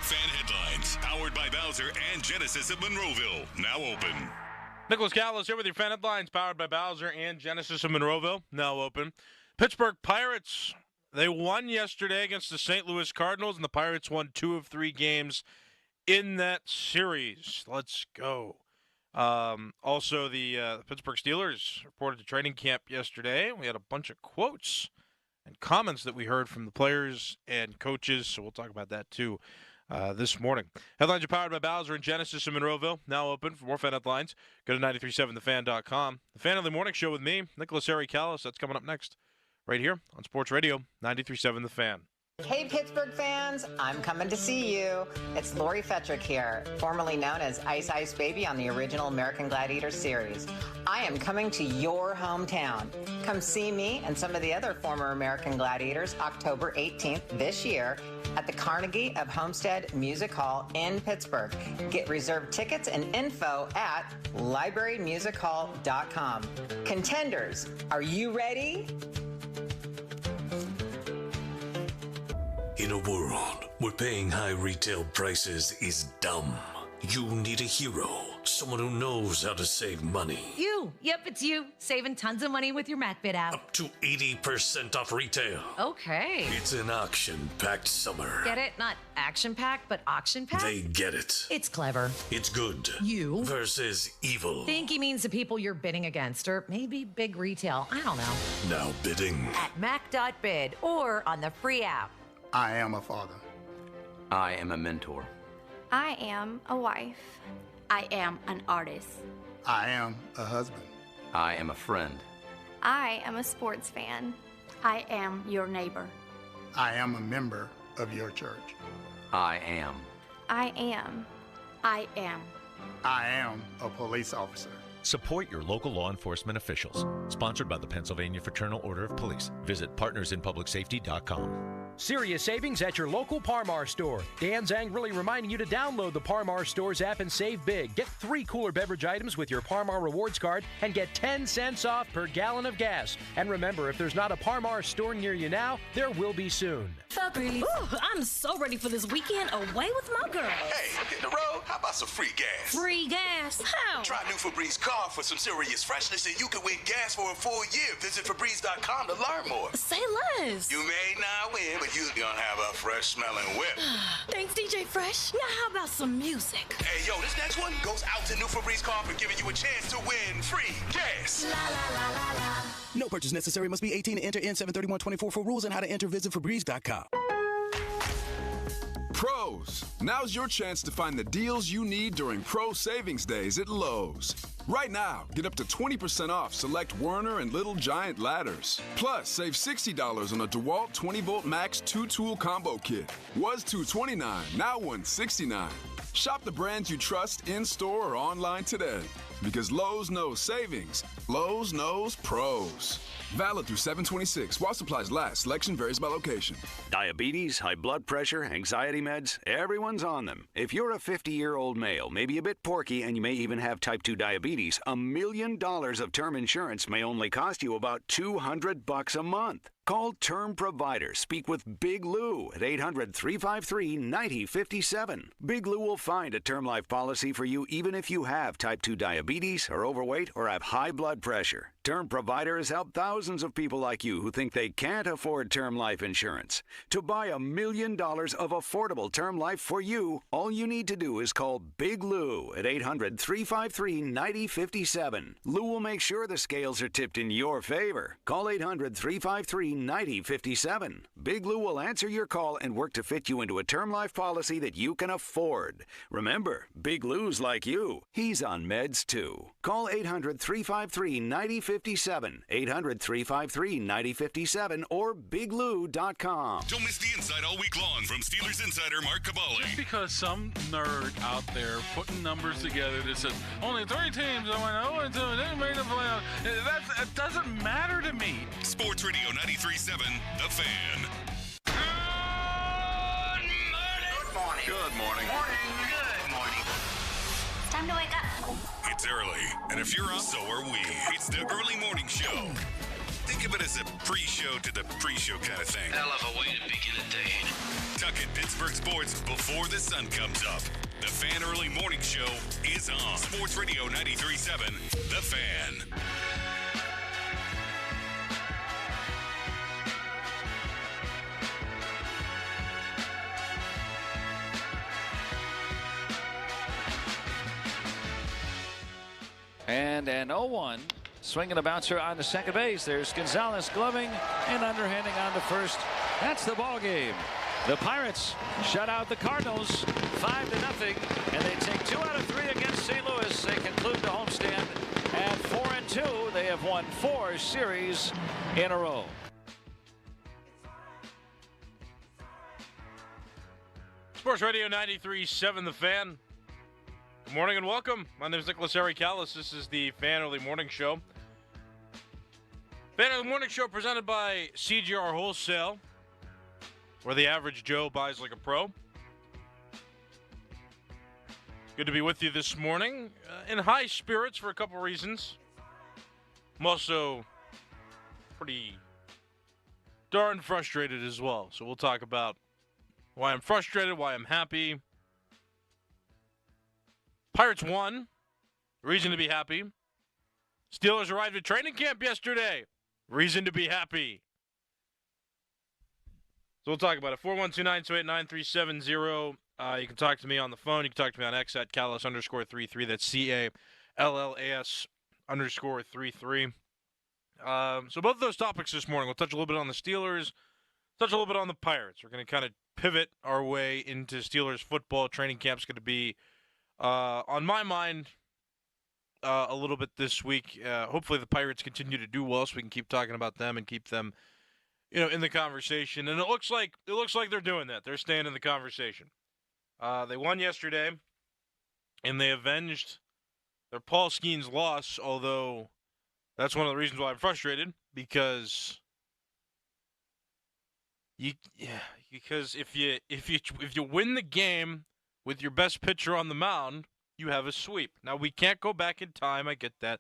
Fan Headlines, powered by Bowser and Genesis of Monroeville. Now open. Nicholas Gallows here with your Fan Headlines, powered by Bowser and Genesis of Monroeville. Now open. Pittsburgh Pirates, they won yesterday against the St. Louis Cardinals, and the Pirates won 2 of 3 games in that series. Let's go. Also, the Pittsburgh Steelers reported to training camp yesterday. We had a bunch of quotes and comments that we heard from the players and coaches, so we'll talk about that too this morning. Headlines are powered by Bowser and Genesis in Monroeville. Now open. For more Fan Headlines, go to 937thefan.com. The Fan of the Morning Show with me, Nicholas Callis. That's coming up next, right here on Sports Radio 93.7 The Fan. Hey, Pittsburgh fans, I'm coming to see you. It's Lori Fetrick here, formerly known as Ice Ice Baby on the original American Gladiator series. I am coming to your hometown. Come see me and some of the other former American Gladiators October 18th this year at the Carnegie of Homestead Music Hall in Pittsburgh. Get reserved tickets and info at librarymusichall.com. Contenders, are you ready? In a world where paying high retail prices is dumb, you need a hero, someone who knows how to save money. You. Yep, it's you. Saving tons of money with your MacBit app. Up to 80% off retail. Okay. It's an auction-packed summer. Get it? Not action-packed, but auction-packed? They get it. It's clever. It's good. You. Versus evil. Think he means the people you're bidding against, or maybe big retail. I don't know. Now bidding. At Mac.bid or on the free app. I am a father. I am a mentor. I am a wife. I am an artist. I am a husband. I am a friend. I am a sports fan. I am your neighbor. I am a member of your church. I am. I am. I am. I am a police officer. Support your local law enforcement officials. Sponsored by the Pennsylvania Fraternal Order of Police. Visit partnersinpublicsafety.com. Serious savings at your local Parmar store. Dan's angrily reminding you to download the Parmar Stores app and save big. Get 3 cooler beverage items with your Parmar Rewards card and get 10 cents off per gallon of gas. And remember, if there's not a Parmar store near you now, there will be soon. Febreze. Ooh, I'm so ready for this weekend away with my girl. Hey, hit the road. How about some free gas? Free gas? How? Try new Febreze car for some serious freshness, and you can win gas for a full year. Visit Febreze.com to learn more. Say less. You may not win, but you're gonna have a fresh smelling whip. Thanks, DJ Fresh. Now how about some music? Hey, yo, this next one goes out to new Febreze car for giving you a chance to win free gas. La la la la la. No purchase necessary. Must be 18 to enter N73124 for rules and how to enter. Visit Febreze.com. Pros, now's your chance to find the deals you need during Pro Savings Days at Lowe's. Right now, get up to 20% off select Werner and Little Giant ladders. Plus, save $60 on a DeWalt 20-volt Max 2-tool combo kit. Was $229, now $169. Shop the brands you trust in-store or online today. Because Lowe's knows savings. Lowe's knows pros. Valid through 7/26. While supplies last. Selection varies by location. Diabetes, high blood pressure, anxiety meds, everyone's on them. If you're a 50-year-old male, maybe a bit porky, and you may even have type 2 diabetes, $1 million of term insurance may only cost you about $200 a month. Call Term Provider. Speak with Big Lou at 800-353-9057. Big Lou will find a term life policy for you even if you have type 2 diabetes, are overweight, or have high blood pressure. Term Provider has helped thousands of people like you who think they can't afford term life insurance. To buy $1 million of affordable term life for you, all you need to do is call Big Lou at 800-353-9057. Lou will make sure the scales are tipped in your favor. Call 800-353-9057. Big Lou will answer your call and work to fit you into a term life policy that you can afford. Remember, Big Lou's like you. He's on meds too. Call 800-353-9057. 800-353-9057 or biglou.com. Don't miss the Inside all week long from Steelers insider Mark Cavalli. Just because some nerd out there putting numbers together that says only 3 teams that went 0-2 and didn't make the playoffs, that doesn't matter to me. Sports Radio 93.7, The Fan. Good morning. Good morning. Good morning. It's time to wake up. It's early, and if you're up, so are we. It's the Early Morning Show. Think of it as a pre-show to the pre-show kind of thing. Hell of a way to begin a day. Pawtucket Pittsburgh sports before the sun comes up. The Fan Early Morning Show is on Sports Radio 93.7, The Fan. And an 0-1. Swinging a bouncer on the second base. There's Gonzalez gloving and underhanding on to first. That's the ball game. The Pirates shut out the Cardinals 5-0, and they take 2 out of 3 against St. Louis. They conclude the homestand at 4-2. They have won 4 series in a row. Sports Radio 93.7 The Fan. Good morning and welcome. My name is Nicholas Aricalis. This is the Fan Early Morning Show. Fan Early Morning Show presented by CGR Wholesale, where the average Joe buys like a pro. Good to be with you this morning. In high spirits for a couple reasons. I'm also pretty darn frustrated as well. So we'll talk about why I'm frustrated, why I'm happy. Pirates won. Reason to be happy. Steelers arrived at training camp yesterday. Reason to be happy. So we'll talk about it. 412-928-9370. You can talk to me on the phone. You can talk to me on X at Callas_33. That's CALLAS_33. So both of those topics this morning. We'll touch a little bit on the Steelers, touch a little bit on the Pirates. We're going to kind of pivot our way into Steelers football. Training camp's going to be, on my mind, a little bit this week. Hopefully the Pirates continue to do well so we can keep talking about them and keep them, in the conversation. And it looks like they're doing that. They're staying in the conversation. They won yesterday, and they avenged their Paul Skeens loss, although that's one of the reasons why I'm frustrated, because if you win the game with your best pitcher on the mound, you have a sweep. Now, we can't go back in time. I get that.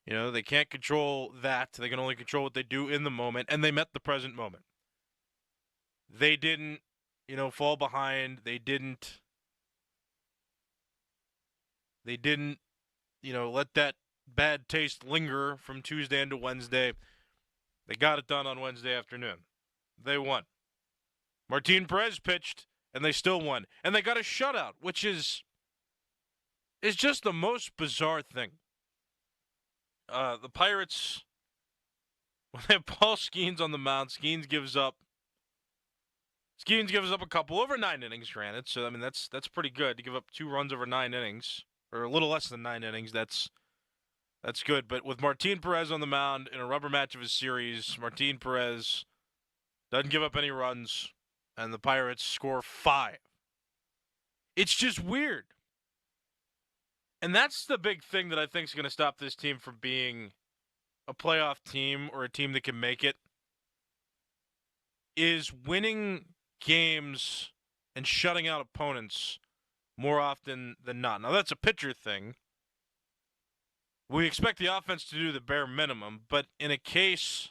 They can't control that. They can only control what they do in the moment, and they met the present moment. They didn't, fall behind. They didn't, let that bad taste linger from Tuesday into Wednesday. They got it done on Wednesday afternoon. They won. Martin Perez pitched, and they still won. And they got a shutout, which is just the most bizarre thing. The Pirates, when they have Paul Skeens on the mound, Skeens gives up a couple over 9 innings, granted. So, that's pretty good to give up 2 runs over 9 innings, or a little less than 9 innings. That's good. But with Martin Perez on the mound in a rubber match of his series, Martin Perez doesn't give up any runs, and the Pirates score 5. It's just weird. And that's the big thing that I think is going to stop this team from being a playoff team or a team that can make it, is winning games and shutting out opponents more often than not. Now, that's a pitcher thing. We expect the offense to do the bare minimum, but in a case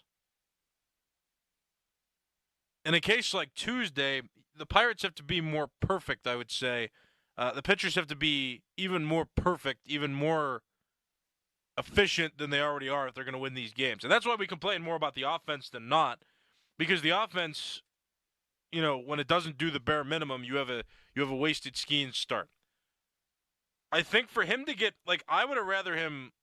like Tuesday, the Pirates have to be more perfect, I would say. The pitchers have to be even more perfect, even more efficient than they already are if they're going to win these games. And that's why we complain more about the offense than not, because the offense, when it doesn't do the bare minimum, you have a wasted Skeens start. I think for him to get, I would have rather him.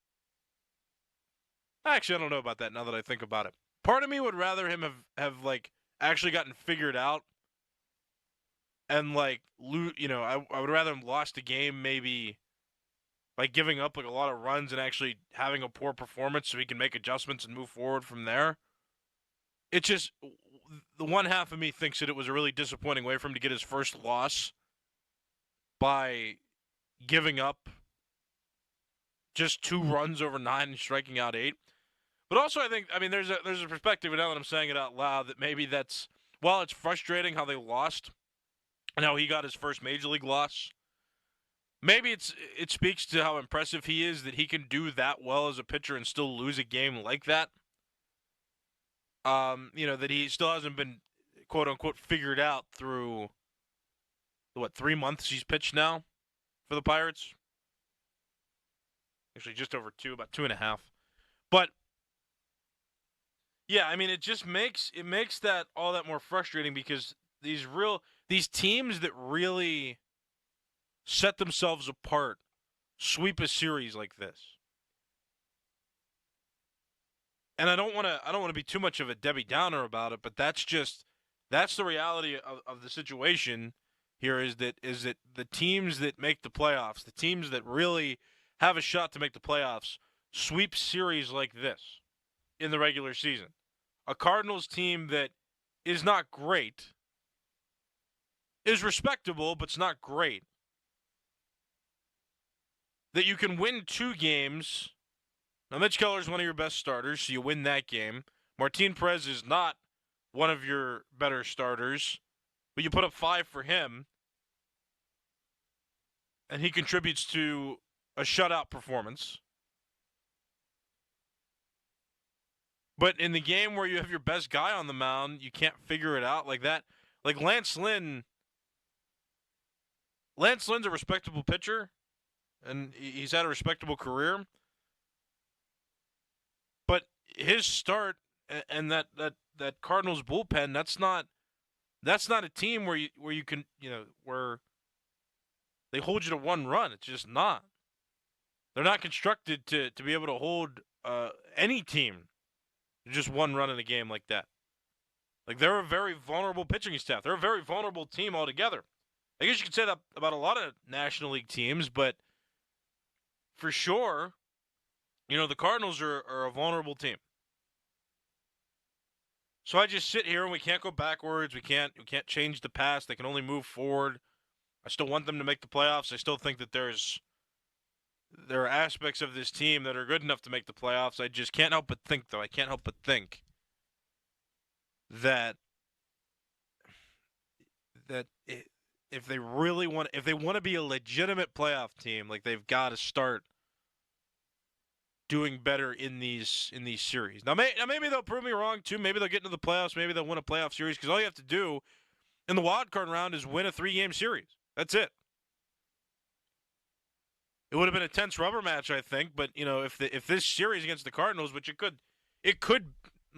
Actually, I don't know about that now that I think about it. Part of me would rather him have actually gotten figured out. And, I would rather him lost a game maybe by giving up, a lot of runs and actually having a poor performance so he can make adjustments and move forward from there. It's just, the one half of me thinks that it was a really disappointing way for him to get his first loss by giving up just 2 runs over 9 and striking out 8. But also, I think, there's a perspective, now that I'm saying it out loud, that maybe that's, while it's frustrating how they lost, and how he got his first major league loss, maybe it speaks to how impressive he is that he can do that well as a pitcher and still lose a game like that. That he still hasn't been, quote unquote, figured out through 3 months he's pitched now for the Pirates? Actually, just over 2, about 2.5. But yeah, I mean, it just makes that all that more frustrating because these teams that really set themselves apart sweep a series like this. And I don't want to be too much of a Debbie Downer about it, but that's the reality of the situation here is that the teams that make the playoffs, the teams that really have a shot to make the playoffs, sweep series like this in the regular season. A Cardinals team that is not great, is respectable, but it's not great. That you can win 2 games. Now, Mitch Keller is one of your best starters, so you win that game. Martin Perez is not one of your better starters, but you put up 5 for him, and he contributes to a shutout performance. But in the game where you have your best guy on the mound, you can't figure it out like that. Like Lance Lynn's a respectable pitcher, and he's had a respectable career. But his start and that Cardinals bullpen, that's not a team where you can, where they hold you to 1 run. It's just not. They're not constructed to be able to hold any team to just 1 run in a game like that. Like, they're a very vulnerable pitching staff. They're a very vulnerable team altogether. I guess you could say that about a lot of National League teams, but for sure, the Cardinals are a vulnerable team. So I just sit here and we can't go backwards. We can't change the past. They can only move forward. I still want them to make the playoffs. I still think that there are aspects of this team that are good enough to make the playoffs. I just can't help but think, though. I can't help but think that if they want to be a legitimate playoff team, like, they've got to start doing better in these series. Now maybe they'll prove me wrong too. Maybe they'll get into the playoffs. Maybe they'll win a playoff series because all you have to do in the wild card round is win a 3-game series. That's it. It would have been a tense rubber match, I think. But if this series against the Cardinals, which it could.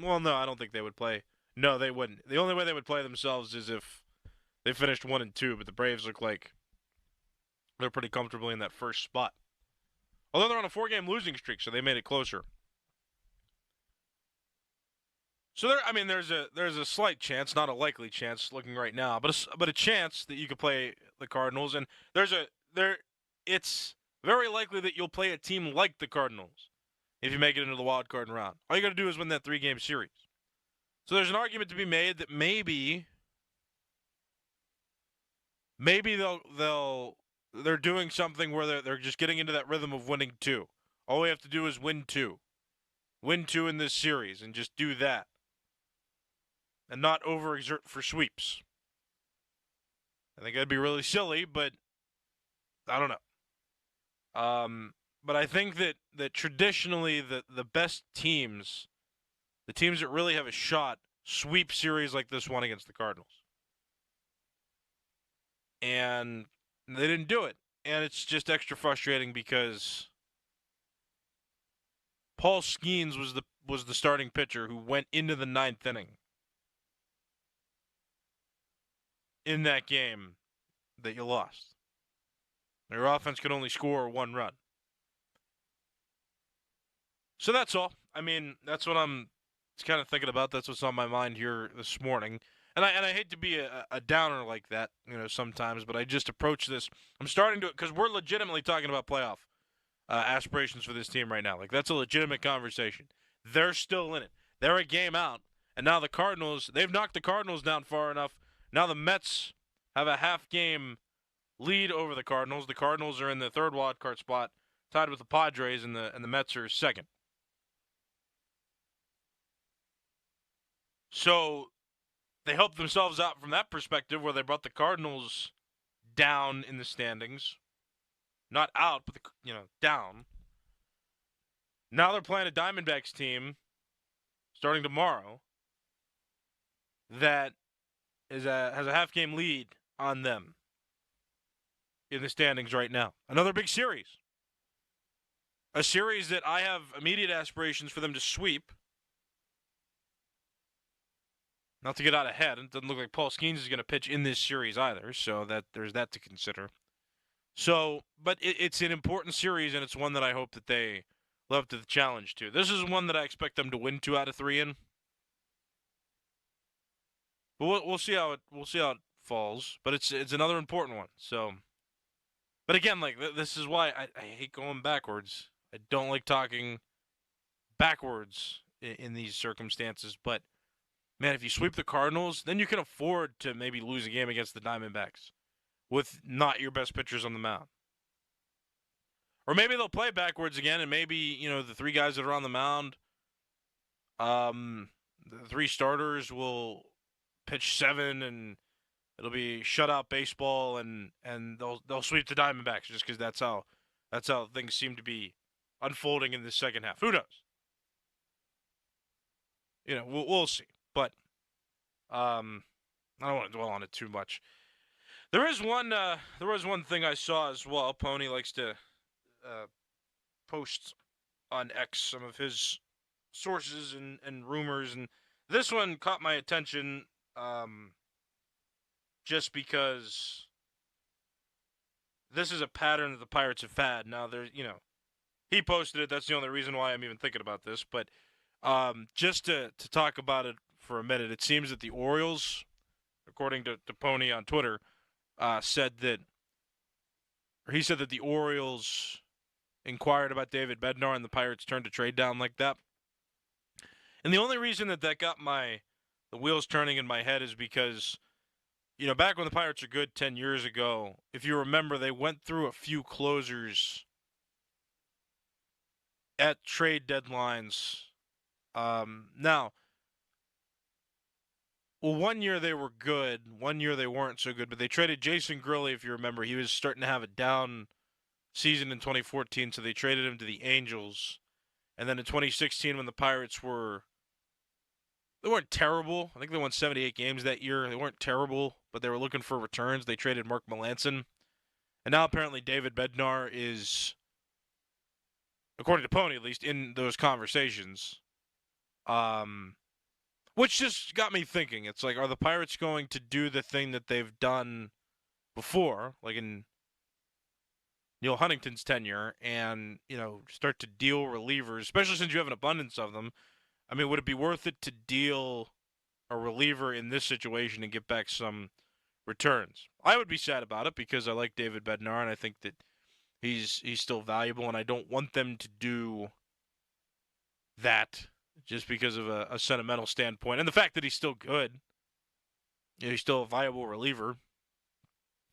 Well, no, I don't think they would play. No, they wouldn't. The only way they would play themselves is if they finished 1-2. But the Braves look like they're pretty comfortably in that first spot. Although they're on a 4-game losing streak, so they made it closer. So there's a slight chance, not a likely chance, looking right now, but a chance that you could play the Cardinals, and it's very likely that you'll play a team like the Cardinals if you make it into the wild card round. All you got to do is win that 3-game series. So there's an argument to be made that maybe they're doing something where they're just getting into that rhythm of winning 2. All we have to do is win 2. Win 2 in this series and just do that. And not overexert for sweeps. I think that'd be really silly, but I don't know. But I think that traditionally the best teams, the teams that really have a shot, sweep series like this one against the Cardinals. And they didn't do it. And it's just extra frustrating because Paul Skeens was the starting pitcher who went into the 9th inning in that game that you lost. Your offense could only score 1 run. So that's all. I mean, that's what I'm kind of thinking about. That's what's on my mind here this morning. And I hate to be a downer like that, sometimes, but I just approach this. I'm starting to, because we're legitimately talking about playoff aspirations for this team right now. Like, that's a legitimate conversation. They're still in it. They're a game out. And now the Cardinals, they've knocked the Cardinals down far enough. Now the Mets have a half-game lead over the Cardinals. The Cardinals are in the 3rd wild card spot, tied with the Padres, and the Mets are 2nd. So they helped themselves out from that perspective where they brought the Cardinals down in the standings. Not out, but, down. Now they're playing a Diamondbacks team starting tomorrow that has a half-game lead on them. in the standings right now. Another big series. A series that I have immediate aspirations for them to sweep. Not to get out ahead. It doesn't look like Paul Skeens is going to pitch in this series either, so that there's that to consider. So, but it's an important series, and it's one that I hope that they live up to the challenge to. This is one that I expect them to win 2 out of 3 in. But we'll see how it falls. But it's another important one. So, but again, like this is why I hate going backwards. I don't like talking backwards in these circumstances. But man, if you sweep the Cardinals, then you can afford to maybe lose a game against the Diamondbacks with not your best pitchers on the mound. Or maybe they'll play backwards again, and maybe, the 3 guys that are on the mound, the 3 starters will pitch 7, and it'll be shutout baseball, and they'll sweep the Diamondbacks just because that's how things seem to be unfolding in the second half. Who knows? We'll see. But I don't want to dwell on it too much. There was one thing I saw as well. Pony likes to post on X some of his sources and rumors, and this one caught my attention just because this is a pattern that the Pirates have had. Now, he posted it. That's the only reason why I'm even thinking about this. But just to talk about it for a minute, it seems that the Orioles, according to Pony on Twitter, said that the Orioles inquired about David Bednar and the Pirates turned a trade down like that. And the only reason that got the wheels turning in my head is because, back when the Pirates were good 10 years ago, if you remember, they went through a few closers at trade deadlines. Now, one year they were good, one year they weren't so good, but they traded Jason Grilli, if you remember. He was starting to have a down season in 2014, so they traded him to the Angels. And then in 2016, when the Pirates weren't terrible. I think they won 78 games that year. They weren't terrible, but they were looking for returns. They traded Mark Melanson. And now apparently David Bednar is, according to Pony at least, in those conversations. Which just got me thinking. It's like, are the Pirates going to do the thing that they've done before, like in Neil Huntington's tenure, and, start to deal relievers, especially since you have an abundance of them? I mean, would it be worth it to deal a reliever in this situation and get back some returns? I would be sad about it because I like David Bednar, and I think that he's still valuable, and I don't want them to do that just because of a sentimental standpoint. And the fact that he's still good. He's still a viable reliever.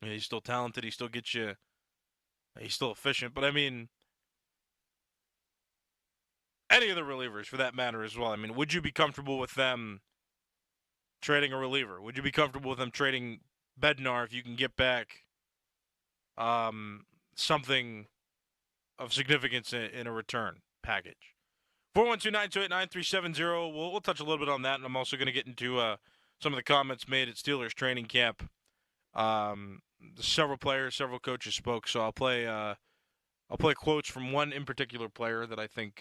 He's still talented. He still gets you. He's still efficient. But, I mean, any of the relievers for that matter as well. I mean, would you be comfortable with them trading a reliever? Would you be comfortable with them trading Bednar if you can get back something of significance in a return package? 412-928-9370. We'll touch a little bit on that, and I'm also going to get into some of the comments made at Steelers training camp. Several players, several coaches spoke, so I'll play quotes from one in particular player that I think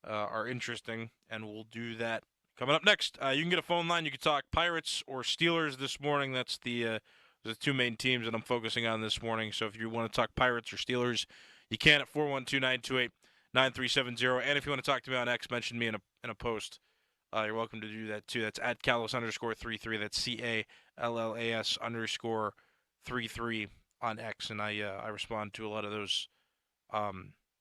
are interesting, and we'll do that coming up next. You can get a phone line. You can talk Pirates or Steelers this morning. That's the 2 main teams that I'm focusing on this morning. So if you want to talk Pirates or Steelers, you can at 412-928-9370. And if you want to talk to me on X, mention me in a post. You're welcome to do that too. That's at Callas_33. That's CALLAS_33 on X, and I respond to a lot of those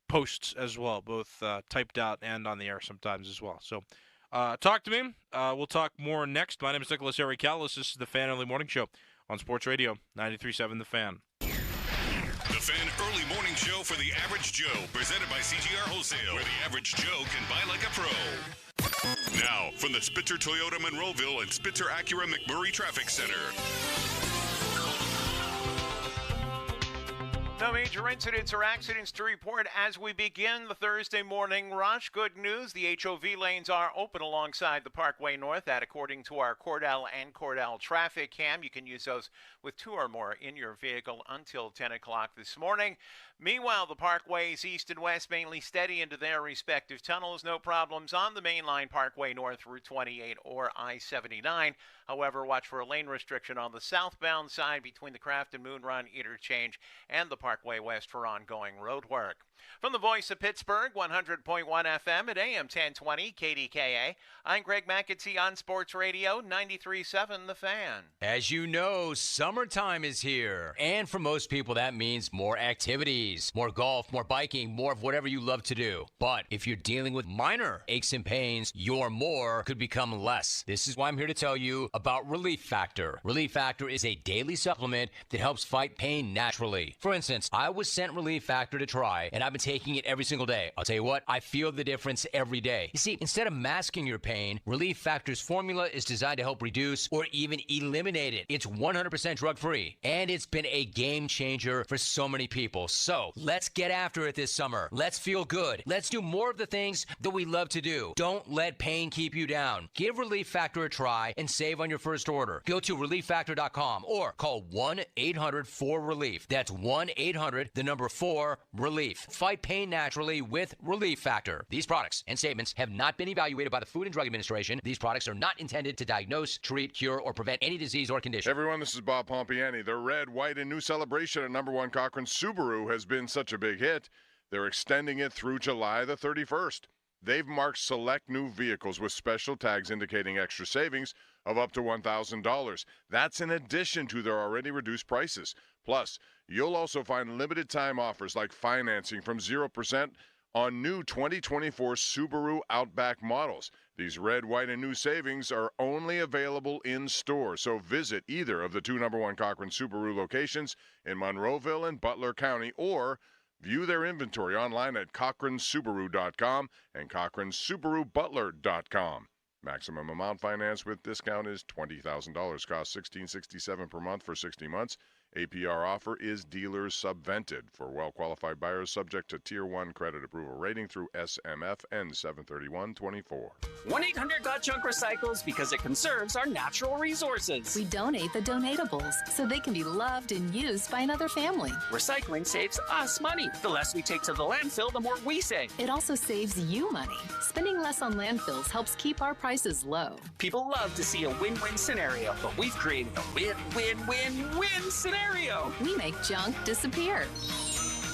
posts as well, both typed out and on the air sometimes as well. So talk to me. We'll talk more next. My name is Nicholas Harry Callas. This is the Fan Early Morning Show on Sports Radio 93.7 The Fan. The Fan Early Morning Show for the Average Joe, presented by CGR Wholesale, where the average Joe can buy like a pro. Now, from the Spitzer Toyota Monroeville and Spitzer Acura McMurray Traffic Center. No major incidents or accidents to report as we begin the Thursday morning rush. Good news, the HOV lanes are open alongside the Parkway North. That according to our Cordell and Cordell traffic cam. You can use those with 2 or more in your vehicle until 10 o'clock this morning. Meanwhile, the parkways east and west mainly steady into their respective tunnels. No problems on the mainline Parkway North, Route 28 or I-79. However, watch for a lane restriction on the southbound side between the Craft and Moon Run interchange and the Parkway West for ongoing road work. From the voice of Pittsburgh, 100.1 FM at AM 1020 KDKA, I'm Greg McAtee on Sports Radio 93.7 The Fan. As you know, summertime is here. And for most people, that means more activities, more golf, more biking, more of whatever you love to do. But if you're dealing with minor aches and pains, your more could become less. This is why I'm here to tell you about Relief Factor. Relief Factor is a daily supplement that helps fight pain naturally. For instance, I was sent Relief Factor to try, and I've been taking it every single day. I'll tell you what, I feel the difference every day. You see, instead of masking your pain, Relief Factor's formula is designed to help reduce or even eliminate it. It's 100% drug-free, and it's been a game changer for so many people. So, let's get after it this summer. Let's feel good. Let's do more of the things that we love to do. Don't let pain keep you down. Give Relief Factor a try and save on your first order. Go to ReliefFactor.com or call 1-800-4RELIEF. That's 1-800-4-RELIEF. Fight pain naturally with Relief Factor. These products and statements have not been evaluated by the Food and Drug Administration. These products are not intended to diagnose, treat, cure, or prevent any disease or condition. Everyone, this is Bob Pompiani. The red, white, and new celebration at number 1 Cochrane Subaru has been such a big hit, they're extending it through July the 31st. They've marked select new vehicles with special tags indicating extra savings of up to $1,000. That's in addition to their already reduced prices. Plus, you'll also find limited time offers like financing from 0% on new 2024 Subaru Outback models. These red, white, and new savings are only available in store, so visit either of the 2 number 1 Cochrane Subaru locations in Monroeville and Butler County, or view their inventory online at CochraneSubaru.com and CochraneSubaruButler.com. Maximum amount financed with discount is $20,000. Cost $1,667 per month for 60 months. APR offer is dealer subvented for well-qualified buyers subject to Tier 1 credit approval rating through SMFN 73124. 1-800-GOT-JUNK recycles because it conserves our natural resources. We donate the donatables so they can be loved and used by another family. Recycling saves us money. The less we take to the landfill, the more we save. It also saves you money. Spending less on landfills helps keep our prices low. People love to see a win-win scenario, but we've created a win-win-win-win scenario. We make junk disappear.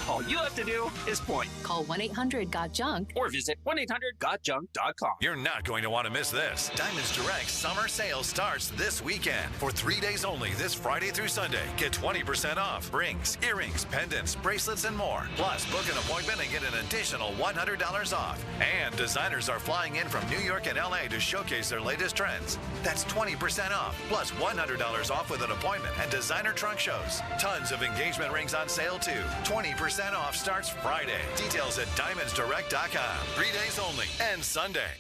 All you have to do is point. Call 1-800-GOT-JUNK or visit 1-800-GOT-JUNK.com. You're not going to want to miss this. Diamonds Direct summer sale starts this weekend. For 3 days only, this Friday through Sunday, get 20% off rings, earrings, pendants, bracelets, and more. Plus, book an appointment and get an additional $100 off. And designers are flying in from New York and LA to showcase their latest trends. That's 20% off, plus $100 off with an appointment and designer trunk shows. Tons of engagement rings on sale, too. 20% off starts Friday. Details at DiamondsDirect.com. 3 days only and Sunday.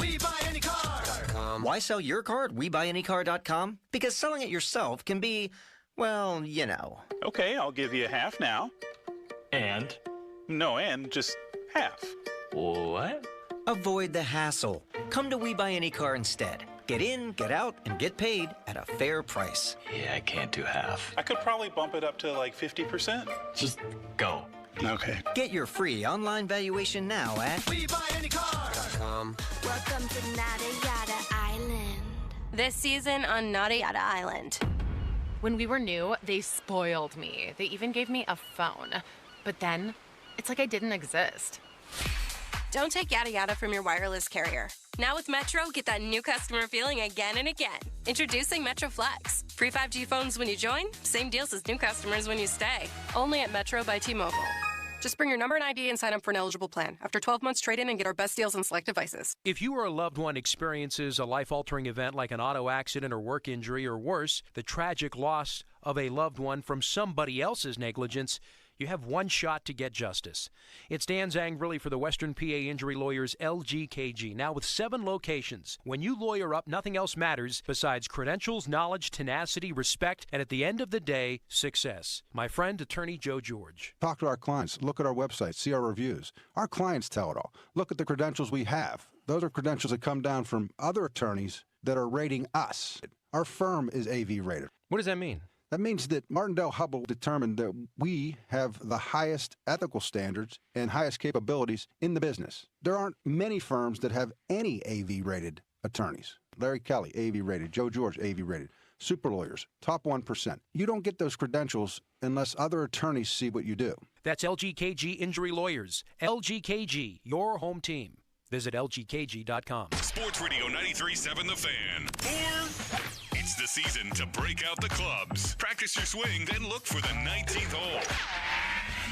We buy any car. Why sell your car at WeBuyAnyCar.com? Because selling it yourself can be, well, you know. Okay, I'll give you half now. And? No, and just half. What? Avoid the hassle. Come to We Buy Any Car instead. Get in, get out, and get paid at a fair price. Yeah, I can't do half. I could probably bump it up to like 50%. Just go. Okay. Get your free online valuation now at WeBuyAnyCar.com. Welcome to Nada Yada Island. This season on Nada Yada Island. When we were new, they spoiled me. They even gave me a phone. But then, it's like I didn't exist. Don't take yada yada from your wireless carrier. Now with Metro, get that new customer feeling again and again. Introducing Metro Flex. Free 5G phones when you join, same deals as new customers when you stay. Only at Metro by T-Mobile. Just bring your number and ID and sign up for an eligible plan. After 12 months, trade in and get our best deals on select devices. If you or a loved one experiences a life-altering event like an auto accident or work injury, or worse, the tragic loss of a loved one from somebody else's negligence, you have one shot to get justice. It's Dan Zangrilli for the Western PA Injury Lawyers, LGKG, now with 7 locations. When you lawyer up, nothing else matters besides credentials, knowledge, tenacity, respect, and at the end of the day, success. My friend, Attorney Joe George. Talk to our clients. Look at our website. See our reviews. Our clients tell it all. Look at the credentials we have. Those are credentials that come down from other attorneys that are rating us. Our firm is AV rated. What does that mean? That means that Martindale Hubbell determined that we have the highest ethical standards and highest capabilities in the business. There aren't many firms that have any AV rated attorneys. Larry Kelly, AV rated. Joe George, AV rated. Super lawyers, top 1%. You don't get those credentials unless other attorneys see what you do. That's LGKG Injury Lawyers. LGKG, your home team. Visit lgkg.com. Sports Radio 93.7 The Fan. It's the season to break out the clubs. Practice your swing, then look for the 19th hole.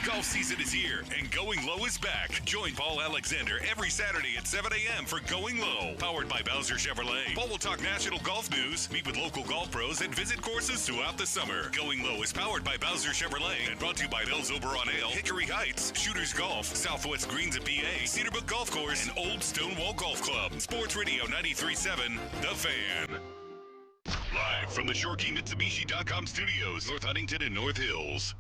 Golf season is here, and Going Low is back. Join Paul Alexander every Saturday at 7 a.m. for Going Low, powered by Bowser Chevrolet. Paul will talk national golf news, meet with local golf pros, and visit courses throughout the summer. Going Low is powered by Bowser Chevrolet and brought to you by Bell's Oberon Ale, Hickory Heights, Shooters Golf, Southwest Greens at PA, Cedarbrook Golf Course, and Old Stonewall Golf Club. Sports Radio 93.7 The Fan. Live from the ShoreKeyMitsubishi.com studios, North Huntington and North Hills.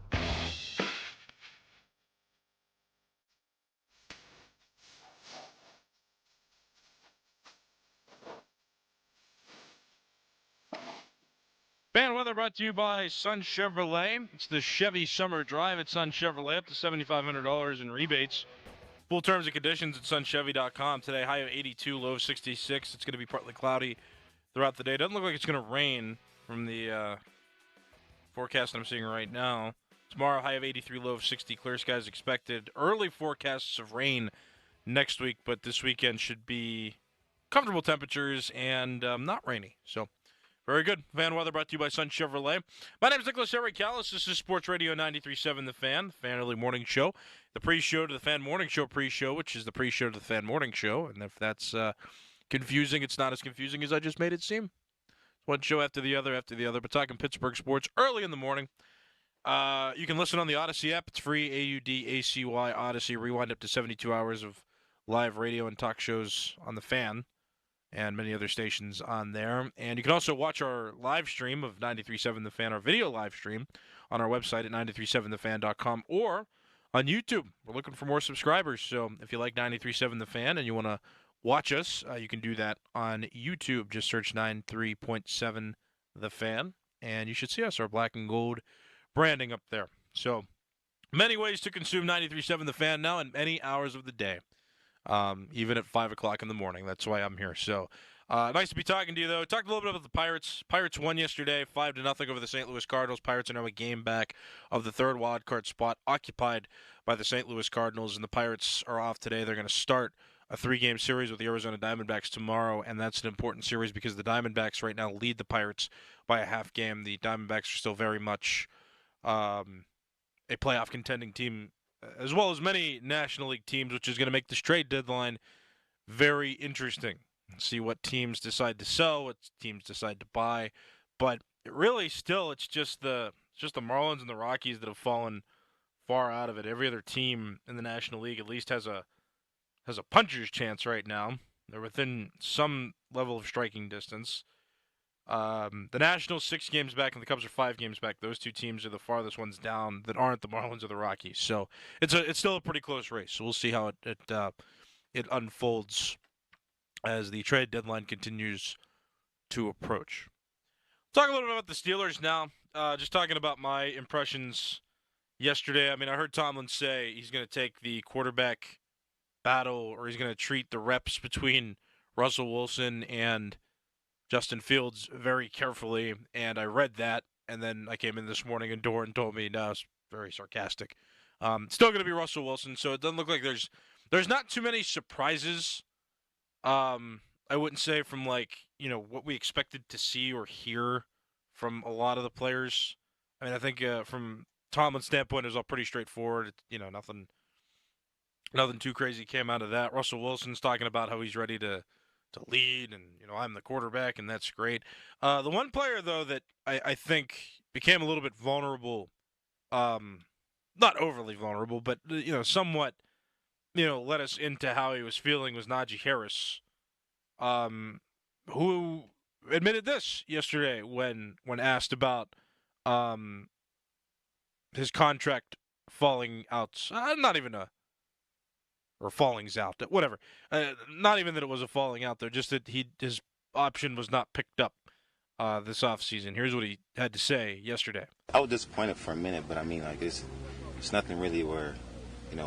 Fan weather brought to you by Sun Chevrolet. It's the Chevy Summer Drive at Sun Chevrolet, up to $7,500 in rebates. Full terms and conditions at sunchevy.com. Today, high of 82, low of 66. It's going to be partly cloudy throughout the day. Doesn't look like it's going to rain from the forecast I'm seeing right now. Tomorrow, high of 83, low of 60. Clear skies expected. Early forecasts of rain next week, but this weekend should be comfortable temperatures and not rainy. So, very good. Fan weather brought to you by Sun Chevrolet. My name is Nicholas Eric Callis. This is Sports Radio 93.7 The Fan Early Morning Show. The pre-show to the Fan Morning Show pre-show, which is the pre-show to the Fan Morning Show. And if that's confusing, it's not as confusing as I just made it seem. One show after the other. But talking Pittsburgh sports early in the morning. You can listen on the Odyssey app. It's free, AUDACY, Odyssey. Rewind up to 72 hours of live radio and talk shows on the Fan. And many other stations on there. And you can also watch our live stream of 93.7 The Fan, our video live stream, on our website at 937thefan.com or on YouTube. We're looking for more subscribers. So if you like 93.7 The Fan and you want to watch us, you can do that on YouTube. Just search 93.7 The Fan, and you should see us, our black and gold branding up there. So many ways to consume 93.7 The Fan now in many hours of the day. Even at 5 o'clock in the morning. That's why I'm here. So, nice to be talking to you, though. Talked a little bit about the Pirates. Pirates won yesterday, 5-0 over the St. Louis Cardinals. Pirates are now a game back of the third wild card spot occupied by the St. Louis Cardinals, and the Pirates are off today. They're going to start a 3-game series with the Arizona Diamondbacks tomorrow, and that's an important series because the Diamondbacks right now lead the Pirates by a half game. The Diamondbacks are still very much a playoff contending team, as well as many National League teams, which is going to make this trade deadline very interesting. See what teams decide to sell, what teams decide to buy. But really, still, it's just the Marlins and the Rockies that have fallen far out of it. Every other team in the National League at least has a puncher's chance right now. They're within some level of striking distance. The Nationals 6 games back and the Cubs are 5 games back. Those two teams are the farthest ones down that aren't the Marlins or the Rockies. So it's still a pretty close race. So we'll see how it unfolds as the trade deadline continues to approach. Talk a little bit about the Steelers now. Just talking about my impressions yesterday. I mean, I heard Tomlin say he's going to take the quarterback battle, or he's going to treat the reps between Russell Wilson and Justin Fields very carefully, and I read that, and then I came in this morning and Doran told me, no, it's very sarcastic. Still going to be Russell Wilson, so it doesn't look like there's not too many surprises, I wouldn't say, from what we expected to see or hear from a lot of the players. I mean, I think from Tomlin's standpoint, it was all pretty straightforward. Nothing too crazy came out of that. Russell Wilson's talking about how he's ready to lead, and I'm the quarterback, and that's great. The one player, though, that I think became a little bit vulnerable not overly vulnerable, but somewhat, let us into how he was feeling was Najee Harris, who admitted this yesterday when asked about his contract falling out. Or fallings out, whatever. Not even that it was a falling out there, just that his option was not picked up this offseason. Here's what he had to say yesterday. I was disappointed for a minute, but I mean, like, it's nothing really where,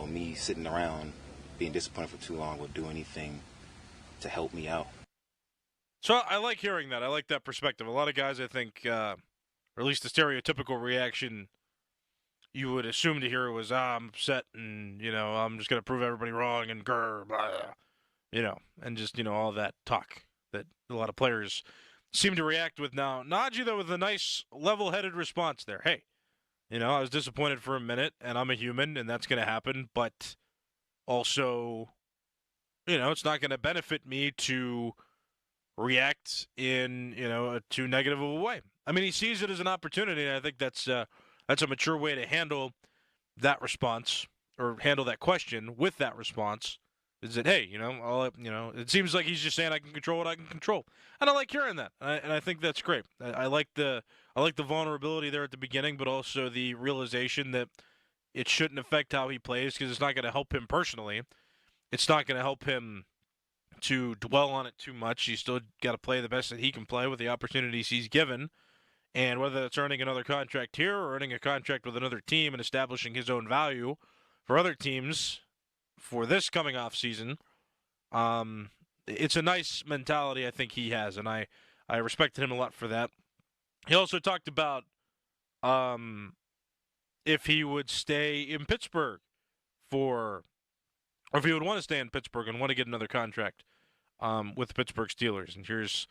me sitting around being disappointed for too long would do anything to help me out. So I like hearing that. I like that perspective. A lot of guys, I think, or at least the stereotypical reaction you would assume to hear was, I'm upset and, I'm just going to prove everybody wrong and grr, blah, and just, all that talk that a lot of players seem to react with now. Najee, though, with a nice level-headed response there. Hey, I was disappointed for a minute, and I'm a human, and that's going to happen, but also, it's not going to benefit me to react in, a too negative of a way. I mean, he sees it as an opportunity, and I think that's a mature way to handle that response or handle that question with that response. Is that, hey, it seems like he's just saying I can control what I can control, and I like hearing that, and I think that's great. I like the vulnerability there at the beginning, but also the realization that it shouldn't affect how he plays because it's not going to help him personally. It's not going to help him to dwell on it too much. He's still got to play the best that he can play with the opportunities he's given. And whether it's earning another contract here or earning a contract with another team and establishing his own value for other teams for this coming off season, it's a nice mentality I think he has, and I respected him a lot for that. He also talked about if he would stay in Pittsburgh or if he would want to stay in Pittsburgh and want to get another contract with the Pittsburgh Steelers. And here's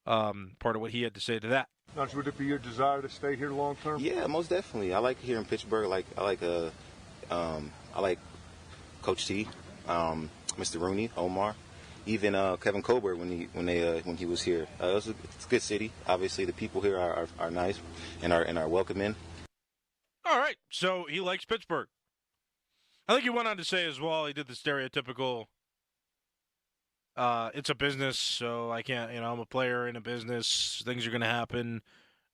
part of what he had to say to that. Now, would it be your desire to stay here long term? Yeah, most definitely. I like here in Pittsburgh. I like Coach T, Mr. Rooney, Omar, even Kevin Colbert when he was here. It's a good city. Obviously, the people here are nice and are welcoming. All right, so he likes Pittsburgh. I think he went on to say as well, he did the stereotypical, it's a business, so I can't, I'm a player in a business, things are going to happen.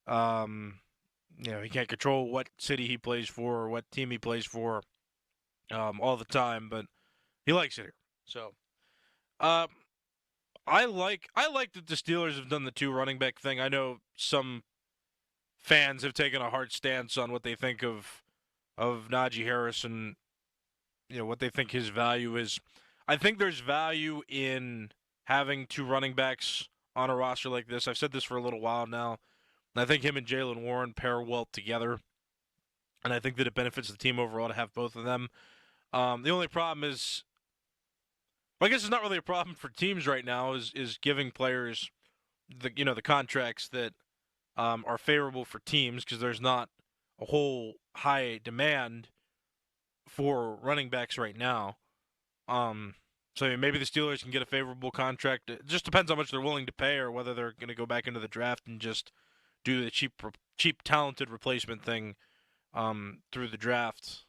He can't control what city he plays for or what team he plays for all the time, but he likes it here. So I like that the Steelers have done the two running back thing. I know some fans have taken a hard stance on what they think of Najee Harris and what they think his value is. I think there's value in having two running backs on a roster like this. I've said this for a little while now. And I think him and Jaylen Warren pair well together. And I think that it benefits the team overall to have both of them. The only problem is, I guess it's not really a problem for teams right now, is giving players the contracts that are favorable for teams, because there's not a whole high demand for running backs right now. So maybe the Steelers can get a favorable contract. It just depends how much they're willing to pay, or whether they're going to go back into the draft and just do the cheap talented replacement thing through the draft.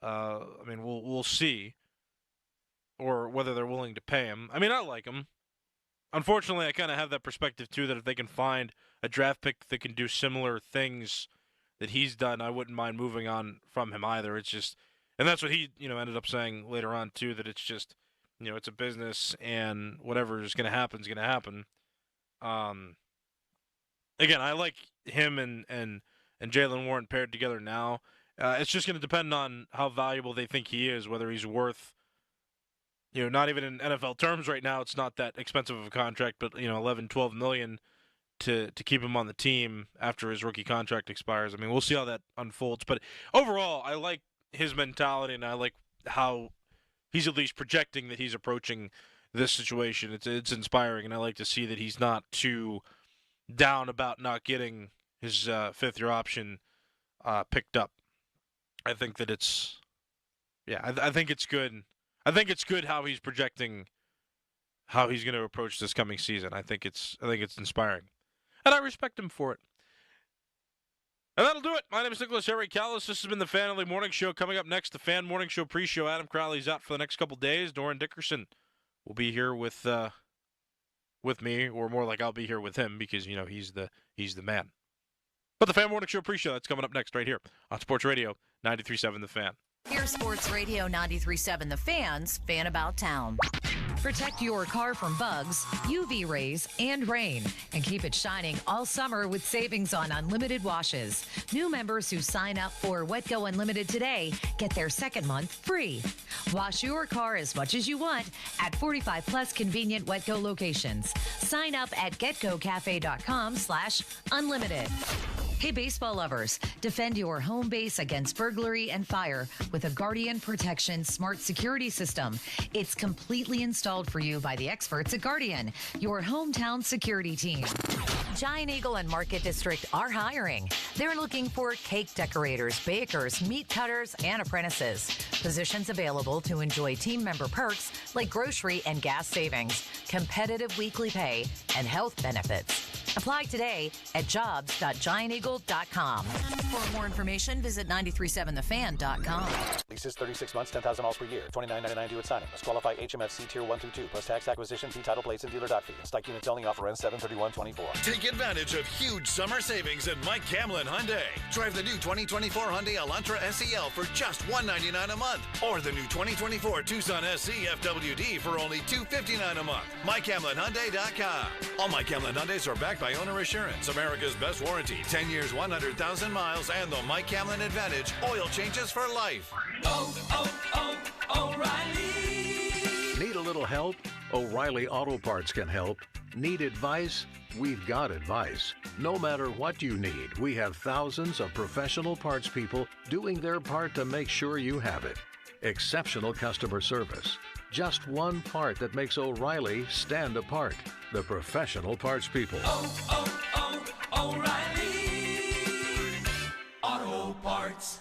We'll see, or whether they're willing to pay him. I mean, I like him. Unfortunately, I kind of have that perspective too, that if they can find a draft pick that can do similar things that he's done, I wouldn't mind moving on from him either. It's just, and that's what he, ended up saying later on too, that it's just, it's a business and whatever is going to happen is going to happen. Again, I like him and Jaylen Warren paired together now. It's just going to depend on how valuable they think he is, whether he's worth, not even in NFL terms right now, it's not that expensive of a contract, but 11, 12 million to keep him on the team after his rookie contract expires. I mean, we'll see how that unfolds. But overall, I like his mentality, and I like how he's at least projecting that he's approaching this situation. It's inspiring, and I like to see that he's not too down about not getting his fifth-year option picked up. I think that it's, I think it's good. I think it's good how he's projecting how he's going to approach this coming season. I think it's inspiring, and I respect him for it. And that'll do it. My name is Nicholas Harry Callis. This has been the Fan Early Morning Show. Coming up next, the Fan Morning Show pre-show. Adam Crowley's out for the next couple days. Doran Dickerson will be here with me, or more like I'll be here with him because he's the man. But the Fan Morning Show pre-show, that's coming up next right here on Sports Radio 93.7 The Fan. Here's Sports Radio 93.7 The Fan's Fan About Town. Protect your car from bugs, UV rays, and rain, and keep it shining all summer with savings on unlimited washes. New members who sign up for WetGo Unlimited today get their second month free. Wash your car as much as you want at 45+ convenient WetGo locations. Sign up at getgocafe.com/unlimited. Hey, baseball lovers, defend your home base against burglary and fire with a Guardian Protection Smart Security System. It's completely installed for you by the experts at Guardian, your hometown security team. Giant Eagle and Market District are hiring. They're looking for cake decorators, bakers, meat cutters, and apprentices. Positions available to enjoy team member perks like grocery and gas savings, competitive weekly pay, and health benefits. Apply today at jobs.gianteagle.com. For more information, visit 937thefan.com. Leases 36 months, 10,000 miles per year. $29.99 due at signing. Must qualify HMFC Tier 1 through 2. Post-tax acquisition fee, title plates, and dealer dot fee. Stock units only. Offer ends 7/31/24. Take advantage of huge summer savings at Mike Camlin Hyundai. Drive the new 2024 Hyundai Elantra SEL for just $199 a month. Or the new 2024 Tucson SC FWD for only $259 a month. MikeCamlinHyundai.com. All Mike Camlin Hyundais are backed by Owner Assurance, America's best warranty, 10 years, 100,000 miles, and the Mike Camlin Advantage oil changes for life. O'Reilly. Need a little help? O'Reilly Auto Parts can help. Need advice? We've got advice. No matter what you need, we have thousands of professional parts people doing their part to make sure you have it. Exceptional customer service. Just one part that makes O'Reilly stand apart. The professional parts people. O'Reilly Auto Parts.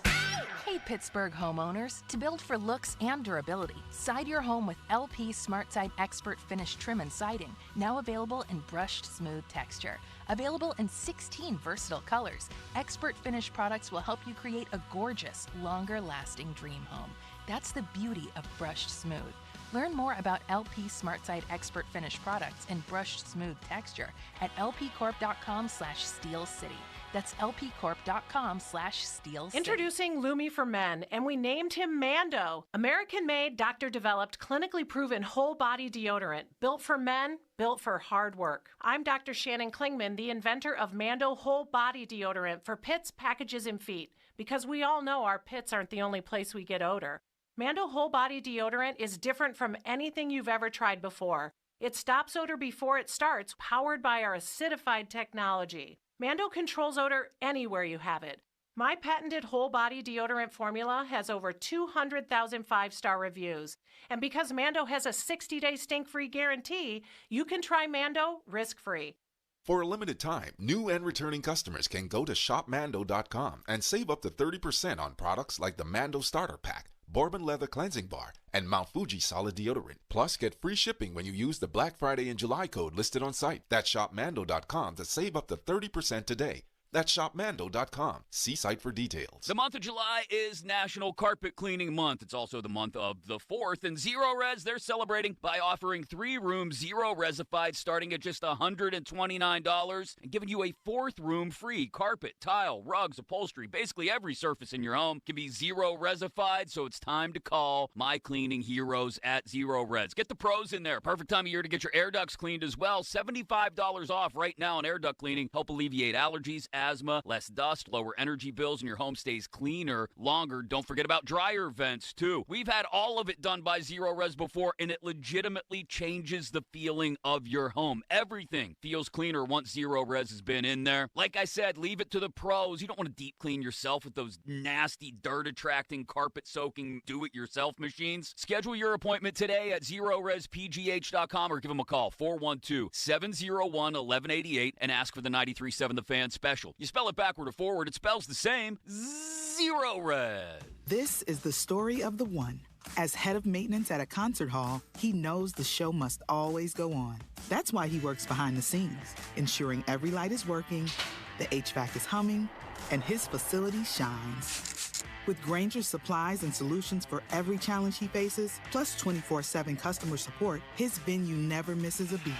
Hey, Pittsburgh homeowners. To build for looks and durability, side your home with LP SmartSide Expert Finish Trim and Siding, now available in brushed smooth texture. Available in 16 versatile colors, Expert Finish products will help you create a gorgeous, longer-lasting dream home. That's the beauty of brushed smooth. Learn more about LP SmartSide Expert Finish products in brushed smooth texture at lpcorp.com/Steel City. That's lpcorp.com/Steel City. Introducing Lumi for Men, and we named him Mando. American-made, doctor-developed, clinically proven whole-body deodorant. Built for men, built for hard work. I'm Dr. Shannon Klingman, the inventor of Mando Whole Body Deodorant for pits, packages, and feet. Because we all know our pits aren't the only place we get odor. Mando Whole Body Deodorant is different from anything you've ever tried before. It stops odor before it starts, powered by our acidified technology. Mando controls odor anywhere you have it. My patented whole body deodorant formula has over 200,000 5-star reviews. And because Mando has a 60-day stink-free guarantee, you can try Mando risk-free. For a limited time, new and returning customers can go to shopmando.com and save up to 30% on products like the Mando Starter Pack, Bourbon Leather Cleansing Bar, and Mount Fuji Solid Deodorant. Plus, get free shipping when you use the Black Friday and July code listed on site. That's shopmando.com to save up to 30% today. That's shopmando.com. See site for details. The month of July is National Carpet Cleaning Month. It's also the month of the 4th. And Zero Res, they're celebrating by offering 3-room Zero Resified starting at just $129 and giving you a 4th room free. Carpet, tile, rugs, upholstery, basically every surface in your home can be Zero Resified. So it's time to call my cleaning heroes at Zero Res. Get the pros in there. Perfect time of year to get your air ducts cleaned as well. $75 off right now on air duct cleaning. Help alleviate allergies, asthma, less dust, lower energy bills, and your home stays cleaner longer. Don't forget about dryer vents, too. We've had all of it done by Zero Res before, and it legitimately changes the feeling of your home. Everything feels cleaner once Zero Res has been in there. Like I said, leave it to the pros. You don't want to deep clean yourself with those nasty, dirt-attracting, carpet-soaking, do-it-yourself machines. Schedule your appointment today at ZeroResPGH.com or give them a call, 412-701-1188, and ask for the 93.7 The Fan special. You spell it backward or forward, it spells the same. Zero Res. This is the story of the one. As head of maintenance at a concert hall, he knows the show must always go on. That's why he works behind the scenes, ensuring every light is working, the HVAC is humming, and his facility shines. With Granger's supplies and solutions for every challenge he faces, plus 24/7 customer support, his venue never misses a beat.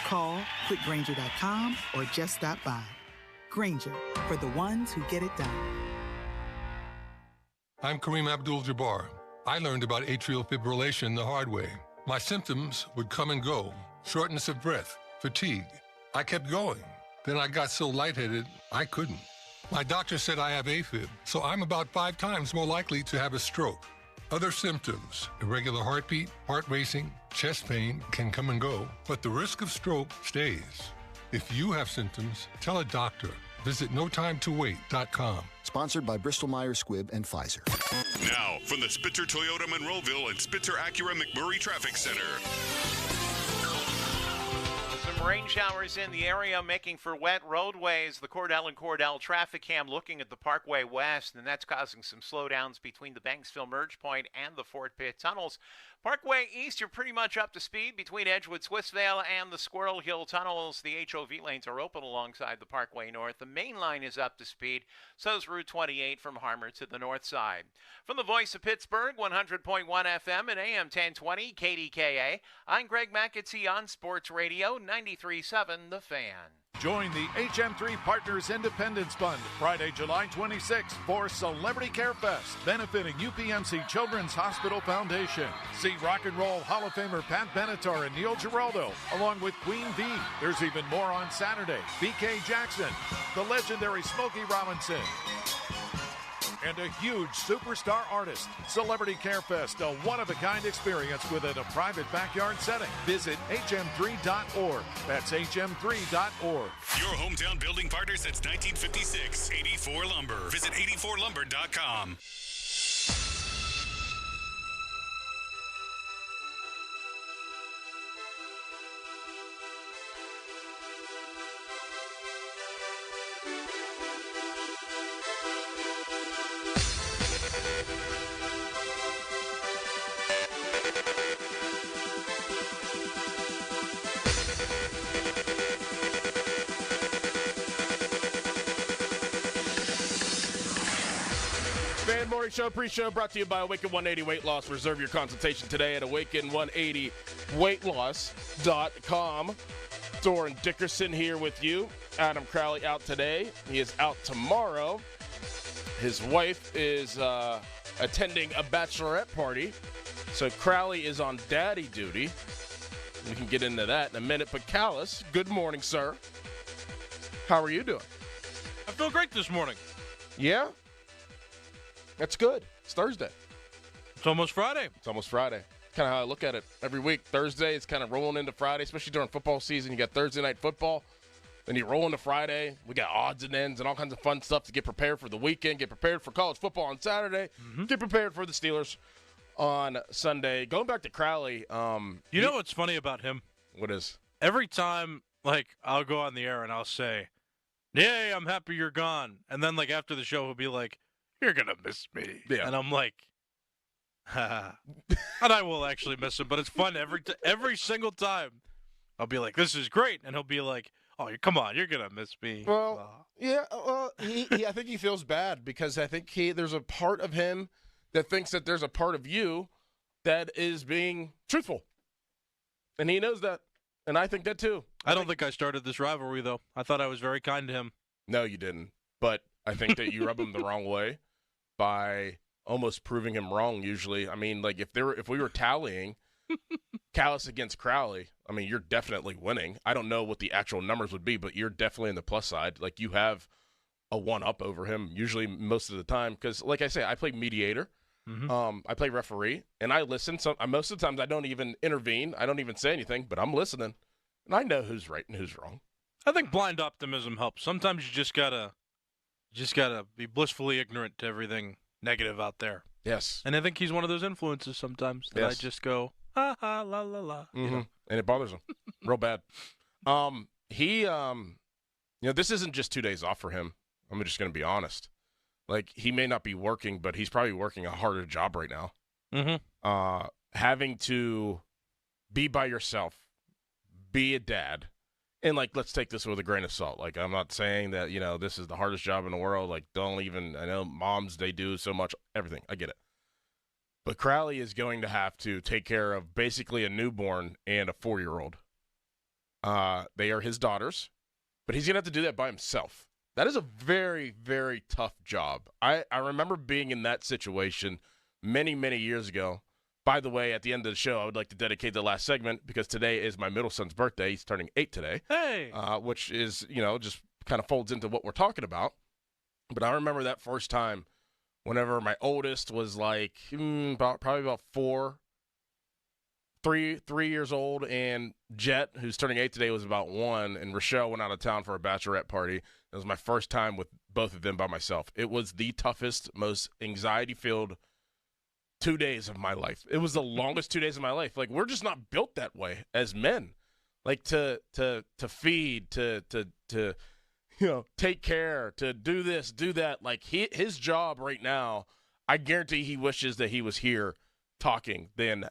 Call quickgranger.com or just stop by. Granger, for the ones who get it done. I'm Kareem Abdul-Jabbar. I learned about atrial fibrillation the hard way. My symptoms would come and go. Shortness of breath, fatigue. I kept going. Then I got so lightheaded, I couldn't. My doctor said I have AFib, so I'm about 5 times more likely to have a stroke. Other symptoms, irregular heartbeat, heart racing, chest pain can come and go, but the risk of stroke stays. If you have symptoms, tell a doctor. Visit NoTimeToWait.com. Sponsored by Bristol-Myers Squibb and Pfizer. Now, from the Spitzer Toyota Monroeville and Spitzer Acura McMurray Traffic Center. Some rain showers in the area making for wet roadways. The Cordell and Cordell traffic cam looking at the Parkway West, and that's causing some slowdowns between the Banksville Merge Point and the Fort Pitt tunnels. Parkway East, you're pretty much up to speed between Edgewood, Swissvale, and the Squirrel Hill tunnels. The HOV lanes are open alongside the Parkway North. The main line is up to speed. So is Route 28 from Harmer to the north side. From the voice of Pittsburgh, 100.1 FM and AM 1020 KDKA, I'm Greg McAtee on Sports Radio 93.7 The Fan. Join the HM3 Partners Independence Fund Friday, July 26th for Celebrity Care Fest, benefiting UPMC Children's Hospital Foundation. See Rock and Roll Hall of Famer Pat Benatar and Neil Giraldo, along with Queen Bee. There's even more on Saturday. BK Jackson, the legendary Smokey Robinson, and a huge superstar artist. Celebrity Care Fest, a one-of-a-kind experience within a private backyard setting. Visit hm3.org. That's hm3.org. Your hometown building partner since 1956. 84 Lumber. Visit 84lumber.com. Fan Morning Show pre-show brought to you by Awaken 180 Weight Loss. Reserve your consultation today at awaken180weightloss.com. Doran Dickerson here with you. Adam Crowley out today. He is out tomorrow. His wife is attending a bachelorette party, so Crowley is on daddy duty. We can get into that in a minute. But Callis, good morning, sir. How are you doing? I feel great this morning. Yeah? That's good. It's Thursday. It's almost Friday. It's almost Friday. Kind of how I look at it every week. Thursday is kind of rolling into Friday, especially during football season. You got Thursday night football, then you roll into Friday. We got odds and ends and all kinds of fun stuff to get prepared for the weekend, get prepared for college football on Saturday, get prepared for the Steelers on Sunday. Going back to Crowley. You know what's funny about him? What is? Every time, I'll go on the air and I'll say, "Yay, I'm happy you're gone." And then, after the show, he'll be like, "You're going to miss me." Yeah. And I'm like, and I will actually miss him, but it's fun every single time. I'll be like, "This is great." And he'll be like, "Oh, come on, you're going to miss me." Well, yeah, I think he feels bad because I think there's a part of him that thinks that there's a part of you that is being truthful. And he knows that. And I think that too. I don't think I started this rivalry, though. I thought I was very kind to him. No, you didn't. But I think that you rub him the wrong way by almost proving him wrong usually. I mean, if we were tallying Callis against Crowley, I mean, you're definitely winning. I don't know what the actual numbers would be, but you're definitely in the plus side. You have a one-up over him usually most of the time because, like I say, I play mediator. I play referee, and I listen. So most of the times I don't even intervene. I don't even say anything, but I'm listening, and I know who's right and who's wrong. I think blind optimism helps. Sometimes you just gotta be blissfully ignorant to everything negative out there. Yes. And I think he's one of those influences sometimes that I just go, ha ha, la la la. And it bothers him real bad. This isn't just 2 days off for him. I'm just going to be honest. He may not be working, but he's probably working a harder job right now. Having to be by yourself, be a dad, And, like, let's take this with a grain of salt. Like, I'm not saying that, this is the hardest job in the world. Like, I know moms, they do so much, everything. I get it. But Crowley is going to have to take care of basically a newborn and a 4-year-old. They are his daughters, but he's going to have to do that by himself. That is a very, very tough job. I remember being in that situation many, many years ago. By the way, at the end of the show, I would like to dedicate the last segment because today is my middle son's birthday. He's turning 8 today. Hey! Which is, just kind of folds into what we're talking about. But I remember that first time whenever my oldest was like probably about 3 years old, and Jet, who's turning 8 today, was about 1, and Rochelle went out of town for a bachelorette party. It was my first time with both of them by myself. It was the toughest, most anxiety-filled 2 days of my life. It was the longest 2 days of my life. Like, we're just not built that way as men. Like, to feed, to take care, to do this, do that. Like, his job right now, I guarantee he wishes that he was here talking. Then,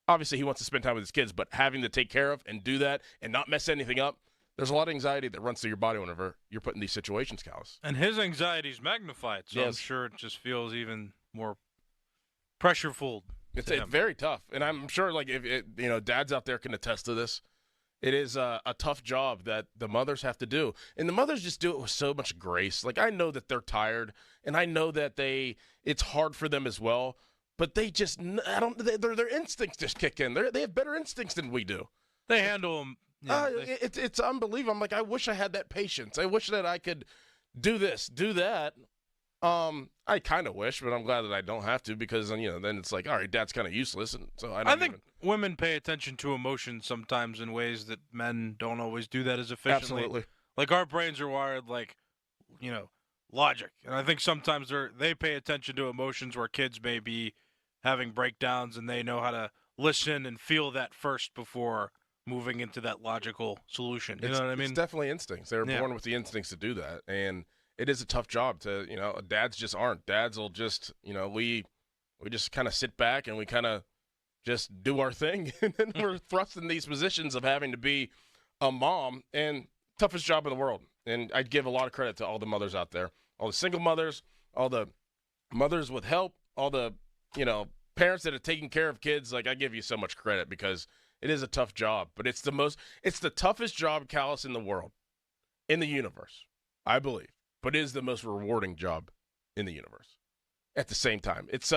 obviously, he wants to spend time with his kids, but having to take care of and do that and not mess anything up, there's a lot of anxiety that runs through your body whenever you're put in these situations, Callis. And his anxiety is magnified, so Yes. I'm sure it just feels even more pressureful. It's very tough, and I'm sure, like, if dads out there can attest to this. It is a tough job that the mothers have to do, and the mothers just do it with so much grace. Like, I know that they're tired, and I know that it's hard for them as well, but they just their instincts just kick in. They have better instincts than we do. They handle them. It's unbelievable. I'm like, I wish I had that patience. I wish that I could do this, do that. I kind of wish, but I'm glad that I don't have to, because then it's like, all right, dad's kind of useless, and so I think women pay attention to emotions sometimes in ways that men don't always do that as efficiently. Absolutely. Like, our brains are wired like, logic, and I think sometimes they pay attention to emotions where kids may be having breakdowns, and they know how to listen and feel that first before moving into that logical solution. You know what I mean? It's definitely instincts. They were born with the instincts to do that, and it is a tough job to, dads just aren't. Dads will just, we just kind of sit back and we kind of just do our thing. And then we're thrust in these positions of having to be a mom, and toughest job in the world. And I'd give a lot of credit to all the mothers out there, all the single mothers, all the mothers with help, all the, parents that are taking care of kids. Like, I give you so much credit, because it is a tough job, but it's the toughest job, Callis, in the world, in the universe, I believe. But it is the most rewarding job in the universe. At the same time, it's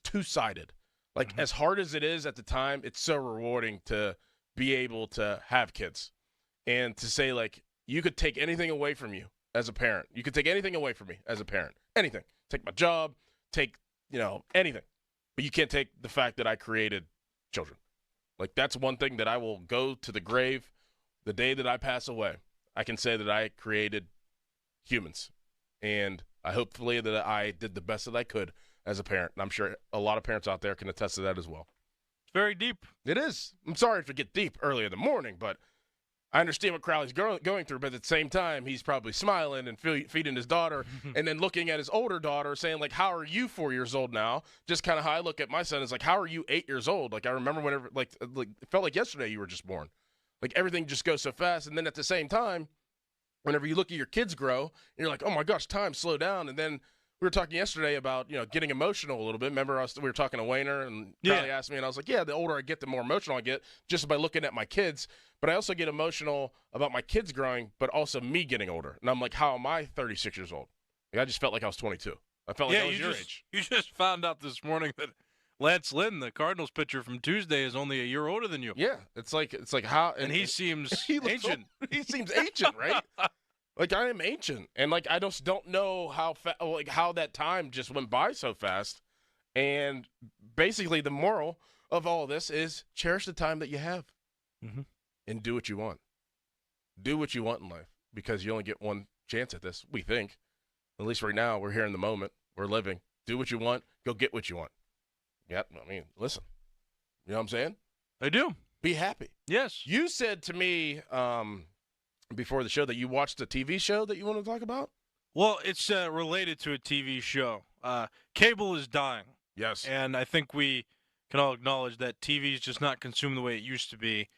two-sided. Like, as hard as it is at the time, it's so rewarding to be able to have kids, and to say, like, you could take anything away from you as a parent. You could take anything away from me as a parent. Anything. Take my job. Take anything. But you can't take the fact that I created children. Like, that's one thing that I will go to the grave the day that I pass away. I can say that I created humans, and hopefully that I did the best that I could as a parent. And I'm sure a lot of parents out there can attest to that as well. It's very deep. It is. I'm sorry to get deep early in the morning, but I understand what Crowley's going through. But at the same time, he's probably smiling and feeding his daughter, and then looking at his older daughter saying, like, how are you 4 years old now? Just kind of how I look at my son is like, how are you 8 years old? Like, I remember whenever, like it felt like yesterday you were just born. Like, everything just goes so fast. And then at the same time, whenever you look at your kids grow, and you're like, oh my gosh, time, slow down. And then we were talking yesterday about, getting emotional a little bit. Remember, we were talking to Wayner, and Crowley asked me, and I was like, yeah, the older I get, the more emotional I get, just by looking at my kids. But I also get emotional about my kids growing, but also me getting older. And I'm like, how am I 36 years old? Like, I just felt like I was 22. I felt like I was your age. You just found out this morning that Lance Lynn, the Cardinals pitcher from Tuesday, is only a year older than you. Yeah, it's like how, and he seems ancient. He seems ancient, right? Like, I am ancient, and like I just don't know how that time just went by so fast. And basically, the moral of all this is cherish the time that you have, and do what you want. Do what you want in life, because you only get one chance at this. We think, at least right now, we're here in the moment, we're living. Do what you want. Go get what you want. Yeah, I mean, listen. You know what I'm saying? I do. Be happy. Yes. You said to me before the show that you watched a TV show that you want to talk about? Well, it's related to a TV show. Cable is dying. Yes. And I think we can all acknowledge that TV is just not consumed the way it used to be.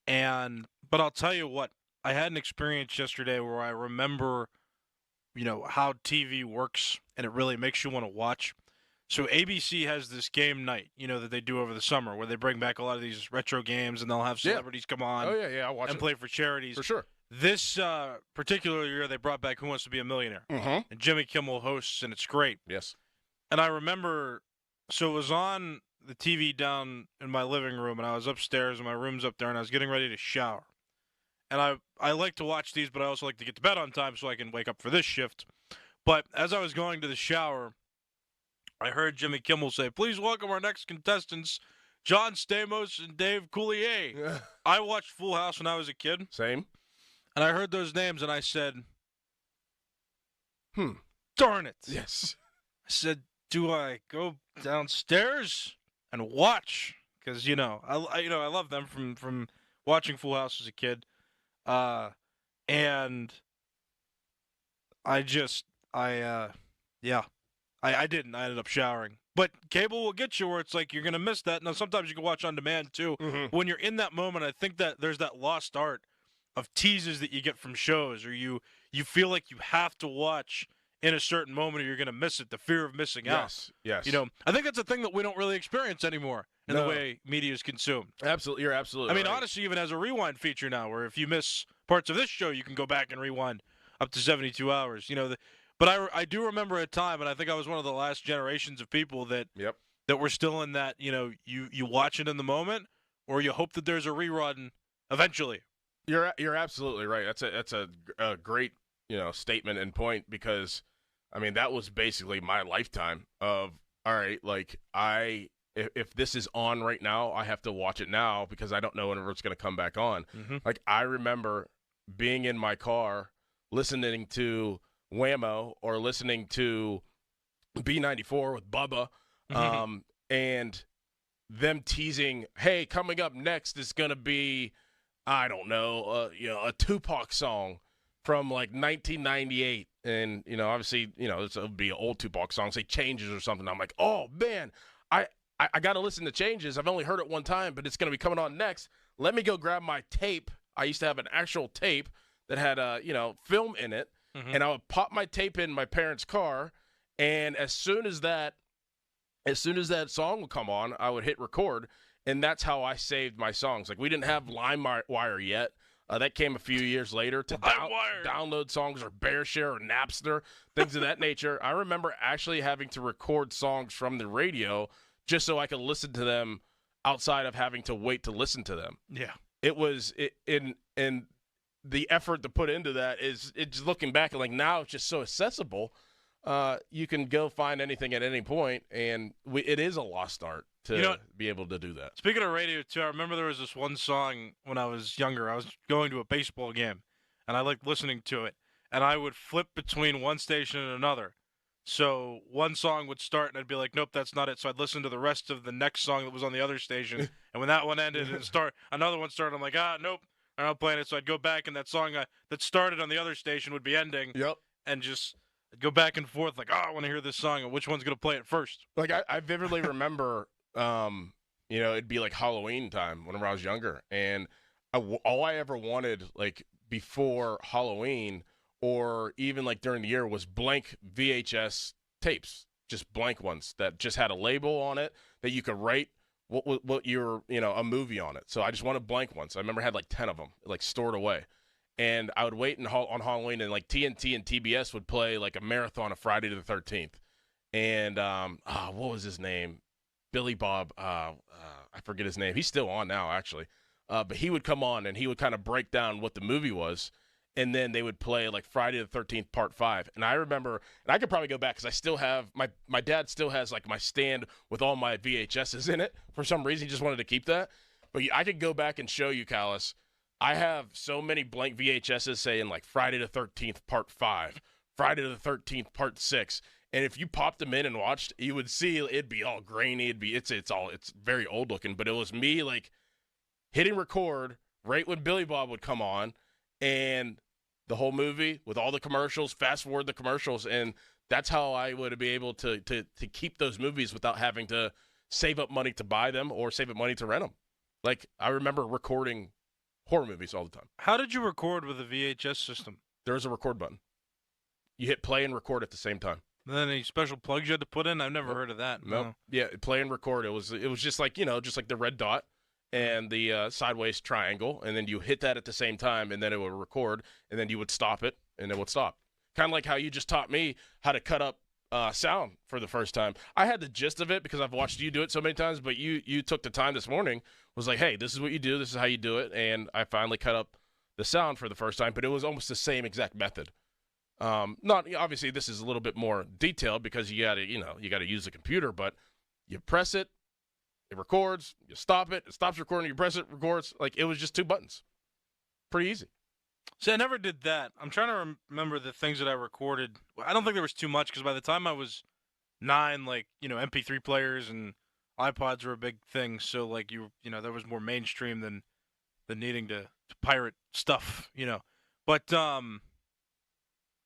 But I'll tell you what, I had an experience yesterday where I remember, how TV works, and it really makes you want to watch. So ABC has this game night, that they do over the summer, where they bring back a lot of these retro games, and they'll have celebrities come on. Oh yeah, I'll watch and it. play for charities for sure. This particular year, they brought back Who Wants to Be a Millionaire, and Jimmy Kimmel hosts, and it's great. Yes. And I remember, so it was on the TV down in my living room, and I was upstairs, and my room's up there, and I was getting ready to shower. And I like to watch these, but I also like to get to bed on time so I can wake up for this shift. But as I was going to the shower, I heard Jimmy Kimmel say, "Please welcome our next contestants, John Stamos and Dave Coulier." I watched Full House when I was a kid. Same. And I heard those names, and I said, darn it. Yes. I said, do I go downstairs and watch? Because, I love them from watching Full House as a kid. And I didn't. I ended up showering. But cable will get you where it's like you're going to miss that. Now, sometimes you can watch on demand, too. When you're in that moment, I think that there's that lost art of teases that you get from shows, or you feel like you have to watch in a certain moment or you're going to miss it, the fear of missing out. Yes. I think that's a thing that we don't really experience anymore in the way media is consumed. Absolutely, you're absolutely right. Odyssey even has a rewind feature now where if you miss parts of this show, you can go back and rewind up to 72 hours. But I do remember a time, and I think I was one of the last generations of people that were still in that, you watch it in the moment, or you hope that there's a rerun eventually. You're absolutely right. That's a great statement and point, because that was basically my lifetime of, all right, like if this is on right now, I have to watch it now because I don't know whenever it's going to come back on. Like I remember being in my car listening to Whammo or listening to B94 with Bubba, and them teasing, hey, coming up next is going to be, I don't know, a Tupac song from like 1998. And, obviously, it would be an old Tupac song, say Changes or something. I'm like, oh, man, I got to listen to Changes. I've only heard it one time, but it's going to be coming on next. Let me go grab my tape. I used to have an actual tape that had, film in it. And I would pop my tape in my parents' car. And as soon as that song would come on, I would hit record. And that's how I saved my songs. Like, we didn't have LimeWire yet. That came a few years later to download songs, or BearShare or Napster, things of that nature. I remember actually having to record songs from the radio just so I could listen to them outside of having to wait to listen to them. Yeah. It was in the effort to put into that is, it's looking back, and like now it's just so accessible. You can go find anything at any point, and it is a lost art to be able to do that. Speaking of radio, too, I remember there was this one song when I was younger. I was going to a baseball game, and I liked listening to it. And I would flip between one station and another. So one song would start, and I'd be like, nope, that's not it. So I'd listen to the rest of the next song that was on the other station. And when that one ended and another one started, I'm like, nope, I'm not playing it. So I'd go back, and that song that started on the other station would be ending. Yep. And just go back and forth like, I want to hear this song, and which one's going to play it first? Like, I vividly remember, it'd be like Halloween time whenever I was younger. And all I ever wanted, like, before Halloween or even, like, during the year was blank VHS tapes, just blank ones that just had a label on it that you could write what your, a movie on it. So I just wanted blank ones. I remember I had, like, 10 of them, like, stored away. And I would wait on Halloween, and like TNT and TBS would play like a marathon of Friday the 13th. And what was his name? Billy Bob. I forget his name. He's still on now, actually. But he would come on, and he would kind of break down what the movie was. And then they would play like Friday the 13th Part 5. And I remember, and I could probably go back because I still have, my dad still has like my stand with all my VHSs in it. For some reason, he just wanted to keep that. But I could go back and show you, Callis. I have so many blank VHSs saying like Friday the 13th Part 5, Friday the 13th Part 6. And if you popped them in and watched, you would see it'd be all grainy. It's very old looking, but it was me like hitting record right when Billy Bob would come on, and the whole movie with all the commercials, fast forward the commercials. And that's how I would be able to keep those movies without having to save up money to buy them or save up money to rent them. Like, I remember recording Horror movies all the time. How did you record with a VHS system? There is a record button. You hit play and record at the same time. And then any special plugs you had to put in? I've never heard of that. Nope. No. Yeah, play and record. It was just like, just like the red dot and the sideways triangle, and then you hit that at the same time, and then it would record, and then you would stop it, and it would stop. Kind of like how you just taught me how to cut up sound for the first time. I had the gist of it because I've watched you do it so many times, but you took the time this morning, was like, hey, this is what you do, this is how you do it, and I finally cut up the sound for the first time, but it was almost the same exact method. Not obviously this is a little bit more detailed because you got to use the computer, but you press it, it records, you stop it stops recording, you press it, records. Like, it was just 2 buttons. Pretty easy. See, I never did that. I'm trying to remember the things that I recorded. I don't think there was too much because by the time I was 9, like, MP3 players and iPods were a big thing. So, like, there was more mainstream than needing to pirate stuff, But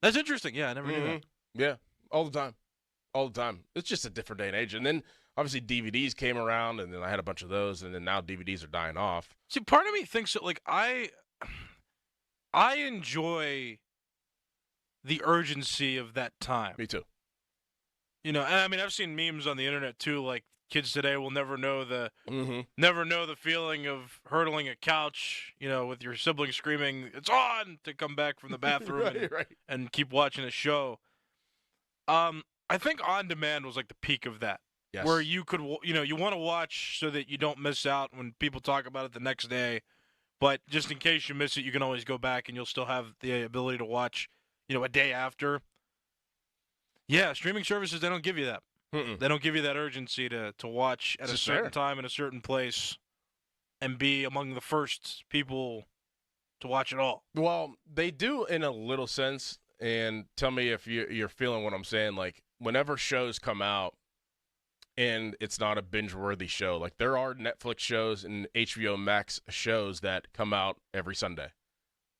that's interesting. Yeah, I never knew that. Yeah, all the time. All the time. It's just a different day and age. And then, obviously, DVDs came around, and then I had a bunch of those, and then now DVDs are dying off. See, part of me thinks that, like, I enjoy the urgency of that time. Me too. And I mean, I've seen memes on the internet too, like kids today will never know the feeling of hurdling a couch, with your sibling screaming, "It's on!" to come back from the bathroom and keep watching a show. I think On Demand was like the peak of that. Yes. Where you could, you want to watch so that you don't miss out when people talk about it the next day. But just in case you miss it, you can always go back and you'll still have the ability to watch, a day after. Yeah, streaming services, they don't give you that. They don't give you that urgency to watch at a certain time in a certain place and be among the first people to watch it all. Well, they do in a little sense, and tell me if you're feeling what I'm saying. Like, whenever shows come out and it's not a binge-worthy show, like there are Netflix shows and HBO Max shows that come out every Sunday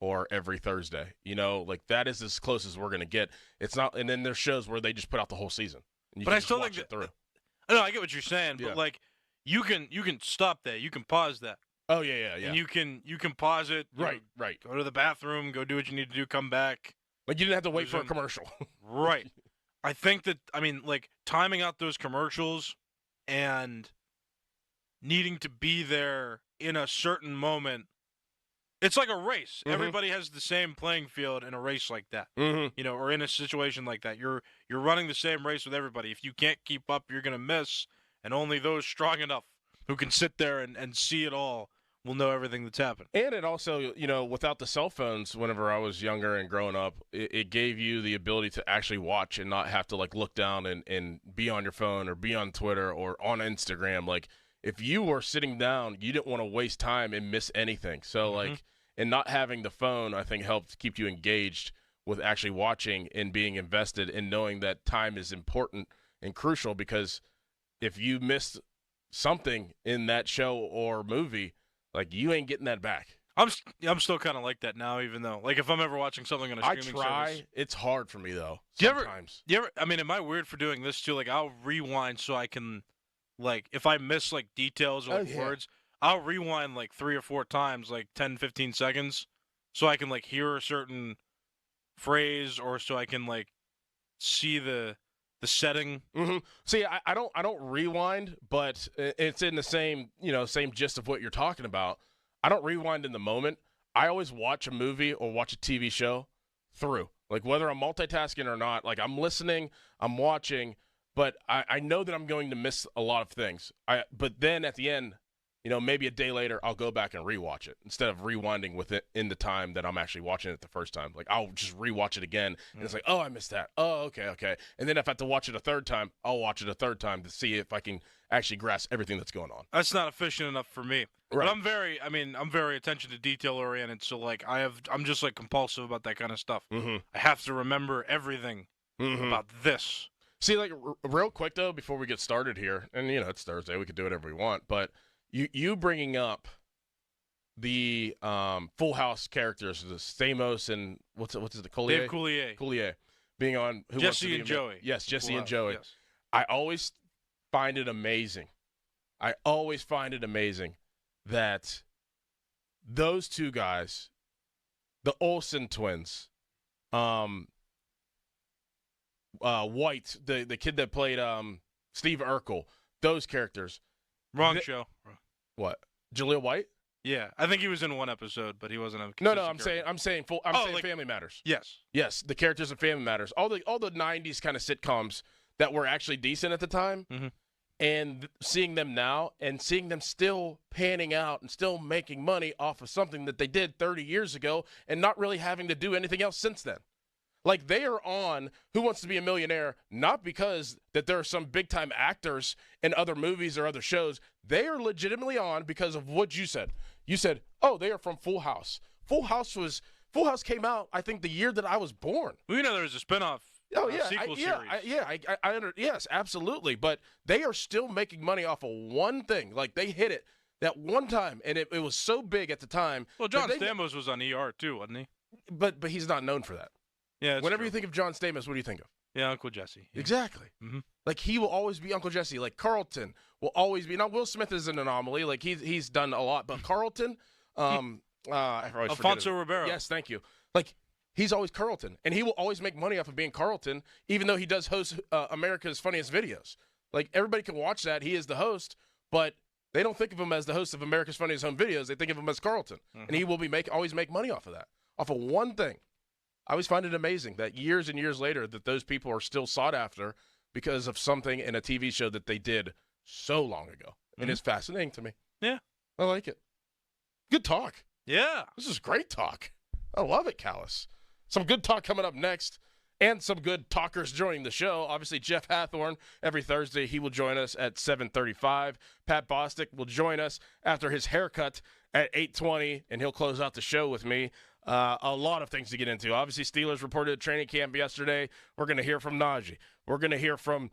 or every Thursday. Like that is as close as we're going to get. It's not, and then there's shows where they just put out the whole season. But I still think through. I get what you're saying, but like you can stop that. You can pause that. Oh yeah. And you can pause it. Right. Go to the bathroom, go do what you need to do, come back. Like you didn't have to wait for a commercial. Right. I think that, like timing out those commercials and needing to be there in a certain moment, it's like a race. Everybody has the same playing field in a race like that, or in a situation like that. You're running the same race with everybody. If you can't keep up, you're going to miss, and only those strong enough who can sit there and see it all will know everything that's happened. And it also, without the cell phones, whenever I was younger and growing up, it gave you the ability to actually watch and not have to, like, look down and be on your phone or be on Twitter or on Instagram. Like, if you were sitting down, you didn't want to waste time and miss anything. So, like, and not having the phone, I think, helped keep you engaged with actually watching and being invested and knowing that time is important and crucial, because if you missed something in that show or movie, like, you ain't getting that back. I'm still kind of like that now, even though, like, if I'm ever watching something on a streaming service. It's hard for me, though, sometimes. Do you ever, I mean, am I weird for doing this, too? Like, I'll rewind so I can, like, if I miss, like, details or words, I'll rewind, like, 3 or 4 times, like, 10, 15 seconds, so I can, like, hear a certain phrase or so I can, like, see the setting. See, I don't rewind, but it's in the same gist of what you're talking about. I don't rewind in the moment. I always watch a movie or watch a TV show through, like, whether I'm multitasking or not. Like, I'm listening, I'm watching, but I know that I'm going to miss a lot of things. But then at the end, maybe a day later, I'll go back and rewatch it instead of rewinding with it in the time that I'm actually watching it the first time. Like, I'll just rewatch it again, and it's like, oh, I missed that. Oh, okay. And then if I have to watch it a third time, I'll watch it a third time to see if I can actually grasp everything that's going on. That's not efficient enough for me. Right. But I'm very attention to detail oriented. So, like, I'm just, like, compulsive about that kind of stuff. I have to remember everything about this. See, like, real quick though, before we get started here, and it's Thursday, we could do whatever we want, but you bringing up the Full House characters, the Stamos and what's it, Collier? Dave Coulier being on Jesse and Joey. Yes, Jesse Full and House, Joey. yes. I always find it amazing. That those two guys, the Olsen twins, White, the kid that played Steve Urkel, those characters. Wrong show. What? Jaleel White? Yeah, I think he was in one episode, but he wasn't a No, consistent I'm saying Family Matters. Yes. Yes, the characters of Family Matters. All the 90s kind of sitcoms that were actually decent at the time. Mm-hmm. And seeing them now and seeing them still panning out and still making money off of something that they did 30 years ago and not really having to do anything else since then. Like, they are on Who Wants to Be a Millionaire not because that there are some big-time actors in other movies or other shows. They are legitimately on because of what you said. You said, oh, they are from Full House. Full House came out, I think, the year that I was born. Well, there was a spinoff. Oh, yeah. Sequel series. Yes, absolutely. But they are still making money off of one thing. Like, they hit it that one time, and it was so big at the time. Well, John Stamos was on ER, too, wasn't he? But he's not known for that. Yeah, whenever you think of John Stamos, what do you think of? Yeah, Uncle Jesse. Yeah. Exactly. Mm-hmm. Like, he will always be Uncle Jesse. Like, Carlton will always be. Now, Will Smith is an anomaly. Like, he's done a lot. But Carlton, Alfonso Ribeiro. Yes, thank you. Like, he's always Carlton. And he will always make money off of being Carlton, even though he does host America's Funniest Videos. Like, everybody can watch that. He is the host. But they don't think of him as the host of America's Funniest Home Videos. They think of him as Carlton. Mm-hmm. And he will be always make money off of that. Off of one thing. I always find it amazing that years and years later that those people are still sought after because of something in a TV show that they did so long ago. And it's fascinating to me. Yeah. I like it. Good talk. Yeah. This is great talk. I love it, Callis. Some good talk coming up next and some good talkers joining the show. Obviously, Jeff Hathorn, every Thursday, he will join us at 7:35. Pat Bostic will join us after his haircut at 8:20, and he'll close out the show with me. A lot of things to get into. Obviously, Steelers reported at training camp yesterday. We're going to hear from Najee. We're going to hear from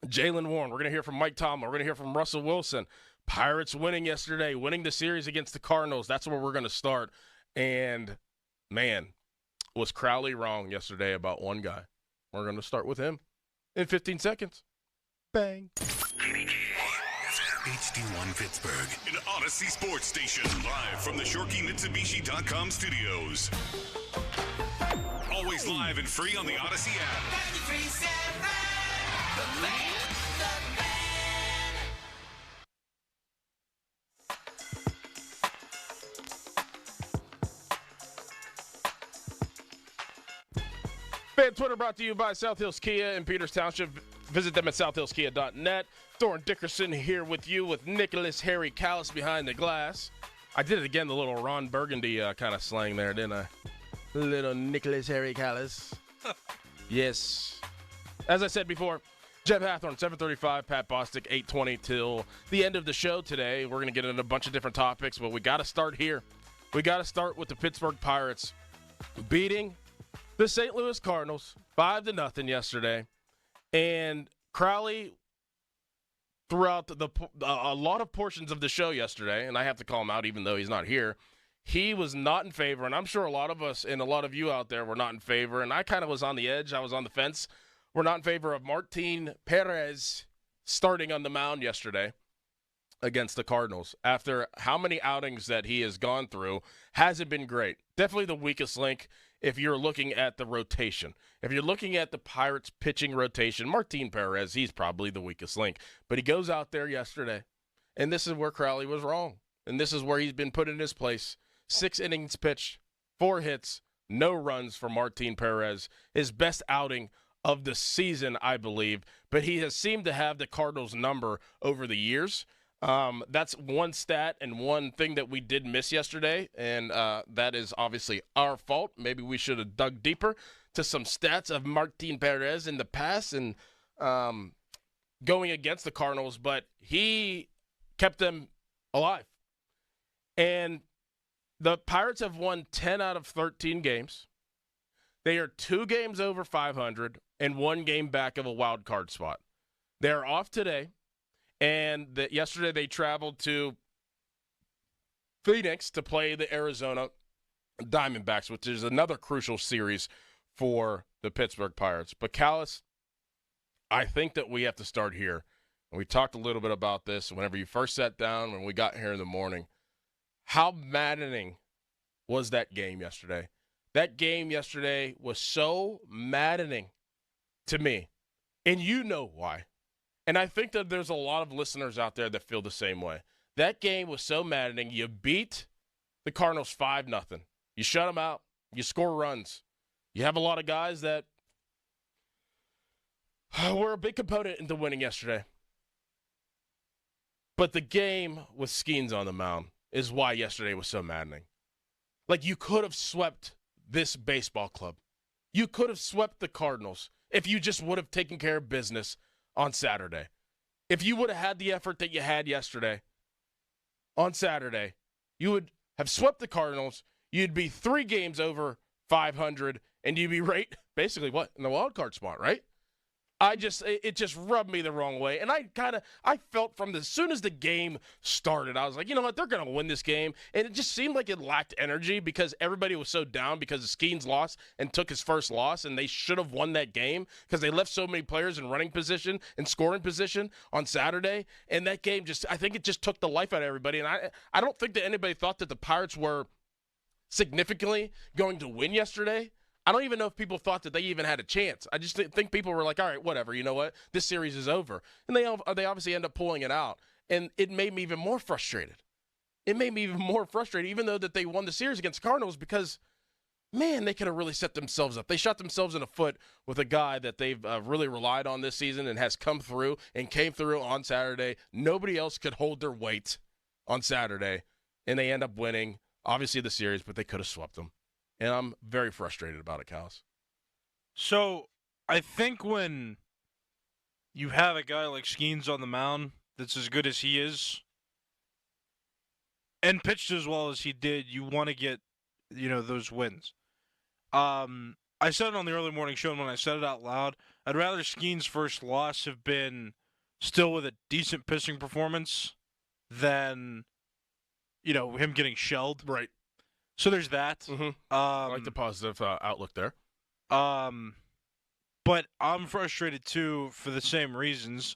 Jaylen Warren. We're going to hear from Mike Tomlin. We're going to hear from Russell Wilson. Pirates winning yesterday, winning the series against the Cardinals. That's where we're going to start. And, man, was Crowley wrong yesterday about one guy? We're going to start with him in 15 seconds. Bang. HD1 Pittsburgh, an Odyssey Sports Station, live from the ShorkeyMitsubishi.com studios. Always live and free on the Odyssey app. Fan Twitter brought to you by South Hills Kia in Peters Township. Visit them at southhillskia.net. Thorne Dickerson here with you with Nicholas Harry Callis behind the glass. I did it again, the little Ron Burgundy kind of slang there, didn't I? Little Nicholas Harry Callis. Yes. As I said before, Jeff Hathorn, 7:35, Pat Bostic, 8:20 till the end of the show today. We're going to get into a bunch of different topics, but we got to start here. We got to start with the Pittsburgh Pirates beating the St. Louis Cardinals 5-0 yesterday. And Crowley, throughout a lot of portions of the show yesterday, and I have to call him out even though he's not here, he was not in favor, and I'm sure a lot of us and a lot of you out there were not in favor, and I kind of was on the edge. I was on the fence. We're not in favor of Martin Perez starting on the mound yesterday against the Cardinals. After how many outings that he has gone through, hasn't been great. Definitely the weakest link if you're looking at the rotation. If you're looking at the Pirates pitching rotation, Martin Perez, he's probably the weakest link. But he goes out there yesterday, and this is where Crowley was wrong. And this is where he's been put in his place. 6 innings pitched, 4 hits, no runs for Martin Perez. His best outing of the season, I believe. But he has seemed to have the Cardinals' number over the years. That's one stat and one thing that we did miss yesterday, and that is obviously our fault. Maybe we should have dug deeper to some stats of Martin Perez in the past and going against the Cardinals, but he kept them alive. And the Pirates have won 10 out of 13 games. They are 2 games over 500 and 1 game back of a wild card spot. They're off today. And yesterday they traveled to Phoenix to play the Arizona Diamondbacks, which is another crucial series for the Pittsburgh Pirates. But Callis, I think that we have to start here. And we talked a little bit about this whenever you first sat down when we got here in the morning. how maddening was that game yesterday? That game yesterday was so maddening to me, and you know why. And I think that there's a lot of listeners out there that feel the same way. That game was so maddening. You beat the Cardinals 5-0. You shut them out. You score runs. You have a lot of guys that were a big component into winning yesterday. But the game with Skeens on the mound is why yesterday was so maddening. Like, you could have swept this baseball club. You could have swept the Cardinals if you just would have taken care of business on Saturday. If you would have had the effort that you had yesterday on Saturday, you would have swept the Cardinals. You'd be 3 games over 500, and you'd be right, basically, what, in the wild card spot, right? It just rubbed me the wrong way. And I felt from as soon as the game started, I was like, you know what, they're going to win this game. And it just seemed like it lacked energy because everybody was so down because Skeens lost and took his first loss, and they should have won that game because they left so many players in running position and scoring position on Saturday. And that game I think it just took the life out of everybody. And I don't think that anybody thought that the Pirates were significantly going to win yesterday. I don't even know if people thought that they even had a chance. I just think people were like, all right, whatever, you know what? This series is over. And they obviously end up pulling it out. And it made me even more frustrated. Even though that they won the series against the Cardinals, because, man, they could have really set themselves up. They shot themselves in the foot with a guy that they've really relied on this season and has come through and came through on Saturday. Nobody else could hold their weight on Saturday. And they end up winning, obviously, the series, but they could have swept them. And I'm very frustrated about it, Callis. So I think when you have a guy like Skeens on the mound that's as good as he is and pitched as well as he did, you want to get, those wins. I said it on the early morning show, and when I said it out loud, I'd rather Skeens' first loss have been still with a decent pitching performance than, him getting shelled. Right. So there's that. Mm-hmm. I like the positive outlook there. But I'm frustrated, too, for the same reasons.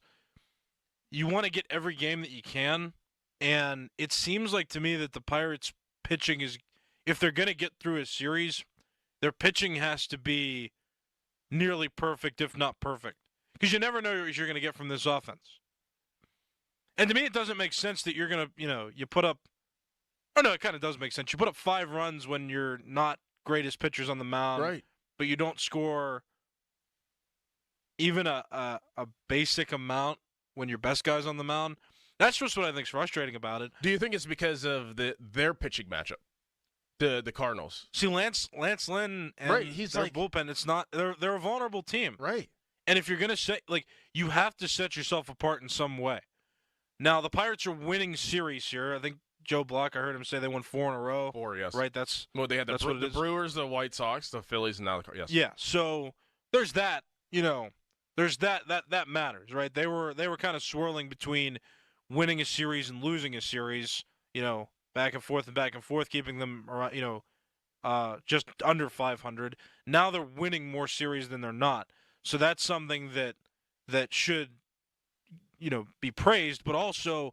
You want to get every game that you can, and it seems like to me that the Pirates' pitching is, if they're going to get through a series, their pitching has to be nearly perfect, if not perfect. Because you never know what you're going to get from this offense. And to me, it doesn't make sense that you're going to, you put up, oh, no, it kind of does make sense. You put up 5 runs when you're not greatest pitchers on the mound, right? But you don't score even a basic amount when your best guy's on the mound. That's just what I think is frustrating about it. Do you think it's because of their pitching matchup, the Cardinals? See, Lance Lynn and right, he's their like bullpen. It's not they're a vulnerable team, right? And if you're gonna you have to set yourself apart in some way. Now the Pirates are winning series here. I think Joe Block, I heard him say they won 4 in a row. 4, yes. Right, that's they had that's the Brewers, the White Sox, the Phillies, and now the yes. Yeah, so there's that. There's that matters, right? They were kind of swirling between winning a series and losing a series, back and forth, keeping them around, just under 500. Now they're winning more series than they're not. So that's something that should, be praised, but also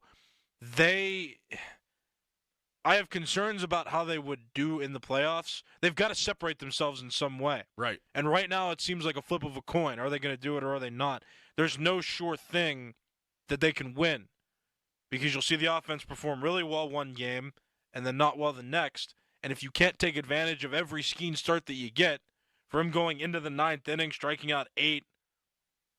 I have concerns about how they would do in the playoffs. They've got to separate themselves in some way. Right. And right now it seems like a flip of a coin. Are they going to do it or are they not? There's no sure thing that they can win because you'll see the offense perform really well one game and then not well the next. And if you can't take advantage of every scheme start that you get, for him going into the 9th inning, striking out 8,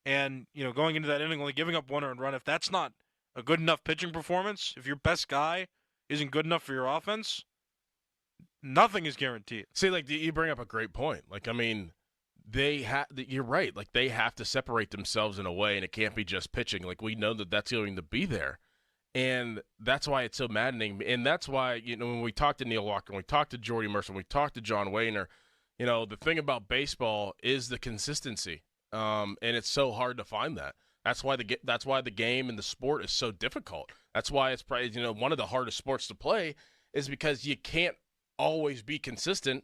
and going into that inning only giving up 1 earned run, if that's not a good enough pitching performance, if your best guy isn't good enough for your offense, nothing is guaranteed. See, you bring up a great point. You're right. They have to separate themselves in a way, and it can't be just pitching. We know that that's going to be there. And that's why it's so maddening. And that's why, when we talked to Neil Walker, when we talked to Jordy Mercer, when we talked to John Wayner, the thing about baseball is the consistency. And it's so hard to find that. That's why the game and the sport is so difficult. That's why it's probably one of the hardest sports to play is because you can't always be consistent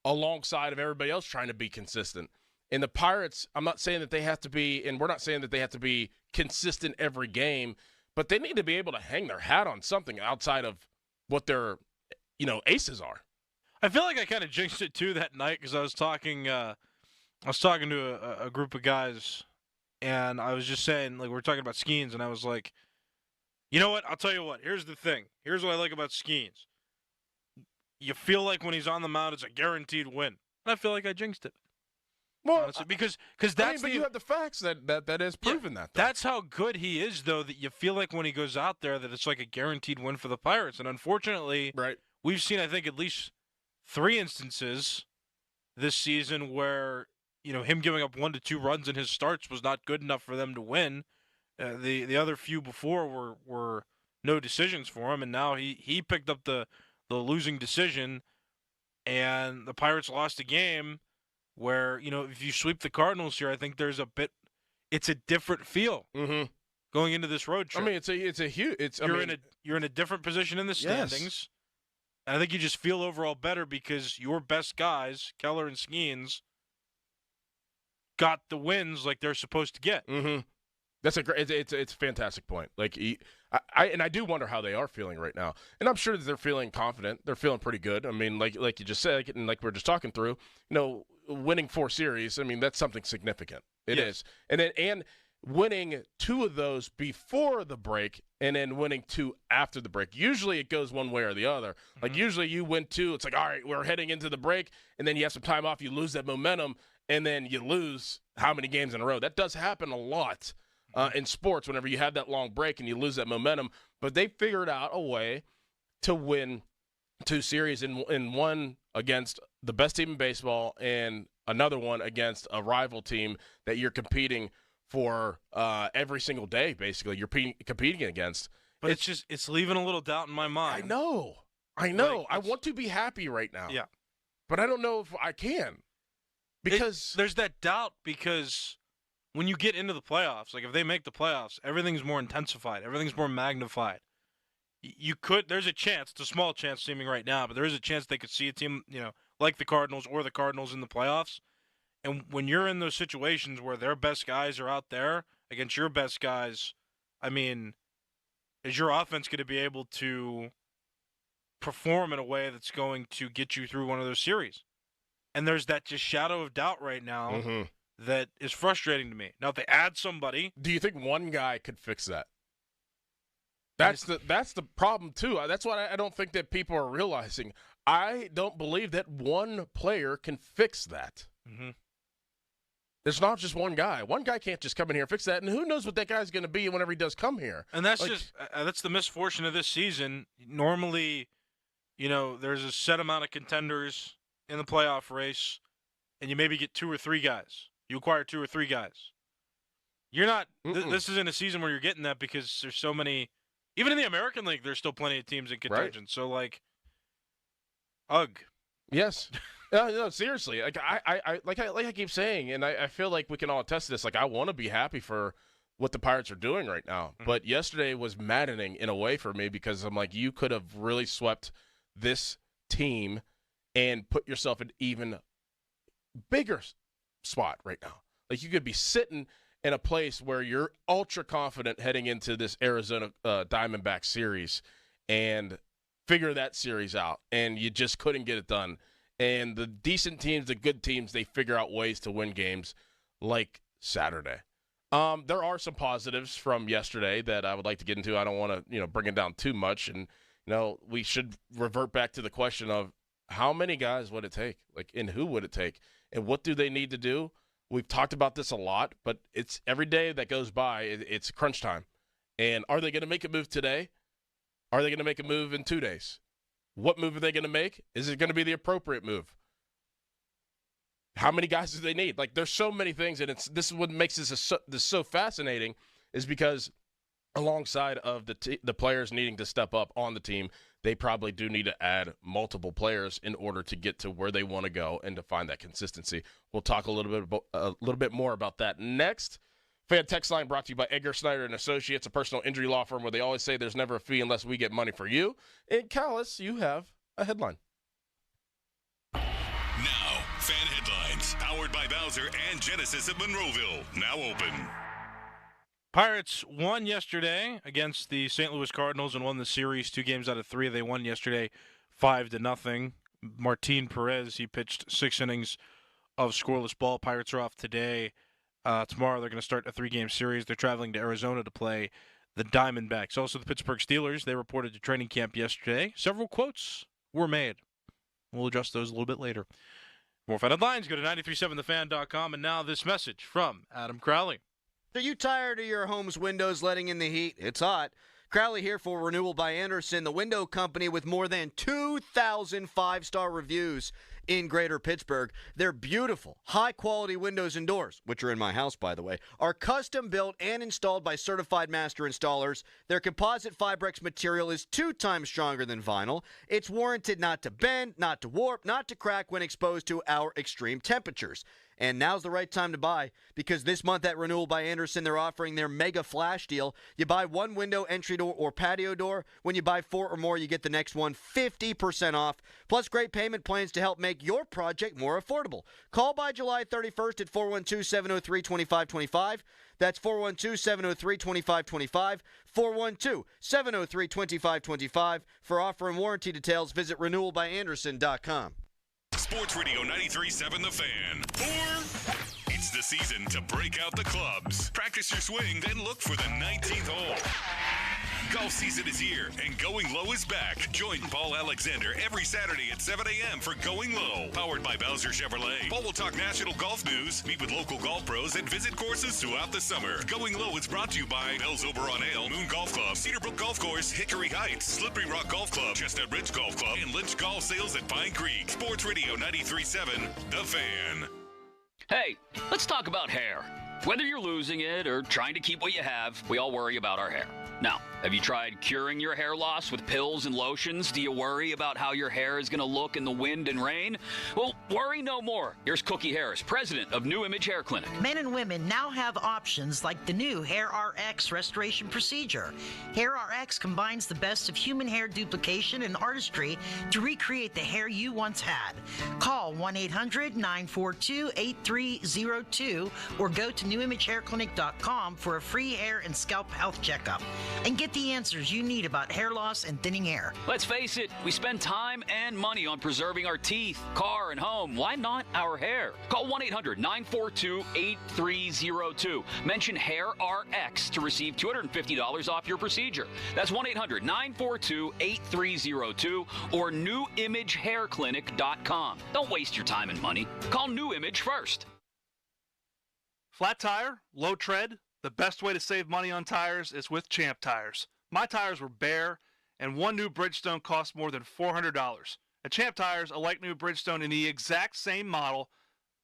alongside of everybody else trying to be consistent. And the Pirates, I'm not saying that they have to be, and we're not saying that they have to be consistent every game, but they need to be able to hang their hat on something outside of what they're aces are. I feel like I kind of jinxed it too that night because I was talking to a group of guys, and I was just saying, like, we were talking about Skeens, and I was like, you know what? I'll tell you what. Here's the thing. Here's what I like about Skeens. You feel like when he's on the mound, it's a guaranteed win. And I feel like I jinxed it. Well, honestly, because that's but you have the facts that has proven that. Though. That's how good he is, though, that you feel like when he goes out there that it's like a guaranteed win for the Pirates. And unfortunately, we've seen, I think, at least 3 instances this season where, him giving up 1 to 2 runs in his starts was not good enough for them to win. The other few before were no decisions for him, and now he picked up the losing decision, and the Pirates lost a game where, if you sweep the Cardinals here, I think it's a different feel going into this road trip. I mean, it's a huge. You're in a different position in the standings. Yes. And I think you just feel overall better because your best guys, Keller and Skeens, got the wins like they're supposed to get. Mm-hmm. That's it's a fantastic point. Like I do wonder how they are feeling right now, and I'm sure that they're feeling confident. They're feeling pretty good. I mean, like you just said, and like we're just talking through, winning 4 series. I mean, that's something significant. It is, and winning 2 of those before the break, and then winning 2 after the break. Usually, it goes one way or the other. Mm-hmm. Like usually, you win 2. It's like, all right, we're heading into the break, and then you have some time off. You lose that momentum, and then you lose how many games in a row? That does happen a lot. In sports, whenever you have that long break and you lose that momentum, but they figured out a way to win 2 series in one against the best team in baseball and another one against a rival team that you're competing for every single day. Basically, you're competing against. But it's leaving a little doubt in my mind. I know. Like, I want to be happy right now. Yeah, but I don't know if I can because there's that doubt because. When you get into the playoffs, like if they make the playoffs, everything's more intensified. Everything's more magnified. There's a chance, it's a small chance seeming right now, but there is a chance they could see a team, like the Cardinals or the Cardinals in the playoffs. And when you're in those situations where their best guys are out there against your best guys, I mean, is your offense going to be able to perform in a way that's going to get you through one of those series? And there's that just shadow of doubt right now. Mm-hmm. That is frustrating to me. Now, if they add somebody, do you think one guy could fix that? That's the problem too. That's what I don't think that people are realizing. I don't believe that one player can fix that. Mm-hmm. There's not just one guy. One guy can't just come in here and fix that. And who knows what that guy's going to be whenever he does come here. And that's that's the misfortune of this season. Normally, there's a set amount of contenders in the playoff race, and you maybe get 2 or 3 guys. You acquire 2 or 3 guys. You're not. This isn't a season where you're getting that because there's so many. Even in the American League, there's still plenty of teams in contention. Right. So ugh. Yes. No, seriously. Like I keep saying, and I feel like we can all attest to this. Like I want to be happy for what the Pirates are doing right now, but yesterday was maddening in a way for me because I'm like, you could have really swept this team and put yourself in even bigger spot right now. Like you could be sitting in a place where you're ultra confident heading into this Arizona Diamondback series and figure that series out, and you just couldn't get it done. And the decent teams, the good teams, they figure out ways to win games like Saturday. There are some positives from yesterday that I would like to get into. I don't want to, bring it down too much. And, we should revert back to the question of how many guys would it take? Like, and who would it take? And what do they need to do? We've talked about this a lot, but it's every day that goes by, it's crunch time. And are they going to make a move today? Are they going to make a move in 2 days? What move are they going to make? Is it going to be the appropriate move? How many guys do they need? Like, there's so many things, and this is what makes this so fascinating is because alongside of the players needing to step up on the team, they probably do need to add multiple players in order to get to where they want to go and to find that consistency. We'll talk a little bit more about that next. Fan text line brought to you by Edgar Snyder and Associates, a personal injury law firm where they always say there's never a fee unless we get money for you. And Callis, you have a headline. Now, fan headlines powered by Bowser and Genesis of Monroeville. Now open. Pirates won yesterday against the St. Louis Cardinals and won the series 2 games out of 3. They won yesterday 5-0. Martin Perez, he pitched 6 innings of scoreless ball. Pirates are off today. Tomorrow they're going to start a 3-game series. They're traveling to Arizona to play the Diamondbacks. Also, the Pittsburgh Steelers, they reported to training camp yesterday. Several quotes were made. We'll adjust those a little bit later. More Fan Headlines, go to 937thefan.com. And now this message from Adam Crowley. Are you tired of your home's windows letting in the heat? It's hot. Crowley here for Renewal by Andersen, the window company with more than 2,000 5-star reviews in Greater Pittsburgh. Their beautiful, high-quality windows and doors, which are in my house, by the way, are custom-built and installed by certified master installers. Their composite Fibrex material is 2 times stronger than vinyl. It's warranted not to bend, not to warp, not to crack when exposed to our extreme temperatures. And now's the right time to buy, because this month at Renewal by Andersen, they're offering their mega flash deal. You buy 1 window, entry door, or patio door. When you buy 4 or more, you get the next one 50% off, plus great payment plans to help make your project more affordable. Call by July 31st at 412-703-2525. That's 412-703-2525, 412-703-2525. For offer and warranty details, visit renewalbyandersen.com. Sports Radio 93.7 The Fan. Or it's the season to break out the clubs. Practice your swing, then look for the 19th hole. Golf season is here, and Going Low is back. Join Paul Alexander every Saturday at 7 a.m. for Going Low, powered by Bowser Chevrolet. Paul will talk national golf news, meet with local golf pros, and visit courses throughout the summer. Going Low is brought to you by Bell's Oberon Ale, Moon Golf Club, Cedarbrook Golf Course, Hickory Heights, Slippery Rock Golf Club, Chestnut Ridge Golf Club, and Lynch Golf Sales at Pine Creek. Sports Radio 93.7 The Fan. Hey, let's talk about hair. Whether you're losing it or trying to keep what you have, we all worry about our hair. Now, have you tried curing your hair loss with pills and lotions? Do you worry about how your hair is going to look in the wind and rain? Well, worry no more. Here's Cookie Harris, president of New Image Hair Clinic. Men and women now have options like the new Hair RX restoration procedure. Hair RX combines the best of human hair duplication and artistry to recreate the hair you once had. Call 1-800-942-8302 or go to newimagehairclinic.com for a free hair and scalp health checkup and get the answers you need about hair loss and thinning hair. Let's face it, we spend time and money on preserving our teeth, car, and home. Why not our hair? Call 1-800-942-8302. Mention Hair RX to receive $250 off your procedure. That's 1-800-942-8302 or newimagehairclinic.com. Don't waste your time and money. Call New Image first. Flat tire, low tread. The best way to save money on tires is with Champ Tires. My tires were bare, and one new Bridgestone cost more than $400. At Champ Tires, a like new Bridgestone in the exact same model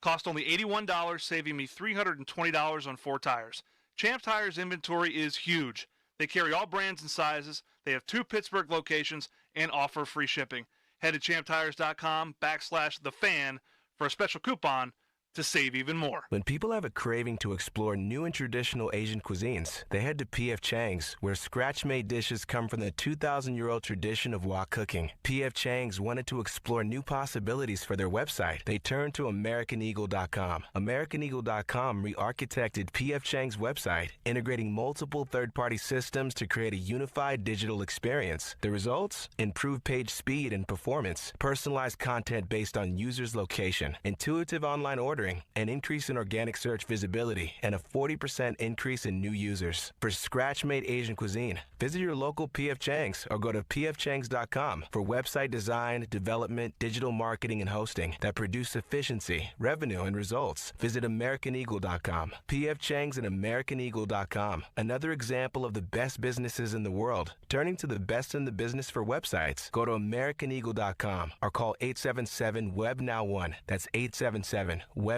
cost only $81, saving me $320 on 4 tires. Champ Tires' inventory is huge. They carry all brands and sizes. They have 2 Pittsburgh locations and offer free shipping. Head to champtires.com/thefan for a special coupon to save even more. When people have a craving to explore new and traditional Asian cuisines, they head to P.F. Chang's, where scratch-made dishes come from the 2,000-year-old tradition of wok cooking. P.F. Chang's wanted to explore new possibilities for their website. They turned to AmericanEagle.com. AmericanEagle.com re-architected P.F. Chang's website, integrating multiple third-party systems to create a unified digital experience. The results? Improved page speed and performance, personalized content based on users' location, intuitive online ordering, an increase in organic search visibility, and a 40% increase in new users. For scratch-made Asian cuisine, visit your local P.F. Chang's or go to pfchangs.com for website design, development, digital marketing, and hosting that produce efficiency, revenue, and results. Visit AmericanEagle.com. P.F. Chang's and AmericanEagle.com. Another example of the best businesses in the world, turning to the best in the business for websites. Go to AmericanEagle.com or call 877-WEB-NOW1. That's 877-WEB-NOW1.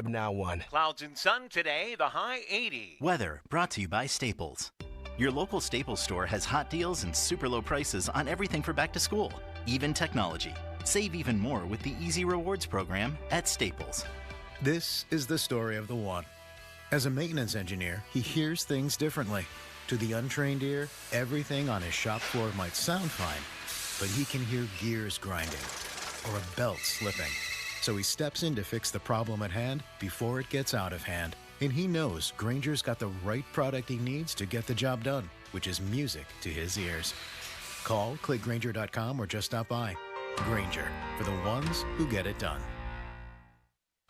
Clouds and sun today, the high 80. Weather brought to you by Staples. Your local Staples store has hot deals and super low prices on everything for back to school, even technology. Save even more with the Easy Rewards program at Staples. This is the story of the one. As a maintenance engineer, he hears things differently. To the untrained ear, everything on his shop floor might sound fine, but he can hear gears grinding or a belt slipping. So he steps in to fix the problem at hand before it gets out of hand. And he knows Grainger's got the right product he needs to get the job done, which is music to his ears. Call, click Grainger.com, or just stop by. Grainger, for the ones who get it done.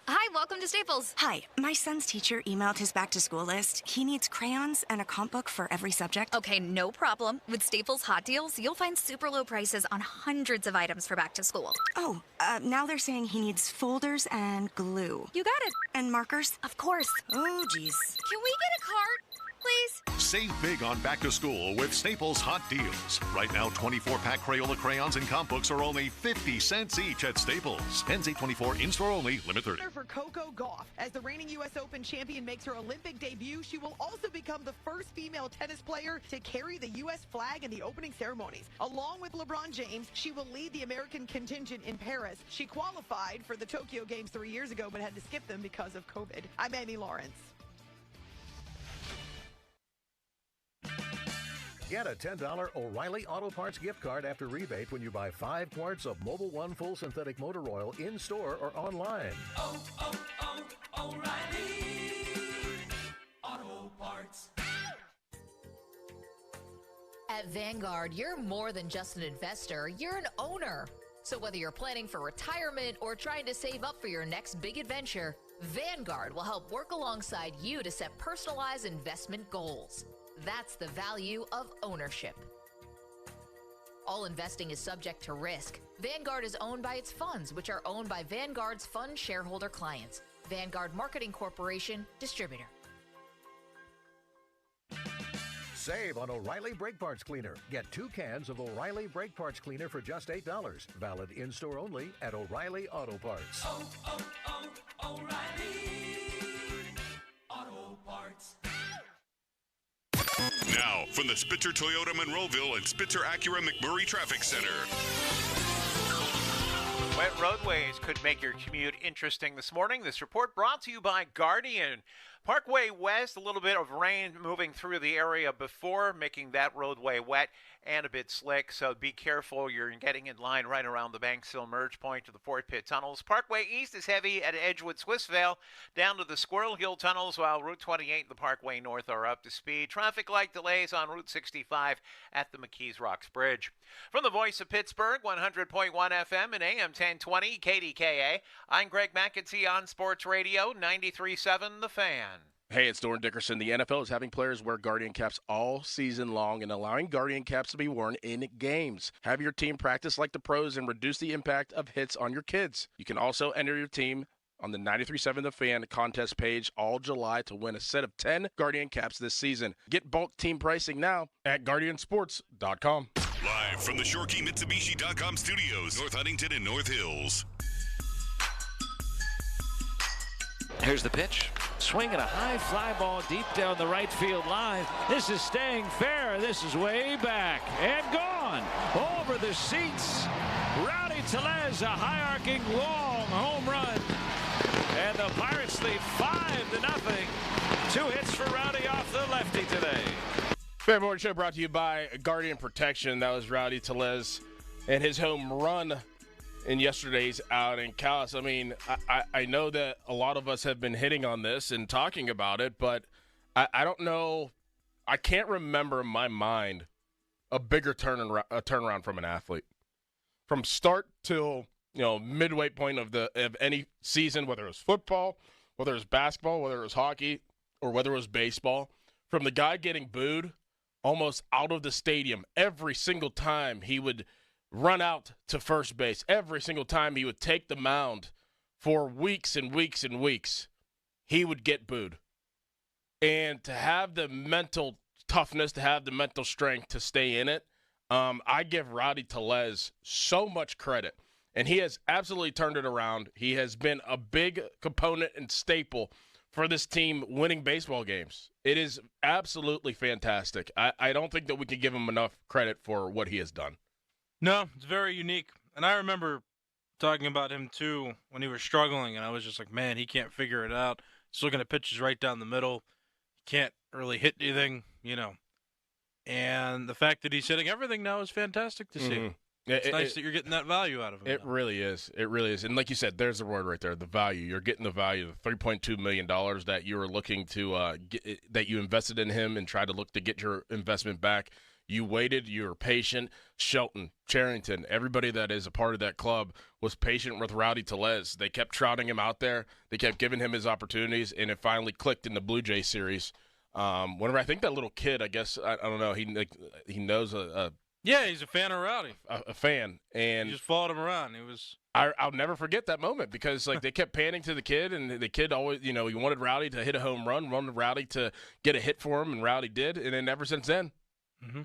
Hi, welcome to Staples. Hi, my son's teacher emailed his back-to-school list. He needs crayons and a comp book for every subject. Okay, no problem. With Staples Hot Deals, you'll find super low prices on hundreds of items for back to school. Oh, now they're saying he needs folders and glue. You got it. And markers? Of course. Oh, geez. Can we get a card, please? Save big on back to school with Staples Hot Deals. Right now, 24-pack Crayola crayons and comp books are only 50 cents each at Staples. Ends 8/24, in-store only, limit 30. For Coco Gauff. As the reigning U.S. Open champion makes her Olympic debut, she will also become the first female tennis player to carry the U.S. flag in the opening ceremonies. Along with LeBron James, she will lead the American contingent in Paris. She qualified for the Tokyo Games 3 years ago, but had to skip them because of COVID. I'm Amy Lawrence. Get a $10 O'Reilly Auto Parts gift card after rebate when you buy 5 quarts of Mobil 1 full synthetic motor oil in-store or online. O'Reilly Auto Parts. At Vanguard, you're more than just an investor, you're an owner. So whether you're planning for retirement or trying to save up for your next big adventure, Vanguard will help work alongside you to set personalized investment goals. That's the value of ownership. All investing is subject to risk. Vanguard is owned by its funds, which are owned by Vanguard's fund shareholder clients. Vanguard Marketing Corporation, distributor. Save on O'Reilly Brake Parts Cleaner. Get 2 cans of O'Reilly Brake Parts Cleaner for just $8. Valid in-store only at O'Reilly Auto Parts. O'Reilly Auto Parts. Now, from the Spitzer Toyota Monroeville and Spitzer Acura McMurray Traffic Center. Wet roadways could make your commute interesting this morning. This report brought to you by Guardian. Parkway West, a little bit of rain moving through the area before, making that roadway wet and a bit slick, so be careful. You're getting in line right around the Banksville merge point to the Fort Pitt tunnels. Parkway East is heavy at Edgewood Swissvale down to the Squirrel Hill tunnels, while Route 28 and the Parkway North are up to speed. Traffic light delays on Route 65 at the McKees Rocks Bridge. From the voice of Pittsburgh, 100.1 FM and AM 1020 KDKA, I'm Greg McEntee on Sports Radio 93.7 The Fan. Hey, it's Doran Dickerson. The NFL is having players wear Guardian caps all season long and allowing Guardian caps to be worn in games. Have your team practice like the pros and reduce the impact of hits on your kids. You can also enter your team on the 93.7 The Fan contest page all July to win a set of 10 Guardian caps this season. Get bulk team pricing now at GuardianSports.com. Live from the ShoreKeyMitsubishi.com studios, North Huntington and North Hills. Here's the pitch. Swinging a high fly ball deep down the right field line. This is staying fair. This is way back and gone over the seats. Rowdy Tellez, a high-arcing long home run. And the Pirates lead 5-0. 2 hits for Rowdy off the lefty today. Fan Morning Show brought to you by Guardian Protection. That was Rowdy Tellez and his home run in yesterday's outing. Callis, I mean, I know that a lot of us have been hitting on this and talking about it, but I don't know. I can't remember in my mind a bigger turnaround from an athlete. From start till, midway point of any season, whether it was football, whether it was basketball, whether it was hockey, or whether it was baseball, from the guy getting booed almost out of the stadium every single time he would run out to first base, every single time he would take the mound for weeks and weeks and weeks, he would get booed. And to have the mental toughness, to have the mental strength to stay in it, I give Rowdy Tellez so much credit. And he has absolutely turned it around. He has been a big component and staple for this team winning baseball games. It is absolutely fantastic. I don't think that we can give him enough credit for what he has done. No, it's very unique. And I remember talking about him, too, when he was struggling, and I was just like, man, he can't figure it out. He's looking at pitches right down the middle. He can't really hit anything, And the fact that he's hitting everything now is fantastic to see. Mm-hmm. It's nice that you're getting that value out of him. It really is. It really is. And like you said, there's the word right there, the value. You're getting the value, the $3.2 million that you were looking to that you invested in him and tried to look to get your investment back. You waited. You were patient. Shelton, Charrington, everybody that is a part of that club was patient with Rowdy Tellez. They kept trotting him out there. They kept giving him his opportunities, and it finally clicked in the Blue Jay series. Whenever I think that little kid, I guess, I don't know, he knows Yeah, he's a fan of Rowdy. A fan. And he just followed him around. It was... I'll never forget that moment because, like, they kept panning to the kid, and the kid always, he wanted Rowdy to hit a home run, wanted Rowdy to get a hit for him, and Rowdy did. And then ever since then,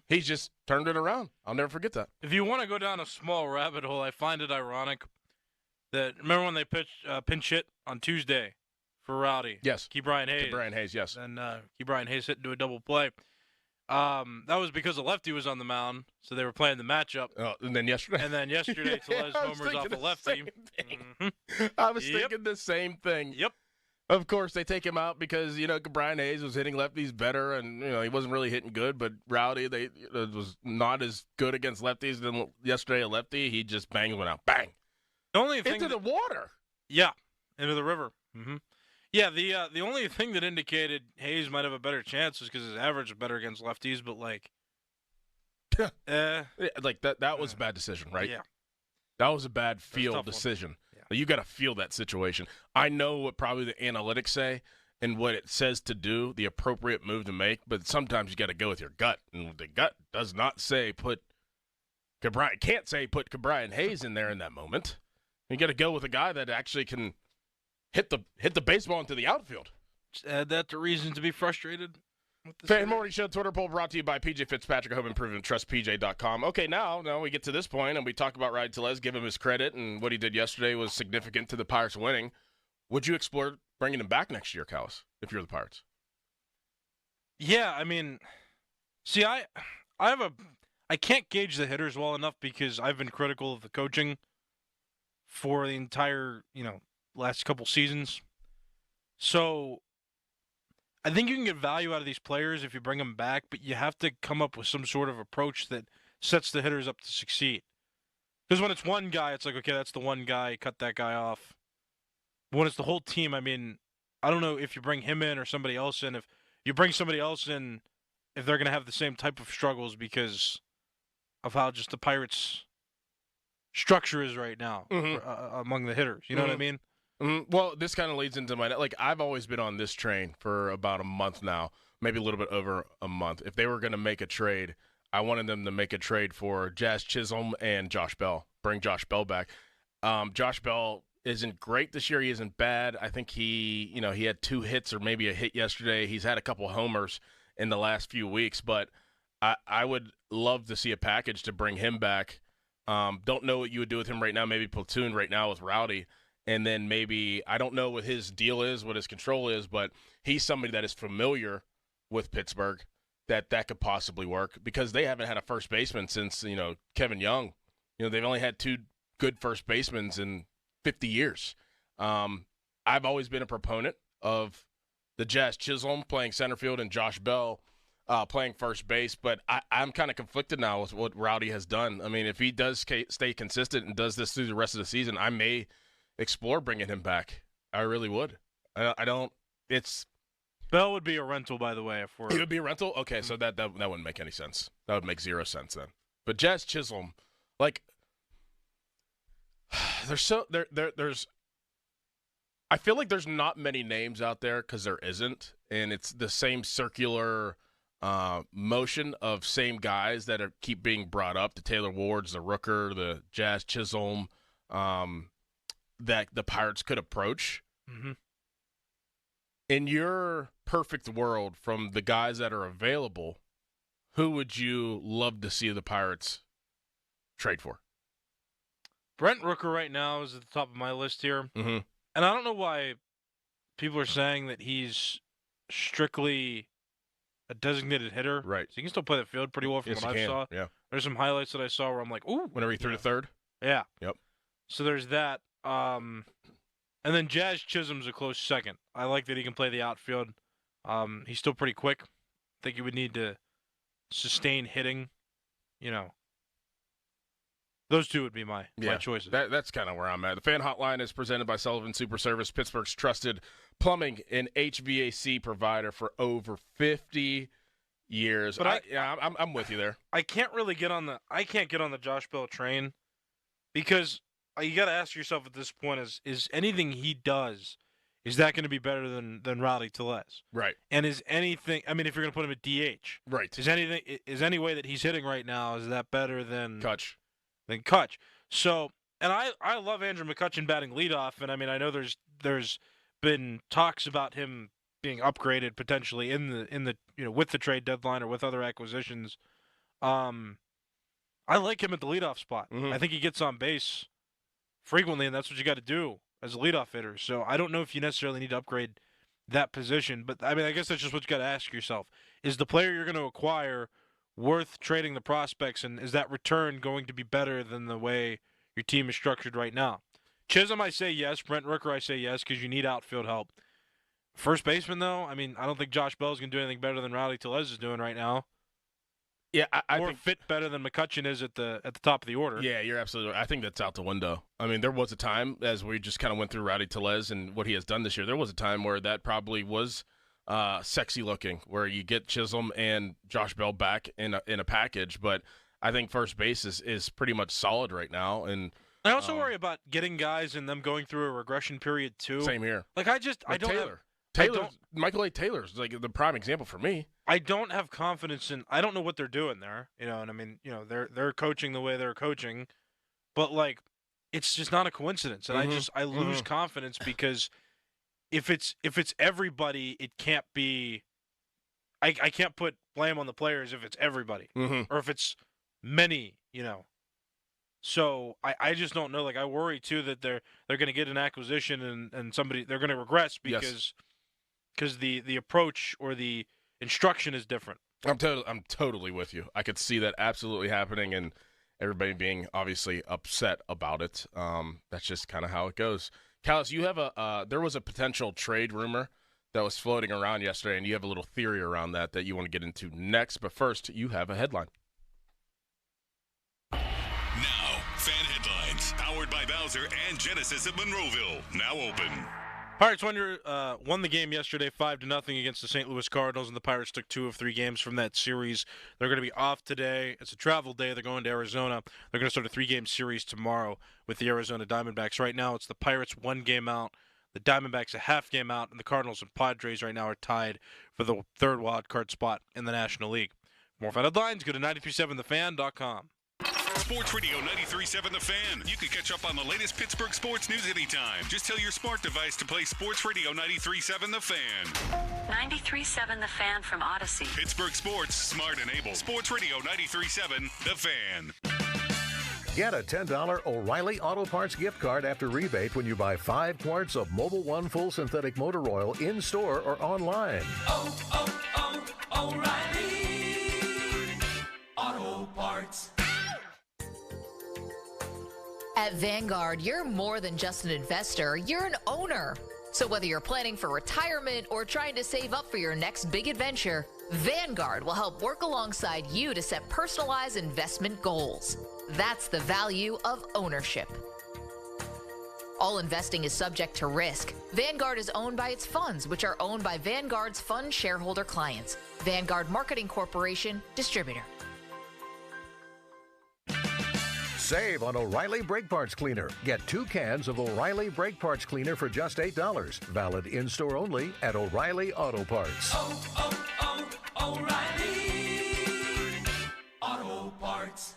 he's just turned it around. I'll never forget that. If you want to go down a small rabbit hole, I find it ironic that, remember when they pinch hit on Tuesday for Rowdy? Yes. Ke'Bryan Hayes. Ke'Bryan Hayes, yes. And Ke'Bryan Hayes hit into a double play. That was because a lefty was on the mound, so they were playing the matchup. Oh, and then yesterday, Tellez homers off a lefty. I was thinking the same thing. Yep. Of course, they take him out because Brian Hayes was hitting lefties better, and he wasn't really hitting good. But Rowdy, was not as good against lefties than yesterday. A lefty, he just banged one out, bang, The only thing into the water. Yeah, into the river. Yeah, the only thing that indicated Hayes might have a better chance is because his average is better against lefties, but that was a bad decision, right? Yeah, that was a bad field decision. Yeah. You got to feel that situation. I know what probably the analytics say and what it says to do, the appropriate move to make, but sometimes you got to go with your gut, and the gut does not say put Ke'Bryan Hayes in there in that moment. You got to go with a guy that actually can hit the baseball into the outfield. Just add that to reason to be frustrated. Fan Morning Show Twitter poll brought to you by PJ Fitzpatrick, Home Improvement, TrustPJ.com. Okay, now we get to this point, and we talk about Rowdy Tellez, give him his credit, and what he did yesterday was significant to the Pirates winning. Would you explore bringing him back next year, Callis, if you're the Pirates? Yeah, I mean, see, I can't gauge the hitters well enough because I've been critical of the coaching for the entire, last couple seasons. So I think you can get value out of these players if you bring them back, but you have to come up with some sort of approach that sets the hitters up to succeed. Because when it's one guy, it's like, okay, that's the one guy, cut that guy off. When it's the whole team, I mean, I don't know if you bring him in or somebody else in. If you bring somebody else in, if they're going to have the same type of struggles because of how just the Pirates' structure is right now among the hitters. You know what I mean? Well, this kind of leads into I've always been on this train for about a month now, maybe a little bit over a month. If they were going to make a trade, I wanted them to make a trade for Jazz Chisholm and Josh Bell. Bring Josh Bell back. Josh Bell isn't great this year. He isn't bad. I think he had 2 hits or maybe a hit yesterday. He's had a couple homers in the last few weeks, but I would love to see a package to bring him back. Don't know what you would do with him right now. Maybe platoon right now with Rowdy. And then maybe, I don't know what his deal is, what his control is, but he's somebody that is familiar with Pittsburgh, that could possibly work because they haven't had a first baseman since, Kevin Young. They've only had 2 good first basemen in 50 years. I've always been a proponent of the Jazz Chisholm playing center field and Josh Bell playing first base, but I'm kind of conflicted now with what Rowdy has done. I mean, if he does stay consistent and does this through the rest of the season, I may explore bringing him back. I really would. I don't. It's Bell would be a rental, by the way. It would be a rental. Okay, so that wouldn't make any sense. That would make 0 sense then. But Jazz Chisholm, there's. I feel like there's not many names out there because there isn't, and it's the same circular motion of same guys that keep being brought up. The Taylor Wards, the Rooker, the Jazz Chisholm. That the Pirates could approach. In your perfect world, from the guys that are available, who would you love to see the Pirates trade for? Brent Rooker right now is at the top of my list here. And I don't know why people are saying that he's strictly a designated hitter. Right. So he can still play the field pretty well from what I saw. Yeah. There's some highlights that I saw where I'm like, ooh. Whenever he threw to third? Yeah. Yep. So there's that. And then Jazz Chisholm's a close second. I like that he can play the outfield. He's still pretty quick. I think he would need to sustain hitting. Those two would be my choices. That's kind of where I'm at. The Fan Hotline is presented by Sullivan Super Service, Pittsburgh's trusted plumbing and HVAC provider for over 50 years. But I'm with you there. I can't get on the Josh Bell train because you got to ask yourself at this point: is anything he does, is that going to be better than Rowdy Tellez? Right. And is anything? I mean, if you're going to put him at DH, right? Is any way that he's hitting right now, is that better than Kutch? So, and I love Andrew McCutchen batting leadoff, and I mean I know there's been talks about him being upgraded potentially in the with the trade deadline or with other acquisitions. I like him at the leadoff spot. Mm-hmm. I think he gets on base frequently, and that's what you got to do as a leadoff hitter. So I don't know if you necessarily need to upgrade that position, but I mean I guess that's just what you got to ask yourself: is the player you're going to acquire worth trading the prospects, and is that return going to be better than the way your team is structured right now? Chisholm, I say yes. Brent Rooker, I say yes, because you need outfield help. First baseman, though, I mean, I don't think Josh Bell's going to do anything better than Rowdy Tellez is doing right now. Yeah, I or think fit better than McCutchen is at the top of the order. Yeah, you're absolutely right. I think that's out the window. I mean, there was a time, as we just kind of went through Rowdy Tellez and what he has done this year, there was a time where that probably was sexy looking, where you get Chisholm and Josh Bell back in a package. But I think first base is pretty much solid right now. And I also worry about getting guys and them going through a regression period too. Same here. Like I don't. Michael A. Taylor's like the prime example for me. I don't have confidence in. I don't know what they're doing there, and I mean, they're coaching the way they're coaching, but like, it's just not a coincidence, and I lose confidence because if it's everybody, it can't be. I can't put blame on the players if it's everybody or if it's many, So I just don't know. Like I worry too that they're going to get an acquisition and somebody they're going to regress because the approach or the instruction is different. I'm totally with you. I could see that absolutely happening, and everybody being obviously upset about it. That's just kind of how it goes. Callis, you have there was a potential trade rumor that was floating around yesterday, and you have a little theory around that you want to get into next. But first, you have a headline. Now, fan headlines powered by Bowser and Genesis of Monroeville. Now open. Pirates won the game yesterday 5-0 against the St. Louis Cardinals, and the Pirates took 2 of 3 games from that series. They're going to be off today. It's a travel day. They're going to Arizona. They're going to start a 3-game series tomorrow with the Arizona Diamondbacks. Right now, it's the Pirates 1 game out, the Diamondbacks a half game out, and the Cardinals and Padres right now are tied for the third wild card spot in the National League. For more fan headlines, go to 937thefan.com. Sports Radio 93.7 The Fan. You can catch up on the latest Pittsburgh sports news anytime. Just tell your smart device to play Sports Radio 93.7 The Fan. 93.7 The Fan from Odyssey. Pittsburgh sports, smart and able. Sports Radio 93.7 The Fan. Get a $10 O'Reilly Auto Parts gift card after rebate when you buy 5 quarts of Mobil 1 full synthetic motor oil in-store or online. O'Reilly Auto Parts. At Vanguard, you're more than just an investor, you're an owner. So whether you're planning for retirement or trying to save up for your next big adventure, Vanguard will help work alongside you to set personalized investment goals. That's the value of ownership. All investing is subject to risk. Vanguard is owned by its funds, which are owned by Vanguard's fund shareholder clients. Vanguard Marketing Corporation, distributor. Save on O'Reilly Brake Parts Cleaner. Get 2 cans of O'Reilly Brake Parts Cleaner for just $8. Valid in-store only at O'Reilly Auto Parts. O'Reilly Auto Parts.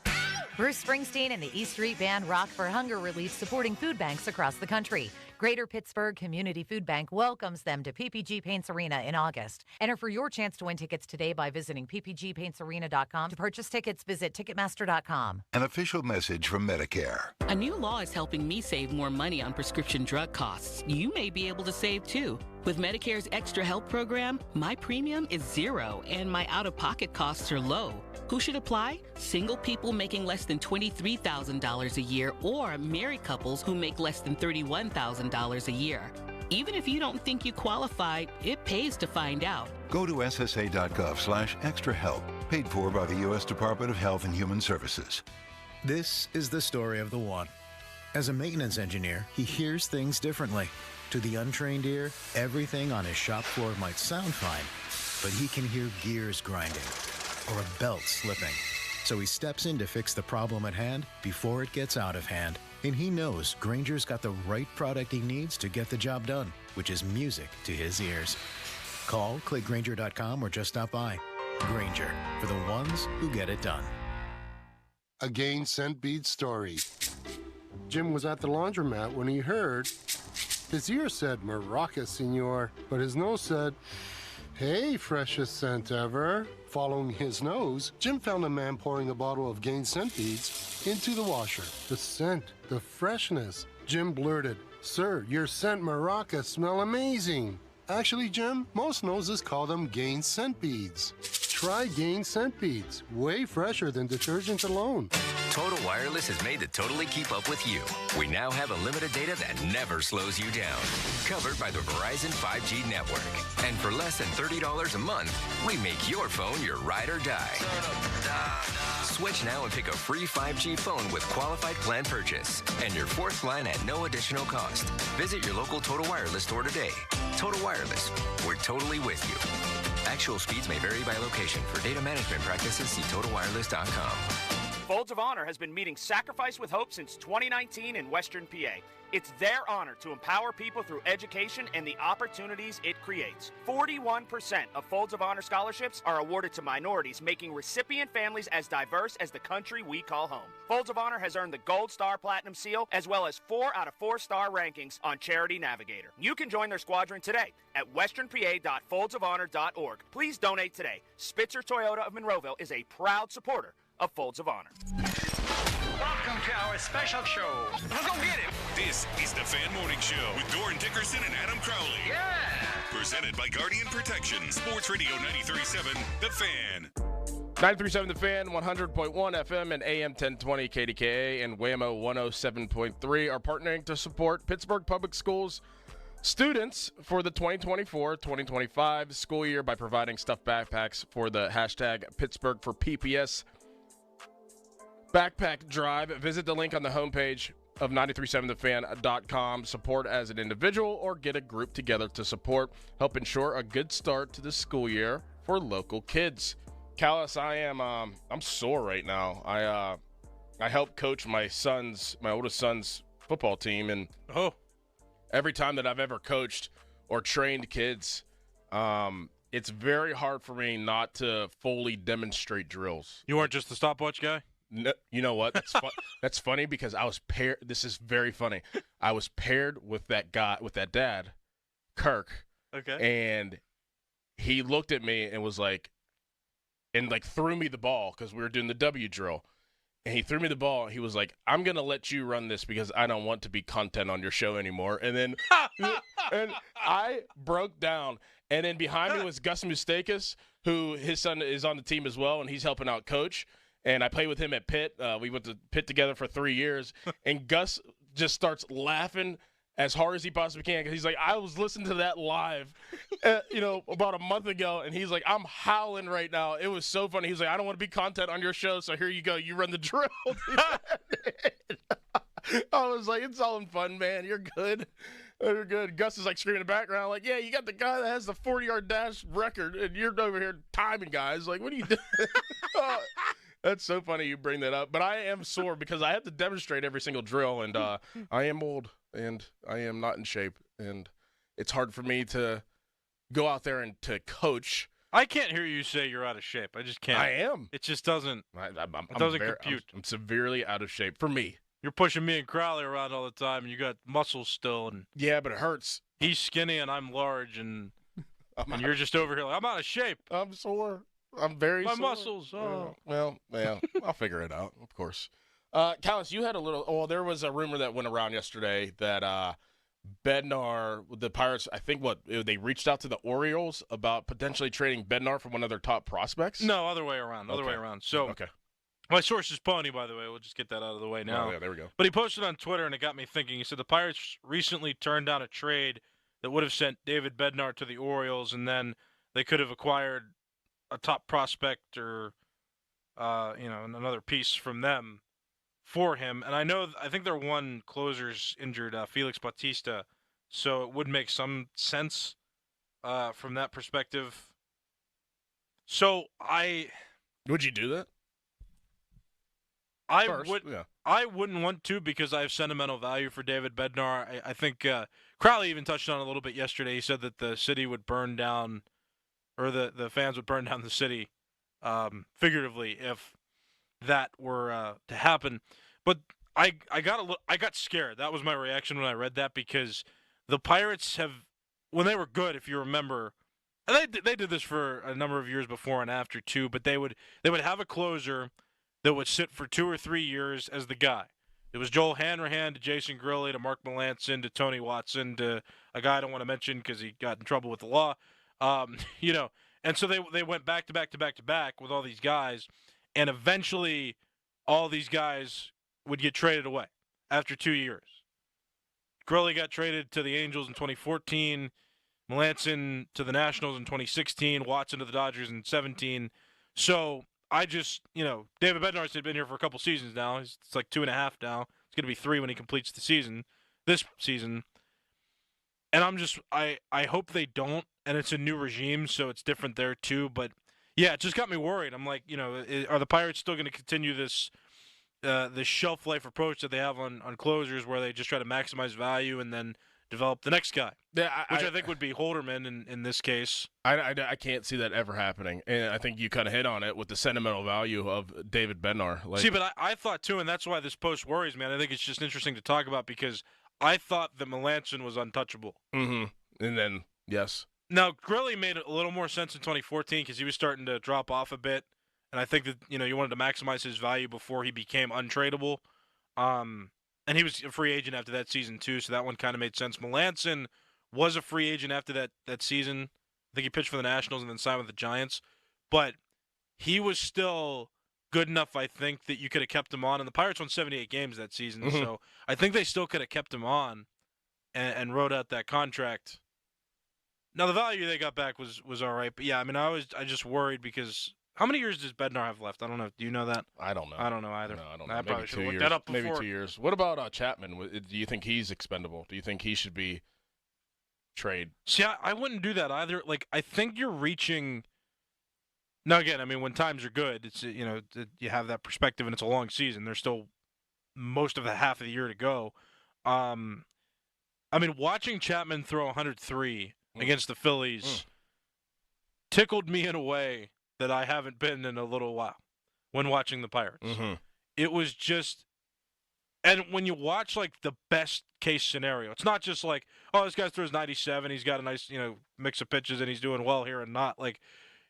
Bruce Springsteen and the E Street Band rock for hunger relief, supporting food banks across the country. Greater Pittsburgh Community Food Bank welcomes them to PPG Paints Arena in August. Enter for your chance to win tickets today by visiting ppgpaintsarena.com. To purchase tickets, visit Ticketmaster.com. An official message from Medicare. A new law is helping me save more money on prescription drug costs. You may be able to save too. With Medicare's Extra Help program, my premium is $0 and my out-of-pocket costs are low. Who should apply? Single people making less than $23,000 a year or married couples who make less than $31,000 a year. Even if you don't think you qualify, it pays to find out. Go to ssa.gov/extra help. Paid for by the U.S. Department of Health and Human Services. This is the story of the one. As a maintenance engineer, he hears things differently. To the untrained ear, everything on his shop floor might sound fine, but he can hear gears grinding or a belt slipping. So he steps in to fix the problem at hand before it gets out of hand. And he knows Grainger's got the right product he needs to get the job done, which is music to his ears. Call, click Grainger.com, or just stop by. Grainger, for the ones who get it done. A Gain Scent Bead story. Jim was at the laundromat when he heard his ear said Maraca, senor, but his nose said, hey, freshest scent ever. Following his nose, Jim found a man pouring a bottle of Gain Scent Beads into the washer. The scent, the freshness. Jim blurted, sir, your scent Maraca smell amazing. Actually, Jim, most noses call them Gain Scent Beads. Try Gain Scent Beads, way fresher than detergent alone. Total Wireless is made to totally keep up with you. We now have unlimited data that never slows you down. Covered by the Verizon 5G network. And for less than $30 a month, we make your phone your ride or die. Switch now and pick a free 5G phone with qualified plan purchase. And your fourth line at no additional cost. Visit your local Total Wireless store today. Total Wireless, we're totally with you. Actual speeds may vary by location. For data management practices, see TotalWireless.com. Folds of Honor has been meeting Sacrifice with Hope since 2019 in Western PA. It's their honor to empower people through education and the opportunities it creates. 41% of Folds of Honor scholarships are awarded to minorities, making recipient families as diverse as the country we call home. Folds of Honor has earned the Gold Star Platinum Seal, as well as 4 out of 4-star rankings on Charity Navigator. You can join their squadron today at westernpa.foldsofhonor.org. Please donate today. Spitzer Toyota of Monroeville is a proud supporter of Folds of Honor. Welcome to our special show. Let's go get it. This is the Fan Morning Show with Doran Dickerson and Adam Crowley. Yeah. Presented by Guardian Protection. Sports Radio 93.7, The Fan. 93.7 The Fan, 100.1 FM and AM 1020 KDKA and WAMO 107.3 are partnering to support Pittsburgh Public Schools students for the 2024-2025 school year by providing stuffed backpacks for the hashtag Pittsburgh for PPS backpack drive. Visit the link on the homepage of 937thefan.com. Support as an individual or get a group together to support. Help ensure a good start to the school year for local kids. Callis, I'm sore right now. I help coach my oldest son's football team, and every time that I've ever coached or trained kids, it's very hard for me not to fully demonstrate drills. You weren't just the stopwatch guy? No, you know what? That's funny because I was paired. This is very funny. I was paired with that dad, Kirk. Okay. And he looked at me and was like, threw me the ball because we were doing the W drill. And he threw me the ball. He was like, I'm going to let you run this because I don't want to be content on your show anymore. And then and I broke down. And then behind me was Gus Mustakis, who his son is on the team as well, and he's helping out coach. And I played with him at Pitt. We went to Pitt together for 3 years. And Gus just starts laughing as hard as he possibly can because he's like, I was listening to that live, about a month ago. And he's like, I'm howling right now. It was so funny. He's like, I don't want to be content on your show, so here you go. You run the drill. I was like, it's all in fun, man. You're good. You're good. Gus is like screaming in the background, like, yeah, you got the guy that has the 40-yard dash record, and you're over here timing guys. Like, what are you doing? That's so funny you bring that up. But I am sore because I have to demonstrate every single drill, and I am old, and I am not in shape, and it's hard for me to go out there and to coach. I can't hear you say you're out of shape. I just can't. I am. It just doesn't. It doesn't compute. I'm severely out of shape for me. You're pushing me and Crowley around all the time, and you got muscles still. And yeah, but it hurts. He's skinny, and I'm large, and you're just over here like, I'm out of shape. I'm sore. I'm very My sore. muscles. Oh. Well, I'll figure it out, of course. Callis, you had a little. Well, there was a rumor that went around yesterday that Bednar, the Pirates, I think they reached out to the Orioles about potentially trading Bednar for one of their top prospects. No, other way around. So, my source is Pony, by the way. We'll just get that out of the way now. Oh, yeah, there we go. But he posted on Twitter, and it got me thinking. He said the Pirates recently turned down a trade that would have sent David Bednar to the Orioles, and then they could have acquired a top prospect or, another piece from them for him. And I think their one closer's injured, Felix Bautista, so it would make some sense from that perspective So would you do that? I wouldn't want to because I have sentimental value for David Bednar. I think Crowley even touched on it a little bit yesterday. He said that the city would burn down, or the fans would burn down the city, figuratively, if that were to happen. But I got scared. That was my reaction when I read that, because the Pirates have, when they were good, if you remember, and they did this for a number of years before and after too. But they would have a closer that would sit for 2 or 3 years as the guy. It was Joel Hanrahan to Jason Grilli to Mark Melanson to Tony Watson to a guy I don't want to mention because he got in trouble with the law. And so they went back to back to back to back with all these guys, and eventually all these guys would get traded away after 2 years. Grilli got traded to the Angels in 2014, Melanson to the Nationals in 2016, Watson to the Dodgers in 2017. So I just, David Bednar's had been here for a couple seasons now. It's like 2.5 now. It's going to be 3 when he completes the season, this season. And I hope they don't, and it's a new regime, so it's different there too. But, yeah, it just got me worried. I'm like, are the Pirates still going to continue this shelf life approach that they have on closers, where they just try to maximize value and then develop the next guy? Yeah, which I think would be Holderman in this case. I can't see that ever happening. And I think you kind of hit on it with the sentimental value of David Bednar. See, but I thought too, and that's why this post worries me. And I think it's just interesting to talk about, because I thought that Melanson was untouchable. Mm-hmm. And then, yes. Now, Grilli made a little more sense in 2014 because he was starting to drop off a bit. And I think that, you wanted to maximize his value before he became untradeable. And he was a free agent after that season too, so that one kind of made sense. Melanson was a free agent after that season. I think he pitched for the Nationals and then signed with the Giants. But he was still good enough, I think, that you could have kept him on. And the Pirates won 78 games that season, Mm-hmm. so I think they still could have kept him on and wrote out that contract. Now, the value they got back was all right. But, yeah, I mean, I just worried because – how many years does Bednar have left? I don't know. Do you know that? I don't know. I don't know either. No, I don't know. I probably should have looked years, that up before. Maybe 2 years. What about Chapman? Do you think he's expendable? Do you think he should be trade? See, I wouldn't do that either. Like, I think you're reaching. Now, again, I mean, when times are good, it's you have that perspective, and it's a long season. There's still most of the half of the year to go. I mean, watching Chapman throw 103 against the Phillies tickled me in a way that I haven't been in a little while when watching the Pirates. Mm-hmm. It was just, and when you watch like the best case scenario, it's not just like, oh, this guy throws 97, he's got a nice, mix of pitches and he's doing well here and not. Like,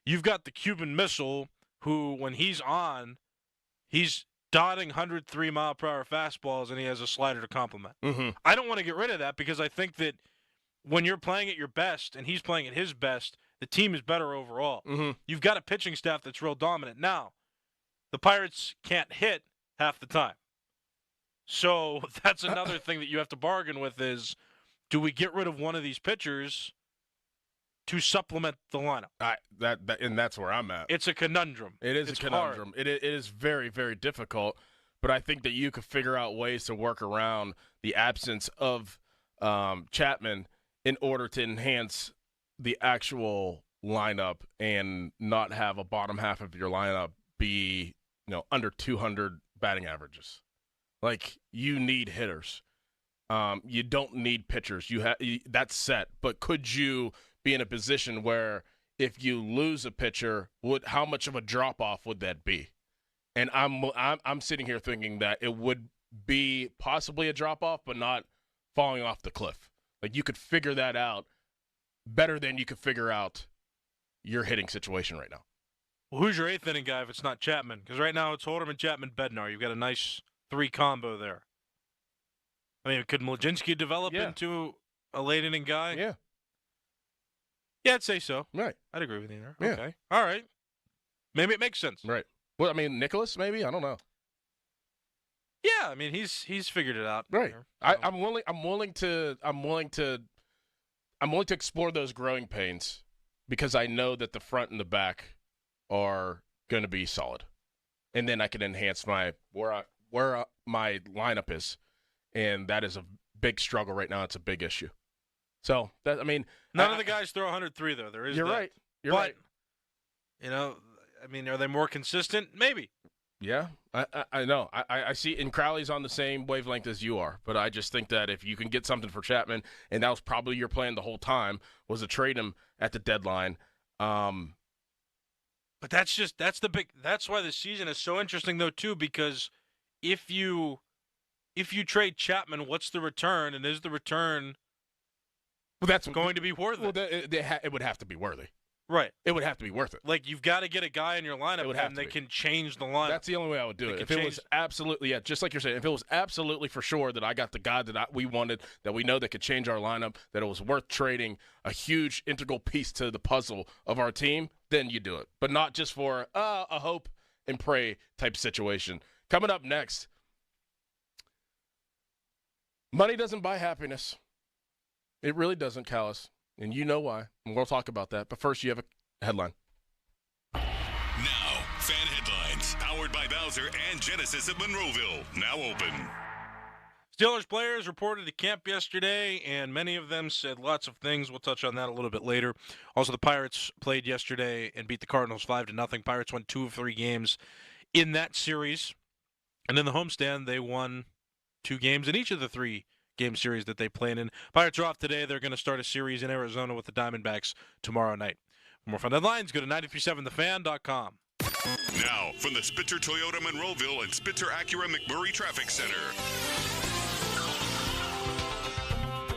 you've got the Cuban Missile who, when he's on, he's dotting 103-mile-per-hour fastballs and he has a slider to complement. Mm-hmm. I don't want to get rid of that because I think that when you're playing at your best and he's playing at his best, the team is better overall. Mm-hmm. You've got a pitching staff that's real dominant. Now, the Pirates can't hit half the time. So that's another thing that you have to bargain with is, do we get rid of one of these pitchers to supplement the lineup? And that's where I'm at. It's a conundrum. It's a conundrum. It is very, very difficult, but I think that you could figure out ways to work around the absence of Chapman in order to enhance the actual lineup and not have a bottom half of your lineup be, under 200 batting averages. Like, you need hitters. You don't need pitchers. That's set. But could you be in a position where if you lose a pitcher, how much of a drop off would that be? And I'm sitting here thinking that it would be possibly a drop off, but not falling off the cliff. Like, you could figure that out better than you could figure out your hitting situation right now. Well, who's your eighth inning guy if it's not Chapman? Because right now it's Holderman, Chapman, Bednar. You've got a nice 3 combo there. I mean, could Mlodzinski develop into a late inning guy? Yeah. Yeah, I'd say so. Right. I'd agree with you there. Yeah. Okay. All right. Maybe it makes sense. Right. Well, I mean, Nicholas, maybe? I don't know. Yeah, I mean, he's figured it out. Right. There, so. I'm willing to explore those growing pains because I know that the front and the back are going to be solid, and then I can enhance where my lineup is, and that is a big struggle right now. It's a big issue. So none of the guys throw 103 though. There is. You're that. right. You're but right. I mean, are they more consistent? Maybe. Yeah, I know. I see, and Crowley's on the same wavelength as you are, but I just think that if you can get something for Chapman, and that was probably your plan the whole time, was to trade him at the deadline. But that's why the season is so interesting, though, too, because if you trade Chapman, what's the return, and is the return going to be worth it? Well, it would have to be worthy. Right. It would have to be worth it. Like, you've got to get a guy in your lineup and they can change the lineup. That's the only way I would do it. If it was absolutely, just like you're saying, if it was absolutely for sure that I got the guy that we wanted, that we know that could change our lineup, that it was worth trading a huge integral piece to the puzzle of our team, then you do it. But not just for a hope and pray type situation. Coming up next, money doesn't buy happiness. It really doesn't, Callis. And you know why. And we'll talk about that. But first, you have a headline. Now, fan headlines. Powered by Bowser and Genesis of Monroeville. Now open. Steelers players reported to camp yesterday, and many of them said lots of things. We'll touch on that a little bit later. Also, the Pirates played yesterday and beat the Cardinals 5-0. Pirates won 2 of 3 games in that series. And in the homestand, they won 2 games in each of the 3 game series that they played in. Pirates are off today. They're going to start a series in Arizona with the Diamondbacks tomorrow night. For more fun headlines, go to 937thefan.com. Now, from the Spitzer Toyota Monroeville and Spitzer Acura McMurray Traffic Center.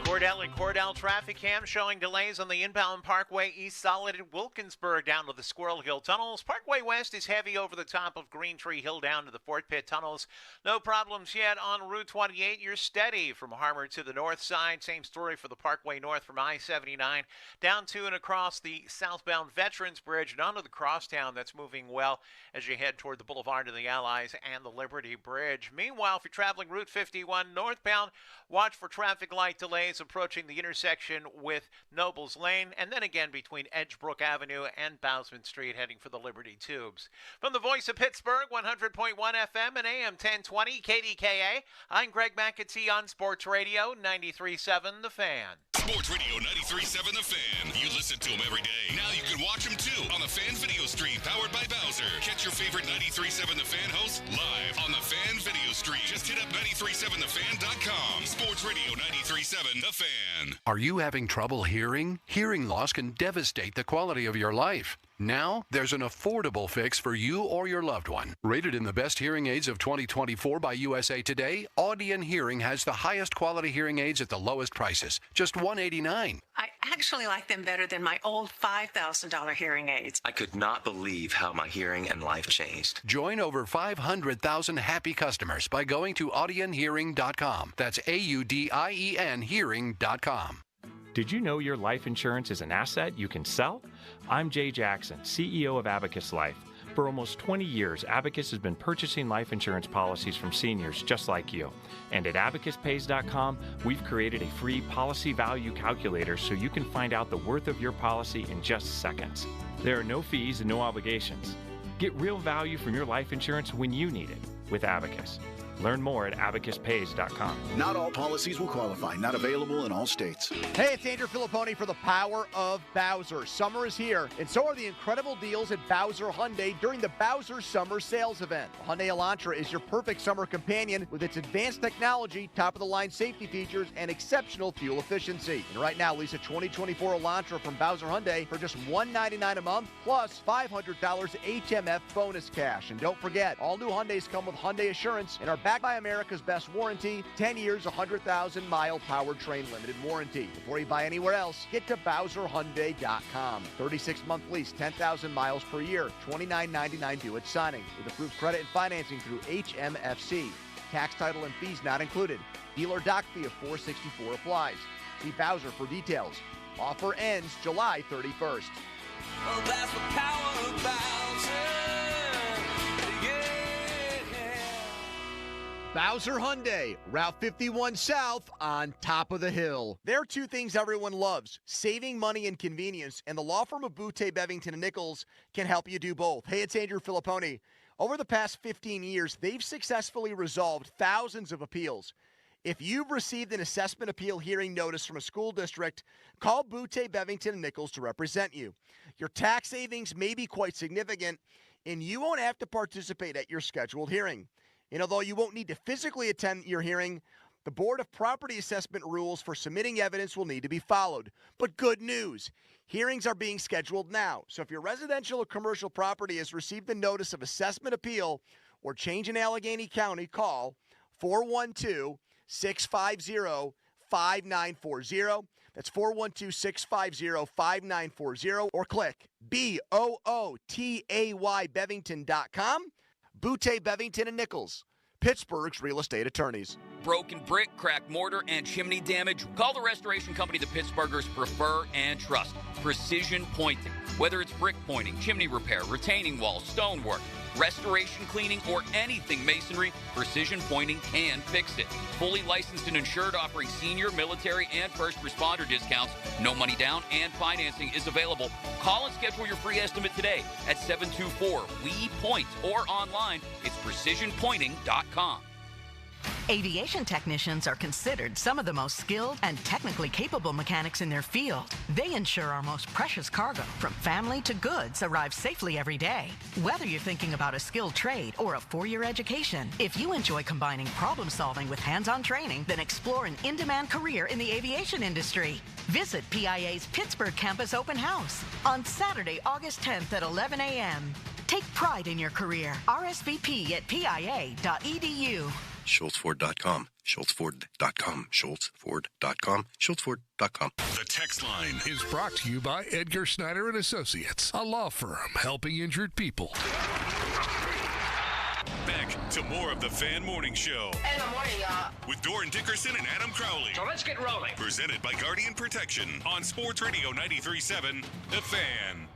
Cordell and Cordell traffic cam showing delays on the inbound Parkway East solid in Wilkinsburg down to the Squirrel Hill tunnels. Parkway West is heavy over the top of Green Tree Hill down to the Fort Pitt tunnels. No problems yet on Route 28. You're steady from Harmar to the north side. Same story for the Parkway North from I-79 down to and across the southbound Veterans Bridge and onto the crosstown. That's moving well as you head toward the Boulevard of the Allies and the Liberty Bridge. Meanwhile, if you're traveling Route 51 northbound, watch for traffic light delays approaching the intersection with Nobles Lane, and then again between Edgebrook Avenue and Bousman Street heading for the Liberty Tubes. From the voice of Pittsburgh, 100.1 FM and AM 1020 KDKA, I'm Greg McAtee on Sports Radio 93.7 The Fan. Sports Radio 93.7 The Fan. You listen to them every day. Now you can watch them too on the Fan Video Stream powered by Bowser. Catch your favorite 93.7 The Fan hosts live on the Fan Video Stream. Just hit up 937thefan.com. Sports Radio 93.7 The Fan. Are you having trouble hearing? Hearing loss can devastate the quality of your life. Now, there's an affordable fix for you or your loved one. Rated in the best hearing aids of 2024 by USA Today, Audion Hearing has the highest quality hearing aids at the lowest prices, just $189. I actually like them better than my old $5,000 hearing aids. I could not believe how my hearing and life changed. Join over 500,000 happy customers by going to audionhearing.com. That's AUDIEN hearing.com. Did you know your life insurance is an asset you can sell? I'm Jay Jackson, CEO of Abacus Life. For almost 20 years, Abacus has been purchasing life insurance policies from seniors just like you. And at abacuspays.com, we've created a free policy value calculator so you can find out the worth of your policy in just seconds. There are no fees and no obligations. Get real value from your life insurance when you need it with Abacus. Learn more at abacuspays.com. Not all policies will qualify. Not available in all states. Hey, it's Andrew Filipponi for the power of Bowser. Summer is here, and so are the incredible deals at Bowser Hyundai during the Bowser Summer Sales Event. The Hyundai Elantra is your perfect summer companion with its advanced technology, top-of-the-line safety features, and exceptional fuel efficiency. And right now, lease a 2024 Elantra from Bowser Hyundai for just $199 a month, plus $500 HMF bonus cash. And don't forget, all new Hyundais come with Hyundai Assurance and are backed by America's best warranty, 10 years, 100,000-mile powertrain limited warranty. Before you buy anywhere else, get to BowserHyundai.com. 36-month lease, 10,000 miles per year, $29.99 due at signing. With approved credit and financing through HMFC. Tax, title, and fees not included. Dealer doc fee of $464 applies. See Bowser for details. Offer ends July 31st. Well, that's the power of Bowser. Bowser Hyundai, Route 51 South on top of the hill. There are 2 things everyone loves, saving money and convenience, and the law firm of Butte, Bevington & Nichols can help you do both. Hey, it's Andrew Filipponi. Over the past 15 years, they've successfully resolved thousands of appeals. If you've received an assessment appeal hearing notice from a school district, call Butte, Bevington, and Nichols to represent you. Your tax savings may be quite significant, and you won't have to participate at your scheduled hearing. And although you won't need to physically attend your hearing, the Board of Property Assessment rules for submitting evidence will need to be followed. But good news, hearings are being scheduled now. So if your residential or commercial property has received a notice of assessment appeal or change in Allegheny County, call 412-650-5940. That's 412-650-5940, or click BOOTAY Bevington.com. Butte, Bevington, and Nichols, Pittsburgh's real estate attorneys. Broken brick, cracked mortar, and chimney damage? Call the restoration company the Pittsburghers prefer and trust. Precision Pointing. Whether it's brick pointing, chimney repair, retaining walls, stonework, restoration cleaning, or anything masonry, Precision Pointing can fix it. Fully licensed and insured, offering senior, military, and first responder discounts. No money down, and financing is available. Call and schedule your free estimate today at 724-WE-POINT or online. It's precisionpointing.com. Aviation technicians are considered some of the most skilled and technically capable mechanics in their field. They ensure our most precious cargo, from family to goods, arrives safely every day. Whether you're thinking about a skilled trade or a 4-year education, if you enjoy combining problem solving with hands-on training, then explore an in-demand career in the aviation industry. Visit PIA's Pittsburgh Campus Open House on Saturday, August 10th at 11 a.m. Take pride in your career. RSVP at pia.edu. SchultzFord.com, SchultzFord.com, SchultzFord.com, SchultzFord.com. The text line is brought to you by Edgar Snyder and Associates, a law firm helping injured people. Back to more of the Fan Morning Show. In the morning, y'all. With Doran Dickerson and Adam Crowley. So let's get rolling. Presented by Guardian Protection on Sports Radio 93.7, The Fan.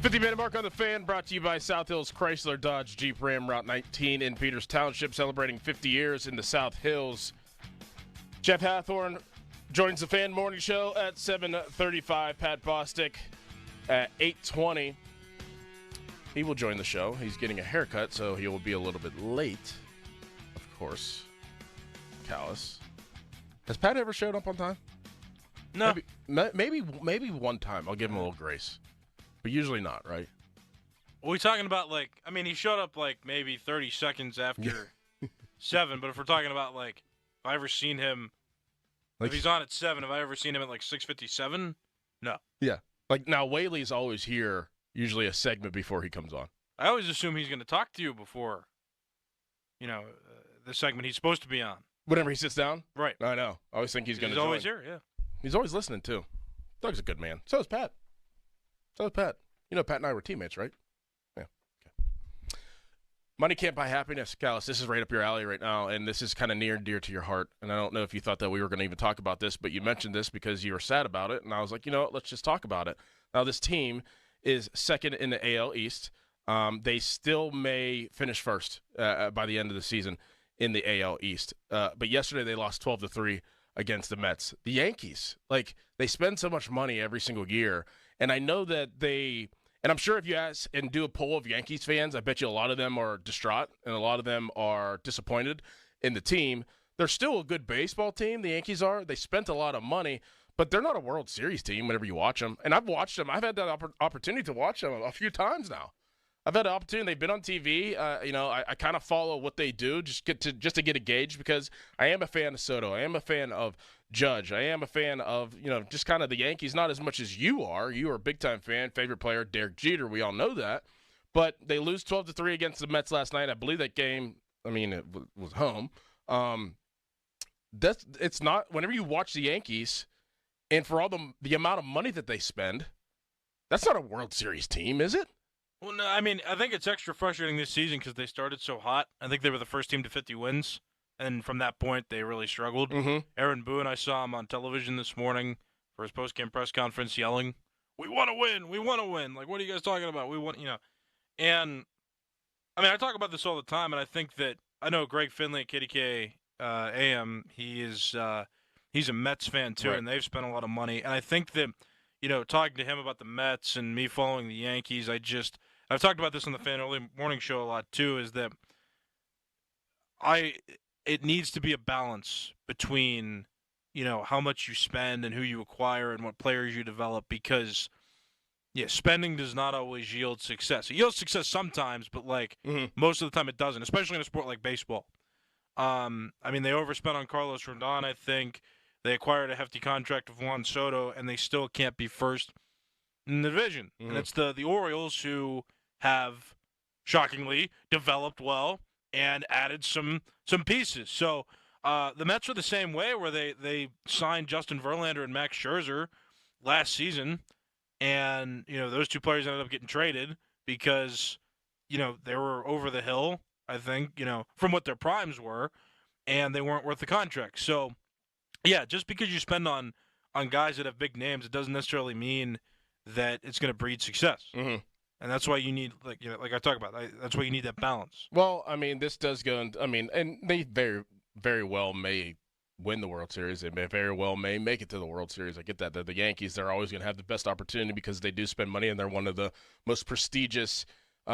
50-minute mark on the Fan, brought to you by South Hills Chrysler Dodge Jeep Ram Route 19 in Peters Township, celebrating 50 years in the South Hills. Jeff Hathorn joins the Fan Morning Show at 7:35. Pat Bostic at 8:20. He will join the show. He's getting a haircut, so he will be a little bit late. Of course. Callis. Has Pat ever showed up on time? No. Maybe one time. I'll give him a little grace. But usually not, right? Are we talking about, he showed up, maybe 30 seconds after 7, but if we're talking about, have I ever seen him, if he's on at 7, have I ever seen him at, 6:57? No. Yeah. Now, Whaley's always here, usually a segment before he comes on. I always assume he's going to talk to you before, the segment he's supposed to be on. Whenever he sits down? Right. I know. I always think he's going to join. join. He's always here, yeah. He's always listening, too. Doug's a good man. So is Pat. Pat. Pat and I were teammates, right? Yeah. Okay. Money can't buy happiness. Callis, this is right up your alley right now, and this is kind of near and dear to your heart. And I don't know if you thought that we were going to even talk about this, but you mentioned this because you were sad about it, and I was like, let's just talk about it. Now, this team is second in the AL East. They still may finish first by the end of the season in the AL East. But yesterday they lost 12-3 against the Mets. The Yankees, they spend so much money every single year. And I know that and I'm sure if you ask and do a poll of Yankees fans, I bet you a lot of them are distraught and a lot of them are disappointed in the team. They're still a good baseball team, the Yankees are. They spent a lot of money, but they're not a World Series team whenever you watch them. And I've watched them. I've had that opportunity to watch them a few times now. I've had the opportunity. They've been on TV. I kind of follow what they do just to get a gauge because I am a fan of Soto. I am a fan of Judge. I am a fan of, just kind of the Yankees, not as much as you are. You are a big-time fan, favorite player, Derek Jeter. We all know that. But they lose 12-3 against the Mets last night. I believe that game, it was home. It's not – whenever you watch the Yankees, and for all the amount of money that they spend, that's not a World Series team, is it? Well, no, I think it's extra frustrating this season because they started so hot. I think they were the first team to 50 wins, and from that point, they really struggled. Mm-hmm. Aaron Boone, I saw him on television this morning for his post-game press conference yelling, "We want to win! We want to win!" What are you guys talking about? We want, And, I talk about this all the time, and I think that I know Greg Finley at KDK AM. He's a Mets fan, too, right. And they've spent a lot of money. And I think that, talking to him about the Mets and me following the Yankees, I've talked about this on the Fan Early Morning Show a lot too, is that it needs to be a balance between, how much you spend and who you acquire and what players you develop, because spending does not always yield success. It yields success sometimes, but most of the time it doesn't, especially in a sport like baseball. They overspent on Carlos Rodon, I think. They acquired a hefty contract of Juan Soto, and they still can't be first in the division. Mm-hmm. And it's the Orioles who have, shockingly, developed well and added some pieces. So the Mets are the same way, where they signed Justin Verlander and Max Scherzer last season, and those two players ended up getting traded because they were over the hill, I think, from what their primes were, and they weren't worth the contract. So just because you spend on guys that have big names, it doesn't necessarily mean that it's going to breed success. Mm-hmm. And that's why you need, like I talk about, that's why you need that balance. Well, this does go – and they very, very well may win the World Series. They may very well may make it to the World Series. I get that. The Yankees, they're always going to have the best opportunity because they do spend money, and they're one of the most prestigious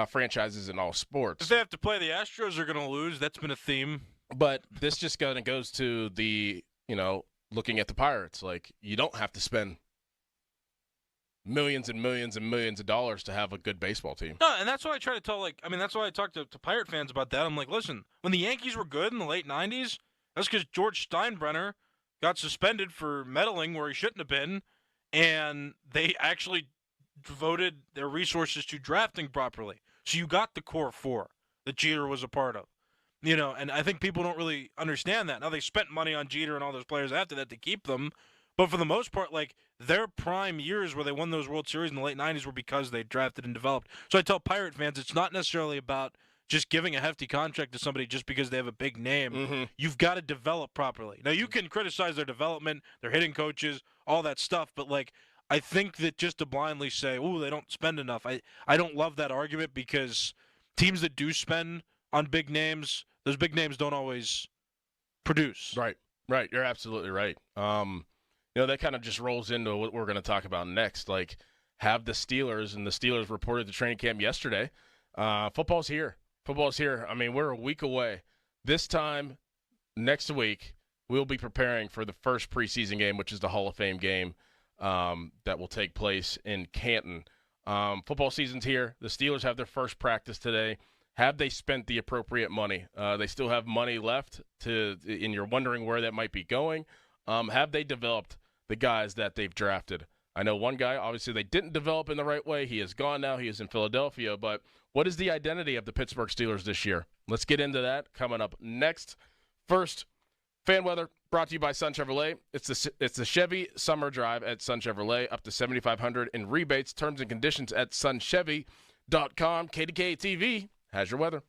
franchises in all sports. If they have to play the Astros, they're going to lose. That's been a theme. But this just kind of goes to the, looking at the Pirates. You don't have to spend millions and millions and millions of dollars to have a good baseball team. No, and that's why I try to tell, that's why I talk to Pirate fans about that. I'm like, listen, when the Yankees were good in the late 90s, that's because George Steinbrenner got suspended for meddling where he shouldn't have been, and they actually devoted their resources to drafting properly. So you got the core four that Jeter was a part of. And I think people don't really understand that. Now, they spent money on Jeter and all those players after that to keep them, but for the most part, their prime years where they won those World Series in the late 90s were because they drafted and developed. So I tell Pirate fans, it's not necessarily about just giving a hefty contract to somebody just because they have a big name. Mm-hmm. You've got to develop properly. Now, you can criticize their development, their hitting coaches, all that stuff, but I think that just to blindly say, oh, they don't spend enough, I don't love that argument, because teams that do spend on big names, those big names don't always produce. Right. You're absolutely right. That kind of just rolls into what we're going to talk about next. Have the Steelers, and the Steelers reported to training camp yesterday. Football's here. We're a week away. This time next week, we'll be preparing for the first preseason game, which is the Hall of Fame game that will take place in Canton. Football season's here. The Steelers have their first practice today. Have they spent the appropriate money? They still have money left, and you're wondering where that might be going. Have they developed the guys that they've drafted? I know one guy, obviously, they didn't develop in the right way. He is gone now. He is in Philadelphia. But what is the identity of the Pittsburgh Steelers this year? Let's get into that coming up next. First, fan weather brought to you by Sun Chevrolet. It's the Chevy Summer Drive at Sun Chevrolet, up to $7,500 in rebates. Terms and conditions at sunchevy.com. KDK TV has your weather.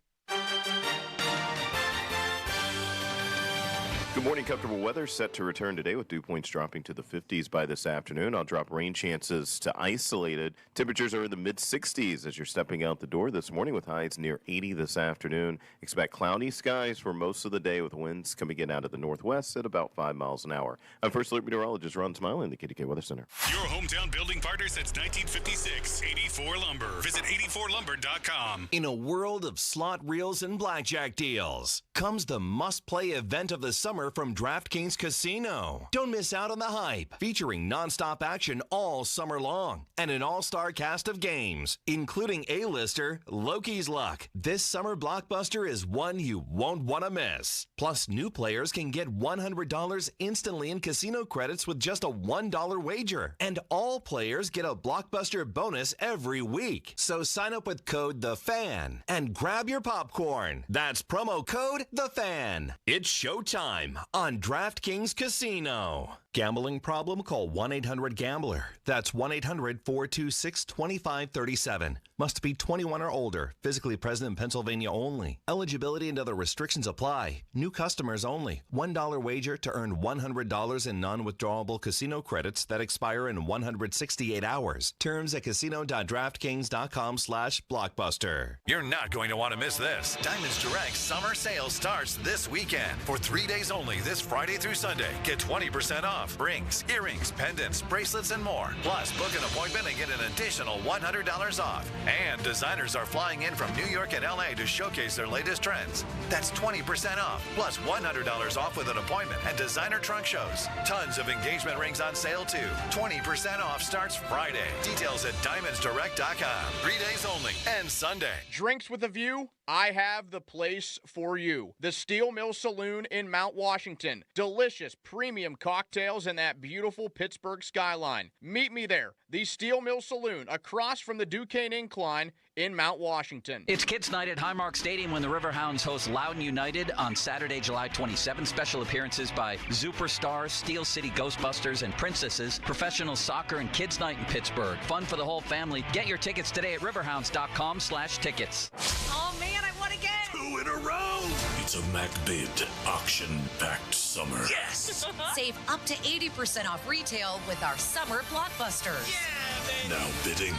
Good morning. Comfortable weather set to return today with dew points dropping to the 50s by this afternoon. I'll drop rain chances to isolated. Temperatures are in the mid-60s as you're stepping out the door this morning with highs near 80 this afternoon. Expect cloudy skies for most of the day with winds coming in out of the northwest at about 5 miles an hour. I'm First Alert Meteorologist Ron Smiley in the KDK Weather Center. Your hometown building partner since 1956. 84 Lumber. Visit 84lumber.com. In a world of slot reels and blackjack deals comes the must-play event of the summer from DraftKings Casino. Don't miss out on the hype, featuring nonstop action all summer long and an all-star cast of games, including A-lister Loki's Luck. This summer blockbuster is one you won't want to miss. Plus, new players can get $100 instantly in casino credits with just a $1 wager. And all players get a blockbuster bonus every week. So sign up with code THEFAN and grab your popcorn. That's promo code THEFAN. It's showtime on DraftKings Casino. Gambling problem? Call 1-800-GAMBLER. That's 1-800-426-2537. Must be 21 or older. Physically present in Pennsylvania only. Eligibility and other restrictions apply. New customers only. $1 wager to earn $100 in non-withdrawable casino credits that expire in 168 hours. Terms at casino.draftkings.com/blockbuster. You're not going to want to miss this. Diamonds Direct summer sale starts this weekend. For 3 days only this Friday through Sunday. Get 20% off. off. Rings, earrings, pendants, bracelets, and more. Plus, book an appointment and get an additional $100 off. And designers are flying in from New York and LA to showcase their latest trends. That's 20% off, plus $100 off with an appointment and designer trunk shows. Tons of engagement rings on sale, too. 20% off starts Friday. Details at diamondsdirect.com. 3 days only and Sunday. Drinks with a view? I have the place for you. The Steel Mill Saloon in Mount Washington. Delicious premium cocktails and that beautiful Pittsburgh skyline. Meet me there. The Steel Mill Saloon, across from the Duquesne Incline in Mount Washington. It's Kids Night at Highmark Stadium when the Riverhounds host Loudon United on Saturday, July 27th. Special appearances by Superstars, Steel City Ghostbusters, and Princesses. Professional soccer and Kids Night in Pittsburgh. Fun for the whole family. Get your tickets today at riverhounds.com/tickets. Oh, man, I won again. 2 in a row. It's a MacBid auction-packed summer. Yes! Save up to 80% off retail with our summer blockbusters. Yeah, baby. Now bidding.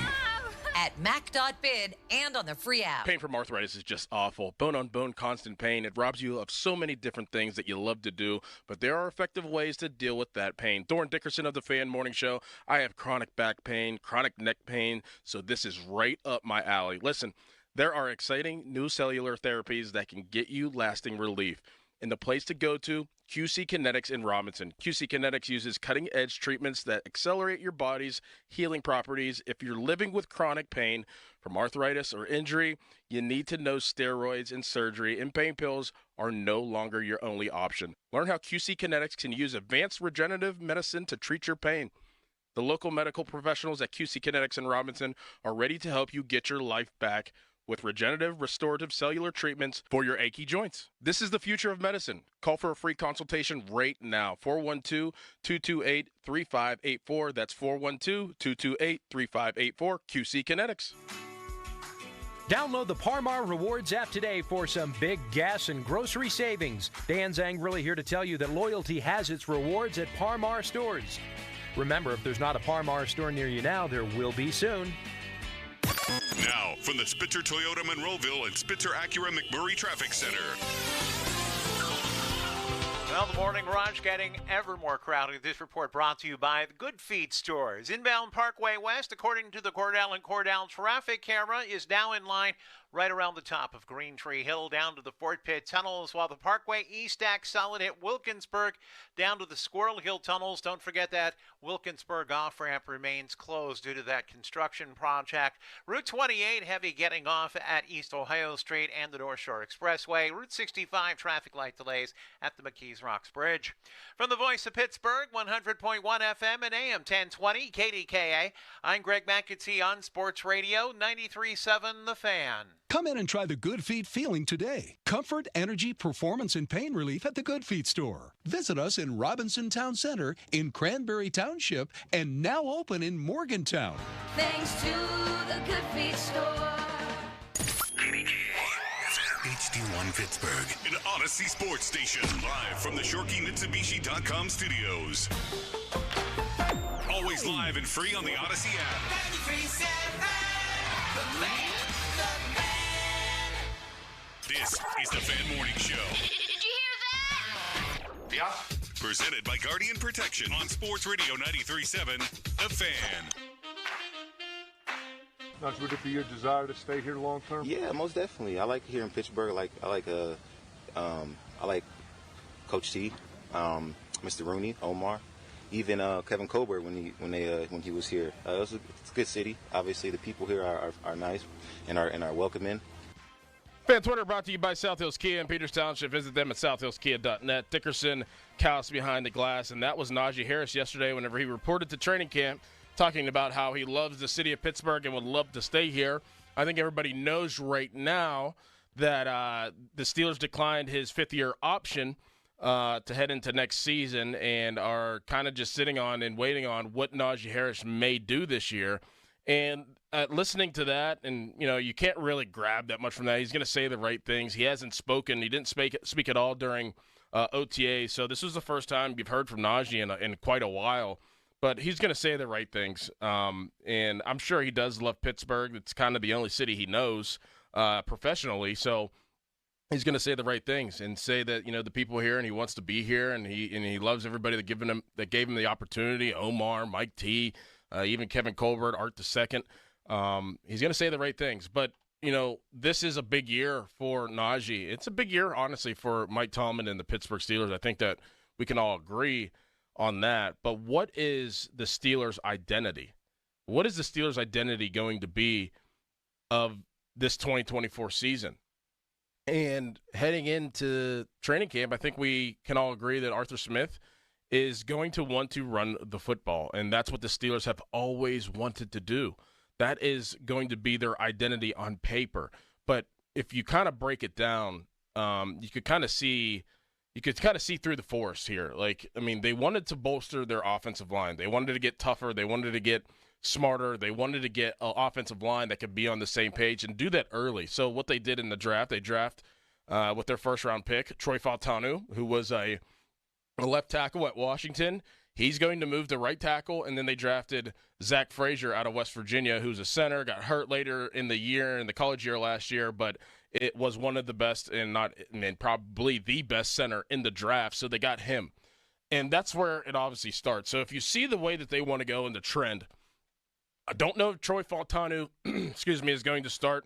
At mac.bid and on the free app. Pain from arthritis is just awful. Bone-on-bone constant pain. It robs you of so many different things that you love to do, but there are effective ways to deal with that pain. Thorne Dickerson of the Fan Morning Show. I have chronic back pain, chronic neck pain, so this is right up my alley. Listen, there are exciting new cellular therapies that can get you lasting relief. And the place to go to, QC Kinetics in Robinson. QC Kinetics uses cutting-edge treatments that accelerate your body's healing properties. If you're living with chronic pain from arthritis or injury, you need to know steroids and surgery and pain pills are no longer your only option. Learn how QC Kinetics can use advanced regenerative medicine to treat your pain. The local medical professionals at QC Kinetics in Robinson are ready to help you get your life back with regenerative, restorative cellular treatments for your achy joints. This is the future of medicine. Call for a free consultation right now. 412-228-3584. That's 412-228-3584. QC Kinetics. Download the Parmar Rewards app today for some big gas and grocery savings. Dan Zangrili here to tell you that loyalty has its rewards at Parmar stores. Remember, if there's not a Parmar store near you now, there will be soon. Now, from the Spitzer Toyota Monroeville and Spitzer Acura McMurray Traffic Center. Well, the morning rush getting ever more crowded. This report brought to you by the Good Feet stores. Inbound Parkway West, according to the Cordell and Cordell traffic camera, is now in line right around the top of Green Tree Hill down to the Fort Pitt tunnels, while the Parkway East acts solid at Wilkinsburg down to the Squirrel Hill tunnels. Don't forget that Wilkinsburg off-ramp remains closed due to that construction project. Route 28 heavy getting off at East Ohio Street and the North Shore Expressway. Route 65 traffic light delays at the McKees Rocks Bridge. From the Voice of Pittsburgh, 100.1 FM and AM 1020 KDKA, I'm Greg McAtee on Sports Radio 93.7 The Fan. Come in and try the Good Feet feeling today. Comfort, energy, performance, and pain relief at the Good Feet store. Visit us in Robinson Town Center, in Cranberry Township, and now open in Morgantown. Thanks to the Good Feet store. HD1 Pittsburgh, an Odyssey sports station, live from the ShorkeyMitsubishi.com studios. Always live and free on the Odyssey app. 93.7 The Fan. This is the Fan Morning Show. Did you hear that? Yeah. Presented by Guardian Protection on Sports Radio 93.7 The Fan. Now, would it be your desire to stay here long term? Yeah, most definitely. I like here in Pittsburgh. I like Coach T, Mr. Rooney, Omar, even Kevin Colbert when he was here. It's a good city. Obviously, the people here are nice and are welcoming. Fan Twitter brought to you by South Hills Kia in Peters Township. Visit them at southhillskia.net. Dickerson, Callus behind the glass, and that was Najee Harris yesterday whenever he reported to training camp, talking about how he loves the city of Pittsburgh and would love to stay here. I think everybody knows right now that the Steelers declined his fifth-year option to head into next season and are kind of just sitting on and waiting on what Najee Harris may do this year. And listening to that, and, you can't really grab that much from that. He's going to say the right things. He hasn't spoken. He didn't speak at all during OTA, so this was the first time you've heard from Najee in quite a while. But he's going to say the right things, and I'm sure he does love Pittsburgh. It's kind of the only city he knows professionally. So, he's going to say the right things and say that, the people here and he wants to be here and he loves everybody that gave him the opportunity. Omar, Mike T, even Kevin Colbert, Art II. He's going to say the right things. But, this is a big year for Najee. It's a big year, honestly, for Mike Tomlin and the Pittsburgh Steelers. I think that we can all agree on that. But what is the Steelers' identity? What is the Steelers' identity going to be of this 2024 season? And heading into training camp, I think we can all agree that Arthur Smith is going to want to run the football, and that's what the Steelers have always wanted to do. That is going to be their identity on paper. But if you kind of break it down, you could kind of see through the forest here. They wanted to bolster their offensive line. They wanted to get tougher. They wanted to get smarter. They wanted to get an offensive line that could be on the same page and do that early. So what they did in the draft, they draft with their first-round pick, Troy Fautanu, who was a left tackle at Washington. He's going to move to right tackle, and then they drafted Zach Frazier out of West Virginia, who's a center, got hurt later in the college year last year, but it was one of the best and probably the best center in the draft, so they got him. And that's where it obviously starts. So if you see the way that they want to go in the trend, I don't know if Troy Fautanu, is going to start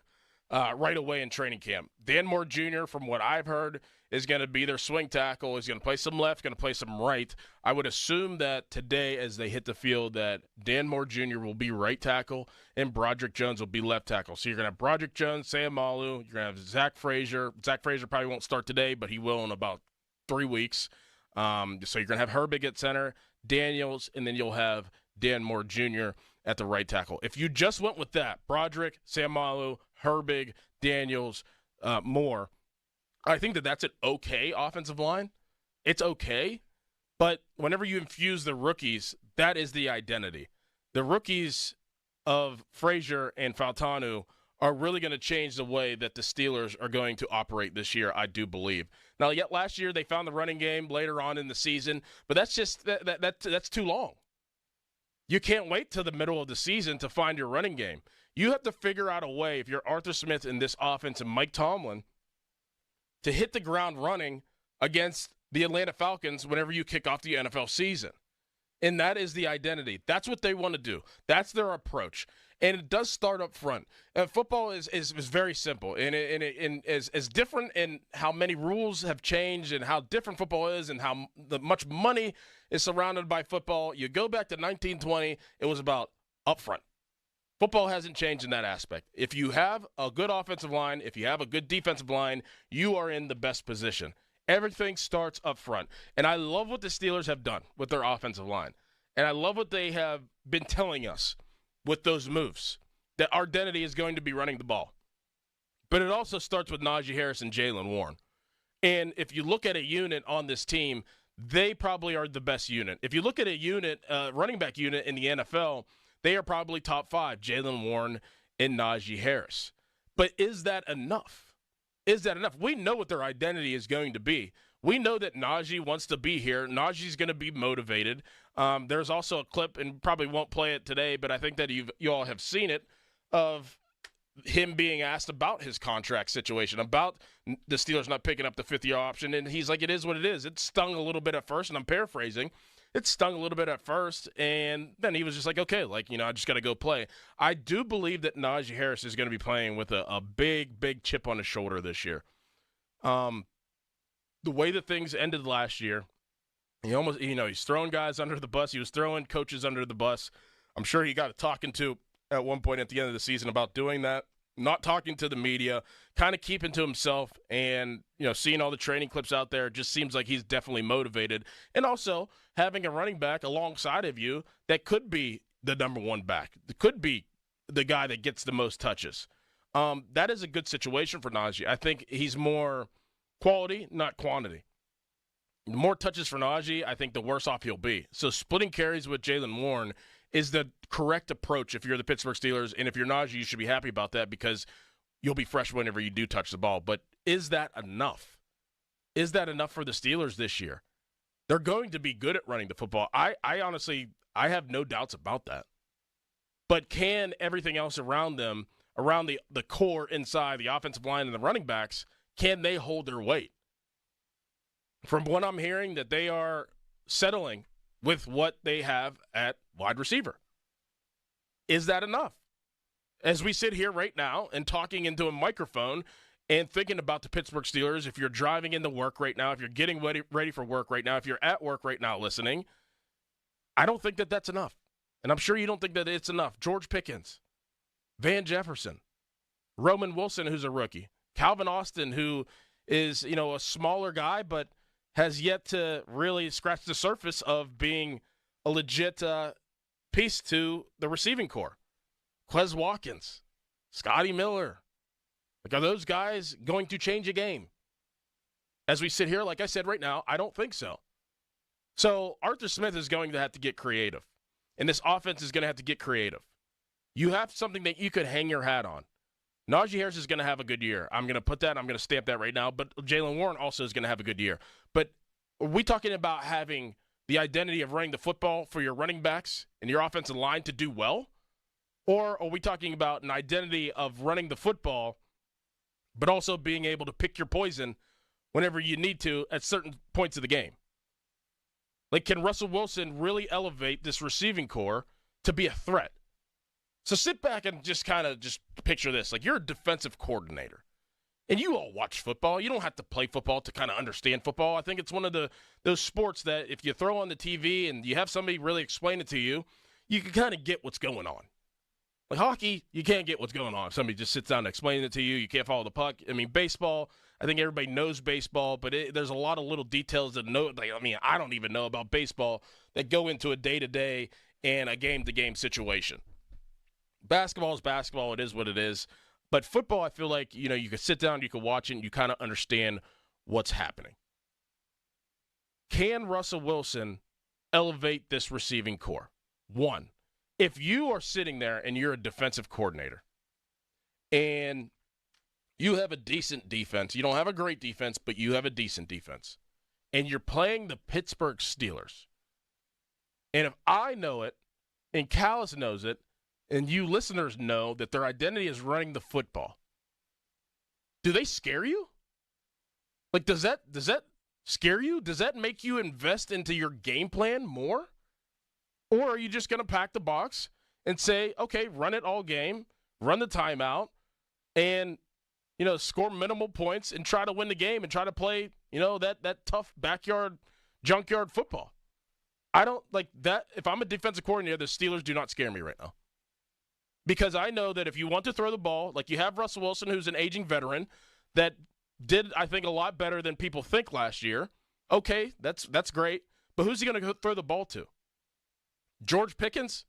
right away in training camp. Dan Moore Jr., from what I've heard, is going to be their swing tackle. He's going to play some left, going to play some right. I would assume that today as they hit the field that Dan Moore Jr. will be right tackle and Broderick Jones will be left tackle. So you're going to have Broderick Jones, Sam Malu. You're going to have Zach Frazier. Zach Frazier probably won't start today, but he will in about 3 weeks. So you're going to have Herbig at center, Daniels, and then you'll have Dan Moore Jr. at the right tackle. If you just went with that, Broderick, Sam Malu, Herbig, Daniels, Moore, I think that that's an okay offensive line. It's okay, but whenever you infuse the rookies, that is the identity. The rookies of Frazier and Fautanu are really going to change the way that the Steelers are going to operate this year, I do believe. Now, yet last year they found the running game later on in the season, but that's just that's too long. You can't wait till the middle of the season to find your running game. You have to figure out a way, if you're Arthur Smith in this offense and Mike Tomlin, to hit the ground running against the Atlanta Falcons whenever you kick off the NFL season. And that is the identity. That's what they want to do. That's their approach. And it does start up front. Football is very simple. And is different in how many rules have changed and how different football is and how much money is surrounded by football. You go back to 1920, it was about up front. Football hasn't changed in that aspect. If you have a good offensive line, if you have a good defensive line, you are in the best position. Everything starts up front. And I love what the Steelers have done with their offensive line. And I love what they have been telling us with those moves, that our identity is going to be running the ball. But it also starts with Najee Harris and Jaylen Warren. And if you look at a unit on this team, they probably are the best unit. If you look at a unit, running back unit in the NFL, they are probably top 5, Jaylen Warren and Najee Harris. But is that enough? Is that enough? We know what their identity is going to be. We know that Najee wants to be here. Najee's going to be motivated. There's also a clip, and probably won't play it today, but I think that you all have seen it, of him being asked about his contract situation, about the Steelers not picking up the 5th-year option, and he's like, it is what it is. It stung a little bit at first, and I'm paraphrasing. It stung a little bit at first, and then he was just like, okay, I just got to go play. I do believe that Najee Harris is going to be playing with a big, big chip on his shoulder this year. The way that things ended last year, he almost, he's throwing guys under the bus. He was throwing coaches under the bus. I'm sure he got a talking to at one point at the end of the season about doing that, not talking to the media, kind of keeping to himself, and seeing all the training clips out there, it just seems like he's definitely motivated. And also having a running back alongside of you that could be the number 1 back, that could be the guy that gets the most touches. That is a good situation for Najee. I think he's more quality, not quantity. The more touches for Najee, I think the worse off he'll be. So splitting carries with Jaylen Warren is the correct approach if you're the Pittsburgh Steelers, and if you're Najee, you should be happy about that because you'll be fresh whenever you do touch the ball. But is that enough? Is that enough for the Steelers this year? They're going to be good at running the football. I honestly have no doubts about that. But can everything else around them, around the core inside, the offensive line and the running backs, can they hold their weight? From what I'm hearing, that they are settling with what they have at wide receiver. Is that enough? As we sit here right now and talking into a microphone and thinking about the Pittsburgh Steelers, if you're driving into work right now, if you're getting ready for work right now, if you're at work right now listening, I don't think that that's enough. And I'm sure you don't think that it's enough. George Pickens, Van Jefferson, Roman Wilson, who's a rookie, Calvin Austin, who is, a smaller guy, but has yet to really scratch the surface of being a legit piece to the receiving corps. Quez Watkins, Scotty Miller. Are those guys going to change a game? As we sit here, like I said right now, I don't think so. So Arthur Smith is going to have to get creative. And this offense is going to have to get creative. You have something that you could hang your hat on. Najee Harris is going to have a good year. I'm going to stamp that right now. But Jaylen Warren also is going to have a good year. But are we talking about having the identity of running the football for your running backs and your offensive line to do well? Or are we talking about an identity of running the football, but also being able to pick your poison whenever you need to at certain points of the game? Like, can Russell Wilson really elevate this receiving corps to be a threat? So sit back and just kind of just picture this. Like, you're a defensive coordinator, and you all watch football. You don't have to play football to kind of understand football. I think it's one of those sports that if you throw on the TV and you have somebody really explain it to you, you can kind of get what's going on. Like hockey, you can't get what's going on. If somebody just sits down and explains it to you, you can't follow the puck. I mean, baseball, I think everybody knows baseball, but there's a lot of little details that I don't even know about baseball that go into a day-to-day and a game-to-game situation. Basketball is basketball. It is what it is. But football, I feel like, you can sit down, you can watch it, and you kind of understand what's happening. Can Russell Wilson elevate this receiving corps? One. If you are sitting there and you're a defensive coordinator and you have a decent defense, you don't have a great defense, but you have a decent defense, and you're playing the Pittsburgh Steelers, and if I know it and Callis knows it and you listeners know that their identity is running the football, do they scare you? Like, does that scare you? Does that make you invest into your game plan more? Or are you just going to pack the box and say, okay, run it all game, run the timeout, and, score minimal points and try to win the game and try to play, that tough backyard, junkyard football? I don't like that. If I'm a defensive coordinator, the Steelers do not scare me right now. Because I know that if you want to throw the ball, like you have Russell Wilson, who's an aging veteran, that did, I think, a lot better than people think last year. Okay, that's great. But who's he going to throw the ball to? George Pickens,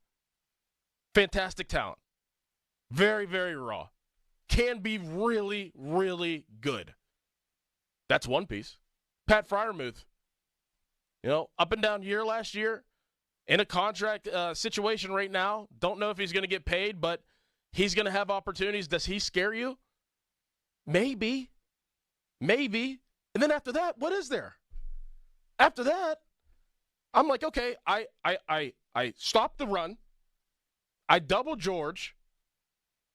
fantastic talent. Very, very raw. Can be really, really good. That's one piece. Pat Freiermuth, up and down year last year, in a contract situation right now. Don't know if he's going to get paid, but he's going to have opportunities. Does he scare you? Maybe. Maybe. And then after that, what is there? After that, I'm like, okay, I stop the run, I double George,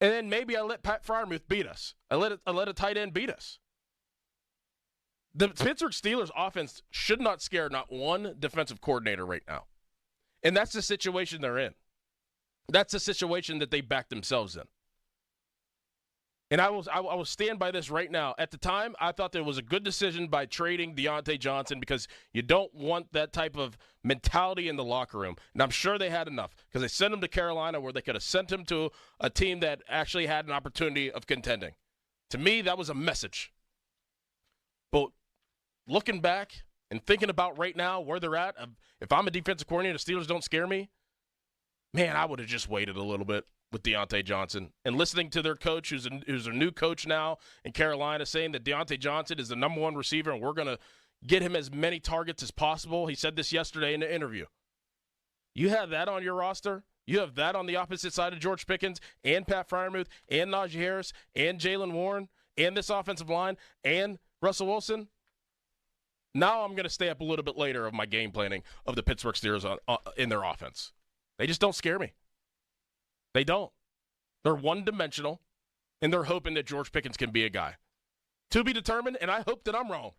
and then maybe I let Pat Freiermuth beat us. I let a tight end beat us. The Pittsburgh Steelers offense should not scare not one defensive coordinator right now. And that's the situation they're in. That's the situation that they backed themselves in. And I will stand by this right now. At the time, I thought there was a good decision by trading Deontay Johnson because you don't want that type of mentality in the locker room. And I'm sure they had enough because they sent him to Carolina where they could have sent him to a team that actually had an opportunity of contending. To me, that was a message. But looking back and thinking about right now where they're at, if I'm a defensive coordinator, the Steelers don't scare me, man, I would have just waited a little bit with Deontay Johnson. And listening to their coach, who's a new coach now in Carolina, saying that Deontay Johnson is the number one receiver and we're going to get him as many targets as possible. He said this yesterday in the interview. You have that on your roster? You have that on the opposite side of George Pickens and Pat Freiermuth and Najee Harris and Jaylen Warren and this offensive line and Russell Wilson? Now I'm going to stay up a little bit later of my game planning of the Pittsburgh Steelers in their offense. They just don't scare me. They don't. They're one-dimensional, and they're hoping that George Pickens can be a guy. To be determined, and I hope that I'm wrong.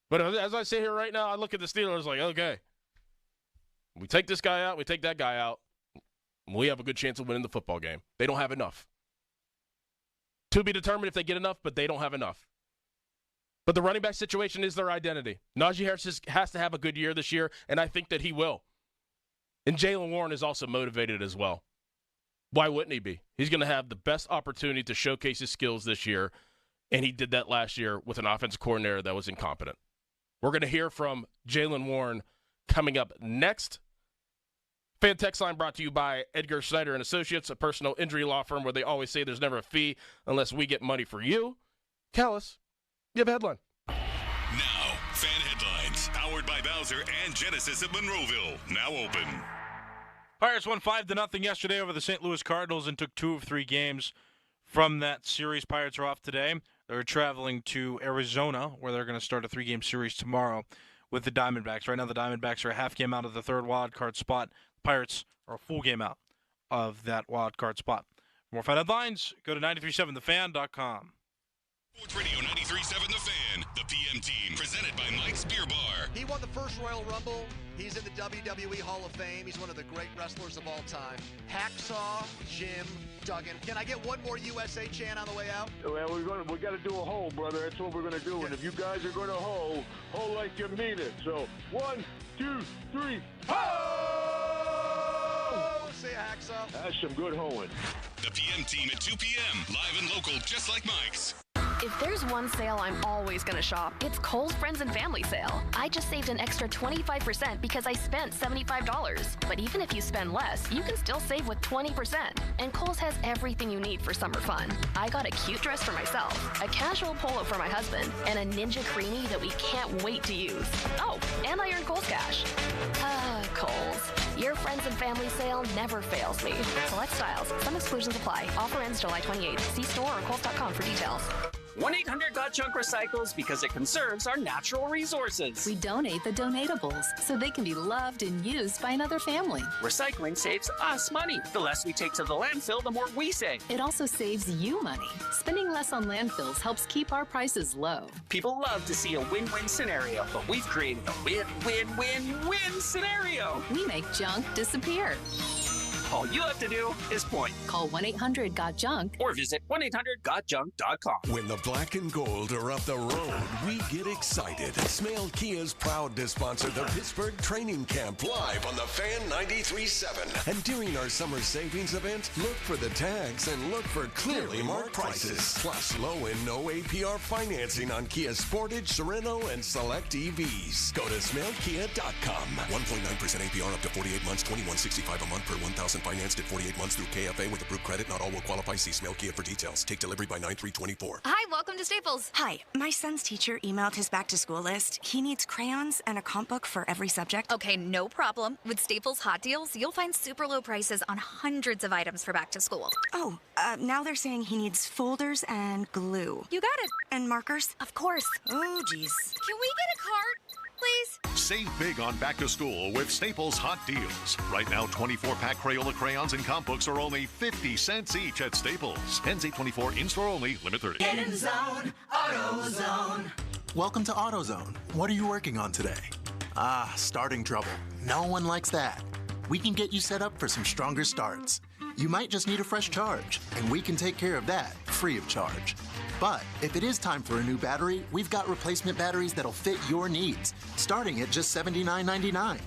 But as I sit here right now, I look at the Steelers like, okay, we take this guy out, we take that guy out, we have a good chance of winning the football game. They don't have enough. To be determined if they get enough, but they don't have enough. But the running back situation is their identity. Najee Harris has to have a good year this year, and I think that he will. And Jaylen Warren is also motivated as well. Why wouldn't he be? He's going to have the best opportunity to showcase his skills this year, and he did that last year with an offensive coordinator that was incompetent. We're going to hear from Jaylen Warren coming up next. Fan text line brought to you by Edgar Snyder and Associates, a personal injury law firm where they always say there's never a fee unless we get money for you. Callis, you have a headline. Now, fan headlines, powered by Bowser and Genesis of Monroeville, now open. Pirates won 5-0 yesterday over the St. Louis Cardinals and took 2 of 3 games from that series. Pirates are off today. They're traveling to Arizona, where they're going to start a 3-game series tomorrow with the Diamondbacks. Right now, the Diamondbacks are a half game out of the third wild card spot. Pirates are a full game out of that wild card spot. For more fan headlines, go to 937thefan.com. Sports Radio 93.7 The Fan, the PM team, presented by Mike's Beer Bar. He won the first Royal Rumble. He's in the WWE Hall of Fame. He's one of the great wrestlers of all time. Hacksaw Jim Duggan. Can I get one more USA chant on the way out? Well, we got to do a hole, brother. That's what we're going to do. And if you guys are going to hole like you mean it. So 1, 2, 3, ho! Say hacksaw. That's some good hoeing. The PM team at 2 p.m. Live and local, just like Mike's. If there's one sale I'm always going to shop, it's Kohl's Friends and Family Sale. I just saved an extra 25% because I spent $75. But even if you spend less, you can still save with 20%. And Kohl's has everything you need for summer fun. I got a cute dress for myself, a casual polo for my husband, and a Ninja Creamy that we can't wait to use. Oh, and I earned Kohl's Cash. Kohl's. Your Friends and Family Sale never fails me. Select styles. Some exclusions apply. Offer ends July 28th. See store or Kohl's.com for details. 1-800-GOT-JUNK recycles because it conserves our natural resources. We donate the donatables so they can be loved and used by another family. Recycling saves us money. The less we take to the landfill, the more we save. It also saves you money. Spending less on landfills helps keep our prices low. People love to see a win-win scenario, but we've created a win-win-win-win scenario. We make junk disappear. All you have to do is point. Call 1-800-GOT-JUNK or visit 1-800-GOT-JUNK.com. When the black and gold are up the road, we get excited. Smale Kia is proud to sponsor the Pittsburgh Training Camp live on the Fan 93.7. And during our summer savings event, look for the tags and look for clearly marked prices. Plus low and no APR financing on Kia Sportage, Sorento, and select EVs. Go to smalekia.com. 1.9% APR up to 48 months, $21.65 a month per 1,000 financed at 48 months through KFA with approved credit. Not all will qualify. See Smale Kia for details. Take delivery by 9/3/24. Hi, welcome to Staples. Hi, my son's teacher emailed his back-to-school list. He needs crayons and a comp book for every subject. Okay, no problem. With Staples Hot Deals, you'll find super low prices on hundreds of items for back to school. Oh, now they're saying he needs folders and glue. You got it. And markers? Of course. Oh, geez. Can we get a cart, please? Save big on back to school with Staples Hot Deals. Right now, 24-pack Crayola crayons and comp books are only 50 cents each at Staples. Ends 8/24, in-store only, limit 30. Get in zone, AutoZone. Welcome to AutoZone. What are you working on today? Starting trouble. No one likes that. We can get you set up for some stronger starts. You might just need a fresh charge, and we can take care of that free of charge. But if it is time for a new battery, we've got replacement batteries that'll fit your needs, starting at just $79.99.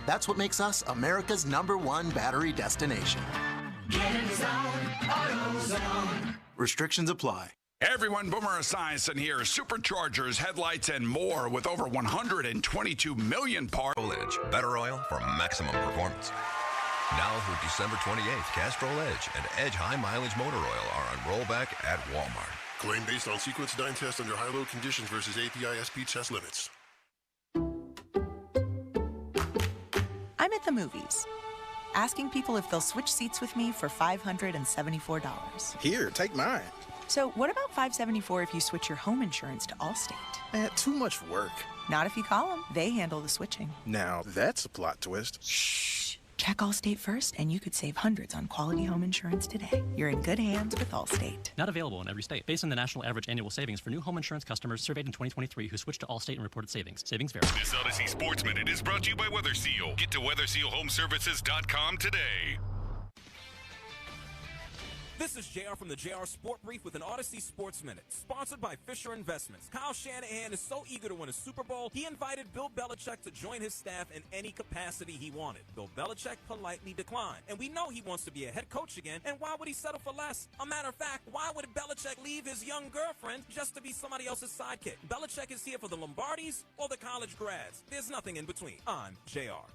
That's what makes us America's #1 battery destination. Get in zone, AutoZone. Restrictions apply. Hey everyone, Boomer Esiason here. Superchargers, headlights, and more with over 122 million parts. Edge, better oil for maximum performance. Now through December 28th, Castrol Edge and Edge High Mileage Motor Oil are on rollback at Walmart. Claim based on sequence dyne test under high-load conditions versus API SP test limits. I'm at the movies, asking people if they'll switch seats with me for $574. Here, take mine. So what about $574 if you switch your home insurance to Allstate? Too much work. Not if you call them. They handle the switching. Now, that's a plot twist. Shh. Check Allstate first, and you could save hundreds on quality home insurance today. You're in good hands with Allstate. Not available in every state. Based on the national average annual savings for new home insurance customers surveyed in 2023 who switched to Allstate and reported savings. Savings vary. This Odyssey Sports Minute is brought to you by Weather Seal. Get to WeatherSealHomeservices.com today. This is JR from the JR Sport Brief with an Odyssey Sports Minute, sponsored by Fisher Investments. Kyle Shanahan is so eager to win a Super Bowl, he invited Bill Belichick to join his staff in any capacity he wanted. Bill Belichick politely declined. And we know he wants to be a head coach again, and why would he settle for less? A matter of fact, why would Belichick leave his young girlfriend just to be somebody else's sidekick? Belichick is here for the Lombardis or the college grads. There's nothing in between. I'm JR.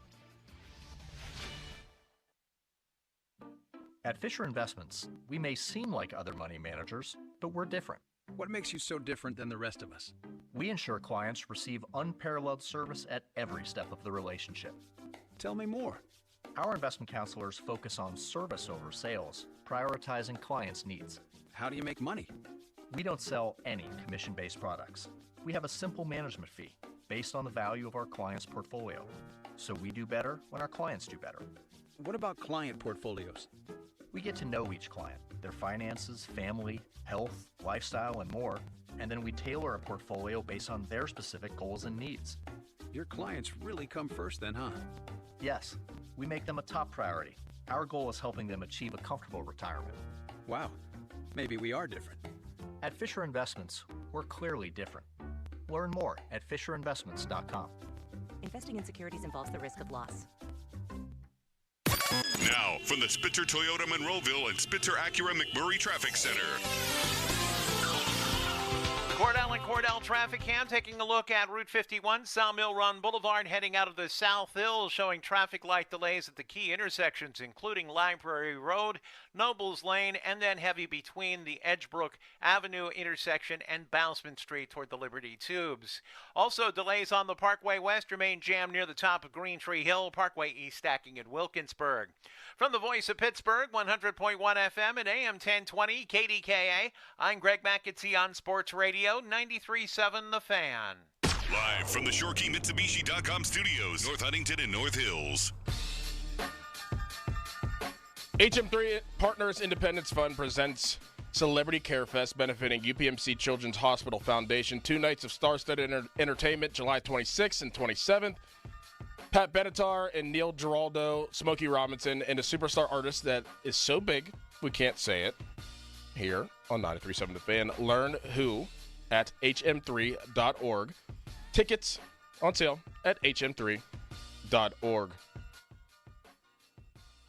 At Fisher Investments, we may seem like other money managers, but we're different. What makes you so different than the rest of us? We ensure clients receive unparalleled service at every step of the relationship. Tell me more. Our investment counselors focus on service over sales, prioritizing clients' needs. How do you make money? We don't sell any commission-based products. We have a simple management fee based on the value of our clients' portfolio. So we do better when our clients do better. What about client portfolios? We get to know each client, their finances, family, health, lifestyle, and more, and then we tailor a portfolio based on their specific goals and needs. Your clients really come first then, huh? Yes, we make them a top priority. Our goal is helping them achieve a comfortable retirement. Wow, maybe we are different. At Fisher Investments, we're clearly different. Learn more at FisherInvestments.com. Investing in securities involves the risk of loss. Now, from the Spitzer Toyota Monroeville and Spitzer Acura McMurray Traffic Center. Cordell and Cordell Traffic Cam taking a look at Route 51, Sawmill Run Boulevard, heading out of the South Hills, showing traffic light delays at the key intersections, including Library Road, Nobles Lane, and then heavy between the Edgebrook Avenue intersection and Bousman Street toward the Liberty Tubes. Also, delays on the Parkway West remain jammed near the top of Green Tree Hill, Parkway East stacking in Wilkinsburg. From the Voice of Pittsburgh, 100.1 FM and AM 1020 KDKA, I'm Greg McAtee on Sports Radio 93.7 The Fan. Live from the ShoreKeyMitsubishi.com studios, North Huntington and North Hills. HM3 Partners Independence Fund presents Celebrity Care Fest benefiting UPMC Children's Hospital Foundation. 2 nights of star-studded entertainment, July 26th and 27th. Pat Benatar and Neil Giraldo, Smokey Robinson, and a superstar artist that is so big we can't say it here on 93.7 The Fan. Learn who at hm3.org. Tickets on sale at hm3.org.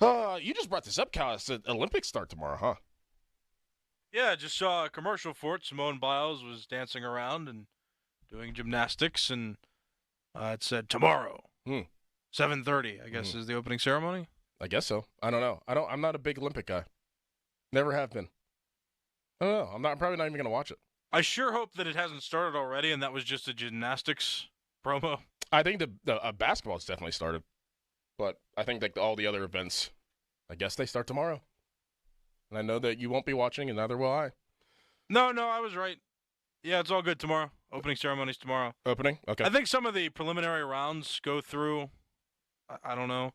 You just brought this up, Cal. It's the Olympics start tomorrow, huh? Yeah, I just saw a commercial for it. Simone Biles was dancing around and doing gymnastics, and it said tomorrow. 7:30, I guess, is the opening ceremony. I guess so. I don't know. I'm not a big Olympic guy. Never have been. I don't know. I'm probably not even going to watch it. I sure hope that it hasn't started already, and that was just a gymnastics promo. I think the basketball has definitely started, but I think like all the other events, I guess they start tomorrow. And I know that you won't be watching, and neither will I. No, I was right. Yeah, it's all good tomorrow. Opening ceremonies tomorrow. Opening? Okay. I think some of the preliminary rounds go through. I don't know.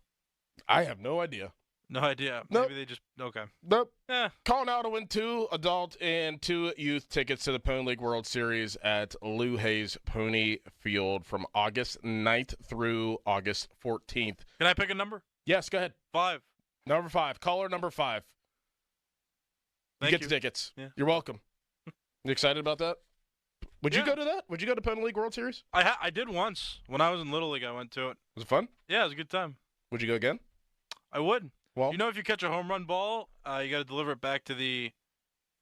I have no idea. No idea. Nope. Maybe they just, okay. Nope. Yeah. Call now to win 2 adult and 2 youth tickets to the Pony League World Series at Lou Hayes Pony Field from August 9th through August 14th. Can I pick a number? Yes, go ahead. 5. Number 5. Caller number 5. You get the tickets. Yeah. You're welcome. You excited about that? Would you go to that? Would you go to Pony League World Series? I did once. When I was in Little League, I went to it. Was it fun? Yeah, it was a good time. Would you go again? I would. Well, you know, if you catch a home run ball, you got to deliver it back to the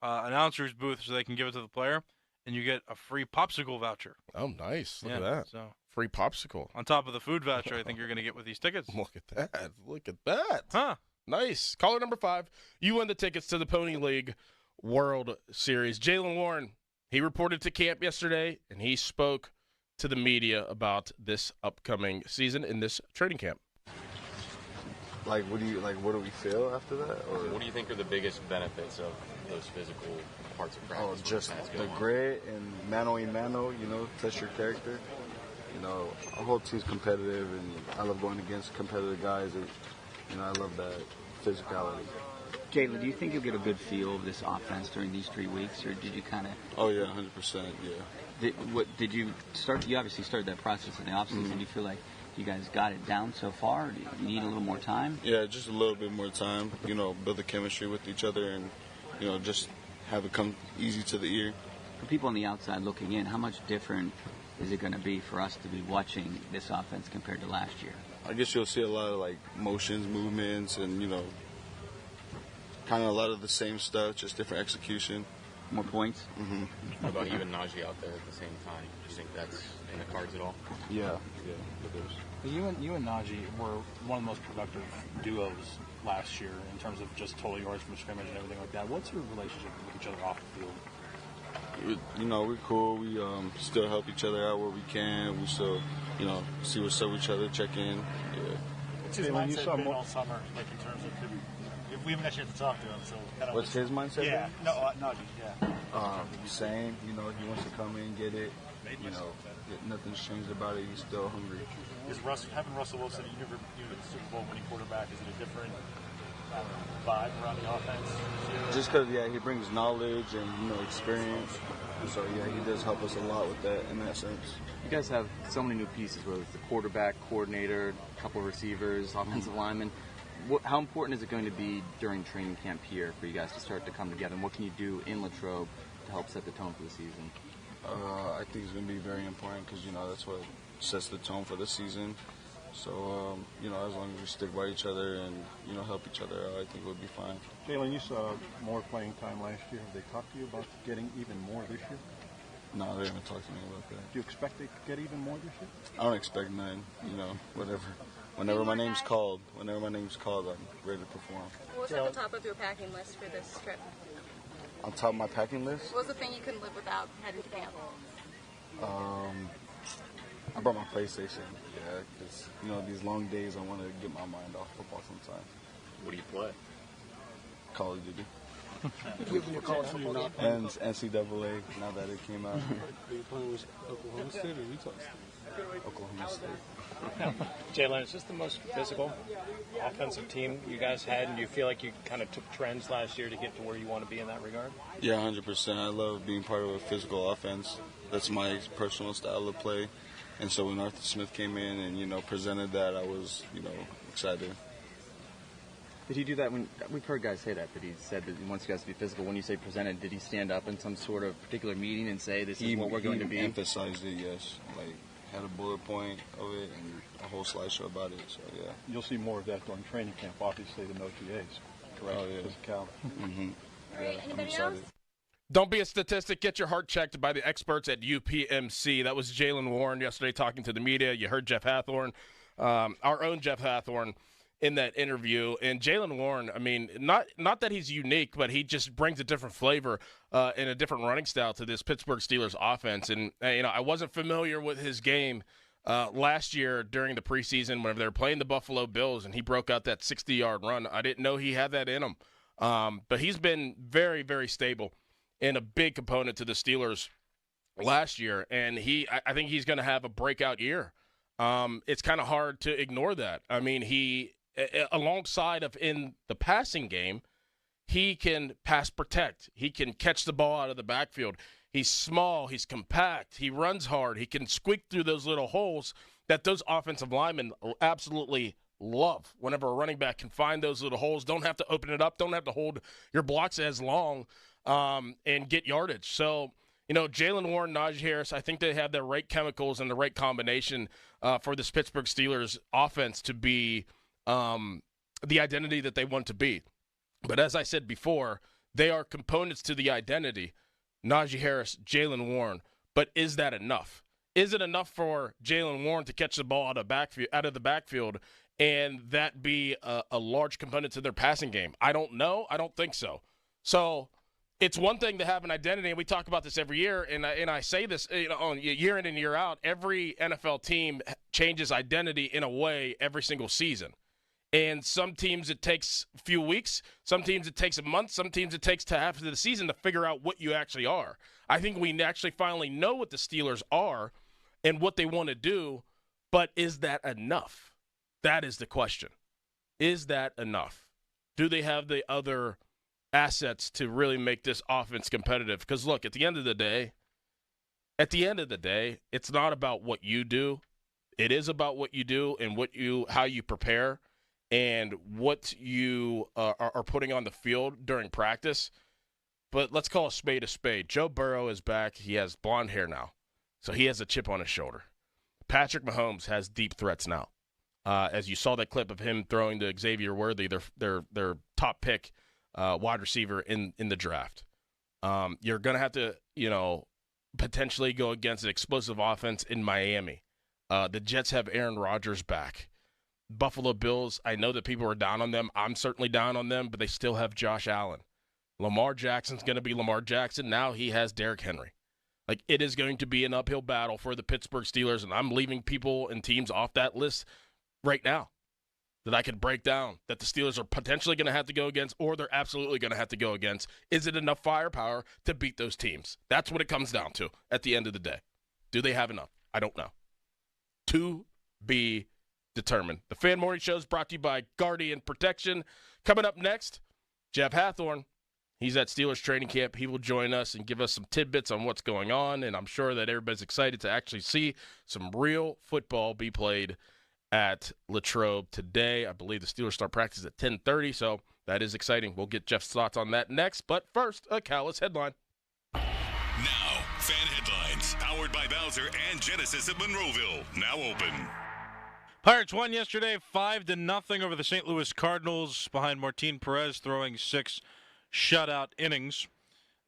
announcer's booth so they can give it to the player, and you get a free popsicle voucher. Oh, nice. Look at that. So free popsicle. On top of the food voucher, I think you're going to get with these tickets. Look at that. Look at that. Huh. Nice. Caller number 5. You win the tickets to the Pony League World Series. Jaylen Warren, he reported to camp yesterday, and he spoke to the media about this upcoming season in this training camp. What do we feel after that? Or what do you think are the biggest benefits of those physical parts of practice? Just the grit and mano, test your character. Our whole team's competitive, and I love going against competitive guys. I love that physicality. Jalen, do you think you'll get a good feel of this offense during these 3 weeks, or did you kind of? Oh yeah, 100%. Yeah. Did you start? You obviously started that process in the offseason. Mm-hmm. Do you feel like you guys got it down so far? Or do you need a little more time? Yeah, just a little bit more time. Build the chemistry with each other, and just have it come easy to the ear. For people on the outside looking in, how much different is it going to be for us to be watching this offense compared to last year? I guess you'll see a lot of motions, movements, and kind of a lot of the same stuff, just different execution. More points? Mm-hmm. What about even Najee out there at the same time? Do you think that's in the cards at all? Yeah, it is. You and Najee were one of the most productive duos last year in terms of just total yards from scrimmage and everything like that. What's your relationship with each other off the field? We're cool. We still help each other out where we can. We still, see what's up with each other, check in. Yeah. What's his mindset been all summer, in terms of if we haven't got a chance to talk to him, so kind of what's his mindset? Yeah, Najee, yeah. Same. He wants to come in, get it. Nothing's changed about it. He's still hungry. Is having Russell Wilson, you never the Super Bowl winning quarterback, is it a different vibe around the offense? Just because, he brings knowledge and experience. And so, he does help us a lot with that in that sense. You guys have so many new pieces, whether it's the quarterback, coordinator, a couple of receivers, offensive linemen. How important is it going to be during training camp here for you guys to start to come together? And what can you do in Latrobe to help set the tone for the season? I think it's going to be very important because, that's what sets the tone for the season. So, as long as we stick by each other and, help each other out, I think we'll be fine. Jalen, you saw more playing time last year. Have they talked to you about getting even more this year? No, they haven't talked to me about that. Do you expect they could get even more this year? I don't expect none, whatever. Whenever my name's called, I'm ready to perform. What was at the top of your packing list for this trip? On top of my packing list? What was the thing you couldn't live without heading to camp? I brought my PlayStation, because, these long days I want to get my mind off football sometimes. What do you play? Call of Duty. And NCAA, now that it came out. Are you playing with Oklahoma State or Utah State? Oklahoma State. Jalen, it's just the most physical offensive team you guys had, and do you feel like you kind of took trends last year to get to where you want to be in that regard? Yeah, 100%. I love being part of a physical offense. That's my personal style of play. And so when Arthur Smith came in and, presented that, I was, excited. Did he do that when we've heard guys say that he said that he wants you guys to be physical? When you say presented, did he stand up in some sort of particular meeting and say this is what we're going to be? He emphasized it, yes. Had a bullet point of it and a whole slideshow about it. So yeah. You'll see more of that during training camp, obviously, than OTAs. Correct. Oh yeah. Physicality. Mm-hmm. Yeah, I'm excited. Don't be a statistic. Get your heart checked by the experts at UPMC. That was Jalen Warren yesterday talking to the media. You heard Jeff Hathorn, our own Jeff Hathorn, in that interview. And Jalen Warren, I mean, not that he's unique, but he just brings a different flavor and a different running style to this Pittsburgh Steelers offense. And, I wasn't familiar with his game last year during the preseason whenever they were playing the Buffalo Bills and he broke out that 60-yard run. I didn't know he had that in him. But he's been very, very stable and a big component to the Steelers last year. And I think he's going to have a breakout year. It's kind of hard to ignore that. I mean, he alongside of in the passing game, he can pass protect. He can catch the ball out of the backfield. He's small. He's compact. He runs hard. He can squeak through those little holes that those offensive linemen absolutely love. Whenever a running back can find those little holes, don't have to open it up, don't have to hold your blocks as long and get yardage. So, Jalen Warren, Najee Harris, I think they have the right chemicals and the right combination for this Pittsburgh Steelers offense to be the identity that they want to be. But as I said before, they are components to the identity. Najee Harris, Jalen Warren. But is that enough? Is it enough for Jalen Warren to catch the ball out of the backfield and that be a large component to their passing game? I don't know. I don't think so. So it's one thing to have an identity, and we talk about this every year, and I say this year in and year out. Every NFL team changes identity in a way every single season. And some teams it takes a few weeks, some teams it takes a month, some teams it takes to half of the season to figure out what you actually are. I think we actually finally know what the Steelers are and what they want to do, but is that enough? That is the question. Is that enough? Do they have the other assets to really make this offense competitive? Because, look, at the end of the day, it's not about what you do. It is about what you do and how you prepare and what you are putting on the field during practice. But let's call a spade a spade. Joe Burrow is back. He has blonde hair now, so he has a chip on his shoulder. Patrick Mahomes has deep threats now. As you saw that clip of him throwing to Xavier Worthy, their top pick wide receiver in the draft. You're going to have to, potentially go against an explosive offense in Miami. The Jets have Aaron Rodgers back. Buffalo Bills, I know that people are down on them. I'm certainly down on them, but they still have Josh Allen. Lamar Jackson's going to be Lamar Jackson. Now he has Derrick Henry. Like, it is going to be an uphill battle for the Pittsburgh Steelers, and I'm leaving people and teams off that list right now that I could break down that the Steelers are potentially going to have to go against, or they're absolutely going to have to go against. Is it enough firepower to beat those teams? That's what it comes down to at the end of the day. Do they have enough? I don't know. To be determined. The Fan Morning Show is brought to you by Guardian Protection. Coming up next, Jeff Hathorn. He's at Steelers training camp. He will join us and give us some tidbits on what's going on, and I'm sure that everybody's excited to actually see some real football be played at Latrobe today. I believe the Steelers start practice at 10:30, so that is exciting. We'll get Jeff's thoughts on that next, but first, a Callis headline. Now, Fan Headlines, powered by Bowser and Genesis of Monroeville, now open. Pirates won yesterday 5-0 over the St. Louis Cardinals behind Martin Perez throwing 6 shutout innings.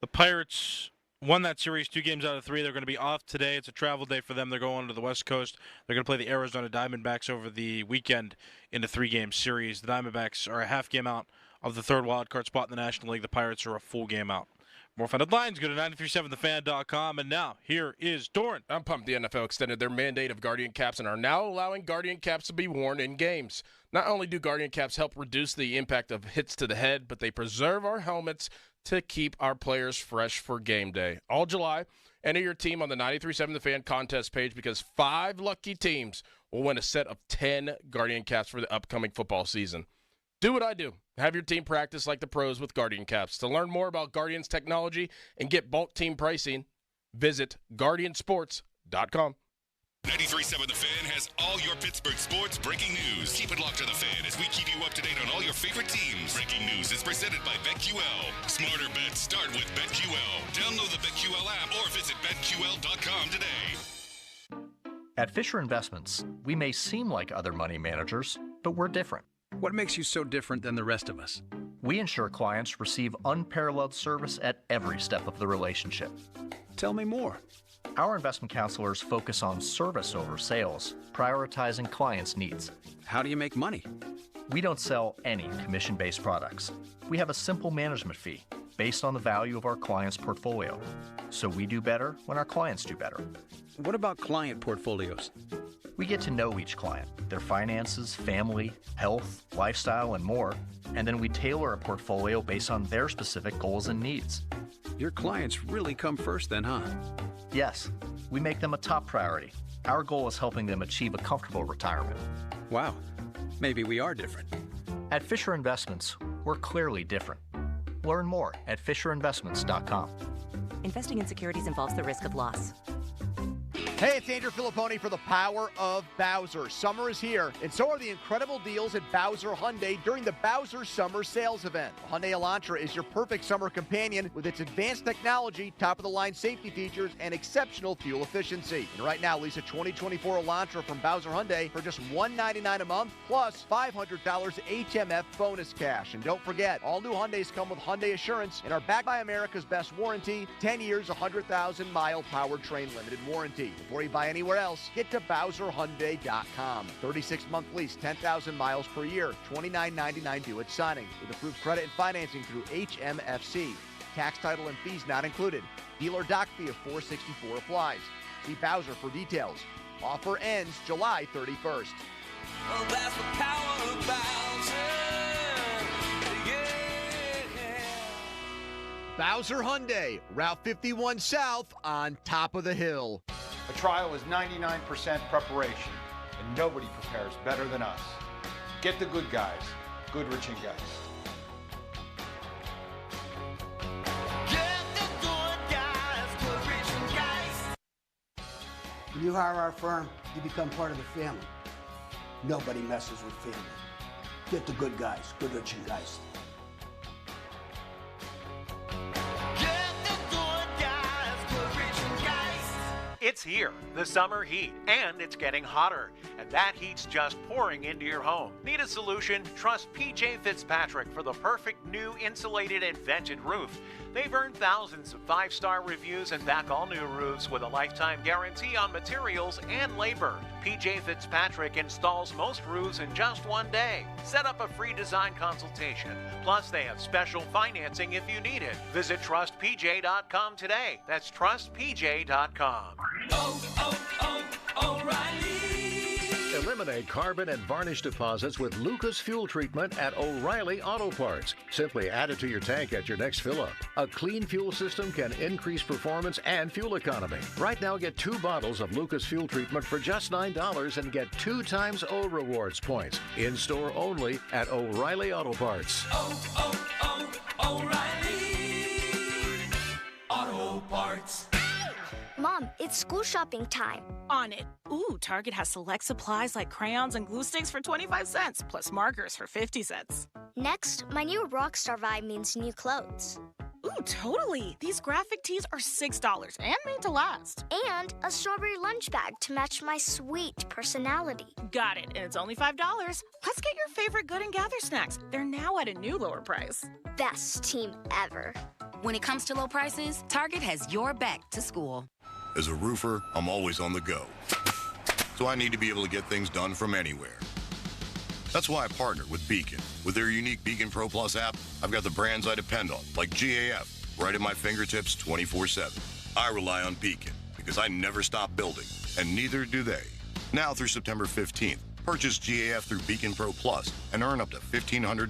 The Pirates won that series 2 games out of 3. They're going to be off today. It's a travel day for them. They're going to the West Coast. They're going to play the Arizona Diamondbacks over the weekend in a 3-game series. The Diamondbacks are a half game out of the third wild card spot in the National League. The Pirates are a full game out. More Fan Headlines, go to 937thefan.com. And now, here is Doran. I'm pumped the NFL extended their mandate of Guardian caps and are now allowing Guardian caps to be worn in games. Not only do Guardian caps help reduce the impact of hits to the head, but they preserve our helmets to keep our players fresh for game day. All July, enter your team on the 93.7 The Fan contest page because 5 lucky teams will win a set of 10 Guardian caps for the upcoming football season. Do what I do. Have your team practice like the pros with Guardian caps. To learn more about Guardian's technology and get bulk team pricing, visit GuardianSports.com. 93.7 The Fan has all your Pittsburgh sports breaking news. Keep it locked to The Fan as we keep you up to date on all your favorite teams. Breaking news is presented by BetQL. Smarter bets start with BetQL. Download the BetQL app or visit BetQL.com today. At Fisher Investments, we may seem like other money managers, but we're different. What makes you so different than the rest of us? We ensure clients receive unparalleled service at every step of the relationship. Tell me more. Our investment counselors focus on service over sales, prioritizing clients' needs. How do you make money? We don't sell any commission-based products. We have a simple management fee based on the value of our client's portfolio. So we do better when our clients do better. What about client portfolios? We get to know each client, their finances, family, health, lifestyle, and more, and then we tailor a portfolio based on their specific goals and needs. Your clients really come first then, huh? Yes, we make them a top priority. Our goal is helping them achieve a comfortable retirement. Wow, maybe we are different. At Fisher Investments, we're clearly different. Learn more at FisherInvestments.com. Investing in securities involves the risk of loss. Hey, it's Andrew Filipponi for the power of Bowser. Summer is here, and so are the incredible deals at Bowser Hyundai during the Bowser Summer Sales Event. The Hyundai Elantra is your perfect summer companion with its advanced technology, top-of-the-line safety features, and exceptional fuel efficiency. And right now, lease a 2024 Elantra from Bowser Hyundai for just $199 a month, plus $500 HMF bonus cash. And don't forget, all new Hyundais come with Hyundai Assurance and are backed by America's best warranty, 10 years, 100,000-mile powertrain limited warranty. Before you buy anywhere else, get to BowserHyundai.com. 36-month lease, 10,000 miles per year, $29.99 due at signing. With approved credit and financing through HMFC. Tax, title, and fees not included. Dealer doc fee of $464 applies. See Bowser for details. Offer ends July 31st. Well, that's the power of Bowser. Bowser Hyundai, Route 51 South on top of the hill. A trial is 99% preparation, and nobody prepares better than us. Get the good guys. Goodrich and Geist. When you hire our firm, you become part of the family. Nobody messes with family. Get the good guys, Goodrich and Geist. It's here, the summer heat, and it's getting hotter. And that heat's just pouring into your home. Need a solution? Trust PJ Fitzpatrick for the perfect new insulated and vented roof. They've earned thousands of 5-star reviews and back all new roofs with a lifetime guarantee on materials and labor. PJ Fitzpatrick installs most roofs in just one day. Set up a free design consultation. Plus, they have special financing if you need it. Visit trustpj.com today. That's trustpj.com. Eliminate carbon and varnish deposits with Lucas Fuel Treatment at O'Reilly Auto Parts. Simply add it to your tank at your next fill-up. A clean fuel system can increase performance and fuel economy. Right now, get 2 bottles of Lucas Fuel Treatment for just $9 and get 2 times O Rewards points. In-store only at O'Reilly Auto Parts. O'Reilly Auto Parts. Mom, it's school shopping time. On it. Ooh, Target has select supplies like crayons and glue sticks for 25 cents, plus markers for 50 cents. Next, my new Rockstar vibe means new clothes. Ooh, totally. These graphic tees are $6 and made to last. And a strawberry lunch bag to match my sweet personality. Got it, and it's only $5. Let's get your favorite Good and Gather snacks. They're now at a new lower price. Best team ever. When it comes to low prices, Target has your back to school. As a roofer, I'm always on the go. So I need to be able to get things done from anywhere. That's why I partnered with Beacon. With their unique Beacon Pro Plus app, I've got the brands I depend on, like GAF, right at my fingertips 24/7. I rely on Beacon because I never stop building, and neither do they. Now through September 15th, purchase GAF through Beacon Pro Plus and earn up to $1,500.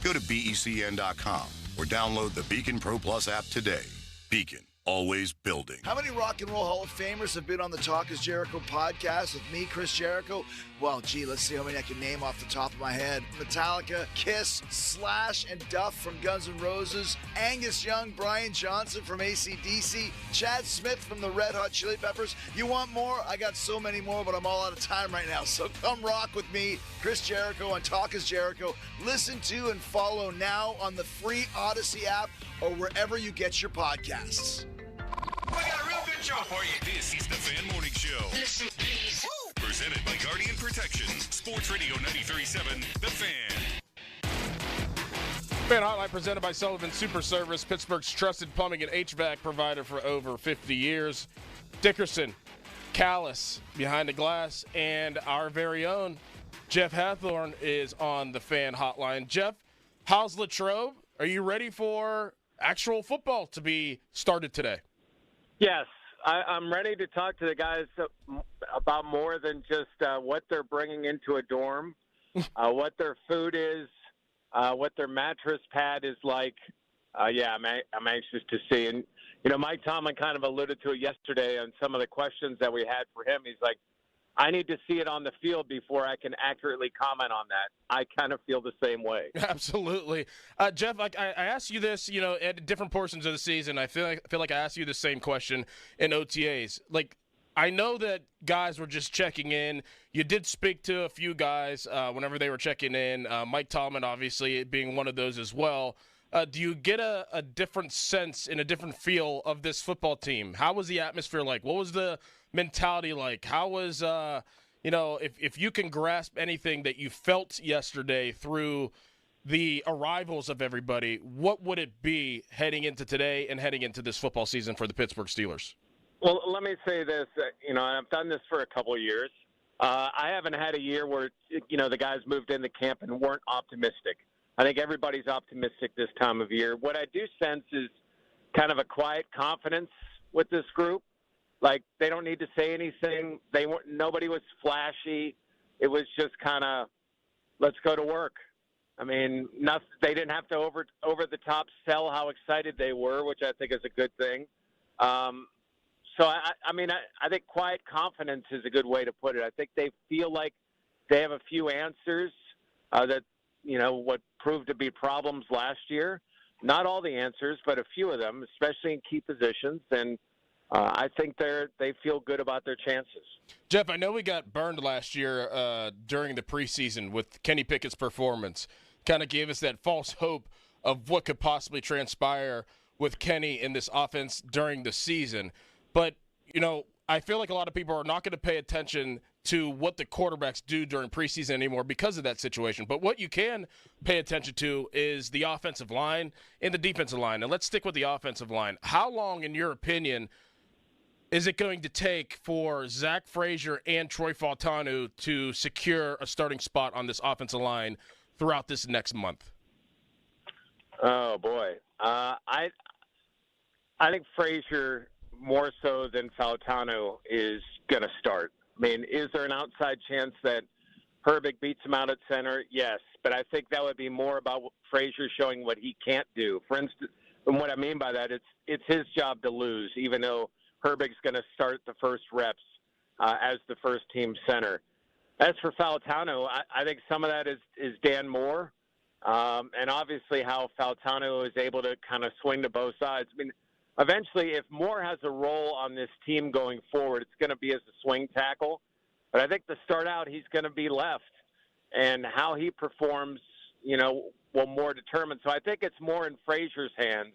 Go to BECN.com or download the Beacon Pro Plus app today. Beacon. Always building. How many Rock and Roll Hall of Famers have been on the Talk is Jericho podcast with me, Chris Jericho? Well, gee, let's see how many I can name off the top of my head. Metallica, Kiss, Slash, and Duff from Guns N' Roses, Angus Young, Brian Johnson from AC/DC, Chad Smith from the Red Hot Chili Peppers. You want more? I got so many more, but I'm all out of time right now. So come rock with me, Chris Jericho, on Talk is Jericho. Listen to and follow now on the free Odyssey app or wherever you get your podcasts. We got a real good show for you. This is the Fan Morning Show. Listen, please. Presented by Guardian Protection. Sports Radio 93.7, The Fan. Fan Hotline presented by Sullivan Super Service, Pittsburgh's trusted plumbing and HVAC provider for over 50 years. Dickerson, Callis, Behind the Glass, and our very own Jeff Hathorn is on the Fan Hotline. Jeff, how's Latrobe? Are you ready for actual football to be started today? Yes, I'm ready to talk to the guys about more than just what they're bringing into a dorm, what their food is, what their mattress pad is like. I'm anxious to see. And, Mike Tomlin kind of alluded to it yesterday on some of the questions that we had for him. He's like, I need to see it on the field before I can accurately comment on that. I kind of feel the same way. Absolutely. Jeff, I asked you this, at different portions of the season. I feel like I asked you the same question in OTAs. Like, I know that guys were just checking in. You did speak to a few guys whenever they were checking in, Mike Tomlin obviously being one of those as well. Do you get a different sense and a different feel of this football team? How was the atmosphere like? What was the mentality like? How was, if you can grasp anything that you felt yesterday through the arrivals of everybody, what would it be heading into today and heading into this football season for the Pittsburgh Steelers? Well, let me say this, I've done this for a couple of years. I haven't had a year where, the guys moved into camp and weren't optimistic. I think everybody's optimistic this time of year. What I do sense is kind of a quiet confidence with this group. Like, they don't need to say anything. Nobody was flashy. It was just kind of, let's go to work. I mean, they didn't have to over the top sell how excited they were, which I think is a good thing. So I think quiet confidence is a good way to put it. I think they feel like they have a few answers that what proved to be problems last year. Not all the answers, but a few of them, especially in key positions. And I think they feel good about their chances. Jeff, I know we got burned last year during the preseason with Kenny Pickett's performance. Kind of gave us that false hope of what could possibly transpire with Kenny in this offense during the season. But, I feel like a lot of people are not going to pay attention to what the quarterbacks do during preseason anymore because of that situation. But what you can pay attention to is the offensive line and the defensive line. And let's stick with the offensive line. How long, in your opinion, is it going to take for Zach Frazier and Troy Fautanu to secure a starting spot on this offensive line throughout this next month? Oh, boy. I think Frazier, more so than Fautanu, is going to start. I mean, is there an outside chance that Herbig beats him out at center? Yes, but I think that would be more about Frazier showing what he can't do. For instance, and what I mean by that, it's his job to lose, even though Herbig's going to start the first reps as the first-team center. As for Fautanu, I think some of that is Dan Moore, and obviously how Fautanu is able to kind of swing to both sides. I mean, eventually, if Moore has a role on this team going forward, it's going to be as a swing tackle. But I think to start out, he's going to be left. And how he performs, will more determine. So I think it's more in Frazier's hands,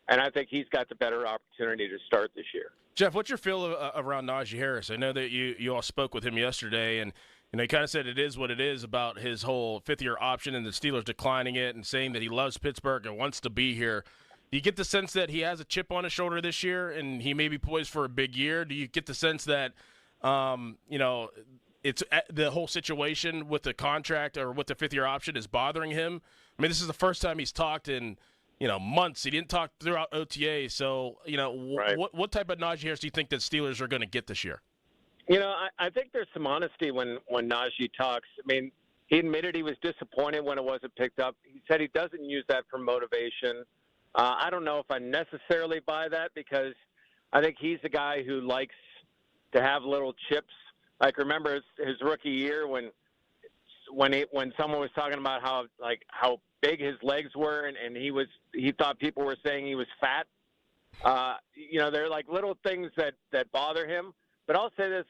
and I think he's got the better opportunity to start this year. Jeff, what's your feel around Najee Harris? I know that you all spoke with him yesterday, and he kind of said it is what it is about his whole fifth-year option and the Steelers declining it and saying that he loves Pittsburgh and wants to be here. Do you get the sense that he has a chip on his shoulder this year and he may be poised for a big year? Do you get the sense that, it's the whole situation with the contract or with the fifth-year option is bothering him? I mean, this is the first time he's talked in, months. He didn't talk throughout OTA. So, Right. What type of Najee Harris do you think that Steelers are going to get this year? I think there's some honesty when Najee talks. I mean, he admitted he was disappointed when it wasn't picked up. He said he doesn't use that for motivation. I don't know if I necessarily buy that because I think he's a guy who likes to have little chips. Like, remember his rookie year when someone was talking about how big his legs were and he thought people were saying he was fat. They're like little things that bother him. But I'll say this,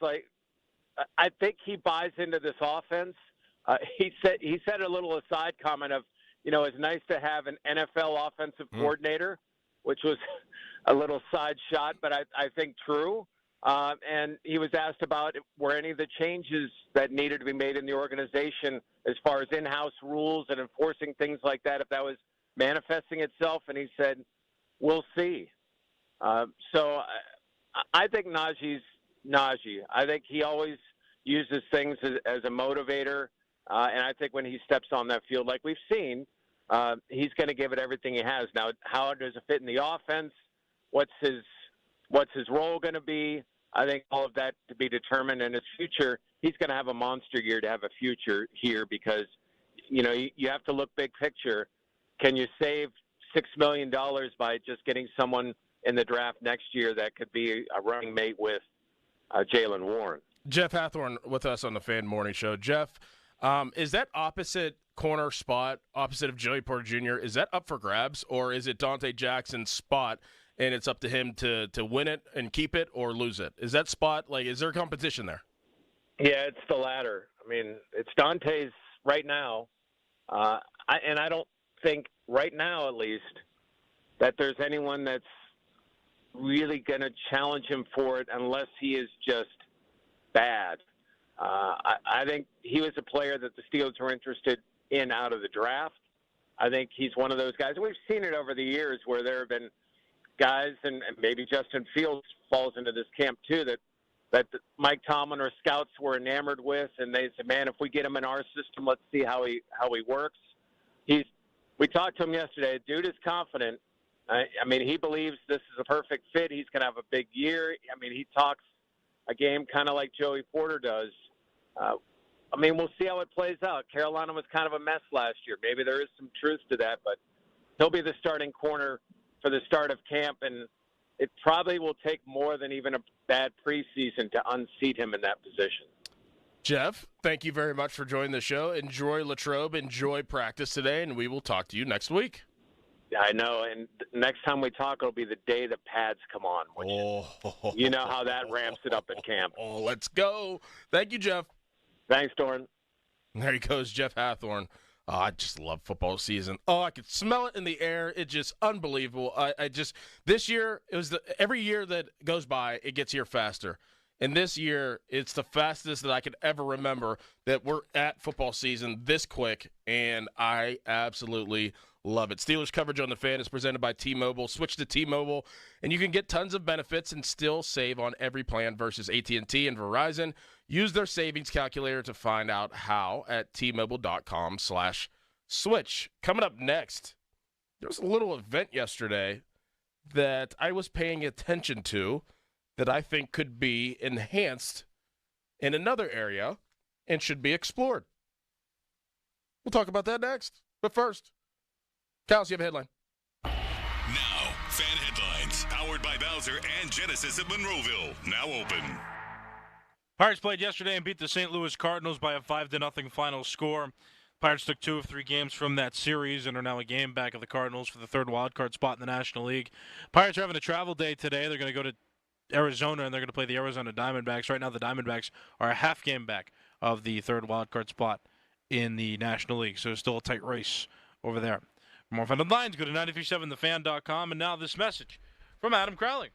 I think he buys into this offense. He said a little aside comment of, it's nice to have an NFL offensive coordinator, which was a little side shot, but I think true. And he was asked about were any of the changes that needed to be made in the organization as far as in-house rules and enforcing things like that, if that was manifesting itself. And he said, we'll see. So I think Najee's Najee. I think he always uses things as a motivator. And I think when he steps on that field, like we've seen, he's going to give it everything he has. Now, how does it fit in the offense? What's his role going to be? I think all of that to be determined. In his future, he's going to have a monster year to have a future here because, you have to look big picture. Can you save $6 million by just getting someone in the draft next year that could be a running mate with Jaylen Warren? Jeff Hathorn with us on the Fan Morning Show. Jeff, is that opposite corner spot, opposite of Joey Porter Jr., is that up for grabs, or is it Dante Jackson's spot and it's up to him to win it and keep it or lose it? Is that spot, is there competition there? Yeah, it's the latter. I mean, it's Dante's right now. I don't think right now, at least, that there's anyone that's really going to challenge him for it unless he is just bad. I think he was a player that the Steelers were interested in out of the draft. I think he's one of those guys. We've seen it over the years where there have been guys, and maybe Justin Fields falls into this camp too, that Mike Tomlin or scouts were enamored with, and they said, man, if we get him in our system, let's see how he works. We talked to him yesterday. Dude is confident. I mean, he believes this is a perfect fit. He's going to have a big year. I mean, he talks a game kind of like Joey Porter does. I mean, we'll see how it plays out. Carolina was kind of a mess last year. Maybe there is some truth to that, but he'll be the starting corner for the start of camp, and it probably will take more than even a bad preseason to unseat him in that position. Jeff, thank you very much for joining the show. Enjoy Latrobe, enjoy practice today, and we will talk to you next week. I know, and next time we talk, it'll be the day the pads come on. Which you know how that ramps it up at camp. Oh, let's go. Thank you, Jeff. Thanks, Doran. There he goes, Jeff Hathorn. Oh, I just love football season. Oh, I could smell it in the air. It's just unbelievable. This year, it was every year that goes by, it gets here faster. And this year, it's the fastest that I could ever remember that we're at football season this quick, and I absolutely love it. Steelers coverage on the Fan is presented by T-Mobile. Switch to T-Mobile, and you can get tons of benefits and still save on every plan versus AT&T and Verizon. Use their savings calculator to find out how at T-Mobile.com/switch. Coming up next, there was a little event yesterday that I was paying attention to that I think could be enhanced in another area and should be explored. We'll talk about that next. But first, Kyle, you have a headline. Now, fan headlines, powered by Bowser and Genesis of Monroeville. Now open. Pirates played yesterday and beat the St. Louis Cardinals by a 5-0 final score. Pirates took 2 of 3 games from that series and are now a game back of the Cardinals for the third wildcard spot in the National League. Pirates are having a travel day today. They're going to go to Arizona, and they're going to play the Arizona Diamondbacks. Right now, the Diamondbacks are a half game back of the third wildcard spot in the National League, so it's still a tight race over there. For more fun lines, go to 937thefan.com, and now this message from Adam Crowley.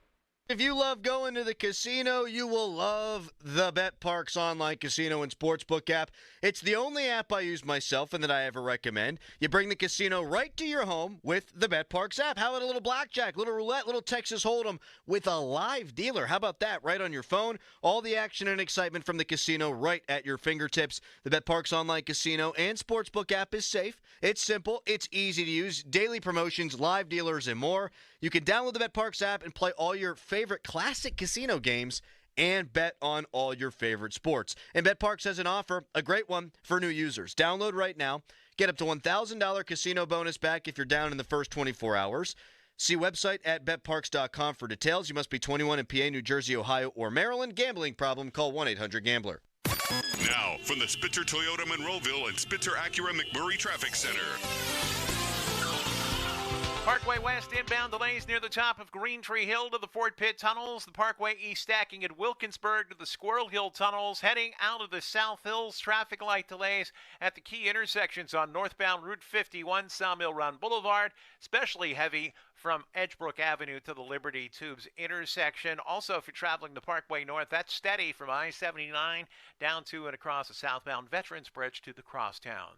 If you love going to the casino, you will love the BetParx online casino and sportsbook app. It's the only app I use myself and that I ever recommend. You bring the casino right to your home with the BetParx app. How about a little blackjack, little roulette, little Texas Hold'em with a live dealer? How about that right on your phone? All the action and excitement from the casino right at your fingertips. The BetParx online casino and sportsbook app is safe. It's simple. It's easy to use. Daily promotions, live dealers, and more. You can download the BetParx app and play all your favorite classic casino games and bet on all your favorite sports. And BetParx has an offer, a great one for new users. Download right now. Get up to $1,000 casino bonus back if you're down in the first 24 hours. See website at betparx.com for details. You must be 21 in PA, New Jersey, Ohio, or Maryland. Gambling problem? Call 1-800-GAMBLER. Now, from the Spitzer Toyota Monroeville and Spitzer Acura McMurray Traffic Center. Parkway West inbound delays near the top of Green Tree Hill to the Fort Pitt tunnels. The Parkway East stacking at Wilkinsburg to the Squirrel Hill tunnels. Heading out of the South Hills, traffic light delays at the key intersections on northbound Route 51, Sawmill Run Boulevard. Especially heavy from Edgebrook Avenue to the Liberty Tubes intersection. Also, if you're traveling the Parkway North, that's steady from I-79 down to and across the southbound Veterans Bridge to the Crosstown.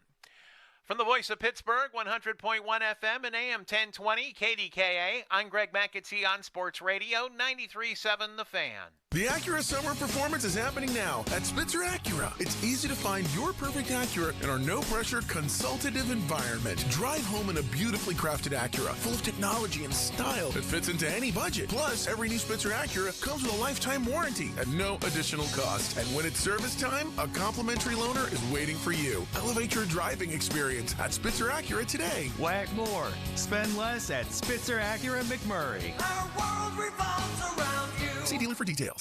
From the voice of Pittsburgh, 100.1 FM and AM 1020 KDKA, I'm Greg McAtee on Sports Radio 93.7 The Fan. The Acura Summer Performance is happening now at Spitzer Acura. It's easy to find your perfect Acura in our no-pressure, consultative environment. Drive home in a beautifully crafted Acura, full of technology and style that fits into any budget. Plus, every new Spitzer Acura comes with a lifetime warranty at no additional cost. And when it's service time, a complimentary loaner is waiting for you. Elevate your driving experience at Spitzer Acura today. Whack more. Spend less at Spitzer Acura McMurray. Our world revolves around you. See dealer for details.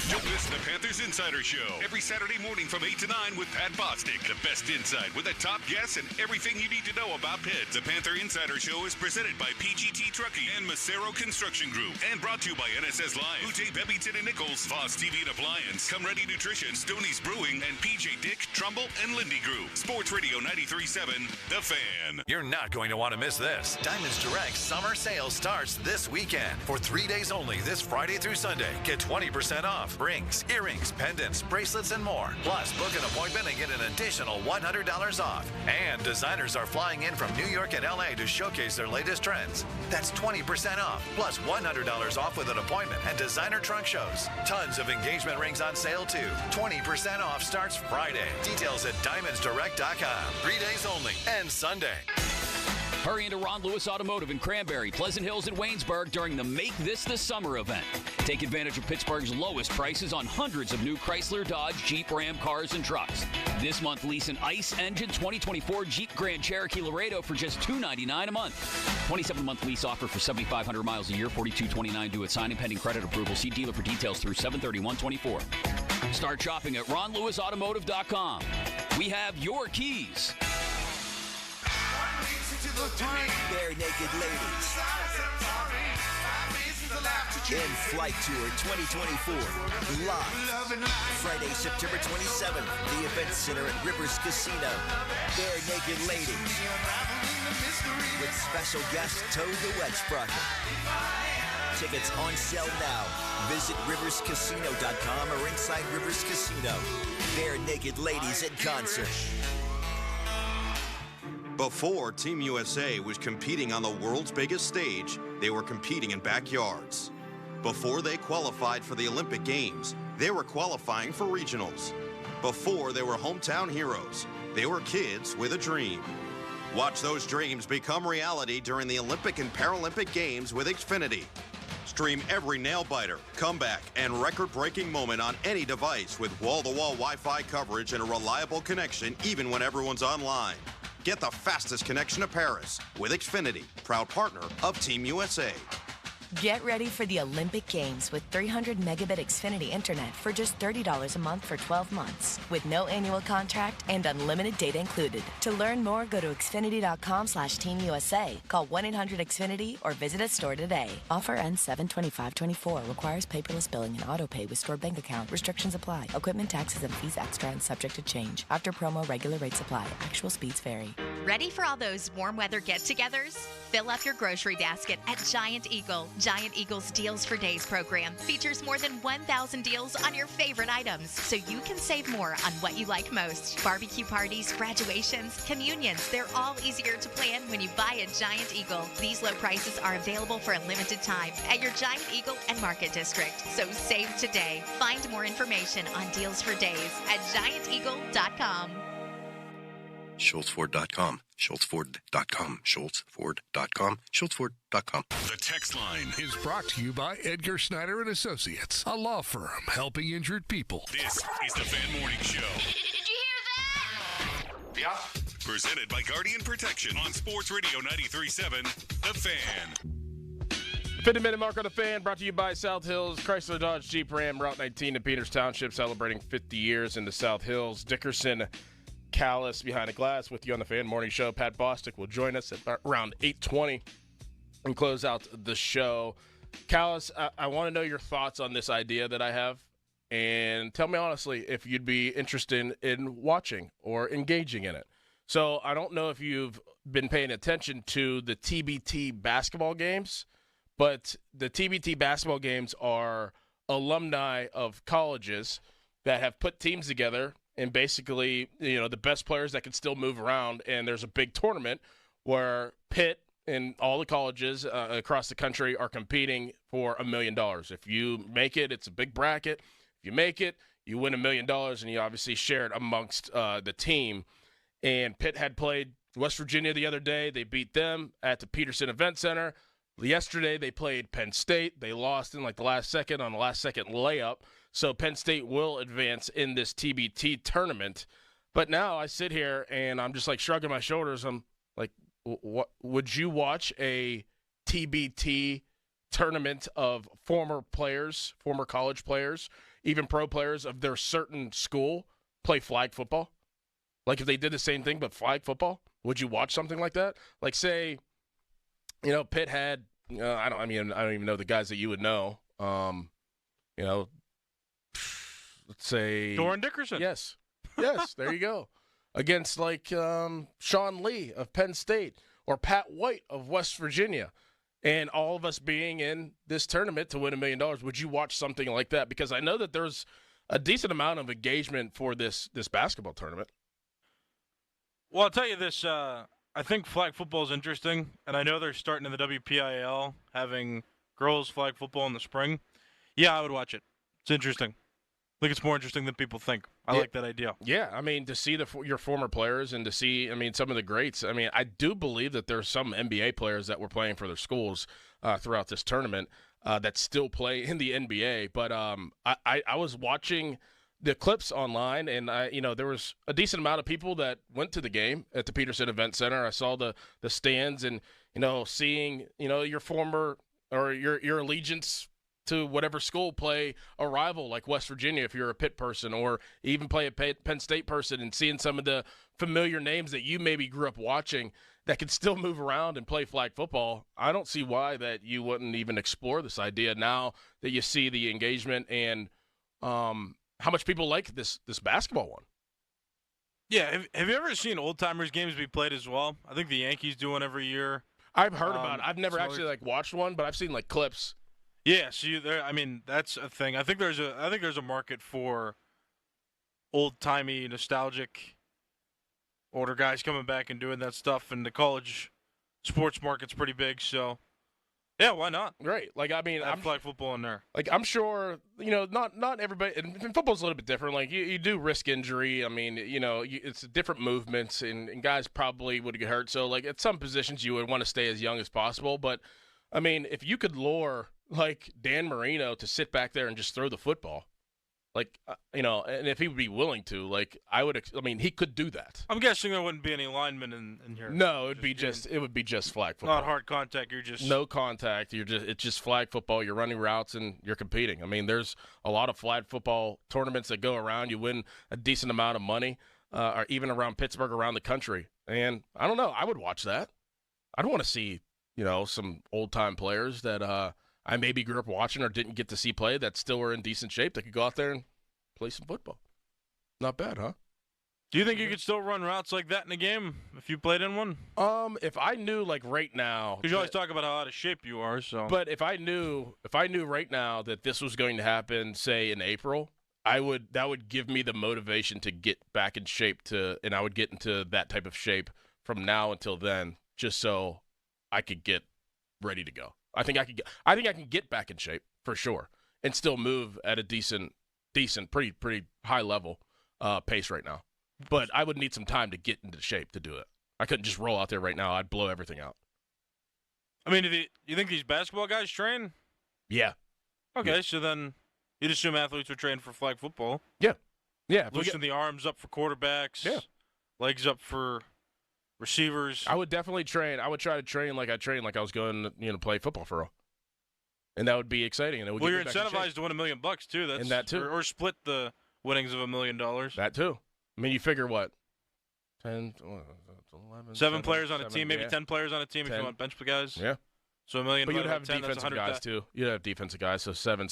Don't miss the Panthers Insider Show every Saturday morning from 8 to 9 with Pat Bostic. The best insight with the top guests and everything you need to know about Pitt. The Panther Insider Show is presented by PGT Trucking and Macero Construction Group and brought to you by NSS Live, Boutte, Bebington and Nichols, Voss TV and Appliance, Come Ready Nutrition, Stoney's Brewing, and PJ Dick, Trumbull, and Lindy Group. Sports Radio 93.7, The Fan. You're not going to want to miss this. Diamonds Direct Summer Sale starts this weekend. For 3 days only, this Friday through Sunday. Get 20% off rings, earrings, pendants, bracelets, and more. Plus, book an appointment and get an additional $100 off. And designers are flying in from New York and LA to showcase their latest trends. That's 20% off, plus $100 off with an appointment and designer trunk shows. Tons of engagement rings on sale, too. 20% off starts Friday. Details at diamondsdirect.com. 3 days only and Sunday. Hurry into Ron Lewis Automotive in Cranberry, Pleasant Hills, and Waynesburg during the Make This the Summer event. Take advantage of Pittsburgh's lowest prices on hundreds of new Chrysler, Dodge, Jeep, Ram cars and trucks. This month, lease an ICE engine 2024 Jeep Grand Cherokee Laredo for just $299 a month. 27-month lease offer for 7,500 miles a year, $42.29 due at signing pending credit approval. See dealer for details through 7/31/24. Start shopping at ronlewisautomotive.com. We have your keys. Bare Naked Ladies. In Flight Tour 2024. Live. Friday, September 27th. The Event Center at Rivers Casino. Bare Naked Ladies. With special guest Toad the Wedge Sprocket. Tickets on sale now. Visit riverscasino.com or inside Rivers Casino. Bare Naked Ladies in concert. Before Team USA was competing on the world's biggest stage, they were competing in backyards. Before they qualified for the Olympic Games, they were qualifying for regionals. Before they were hometown heroes, they were kids with a dream. Watch those dreams become reality during the Olympic and Paralympic Games with Xfinity. Stream every nail-biter, comeback, and record-breaking moment on any device with wall-to-wall Wi-Fi coverage and a reliable connection even when everyone's online. Get the fastest connection to Paris with Xfinity, proud partner of Team USA. Get ready for the Olympic Games with 300 megabit Xfinity Internet for just $30 a month for 12 months with no annual contract and unlimited data included. To learn more, go to Xfinity.com/TeamUSA. Call 1-800-XFINITY or visit a store today. Offer ends 7/25/24. Requires paperless billing and auto pay with stored bank account. Restrictions apply. Equipment taxes and fees extra and subject to change. After promo, regular rates apply. Actual speeds vary. Ready for all those warm weather get-togethers? Fill up your grocery basket at Giant Eagle. Giant Eagle's Deals for Days program features more than 1,000 deals on your favorite items, so you can save more on what you like most. Barbecue parties, graduations, communions, they're all easier to plan when you buy at Giant Eagle. These low prices are available for a limited time at your Giant Eagle and Market District, so save today. Find more information on Deals for Days at gianteagle.com. SchultzFord.com, SchultzFord.com, SchultzFord.com, SchultzFord.com. The text line is brought to you by Edgar Snyder and Associates, a law firm helping injured people. This is the Fan Morning Show. Did you hear that? Yeah. Presented by Guardian Protection on Sports Radio 93.7, The Fan. 50-minute mark on The Fan, brought to you by South Hills, Chrysler Dodge Jeep Ram, Route 19 in Peters Township, celebrating 50 years in the South Hills. Dickerson Callis behind the glass with you on the Fan Morning Show. Pat Bostic will join us at around 8:20 and close out the show. Callis, I want to know your thoughts on this idea that I have, and tell me honestly if you'd be interested in watching or engaging in it. So I don't know if you've been paying attention to the TBT basketball games, but the TBT basketball games are alumni of colleges that have put teams together. And basically, the best players that can still move around. And there's a big tournament where Pitt and all the colleges across the country are competing for $1 million. If you make it, it's a big bracket. If you make it, you win $1 million, and you obviously share it amongst the team. And Pitt had played West Virginia the other day. They beat them at the Peterson Event Center. Yesterday, they played Penn State. They lost in the last second on the last-second layup. So Penn State will advance in this TBT tournament. But now I sit here and I'm just shrugging my shoulders. I'm like, what would you watch a TBT tournament of former players, former college players, even pro players of their certain school play flag football? If they did the same thing but flag football, would you watch something like that? Say, Pitt had I don't even know the guys that you would know. Let's say Doran Dickerson. Yes, there you go. Against Sean Lee of Penn State or Pat White of West Virginia, and all of us being in this tournament to win $1 million. Would you watch something like that? Because I know that there's a decent amount of engagement for this basketball tournament. Well, I'll tell you this. I think flag football is interesting, and I know they're starting in the WPIAL having girls flag football in the spring. Yeah, I would watch it. It's interesting. I think it's more interesting than people think. I like that idea. Yeah, to see your former players and to see, some of the greats. I do believe that there's some NBA players that were playing for their schools throughout this tournament that still play in the NBA. But I was watching the clips online, and there was a decent amount of people that went to the game at the Peterson Event Center. I saw the stands and seeing your former or your allegiance to whatever school, play a rival like West Virginia if you're a Pitt person, or even play a Penn State person, and seeing some of the familiar names that you maybe grew up watching that could still move around and play flag football. I don't see why that you wouldn't even explore this idea now that you see the engagement and how much people like this basketball one. Yeah, have you ever seen old-timers games be played as well? I think the Yankees do one every year. I've heard about it. I've never actually watched one, but I've seen clips. Yeah, so that's a thing. I think there's a market for old-timey, nostalgic older guys coming back and doing that stuff, and the college sports market's pretty big, so yeah, why not? Great. I'm flag football in there. I'm sure, not everybody, and football's a little bit different. You do risk injury. It's different movements, and guys probably would get hurt. So, at some positions, you would want to stay as young as possible. But, if you could lure, Dan Marino to sit back there and just throw the football, and if he would be willing to, he could do that. I'm guessing there wouldn't be any linemen in here. No, it would be just flag football. Not hard contact. You're just no contact. It's just flag football. You're running routes and you're competing. There's a lot of flag football tournaments that go around. You win a decent amount of money, or even around Pittsburgh, around the country. And I don't know. I would watch that. I'd want to see some old time players that I maybe grew up watching or didn't get to see play that still were in decent shape that could go out there and play some football. Not bad, huh? Do you think you could still run routes like that in a game if you played in one? If I knew right now, because you always talk about how out of shape you are. So, but if I knew right now that this was going to happen, say in April, that would give me the motivation to get back in shape and I would get into that type of shape from now until then, just so I could get ready to go. I think I can get back in shape for sure and still move at a decent, pretty high level pace right now. But I would need some time to get into shape to do it. I couldn't just roll out there right now. I'd blow everything out. Do you think these basketball guys train? Yeah. Okay, yeah. So then you'd assume athletes would train for flag football. Yeah. Yeah. Loosen the arms up for quarterbacks. Yeah. Legs up for receivers. I would definitely train. I would try to train like I was going to play football for real. And that would be exciting. And it would you're incentivized to win $1 million too. That's and that too, or split the winnings of $1 million. That too. You figure what? 10, 11, 7 players on a team, maybe 10 players on a team 10. If you want bench guys. Yeah. So $1 million. But you'd have defensive guys too. You'd have defensive guys, so 7.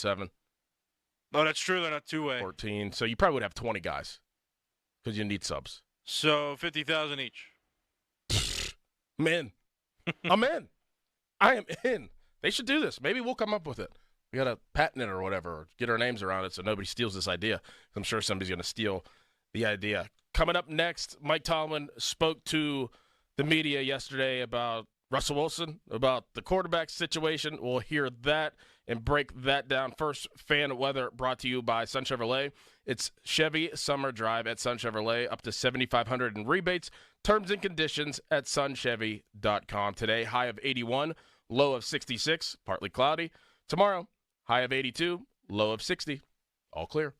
Oh, that's true. They're not two-way. 14. So you probably would have 20 guys because you need subs. So 50,000 each. I'm in. I'm in. I am in. They should do this. Maybe we'll come up with it. We got to patent it or whatever, or get our names around it so nobody steals this idea. I'm sure somebody's going to steal the idea. Coming up next, Mike Tomlin spoke to the media yesterday about Russell Wilson, about the quarterback situation. We'll hear that and break that down. First, fan weather brought to you by Sun Chevrolet. It's Chevy Summer Drive at Sun Chevrolet, up to $7,500 in rebates. Terms and conditions at sunchevy.com. Today, high of 81, low of 66, partly cloudy. Tomorrow, high of 82, low of 60. All clear.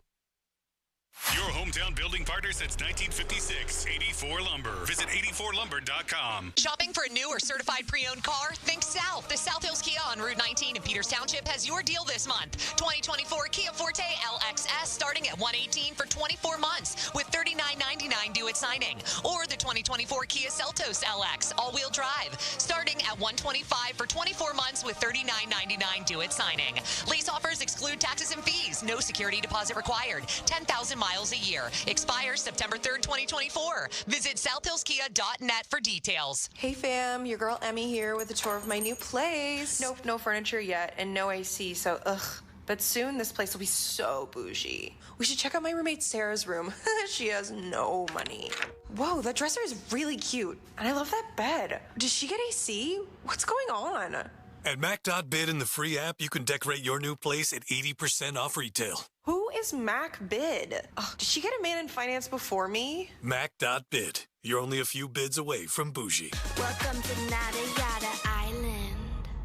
Your hometown building partner since 1956, 84 Lumber. Visit 84lumber.com. Shopping for a new or certified pre-owned car? Think South. The South Hills Kia on Route 19 in Peters Township has your deal this month. 2024 Kia Forte LXS starting at $118 for 24 months with $39.99 due at signing. Or the 2024 Kia Seltos LX all-wheel drive starting at $125 for 24 months with $39.99 due at signing. Lease offers exclude taxes and fees. No security deposit required. 10,000 miles a year. Expires September 3rd, 2024. Visit southhillskia.net for details. Hey fam, your girl Emmy here with a tour of my new place. Nope, no furniture yet and no AC, so ugh. But soon this place will be so bougie. We should check out my roommate Sarah's room. She has no money. Whoa, that dresser is really cute. And I love that bed. Does she get AC? What's going on? At Mac.bid in the free app, you can decorate your new place at 80% off retail. Who is MacBid? Oh, did she get a man in finance before me? Mac.bid. You're only a few bids away from bougie. Welcome to Nada Yada Island.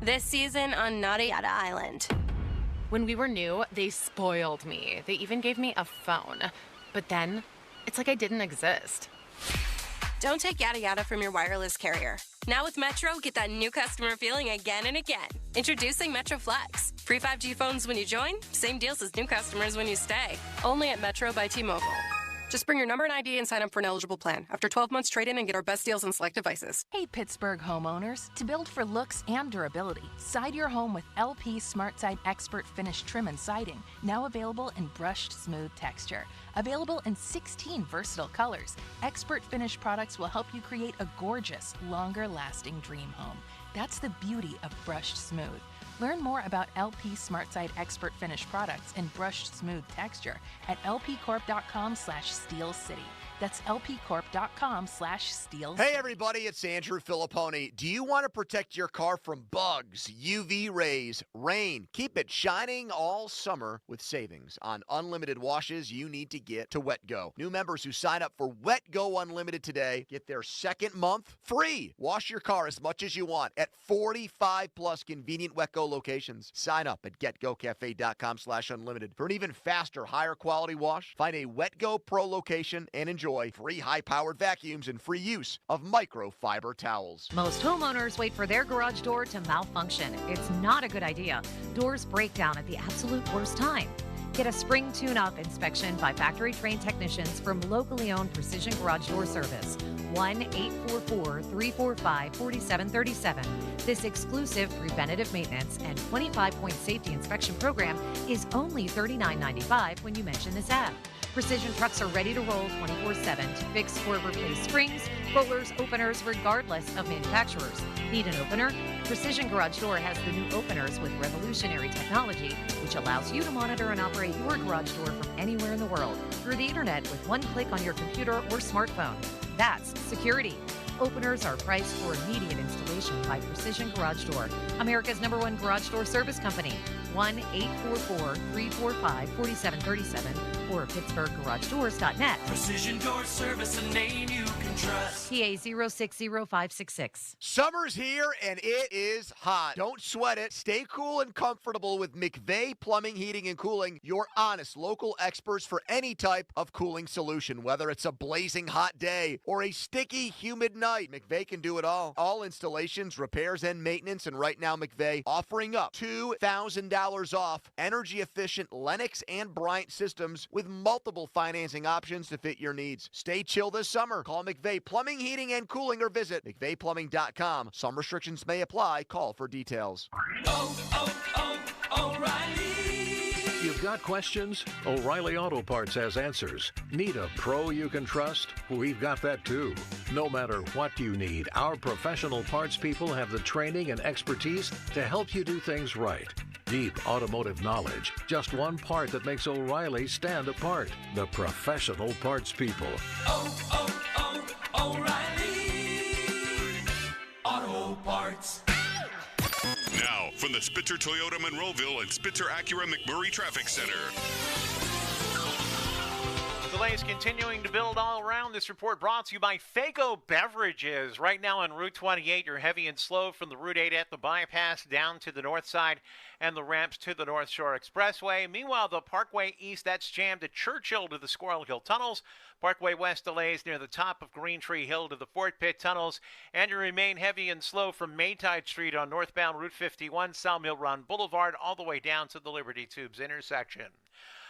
This season on Nada Yada Island. When we were new, they spoiled me. They even gave me a phone. But then, it's like I didn't exist. Don't take yada yada from your wireless carrier. Now with Metro, get that new customer feeling again and again. Introducing Metro Flex. Free 5G phones when you join, same deals as new customers when you stay. Only at Metro by T-Mobile. Just bring your number and ID and sign up for an eligible plan. After 12 months, trade in and get our best deals on select devices. Hey, Pittsburgh homeowners. To build for looks and durability, side your home with LP SmartSide Expert Finish Trim and Siding, now available in brushed smooth texture. Available in 16 versatile colors, Expert Finish products will help you create a gorgeous, longer-lasting dream home. That's the beauty of brushed smooth. Learn more about LP SmartSide Expert Finish products in brushed smooth texture at lpcorp.com/Steel City. That's lpcorp.com/Steel City. Hey everybody, it's Andrew Filipponi. Do you want to protect your car from bugs, UV rays, rain? Keep it shining all summer with savings on unlimited washes you need to get to WetGo. New members who sign up for WetGo Unlimited today get their second month free. Wash your car as much as you want at 45 plus convenient WetGo locations. Sign up at getgocafe.com/unlimited for an even faster, higher quality wash. Find a WetGo Pro location and enjoy free high-powered vacuums and free use of microfiber towels. Most homeowners wait for their garage door to malfunction. It's not a good idea. Doors break down at the absolute worst time. Get a spring tune-up inspection by factory-trained technicians from locally owned Precision Garage Door Service. 1-844-345-4737. This exclusive preventative maintenance and 25-point safety inspection program is only $39.95 when you mention this ad. Precision trucks are ready to roll 24/7 to fix or replace springs, rollers, openers, regardless of manufacturers. Need an opener? Precision Garage Door has the new openers with revolutionary technology, which allows you to monitor and operate your garage door from anywhere in the world through the internet with one click on your computer or smartphone. That's security. Openers are priced for immediate installation by Precision Garage Door, America's #1 garage door service company. 1-844-345-4737 or PittsburghGarageDoors.net. Precision Door Service, a name you can trust. PA 060566. Summer's here and it is hot. Don't sweat it. Stay cool and comfortable with McVeigh Plumbing, Heating, and Cooling, your honest local experts for any type of cooling solution. Whether it's a blazing hot day or a sticky, humid night, McVeigh can do it all. All installations, repairs, and maintenance. And right now, McVeigh offering up $2,000 off energy-efficient Lennox and Bryant systems with multiple financing options to fit your needs. Stay chill this summer. Call McVeigh Plumbing, Heating, and Cooling or visit McVeighPlumbing.com. Some restrictions may apply. Call for details. O'Reilly. You've got questions? O'Reilly Auto Parts has answers. Need a pro you can trust? We've got that too. No matter what you need, our professional parts people have the training and expertise to help you do things right. Deep automotive knowledge. Just one part that makes O'Reilly stand apart. The professional parts people. O'Reilly Auto Parts. Now, from the Spitzer Toyota Monroeville and Spitzer Acura McMurray Traffic Center. Delays continuing to build all around. This report brought to you by Fago Beverages. Right now on Route 28, you're heavy and slow from the Route 8 at the bypass down to the north side and the ramps to the North Shore Expressway. Meanwhile, the Parkway East, that's jammed at Churchill to the Squirrel Hill Tunnels. Parkway West delays near the top of Green Tree Hill to the Fort Pitt Tunnels. And you remain heavy and slow from Maytide Street on northbound Route 51, Sawmill Run Boulevard, all the way down to the Liberty Tubes intersection.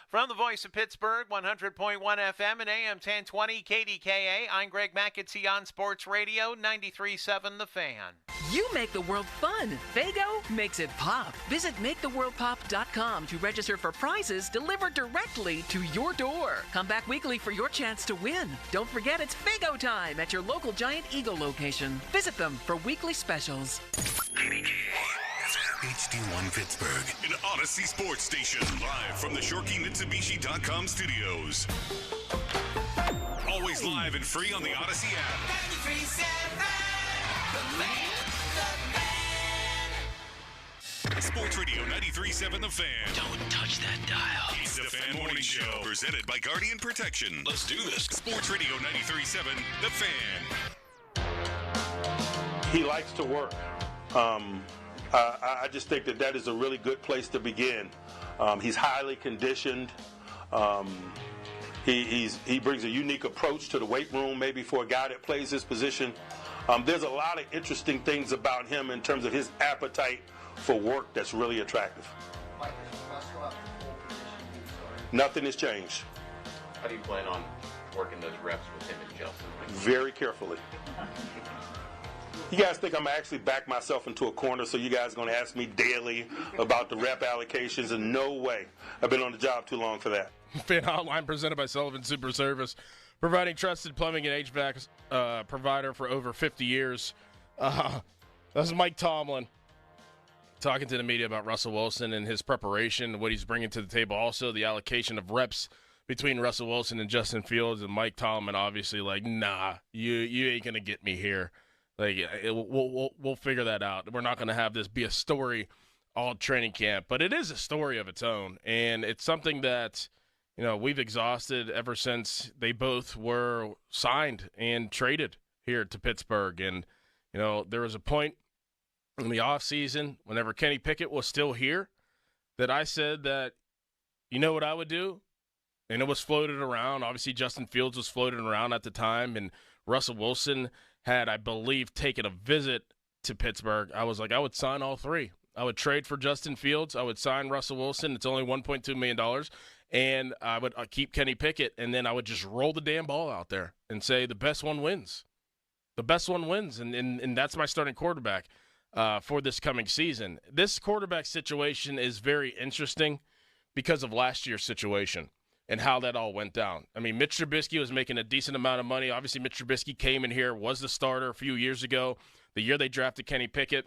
From the voice of Pittsburgh, 100.1 FM and AM 1020 KDKA, I'm Greg McAtee on Sports Radio 93.7 The Fan. You make the world fun. Fago makes it pop. Visit MakeTheWorldPop.com to register for prizes delivered directly to your door. Come back weekly for your chance to win. Don't forget it's Fago time at your local Giant Eagle location. Visit them for weekly specials. HD1 Pittsburgh, an Odyssey sports station, live from the ShorkeyMitsubishi.com studios. Always live and free on the Odyssey app. Sports Radio 93.7 The Fan. Don't touch that dial. It's the Fan Morning Show, presented by Guardian Protection. Let's do this. Sports Radio 93.7 The Fan. He likes to work. I just think that is a really good place to begin. He's highly conditioned. He brings a unique approach to the weight room, maybe for a guy that plays his position. There's a lot of interesting things about him in terms of his appetite for work that's really attractive. Nothing has changed. How do you plan on working those reps with him and Justin? Very carefully. You guys think I'm actually back myself into a corner, so you guys are going to ask me daily about the rep allocations? And no way. I've been on the job too long for that. Fan Hotline presented by Sullivan Super Service, providing trusted plumbing and HVAC provider for over 50 years. That's Mike Tomlin talking to the media about Russell Wilson and his preparation, what he's bringing to the table. Also, the allocation of reps between Russell Wilson and Justin Fields, and Mike Tomlin obviously like, nah, you ain't going to get me here. Like, we'll figure that out. We're not going to have this be a story all training camp, but it is a story of its own, and it's something that, you know, we've exhausted ever since they both were signed and traded here to Pittsburgh. And, you know, there was a point in the offseason whenever Kenny Pickett was still here that I said that, you know what I would do? And it was floated around. Obviously, Justin Fields was floated around at the time, and Russell Wilson had, I believe, taken a visit to Pittsburgh. I was like, I would sign all three. I would trade for Justin Fields. I would sign Russell Wilson. It's only $1.2 million. And I would keep Kenny Pickett, and then I would just roll the damn ball out there and say the best one wins. The best one wins, and that's my starting quarterback for this coming season. This quarterback situation is very interesting because of last year's situation and how that all went down. I mean, Mitch Trubisky was making a decent amount of money. Obviously, Mitch Trubisky came in here, was the starter a few years ago, the year they drafted Kenny Pickett.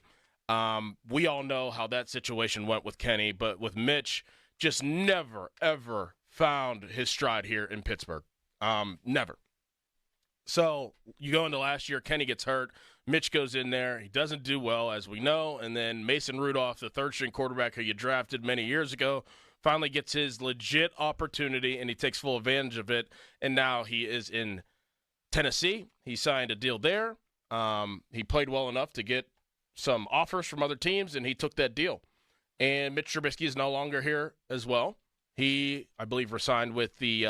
We all know how that situation went with Kenny, but with Mitch, just never, ever found his stride here in Pittsburgh. Never. So you go into last year, Kenny gets hurt. Mitch goes in there. He doesn't do well, as we know. And then Mason Rudolph, the third-string quarterback who you drafted many years ago, finally gets his legit opportunity, and he takes full advantage of it. And now he is in Tennessee. He signed a deal there. He played well enough to get some offers from other teams, and he took that deal. And Mitch Trubisky is no longer here as well. He, I believe, resigned with the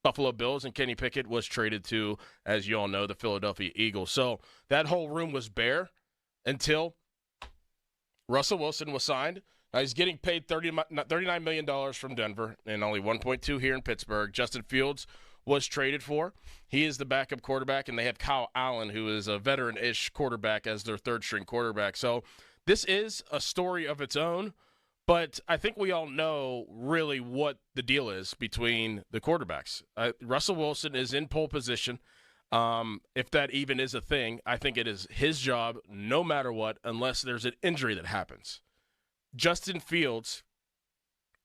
Buffalo Bills, and Kenny Pickett was traded to, as you all know, the Philadelphia Eagles. So that whole room was bare until Russell Wilson was signed. Now he's getting paid $39 million from Denver and only $1.2 here in Pittsburgh. Justin Fields was traded for. He is the backup quarterback, and they have Kyle Allen, who is a veteran-ish quarterback, as their third-string quarterback. So this is a story of its own, but I think we all know really what the deal is between the quarterbacks. Russell Wilson is in pole position. If that even is a thing, I think it is his job no matter what, unless there's an injury that happens. Justin Fields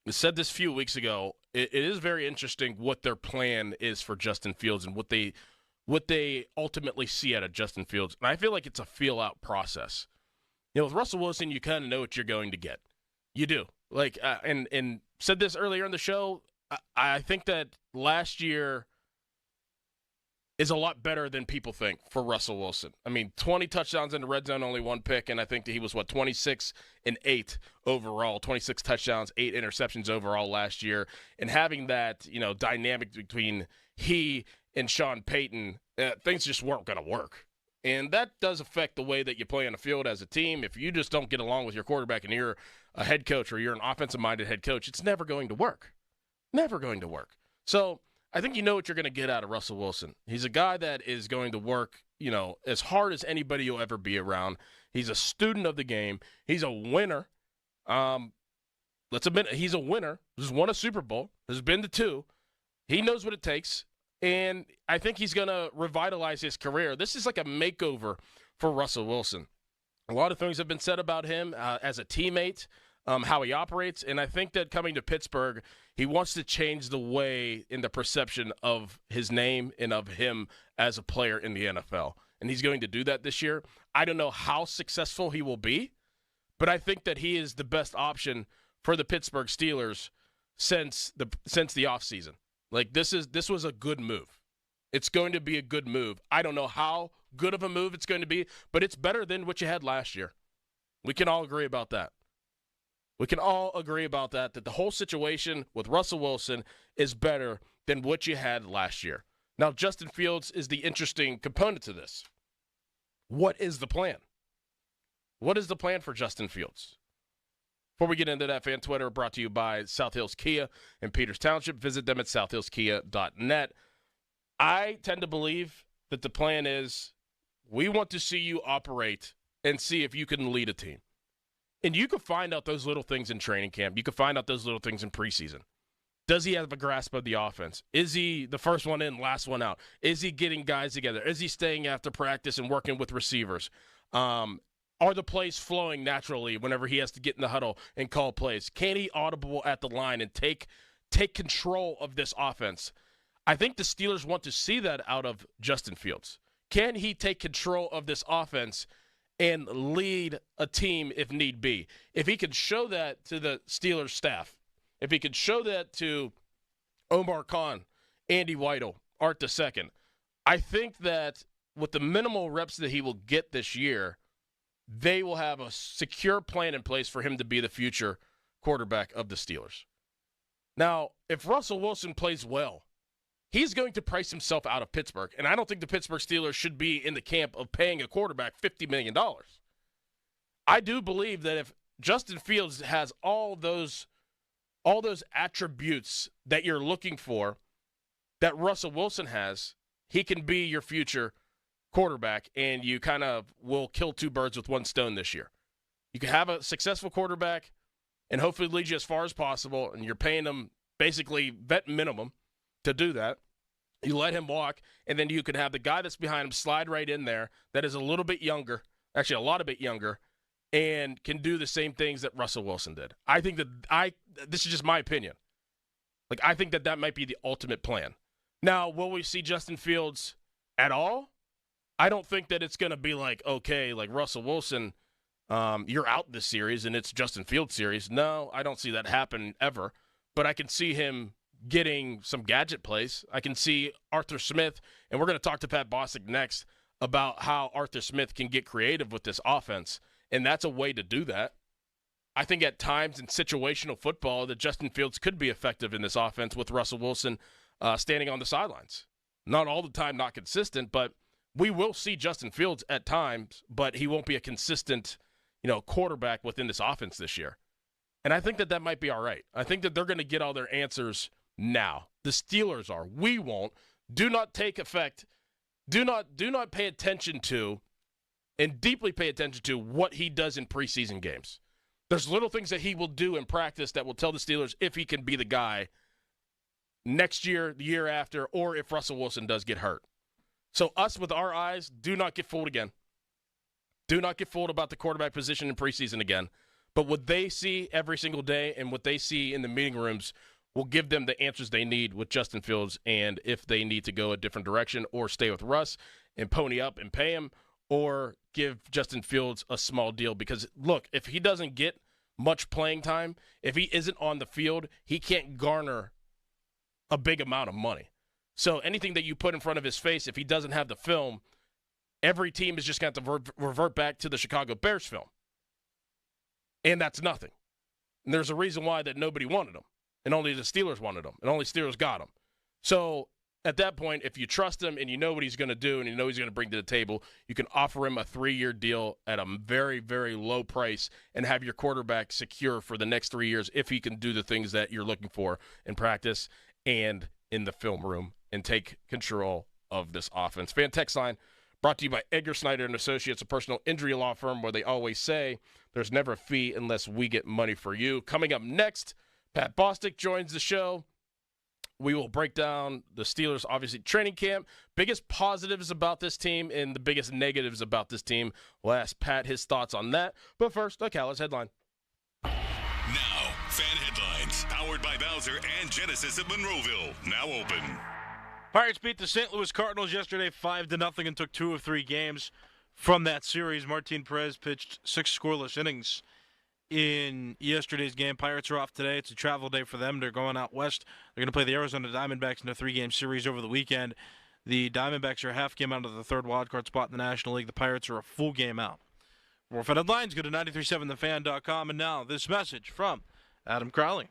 said this a few weeks ago. It is very interesting what their plan is for Justin Fields and what they ultimately see out of Justin Fields. And I feel like it's a feel-out process. You know, with Russell Wilson, you kind of know what you're going to get. You do. Like, and said this earlier in the show, I think that last year is a lot better than people think for Russell Wilson. I mean, 20 touchdowns in the red zone, only one pick, and I think that he was, 26-8 overall, 26 touchdowns, 8 interceptions overall last year. And having that, you know, dynamic between he and Sean Payton, things just weren't going to work. And that does affect the way that you play on the field as a team. If you just don't get along with your quarterback and you're a head coach or you're an offensive-minded head coach, it's never going to work. Never going to work. So I think you know what you're going to get out of Russell Wilson. He's a guy that is going to work, you know, as hard as anybody you'll ever be around. He's a student of the game. He's a winner. Let's admit it, he's a winner. He's won a Super Bowl. Has been to 2. He knows what it takes. And I think he's going to revitalize his career. This is like a makeover for Russell Wilson. A lot of things have been said about him as a teammate, how he operates. And I think that coming to Pittsburgh, he wants to change the way in the perception of his name and of him as a player in the NFL. And he's going to do that this year. I don't know how successful he will be, but I think that he is the best option for the Pittsburgh Steelers since the offseason. Like, this was a good move. It's going to be a good move. I don't know how good of a move it's going to be, but it's better than what you had last year. We can all agree about that. We can all agree about that the whole situation with Russell Wilson is better than what you had last year. Now, Justin Fields is the interesting component to this. What is the plan? What is the plan for Justin Fields? Before we get into that, fan Twitter brought to you by South Hills Kia in Peters Township. Visit them at southhillskia.net. I tend to believe that the plan is we want to see you operate and see if you can lead a team. And you can find out those little things in training camp. You can find out those little things in preseason. Does he have a grasp of the offense? Is he the first one in, last one out? Is he getting guys together? Is he staying after practice and working with receivers? Are the plays flowing naturally whenever he has to get in the huddle and call plays? Can he audible at the line and take control of this offense? I think the Steelers want to see that out of Justin Fields. Can he take control of this offense and lead a team if need be? If he could show that to the Steelers staff, if he could show that to Omar Khan, Andy Weidel, Art II, I think that with the minimal reps that he will get this year, they will have a secure plan in place for him to be the future quarterback of the Steelers. Now, if Russell Wilson plays well, he's going to price himself out of Pittsburgh, and I don't think the Pittsburgh Steelers should be in the camp of paying a quarterback $50 million. I do believe that if Justin Fields has all those attributes that you're looking for that Russell Wilson has, he can be your future quarterback, and you kind of will kill two birds with one stone this year. You can have a successful quarterback and hopefully lead you as far as possible, and you're paying him basically vet minimum to do that. You let him walk, and then you can have the guy that's behind him slide right in there that is a little bit younger, actually a lot of bit younger, and can do the same things that Russell Wilson did. I think that this is just my opinion. I think that might be the ultimate plan. Now, will we see Justin Fields at all? I don't think that it's going to be like Russell Wilson, you're out this series and it's Justin Fields series. No, I don't see that happen ever. But I can see him getting some gadget plays. I can see Arthur Smith, and we're going to talk to Pat Bostic next about how Arthur Smith can get creative with this offense, and that's a way to do that. I think at times in situational football that Justin Fields could be effective in this offense with Russell Wilson standing on the sidelines. Not all the time, not consistent, but we will see Justin Fields at times, but he won't be a consistent, quarterback within this offense this year. And I think that might be all right. I think that they're going to get all their answers now. The Steelers are. We won't. Do not take effect. Do not pay attention to and deeply pay attention to what he does in preseason games. There's little things that he will do in practice that will tell the Steelers if he can be the guy next year, the year after, or if Russell Wilson does get hurt. So us with our eyes, do not get fooled again. Do not get fooled about the quarterback position in preseason again. But what they see every single day and what they see in the meeting rooms will give them the answers they need with Justin Fields, and if they need to go a different direction or stay with Russ and pony up and pay him, or give Justin Fields a small deal. Because, look, if he doesn't get much playing time, if he isn't on the field, he can't garner a big amount of money. So anything that you put in front of his face, if he doesn't have the film, every team is just going to have to revert back to the Chicago Bears film. And that's nothing. And there's a reason why that nobody wanted him, and only the Steelers wanted him, and only Steelers got him. So at that point, if you trust him and you know what he's going to do and you know he's going to bring to the table, you can offer him a 3-year deal at a very, very low price and have your quarterback secure for the next 3 years if he can do the things that you're looking for in practice and in the film room and take control of this offense. Fan text line brought to you by Edgar Snyder & Associates, a personal injury law firm where they always say there's never a fee unless we get money for you. Coming up next, Pat Bostic joins the show. We will break down the Steelers, obviously, training camp, biggest positives about this team and the biggest negatives about this team. We'll ask Pat his thoughts on that. But first, a Callis headline. Now, fan headlines, powered by Bowser and Genesis of Monroeville, now open. Pirates beat the St. Louis Cardinals yesterday 5-0 and took 2 of 3 games from that series. Martin Perez pitched 6 scoreless innings in yesterday's game. Pirates are off today. It's a travel day for them. They're going out west. They're going to play the Arizona Diamondbacks in a 3-game series over the weekend. The Diamondbacks are a half game out of the third wildcard spot in the National League. The Pirates are a full game out. For more fan headlines, go to 937thefan.com. And now, this message from Adam Crowley.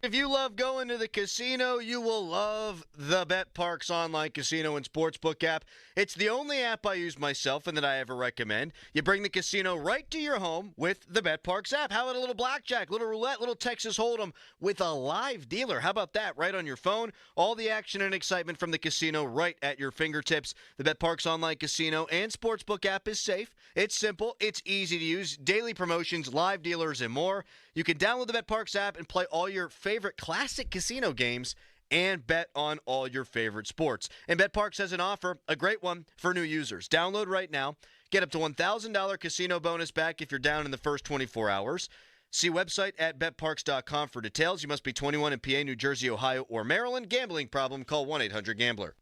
If you love going to the casino, you will love the BetParks online casino and sportsbook app. It's the only app I use myself and that I ever recommend. You bring the casino right to your home with the BetParks app. How about a little blackjack, little roulette, little Texas Hold'em with a live dealer? How about that? Right on your phone. All the action and excitement from the casino right at your fingertips. The BetParks online casino and sportsbook app is safe. It's simple. It's easy to use. Daily promotions, live dealers, and more. You can download the BetParks app and play all your favorite classic casino games and bet on all your favorite sports. And BetParks has an offer, a great one for new users. Download right now. Get up to $1,000 casino bonus back if you're down in the first 24 hours. See website at betparks.com for details. You must be 21 in PA, New Jersey, Ohio, or Maryland. Gambling problem? Call 1-800-GAMBLER.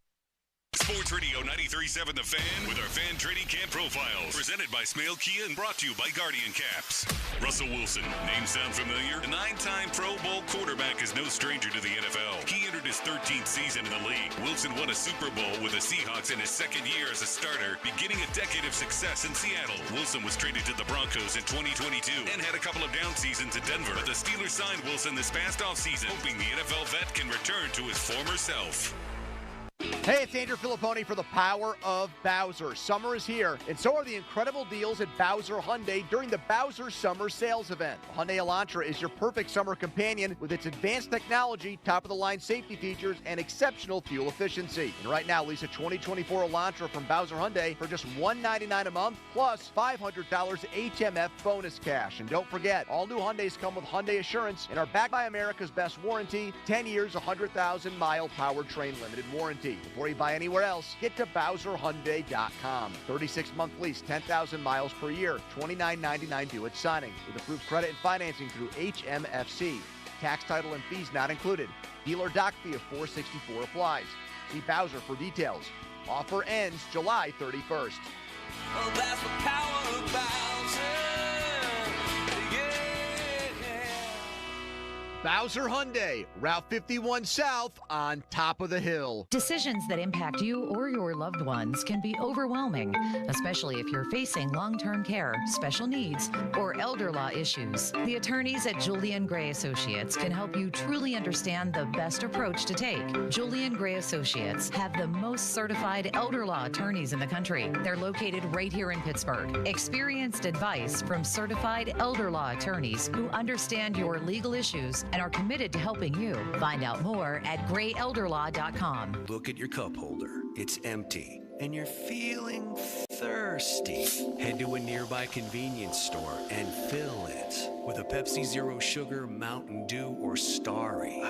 Sports Radio 93.7 The Fan with our fan training camp profiles. Presented by Smale Kia and brought to you by Guardian Caps. Russell Wilson, name sound familiar? The 9-time Pro Bowl quarterback is no stranger to the NFL. He entered his 13th season in the league. Wilson won a Super Bowl with the Seahawks in his second year as a starter, beginning a decade of success in Seattle. Wilson was traded to the Broncos in 2022 and had a couple of down seasons in Denver. But the Steelers signed Wilson this past offseason, hoping the NFL vet can return to his former self. Hey, it's Andrew Filipponi for the Power of Bowser. Summer is here, and so are the incredible deals at Bowser Hyundai during the Bowser Summer Sales Event. The Hyundai Elantra is your perfect summer companion with its advanced technology, top-of-the-line safety features, and exceptional fuel efficiency. And right now, lease a 2024 Elantra from Bowser Hyundai for just $199 a month, plus $500 HMF bonus cash. And don't forget, all new Hyundais come with Hyundai Assurance and are backed by America's best warranty, 10 years, 100,000-mile powertrain limited warranty. Before you buy anywhere else, get to BowserHyundai.com. 36-month lease, 10,000 miles per year, $29.99 due at signing. With approved credit and financing through HMFC. Tax, title, and fees not included. Dealer doc fee of $464 applies. See Bowser for details. Offer ends July 31st. Well, that's the power of Bowser. Bowser Hyundai, Route 51 South on top of the hill. Decisions that impact you or your loved ones can be overwhelming, especially if you're facing long-term care, special needs, or elder law issues. The attorneys at Julian Gray Associates can help you truly understand the best approach to take. Julian Gray Associates have the most certified elder law attorneys in the country. They're located right here in Pittsburgh. Experienced advice from certified elder law attorneys who understand your legal issues and are committed to helping you. Find out more at grayelderlaw.com. Look at your cup holder. It's empty. And you're feeling thirsty. Head to a nearby convenience store and fill it with a Pepsi Zero Sugar, Mountain Dew, or Starry.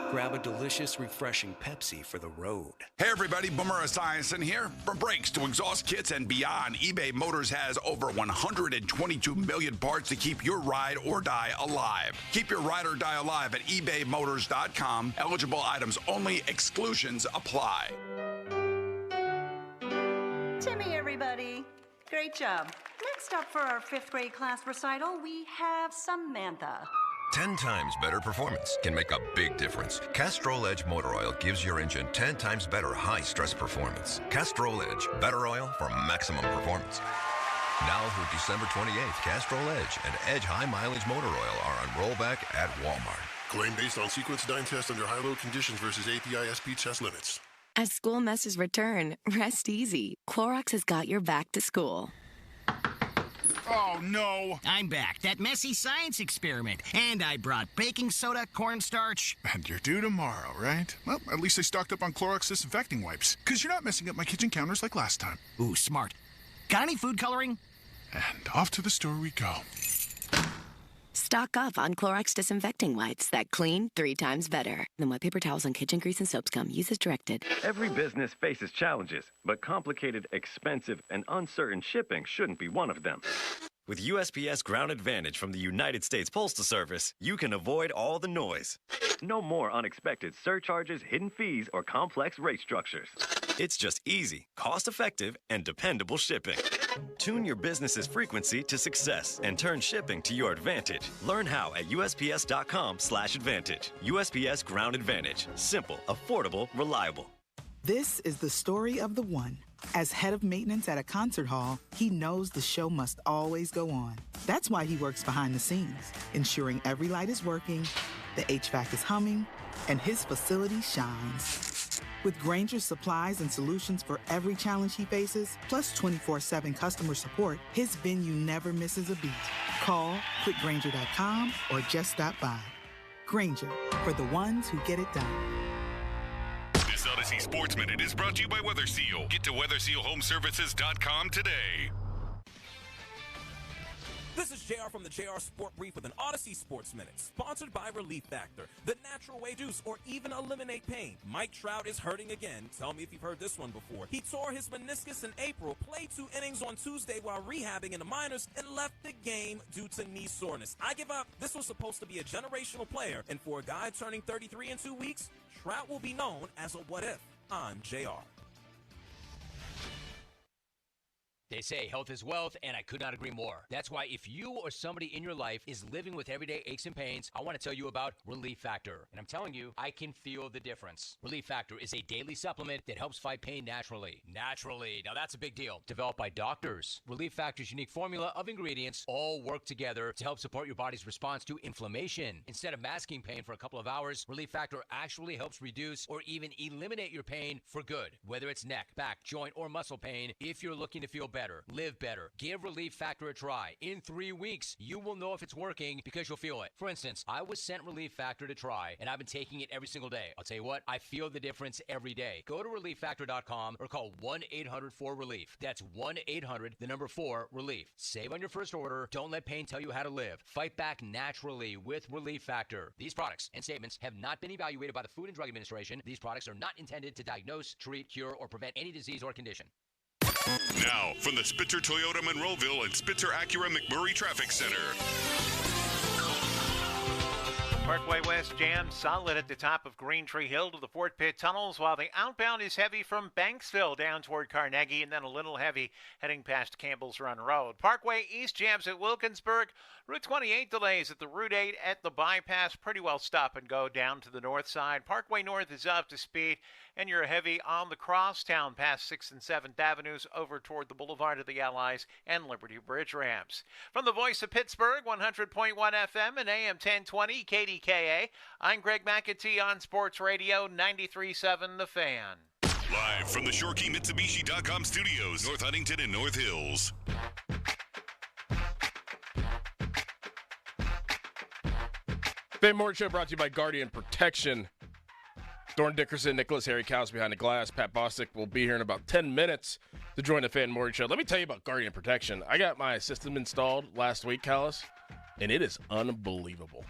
Grab a delicious, refreshing Pepsi for the road. Hey everybody, Boomer Esiason here. From brakes to exhaust kits and beyond, eBay Motors has over 122 million parts to keep your ride or die alive. Keep your ride or die alive at ebaymotors.com. Eligible items only. Exclusions apply. Timmy, everybody. Great job. Next up for our 5th grade class recital, we have Samantha. 10 times better performance can make a big difference. Castrol Edge Motor Oil gives your engine 10 times better high-stress performance. Castrol Edge, better oil for maximum performance. Now through December 28th, Castrol Edge and Edge High Mileage Motor Oil are on rollback at Walmart. Claim based on sequence dyne test under high-load conditions versus API SP test limits. As school messes return, rest easy. Clorox has got your back to school. Oh, no. I'm back. That messy science experiment. And I brought baking soda, cornstarch. And you're due tomorrow, right? Well, at least I stocked up on Clorox disinfecting wipes, because you're not messing up my kitchen counters like last time. Ooh, smart. Got any food coloring? And off to the store we go. Stock up on Clorox disinfecting wipes that clean 3 times better than wet paper towels on kitchen grease and soap scum. Use as directed. Every business faces challenges, but complicated, expensive, and uncertain shipping shouldn't be one of them. With USPS Ground Advantage from the United States Postal Service, you can avoid all the noise. No more unexpected surcharges, hidden fees, or complex rate structures. It's just easy, cost-effective, and dependable shipping. Tune your business's frequency to success and turn shipping to your advantage. Learn how at USPS.com/advantage. USPS Ground Advantage. Simple, affordable, reliable. This is the story of the one. As head of maintenance at a concert hall, he knows the show must always go on. That's why he works behind the scenes, ensuring every light is working, The HVAC is humming, and his facility shines. With Grainger's supplies and solutions for every challenge he faces, plus 24/7 customer support, his venue never misses a beat. Call quickgrainger.com or just stop by. Grainger, for the ones who get it done. This Odyssey Sports Minute is brought to you by Weather Seal. Get to WeatherSealHomeservices.com today. This is JR from the JR Sport Brief with an Odyssey Sports Minute, sponsored by Relief Factor, the natural way to reduce or even eliminate pain. Mike Trout is hurting again. Tell me if you've heard this one before. He tore his meniscus in April, played 2 innings on Tuesday while rehabbing in the minors, and left the game due to knee soreness. I give up. This was supposed to be a generational player, and for a guy turning 33 in 2 weeks, Trout will be known as a what if. I'm JR. They say health is wealth, and I could not agree more. That's why if you or somebody in your life is living with everyday aches and pains, I want to tell you about Relief Factor. And I'm telling you, I can feel the difference. Relief Factor is a daily supplement that helps fight pain naturally. Naturally. Now that's a big deal. Developed by doctors. Relief Factor's unique formula of ingredients all work together to help support your body's response to inflammation. Instead of masking pain for a couple of hours, Relief Factor actually helps reduce or even eliminate your pain for good. Whether it's neck, back, joint, or muscle pain, if you're looking to feel better, live better, give Relief Factor a try. In 3 weeks, you will know if it's working because you'll feel it. For instance, I was sent Relief Factor to try, and I've been taking it every single day. I'll tell you what, I feel the difference every day. Go to ReliefFactor.com or call 1-800-4RELIEF. That's 1-800-4RELIEF. Save on your first order. Don't let pain tell you how to live. Fight back naturally with Relief Factor. These products and statements have not been evaluated by the Food and Drug Administration. These products are not intended to diagnose, treat, cure, or prevent any disease or condition. Now, from the Spitzer Toyota Monroeville and Spitzer Acura McMurray Traffic Center. Parkway West jam solid at the top of Green Tree Hill to the Fort Pitt tunnels, while the outbound is heavy from Banksville down toward Carnegie, and then a little heavy heading past Campbell's Run Road. Parkway East jams at Wilkinsburg. Route 28 delays at the Route 8 at the bypass. Pretty well stop and go down to the north side. Parkway North is up to speed, and you're heavy on the crosstown past 6th and 7th Avenues over toward the Boulevard of the Allies and Liberty Bridge ramps. From the voice of Pittsburgh, 100.1 FM and AM 1020 KDKA, I'm Greg McAtee on Sports Radio 93.7 The Fan. Live from the ShoreKeyMitsubishi.com studios, North Huntington and North Hills. Fan Morning Show brought to you by Guardian Protection. Dorn Dickerson, Nicholas Harry Cows behind the glass. Pat Bostic will be here in about 10 minutes to join the Fan Morning Show. Let me tell you about Guardian Protection. I got my system installed last week, Callis, and it is unbelievable.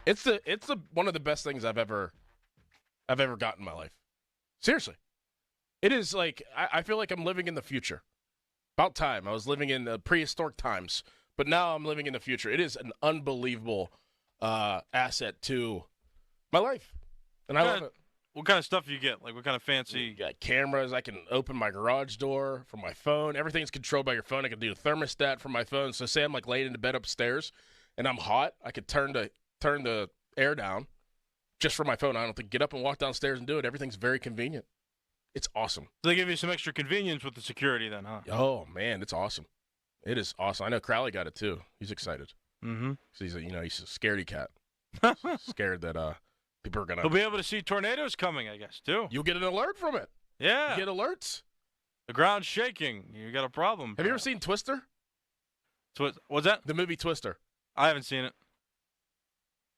It's one of the best things I've ever gotten in my life. Seriously. It is like, I feel like I'm living in the future. About time. I was living in the prehistoric times, but now I'm living in the future. It is an unbelievable asset to my life. And I love it. What kind of stuff do you get? Like, what kind of fancy? You got cameras. I can open my garage door from my phone. Everything's controlled by your phone. I can do a thermostat from my phone. So say I'm like laying in the bed upstairs and I'm hot, I could turn the air down just from my phone. I don't have to get up and walk downstairs and do it. Everything's very convenient. It's awesome. So they give you some extra convenience with the security then, huh? Oh, man, it's awesome. It is awesome. I know Crowley got it too. He's excited. Mm-hmm. He's a scaredy cat. Scared that people are going to... He'll be able to see tornadoes coming, I guess, too. You'll get an alert from it. Yeah. You get alerts. The ground's shaking. You got a problem. Have you ever seen Twister? What's that? The movie Twister. I haven't seen it.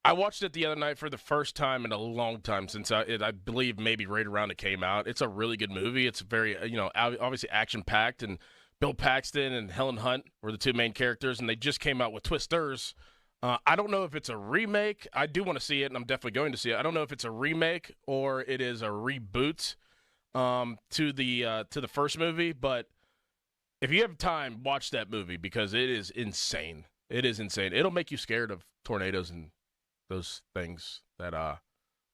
I watched it the other night for the first time in a long time since I believe maybe right around it came out. It's a really good movie. It's very, obviously action-packed, and Bill Paxton and Helen Hunt were the two main characters, and they just came out with Twisters. I don't know if it's a remake. I do want to see it, and I'm definitely going to see it. I don't know if it's a remake or it is a reboot to the first movie, but if you have time, watch that movie because it is insane. It is insane. It'll make you scared of tornadoes and those things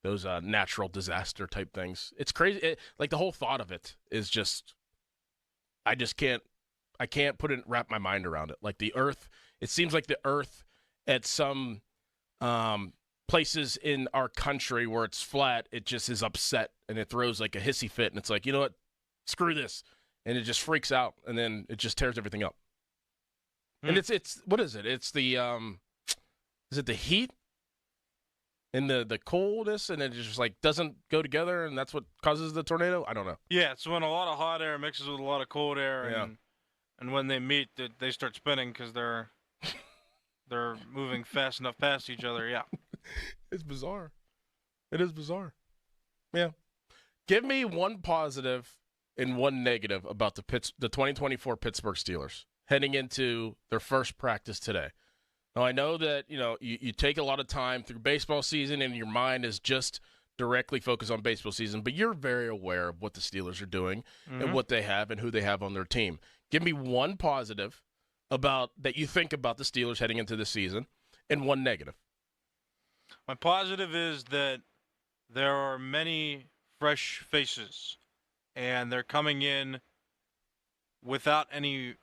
those natural disaster type things. It's crazy. Like the whole thought of it is just, I can't wrap my mind around it. Like the earth, it seems like the earth at some places in our country where it's flat, it just is upset and it throws like a hissy fit. And it's like, you know what, screw this. And it just freaks out and then it just tears everything up. And it's what is it? It's the, is it the heat? in the coldness, and it just like doesn't go together, and that's what causes the tornado? I don't know. Yeah, it's when a lot of hot air mixes with a lot of cold air, Yeah. and when they meet, they start spinning because they're moving fast enough past each other. Yeah, It's bizarre. It is bizarre. Yeah. Give me one positive and one negative about the 2024 Pittsburgh Steelers heading into their first practice today. Now, I know that, you take a lot of time through baseball season and your mind is just directly focused on baseball season, but you're very aware of what the Steelers are doing and what they have and who they have on their team. Give me one positive that you think about the Steelers heading into the season and one negative. My positive is that there are many fresh faces, and they're coming in without any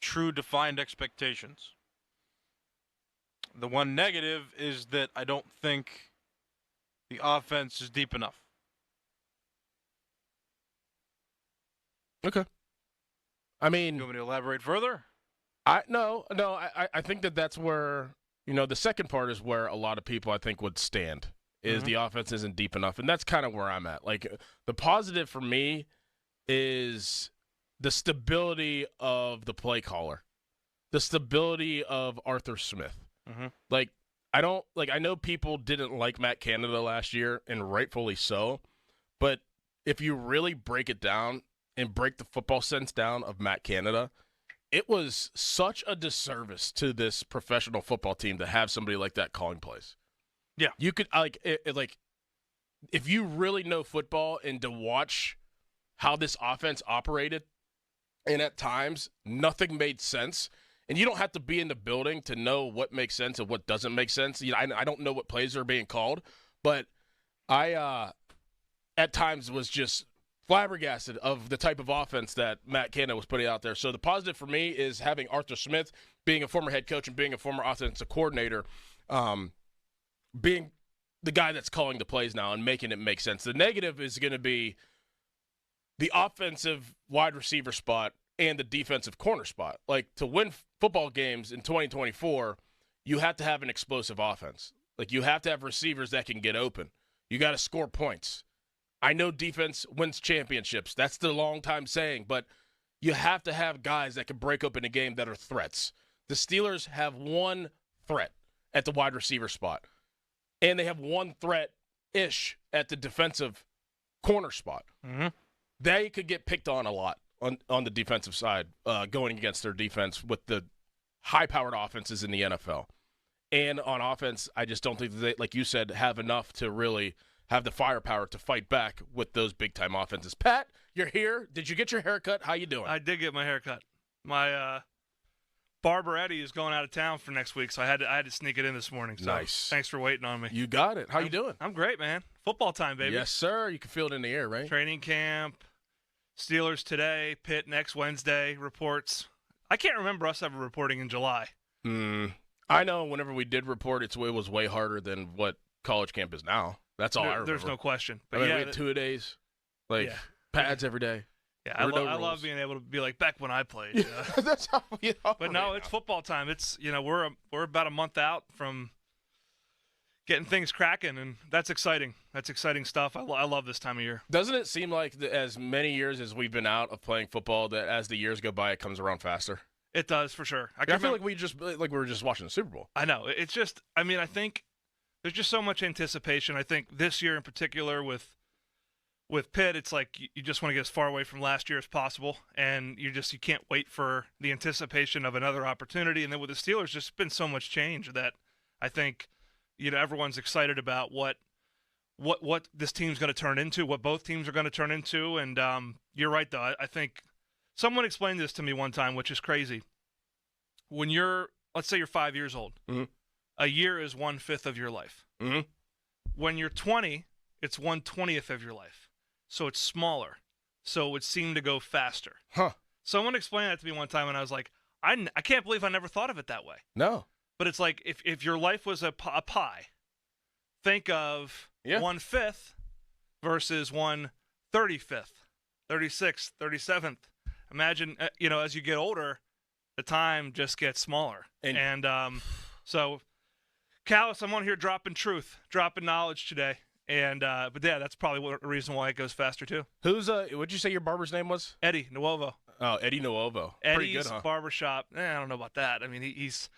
true defined expectations. The one negative is that I don't think the offense is deep enough. Okay. I mean, you want me to elaborate further? I think that's where, the second part is where a lot of people I think would stand, is the offense isn't deep enough. And that's kind of where I'm at. Like, the positive for me is the stability of the play caller, the stability of Arthur Smith. Like, I know people didn't like Matt Canada last year, and rightfully so. But if you really break it down and break the football sense down of Matt Canada, it was such a disservice to this professional football team to have somebody like that calling plays. Yeah. You could, if you really know football and to watch how this offense operated, and at times nothing made sense, and you don't have to be in the building to know what makes sense and what doesn't make sense. I don't know what plays are being called, but I at times was just flabbergasted of the type of offense that Matt Canada was putting out there. So the positive for me is having Arthur Smith, being a former head coach and being a former offensive coordinator, being the guy that's calling the plays now and making it make sense. The negative is going to be the offensive wide receiver spot and the defensive corner spot. Like, to win football games in 2024, you have to have an explosive offense. Like, you have to have receivers that can get open. You got to score points. I know defense wins championships. That's the long-time saying, but you have to have guys that can break open a game that are threats. The Steelers have one threat at the wide receiver spot, and they have one threat-ish at the defensive corner spot. They could get picked on a lot on the defensive side, going against their defense with the high-powered offenses in the NFL. And on offense, I just don't think that they, like you said, have enough to really have the firepower to fight back with those big-time offenses. Pat, you're here. Did you get your haircut? How you doing? I did get my haircut. My barber Eddie is going out of town for next week, so I had to sneak it in this morning. So nice. Thanks for waiting on me. You got it. How you doing? I'm great, man. Football time, baby. Yes, sir. You can feel it in the air, right? Training camp. Steelers today, Pitt next Wednesday, reports. I can't remember us ever reporting in July. I know whenever we did report, it was way harder than what college camp is now. That's all I remember. There's no question. But we had 2-a-days, pads every day. Yeah, I love being able to be like back when I played. Yeah, that's how we operate. But no, it's football time. It's we're about a month out from getting things cracking, and that's exciting. That's exciting stuff. I love this time of year. Doesn't it seem like as many years as we've been out of playing football, that as the years go by, it comes around faster? It does, for sure. I feel like we were just watching the Super Bowl. I know. It's just, I think there's just so much anticipation. I think this year in particular with Pitt, it's like you just want to get as far away from last year as possible, and you can't wait for the anticipation of another opportunity. And then with the Steelers, there's been so much change that I think everyone's excited about what this team's going to turn into, what both teams are going to turn into. And you're right, though. I think someone explained this to me one time, which is crazy. When let's say you're 5 years old, a year is 1/5 of your life. When you're 20, it's 1/20th of your life. So it's smaller. So it would seem to go faster. Someone explained that to me one time, and I was like, I can't believe I never thought of it that way. No. But it's like if your life was a pie, think of 1/5 versus 1/35th, 36th, 37th. Imagine, as you get older, the time just gets smaller. And so Callis, I'm on here dropping truth, dropping knowledge today. And but yeah, that's probably the reason why it goes faster too. Who's what'd you say your barber's name was? Eddie Nuovo. Oh, Eddie Nuovo. Eddie's Pretty good, huh? barbershop. I don't know about that. I mean, he's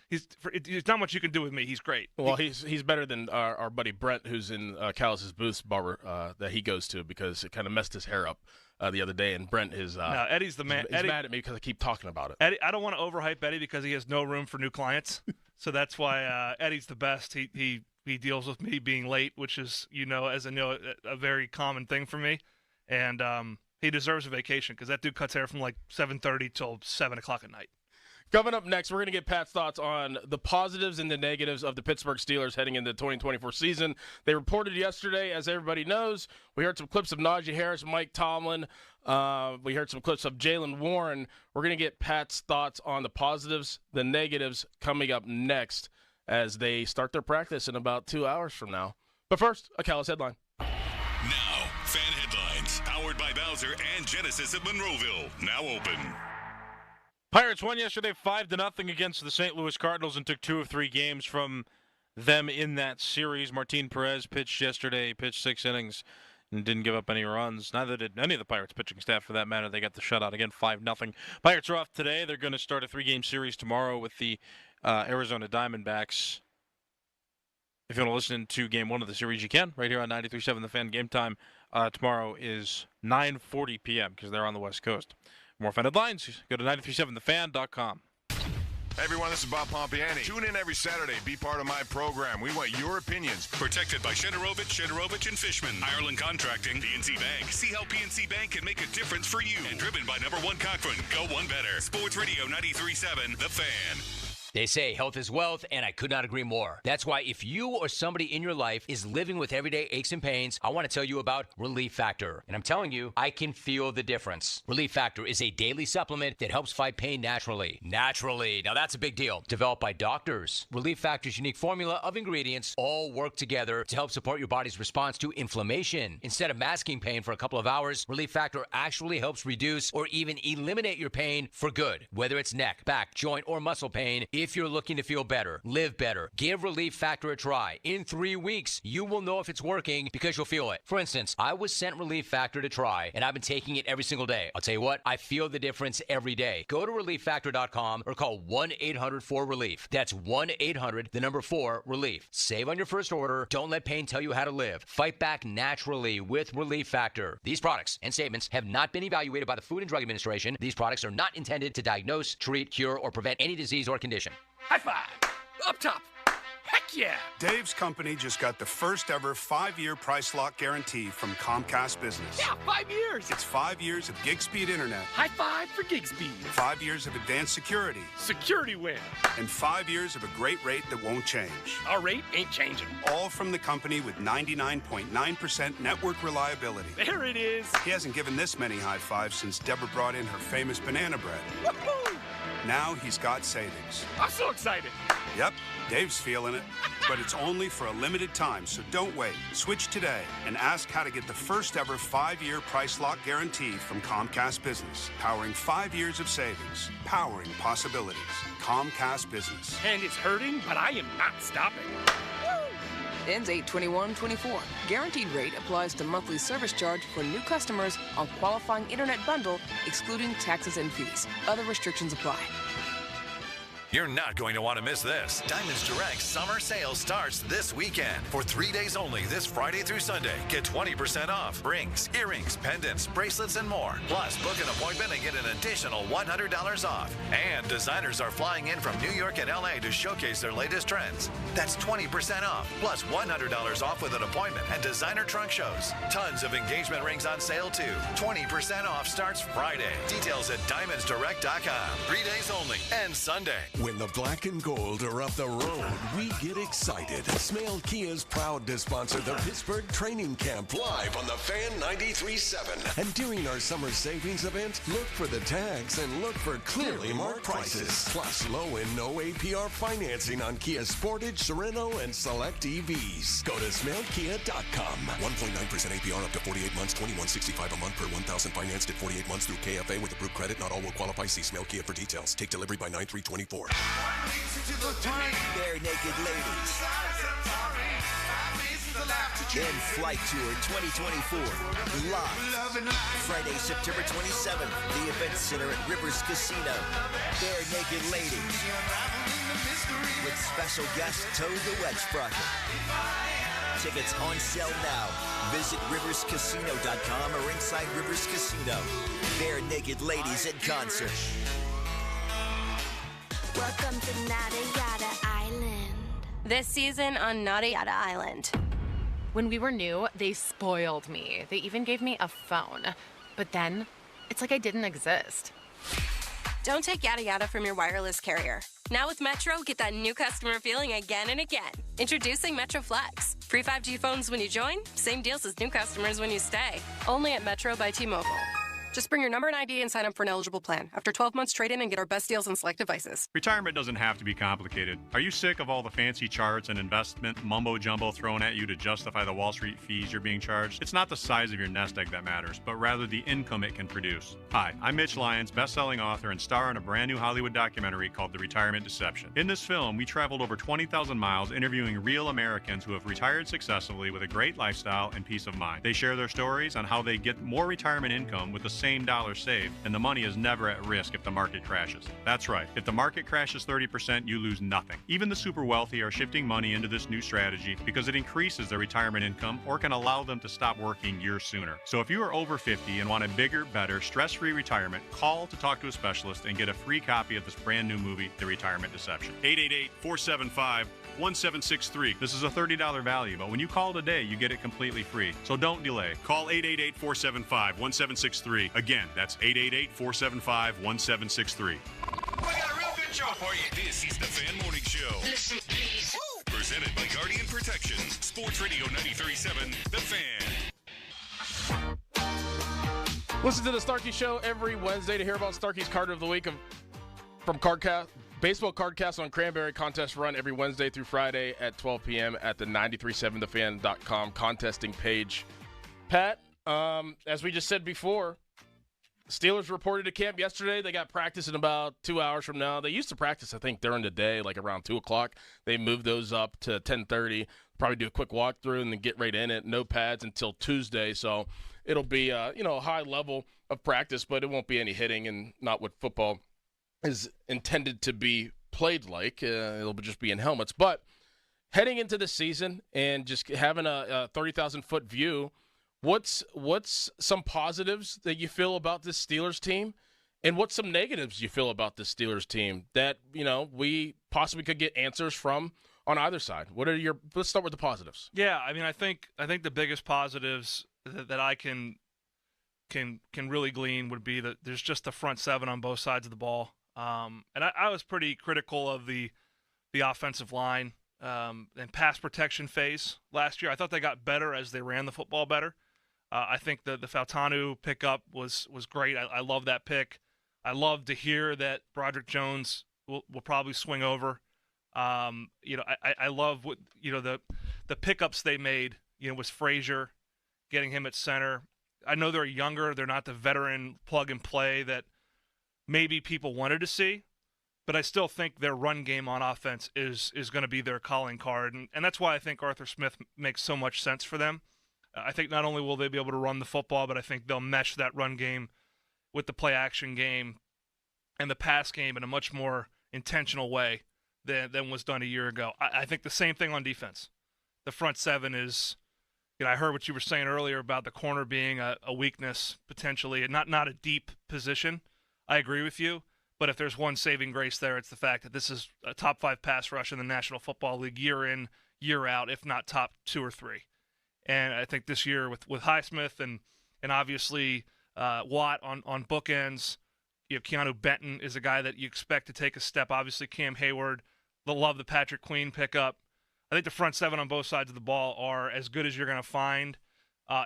not much you can do with me. He's great. Well, he's better than our buddy Brent, who's in Callis' Booth's barber that he goes to, because it kind of messed his hair up the other day. And Brent is no, Eddie's the man. He's mad at me because I keep talking about it. Eddie, I don't want to overhype Eddie because he has no room for new clients. So that's why Eddie's the best. He deals with me being late, which is, a very common thing for me. And he deserves a vacation because that dude cuts hair from like 7:30 till 7 o'clock at night. Coming up next, we're going to get Pat's thoughts on the positives and the negatives of the Pittsburgh Steelers heading into the 2024 season. They reported yesterday, as everybody knows. We heard some clips of Najee Harris, Mike Tomlin. We heard some clips of Jaylen Warren. We're going to get Pat's thoughts on the positives, the negatives coming up next as they start their practice in about 2 hours from now. But first, a Callis headline. Now, fan headlines, powered by Bowser and Genesis of Monroeville. Now open. Pirates won yesterday 5-0 against the St. Louis Cardinals and took 2 of 3 games from them in that series. Martin Perez pitched yesterday, pitched 6 innings, and didn't give up any runs. Neither did any of the Pirates pitching staff, for that matter. They got the shutout again, 5-0. Pirates are off today. They're going to start a 3-game series tomorrow with the Arizona Diamondbacks. If you want to listen to Game 1 of the series, you can, right here on 93.7 The Fan. Game time tomorrow is 9:40 p.m. because they're on the West Coast. More Fan headlines, go to 937thefan.com. Hey everyone, this is Bob Pompiani. Tune in every Saturday. Be part of my program. We want your opinions. Protected by Shederovich and Fishman. Ireland Contracting. PNC Bank. See how PNC Bank can make a difference for you. And driven by number 1 Cochran. Go one better. Sports Radio 93.7 The Fan. They say health is wealth, and I could not agree more. That's why if you or somebody in your life is living with everyday aches and pains, I want to tell you about Relief Factor. And I'm telling you, I can feel the difference. Relief Factor is a daily supplement that helps fight pain naturally. Naturally. Now that's a big deal. Developed by doctors. Relief Factor's unique formula of ingredients all work together to help support your body's response to inflammation. Instead of masking pain for a couple of hours, Relief Factor actually helps reduce or even eliminate your pain for good. Whether it's neck, back, joint, or muscle pain, if you're looking to feel better, live better, give Relief Factor a try. In 3 weeks, you will know if it's working because you'll feel it. For instance, I was sent Relief Factor to try, and I've been taking it every single day. I'll tell you what, I feel the difference every day. Go to ReliefFactor.com or call 1-800-4RELIEF. That's 1-800-4-RELIEF. Save on your first order. Don't let pain tell you how to live. Fight back naturally with Relief Factor. These products and statements have not been evaluated by the Food and Drug Administration. These products are not intended to diagnose, treat, cure, or prevent any disease or condition. High five! Up top! Heck yeah! Dave's company just got the first ever 5-year price lock guarantee from Comcast Business. Yeah, 5 years! It's 5 years of gig speed internet. High five for gig speed. 5 years of advanced security. Security win. And 5 years of a great rate that won't change. Our rate ain't changing. All from the company with 99.9% network reliability. There it is. He hasn't given this many high fives since Deborah brought in her famous banana bread. Woohoo! Now he's got savings. I'm so excited. Yep, Dave's feeling it. But it's only for a limited time, so don't wait. Switch today and ask how to get the first ever 5-year price lock guarantee from Comcast Business. Powering 5 years of savings. Powering possibilities. Comcast Business. And it's hurting, but I am not stopping. Ends 8/21/24. Guaranteed rate applies to monthly service charge for new customers on qualifying internet bundle, excluding taxes and fees. Other restrictions apply. You're not going to want to miss this. Diamonds Direct summer sale starts this weekend. For 3 days only, this Friday through Sunday. Get 20% off rings, earrings, pendants, bracelets, and more. Plus, book an appointment and get an additional $100 off. And designers are flying in from New York and LA to showcase their latest trends. That's 20% off, plus $100 off with an appointment and designer trunk shows. Tons of engagement rings on sale, too. 20% off starts Friday. Details at diamondsdirect.com. 3 days only and Sunday. When the black and gold are up the road, we get excited. Smale Kia's proud to sponsor the Pittsburgh Training Camp live on the Fan 93.7. And during our summer savings event, look for the tags and look for clearly marked prices. Plus low and no APR financing on Kia Sportage, Sorento, and select EVs. Go to smalekia.com. 1.9% APR up to 48 months, $21.65 a month per 1,000 financed at 48 months through KFA with approved credit. Not all will qualify. See Smale Kia for details. Take delivery by 9/3/24. Bare Naked Ladies. In Flight Tour 2024. Live. Friday, September 27th. The Event Center at Rivers Casino. Bare Naked Ladies. With special guest Toad the Wedge Sprocket. Tickets on sale now. Visit riverscasino.com or inside Rivers Casino. Bare Naked Ladies in concert. Welcome to Nada Yada Island. This season on Nada Yada Island. When we were new, they spoiled me. They even gave me a phone. But then, it's like I didn't exist. Don't take yada yada from your wireless carrier. Now with Metro, get that new customer feeling again and again. Introducing Metro Flex. Free 5G phones when you join, same deals as new customers when you stay. Only at Metro by T-Mobile. Just bring your number and ID and sign up for an eligible plan. After 12 months, trade in and get our best deals on select devices. Retirement doesn't have to be complicated. Are you sick of all the fancy charts and investment mumbo-jumbo thrown at you to justify the Wall Street fees you're being charged? It's not the size of your nest egg that matters, but rather the income it can produce. Hi, I'm Mitch Lyons, best-selling author and star in a brand new Hollywood documentary called The Retirement Deception. In this film, we traveled over 20,000 miles interviewing real Americans who have retired successfully with a great lifestyle and peace of mind. They share their stories on how they get more retirement income with the same dollar saved, and the money is never at risk if the market crashes. That's right. If the market crashes 30%, you lose nothing. Even the super wealthy are shifting money into this new strategy because it increases their retirement income or can allow them to stop working years sooner. So if you are over 50 and want a bigger, better, stress-free retirement, call to talk to a specialist and get a free copy of this brand new movie, The Retirement Deception. 888-475-1763. This is a $30 value, but when you call today, you get it completely free. So don't delay. Call 888-475-1763. Again, that's 888-475-1763. We got a real good show for you. This is the Fan Morning Show. Listen, please. Presented by Guardian Protection. Sports Radio 93.7, The Fan. Listen to the Starkey Show every Wednesday to hear about Starkey's card of the week from Cardcast. Baseball Cardcast on Cranberry contest run every Wednesday through Friday at 12 p.m. at the 937thefan.com contesting page. Pat, as we just said before, Steelers reported to camp yesterday. They got practice in about 2 hours from now. They used to practice, I think, during the day, like around 2 o'clock. They moved those up to 10:30. Probably do a quick walkthrough and then get right in it. No pads until Tuesday, so it'll be a high level of practice, but it won't be any hitting and not what football is intended to be played like. It'll just be in helmets. But heading into the season and just having a 30,000-foot view, what's some positives that you feel about this Steelers team, and what's some negatives you feel about this Steelers team that we possibly could get answers from on either side? Let's start with the positives. Yeah, I mean, I think the biggest positives that I can really glean would be that there's just the front seven on both sides of the ball. And I was pretty critical of the offensive line and pass protection phase last year. I thought they got better as they ran the football better. I think the Fautanu pickup was great. I love that pick. I love to hear that Broderick Jones will probably swing over. I love what the pickups they made. Was Frazier, getting him at center. I know they're younger. They're not the veteran plug and play that maybe people wanted to see, but I still think their run game on offense is going to be their calling card, and that's why I think Arthur Smith makes so much sense for them. I think not only will they be able to run the football, but I think they'll mesh that run game with the play-action game and the pass game in a much more intentional way than was done a year ago. I think the same thing on defense. The front seven is, I heard what you were saying earlier about the corner being a weakness potentially, and not a deep position. I agree with you, but if there's one saving grace there, it's the fact that this is a top 5 pass rush in the National Football League year in, year out, if not top 2 or 3. And I think this year with Highsmith and obviously Watt on bookends, Keanu Benton is a guy that you expect to take a step. Obviously Cam Hayward, love the Patrick Queen pickup. I think the front seven on both sides of the ball are as good as you're going to find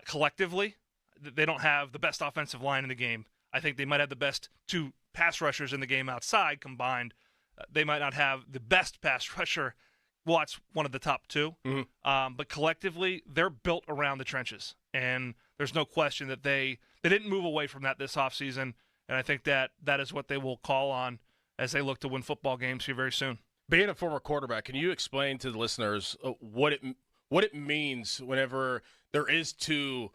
collectively. They don't have the best offensive line in the game. I think they might have the best 2 pass rushers in the game outside combined. They might not have the best pass rusher. Watt's one of the top 2. Mm-hmm. But collectively, they're built around the trenches. And there's no question that they didn't move away from that this offseason. And I think that is what they will call on as they look to win football games here very soon. Being a former quarterback, can you explain to the listeners what it means whenever there is two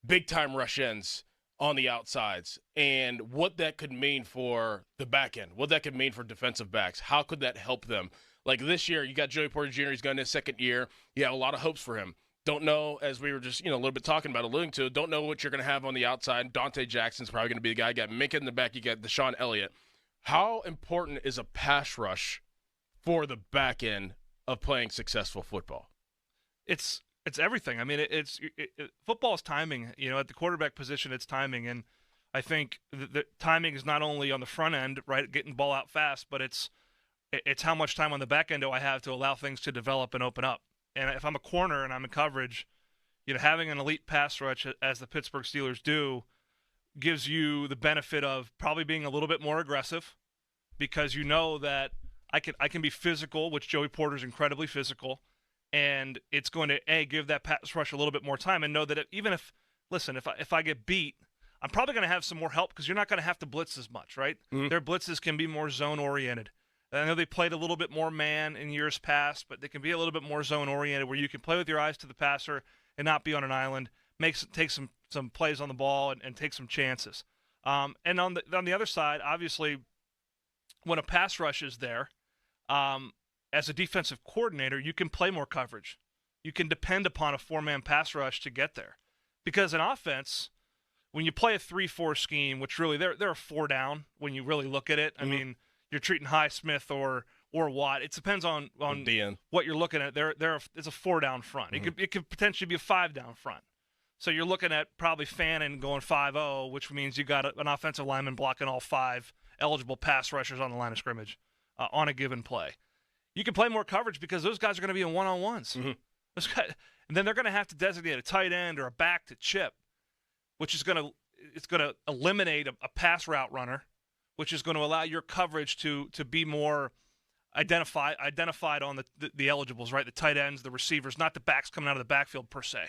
big-time rush ends on the outsides, and what that could mean for the back end, what that could mean for defensive backs? How could that help them? Like this year, you got Joey Porter Jr., he's got his second year. You have a lot of hopes for him. Don't know, as we were just a little bit talking about, alluding to, don't know what you're going to have on the outside. Dante Jackson's probably going to be the guy. You got Minka in the back. You got Deshaun Elliott. How important is a pass rush for the back end of playing successful football? It's everything. I mean, football is timing. At the quarterback position, it's timing, and I think the timing is not only on the front end, right, getting the ball out fast, but it's how much time on the back end do I have to allow things to develop and open up. And if I'm a corner and I'm in coverage, having an elite pass rush, as the Pittsburgh Steelers do, gives you the benefit of probably being a little bit more aggressive, because you know that I can be physical, which Joey Porter's incredibly physical, and it's going to give that pass rush a little bit more time, and know that even if I get beat, I'm probably going to have some more help, because you're not going to have to blitz as much, right? Mm-hmm. Their blitzes can be more zone oriented. I know they played a little bit more man in years past, but they can be a little bit more zone oriented, where you can play with your eyes to the passer and not be on an island, take some plays on the ball and take some chances. And on the other side, obviously, when a pass rush is there, as a defensive coordinator, you can play more coverage. You can depend upon a 4-man pass rush to get there. Because in offense, when you play a 3-4 scheme, which really they're a 4 down when you really look at it. Mm-hmm. I mean, you're treating Highsmith or Watt. It depends on what you're looking at. It's a 4 down front. Mm-hmm. It could potentially be a 5 down front. So you're looking at probably Fannin going 5-0, which means you got an offensive lineman blocking all 5 eligible pass rushers on the line of scrimmage on a given play. You can play more coverage because those guys are going to be in one-on-ones. Mm-hmm. And then they're going to have to designate a tight end or a back to chip, which is going to eliminate a pass route runner, which is going to allow your coverage to be more identified on the eligibles, right? The tight ends, the receivers, not the backs coming out of the backfield per se.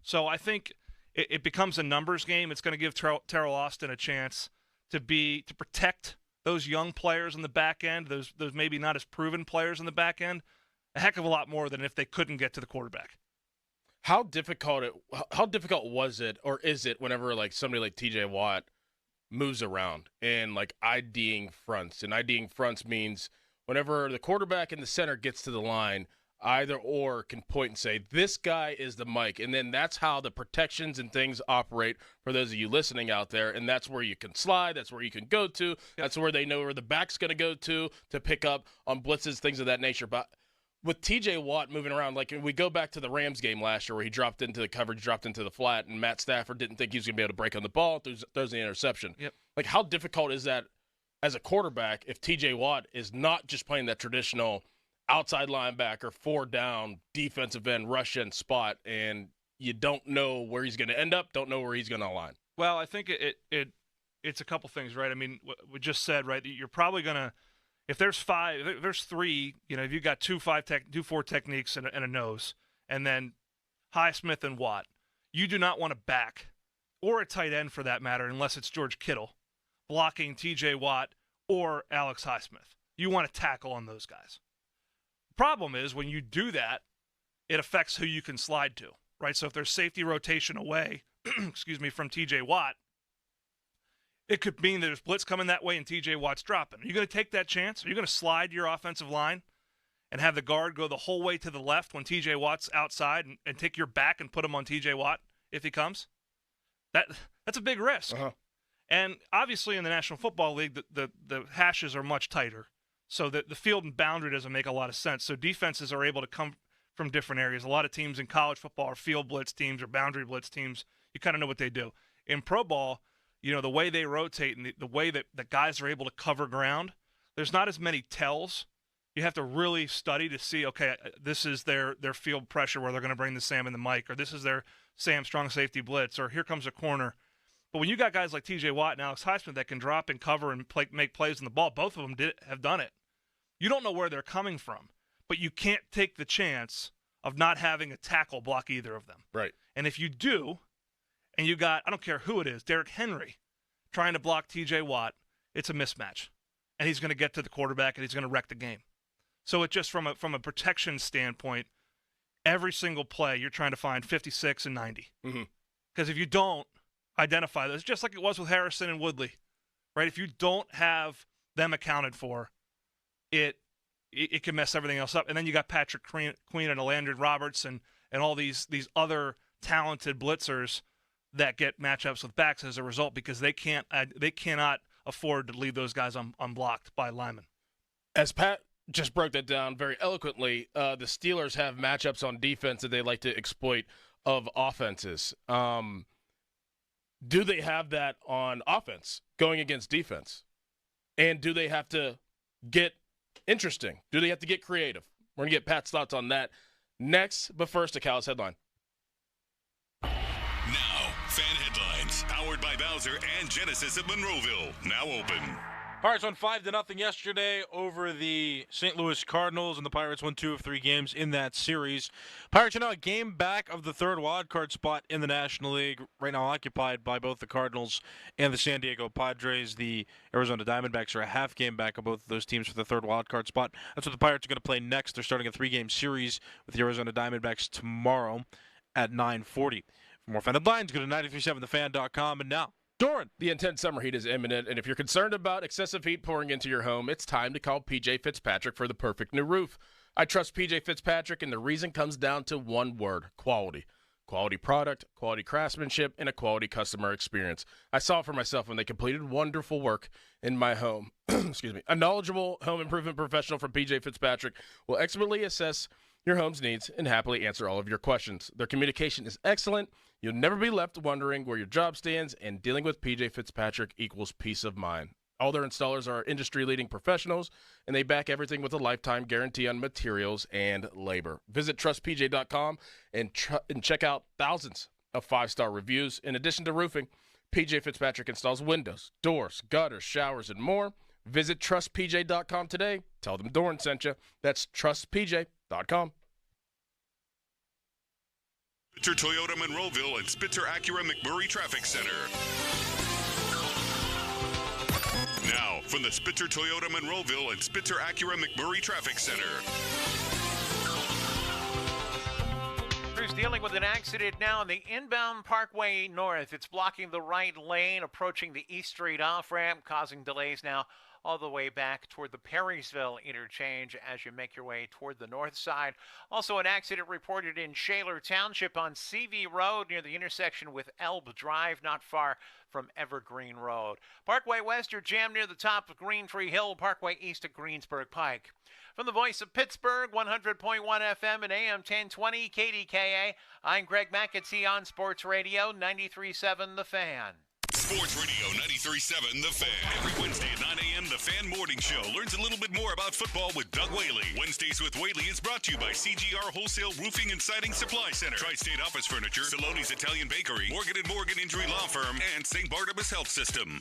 So I think it becomes a numbers game. It's going to give Terrell Austin a chance to protect those young players in the back end, those maybe not as proven players in the back end, a heck of a lot more than if they couldn't get to the quarterback. How difficult was it, or is it, whenever like somebody like TJ Watt moves around and like IDing fronts? And IDing fronts means whenever the quarterback in the center gets to the line, either or can point and say, this guy is the Mike. And then that's how the protections and things operate for those of you listening out there. And that's where you can slide. That's where you can go to. Yep. That's where they know where the back's going to go to pick up on blitzes, things of that nature. But with TJ Watt moving around, like we go back to the Rams game last year where he dropped into the coverage, dropped into the flat, and Matt Stafford didn't think he was going to be able to break on the ball, throws the interception. Yep. Like, how difficult is that as a quarterback if TJ Watt is not just playing that traditional outside linebacker, 4 down, defensive end, rush end spot, and you don't know where he's going to end up, don't know where he's going to align? Well, I think it's a couple things, right? I mean, what we just said, right, you're probably going to, if there's 3, if you got 2-4 techniques and a nose, and then Highsmith and Watt, you do not want a back or a tight end for that matter, unless it's George Kittle, blocking TJ Watt or Alex Highsmith. You want to tackle on those guys. Problem is, when you do that, it affects who you can slide to, right? So if there's safety rotation away, from TJ Watt, it could mean that there's blitz coming that way and TJ Watt's dropping. Are you going to take that chance? Are you going to slide your offensive line and have the guard go the whole way to the left when TJ Watt's outside and take your back and put him on TJ Watt if he comes? That's a big risk. Uh-huh. And obviously in the National Football League, the hashes are much tighter. So the field and boundary doesn't make a lot of sense. So defenses are able to come from different areas. A lot of teams in college football are field blitz teams or boundary blitz teams. You kind of know what they do. In pro ball, the way they rotate and the way that the guys are able to cover ground, there's not as many tells. You have to really study to see, okay, this is their field pressure where they're going to bring the Sam and the Mike, or this is their Sam strong safety blitz, or here comes a corner. But when you got guys like TJ Watt and Alex Highsmith that can drop and cover and make plays on the ball, both of them have done it. You don't know where they're coming from, but you can't take the chance of not having a tackle block either of them. Right. And if you do, and you got, I don't care who it is, Derrick Henry trying to block TJ Watt, it's a mismatch. and he's going to get to the quarterback and he's going to wreck the game. So it just from a protection standpoint, every single play you're trying to find 56 and 90. Because if you don't identify those, just like it was with Harrison and Woodley, right? If you don't have them accounted for, it can mess everything else up. And then you got Patrick Queen and Landon Roberts and all these other talented blitzers that get matchups with backs as a result because they cannot afford to leave those guys unblocked by linemen. As Pat just broke that down very eloquently, the Steelers have matchups on defense that they like to exploit of offenses. Do they have that on offense going against defense? And do they have to get interesting? Do they have to get creative? We're going to get Pat's thoughts on that next, but first, a Cal's headline. Now, fan headlines, powered by Bowser and Genesis of Monroeville, now open. Pirates won 5-0 yesterday over the St. Louis Cardinals, and the Pirates won 2 of 3 games in that series. Pirates are now a game back of the third wildcard spot in the National League, right now occupied by both the Cardinals and the San Diego Padres. The Arizona Diamondbacks are a half game back of both of those teams for the third wildcard spot. That's what the Pirates are going to play next. They're starting a 3-game series with the Arizona Diamondbacks tomorrow at 9:40. For more fan headlines, go to 937thefan.com. And now, Doran. The intense summer heat is imminent, and if you're concerned about excessive heat pouring into your home, it's time to call PJ Fitzpatrick for the perfect new roof. I trust PJ Fitzpatrick, and the reason comes down to one word: quality. Quality product, quality craftsmanship, and a quality customer experience. I saw it for myself when they completed wonderful work in my home. Excuse me. A knowledgeable home improvement professional from PJ Fitzpatrick will expertly assess your home's needs and happily answer all of your questions. Their communication is excellent. You'll never be left wondering where your job stands, and dealing with PJ Fitzpatrick equals peace of mind. All their installers are industry-leading professionals, and they back everything with a lifetime guarantee on materials and labor. Visit trustpj.com and check out thousands of 5-star reviews. In addition to roofing, PJ Fitzpatrick installs windows, doors, gutters, showers, and more. Visit trustpj.com today. Tell them Doran sent you. That's trustpj.com. Spitzer Toyota Monroeville and Spitzer Acura McMurray Traffic Center. Now, from the Spitzer Toyota Monroeville and Spitzer Acura McMurray Traffic Center. Crews dealing with an accident now on the inbound Parkway North. It's blocking the right lane, approaching the East Street off-ramp, causing delays now all the way back toward the Perrysville interchange as you make your way toward the north side. Also, an accident reported in Shaler Township on CV Road near the intersection with Elb Drive, not far from Evergreen Road. Parkway West, you're jammed near the top of Green Tree Hill. Parkway East at Greensburg Pike. From the voice of Pittsburgh, 100.1 FM and AM 1020 KDKA, I'm Greg McAtee on Sports Radio 93.7 The Fan. Sports Radio 93.7 The Fan. Every Wednesday at 9 a.m., The Fan Morning Show learns a little bit more about football with Doug Whaley. Wednesdays with Whaley is brought to you by CGR Wholesale Roofing and Siding Supply Center, Tri-State Office Furniture, Saloni's Italian Bakery, Morgan & Morgan Injury Law Firm, and St. Barnabas Health System.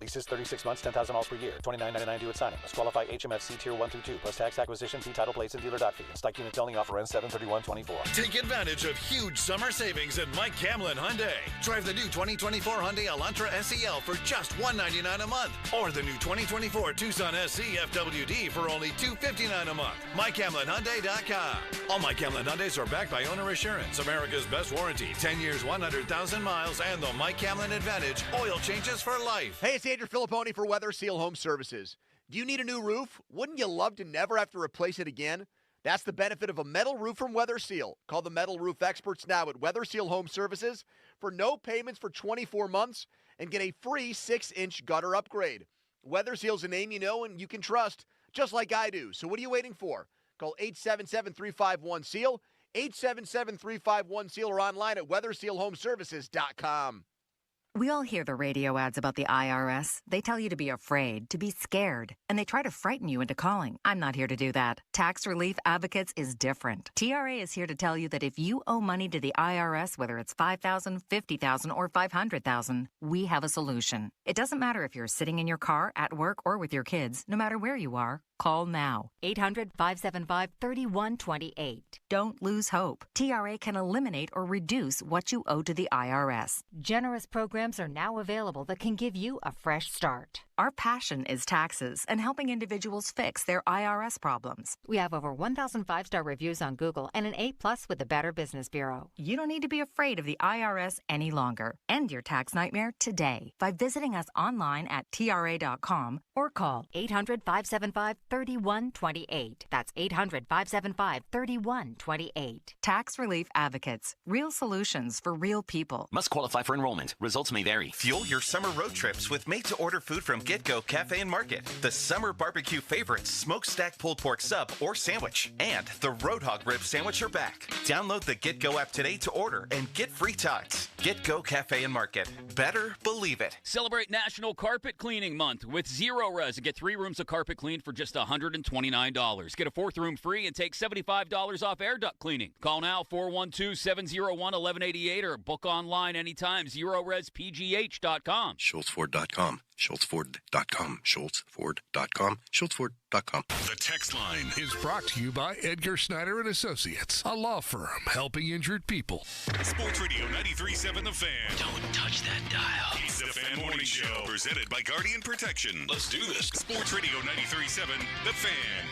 Leases 36 months, 10,000 miles per year. $29.99 due at signing. Must qualify HMFC Tier 1 through 2. Plus tax acquisition fee, title plates, and dealer dot fee. Stock units only. Offer ends 7/31/24. Take advantage of huge summer savings at Mike Camlin Hyundai. Drive the new 2024 Hyundai Elantra SEL for just $199 a month. Or the new 2024 Tucson SC FWD for only $259 a month. MikeCamlinHyundai.com. All Mike Camlin Hyundais are backed by owner assurance. America's best warranty. 10 years, 100,000 miles, and the Mike Camlin Advantage. Oil changes for life. Hey, it's Andrew Filipponi for Weather Seal Home Services. Do you need a new roof? Wouldn't you love to never have to replace it again? That's the benefit of a metal roof from Weather Seal. Call the metal roof experts now at Weather Seal Home Services for no payments for 24 months and get a free 6-inch gutter upgrade. Weather Seal's a name you know and you can trust, just like I do. So what are you waiting for? Call 877-351-SEAL, 877-351-SEAL, or online at weathersealhomeservices.com. We all hear the radio ads about the IRS. They tell you to be afraid, to be scared, and they try to frighten you into calling. I'm not here to do that. Tax Relief Advocates is different. TRA is here to tell you that if you owe money to the IRS, whether it's $5,000, $50,000, or $500,000, we have a solution. It doesn't matter if you're sitting in your car, at work, or with your kids. No matter where you are, call now. 800-575-3128. Don't lose hope. TRA can eliminate or reduce what you owe to the IRS. Generous programs are now available that can give you a fresh start. Our passion is taxes and helping individuals fix their IRS problems. We have over 1,000 5-star reviews on Google and an A+ with the Better Business Bureau. You don't need to be afraid of the IRS any longer. End your tax nightmare today by visiting us online at TRA.com or call 800-575-3128. That's 800-575-3128. Tax Relief Advocates. Real solutions for real people. Must qualify for enrollment. Results may vary. Fuel your summer road trips with made-to-order food from Get Go Cafe and Market. The summer barbecue favorites, smokestack pulled pork sub or sandwich. And the Road Hog rib sandwich are back. Download the Get Go app today to order and get free tots. Get Go Cafe and Market. Better believe it. Celebrate National Carpet Cleaning Month with Zero Res and get 3 rooms of carpet cleaned for just $129. Get a 4th room free and take $75 off air duct cleaning. Call now 412-701-1188 or book online anytime. ZeroResPGH.com. SchultzFord.com. SchultzFord.com. SchultzFord.com. SchultzFord.com. The text line is brought to you by Edgar Snyder and Associates, a law firm helping injured people. Sports Radio 93.7 The Fan. Don't touch that dial. It's the Fan Morning Show, presented by Guardian Protection. Let's do this. Sports Radio 93.7 The Fan.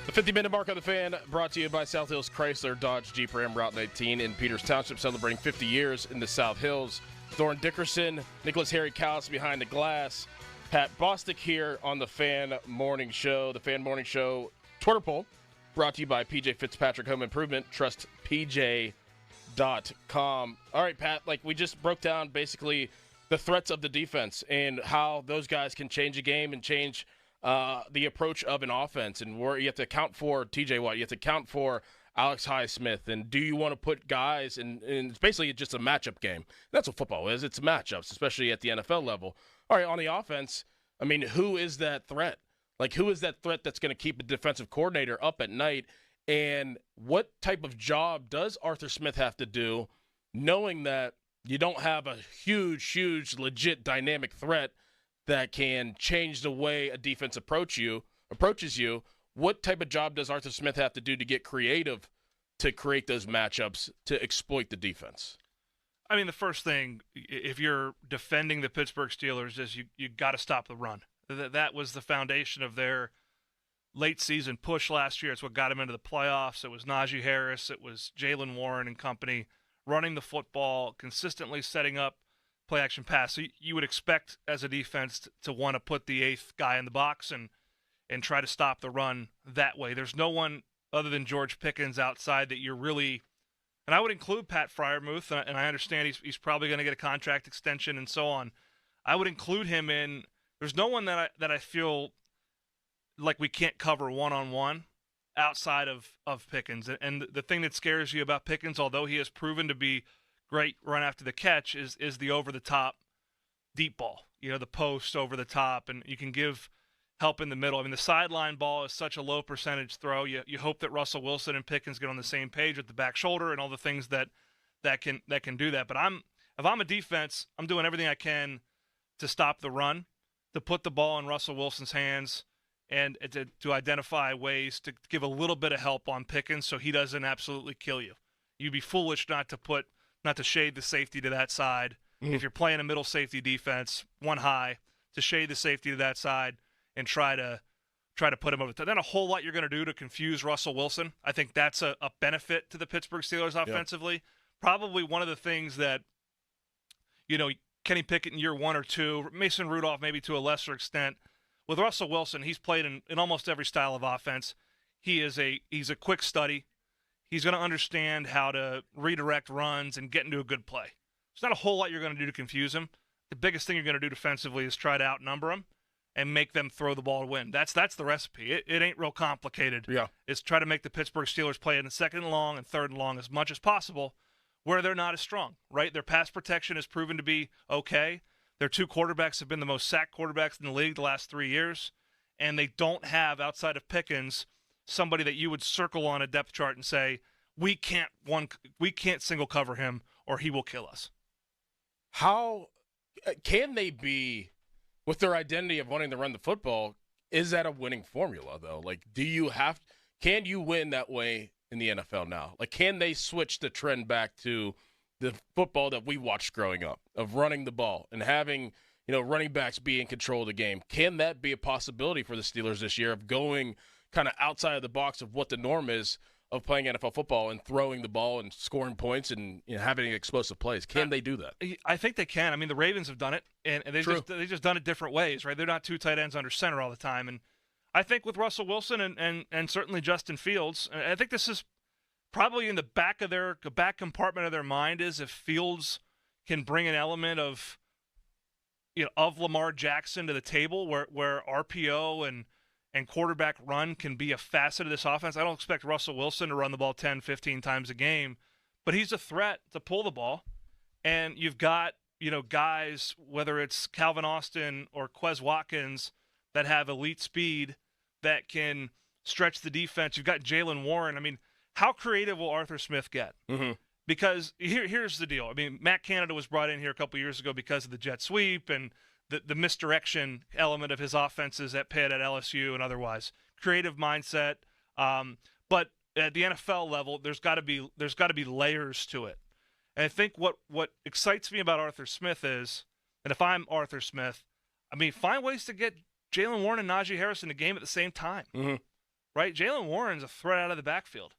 The 50-minute mark of The Fan brought to you by South Hills Chrysler Dodge Jeep Ram Route 19 in Peters Township, celebrating 50 years in the South Hills. Doran Dickerson, Nicholas Harry Callis behind the glass, Pat Bostic here on The Fan Morning Show. The Fan Morning Show Twitter poll brought to you by PJ Fitzpatrick Home Improvement. Trust PJ.com. All right, Pat, like we just broke down basically the threats of the defense and how those guys can change a game and change the approach of an offense, and where you have to account for TJ Watt, you have to account for Alex Highsmith, and do you want to put guys in it's basically just a matchup game. That's what football is. It's matchups, especially at the NFL level. All right, on the offense, I mean, who is that threat? Like, who is that threat that's going to keep a defensive coordinator up at night? And what type of job does Arthur Smith have to do, knowing that you don't have a huge, legit dynamic threat that can change the way a defense approaches you? What type of job does Arthur Smith have to do to get creative to create those matchups to exploit the defense? I mean, the first thing, if you're defending the Pittsburgh Steelers, is you got to stop the run. That was the foundation of their late season push last year. It's what got them into the playoffs. It was Najee Harris. It was Jaylen Warren and company running the football, consistently setting up play action pass. So you would expect as a defense to want to put the 8th guy in the box and try to stop the run that way. There's no one other than George Pickens outside that you're really, and I would include Pat Freiermuth, and I understand he's probably going to get a contract extension and so on. I would include him in. There's no one that I feel like we can't cover one-on-one outside of Pickens. And the thing that scares you about Pickens, although he has proven to be great run after the catch, is the over-the-top deep ball. You know, the post over the top, and you can give help in the middle. I mean, the sideline ball is such a low percentage throw. You hope that Russell Wilson and Pickens get on the same page with the back shoulder and all the things that can do that. But if I'm a defense, I'm doing everything I can to stop the run, to put the ball in Russell Wilson's hands, and to identify ways to give a little bit of help on Pickens so he doesn't absolutely kill you. You'd be foolish not to shade the safety to that side. If you're playing a middle safety defense, one high, to shade the safety to that side and try to put him over the top. Then a whole lot you're going to do to confuse Russell Wilson. I think that's a benefit to the Pittsburgh Steelers offensively. Yep. Probably one of the things that, Kenny Pickett in year 1 or 2, Mason Rudolph maybe to a lesser extent. With Russell Wilson, he's played in almost every style of offense. He's a quick study. He's going to understand how to redirect runs and get into a good play. There's not a whole lot you're going to do to confuse him. The biggest thing you're going to do defensively is try to outnumber him and make them throw the ball to win. That's the recipe. It ain't real complicated. Yeah. It's try to make the Pittsburgh Steelers play in the 2nd and long and 3rd and long as much as possible where they're not as strong, right? Their pass protection has proven to be okay. Their 2 quarterbacks have been the most sacked quarterbacks in the league the last 3 years, and they don't have, outside of Pickens, somebody that you would circle on a depth chart and say, we can't single cover him or he will kill us. How can they be, with their identity of wanting to run the football, is that a winning formula, though? Like, can you win that way in the NFL now? Like, can they switch the trend back to the football that we watched growing up, of running the ball and having, running backs be in control of the game. Can that be a possibility for the Steelers this year of going kind of outside of the box of what the norm is of playing NFL football and throwing the ball and scoring points and having explosive plays? Can they do that? I think they can. I mean, the Ravens have done it, and they've just done it different ways, right? They're not two tight ends under center all the time. And I think with Russell Wilson and certainly Justin Fields, I think this is probably in the back compartment of their mind is if Fields can bring an element of Lamar Jackson to the table where RPO and quarterback run can be a facet of this offense. I don't expect Russell Wilson to run the ball 10, 15 times a game, but he's a threat to pull the ball. And you've got, guys, whether it's Calvin Austin or Quez Watkins, that have elite speed that can stretch the defense. You've got Jalen Warren. I mean, how creative will Arthur Smith get? Mm-hmm. Because here's the deal. I mean, Matt Canada was brought in here a couple years ago because of the jet sweep and the misdirection element of his offenses at Pitt, at LSU, and otherwise. Creative mindset. But at the NFL level, there's got to be layers to it. And I think what excites me about Arthur Smith is, and if I'm Arthur Smith, I mean, find ways to get Jalen Warren and Najee Harris in the game at the same time. Mm-hmm. Right? Jalen Warren's a threat out of the backfield.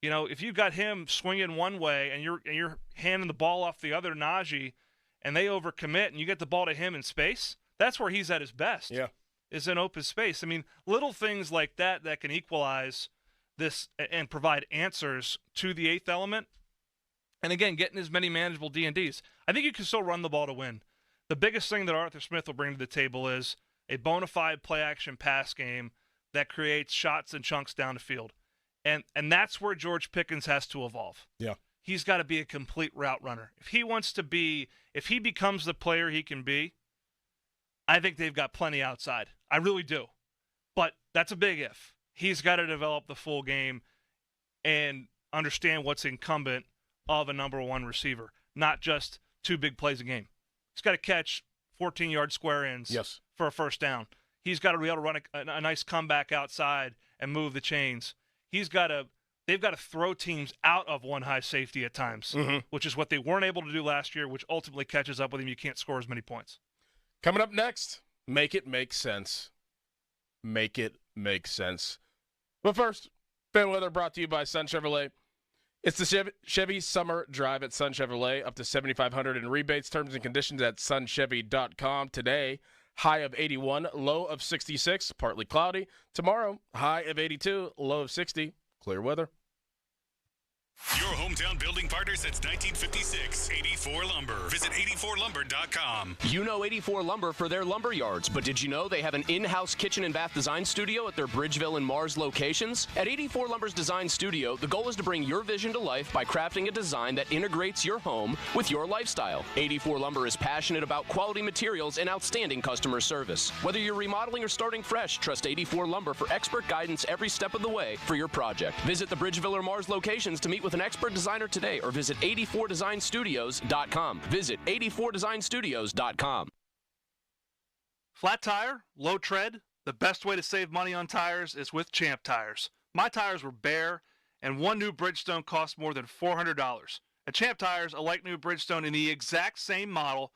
If you've got him swinging one way and you're handing the ball off the other, Najee, and they overcommit and you get the ball to him in space, that's where he's at his best. Yeah. Is in open space. I mean, little things like that can equalize this and provide answers to the eighth element. And again, getting as many manageable D&Ds. I think you can still run the ball to win. The biggest thing that Arthur Smith will bring to the table is a bona fide play-action pass game that creates shots and chunks down the field. And that's where George Pickens has to evolve. Yeah. He's got to be a complete route runner. If he becomes the player he can be, I think they've got plenty outside. I really do. But that's a big if. He's got to develop the full game and understand what's incumbent of a number one receiver, not just two big plays a game. He's got to catch 14-yard square ins for a first down. He's got to be able to run a nice comeback outside and move the chains. They've got to throw teams out of one high safety at times, which is what they weren't able to do last year, which ultimately catches up with him. You can't score as many points. Coming up next, make it make sense. Make it make sense. But first, fan weather brought to you by Sun Chevrolet. It's the Chevy Summer Drive at Sun Chevrolet, up to $7,500 in rebates. Terms and conditions at sunchevy.com. Today, high of 81, low of 66, partly cloudy. Tomorrow, high of 82, low of 60, clear weather. Your hometown building partner since 1956, 84 Lumber. Visit 84lumber.com. You know 84 Lumber for their lumber yards, but did you know they have an in-house kitchen and bath design studio at their Bridgeville and Mars locations? At 84 Lumber's design studio, the goal is to bring your vision to life by crafting a design that integrates your home with your lifestyle. 84 Lumber is passionate about quality materials and outstanding customer service. Whether you're remodeling or starting fresh, trust 84 Lumber for expert guidance every step of the way for your project. Visit the Bridgeville or Mars locations to meet with an expert designer today, or visit 84designstudios.com. Visit 84designstudios.com. Flat tire, low tread. The best way to save money on tires is with Champ Tires. My tires were bare, and one new Bridgestone cost more than $400. At Champ Tires, a like new Bridgestone in the exact same model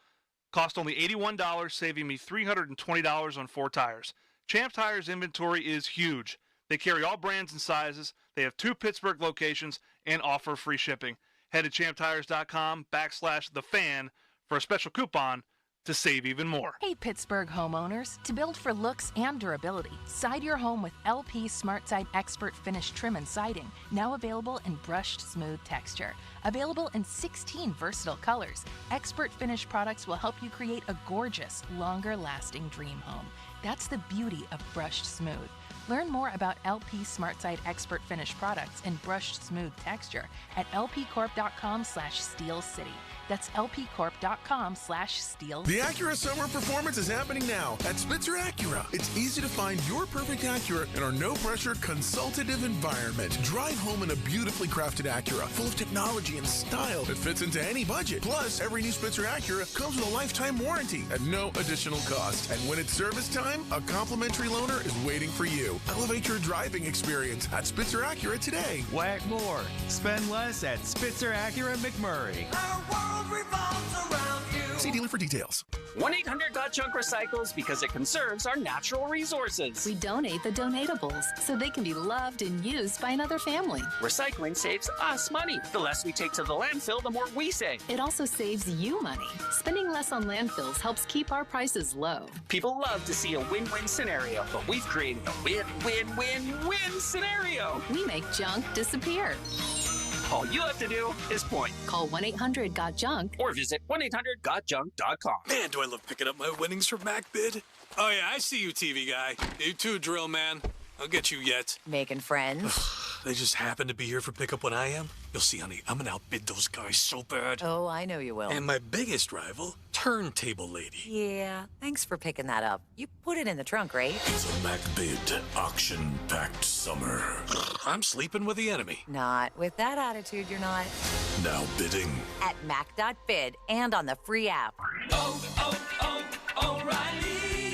cost only $81, saving me $320 on 4 tires. Champ Tires inventory is huge. They carry all brands and sizes. They have 2 Pittsburgh locations and offer free shipping. Head to champtires.com/thefan for a special coupon to save even more. Hey, Pittsburgh homeowners. To build for looks and durability, side your home with LP SmartSide Expert Finish Trim and Siding, now available in brushed smooth texture. Available in 16 versatile colors, Expert Finish products will help you create a gorgeous, longer-lasting dream home. That's the beauty of brushed smooth. Learn more about LP SmartSide Expert Finish products in brushed smooth texture at lpcorp.com/Steel City. That's lpcorp.com/Steel. The Acura Summer Performance is happening now at Spitzer Acura. It's easy to find your perfect Acura in our no-pressure consultative environment. Drive home in a beautifully crafted Acura, full of technology and style that fits into any budget. Plus, every new Spitzer Acura comes with a lifetime warranty at no additional cost. And when it's service time, a complimentary loaner is waiting for you. Elevate your driving experience at Spitzer Acura today. Whack more. Spend less at Spitzer Acura McMurray. Our world revolves around you. See dealer for details. 1-800-GOT-JUNK recycles because it conserves our natural resources. We donate the donatables so they can be loved and used by another family. Recycling saves us money. The less we take to the landfill, the more we save. It also saves you money. Spending less on landfills helps keep our prices low. People love to see a win-win scenario, but we've created a win-win-win-win scenario. We make junk disappear. All you have to do is point. Call 1-800-GOT-JUNK or visit 1-800-GOT-JUNK.com. Man, do I love picking up my winnings from MacBid. Oh, yeah, I see you, TV guy. You too, Drill Man. I'll get you yet. Making friends? They just happen to be here for pickup when I am. You'll see, honey, I'm gonna outbid those guys so bad. Oh, I know you will. And my biggest rival, Turntable Lady. Yeah, thanks for picking that up. You put it in the trunk, right? It's a MacBid auction-packed summer. I'm sleeping with the enemy. Not with that attitude, you're not. Now bidding. At Mac.bid and on the free app. O'Reilly!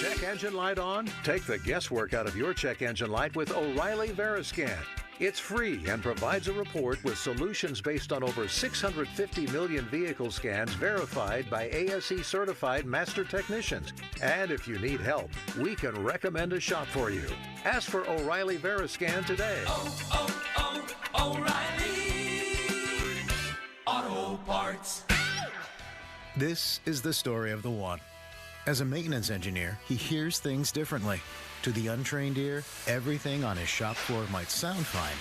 Check engine light on? Take the guesswork out of your check engine light with O'Reilly Veriscan. It's free and provides a report with solutions based on over 650 million vehicle scans verified by ASE certified master technicians. And if you need help, we can recommend a shop for you. Ask for O'Reilly Veriscan today. O'Reilly Auto Parts. This is the story of the one. As a maintenance engineer, he hears things differently. To the untrained ear, everything on his shop floor might sound fine,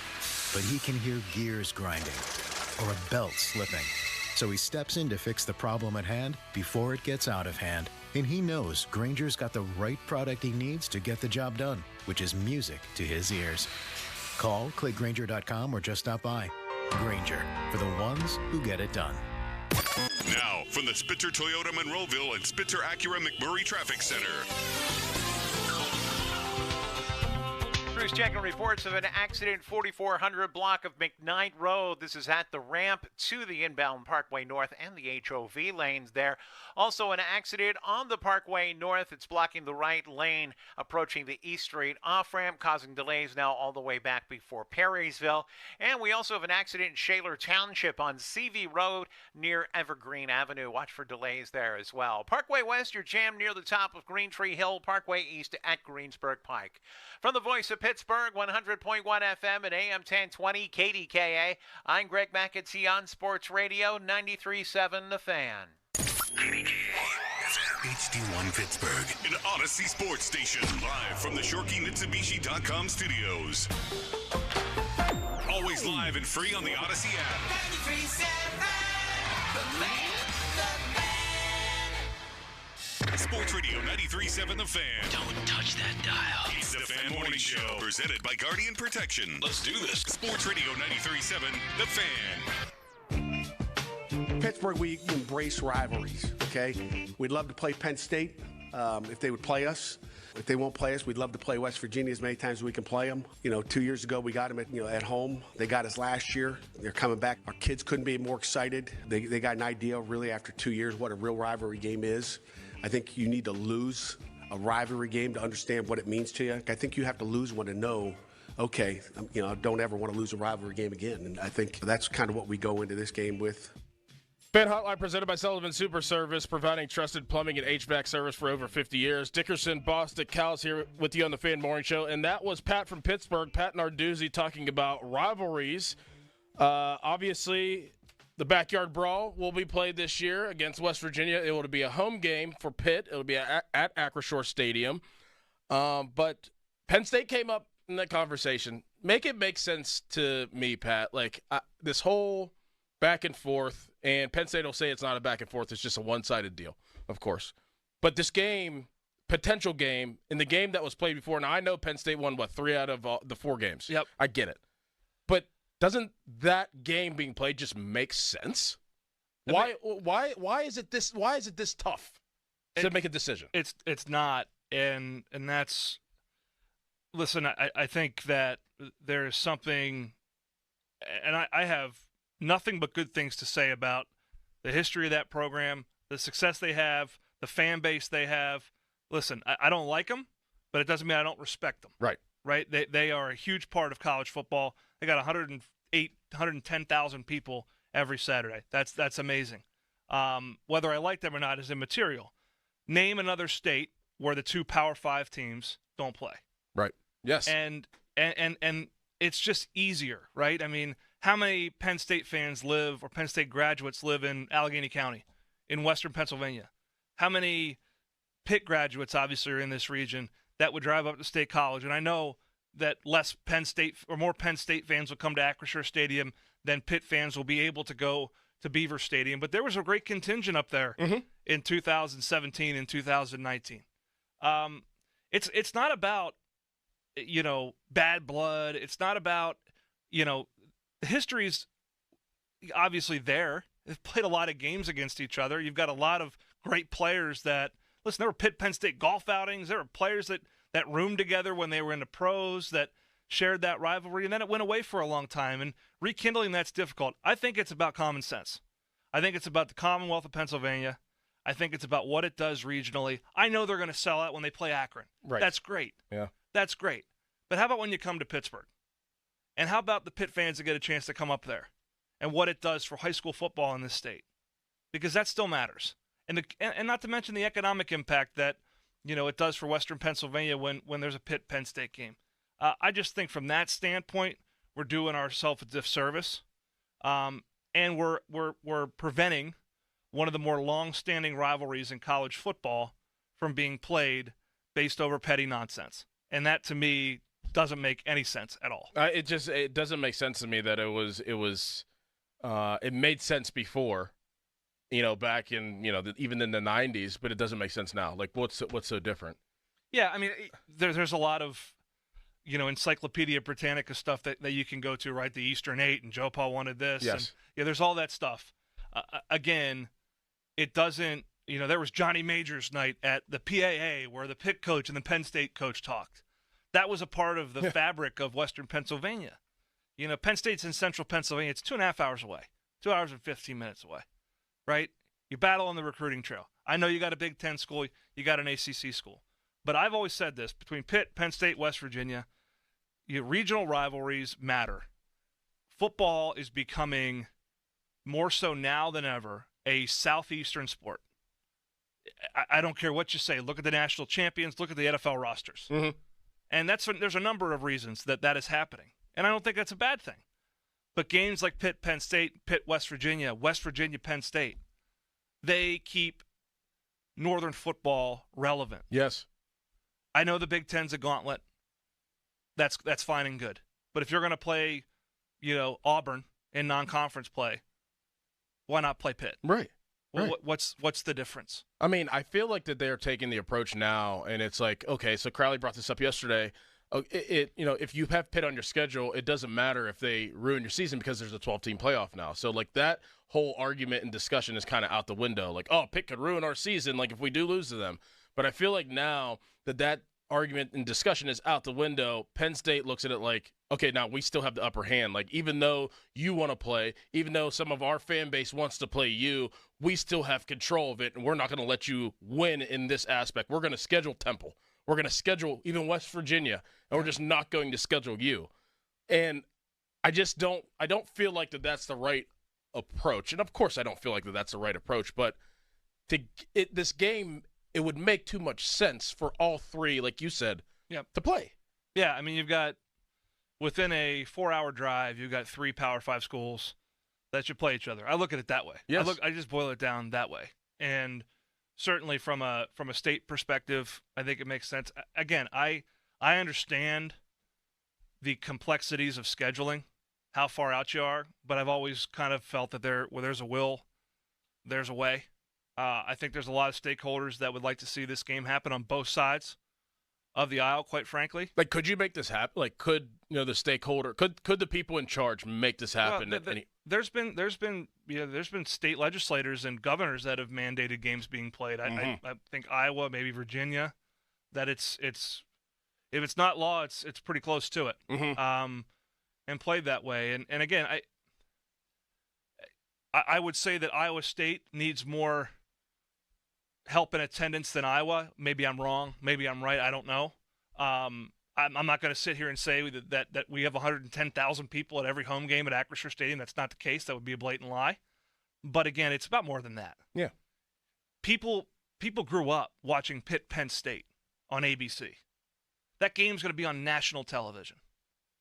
but he can hear gears grinding or a belt slipping. So he steps in to fix the problem at hand before it gets out of hand. And he knows Grainger's got the right product he needs to get the job done, which is music to his ears. Call, click Grainger.com, or just stop by. Grainger, for the ones who get it done. Now, from the Spitzer Toyota Monroeville and Spitzer Acura McMurray Traffic Center. Crews checking reports of an accident 4400 block of McKnight Road. This is at the ramp to the inbound Parkway North and the HOV lanes there. Also an accident on the Parkway North. It's blocking the right lane approaching the East Street off-ramp, causing delays now all the way back before Perrysville. And we also have an accident in Shaler Township on CV Road near Evergreen Avenue. Watch for delays there as well. Parkway West, you're jammed near the top of Green Tree Hill. Parkway East at Greensburg Pike. From the voice of Pittsburgh, 100.1 FM and AM 1020 KDKA, I'm Greg McAtee on Sports Radio 93.7 The Fan. HD1 Pittsburgh, an Odyssey Sports Station, live from the ShorkeyMitsubishi.com studios. Always live and free on the Odyssey app. 93.7 The Fan. Sports Radio 93.7 The Fan. Don't touch that dial. It's the Fan Morning Show, presented by Guardian Protection. Let's do this. Sports Radio 93.7 The Fan. Pittsburgh, we embrace rivalries, okay? We'd love to play Penn State if they would play us. If they won't play us, we'd love to play West Virginia as many times as we can play them. 2 years ago, we got them at home. They got us last year. They're coming back. Our kids couldn't be more excited. They got an idea, really, after 2 years, what a real rivalry game is. I think you need to lose a rivalry game to understand what it means to you. I think you have to lose one to know, okay, I don't ever want to lose a rivalry game again. And I think that's kind of what we go into this game with. Fan Hotline presented by Sullivan Super Service, providing trusted plumbing and HVAC service for over 50 years. Dickerson, Bostic, Cal's here with you on the Fan Morning Show. And that was Pat from Pittsburgh, Pat Narduzzi, talking about rivalries. Obviously, the Backyard Brawl will be played this year against West Virginia. It will be a home game for Pitt. It will be at Acrisure Stadium. But Penn State came up in that conversation. Make it make sense to me, Pat. Like, this whole back and forth, and Penn State will say it's not a back and forth. It's just a one-sided deal, of course. But this game, potential game, in the game that was played before, and I know Penn State won, 3 out of the 4 games. Yep. I get it. But doesn't that game being played just make sense? Why is it this tough to make a decision? It's not, and that's, listen, I think that there's something, and I have nothing but good things to say about the history of that program, the success they have, the fan base they have. Listen, I don't like them, but it doesn't mean I don't respect them. Right. Right? They are a huge part of college football. They got 110,000 people every Saturday. That's amazing. Whether I like them or not is immaterial. Name another state where the two Power 5 teams don't play. Right. Yes. And it's just easier, right? I mean, how many Penn State fans live or Penn State graduates live in Allegheny County, in western Pennsylvania? How many Pitt graduates, obviously, are in this region that would drive up to State College? And I know that less Penn State or more Penn State fans will come to Acrisure Stadium than Pitt fans will be able to go to Beaver Stadium. But there was a great contingent up there in 2017 and 2019. It's not about, bad blood. It's not about, the history's obviously there. They've played a lot of games against each other. You've got a lot of great players that, listen, there were Pitt-Penn State golf outings. There were players that roomed together when they were in the pros that shared that rivalry, and then it went away for a long time. And rekindling that's difficult. I think it's about common sense. I think it's about the Commonwealth of Pennsylvania. I think it's about what it does regionally. I know they're going to sell out when they play Akron. Right. That's great. Yeah. That's great. But how about when you come to Pittsburgh? And how about the Pitt fans that get a chance to come up there and what it does for high school football in this state? Because that still matters. And not to mention the economic impact that, it does for western Pennsylvania when there's a Pitt-Penn State game. I just think from that standpoint, we're doing ourselves a disservice. And we're preventing one of the more long-standing rivalries in college football from being played based over petty nonsense. And that, to me, doesn't make any sense at all. It doesn't make sense to me that it made sense before, back in, even in the 90s, but it doesn't make sense now. Like, what's so different? Yeah, I mean, there's a lot of, Encyclopedia Britannica stuff that you can go to, right? The Eastern Eight and Joe Paul wanted this. Yes. And, there's all that stuff. Again, it doesn't, there was Johnny Majors night at the PAA where the Pitt coach and the Penn State coach talked. That was a part of the fabric of western Pennsylvania. Penn State's in central Pennsylvania. It's 2.5 hours away, 2 hours and 15 minutes away, right? You battle on the recruiting trail. I know you got a Big Ten school, you got an ACC school. But I've always said this, between Pitt, Penn State, West Virginia, regional rivalries matter. Football is becoming more so now than ever a southeastern sport. I don't care what you say. Look at the national champions. Look at the NFL rosters. Mm-hmm. And there's a number of reasons that is happening. And I don't think that's a bad thing. But games like Pitt, Penn State, Pitt, West Virginia, Penn State, they keep Northern football relevant. Yes. I know the Big Ten's a gauntlet. That's fine and good. But if you're going to play, Auburn in non-conference play, why not play Pitt? Right. Well, right. What's the difference? I mean, I feel like that they're taking the approach now, and it's like, okay, so Crowley brought this up yesterday. If you have Pitt on your schedule, it doesn't matter if they ruin your season because there's a 12-team playoff now. So, like, that whole argument and discussion is kind of out the window. Like, oh, Pitt could ruin our season, like, if we do lose to them. But I feel like now that argument and discussion is out the window, Penn State looks at it like, okay, now we still have the upper hand. Like, even though you want to play, even though some of our fan base wants to play you, we still have control of it, and we're not going to let you win in this aspect. We're going to schedule Temple. We're going to schedule even West Virginia, and we're just not going to schedule you. And I don't feel like that's the right approach. And, of course, I don't feel like that's the right approach. But this game, it would make too much sense for all three, like you said, to play. Yeah, I mean, you've got, within a 4-hour drive, you've got 3 Power 5 schools that should play each other. I look at it that way. Yes. I just boil it down that way. And certainly from a state perspective, I think it makes sense. Again, I understand the complexities of scheduling, how far out you are, but I've always kind of felt that where there's a will, there's a way. I think there's a lot of stakeholders that would like to see this game happen on both sides of the aisle, quite frankly. Like, could you make this happen? Like, could the stakeholder, could the people in charge make this happen? Well, there's been state legislators and governors that have mandated games being played. I think Iowa, maybe Virginia, that it's if it's not law, it's pretty close to it. Mm-hmm. And played that way. And again, I would say that Iowa State needs more help in attendance than Iowa. Maybe I'm wrong. Maybe I'm right. I don't know. I'm not going to sit here and say that we have 110,000 people at every home game at Acrisure Stadium. That's not the case. That would be a blatant lie. But again, it's about more than that. Yeah. People grew up watching Pitt Penn State on ABC. That game's going to be on national television.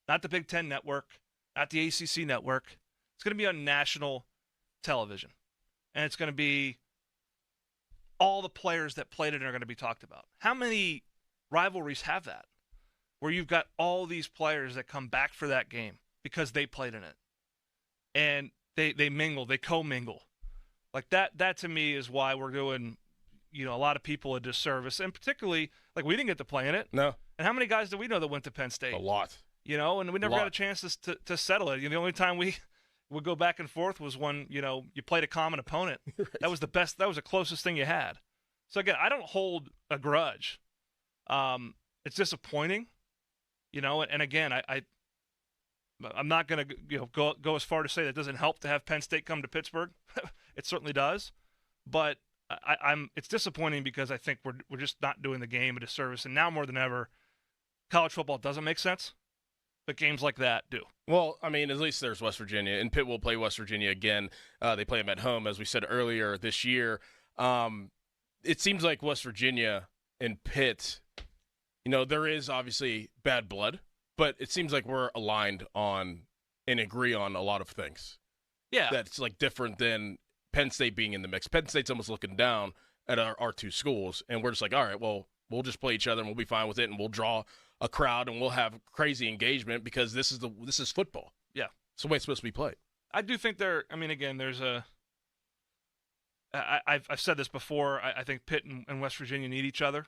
Not the Big Ten Network, not the ACC Network. It's going to be on national television. And it's going to be all the players that played it are going to be talked about. How many rivalries have that? Where you've got all these players that come back for that game because they played in it. And they mingle, they co-mingle. Like that to me is why we're doing, a lot of people a disservice. And particularly, like, we didn't get to play in it. No. And how many guys do we know that went to Penn State? A lot. And we never got a chance to settle it. The only time we would go back and forth was when, you played a common opponent. Right. That was the closest thing you had. So again, I don't hold a grudge. It's disappointing, and again, I'm not going to go as far to say that it doesn't help to have Penn State come to Pittsburgh. It certainly does, but it's disappointing because I think we're just not doing the game a disservice, and now more than ever, college football doesn't make sense, but games like that do. Well, I mean, at least there's West Virginia, and Pitt will play West Virginia again. They play them at home, as we said earlier this year. It seems like West Virginia and Pitt, there is obviously bad blood, but it seems like we're aligned on and agree on a lot of things. Yeah. That's like different than Penn State being in the mix. Penn State's almost looking down at our two schools, and we're just like, all right, well, we'll just play each other and we'll be fine with it, and we'll draw a crowd and we'll have crazy engagement because this is football. Yeah. It's the way it's supposed to be played. I do think there's I've said this before. I think Pitt and West Virginia need each other.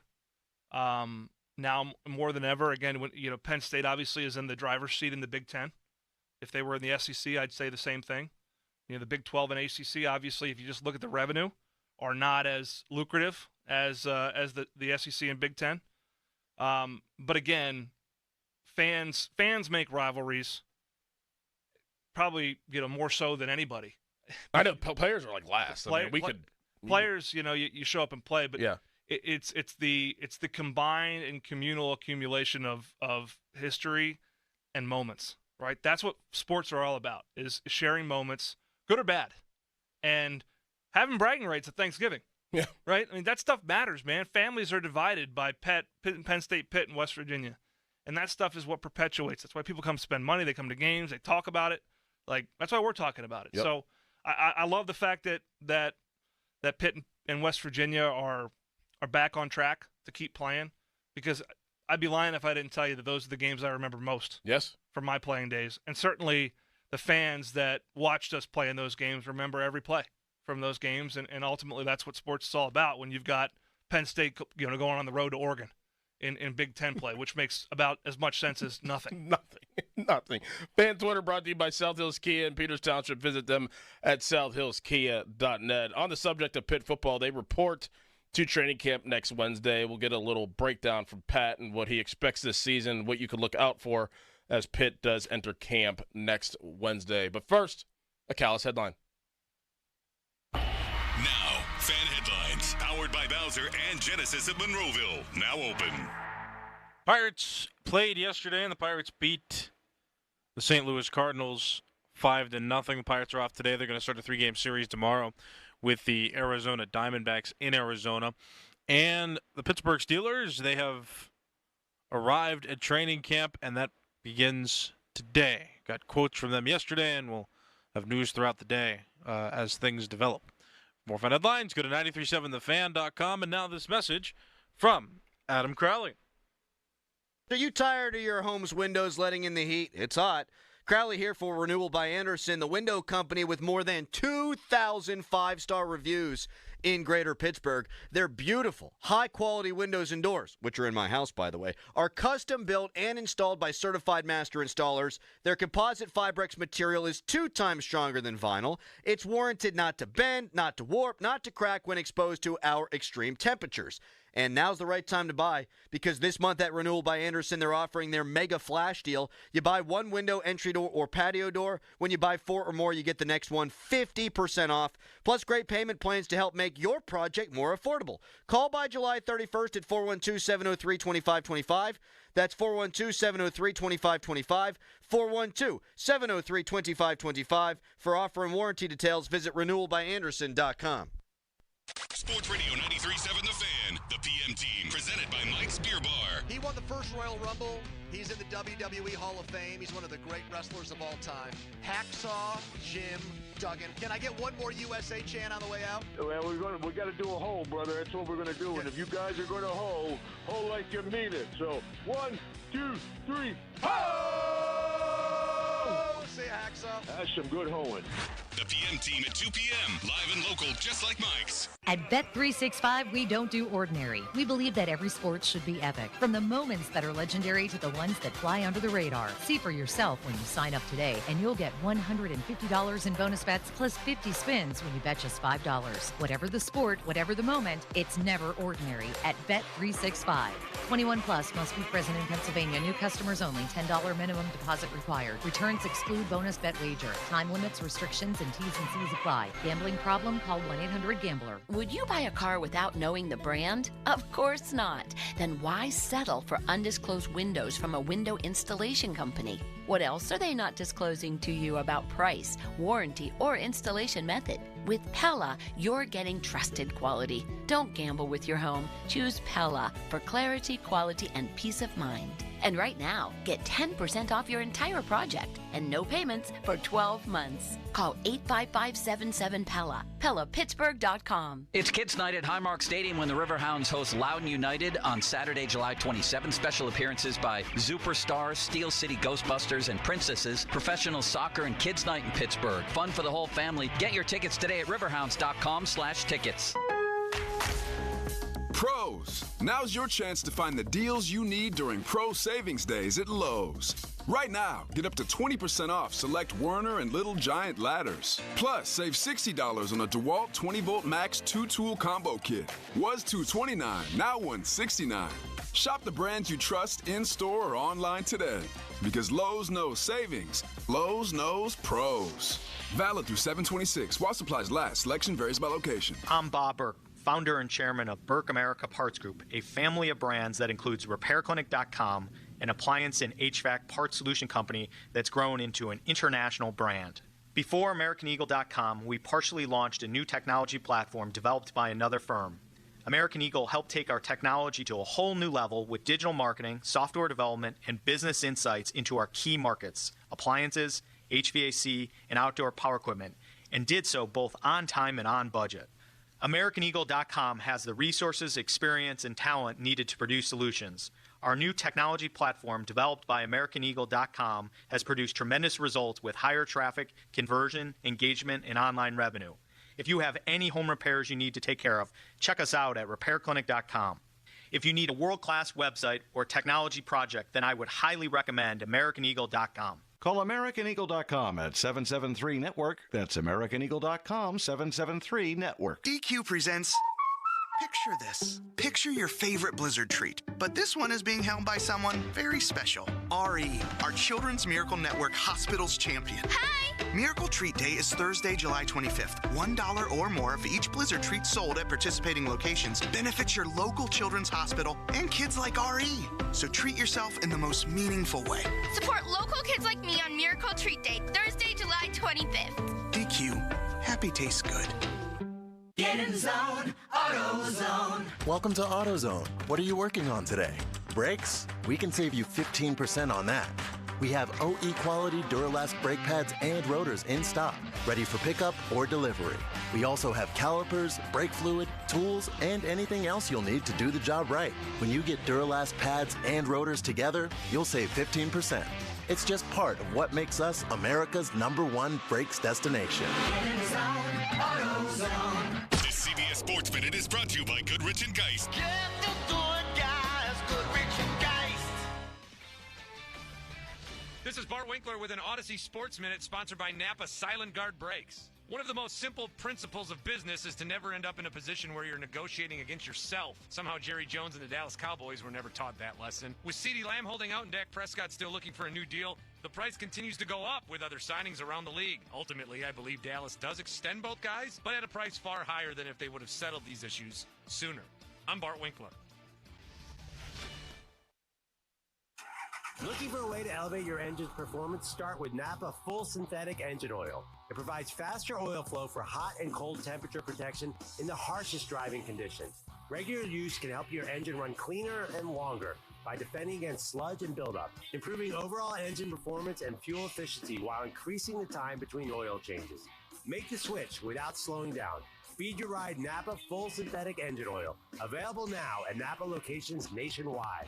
Now more than ever, again, when Penn State obviously is in the driver's seat in the Big Ten. If they were in the SEC, I'd say the same thing. The Big 12 and ACC, obviously, if you just look at the revenue, are not as lucrative as the SEC and Big Ten. But again, fans make rivalries probably more so than anybody. I know players are like last. Players, you show up and play, but yeah. It's the combined and communal accumulation of history and moments, right? That's what sports are all about, is sharing moments, good or bad, and having bragging rights at Thanksgiving. Yeah. Right? I mean, that stuff matters, man. Families are divided by Penn State, Pitt, and West Virginia. And that stuff is what perpetuates. That's why people come spend money. They come to games. They talk about it. Like, that's why we're talking about it. Yep. So I love the fact that Pitt and West Virginia are back on track to keep playing, because I'd be lying if I didn't tell you that those are the games I remember most. Yes. From my playing days. And certainly the fans that watched us play in those games remember every play from those games, and ultimately that's what sports is all about when you've got Penn State going on the road to Oregon in Big Ten play, which makes about as much sense as nothing. Nothing. Fan Twitter brought to you by South Hills Kia in Peters Township. Visit them at southhillskia.net. On the subject of Pitt football, they report to training camp next Wednesday. We'll get a little breakdown from Pat and what he expects this season, what you could look out for as Pitt does enter camp next Wednesday. But first, a Callis headline. Now, fan headlines, powered by Bowser and Genesis of Monroeville, now open. Pirates played yesterday, and the Pirates beat the St. Louis Cardinals 5-0. The Pirates are off today. They're going to start a 3-game series tomorrow with the Arizona Diamondbacks in Arizona. And the Pittsburgh Steelers, they have arrived at training camp, and that begins today. Got quotes from them yesterday, and we'll have news throughout the day as things develop. More fan headlines, go to 937thefan.com. And now this message from Adam Crowley. Are you tired of your home's windows letting in the heat? It's hot. Crowley here for Renewal by Anderson, the window company with more than 2,000 five-star reviews in Greater Pittsburgh. Their beautiful, high-quality windows and doors, which are in my house, by the way, are custom-built and installed by certified master installers. Their composite Fibrex material is 2 times stronger than vinyl. It's warranted not to bend, not to warp, not to crack when exposed to our extreme temperatures. And now's the right time to buy because this month at Renewal by Andersen, they're offering their mega flash deal. You buy one window, entry door, or patio door. When you buy 4 or more, you get the next one 50% off. Plus great payment plans to help make your project more affordable. Call by July 31st at 412-703-2525. That's 412-703-2525. 412-703-2525. For offer and warranty details, visit renewalbyanderson.com. Sports Radio 93.7 The Fan, the PM team, presented by Mike's Beer Bar. He won the first Royal Rumble. He's in the WWE Hall of Fame. He's one of the great wrestlers of all time. Hacksaw Jim Duggan. Can I get one more USA chant on the way out? Well, we got to do a hoe, brother. That's what we're going to do. And if you guys are going to hoe like you mean it. So 1, 2, 3, ho! Say Hacksaw. That's some good hoeing. The PM team at 2 p.m. Live and local, just like Mike's. At Bet365, we don't do ordinary. We believe that every sport should be epic. From the moments that are legendary to the ones that fly under the radar. See for yourself when you sign up today, and you'll get $150 in bonus bets plus 50 spins when you bet just $5. Whatever the sport, whatever the moment, it's never ordinary at Bet365. 21 plus must be present in Pennsylvania. New customers only. $10 minimum deposit required. Returns exclude bonus bet wager. Time limits, restrictions, and T's and C's apply. Gambling problem? Call 1-800-GAMBLER. Would you buy a car without knowing the brand? Of course not. Then why settle for undisclosed windows from a window installation company? What else are they not disclosing to you about price, warranty, or installation method? With Pella, you're getting trusted quality. Don't gamble with your home. Choose Pella for clarity, quality, and peace of mind. And right now, get 10% off your entire project and no payments for 12 months. Call 855-77-PELLA. PellaPittsburgh.com. It's Kids Night at Highmark Stadium when the Riverhounds host Loudoun United on Saturday, July 27th. Special appearances by Superstars, Steel City Ghostbusters, and Princesses. Professional soccer and Kids Night in Pittsburgh. Fun for the whole family. Get your tickets today at riverhounds.com/tickets. Pros, now's your chance to find the deals you need during Pro Savings Days at Lowe's. Right now, get up to 20% off select Werner and Little Giant ladders. Plus, save $60 on a DeWalt 20-volt Max 2-tool combo kit. Was $229, now $169. Shop the brands you trust in-store or online today. Because Lowe's knows savings. Lowe's knows pros. Valid through 7/26. While supplies last. Selection varies by location. I'm Bob Burke, founder and chairman of Burke America Parts Group, a family of brands that includes RepairClinic.com, an appliance and HVAC parts solution company that's grown into an international brand. Before AmericanEagle.com, we partially launched a new technology platform developed by another firm. American Eagle helped take our technology to a whole new level with digital marketing, software development, and business insights into our key markets, appliances, HVAC, and outdoor power equipment, and did so both on time and on budget. AmericanEagle.com has the resources, experience, and talent needed to produce solutions. Our new technology platform, developed by AmericanEagle.com, has produced tremendous results with higher traffic, conversion, engagement, and online revenue. If you have any home repairs you need to take care of, check us out at RepairClinic.com. If you need a world-class website or technology project, then I would highly recommend AmericanEagle.com. Call AmericanEagle.com at 773-NETWORK. That's AmericanEagle.com, 773-NETWORK. DQ presents... Picture this. Picture your favorite Blizzard treat, but this one is being held by someone very special. RE, our Children's Miracle Network Hospitals champion. Hi! Miracle Treat Day is Thursday, July 25th. $1 or more for each Blizzard treat sold at participating locations benefits your local children's hospital and kids like RE. So treat yourself in the most meaningful way. Support local kids like me on Miracle Treat Day, Thursday, July 25th. DQ. Happy tastes good. Get in the zone, AutoZone. Welcome to AutoZone. What are you working on today? Brakes? We can save you 15% on that. We have OE quality Duralast brake pads and rotors in stock, ready for pickup or delivery. We also have calipers, brake fluid, tools, and anything else you'll need to do the job right. When you get Duralast pads and rotors together, you'll save 15%. It's just part of what makes us America's #1 brakes destination. Get in the zone, AutoZone. This CBS Sports Minute is brought to you by Goodrich & Geist. Get the good guys, Goodrich & Geist. This is Bart Winkler with an Odyssey Sports Minute sponsored by Napa Silent Guard Brakes. One of the most simple principles of business is to never end up in a position where you're negotiating against yourself. Somehow Jerry Jones and the Dallas Cowboys were never taught that lesson. With CeeDee Lamb holding out and Dak Prescott still looking for a new deal, the price continues to go up with other signings around the league. Ultimately, I believe Dallas does extend both guys, but at a price far higher than if they would have settled these issues sooner. I'm Bart Winkler. Looking for a way to elevate your engine's performance? Start with Napa Full Synthetic Engine Oil. It provides faster oil flow for hot and cold temperature protection in the harshest driving conditions. Regular use can help your engine run cleaner and longer by defending against sludge and buildup, improving overall engine performance and fuel efficiency while increasing the time between oil changes. Make the switch without slowing down. Speed your ride Napa Full Synthetic Engine Oil. Available now at Napa locations nationwide.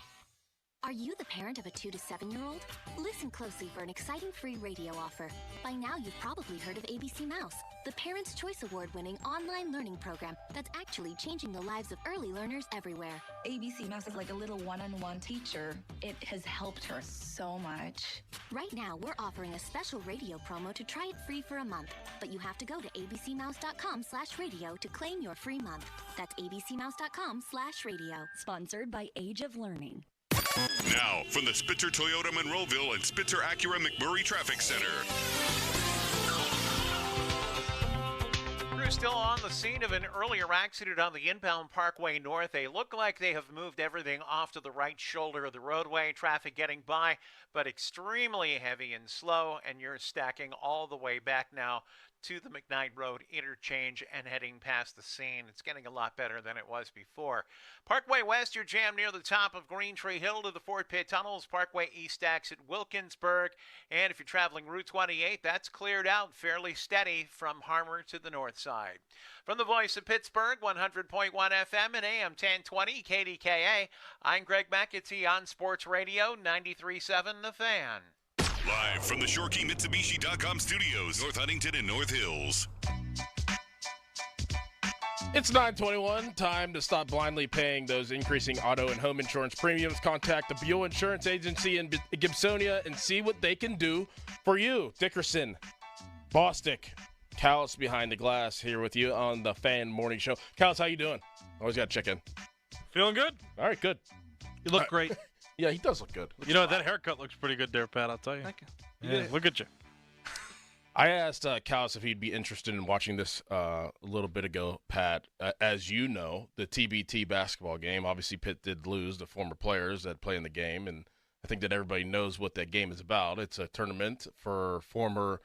Are you the parent of a 2 to 7-year-old? Listen closely for an exciting free radio offer. By now, you've probably heard of ABC Mouse, the Parents' Choice Award-winning online learning program that's actually changing the lives of early learners everywhere. ABC Mouse is like a little one-on-one teacher. It has helped her so much. Right now, we're offering a special radio promo to try it free for a month, but you have to go to abcmouse.com/radio to claim your free month. That's abcmouse.com/radio. Sponsored by Age of Learning. Now, from the Spitzer Toyota Monroeville and Spitzer Acura McMurray Traffic Center. Crew still on the scene of an earlier accident on the inbound Parkway North. They look like they have moved everything off to the right shoulder of the roadway. Traffic getting by, but extremely heavy and slow, and you're stacking all the way back now to the McKnight Road interchange and heading past the scene. It's getting a lot better than it was before. Parkway West, you're jammed near the top of Green Tree Hill to the Fort Pitt Tunnels. Parkway East stacks at Wilkinsburg. And if you're traveling Route 28, that's cleared out fairly steady from Harmer to the north side. From the voice of Pittsburgh, 100.1 FM and AM 1020 KDKA, I'm Greg McAtee on Sports Radio 93.7 The Fan. Live from the ShoreKeyMitsubishi.com studios, North Huntington and North Hills. It's 9:21. Time to stop blindly paying those increasing auto and home insurance premiums. Contact the Buell Insurance Agency in Gibsonia and see what they can do for you. Dickerson, Bostic, Callis behind the glass here with you on the Fan Morning Show. Callis, how you doing? Always got to check in. Feeling good? All right, good. You look great. Yeah, he does look good. You know, that haircut looks pretty good there, Pat, I'll tell you. Thank you. Yeah, look at you. I asked Callis if he'd be interested in watching this a little bit ago, Pat. As you know, the TBT basketball game, obviously Pitt did lose the former players that play in the game, and I think that everybody knows what that game is about. It's a tournament for former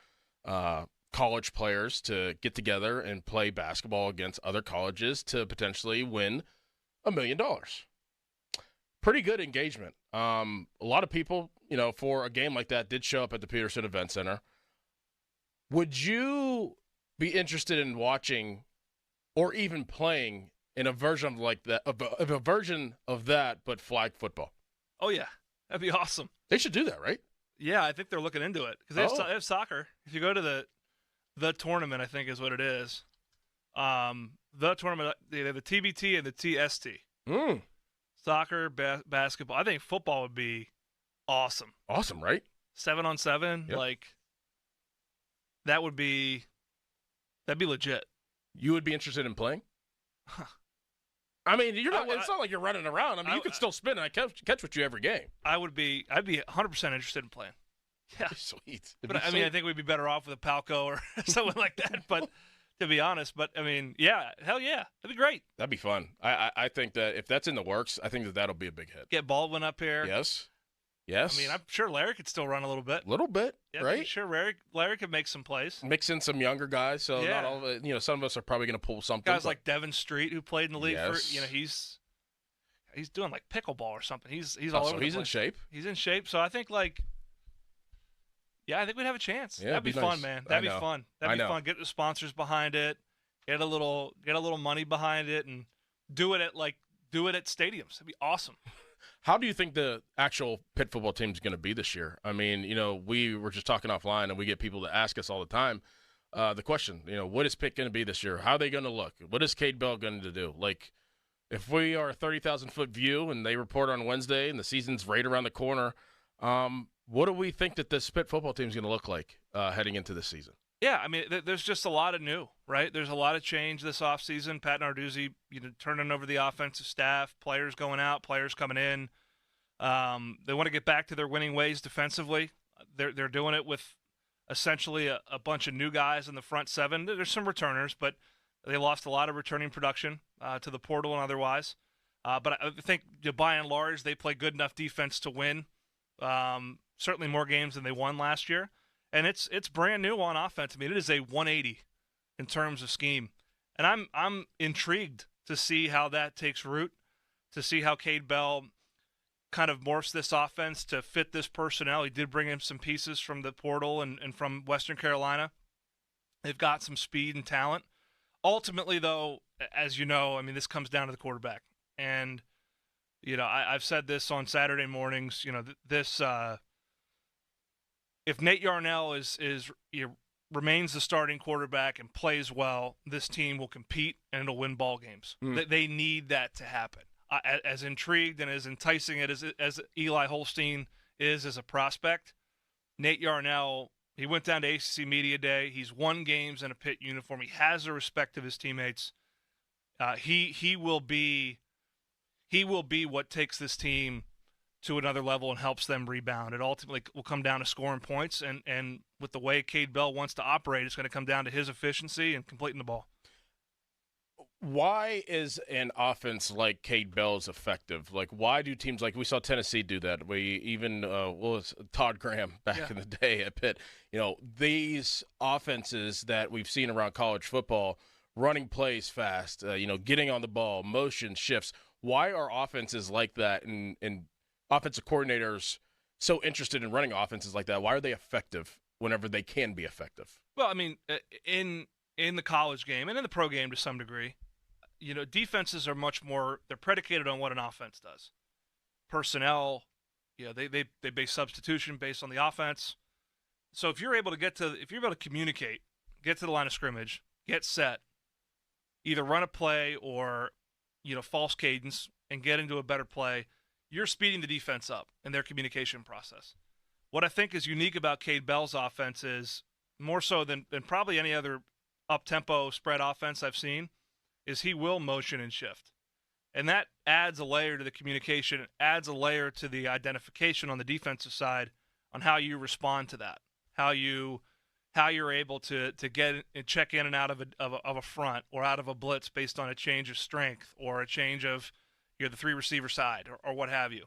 college players to get together and play basketball against other colleges to potentially win $1 million. Pretty good engagement. A lot of people, you know, for a game like that did show up at the Peterson Event Center. Would you be interested in watching or even playing in a version of like that, of a version of that, but flag football? Oh, yeah. That'd be awesome. They should do that, right? Yeah, I think they're looking into it because they have soccer. If you go to the tournament, I think is what it is. The tournament, they have the TBT and the TST. Soccer, basketball. I think football would be awesome. Awesome, right? 7-on-7, Yep. like that'd be legit. You would be interested in playing? I mean, it's not like you're running around. I mean, you could still spin, and I catch with you every game. I'd be 100% interested in playing. Yeah, sweet. But I mean, I think we'd be better off with a Palco or something like that. But to be honest, I mean, yeah, hell yeah, that'd be great. That'd be fun. I think that if that's in the works, I think that'll be a big hit. Get Baldwin up here. Yes. I mean, I'm sure Larry could still run a little bit. Yeah, right? I'm sure Larry could make some plays. Mix in some younger guys, so Yeah. not all of it, you know, some of us are probably going to pull something. Guys like Devin Street, who played in the league Yes. for, he's doing like pickleball or something. He's all over the he's in place. shape. He's in shape. So I think I think we'd have a chance. Yeah, That'd be it'd be fun, nice. man. I That'd be know. fun. I That'd be know. fun. Get the sponsors behind it. Get a little money behind it, and do it at stadiums. That'd be awesome. How do you think the actual Pitt football team is going to be this year? I mean, you know, we were just talking offline, and we get people to ask us all the time the question, you know, what is Pitt going to be this year? How are they going to look? What is Cade Bell going to do? Like, if we are a 30,000-foot view and they report on Wednesday and the season's right around the corner, what do we think that this Pitt football team is going to look like heading into this season? Yeah, I mean, there's just a lot of new, right? There's a lot of change this offseason. Pat Narduzzi, turning over the offensive staff, players going out, players coming in. They want to get back to their winning ways defensively. They're doing it with essentially a bunch of new guys in the front seven. There's some returners, but they lost a lot of returning production to the portal and otherwise. But I think by and large, they play good enough defense to win. Certainly more games than they won last year. And it's brand new on offense. I mean, it is a 180 in terms of scheme. And I'm intrigued to see how that takes root, to see how Cade Bell kind of morphs this offense to fit this personnel. He did bring in some pieces from the portal and from Western Carolina. They've got some speed and talent. Ultimately, though, as you know, I mean, this comes down to the quarterback. And, I've said this on Saturday mornings, if Nate Yarnell remains the starting quarterback and plays well, this team will compete and it'll win ball games. They need that to happen. As intrigued and as enticing as Eli Holstein is as a prospect, Nate Yarnell, he went down to ACC Media Day. He's won games in a Pitt uniform. He has the respect of his teammates. He will be what takes this team to another level and helps them rebound. It ultimately will come down to scoring points, and with the way Cade Bell wants to operate, it's going to come down to his efficiency and completing the ball. Why is an offense like Cade Bell's effective? Like, why do teams we saw Tennessee do that? We even Todd Graham back in the day at Pitt. These offenses that we've seen around college football, running plays fast, getting on the ball, motion shifts. Why are offenses like that and offensive coordinators so interested in running offenses like that? Why are they effective whenever they can be effective? Well, I mean, in the college game and in the pro game to some degree, defenses are much more, they're predicated on what an offense does. Personnel, they base substitution based on the offense. So if you're able to communicate, get to the line of scrimmage, get set, either run a play or, false cadence and get into a better play, you're speeding the defense up in their communication process. What I think is unique about Cade Bell's offense is, more so than probably any other up-tempo spread offense I've seen, is he will motion and shift. And that adds a layer to the communication, adds a layer to the identification on the defensive side on how you respond to that, how you're able to get and check in and out of a front or out of a blitz based on a change of strength or a change of the three receiver side or what have you.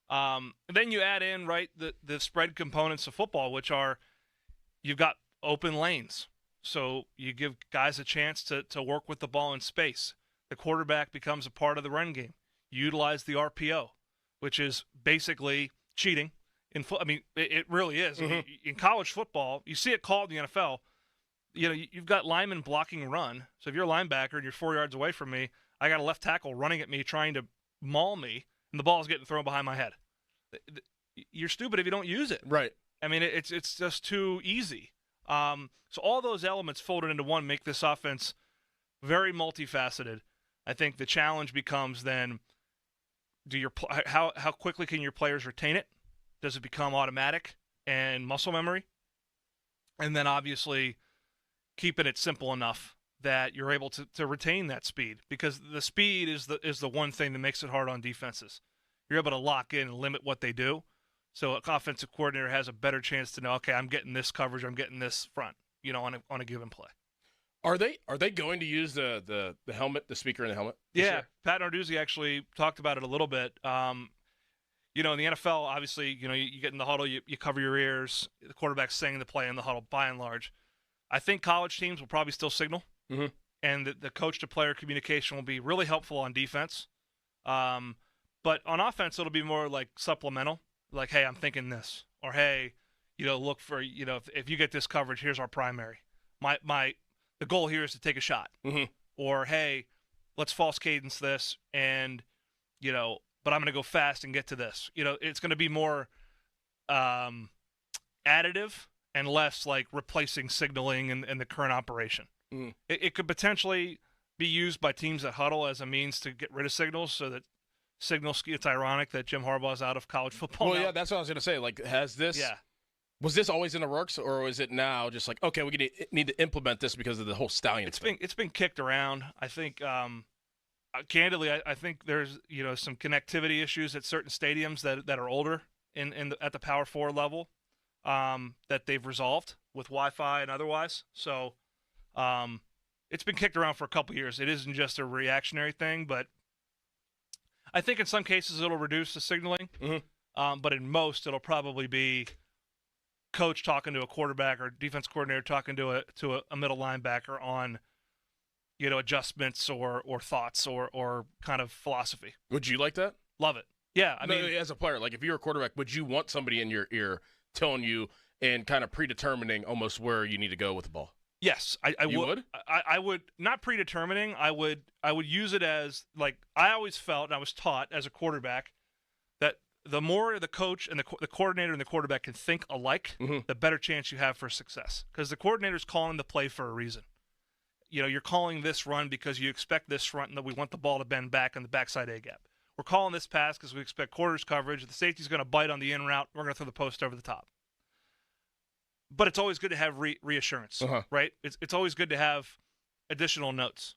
And then you add in, right, the spread components of football, which are you've got open lanes. So you give guys a chance to work with the ball in space. The quarterback becomes a part of the run game. You utilize the RPO, which is basically cheating. It really is. Mm-hmm. In college football, you see it called in the NFL. You've got linemen blocking run. So if you're a linebacker and you're 4 yards away from me, I got a left tackle running at me trying to maul me, and the ball's getting thrown behind my head. You're stupid if you don't use it. Right. I mean, it's just too easy. So all those elements folded into one make this offense very multifaceted. I think the challenge becomes then, how quickly can your players retain it? Does it become automatic and muscle memory? And then obviously keeping it simple enough that you're able to retain that speed, because the speed is the one thing that makes it hard on defenses. You're able to lock in and limit what they do. So an offensive coordinator has a better chance to know, okay, I'm getting this coverage, I'm getting this front, on a given play. Are they going to use the helmet, the speaker in the helmet? Yeah, Pat Narduzzi actually talked about it a little bit. In the NFL, obviously, you get in the huddle, you cover your ears, the quarterback's saying the play in the huddle by and large. I think college teams will probably still signal, and the coach-to-player communication will be really helpful on defense. But on offense, it'll be more like supplemental, like, hey, I'm thinking this, or hey, look for, if you get this coverage, here's our primary. The goal here is to take a shot, or hey, let's false cadence this, and but I'm going to go fast and get to this. It's going to be more additive and less like replacing signaling in the current operation. It could potentially be used by teams that huddle as a means to get rid of signals, so that signals. It's ironic that Jim Harbaugh's out of college football. Well, now. yeah, that's what I was going to say. Like, has this Was this always in the works, or is it now just like, okay, we need to implement this because of the whole Stallion thing? It's been kicked around. I think, candidly, I think there's some connectivity issues at certain stadiums that are older at the Power 4 level that they've resolved with Wi-Fi and otherwise. So it's been kicked around for a couple years. It isn't just a reactionary thing, but I think in some cases it'll reduce the signaling. Mm-hmm. But in most, it'll probably be coach talking to a quarterback or defense coordinator talking to a middle linebacker on adjustments or thoughts or kind of philosophy. Would you like that? Love it. Yeah, I mean, as a player, like if you're a quarterback, would you want somebody in your ear telling you and kind of predetermining almost where you need to go with the ball? Yes, I would. I would not predetermining. I would use it as, like, I always felt, and I was taught as a quarterback, that the more the coach and the coordinator and the quarterback can think alike, the better chance you have for success. Because the coordinator's calling the play for a reason. You're calling this run because you expect this front and that we want the ball to bend back on the backside A gap. We're calling this pass because we expect quarters coverage. The safety's going to bite on the in route. We're going to throw the post over the top. But it's always good to have reassurance, right? It's always good to have additional notes.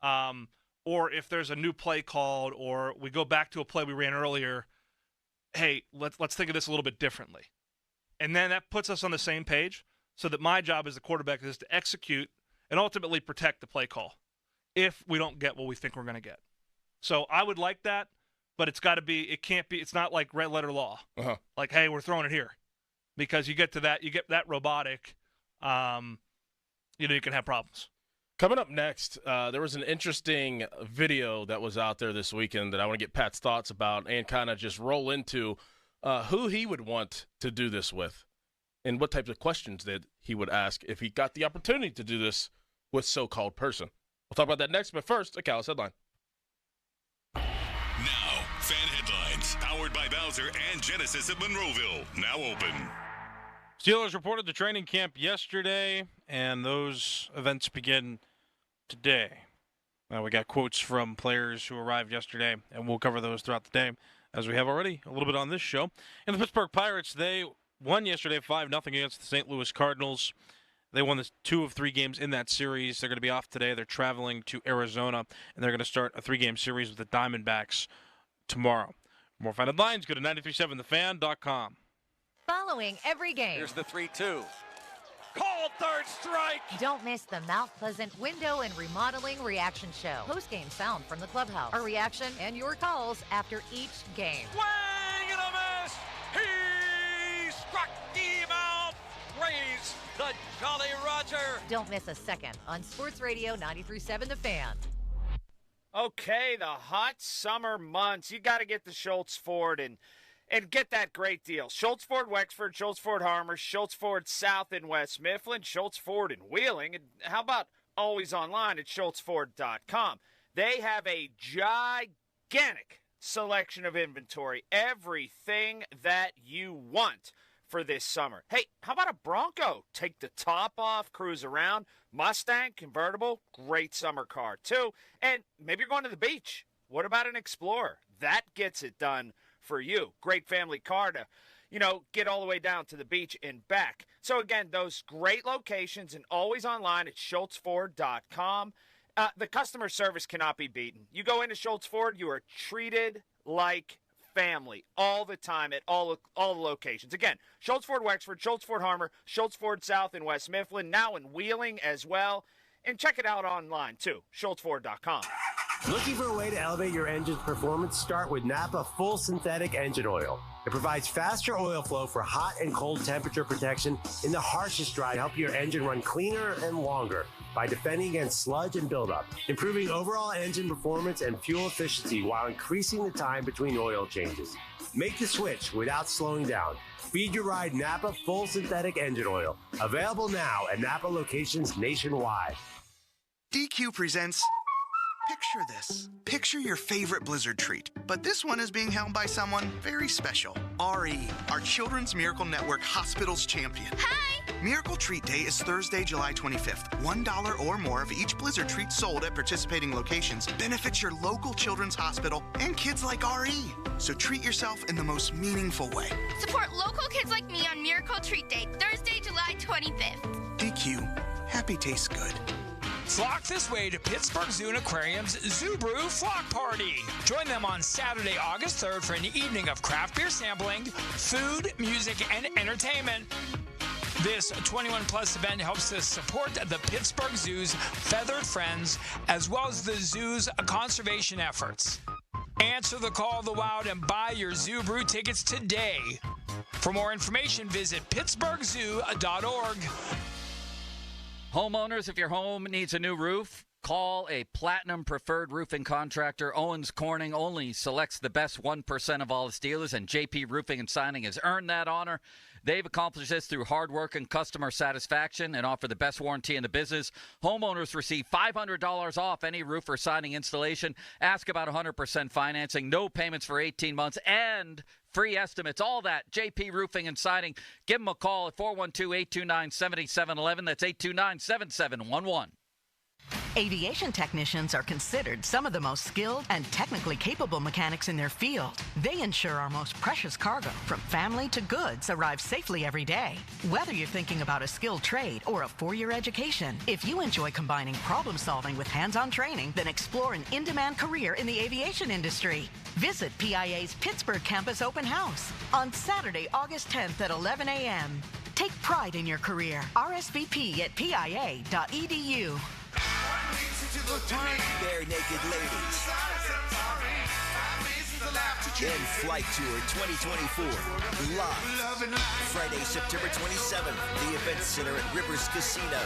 Or if there's a new play called or we go back to a play we ran earlier, hey, let's think of this a little bit differently. And then that puts us on the same page so that my job as the quarterback is to execute and ultimately protect the play call if we don't get what we think we're going to get. So I would like that, but it's not like red letter law. Like, hey, we're throwing it here. Because you get that robotic, you can have problems. Coming up next, there was an interesting video that was out there this weekend that I want to get Pat's thoughts about and kind of just roll into who he would want to do this with and what types of questions that he would ask if he got the opportunity to do this with so-called person. We'll talk about that next, but first, a Callis headline. Now, fan headlines, powered by Bowser and Genesis of Monroeville, now open. Steelers reported to training camp yesterday, and those events begin today. Now, we got quotes from players who arrived yesterday, and we'll cover those throughout the day, as we have already a little bit on this show. And the Pittsburgh Pirates, they won yesterday 5-0 against the St. Louis Cardinals. They won the 2 of 3 games in that series. They're going to be off today. They're traveling to Arizona, and they're going to start a 3-game series with the Diamondbacks tomorrow. For more fan headlines, go to 937thefan.com. Following every game. Here's the 3-2. Called third strike. Don't miss the Mount Pleasant Window and Remodeling Reaction Show. Post-game sound from the clubhouse. Our reaction and your calls after each game. Swing and a miss. He struck him out. Raise the Jolly Roger. Don't miss a second on Sports Radio 93.7 The Fan. Okay, the hot summer months. You got to get to Schultz Ford and get that great deal. Schultz Ford Wexford, Schultz Ford Harmer, Schultz Ford South and West Mifflin, Schultz Ford in Wheeling. And how about always online at schultzford.com? They have a gigantic selection of inventory, everything that you want for this summer. Hey, how about a Bronco? Take the top off, cruise around. Mustang, convertible, great summer car too. And maybe you're going to the beach. What about an Explorer? That gets it done for you. Great family car to, get all the way down to the beach and back. So again, those great locations and always online at schultzford.com. The customer service cannot be beaten. You go into Schultz Ford, you are treated like family all the time at all the locations. Again, Schultz Ford Wexford, Schultz Ford Harmer, Schultz Ford South in West Mifflin, now in Wheeling as well. And check it out online too, schultzford.com. Looking for a way to elevate your engine's performance? Start with Napa Full Synthetic Engine Oil. It provides faster oil flow for hot and cold temperature protection in the harshest dry to help your engine run cleaner and longer by defending against sludge and buildup, improving overall engine performance and fuel efficiency while increasing the time between oil changes. Make the switch without slowing down. Feed your ride Napa Full Synthetic Engine Oil. Available now at Napa locations nationwide. DQ presents Picture this. Picture your favorite Blizzard treat, but this one is being held by someone very special. RE, our Children's Miracle Network Hospital's champion. Hi! Miracle Treat Day is Thursday, July 25th. $1 or more of each Blizzard treat sold at participating locations benefits your local children's hospital and kids like RE. So treat yourself in the most meaningful way. Support local kids like me on Miracle Treat Day, Thursday, July 25th. DQ, happy tastes good. Flock this way to Pittsburgh Zoo and Aquarium's Zoo Brew Flock Party. Join them on Saturday, August 3rd for an evening of craft beer sampling, food, music, and entertainment. This 21-plus event helps to support the Pittsburgh Zoo's Feathered Friends, as well as the zoo's conservation efforts. Answer the call of the wild and buy your Zoo Brew tickets today. For more information, visit pittsburghzoo.org. Homeowners, if your home needs a new roof, call a Platinum Preferred Roofing Contractor. Owens Corning only selects the best 1% of all its dealers, and JP Roofing and Signing has earned that honor. They've accomplished this through hard work and customer satisfaction and offer the best warranty in the business. Homeowners receive $500 off any roof or siding installation. Ask about 100% financing, no payments for 18 months, and free estimates. All that, JP Roofing and Siding. Give them a call at 412-829-7711. That's 829-7711. Aviation technicians are considered some of the most skilled and technically capable mechanics in their field. They ensure our most precious cargo, from family to goods, arrives safely every day. Whether you're thinking about a skilled trade or a 4-year education, if you enjoy combining problem solving with hands-on training, then explore an in-demand career in the aviation industry. Visit PIA's Pittsburgh Campus Open House on Saturday, August 10th at 11 a.m. Take pride in your career. RSVP at pia.edu. Bare Naked Ladies. In Flight Tour 2024. Live. Friday, September 27th. The Event Center at Rivers Casino.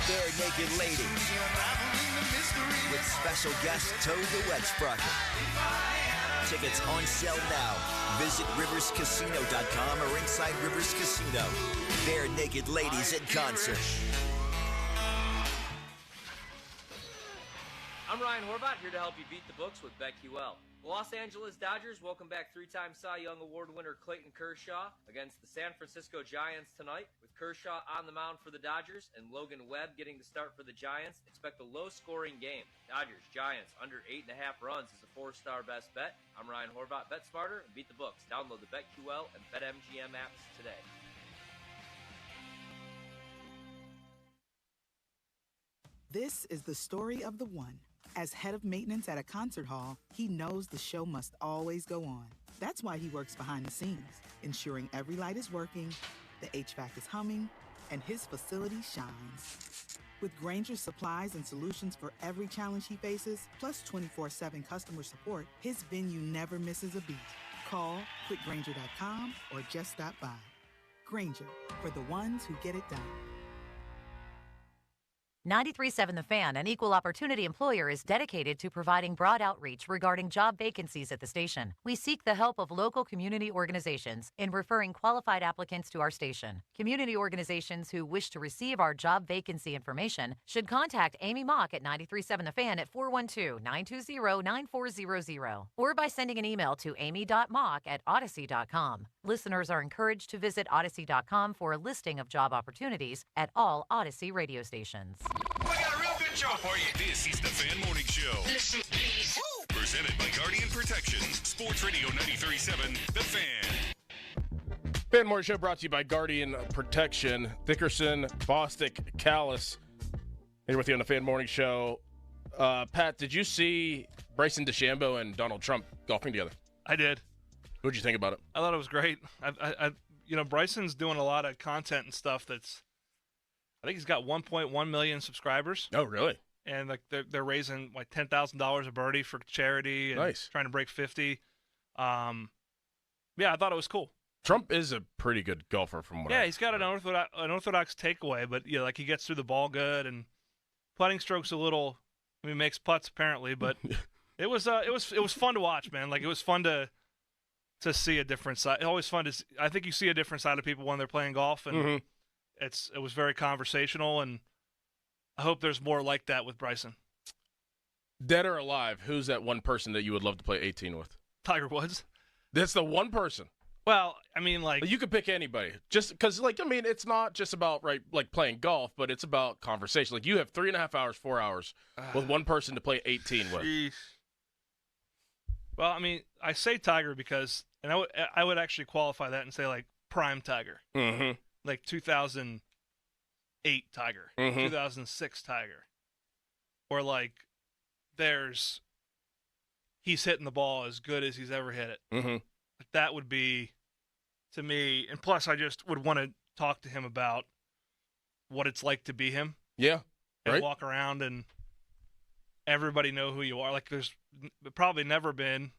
Bare Naked Ladies. With special guest Toad the Wet Sprocket. Tickets on sale now. Visit riverscasino.com or inside Rivers Casino. Bare Naked Ladies in concert. I'm Ryan Horvat, here to help you beat the books with BetQL. The Los Angeles Dodgers welcome back 3-time Cy Young Award winner Clayton Kershaw against the San Francisco Giants tonight. With Kershaw on the mound for the Dodgers and Logan Webb getting the start for the Giants, expect a low-scoring game. Dodgers, Giants, under 8.5 runs is a 4-star best bet. I'm Ryan Horvat. Bet smarter and beat the books. Download the BetQL and BetMGM apps today. This is the story of the one. As head of maintenance at a concert hall, he knows the show must always go on. That's why he works behind the scenes, ensuring every light is working, the HVAC is humming, and his facility shines. With Grainger's supplies and solutions for every challenge he faces, plus 24/7 customer support, his venue never misses a beat. Call quickgrainger.com or just stop by. Grainger, for the ones who get it done. 93.7 The Fan, an equal opportunity employer, is dedicated to providing broad outreach regarding job vacancies at the station. We seek the help of local community organizations in referring qualified applicants to our station. Community organizations who wish to receive our job vacancy information should contact Amy Mock at 93.7 The Fan at 412-920-9400 or by sending an email to amy.mock@odyssey.com. Listeners are encouraged to visit odyssey.com for a listing of job opportunities at all Odyssey radio stations. We got a real good show for you. This is the Fan Morning Show. Listen, please. Presented by Guardian Protection. Sports Radio 93.7, The Fan. Fan Morning Show brought to you by Guardian Protection. Dickerson, Bostic, Callis. Here with you on the Fan Morning Show. Pat, did you see Bryson DeChambeau and Donald Trump golfing together? I did. What'd you think about it? I thought it was great. Bryson's doing a lot of content and stuff that's. I think he's got 1.1 million subscribers. Oh, really? And like they're raising like $10,000 a birdie for charity. And nice. Trying to break 50. Yeah, I thought it was cool. Trump is a pretty good golfer from what. Yeah, he's got an orthodox takeaway, but like he gets through the ball good and putting strokes a little. I mean, makes putts apparently, but it was fun to watch, man. Like it was fun to see a different side. It's always fun to. I think you see a different side of people when they're playing golf, and it was very conversational, and I hope there's more like that with Bryson. Dead or alive, who's that one person that you would love to play 18 with? Tiger Woods. That's the one person. Well, I mean, like you could pick anybody, just because, like, I mean, it's not just about like playing golf, but it's about conversation. Like, you have 3.5 hours, 4 hours with one person to play 18 with. Sheesh. Well, I mean, I say Tiger because, and I would actually qualify that and say like prime Tiger, like 2008 Tiger, 2006 Tiger, or like he's hitting the ball as good as he's ever hit it. Like, that would be, to me, and plus I just would want to talk to him about what it's like to be him. Yeah, and walk around and everybody know who you are. Like, there's probably never been,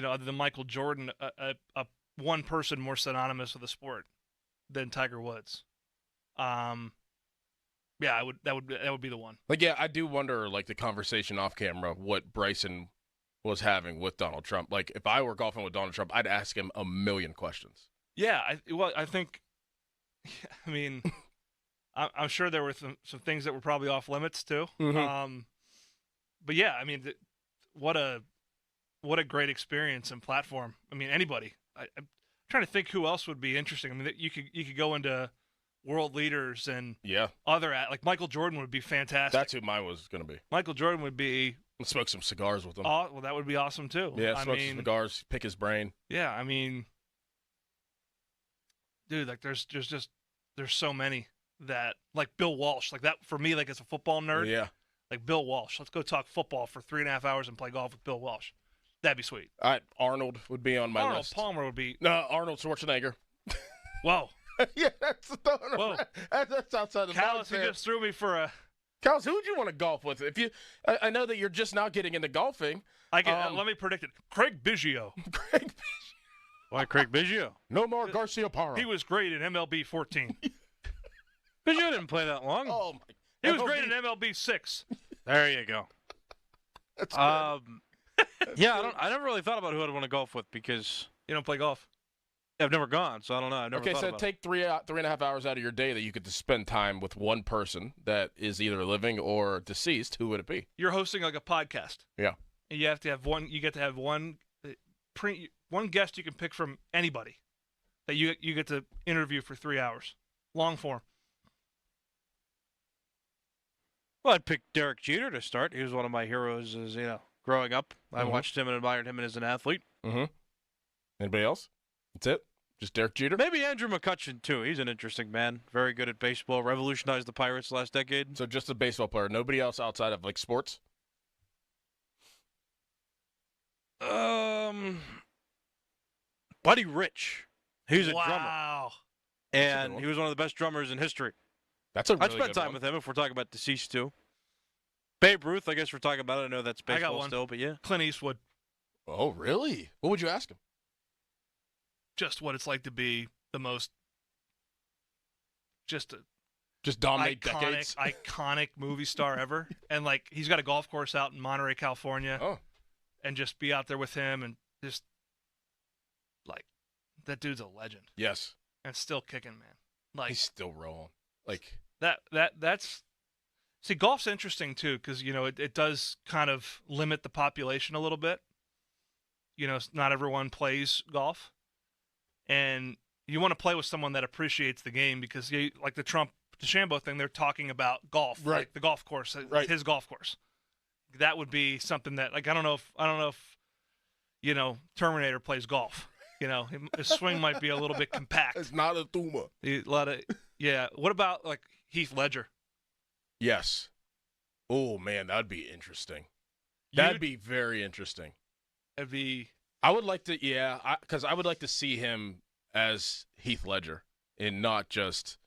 other than Michael Jordan, a one person more synonymous with the sport than Tiger Woods. Yeah, that would be the one. Like, yeah, I do wonder, like, the conversation off camera, what Bryson was having with Donald Trump. Like, if I were golfing with Donald Trump, I'd ask him a million questions. Yeah, I think, I mean, I'm sure there were some things that were probably off limits too. But yeah, I mean, what a great experience and platform. I mean, anybody. I'm trying to think who else would be interesting. I mean, you could go into world leaders and other, like Michael Jordan would be fantastic. That's who mine was going to be. Michael Jordan would be. Let's smoke some cigars with him. Oh, well, that would be awesome too. Yeah, smoke some cigars, pick his brain. Yeah, I mean, dude, like there's so many that, like Bill Walsh, like that for me, like as a football nerd. Yeah. Like Bill Walsh. Let's go talk football for 3.5 hours and play golf with Bill Walsh. That'd be sweet. Arnold would be on my Arnold list. Palmer would be. No, Arnold Schwarzenegger. Whoa. Yeah, that's Whoa. That's outside the Callis, you just threw me for a. Callis, who would you want to golf with? If you, I know that you're just now getting into golfing. Let me predict it. Craig Biggio. Why Craig Biggio? No more Garcia Parra. He was great in MLB 14. Biggio didn't play that long. Oh my! He was great in MLB 6. There you go. That's yeah, I never really thought about who I'd want to golf with because you don't play golf. I've never gone, so I don't know. I've never Okay, thought so about take 3.5 hours out of your day that you could just spend time with one person that is either living or deceased. Who would it be? You're hosting like a podcast. Yeah. And you have to have one. You get to have one guest you can pick from anybody that you get to interview for 3 hours, long form. Well, I'd pick Derek Jeter to start. He was one of my heroes as, growing up. I watched him and admired him as an athlete. Anybody else? That's it? Just Derek Jeter? Maybe Andrew McCutcheon, too. He's an interesting man. Very good at baseball. Revolutionized the Pirates last decade. So just a baseball player. Nobody else outside of, like, sports? Buddy Rich. He was a drummer. Wow. And he was one of the best drummers in history. That's a really I'd spend good time one. with him if we're talking about deceased, too. Babe Ruth, I guess we're talking about it. I know that's I got baseball one. still, but yeah. Clint Eastwood. Oh, really? What would you ask him? Just what it's like to be the most Just dominate iconic, decades? iconic movie star ever. And, like, he's got a golf course out in Monterey, California. Oh. And just be out there with him and just, like, that dude's a legend. Yes. And still kicking, man. Like, he's still rolling. Like that's see, golf's interesting too because it does kind of limit the population a little bit. Not everyone plays golf, and you want to play with someone that appreciates the game because like the Trump DeChambeau thing, they're talking about golf, right? Like the golf course, right? His golf course. That would be something that, like, I don't know if Terminator plays golf. His swing might be a little bit compact. It's not a tumor. Yeah. What about, like, Heath Ledger? Yes. Oh, man, that'd be interesting. That'd be very interesting. It'd be. I would like to, because I would like to see him as Heath Ledger and not just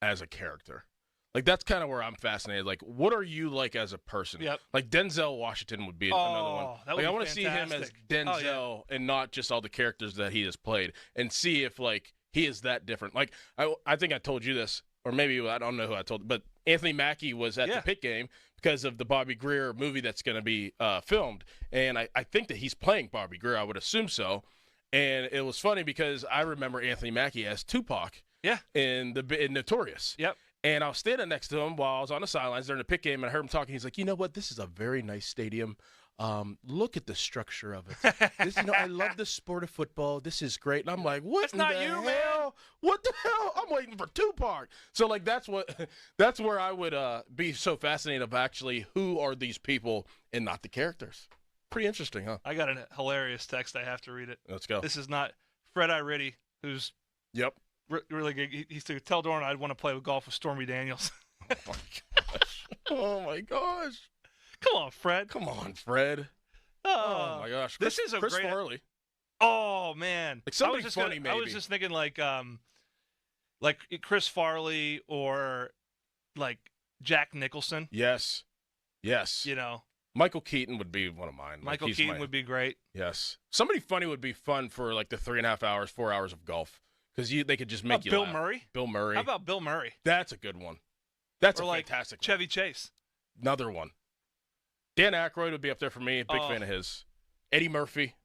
as a character. Like, that's kind of where I'm fascinated. Like, what are you like as a person? Yep. Like, Denzel Washington would be another one. That would I be want to see him as Denzel and not just all the characters that he has played, and see if, like, he is that different. Like, I think I told you this, or maybe I don't know who I told, but Anthony Mackie was at the Pitt game because of the Bobby Greer movie that's going to be filmed, and I think that he's playing Bobby Greer. I would assume so. And it was funny because I remember Anthony Mackie as Tupac in Notorious. Yep. And I was standing next to him while I was on the sidelines during the pick game, and I heard him talking. He's like, you know what? This is a very nice stadium. Look at the structure of it. I love the sport of football. This is great. And I'm like, what? That's not you, man. What the hell? I'm waiting for Tupac. So like that's where I would be so fascinated of actually who are these people and not the characters. Pretty interesting, huh? I got a hilarious text. I have to read it. Let's go. This is not Fred Iritti, who's really good. He used to tell Doran I'd want to play with golf with Stormy Daniels. Oh my gosh. Come on, Fred. Come on, Fred. Oh my gosh. This is a Chris great. Farley. Oh man. Like somebody funny, maybe. I was just thinking like Chris Farley or like Jack Nicholson. Yes. You know. Michael Keaton would be one of mine. Michael Keaton would be great. Yes. Somebody funny would be fun for like the 3.5 hours, 4 hours of golf. Because they could just make you Bill laugh. Murray? Bill Murray. How about Bill Murray? That's a good one. That's or a like fantastic one. Chevy Chase. Another one. Dan Aykroyd would be up there for me. Big fan of his. Eddie Murphy.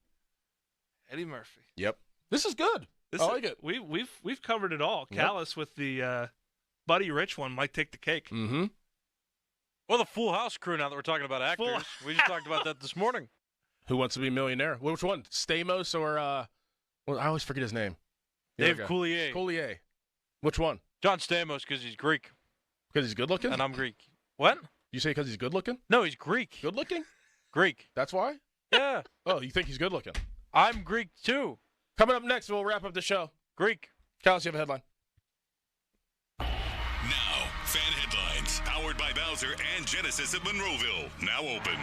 Yep. This is good. I like it. We've covered it all. Yep. Callis with the Buddy Rich one might take the cake. Mm-hmm. Well, the Full House crew, now that we're talking about actors. We just talked about that this morning. Who Wants to Be a Millionaire? Which one? Stamos or well, I always forget his name. Dave Coulier. Coulier. Which one? John Stamos, because he's Greek. Because he's good looking? And I'm Greek. What? You say because he's good looking? No, he's Greek. Good looking? Greek. That's why? Yeah. Oh, you think he's good looking? I'm Greek too. Coming up next, we'll wrap up the show. Greek. Callis, you have a headline. Now, fan headlines, powered by Bowser and Genesis of Monroeville. Now open.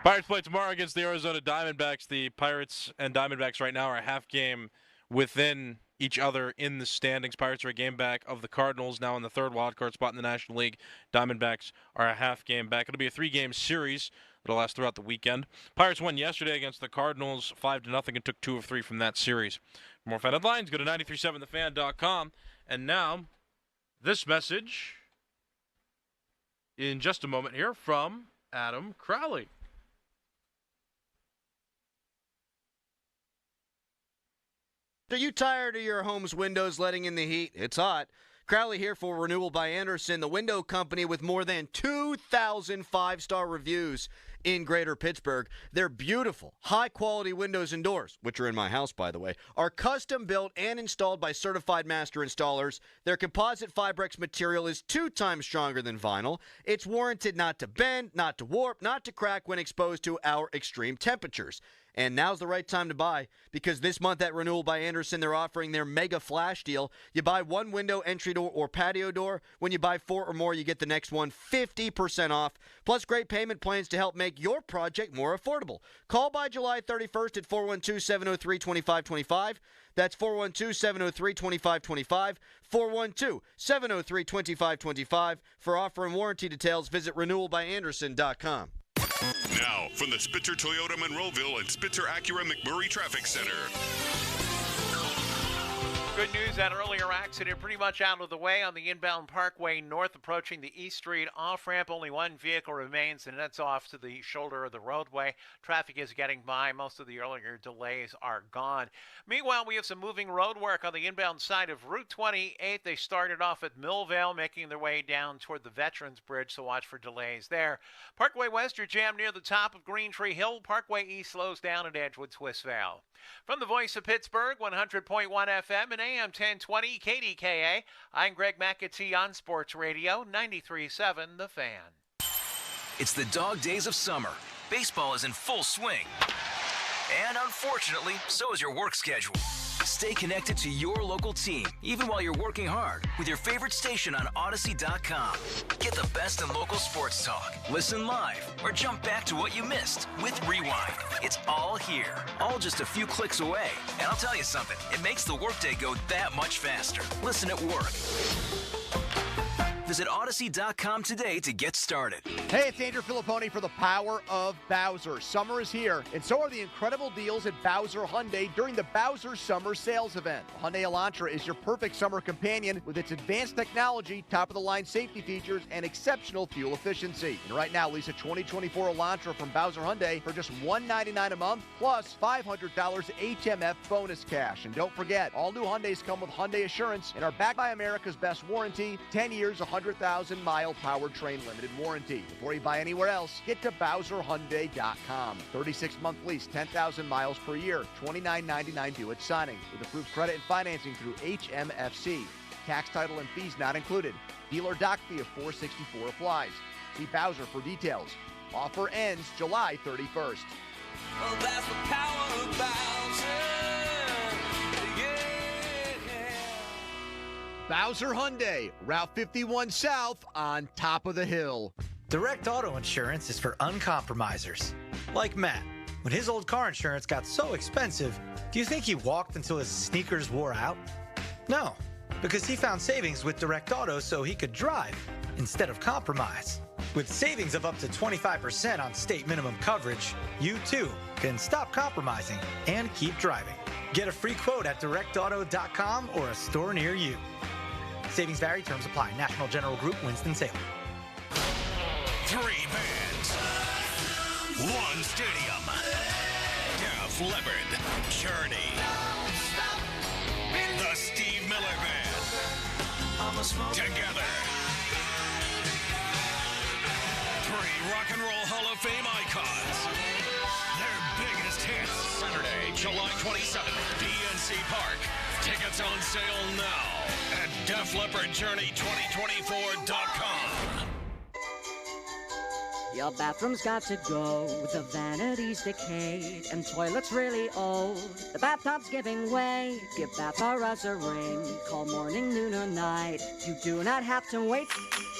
Pirates play tomorrow against the Arizona Diamondbacks. The Pirates and Diamondbacks right now are a half game within each other in the standings. Pirates are a game back of the Cardinals, now in the third wildcard spot in the National League. Diamondbacks are a half game back. It'll be a 3-game series that'll last throughout the weekend. Pirates won yesterday against the Cardinals 5-0 and took 2 of 3 from that series. For more fan headlines, go to 937thefan.com. And now, this message in just a moment here from Adam Crowley. Are you tired of your home's windows letting in the heat? It's hot. Crowley here for Renewal by Anderson, the window company with more than 2,000 5-star reviews in Greater Pittsburgh. Their beautiful, high-quality windows and doors, which are in my house, by the way, are custom-built and installed by certified master installers. Their composite Fibrex material is 2 times stronger than vinyl. It's warranted not to bend, not to warp, not to crack when exposed to our extreme temperatures. And now's the right time to buy, because this month at Renewal by Anderson, they're offering their mega flash deal. You buy 1 window, entry door, or patio door. When you buy 4 or more, you get the next one 50% off, plus great payment plans to help make your project more affordable. Call by July 31st at 412-703-2525. That's 412-703-2525, 412-703-2525. For offer and warranty details, visit renewalbyanderson.com. Now, from the Spitzer Toyota Monroeville and Spitzer Acura McMurray Traffic Center. Good news, that earlier accident pretty much out of the way on the inbound Parkway North approaching the East Street off-ramp. Only 1 vehicle remains, and that's off to the shoulder of the roadway. Traffic is getting by. Most of the earlier delays are gone. Meanwhile, we have some moving road work on the inbound side of Route 28. They started off at Millvale, making their way down toward the Veterans Bridge, so watch for delays there. Parkway West, you're jammed near the top of Green Tree Hill. Parkway East slows down at Edgewood Swissvale. From the voice of Pittsburgh, 100.1 FM and AM 1020 KDKA, I'm Greg McAtee on Sports Radio 93.7 The Fan. It's the dog days of summer. Baseball is in full swing. And unfortunately, so is your work schedule. Stay connected to your local team, even while you're working hard, with your favorite station on Odyssey.com. Get the best in local sports talk. Listen live or jump back to what you missed with Rewind. It's all here, all just a few clicks away. And I'll tell you something, it makes the workday go that much faster. Listen at work. Visit Odyssey.com today to get started. Hey, it's Andrew Filipponi for the power of Bowser. Summer is here, and so are the incredible deals at Bowser Hyundai during the Bowser Summer Sales Event. The Hyundai Elantra is your perfect summer companion with its advanced technology, top-of-the-line safety features, and exceptional fuel efficiency. And right now, lease a 2024 Elantra from Bowser Hyundai for just $199 a month, plus $500 HMF bonus cash. And don't forget, all new Hyundais come with Hyundai Assurance and are backed by America's best warranty, 10 years, 100 100,000-mile powertrain limited warranty. Before you buy anywhere else, get to BowserHyundai.com. 36-month lease, 10,000 miles per year, $29.99 due at signing. With approved credit and financing through HMFC. Tax, title, and fees not included. Dealer doc fee of $464 applies. See Bowser for details. Offer ends July 31st. Oh, that's the power of Bowser. Bowser Hyundai, Route 51 South on top of the hill. Direct auto insurance is for uncompromisers. Like Matt. When his old car insurance got so expensive, do you think he walked until his sneakers wore out? No, because he found savings with Direct Auto so he could drive instead of compromise. With savings of up to 25% on state minimum coverage, you too can stop compromising and keep driving. Get a free quote at directauto.com or a store near you. Savings vary, terms apply. National General Group, Winston-Salem. 3 bands, 1 stadium. Def Leppard, Journey, the Steve Miller Band. Together. 3 Rock and Roll Hall of Fame icons. Their biggest hits. Saturday, July 27th, PNC Park. Tickets on sale now at DefLeppardJourney2024.com. Your bathroom's got to go, the vanity's decayed, and toilet's really old. The bathtub's giving way. Give Bath R Us a ring. Call morning, noon, or night. You do not have to wait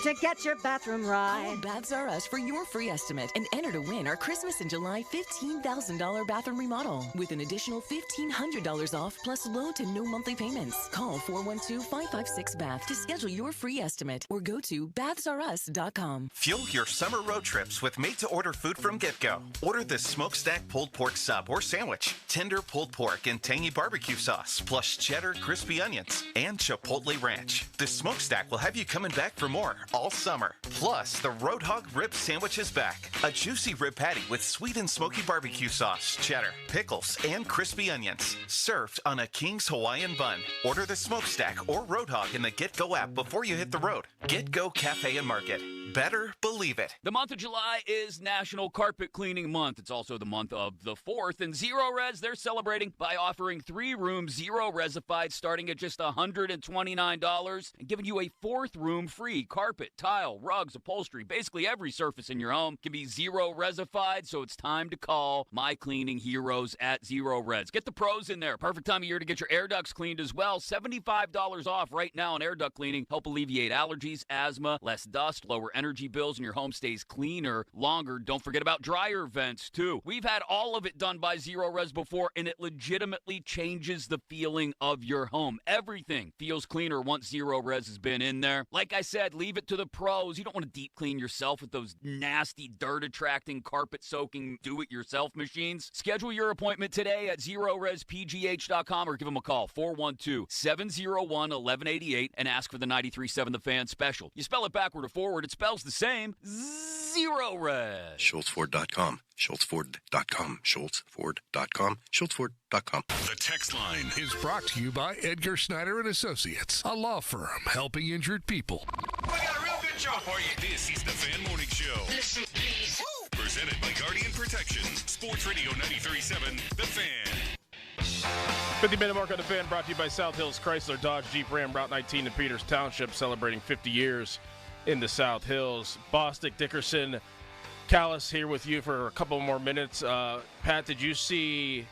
to get your bathroom right. Call Baths R Us for your free estimate and enter to win our Christmas in July $15,000 bathroom remodel with an additional $1,500 off plus low to no monthly payments. Call 412-556-BATH to schedule your free estimate or go to bathsrus.com. Fuel your summer road trips with made-to-order food from GetGo. Order the smokestack pulled pork sub or sandwich, tender pulled pork and tangy barbecue sauce, plus cheddar, crispy onions, and chipotle ranch. The smokestack will have you coming back for more all summer. Plus, the Roadhog rib sandwich is back. A juicy rib patty with sweet and smoky barbecue sauce, cheddar, pickles, and crispy onions. Served on a King's Hawaiian bun. Order the smokestack or Roadhog in the GetGo app before you hit the road. GetGo Cafe and Market. Better believe it. The month of July is National Carpet Cleaning Month. It's also the month of the 4th. And Zero Res, they're celebrating by offering 3-room Zero Resified starting at just $129 and giving you a 4th room free. Carpet, tile, rugs, upholstery, basically every surface in your home can be Zero Resified. So it's time to call my cleaning heroes at Zero Res. Get the pros in there. Perfect time of year to get your air ducts cleaned as well. $75 off right now on air duct cleaning. Help alleviate allergies, asthma, less dust, lower energy bills, and your home stays cleaner longer. Don't forget about dryer vents, too. We've had all of it done by Zero Res before, and it legitimately changes the feeling of your home. Everything feels cleaner once Zero Res has been in there. Like I said, leave it to the pros. You don't want to deep clean yourself with those nasty, dirt-attracting, carpet-soaking, do-it-yourself machines. Schedule your appointment today at ZeroResPGH.com or give them a call, 412-701-1188, and ask for the 93.7 The Fan special. You spell it backward or forward, it spells the same. Zero Res. SchultzFord.com. SchultzFord.com. SchultzFord.com. SchultzFord.com. The text line is brought to you by Edgar Snyder and Associates, a law firm helping injured people. We got a real good show for you. This is the Fan Morning Show. Listen, please. Presented by Guardian Protection. Sports Radio 93.7 The Fan. 50-minute mark on The Fan brought to you by South Hills Chrysler Dodge Jeep Ram Route 19 in Peters Township, celebrating 50 years in the South Hills. Bostic, Dickerson, Callis here with you for a couple more minutes. Pat, did you see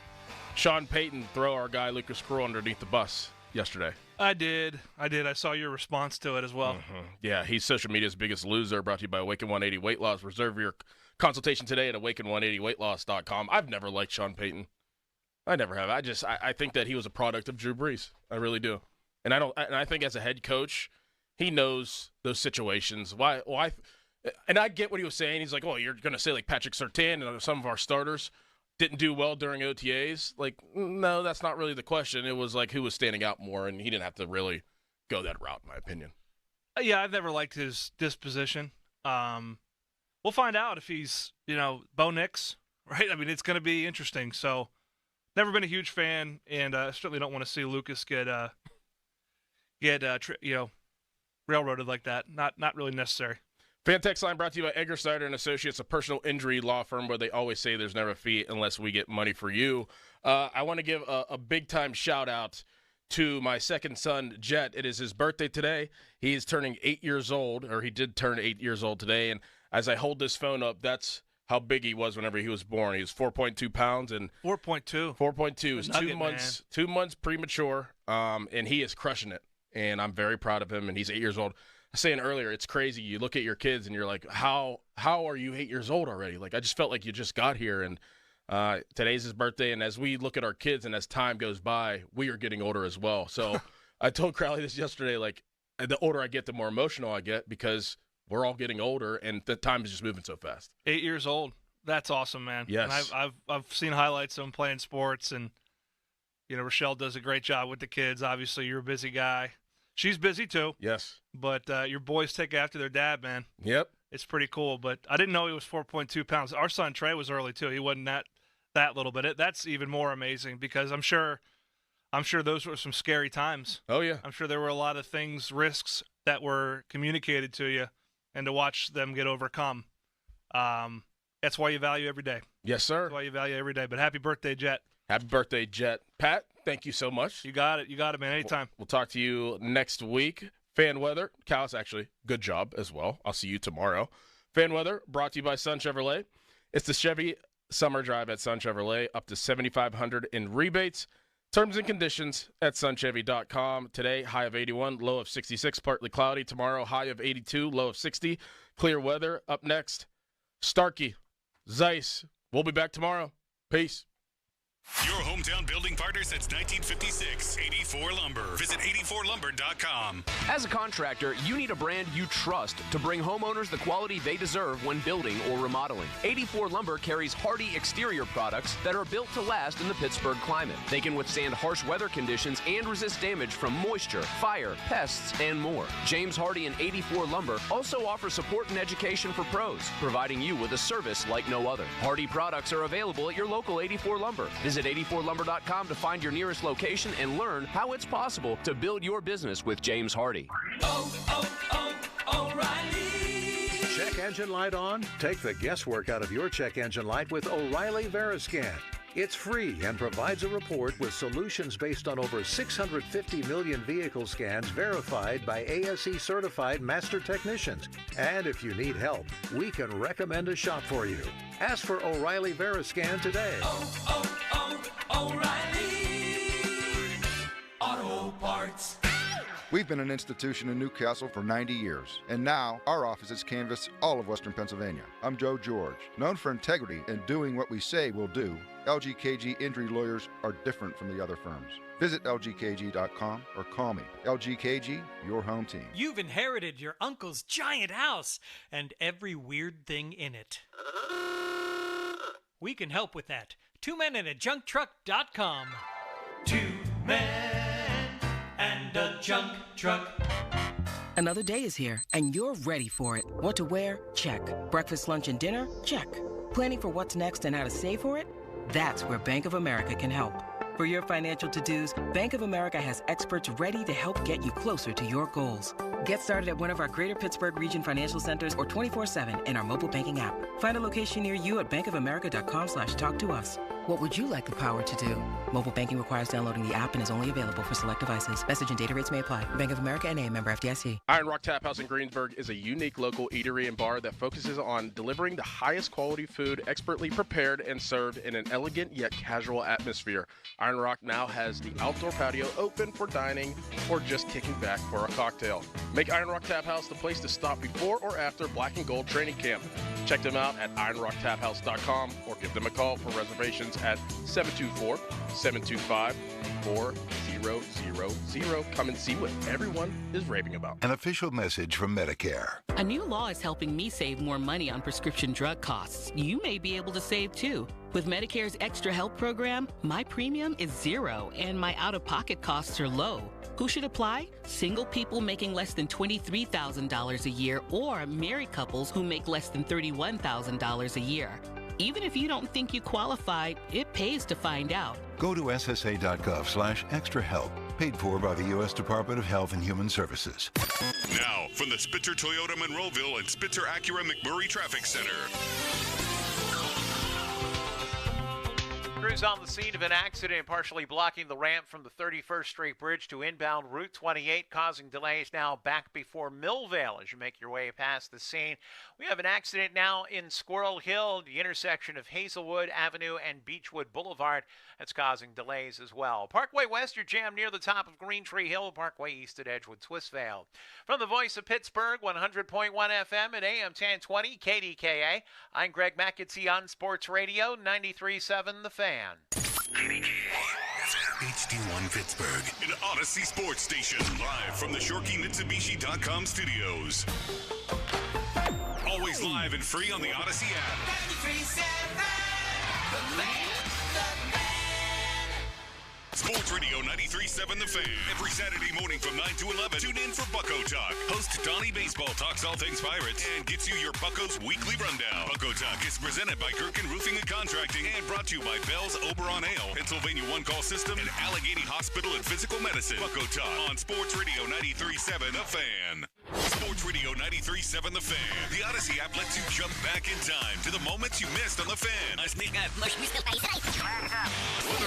Sean Payton throw our guy Lucas Krull underneath the bus yesterday? I did. I saw your response to it as well. Mm-hmm. Yeah, he's social media's biggest loser, brought to you by Awaken 180 Weight Loss. Reserve your consultation today at awaken180weightloss.com. I've never liked Sean Payton. I never have. I think that he was a product of Drew Brees. I really do. And I think as a head coach, he knows those situations. Why? And I get what he was saying. He's like, oh, you're going to say like Patrick Surtain and some of our starters didn't do well during OTAs. Like, no, that's not really the question. It was like who was standing out more, and he didn't have to really go that route, in my opinion. Yeah, I've never liked his disposition. We'll find out if he's, Bo Nix, right? I mean, it's going to be interesting. So, never been a huge fan, and certainly don't want to see Lucas get railroaded like that. Not really necessary. Fan text line brought to you by Edgar Snyder and Associates, a personal injury law firm where they always say there's never a fee unless we get money for you. I want to give a big-time shout-out to my second son, Jet. It is his birthday today. He is turning 8 years old, or he did turn 8 years old today. And as I hold this phone up, that's how big he was whenever he was born. He was 4.2 pounds. And 4.2. 4.2 is Nugget, 2 months. man. 2 months premature, and he is crushing it. And I'm very proud of him, and he's 8 years old. I was saying earlier, it's crazy. You look at your kids, and you're like, how are you 8 years old already? Like, I just felt like you just got here, and today's his birthday. And as we look at our kids, and as time goes by, we are getting older as well. So I told Crowley this yesterday, like, the older I get, the more emotional I get because we're all getting older, and the time is just moving so fast. 8 years old. That's awesome, man. Yes. And I've seen highlights of him playing sports, and, Rochelle does a great job with the kids. Obviously, you're a busy guy. She's busy, too. Yes. But your boys take after their dad, man. Yep. It's pretty cool. But I didn't know he was 4.2 pounds. Our son, Trey, was early, too. He wasn't that little. But that's even more amazing because I'm sure those were some scary times. Oh, yeah. I'm sure there were a lot of risks that were communicated to you, and to watch them get overcome. That's why you value every day. Yes, sir. That's why you value every day. But happy birthday, Jet. Happy birthday, Jet. Pat, thank you so much. You got it, man. Anytime. We'll talk to you next week. Fan weather. Callis, actually, good job as well. I'll see you tomorrow. Fan weather brought to you by Sun Chevrolet. It's the Chevy Summer Drive at Sun Chevrolet, up to $7,500 in rebates. Terms and conditions at sunchevy.com. Today, high of 81, low of 66, partly cloudy. Tomorrow, high of 82, low of 60. Clear weather. Up next, Starkey, Zeiss. We'll be back tomorrow. Peace. Your hometown building partner since 1956, 84 Lumber. Visit 84lumber.com. As a contractor, you need a brand you trust to bring homeowners the quality they deserve when building or remodeling. 84 Lumber carries hardy exterior products that are built to last in the Pittsburgh climate. They can withstand harsh weather conditions and resist damage from moisture, fire, pests, and more. James Hardy and 84 Lumber also offer support and education for pros, providing you with a service like no other. Hardy products are available at your local 84 Lumber. Visit 84lumber.com to find your nearest location and learn how it's possible to build your business with James Hardy. O'Reilly. Check engine light on? Take the guesswork out of your check engine light with O'Reilly Veriscan. It's free and provides a report with solutions based on over 650 million vehicle scans verified by ASE certified master technicians. And if you need help, we can recommend a shop for you. Ask for O'Reilly Veriscan today. O'Reilly Auto Parts. We've been an institution in Newcastle for 90 years, and now our offices canvass all of Western Pennsylvania. I'm Joe George. Known for integrity and doing what we say we'll do, LGKG injury lawyers are different from the other firms. Visit LGKG.com or call me. LGKG, your home team. You've inherited your uncle's giant house and every weird thing in it. We can help with that. 2menandajunktruck.com. 2 men and a junk truck. Another day is here, and you're ready for it. What to wear? Check. Breakfast, lunch, and dinner? Check. Planning for what's next and how to save for it? That's where Bank of America can help. For your financial to-dos, Bank of America has experts ready to help get you closer to your goals. Get started at one of our Greater Pittsburgh Region financial centers or 24/7 in our mobile banking app. Find a location near you at bankofamerica.com/talktous. What would you like the power to do? Mobile banking requires downloading the app and is only available for select devices. Message and data rates may apply. Bank of America N.A., member FDIC. Iron Rock Tap House in Greensburg is a unique local eatery and bar that focuses on delivering the highest quality food expertly prepared and served in an elegant yet casual atmosphere. Iron Rock now has the outdoor patio open for dining or just kicking back for a cocktail. Make Iron Rock Tap House the place to stop before or after Black and Gold training camp. Check them out at ironrocktaphouse.com or give them a call for reservations at 724-725-4000. Come and see what everyone is raving about. An official message from Medicare. A new law is helping me save more money on prescription drug costs. You may be able to save too. With Medicare's Extra Help program, my premium is $0 and my out-of-pocket costs are low. Who should apply? Single people making less than $23,000 a year or married couples who make less than $31,000 a year. Even if you don't think you qualify, it pays to find out. Go to ssa.gov/extrahelp. Paid for by the U.S. Department of Health and Human Services. Now, from the Spitzer Toyota Monroeville and Spitzer Acura McMurray Traffic Center. Crews on the scene of an accident partially blocking the ramp from the 31st Street Bridge to inbound Route 28, causing delays now back before Millvale as you make your way past the scene. We have an accident now in Squirrel Hill, the intersection of Hazelwood Avenue and Beechwood Boulevard. That's causing delays as well. Parkway West, you're jammed near the top of Green Tree Hill. Parkway East at Edgewood Twistvale. From the voice of Pittsburgh, 100.1 FM and AM 1020 KDKA, I'm Greg McAtee on Sports Radio 93.7 The Fan. HD1 Pittsburgh, an Odyssey Sports Station, live from the ShorkeyMitsubishi.com studios. Always live and free on the Odyssey app. 93.7 The Fan. Sports Radio 93.7 The Fan. Every Saturday morning from 9 to 11. Tune in for Bucko Talk. Host Donnie Baseball talks all things Pirates and gets you your Buccos weekly rundown. Bucko Talk is presented by Gerken Roofing and Contracting and brought to you by Bell's Oberon Ale, Pennsylvania One Call System, and Allegheny Hospital and Physical Medicine. Bucko Talk on Sports Radio 93.7 The Fan. Sports Radio 93.7 The Fan. The Odyssey app lets you jump back in time to the moments you missed on The Fan. Whether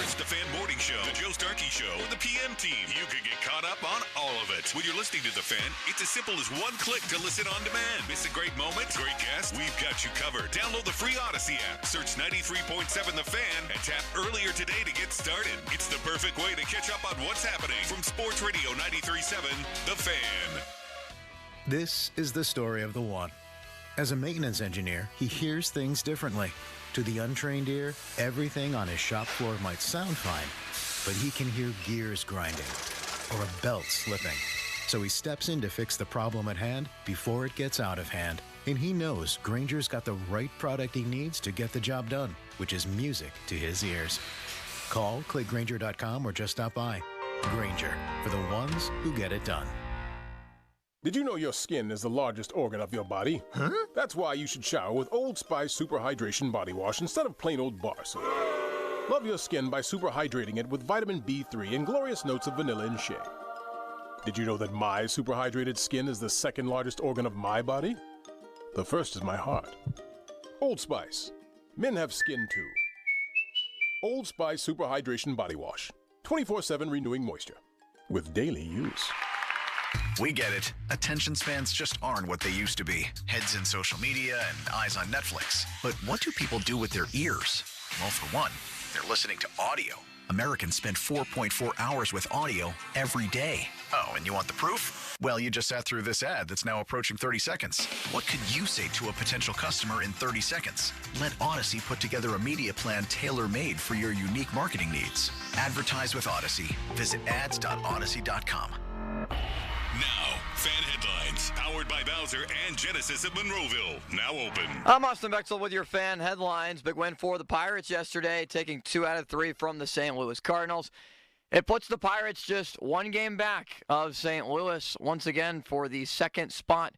it's the Fan Morning Show, the Joe Starkey Show, or the PM team, you can get caught up on all of it. When you're listening to The Fan, it's as simple as one click to listen on demand. Miss a great moment, great guest, we've got you covered. Download the free Odyssey app, search 93.7 The Fan, and tap earlier today to get started. It's the perfect way to catch up on what's happening from Sports Radio 93.7 The Fan. This is the story of the one. As a maintenance engineer, he hears things differently. To the untrained ear, everything on his shop floor might sound fine, but he can hear gears grinding or a belt slipping. So he steps in to fix the problem at hand before it gets out of hand. And he knows Grainger's got the right product he needs to get the job done, which is music to his ears. Call, click Grainger.com, or just stop by. Grainger, for the ones who get it done. Did you know your skin is the largest organ of your body? Huh? That's why you should shower with Old Spice Super Hydration Body Wash instead of plain old bar soap. Love your skin by super hydrating it with vitamin B3 and glorious notes of vanilla and shea. Did you know that my super hydrated skin is the second largest organ of my body? The first is my heart. Old Spice. Men have skin too. Old Spice Super Hydration Body Wash. 24/7 renewing moisture. With daily use. We get it. Attention spans just aren't what they used to be. Heads in social media and eyes on Netflix. But what do people do with their ears? Well, for one, they're listening to audio. Americans spend 4.4 hours with audio every day. Oh, and you want the proof? Well, you just sat through this ad that's now approaching 30 seconds. What could you say to a potential customer in 30 seconds? Let Odyssey put together a media plan tailor-made for your unique marketing needs. Advertise with Odyssey. Visit ads.odyssey.com. Now, Fan Headlines, powered by Bowser and Genesis of Monroeville, now open. I'm Austin Bexel with your Fan Headlines. Big win for the Pirates yesterday, taking 2 out of 3 from the St. Louis Cardinals. It puts the Pirates just 1 game back of St. Louis once again for the second spot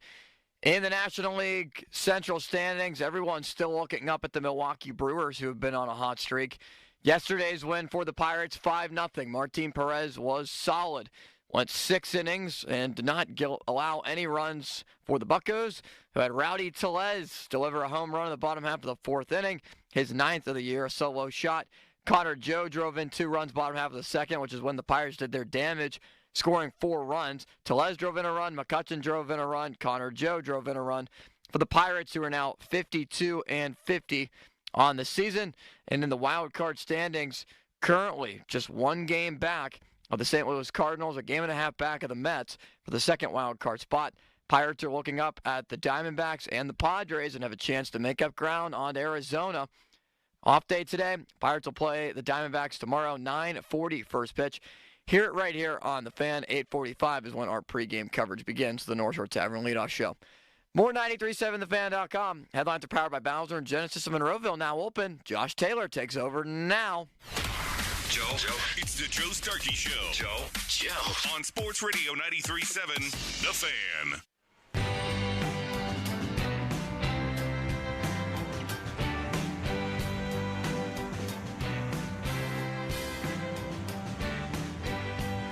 in the National League Central standings. Everyone's still looking up at the Milwaukee Brewers, who have been on a hot streak. Yesterday's win for the Pirates, 5-0. Martin Perez was solid. Went 6 innings and did not allow any runs for the Buccos, who had Rowdy Tellez deliver a home run in the bottom half of the 4th inning, his 9th of the year, a solo shot. Connor Joe drove in 2 runs bottom half of the 2nd, which is when the Pirates did their damage, scoring 4 runs. Tellez drove in a run, McCutchen drove in a run, Connor Joe drove in a run for the Pirates, who are now 52-50 on the season. And in the wild card standings, currently just 1 game back of the St. Louis Cardinals, a game and a half back of the Mets for the second wild card spot. Pirates are looking up at the Diamondbacks and the Padres and have a chance to make up ground on Arizona. Off day today, Pirates will play the Diamondbacks tomorrow, 9:40 first pitch. Hear it right here on the Fan. 8:45 is when our pregame coverage begins, the North Shore Tavern leadoff show. More 93.7thefan.com. Headlines are powered by Bowser and Genesis of Monroeville, now open. Josh Taylor takes over now. Joe. It's the Joe Starkey Show. Joe. On Sports Radio 93.7, The Fan.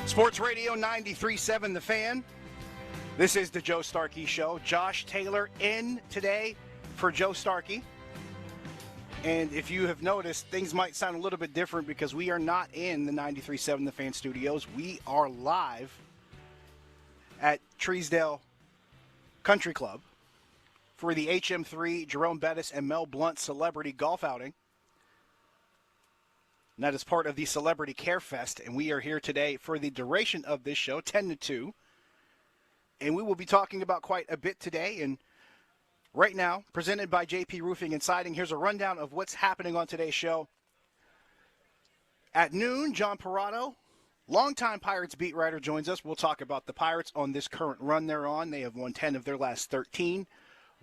Sports Radio 93.7 The Fan. This is the Joe Starkey Show. Josh Taylor in today for Joe Starkey. And if you have noticed, things might sound a little bit different because we are not in the 93.7 The Fan studios. We are live at Treesdale Country Club for the HM3 Jerome Bettis and Mel Blount Celebrity Golf Outing. And that is part of the Celebrity Care Fest, and we are here today for the duration of this show, 10 to 2. And we will be talking about quite a bit today. And right now, presented by JP Roofing and Siding, here's a rundown of what's happening on today's show. At noon, John Parado, longtime Pirates beat writer, joins us. We'll talk about the Pirates on this current run they're on. They have won 10 of their last 13.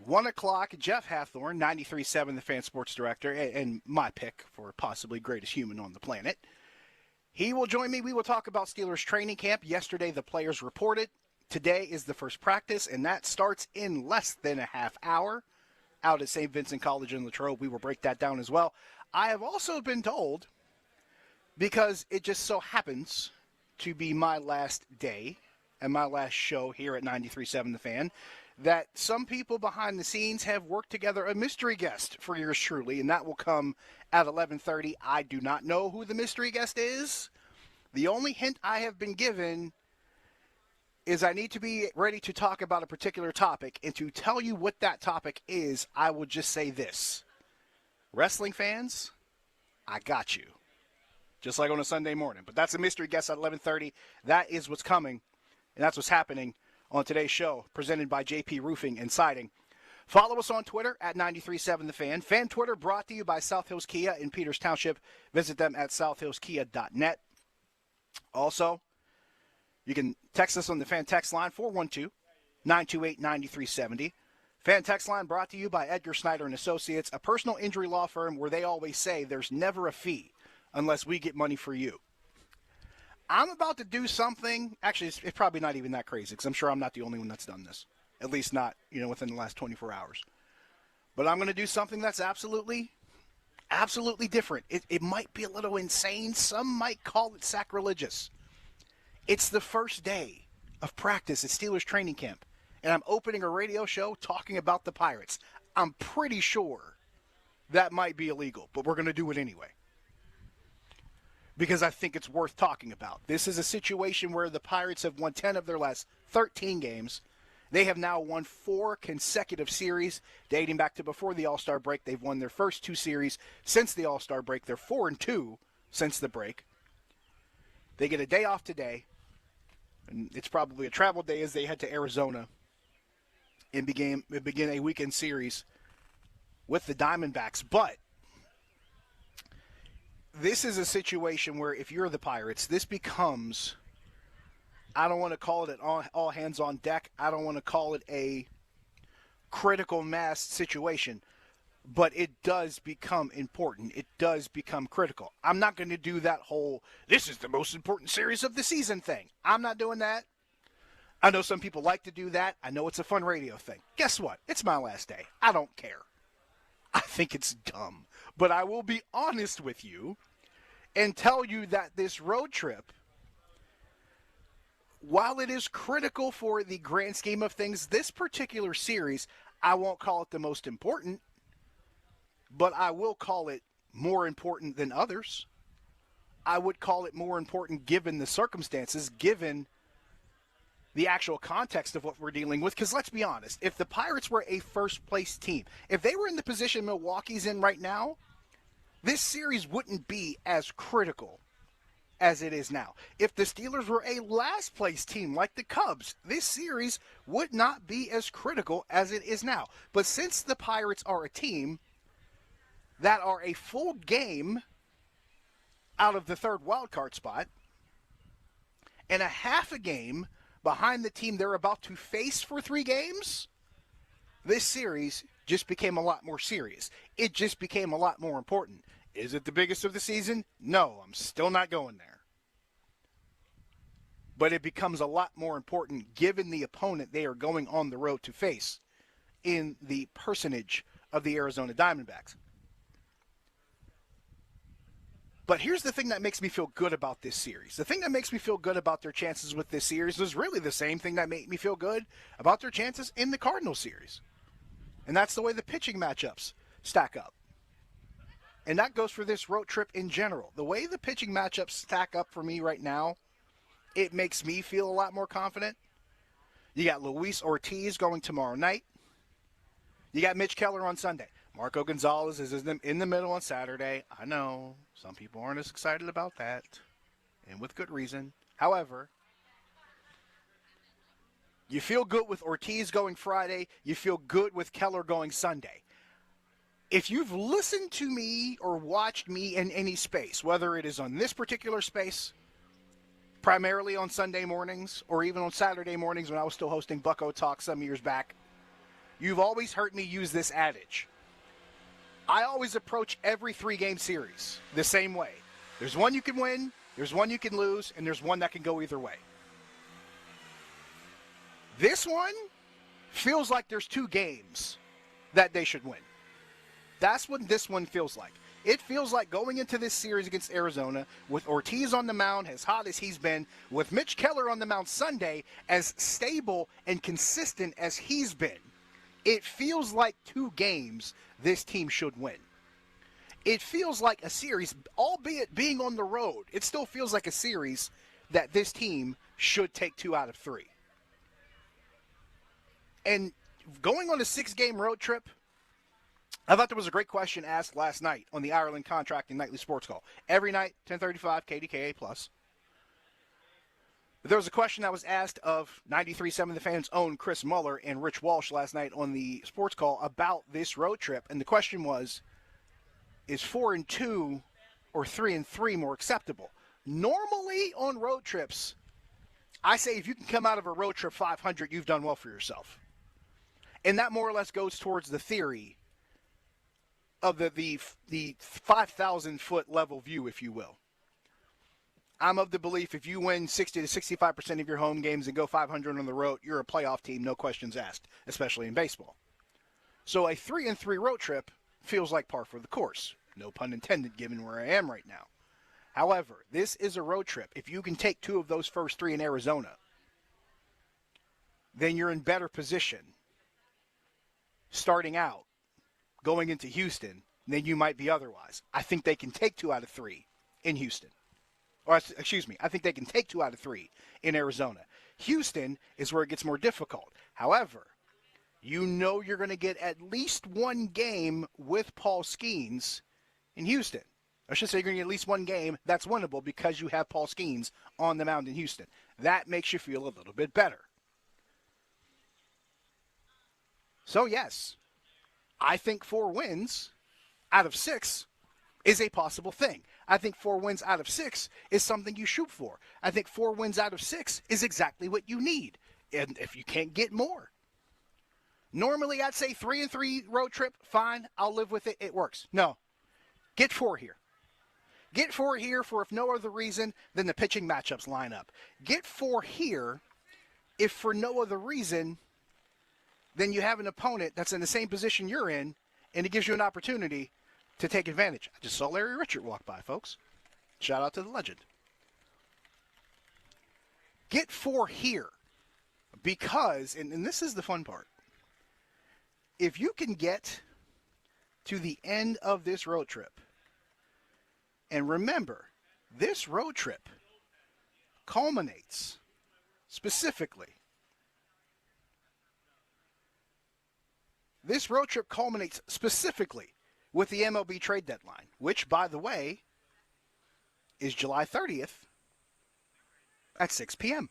1 o'clock, Jeff Hathorn, 93.7 The Fan Sports Director, and my pick for possibly greatest human on the planet. He will join me. We will talk about Steelers training camp. Yesterday, the players reported. Today is the first practice, and that starts in less than a half hour out at St. Vincent College in Latrobe. We will break that down as well. I have also been told, because it just so happens to be my last day and my last show here at 93.7 The Fan, that some people behind the scenes have worked together a mystery guest for yours truly, and that will come at 11:30. I do not know who the mystery guest is. The only hint I have been given is I need to be ready to talk about a particular topic, and to tell you what that topic is, I will just say this. Wrestling fans, I got you. Just like on a Sunday morning. But that's a mystery guest at 11:30. That is what's coming, and that's what's happening on today's show, presented by JP Roofing and Siding. Follow us on Twitter at 93.7 The Fan. Fan Twitter brought to you by South Hills Kia in Peters Township. Visit them at southhillskia.net. Also, you can text us on the Fan text line, 412-928-9370. Fan text line brought to you by Edgar Snyder and Associates, a personal injury law firm where they always say there's never a fee unless we get money for you. I'm about to do something. Actually, it's probably not even that crazy because I'm sure I'm not the only one that's done this. At least not, within the last 24 hours. But I'm going to do something that's absolutely different. It might be a little insane. Some might call it sacrilegious. It's the first day of practice at Steelers training camp, and I'm opening a radio show talking about the Pirates. I'm pretty sure that might be illegal, but we're going to do it anyway, because I think it's worth talking about. This is a situation where the Pirates have won 10 of their last 13 games. They have now won 4 consecutive series dating back to before the All-Star break. They've won their first 2 series since the All-Star break. They're 4-2 since the break. They get a day off today, and it's probably a travel day as they head to Arizona and begin a weekend series with the Diamondbacks. But this is a situation where if you're the Pirates, this becomes, I don't want to call it an all hands on deck. I don't want to call it a critical mass situation, but it does become important. It does become critical. I'm not going to do that whole, this is the most important series of the season thing. I'm not doing that. I know some people like to do that. I know it's a fun radio thing. Guess what? It's my last day. I don't care. I think it's dumb. But I will be honest with you and tell you that this road trip, while it is critical for the grand scheme of things, this particular series, I won't call it the most important, but I will call it more important than others. I would call it more important given the circumstances, given the actual context of what we're dealing with. Because let's be honest, if the Pirates were a first-place team, if they were in the position Milwaukee's in right now, this series wouldn't be as critical as it is now. If the Steelers were a last-place team like the Cubs, this series would not be as critical as it is now. But since the Pirates are a team that are a full game out of the third wildcard spot and a half a game behind the team they're about to face for 3 games, this series just became a lot more serious. It just became a lot more important. Is it the biggest of the season? No, I'm still not going there. But it becomes a lot more important given the opponent they are going on the road to face in the personage of the Arizona Diamondbacks. But here's the thing that makes me feel good about this series. The thing that makes me feel good about their chances with this series is really the same thing that made me feel good about their chances in the Cardinals series. And that's the way the pitching matchups stack up. And that goes for this road trip in general. The way the pitching matchups stack up for me right now, it makes me feel a lot more confident. You got Luis Ortiz going tomorrow night. You got Mitch Keller on Sunday. Marco Gonzalez is in the middle on Saturday. I know some people aren't as excited about that, and with good reason. However, you feel good with Ortiz going Friday. You feel good with Keller going Sunday. If you've listened to me or watched me in any space, whether it is on this particular space, primarily on Sunday mornings, or even on Saturday mornings when I was still hosting Bucko Talk some years back, you've always heard me use this adage. I always approach every 3-game series the same way. There's one you can win, there's one you can lose, and there's one that can go either way. This one feels like there's 2 games that they should win. That's what this one feels like. It feels like going into this series against Arizona with Ortiz on the mound as hot as he's been, with Mitch Keller on the mound Sunday as stable and consistent as he's been. It feels like 2 games this team should win. It feels like a series, albeit being on the road, it still feels like a series that this team should take 2 out of 3. And going on a 6-game road trip, I thought there was a great question asked last night on the Ireland Contracting Nightly Sports Call. Every night, 10:35, KDKA+. There was a question that was asked of 93.7 The Fan's own Chris Muller and Rich Walsh last night on the sports call about this road trip. And the question was, is 4-2 or 3-3 more acceptable? Normally on road trips, I say if you can come out of a road trip 500, you've done well for yourself. And that more or less goes towards the theory of the 5,000-foot level view, if you will. I'm of the belief if you win 60 to 65% of your home games and go 500 on the road, you're a playoff team, no questions asked, especially in baseball. So a 3-3 road trip feels like par for the course. No pun intended, given where I am right now. However, this is a road trip. If you can take 2 of those first 3 in Arizona, then you're in better position starting out going into Houston than you might be otherwise. I think they can take 2 out of 3 in Houston. Or, excuse me, I think they can take 2 out of 3 in Arizona. Houston is where it gets more difficult. However, you know you're going to get at least 1 game with Paul Skeens in Houston. I should say you're going to get at least 1 game that's winnable because you have Paul Skeens on the mound in Houston. That makes you feel a little bit better. So, yes, I think 4 wins out of 6 is a possible thing. I think 4 wins out of 6 is something you shoot for. I think 4 wins out of 6 is exactly what you need. And if you can't get more. Normally, I'd say 3-3 road trip, fine, I'll live with it, it works. No, get 4 here. Get 4 here for if no other reason than the pitching matchups line up. Get 4 here if for no other reason than you have an opponent that's in the same position you're in, and it gives you an opportunity to take advantage. I just saw Larry Richert walk by, folks. Shout out to the legend. Get 4 here because, and this is the fun part, if you can get to the end of this road trip, and remember, this road trip culminates specifically. This road trip culminates specifically with the MLB trade deadline, which, by the way, is July 30th at 6 p.m.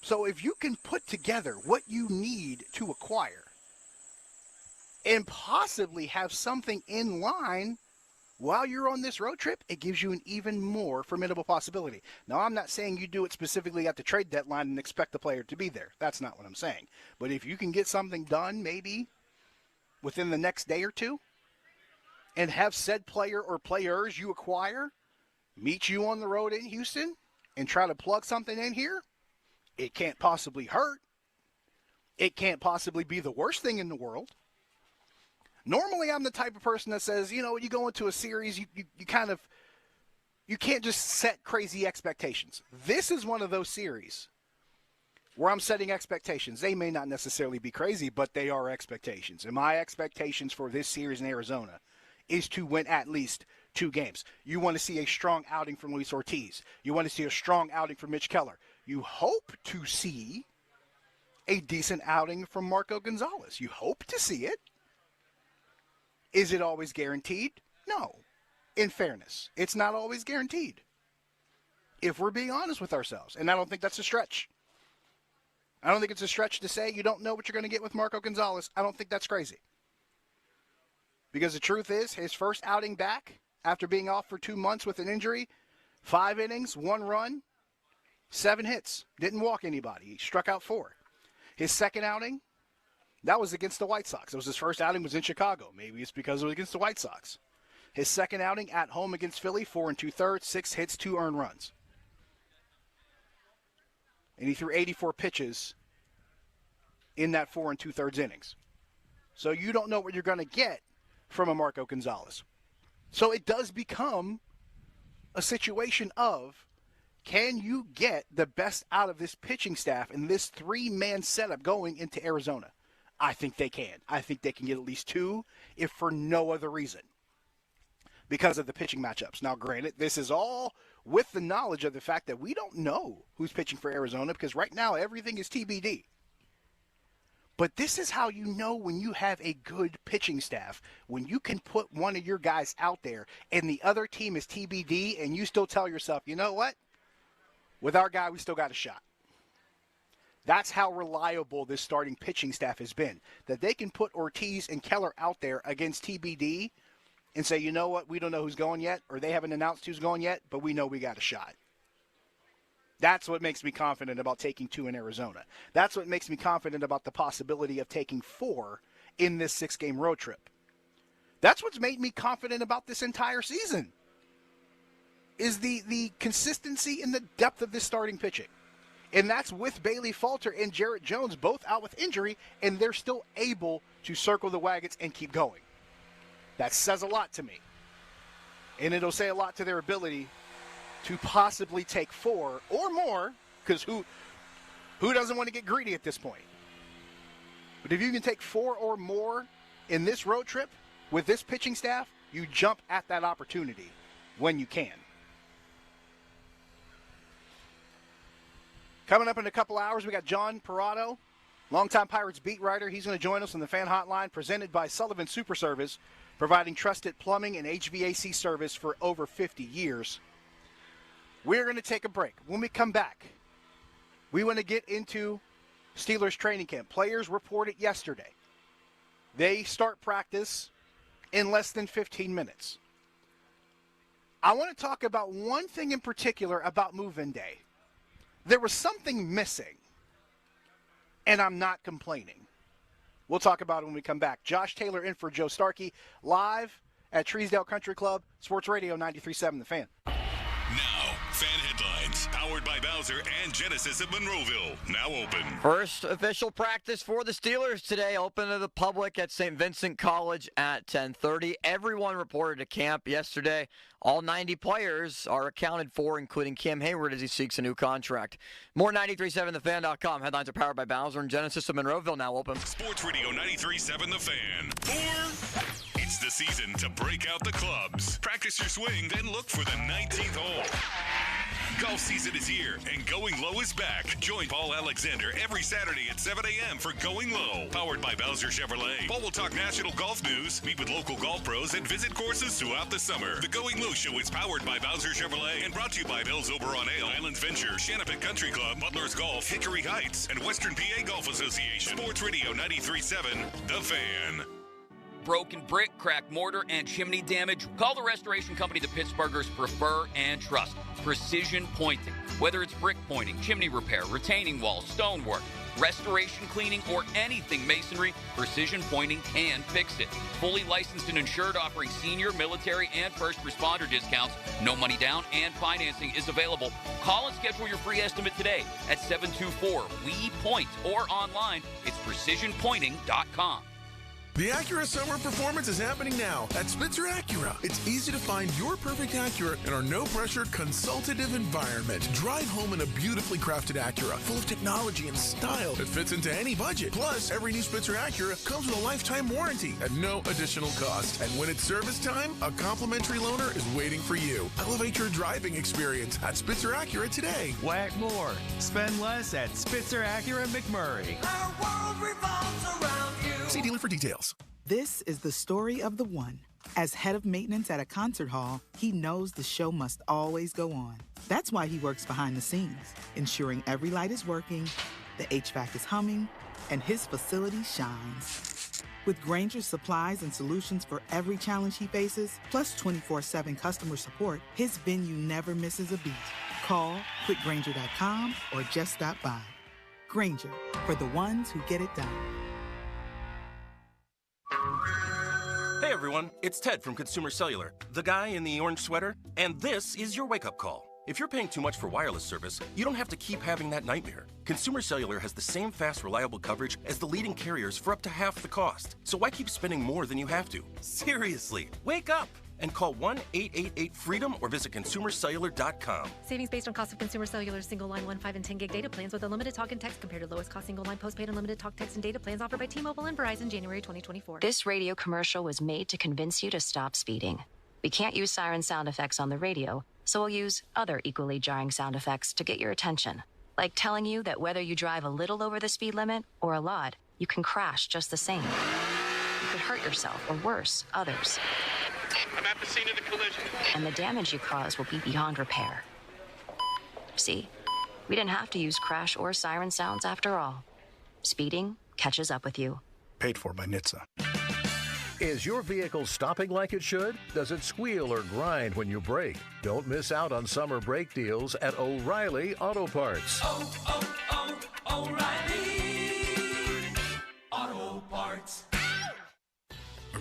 So if you can put together what you need to acquire and possibly have something in line while you're on this road trip, it gives you an even more formidable possibility. Now, I'm not saying you do it specifically at the trade deadline and expect the player to be there. That's not what I'm saying. But if you can get something done maybe within the next day or 2 and have said player or players you acquire meet you on the road in Houston and try to plug something in here, it can't possibly hurt. It can't possibly be the worst thing in the world. Normally, I'm the type of person that says, you go into a series, you can't just set crazy expectations. This is one of those series where I'm setting expectations. They may not necessarily be crazy, but they are expectations. And my expectations for this series in Arizona is to win at least 2 games. You want to see a strong outing from Luis Ortiz. You want to see a strong outing from Mitch Keller. You hope to see a decent outing from Marco Gonzalez. You hope to see it. Is it always guaranteed? No. In fairness, it's not always guaranteed. If we're being honest with ourselves. And I don't think that's a stretch. I don't think it's a stretch to say you don't know what you're going to get with Marco Gonzalez. I don't think that's crazy. Because the truth is, his first outing back after being off for 2 months with an injury, 5 innings, 1 run, 7 hits. Didn't walk anybody. He struck out 4. His second outing, that was against the White Sox. It was his first outing was in Chicago. Maybe it's because it was against the White Sox. His second outing at home against Philly, 4 2/3, 6 hits, 2 earned runs. And he threw 84 pitches in that 4 2/3 innings. So you don't know what you're going to get from a Marco Gonzalez. So it does become a situation of, can you get the best out of this pitching staff and this 3-man setup going into Arizona? I think they can. I think they can get at least 2, if for no other reason, because of the pitching matchups. Now, granted, this is all with the knowledge of the fact that we don't know who's pitching for Arizona, because right now everything is TBD. But this is how you know when you have a good pitching staff, when you can put one of your guys out there and the other team is TBD, and you still tell yourself, you know what? With our guy, we still got a shot. That's how reliable this starting pitching staff has been, that they can put Ortiz and Keller out there against TBD and say, you know what, we don't know who's going yet, or they haven't announced who's going yet, but we know we got a shot. That's what makes me confident about taking 2 in Arizona. That's what makes me confident about the possibility of taking 4 in this 6-game road trip. That's what's made me confident about this entire season, is the consistency and the depth of this starting pitching. And that's with Bailey Falter and Jarrett Jones both out with injury, and they're still able to circle the wagons and keep going. That says a lot to me. And it'll say a lot to their ability to possibly take 4 or more, because who doesn't want to get greedy at this point? But if you can take 4 or more in this road trip with this pitching staff, you jump at that opportunity when you can. Coming up in a couple hours, we got John Parado, longtime Pirates beat writer. He's going to join us on the Fan Hotline, presented by Sullivan Super Service, providing trusted plumbing and HVAC service for over 50 years. We're going to take a break. When we come back, we want to get into Steelers training camp. Players reported yesterday. They start practice in less than 15 minutes. I want to talk about one thing in particular about move-in day. There was something missing, and I'm not complaining. We'll talk about it when we come back. Josh Taylor in for Joe Starkey, live at Treesdale Country Club, Sports Radio 93.7 The Fan. Now, Fan Headlines, powered by Bowser and Genesis of Monroeville, now open. First official practice for the Steelers today, open to the public at St. Vincent College at 10:30. Everyone reported to camp yesterday. All 90 players are accounted for, including Cam Hayward as he seeks a new contract. More 93.7thefan.com. Headlines are powered by Bowser and Genesis of Monroeville, now open. Sports Radio 93.7 The Fan. It's the season to break out the clubs. Practice your swing, then look for the 19th hole. Golf season is here, and Going Low is back. Join Paul Alexander every Saturday at 7 a.m. for Going Low, powered by Bowser Chevrolet. Paul will talk national golf news, meet with local golf pros, and visit courses throughout the summer. The Going Low Show is powered by Bowser Chevrolet and brought to you by Bell's Oberon Ale, Islands Venture, Shanapik Country Club, Butler's Golf, Hickory Heights, and Western PA Golf Association. Sports Radio 93.7 The Fan. Broken brick, cracked mortar, and chimney damage? Call the restoration company the Pittsburghers prefer and trust. Precision Pointing. Whether it's brick pointing, chimney repair, retaining walls, stonework, restoration cleaning, or anything masonry, Precision Pointing can fix it. Fully licensed and insured, offering senior, military, and first responder discounts. No money down, and financing is available. Call and schedule your free estimate today at 724-WE-POINT or online. It's precisionpointing.com. The Acura Summer Performance is happening now at Spitzer Acura. It's easy to find your perfect Acura in our no-pressure, consultative environment. Drive home in a beautifully crafted Acura, full of technology and style that fits into any budget. Plus, every new Spitzer Acura comes with a lifetime warranty at no additional cost. And when it's service time, a complimentary loaner is waiting for you. Elevate your driving experience at Spitzer Acura today. Whack more. Spend less at Spitzer Acura McMurray. Our world revolves around you. See dealer for details. This is the story of the one. As head of maintenance at a concert hall, he knows the show must always go on. That's why he works behind the scenes, ensuring every light is working, the HVAC is humming, and his facility shines. With Grainger's supplies and solutions for every challenge he faces, plus 24/7 customer support, his venue never misses a beat. Call quickgrainger.com or just stop by. Grainger, for the ones who get it done. Hey everyone, it's Ted from Consumer Cellular, the guy in the orange sweater, and this is your wake-up call. If you're paying too much for wireless service, you don't have to keep having that nightmare. Consumer Cellular has the same fast, reliable coverage as the leading carriers for up to half the cost. So why keep spending more than you have to? Seriously, wake up and call 1-888-FREEDOM or visit consumercellular.com. Savings based on cost of Consumer Cellular single line 1, 5, and 10 gig data plans with unlimited talk and text compared to lowest cost single line postpaid unlimited talk, text, and data plans offered by T-Mobile and Verizon January 2024. This radio commercial was made to convince you to stop speeding. We can't use siren sound effects on the radio, so we'll use other equally jarring sound effects to get your attention. Like telling you that whether you drive a little over the speed limit or a lot, you can crash just the same. You could hurt yourself or worse, others. I'm at the scene of the collision. And the damage you cause will be beyond repair. See? We didn't have to use crash or siren sounds after all. Speeding catches up with you. Paid for by NHTSA. Is your vehicle stopping like it should? Does it squeal or grind when you brake? Don't miss out on summer brake deals at O'Reilly Auto Parts. O'Reilly Auto Parts.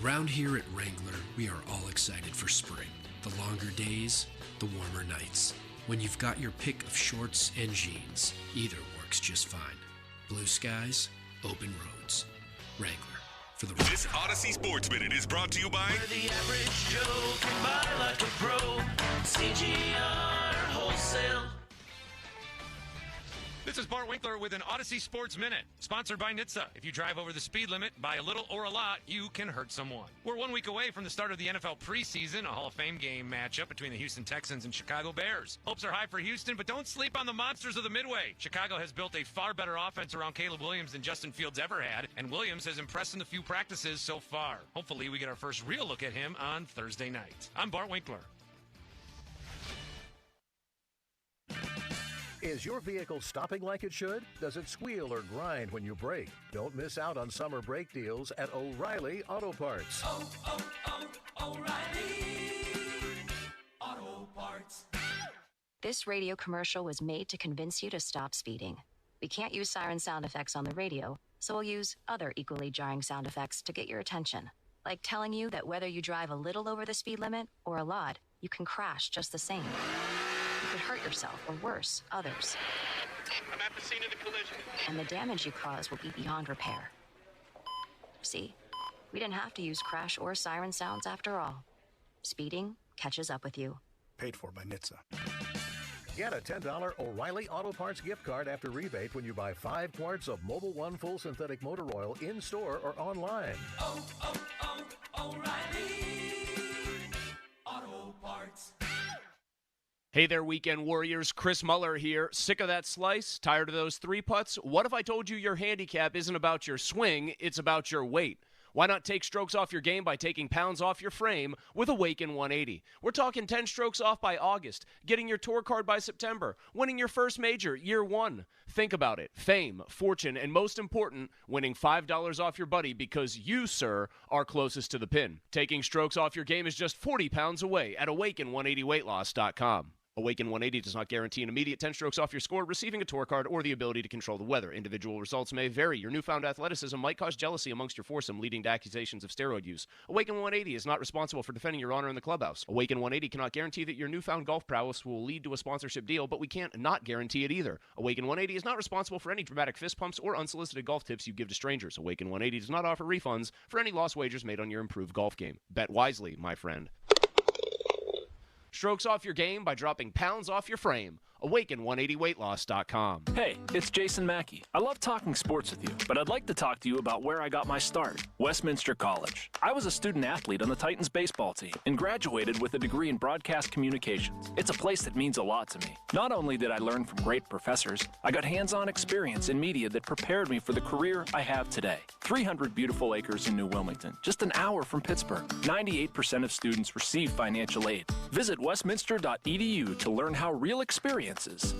Around here at Wrangler, we are all excited for spring. The longer days, the warmer nights. When you've got your pick of shorts and jeans, either works just fine. Blue skies, open roads. Wrangler. For the This Odyssey Sports Minute is brought to you by Where the average Joe can buy like a pro. CGR Wholesale. This is Bart Winkler with an Odyssey Sports Minute, sponsored by NHTSA. If you drive over the speed limit by a little or a lot, you can hurt someone. We're 1 week away from the start of the NFL preseason, a Hall of Fame game matchup between the Houston Texans and Chicago Bears. Hopes are high for Houston, but don't sleep on the monsters of the Midway. Chicago has built a far better offense around Caleb Williams than Justin Fields ever had, and Williams has impressed in the few practices so far. Hopefully we get our first real look at him on Thursday night. I'm Bart Winkler. Is your vehicle stopping like it should? Does it squeal or grind when you brake? Don't miss out on summer brake deals at O'Reilly Auto Parts. O'Reilly Auto Parts. This radio commercial was made to convince you to stop speeding. We can't use siren sound effects on the radio, so we'll use other equally jarring sound effects to get your attention. Like telling you that whether you drive a little over the speed limit or a lot, you can crash just the same. You could hurt yourself or worse, others. I'm at the scene of the collision. And the damage you cause will be beyond repair. See? We didn't have to use crash or siren sounds after all. Speeding catches up with you. Paid for by NHTSA. Get a $10 O'Reilly Auto Parts gift card after rebate when you buy 5 quarts of Mobil 1 full synthetic motor oil in-store or online. O'Reilly Auto Parts. Hey there, weekend warriors. Chris Muller here. Sick of that slice? Tired of those 3-putts? What if I told you your handicap isn't about your swing, it's about your weight? Why not take strokes off your game by taking pounds off your frame with Awaken 180? We're talking 10 strokes off by August, getting your tour card by September, winning your first major year 1. Think about it. Fame, fortune, and most important, winning $5 off your buddy because you, sir, are closest to the pin. Taking strokes off your game is just 40 pounds away at awaken180weightloss.com. Awaken 180 does not guarantee an immediate 10 strokes off your score, receiving a tour card, or the ability to control the weather. Individual results may vary. Your newfound athleticism might cause jealousy amongst your foursome, leading to accusations of steroid use. Awaken 180 is not responsible for defending your honor in the clubhouse. Awaken 180 cannot guarantee that your newfound golf prowess will lead to a sponsorship deal, but we can't not guarantee it either. Awaken 180 is not responsible for any dramatic fist pumps or unsolicited golf tips you give to strangers. Awaken 180 does not offer refunds for any lost wagers made on your improved golf game. Bet wisely, my friend. Strokes off your game by dropping pounds off your frame. Awaken180weightloss.com. Hey, it's Jason Mackey. I love talking sports with you, but I'd like to talk to you about where I got my start, Westminster College. I was a student athlete on the Titans baseball team and graduated with a degree in broadcast communications. It's a place that means a lot to me. Not only did I learn from great professors, I got hands-on experience in media that prepared me for the career I have today. 300 beautiful acres in New Wilmington, just an hour from Pittsburgh. 98% of students receive financial aid. Visit westminster.edu to learn how real experiences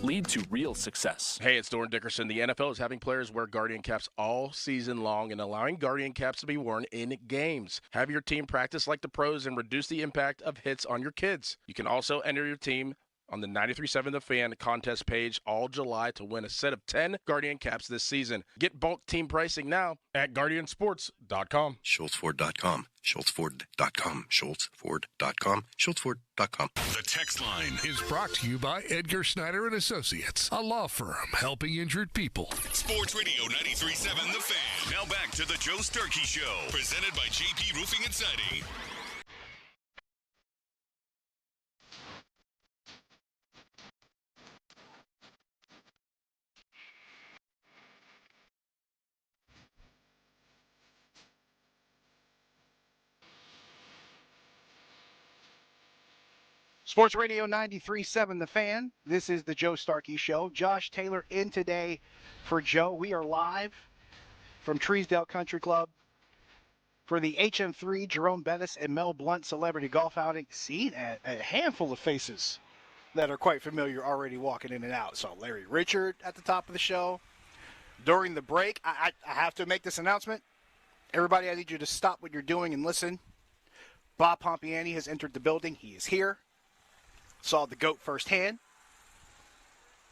lead to real success. Hey, it's Doran Dickerson. The NFL is having players wear Guardian caps all season long and allowing Guardian caps to be worn in games. Have your team practice like the pros and reduce the impact of hits on your kids. You can also enter your team on the 93.7 The Fan contest page all July to win a set of 10 Guardian caps this season. Get bulk team pricing now at GuardianSports.com. SchultzFord.com. SchultzFord.com. SchultzFord.com. SchultzFord.com. The text line is brought to you by Edgar Snyder and Associates, a law firm helping injured people. Sports Radio 93.7 The Fan. Now back to the Joe Sturkey Show, presented by JP Roofing and Siding. Sports Radio 93.7 The Fan. This is the Joe Starkey Show. Josh Taylor in today for Joe. We are live from Treesdale Country Club for the HM3 Jerome Bettis and Mel Blount Celebrity Golf Outing. Seen a handful of faces that are quite familiar already walking in and out. So Larry Richard at the top of the show. During the break, I have to make this announcement. Everybody, I need you to stop what you're doing and listen. Bob Pompiani has entered the building. He is here. Saw the GOAT firsthand.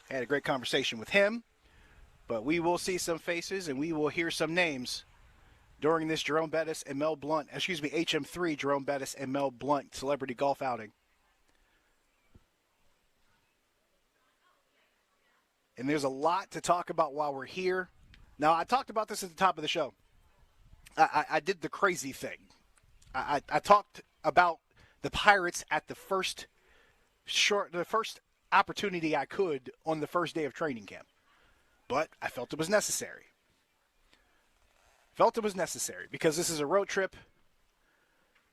Had a great conversation with him. But we will see some faces and we will hear some names during this Jerome Bettis and Mel Blount, HM3 Jerome Bettis and Mel Blount Celebrity Golf Outing. And there's a lot to talk about while we're here. Now, I talked about this at the top of the show. I did the crazy thing. I talked about the Pirates at the first opportunity I could on the first day of training camp. But I felt it was necessary. Because this is a road trip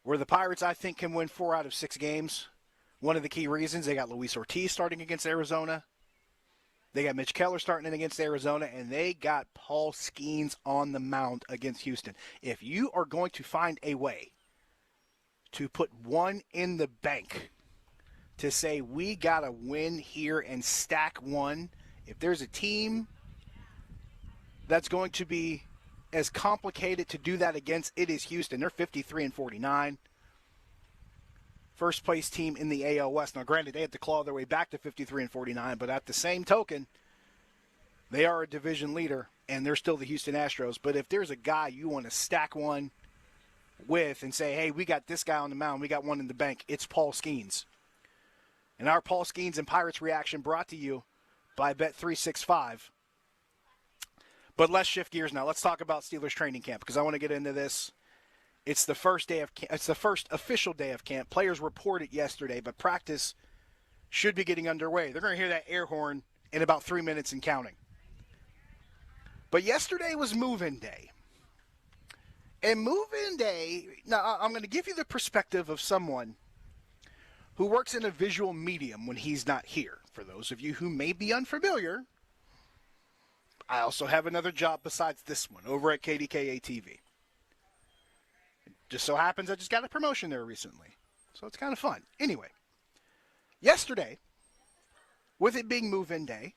where the Pirates, I think, can win 4 out of 6 games. One of the key reasons, they got Luis Ortiz starting against Arizona. They got Mitch Keller starting against Arizona, and they got Paul Skeens on the mound against Houston. If you are going to find a way to put one in the bank to say we got to win here and stack one, if there's a team that's going to be as complicated to do that against, it is Houston. They're 53-49. First place team in the AL West. Now, granted, they had to claw their way back to 53-49, but at the same token, they are a division leader, and they're still the Houston Astros. But if there's a guy you want to stack one with and say, hey, we got this guy on the mound, we got one in the bank, it's Paul Skeens. And our Paul Skeens and Pirates reaction brought to you by Bet365. But let's shift gears now. Let's talk about Steelers training camp because I want to get into this. It's the first day of camp. It's the first official day of camp. Players reported yesterday, but practice should be getting underway. They're going to hear that air horn in about 3 minutes and counting. But yesterday was move-in day. And move-in day, now I'm going to give you the perspective of someone who works in a visual medium when he's not here. For those of you who may be unfamiliar, I also have another job besides this one over at KDKA TV. It just so happens I just got a promotion there recently, so it's kind of fun. Anyway, yesterday, with it being move-in day,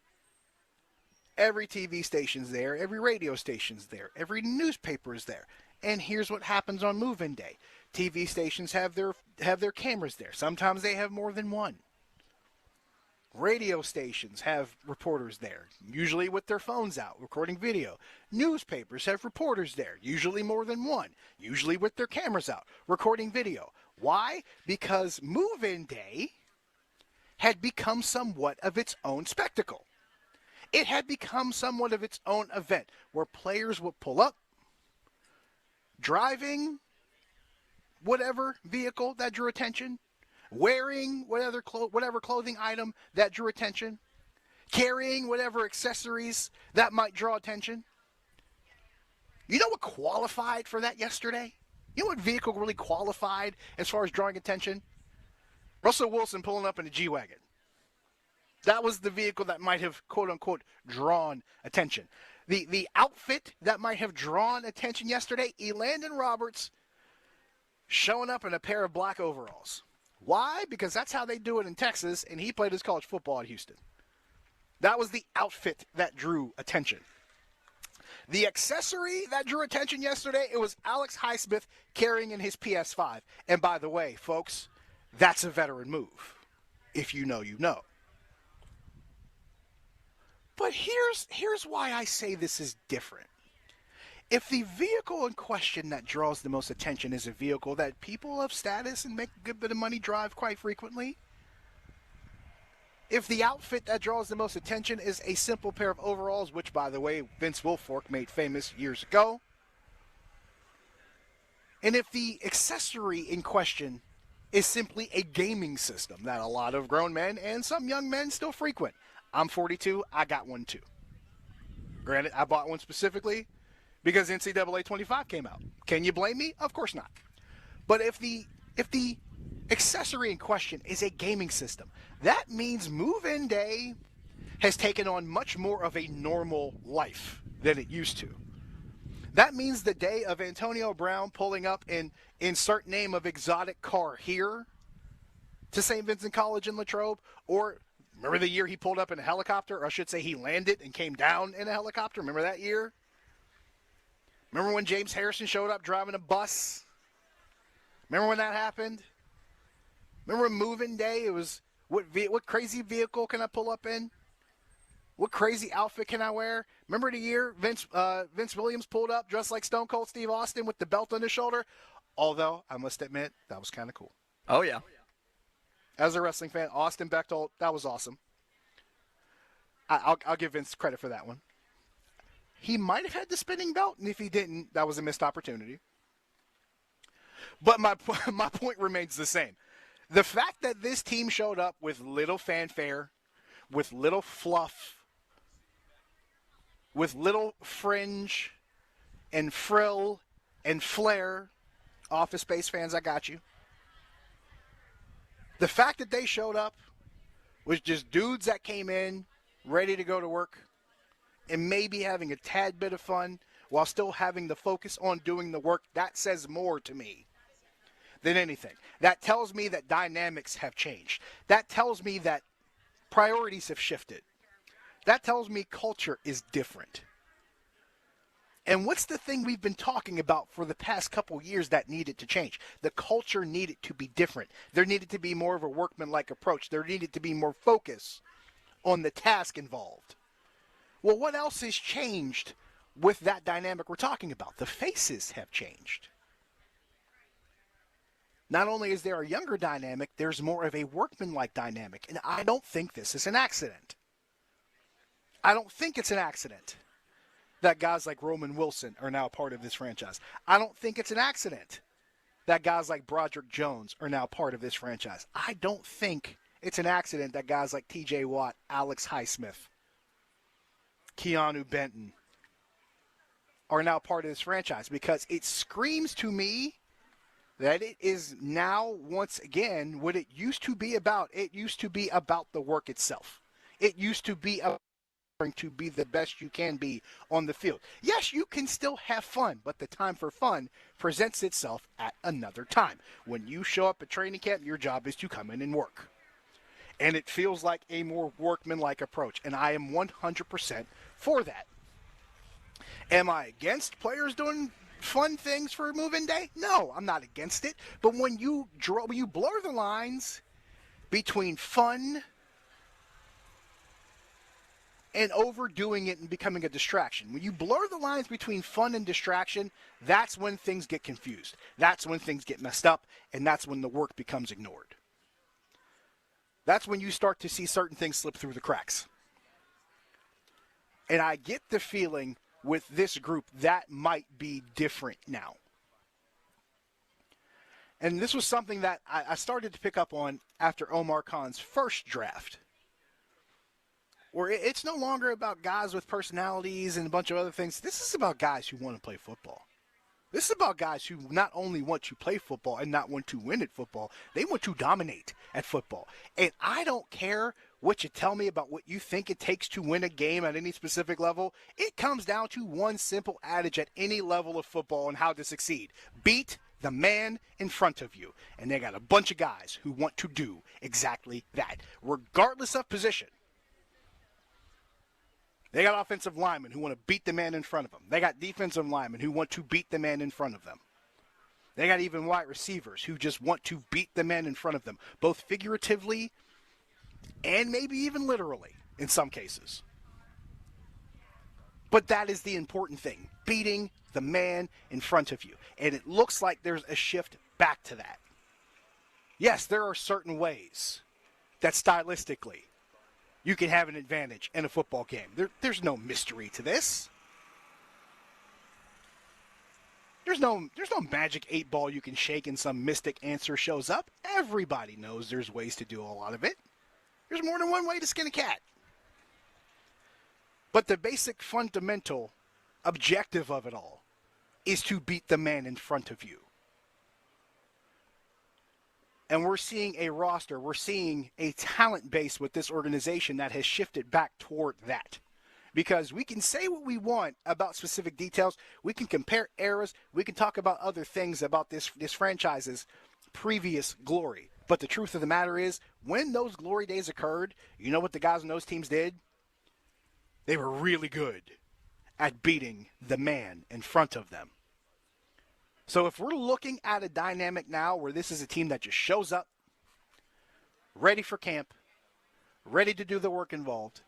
every TV station's there, every radio station's there, every newspaper is there. And here's what happens on move-in day. TV stations have their cameras there. Sometimes they have more than one. Radio stations have reporters there, usually with their phones out, recording video. Newspapers have reporters there, usually more than one, usually with their cameras out, recording video. Why? Because move-in day had become somewhat of its own spectacle. It had become somewhat of its own event where players would pull up, driving whatever vehicle that drew attention, wearing whatever clothing item that drew attention, carrying whatever accessories that might draw attention. You know what qualified for that yesterday? You know what vehicle really qualified as far as drawing attention? Russell Wilson pulling up in a G-Wagon. That was the vehicle that might have, quote-unquote, drawn attention. The outfit that might have drawn attention yesterday, Elandon Roberts showing up in a pair of black overalls. Why? Because that's how they do it in Texas, and he played his college football at Houston. That was the outfit that drew attention. The accessory that drew attention yesterday, it was Alex Highsmith carrying in his PS5. And by the way, folks, that's a veteran move. If you know, you know. But here's why I say this is different. If the vehicle in question that draws the most attention is a vehicle that people of status and make a good bit of money drive quite frequently, if the outfit that draws the most attention is a simple pair of overalls, which, by the way, Vince Wilfork made famous years ago, and if the accessory in question is simply a gaming system that a lot of grown men and some young men still frequent. I'm 42, I got one too. Granted, I bought one specifically because NCAA 25 came out. Can you blame me? Of course not. But if the accessory in question is a gaming system, that means move-in day has taken on much more of a normal life than it used to. That means the day of Antonio Brown pulling up in insert name of exotic car here to St. Vincent College in Latrobe, or remember the year he pulled up in a helicopter, or I should say he landed and came down in a helicopter? Remember that year? Remember when James Harrison showed up driving a bus? Remember when that happened? Remember when move-in day, it was, what crazy vehicle can I pull up in? What crazy outfit can I wear? Remember the year Vince Williams pulled up dressed like Stone Cold Steve Austin with the belt on his shoulder? Although, I must admit, that was kind of cool. Oh, yeah. As a wrestling fan, Austin Bechtold, that was awesome. I'll give Vince credit for that one. He might have had the spinning belt, and if he didn't, that was a missed opportunity. But my point remains the same. The fact that this team showed up with little fanfare, with little fluff, with little fringe and frill and flair, Office Space fans, I got you. The fact that they showed up was just dudes that came in ready to go to work and maybe having a tad bit of fun while still having the focus on doing the work. That says more to me than anything. That tells me that dynamics have changed. That tells me that priorities have shifted. That tells me culture is different. And what's the thing we've been talking about for the past couple years that needed to change? The culture needed to be different. There needed to be more of a workmanlike approach. There needed to be more focus on the task involved. Well, what else has changed with that dynamic we're talking about? The faces have changed. Not only is there a younger dynamic, there's more of a workmanlike dynamic. And I don't think this is an accident. I don't think it's an accident that guys like Roman Wilson are now part of this franchise. I don't think it's an accident that guys like Broderick Jones are now part of this franchise. I don't think it's an accident that guys like TJ Watt, Alex Highsmith, Keanu Benton are now part of this franchise, because it screams to me that it is now, once again, what it used to be about. It used to be about the work itself. It used to be about to be the best you can be on the field. Yes, you can still have fun, but the time for fun presents itself at another time. When you show up at training camp, your job is to come in and work. And it feels like a more workmanlike approach, and I am 100% for that. Am I against players doing fun things for move-in day? No, I'm not against it. But when you blur the lines between fun and overdoing it and becoming a distraction. When you blur the lines between fun and distraction, that's when things get confused. That's when things get messed up, and that's when the work becomes ignored. That's when you start to see certain things slip through the cracks. And I get the feeling with this group that might be different now. And this was something that I started to pick up on after Omar Khan's first draft, where it's no longer about guys with personalities and a bunch of other things. This is about guys who want to play football. This is about guys who not only want to play football and not want to win at football, they want to dominate at football. And I don't care what you tell me about what you think it takes to win a game at any specific level. It comes down to one simple adage at any level of football and how to succeed. Beat the man in front of you. And they got a bunch of guys who want to do exactly that, regardless of position. They got offensive linemen who want to beat the man in front of them. They got defensive linemen who want to beat the man in front of them. They got even wide receivers who just want to beat the man in front of them, both figuratively and maybe even literally in some cases. But that is the important thing, beating the man in front of you. And it looks like there's a shift back to that. Yes, there are certain ways that stylistically you can have an advantage in a football game. There's no mystery to this. There's no magic 8-ball you can shake and some mystic answer shows up. Everybody knows there's ways to do a lot of it. There's more than one way to skin a cat. But the basic fundamental objective of it all is to beat the man in front of you. And we're seeing a roster, we're seeing a talent base with this organization that has shifted back toward that. Because we can say what we want about specific details. We can compare eras. We can talk about other things about this franchise's previous glory. But the truth of the matter is, when those glory days occurred, you know what the guys on those teams did? They were really good at beating the man in front of them. So if we're looking at a dynamic now where this is a team that just shows up, ready for camp, ready to do the work involved,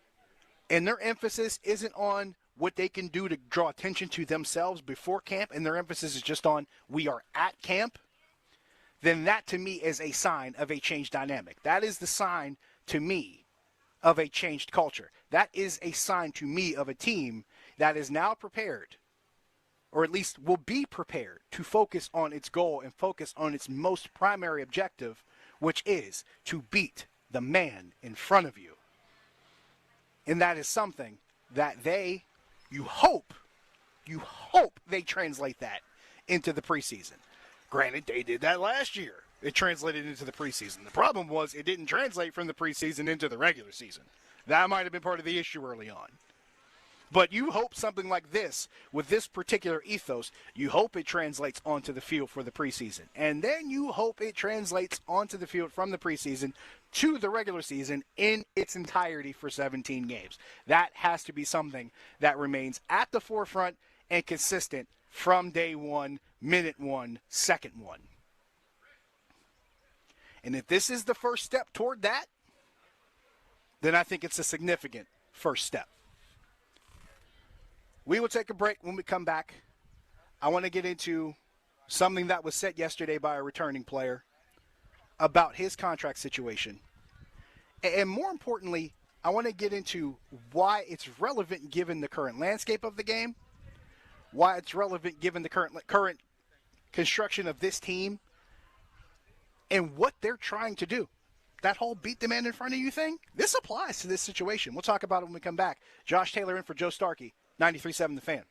and their emphasis isn't on what they can do to draw attention to themselves before camp, and their emphasis is just on we are at camp, then that to me is a sign of a changed dynamic. That is the sign to me of a changed culture. That is a sign to me of a team that is now prepared, or at least will be prepared, to focus on its goal and focus on its most primary objective, which is to beat the man in front of you. And that is something that you hope they translate that into the preseason. Granted, they did that last year. It translated into the preseason. The problem was it didn't translate from the preseason into the regular season. That might have been part of the issue early on. But you hope something like this, with this particular ethos, you hope it translates onto the field for the preseason. And then you hope it translates onto the field from the preseason to the regular season in its entirety for 17 games. That has to be something that remains at the forefront and consistent from day one, minute one, second one. And if this is the first step toward that, then I think it's a significant first step. We will take a break. When we come back, I want to get into something that was said yesterday by a returning player about his contract situation. And more importantly, I want to get into why it's relevant given the current landscape of the game, why it's relevant given the current construction of this team, and what they're trying to do. That whole beat the man in front of you thing, this applies to this situation. We'll talk about it when we come back. Josh Taylor in for Joe Starkey, 93.7 The Fan.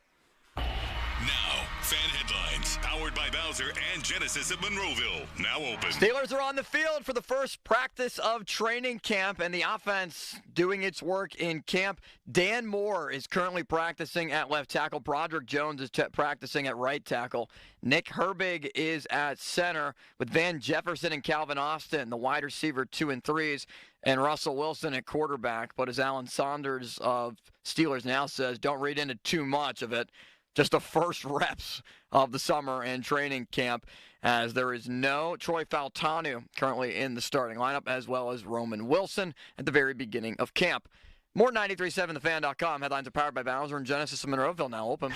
Now, fan headlines, powered by Bowser and Genesis of Monroeville, now open. Steelers are on the field for the first practice of training camp, and the offense doing its work in camp. Dan Moore is currently practicing at left tackle. Broderick Jones is practicing at right tackle. Nick Herbig is at center, with Van Jefferson and Calvin Austin, the wide receiver 2 and 3s, and Russell Wilson at quarterback. But as Alan Saunders of Steelers Now says, don't read into too much of it. Just the first reps of the summer and training camp, as there is no Troy Faltanu currently in the starting lineup, as well as Roman Wilson at the very beginning of camp. More 93.7thefan.com. Headlines are powered by Bowser and Genesis of Monroeville, now open.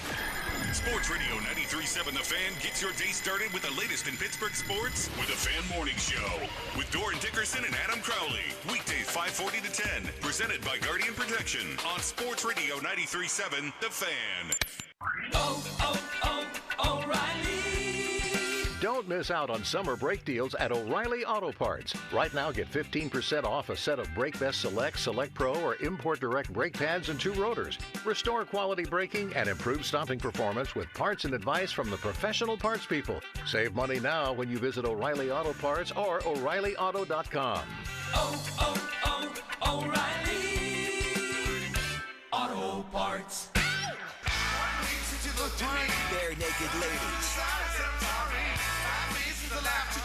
Sports Radio 93.7 The Fan gets your day started with the latest in Pittsburgh sports with the Fan Morning Show with Doran Dickerson and Adam Crowley. Weekdays 5:40 to 10. Presented by Guardian Protection on Sports Radio 93.7 The Fan. O'Reilly. Don't miss out on summer brake deals at O'Reilly Auto Parts. Right now, get 15% off a set of Brake Best Select, Select Pro, or Import Direct brake pads and 2 rotors. Restore quality braking and improve stopping performance with parts and advice from the professional parts people. Save money now when you visit O'Reilly Auto Parts or O'ReillyAuto.com. O'Reilly Auto Parts. Bare Naked Ladies.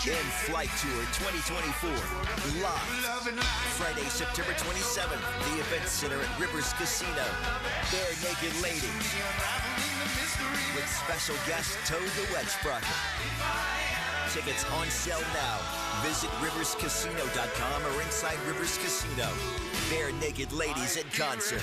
In Flight Tour 2024. Live. Friday, September 27th. The Event Center at Rivers Casino. Bare Naked Ladies. With special guest Toe the Wedge Sprocket. Tickets on sale now. Visit riverscasino.com or inside Rivers Casino. Bare Naked Ladies in concert.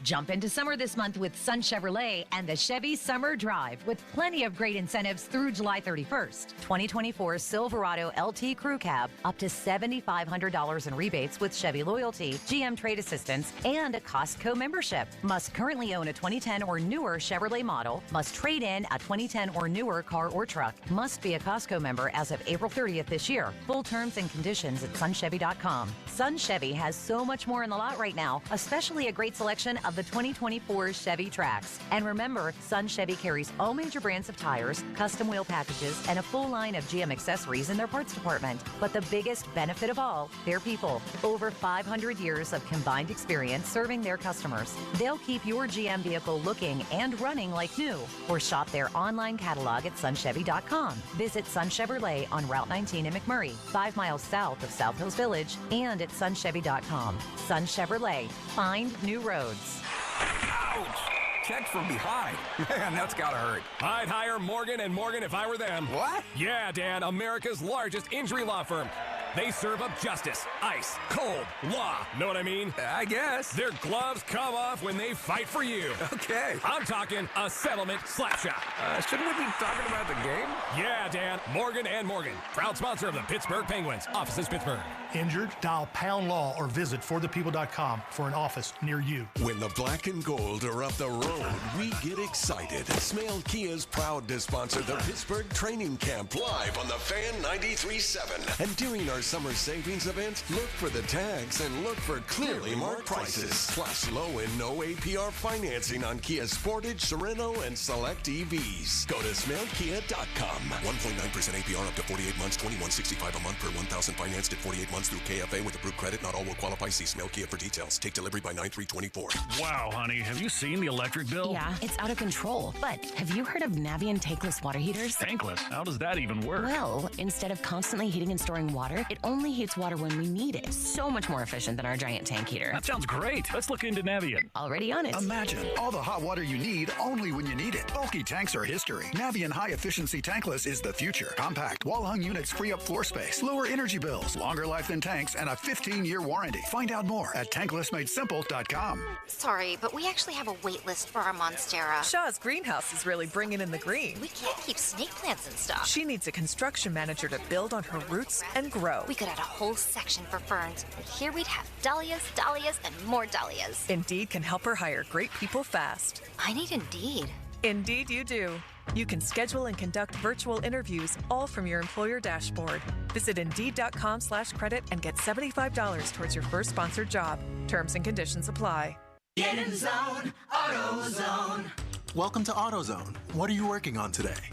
Jump into summer this month with Sun Chevrolet and the Chevy Summer Drive with plenty of great incentives through July 31st. 2024 Silverado LT Crew Cab, up to $7,500 in rebates with Chevy Loyalty, GM Trade Assistance, and a Costco membership. Must currently own a 2010 or newer Chevrolet model. Must trade in a 2010 or newer car or truck. Must be a Costco member as of April 30th this year. Full terms and conditions at sunchevy.com. Sun Chevy has so much more in the lot right now, especially a great selection of the 2024 Chevy Trax. And remember, Sun Chevy carries all major brands of tires, custom wheel packages, and a full line of GM accessories in their parts department. But the biggest benefit of all, their people. Over 500 years of combined experience serving their customers. They'll keep your GM vehicle looking and running like new. Or shop their online catalog at sunchevy.com. Visit Sun Chevrolet on Route 19 in McMurray, 5 miles south of South Hills Village, and at sunchevy.com. Sun Chevrolet. Find new roads. Ouch! Checked from behind. Man, that's gotta hurt. I'd hire Morgan & Morgan if I were them. What? Yeah, Dan, America's largest injury law firm. They serve up justice, ice, cold, law. Know what I mean? I guess. Their gloves come off when they fight for you. Okay. I'm talking a settlement slap shot. Shouldn't we be talking about the game? Yeah, Dan. Morgan & Morgan. Proud sponsor of the Pittsburgh Penguins. Offices Pittsburgh. Injured? Dial Pound Law or visit forthepeople.com for an office near you. When the black and gold are up the road, we get excited. Smale Kia is proud to sponsor the Pittsburgh Training Camp live on the Fan 93.7. And during our summer savings event, look for the tags and look for clearly marked prices. Plus low and no APR financing on Kia Sportage, Sorento, and select EVs. Go to smalekia.com. 1.9% APR up to 48 months, $21.65 a month per 1,000 financed at 48 months through KFA with approved credit. Not all will qualify. See Smale Kia for details. Take delivery by 9/3/24. Wow, honey, have you seen the electric bill? Yeah, it's out of control. But have you heard of Navien tankless water heaters? Tankless? How does that even work? Well, instead of constantly heating and storing water, it only heats water when we need it. So much more efficient than our giant tank heater. That sounds great. Let's look into Navien. Already on it. Imagine all the hot water you need only when you need it. Bulky tanks are history. Navien high-efficiency tankless is the future. Compact, wall-hung units free up floor space, lower energy bills, longer life than tanks, and a 15-year warranty. Find out more at tanklessmadesimple.com. Sorry, but we actually have a wait list for our Monstera. Shaw's greenhouse is really bringing in the green. We can't keep snake plants in stock. She needs a construction manager to build on her roots and grow. We could add a whole section for ferns, and here we'd have dahlias, dahlias, and more dahlias. Indeed can help her hire great people fast. I need Indeed. Indeed you do. You can schedule and conduct virtual interviews all from your employer dashboard. Visit Indeed.com/credit and get $75 towards your first sponsored job. Terms and conditions apply. Get in the zone, AutoZone. Welcome to AutoZone. What are you working on today?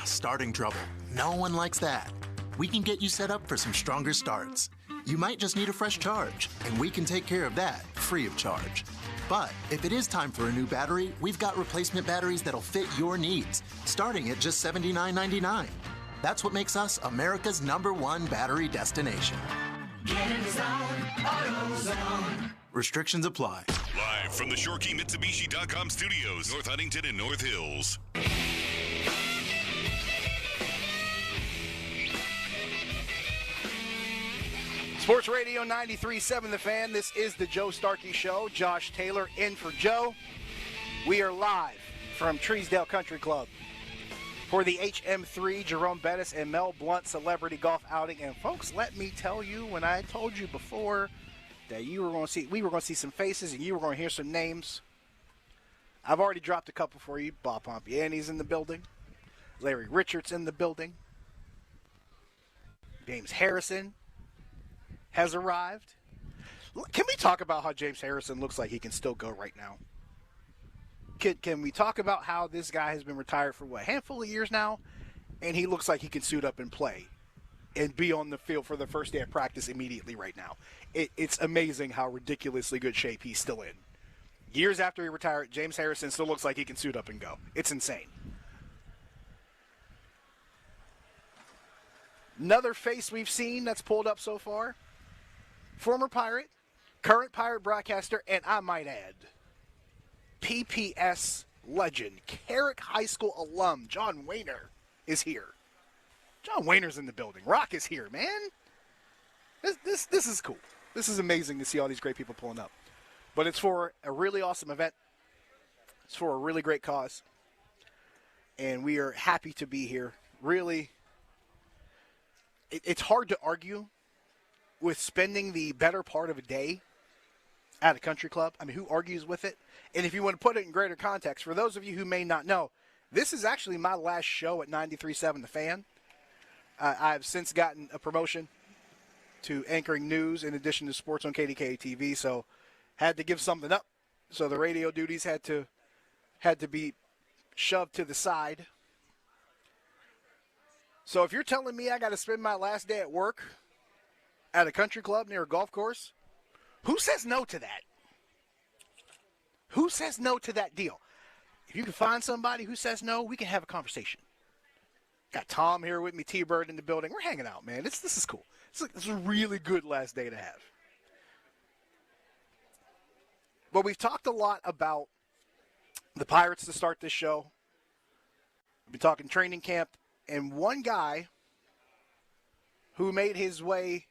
Starting trouble. No one likes that. We can get you set up for some stronger starts. You might just need a fresh charge, and we can take care of that free of charge. But if it is time for a new battery, we've got replacement batteries that'll fit your needs, starting at just $79.99. That's what makes us America's #1 battery destination. Get in the zone, AutoZone. Restrictions apply. Live from the ShoreKeyMitsubishi.com studios, North Huntington and North Hills. Sports Radio 93.7 The Fan. This is the Joe Starkey Show. Josh Taylor in for Joe. We are live from Treesdale Country Club for the HM3 Jerome Bettis and Mel Blount Celebrity Golf Outing. And folks, let me tell you, when I told you before that we were going to see some faces and you were going to hear some names, I've already dropped a couple for you. Bob Pompiani's in the building. Larry Richards in the building. James Harrison has arrived. Can we talk about how James Harrison looks like he can still go right now? Can we talk about how this guy has been retired for, a handful of years now, and he looks like he can suit up and play and be on the field for the first day of practice immediately right now? It's amazing how ridiculously good shape he's still in. Years after he retired, James Harrison still looks like he can suit up and go. It's insane. Another face we've seen that's pulled up so far, former Pirate, current Pirate broadcaster, and I might add, PPS legend, Carrick High School alum, John Wayner is here. John Wayner's in the building. Rock is here, man. This is cool. This is amazing to see all these great people pulling up. But it's for a really awesome event. It's for a really great cause. And we are happy to be here. Really, it's hard to argue with spending the better part of a day at a country club. I mean, who argues with it? And if you want to put it in greater context, for those of you who may not know, this is actually my last show at 93.7 The Fan. I've since gotten a promotion to anchoring news in addition to sports on KDKA TV, so had to give something up. So the radio duties had to be shoved to the side. So if you're telling me I got to spend my last day at work at a country club near a golf course, who says no to that? Who says no to that deal? If you can find somebody who says no, we can have a conversation. Got Tom here with me, T-Bird in the building. We're hanging out, man. This is cool. It's a really good last day to have. But we've talked a lot about the Pirates to start this show. We've been talking training camp. And one guy who made his way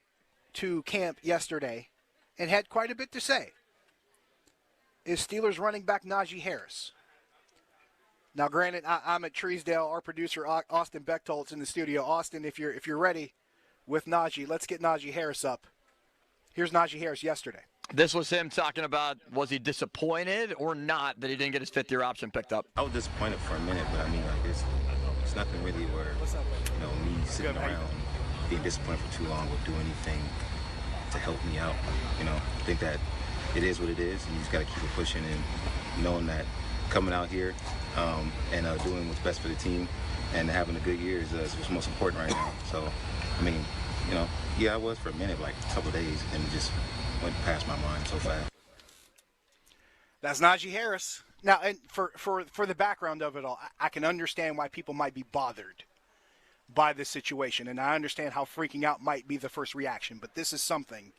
to camp yesterday and had quite a bit to say is Steelers running back Najee Harris. Now, granted, I'm at Treesdale. Our producer, Austin Bechtolt's in the studio. Austin, if you're ready with Najee, let's get Najee Harris up. Here's Najee Harris yesterday. This was him talking about, was he disappointed or not that he didn't get his fifth-year option picked up? I was disappointed for a minute, but I mean, like, it's nothing really where, me sitting around being disappointed for too long would do anything to help me out. I think that it is what it is, and you just got to keep it pushing and knowing that coming out here and doing what's best for the team and having a good year is what's most important right now. So, I mean, yeah, I was for a minute, like a couple of days, and it just went past my mind so fast. That's Najee Harris. Now, and for the background of it all, I can understand why people might be bothered by this situation, and I understand how freaking out might be the first reaction, but this is something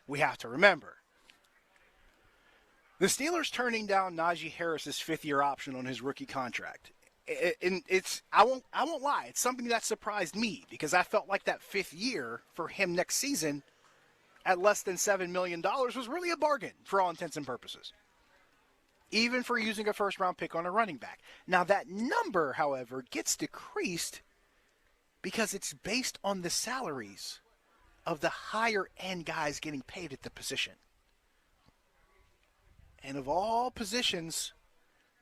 we have to remember. The Steelers turning down Najee Harris's fifth-year option on his rookie contract. And I won't lie, it's something that surprised me because I felt like that fifth year for him next season at less than $7 million was really a bargain for all intents and purposes, even for using a first-round pick on a running back. Now, that number, however, gets decreased because it's based on the salaries of the higher-end guys getting paid at the position. And of all positions,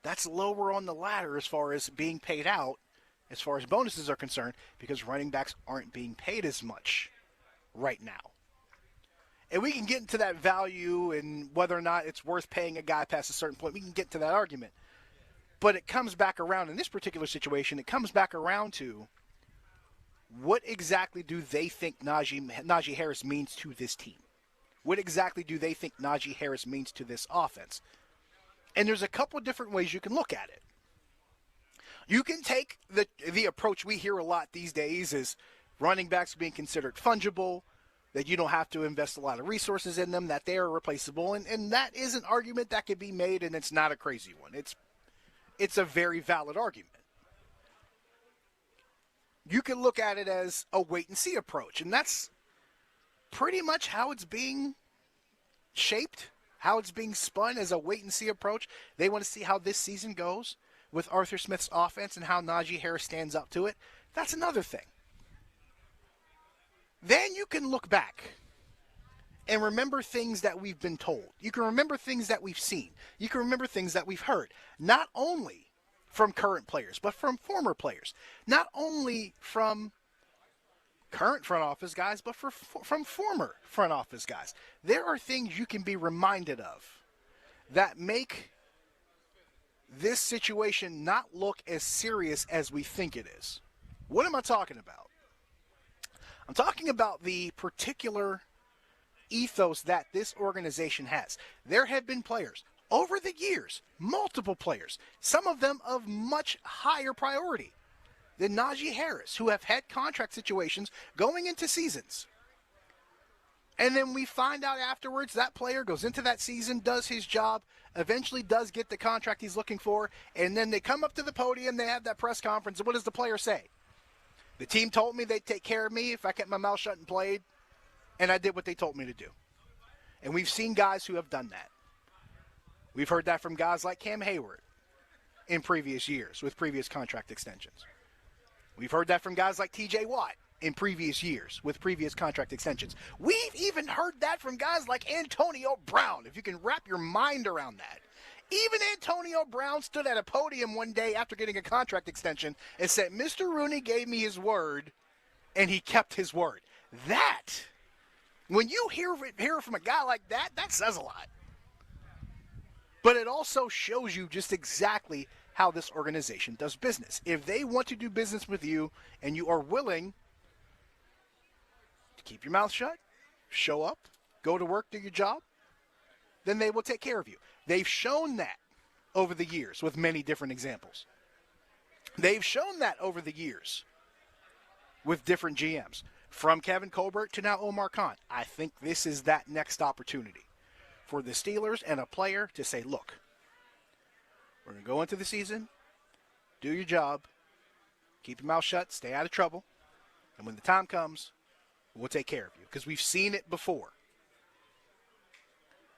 that's lower on the ladder as far as being paid out, as far as bonuses are concerned, because running backs aren't being paid as much right now. And we can get into that value and whether or not it's worth paying a guy past a certain point. We can get to that argument. But it comes back around, in this particular situation, it comes back around to what exactly do they think Najee Harris means to this team? What exactly do they think Najee Harris means to this offense? And there's a couple of different ways you can look at it. You can take the approach we hear a lot these days is running backs being considered fungible, that you don't have to invest a lot of resources in them, that they are replaceable. And that is an argument that could be made, and it's not a crazy one. It's a very valid argument. You can look at it as a wait-and-see approach, and that's pretty much how it's being shaped, how it's being spun as a wait-and-see approach. They want to see how this season goes with Arthur Smith's offense and how Najee Harris stands up to it. That's another thing. Then you can look back and remember things that we've been told. You can remember things that we've seen. You can remember things that we've heard, not only from current players, but from former players. Not only from current front office guys, but from former front office guys. There are things you can be reminded of that make this situation not look as serious as we think it is. What am I talking about? I'm talking about the particular ethos that this organization has. There have been players over the years, multiple players, some of them of much higher priority than Najee Harris, who have had contract situations going into seasons. And then we find out afterwards that player goes into that season, does his job, eventually does get the contract he's looking for, and then they come up to the podium, they have that press conference, and what does the player say? The team told me they'd take care of me if I kept my mouth shut and played, and I did what they told me to do. And we've seen guys who have done that. We've heard that from guys like Cam Hayward in previous years with previous contract extensions. We've heard that from guys like TJ Watt in previous years with previous contract extensions. We've even heard that from guys like Antonio Brown, if you can wrap your mind around that. Even Antonio Brown stood at a podium one day after getting a contract extension and said, Mr. Rooney gave me his word, and he kept his word. That, when you hear from a guy like that, that says a lot. But it also shows you just exactly how this organization does business. If they want to do business with you and you are willing to keep your mouth shut, show up, go to work, do your job, then they will take care of you. They've shown that over the years with many different examples. They've shown that over the years with different GMs. From Kevin Colbert to now Omar Khan. I think this is that next opportunity for the Steelers and a player to say, look, we're going to go into the season, do your job, keep your mouth shut, stay out of trouble, and when the time comes, we'll take care of you. Because we've seen it before.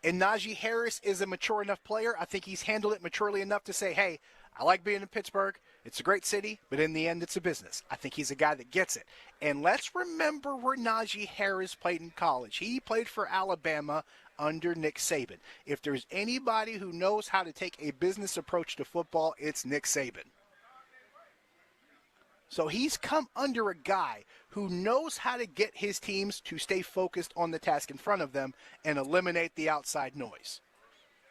And Najee Harris is a mature enough player. I think he's handled it maturely enough to say, hey, I like being in Pittsburgh. It's a great city, but in the end, it's a business. I think he's a guy that gets it. And let's remember where Najee Harris played in college. He played for Alabama under Nick Saban. If there's anybody who knows how to take a business approach to football, it's Nick Saban. So he's come under a guy who knows how to get his teams to stay focused on the task in front of them and eliminate the outside noise.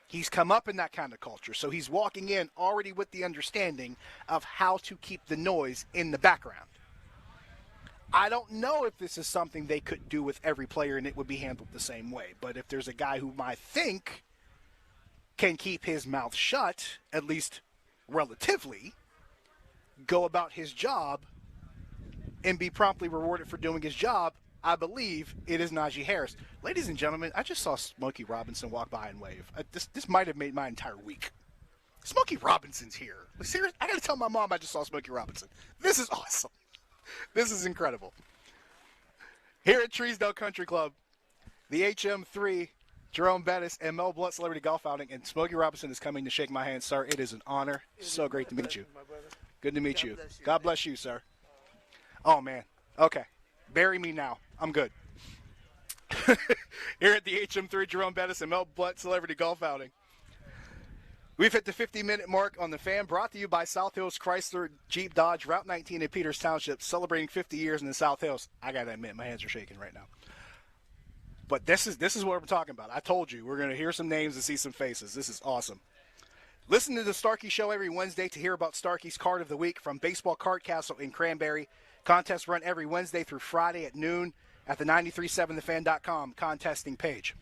He's come up in that kind of culture, so he's walking in already with the understanding of how to keep the noise in the background. I don't know if this is something they could do with every player and it would be handled the same way, but if there's a guy whom I think can keep his mouth shut, at least relatively, go about his job and be promptly rewarded for doing his job, I believe it is Najee Harris. Ladies and gentlemen, I just saw Smokey Robinson walk by and wave. This might have made my entire week. Smokey Robinson's here. Seriously, I got to tell my mom I just saw Smokey Robinson. This is awesome. This is incredible. Here at Treesdale Country Club, the HM3, Jerome Bettis, and Mel Blunt Celebrity Golf Outing, and Smokey Robinson is coming to shake my hand, sir. It is an honor. So great to meet you. Good to meet you. God bless you, sir. Oh, man. Okay. Bury me now. I'm good. Here at the HM3 Jerome Bettis and Mel Blunt Celebrity Golf Outing. We've hit the 50-minute mark on the Fan, brought to you by South Hills Chrysler Jeep Dodge, Route 19 in Peters Township, celebrating 50 years in the South Hills. I got to admit, my hands are shaking right now. But this is what we're talking about. I told you, we're going to hear some names and see some faces. This is awesome. Listen to the Starkey Show every Wednesday to hear about Starkey's Card of the Week from Baseball Card Castle in Cranberry. Contests run every Wednesday through Friday at noon at the 937thefan.com contesting page.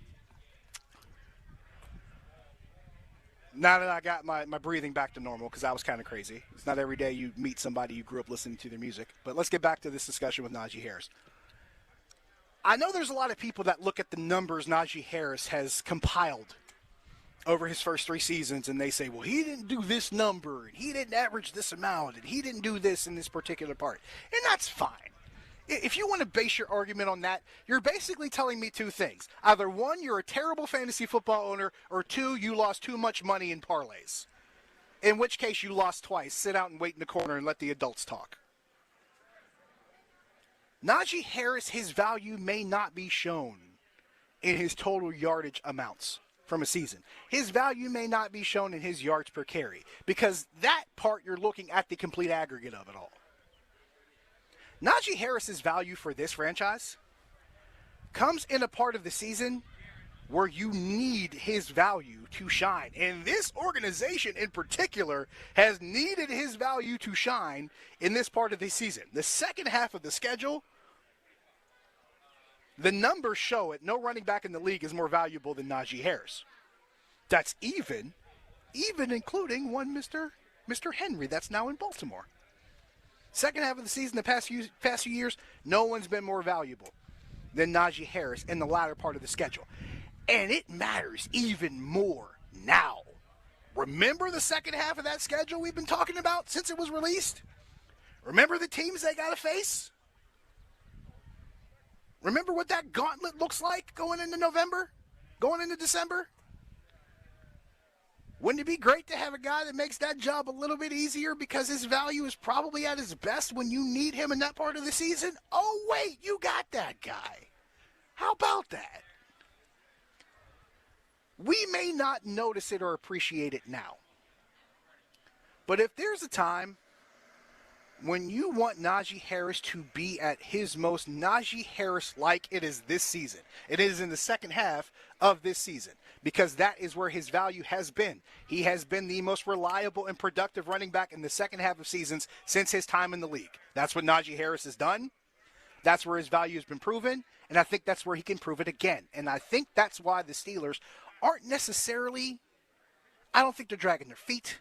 Now that I got my breathing back to normal, because I was kind of crazy. It's not every day you meet somebody you grew up listening to their music. But let's get back to this discussion with Najee Harris. I know there's a lot of people that look at the numbers Najee Harris has compiled over his first 3 seasons, and they say, well, he didn't do this number, and he didn't average this amount, and he didn't do this in this particular part. And that's fine. If you want to base your argument on that, you're basically telling me two things. Either one, you're a terrible fantasy football owner, or two, you lost too much money in parlays. In which case, you lost twice. Sit out and wait in the corner and let the adults talk. Najee Harris, his value may not be shown in his total yardage amounts from a season. His value may not be shown in his yards per carry, because that part you're looking at the complete aggregate of it all. Najee Harris's value for this franchise comes in a part of the season where you need his value to shine. And this organization in particular has needed his value to shine in this part of the season. The second half of the schedule, the numbers show it. No running back in the league is more valuable than Najee Harris. That's even including one Mr. Henry that's now in Baltimore. Second half of the season, the past few years, no one's been more valuable than Najee Harris in the latter part of the schedule. And it matters even more now. Remember the second half of that schedule we've been talking about since it was released? Remember the teams they got to face? Remember what that gauntlet looks like going into November? Going into December? Wouldn't it be great to have a guy that makes that job a little bit easier because his value is probably at his best when you need him in that part of the season? Oh, wait, you got that guy. How about that? We may not notice it or appreciate it now. But if there's a time when you want Najee Harris to be at his most Najee Harris-like, it is this season. It is in the second half of this season, because that is where his value has been. He has been the most reliable and productive running back in the second half of seasons since his time in the league. That's what Najee Harris has done. That's where his value has been proven, and I think that's where he can prove it again. And I think that's why the Steelers aren't necessarily, I don't think they're dragging their feet.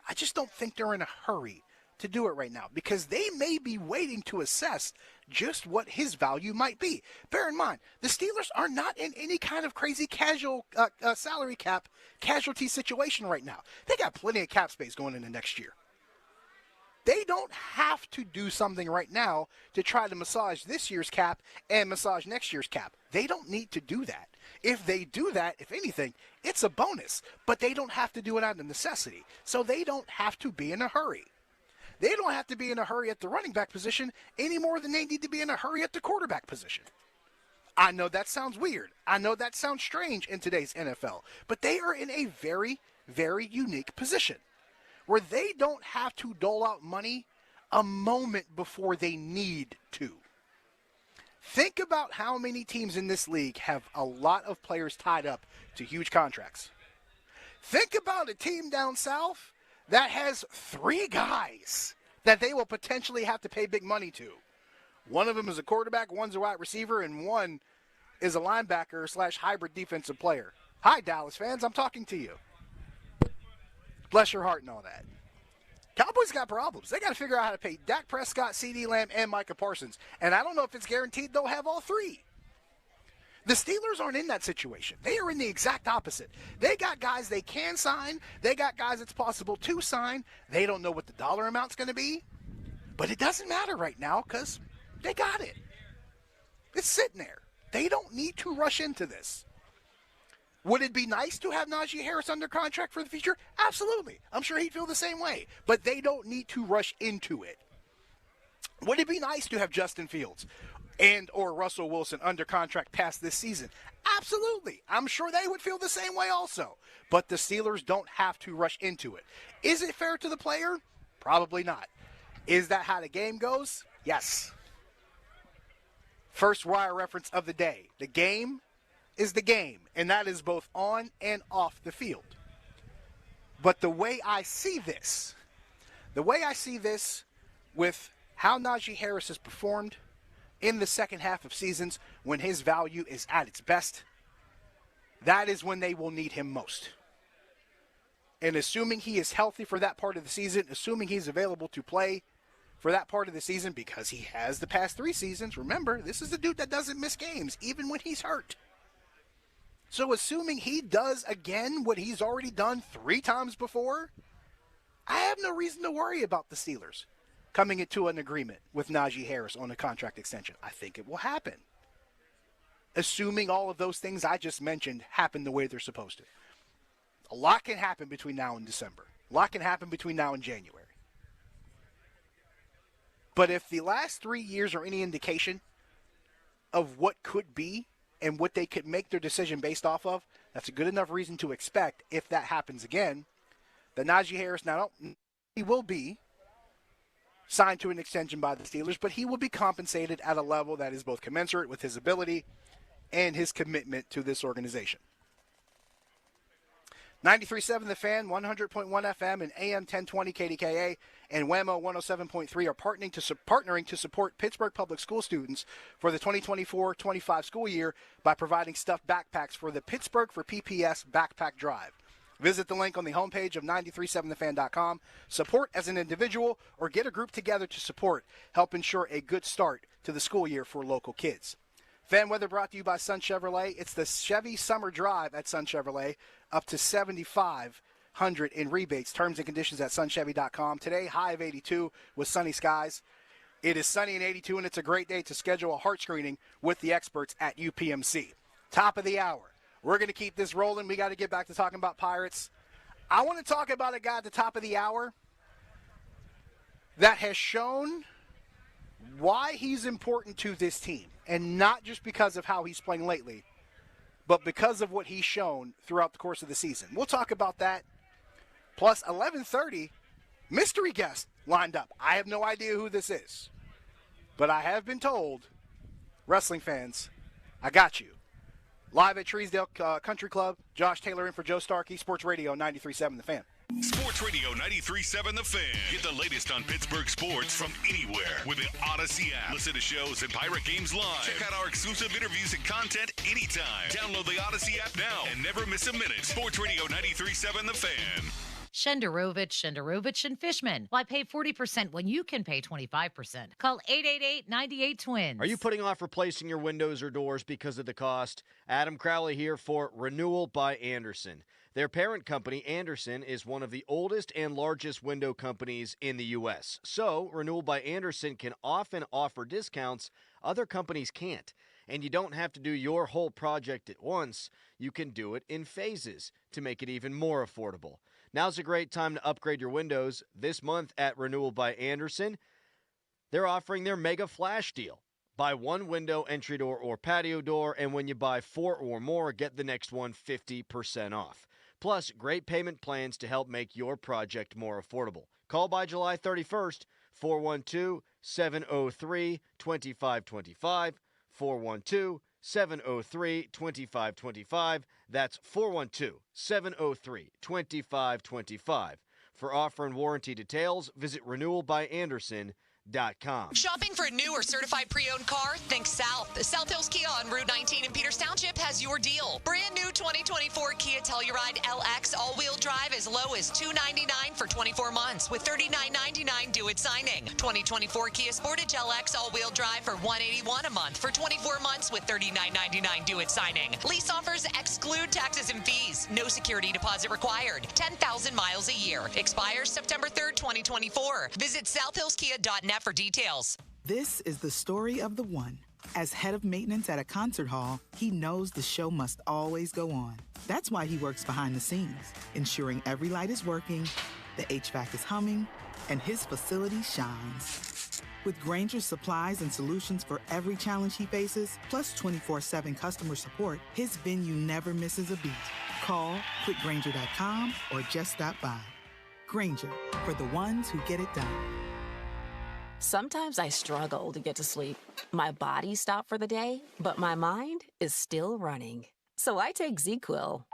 I just don't think they're in a hurry to do it right now, because they may be waiting to assess just what his value might be. Bear in mind, the Steelers are not in any kind of crazy casual salary cap casualty situation right now. They got plenty of cap space going into next year. They don't have to do something right now to try to massage this year's cap and massage next year's cap. They don't need to do that. If they do that, if anything, it's a bonus. But they don't have to do it out of necessity. So they don't have to be in a hurry. They don't have to be in a hurry at the running back position any more than they need to be in a hurry at the quarterback position. I know that sounds weird. I know that sounds strange in today's NFL. But they are in a very, very unique position where they don't have to dole out money a moment before they need to. Think about how many teams in this league have a lot of players tied up to huge contracts. Think about a team down south that has 3 guys that they will potentially have to pay big money to. One of them is a quarterback, one's a wide receiver, and one is a linebacker / hybrid defensive player. Hi, Dallas fans, I'm talking to you. Bless your heart and all that. Cowboys got problems. They got to figure out how to pay Dak Prescott, CeeDee Lamb, and Micah Parsons. And I don't know if it's guaranteed they'll have all 3. The Steelers aren't in that situation. They are in the exact opposite. They got guys they can sign. They got guys it's possible to sign. They don't know what the dollar amount's going to be. But it doesn't matter right now because they got it. It's sitting there. They don't need to rush into this. Would it be nice to have Najee Harris under contract for the future? Absolutely. I'm sure he'd feel the same way. But they don't need to rush into it. Would it be nice to have Justin Fields and or Russell Wilson under contract past this season? Absolutely. I'm sure they would feel the same way also. But the Steelers don't have to rush into it. Is it fair to the player? Probably not. Is that how the game goes? Yes. First wire reference of the day. The game is the game, and that is both on and off the field. But the way I see this with how Najee Harris has performed in the second half of seasons when his value is at its best, that is when they will need him most. And assuming he is healthy for that part of the season, assuming he's available to play for that part of the season, because he has the past 3 seasons. Remember, this is the dude that doesn't miss games, even when he's hurt. So assuming he does again what he's already done 3 times before, I have no reason to worry about the Steelers. coming into an agreement with Najee Harris on a contract extension. I think it will happen. Assuming all of those things I just mentioned happen the way they're supposed to. A lot can happen between now and December. A lot can happen between now and January. But if the last 3 years are any indication of what could be and what they could make their decision based off of, that's a good enough reason to expect, if that happens again, that Najee Harris he will be signed to an extension by the Steelers, but he will be compensated at a level that is both commensurate with his ability and his commitment to this organization. 93.7 The Fan, 100.1 FM, and AM 1020 KDKA, and WAMO 107.3 are partnering to support Pittsburgh Public School students for the 2024-25 school year by providing stuffed backpacks for the Pittsburgh for PPS Backpack Drive. Visit the link on the homepage of 937thefan.com. Support as an individual or get a group together to support. Help ensure a good start to the school year for local kids. Fan weather brought to you by Sun Chevrolet. It's the Chevy Summer Drive at Sun Chevrolet, up to $7,500 in rebates. Terms and conditions at sunchevy.com. Today, high of 82 with sunny skies. It is sunny and 82, and it's a great day to schedule a heart screening with the experts at UPMC. Top of the hour. We're going to keep this rolling. We got to get back to talking about Pirates. I want to talk about a guy at the top of the hour that has shown why he's important to this team. And not just because of how he's playing lately, but because of what he's shown throughout the course of the season. We'll talk about that. Plus, 11:30, mystery guest lined up. I have no idea who this is. But I have been told, wrestling fans, I got you. Live at Treesdale Country Club, Josh Taylor in for Joe Starkey, Sports Radio 93.7 The Fan. Sports Radio 93.7 The Fan. Get the latest on Pittsburgh sports from anywhere with the Odyssey app. Listen to shows and Pirate Games live. Check out our exclusive interviews and content anytime. Download the Odyssey app now and never miss a minute. Sports Radio 93.7 The Fan. Shenderovich, and Fishman. Why pay 40% when you can pay 25%? Call 888-98-TWINS. Are you putting off replacing your windows or doors because of the cost? Adam Crowley here for Renewal by Andersen. Their parent company, Andersen, is one of the oldest and largest window companies in the U.S. So, Renewal by Andersen can often offer discounts other companies can't. And you don't have to do your whole project at once. You can do it in phases to make it even more affordable. Now's a great time to upgrade your windows. This month at Renewal by Andersen, they're offering their Mega Flash deal. Buy one window, entry door, or patio door, and when you buy 4 or more, get the next one 50% off. Plus, great payment plans to help make your project more affordable. Call by July 31st, 412-703-2525, 412-703-2525. That's 412-703-2525. For offer and warranty details, visit renewalbyandersen.com. Shopping for a new or certified pre-owned car? Think South. The South Hills Kia on Route 19 in Peters Township has your deal. Brand new 2024 Kia Telluride LX all-wheel drive as low as $299 for 24 months with $39.99 due at signing. 2024 Kia Sportage LX all-wheel drive for $181 a month for 24 months with $39.99 due at signing. Lease offers exclude taxes and fees. No security deposit required. 10,000 miles a year. Expires September 3rd, 2024. Visit southhillskia.net for details. This is the story of the one. As head of maintenance at a concert hall, he knows the show must always go on. That's why he works behind the scenes, ensuring every light is working, the HVAC is humming, and his facility shines. With Grainger's supplies and solutions for every challenge he faces, plus 24/7 customer support, his venue never misses a beat. Call quickgrainger.com or just stop by. Grainger, for the ones who get it done. Sometimes I struggle to get to sleep. My body stopped for the day, but my mind is still running. So I take ZzzQuil.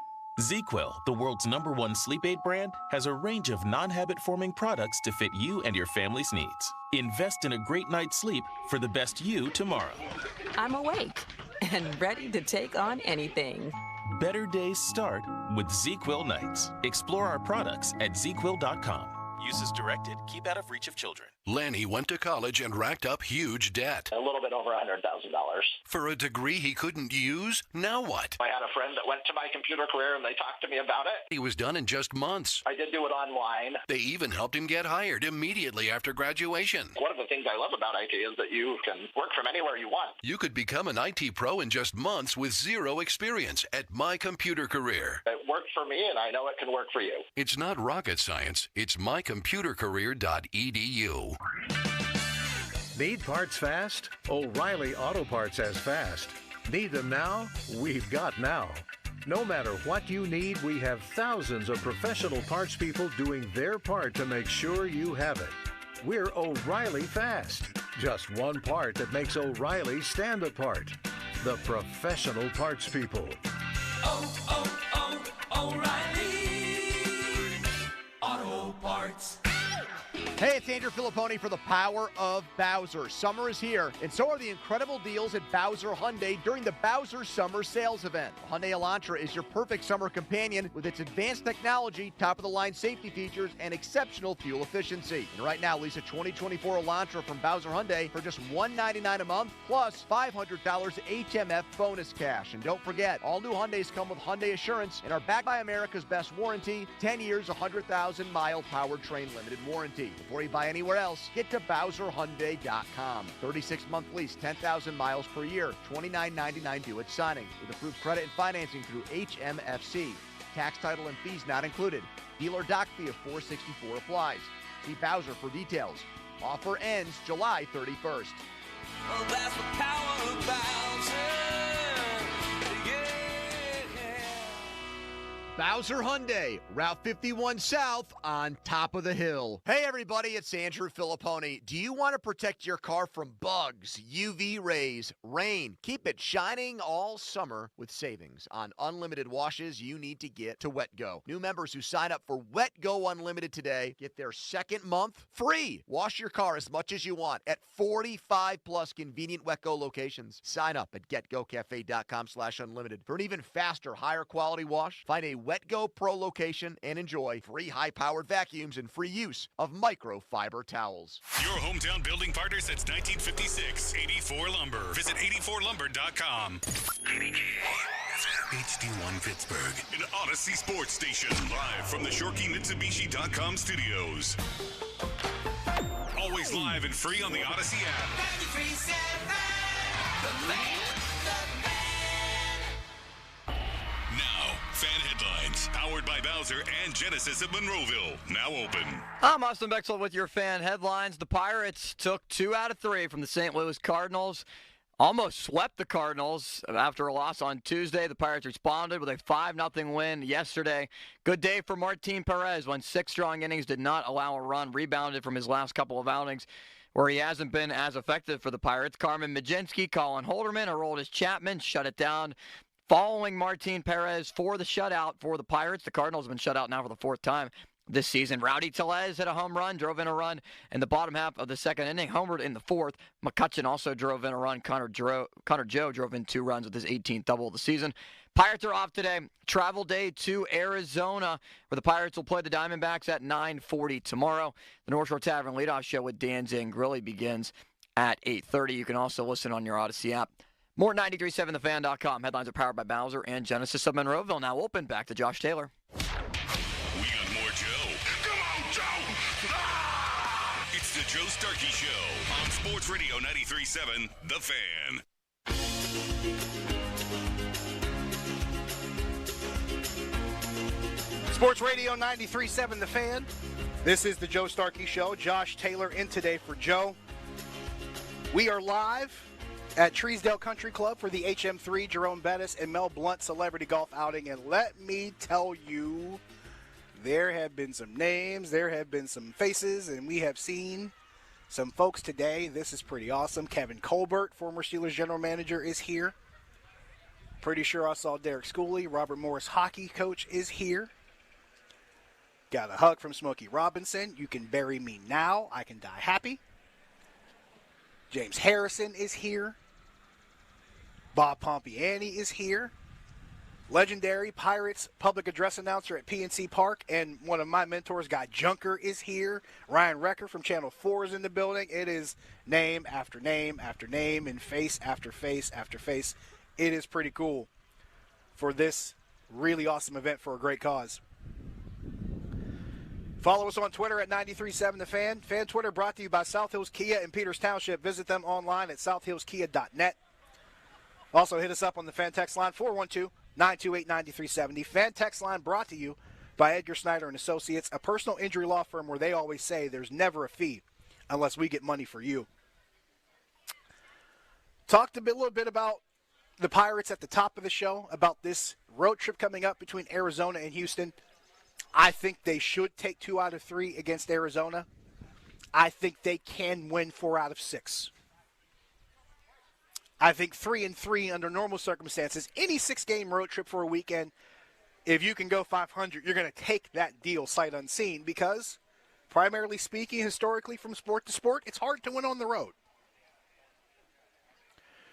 ZzzQuil, the world's #1 sleep aid brand, has a range of non-habit-forming products to fit you and your family's needs. Invest in a great night's sleep for the best you tomorrow. I'm awake and ready to take on anything. Better days start with ZzzQuil nights. Explore our products at ZzzQuil.com. Use as directed. Keep out of reach of children. Lanny went to college and racked up huge debt. A little bit over $100,000. For a degree he couldn't use? Now what? I had a friend that went to my computer career and they talked to me about it. He was done in just months. I did do it online. They even helped him get hired immediately after graduation. One of the things I love about IT is that you can work from anywhere you want. You could become an IT pro in just months with zero experience at My Computer Career. It worked for me, and I know it can work for you. It's not rocket science. It's mycomputercareer.edu. Need parts fast? O'Reilly Auto Parts has fast. Need them now? We've got now. No matter what you need, we have thousands of professional parts people doing their part to make sure you have it. We're O'Reilly Fast. Just one part that makes O'Reilly stand apart. The professional parts people. O'Reilly Auto Parts. Hey, it's Andrew Filipponi for the Power of Bowser. Summer is here, and so are the incredible deals at Bowser Hyundai during the Bowser Summer Sales Event. The Hyundai Elantra is your perfect summer companion with its advanced technology, top-of-the-line safety features, and exceptional fuel efficiency. And right now, lease a 2024 Elantra from Bowser Hyundai for just $199 a month, plus $500 HMF bonus cash. And don't forget, all new Hyundais come with Hyundai Assurance and are backed by America's best warranty, 10 years, 100,000-mile powertrain limited warranty. Before you buy anywhere else, get to BowserHyundai.com. 36-month lease, 10,000 miles per year, $29.99 due at signing. With approved credit and financing through HMFC. Tax, title, and fees not included. Dealer doc fee of $464 applies. See Bowser for details. Offer ends July 31st. Well, that's the power of Bowser. Bowser Hyundai, Route 51 South on top of the hill. Hey everybody, it's Andrew Filipponi. Do you want to protect your car from bugs, UV rays, rain? Keep it shining all summer with savings on unlimited washes you need to get to WetGo. New members who sign up for WetGo Unlimited today get their second month free. Wash your car as much as you want at 45 plus convenient WetGo locations. Sign up at getgocafe.com/unlimited for an even faster, higher quality wash. Find a WetGo Pro location and enjoy free high-powered vacuums and free use of microfiber towels. Your hometown building partner since 1956, 84 Lumber. Visit 84lumber.com. HD1 Pittsburgh. An Odyssey Sports Station, live from the ShorkeyMitsubishi.com studios. Always live and free on the Odyssey app. 93.7 The Fan. Now, fan headlines, powered by Bowser and Genesis of Monroeville, now open. I'm Austin Bexel with your fan headlines. The Pirates took 2 out of 3 from the St. Louis Cardinals. Almost swept the Cardinals after a loss on Tuesday. The Pirates responded with a 5-0 win yesterday. Good day for Martin Perez. Went 6 strong innings, did not allow a run, rebounded from his last couple of outings where he hasn't been as effective for the Pirates. Carmen Mlodzinski, Colin Holderman, Aroldis Chapman shut it down. Following Martin Perez for the shutout for the Pirates, the Cardinals have been shut out now for the 4th time this season. Rowdy Tellez hit a home run, drove in a run in the bottom half of the 2nd inning, homered in the 4th. McCutchen also drove in a run. Connor Joe drove in 2 runs with his 18th double of the season. Pirates are off today. Travel day to Arizona, where the Pirates will play the Diamondbacks at 9:40 tomorrow. The North Shore Tavern leadoff show with Dan Zangrilli begins at 8:30. You can also listen on your Odyssey app. More at 937thefan.com. Headlines are powered by Bowser and Genesis of Monroeville. Now open. Back to Josh Taylor. We got more Joe. Come on, Joe! Ah! It's the Joe Starkey Show on Sports Radio 93.7 The Fan. Sports Radio 93.7 The Fan. This is the Joe Starkey Show. Josh Taylor in today for Joe. We are live at Treesdale Country Club for the HM3 Jerome Bettis and Mel Blount Celebrity Golf Outing. And let me tell you, there have been some names, there have been some faces, and we have seen some folks today. This is pretty awesome. Kevin Colbert, former Steelers general manager, is here. Pretty sure I saw Derek Schooley. Robert Morris, hockey coach, is here. Got a hug from Smokey Robinson. You can bury me now. I can die happy. James Harrison is here. Bob Pompiani is here. legendary Pirates public address announcer at PNC Park, and one of my mentors, Guy Junker, is here. Ryan Recker from Channel 4 is in the building. It is name after name after name and face after face after face. It is pretty cool for this really awesome event for a great cause. Follow us on Twitter at 93.7 The Fan. Fan Twitter brought to you by South Hills Kia in Peters Township. Visit them online at southhillskia.net. Also, hit us up on the Fan Text line, 412-928-9370. Fan Text line brought to you by Edgar Snyder and Associates, a personal injury law firm where they always say there's never a fee unless we get money for you. Talked a little bit about the Pirates at the top of the show, about this road trip coming up between Arizona and Houston. I think they should take 2 out of 3 against Arizona. I think they can win 4 out of 6. I think 3-3 under normal circumstances. Any 6-game road trip for a weekend, if you can go 500, you're going to take that deal sight unseen because, primarily speaking, historically from sport to sport, it's hard to win on the road.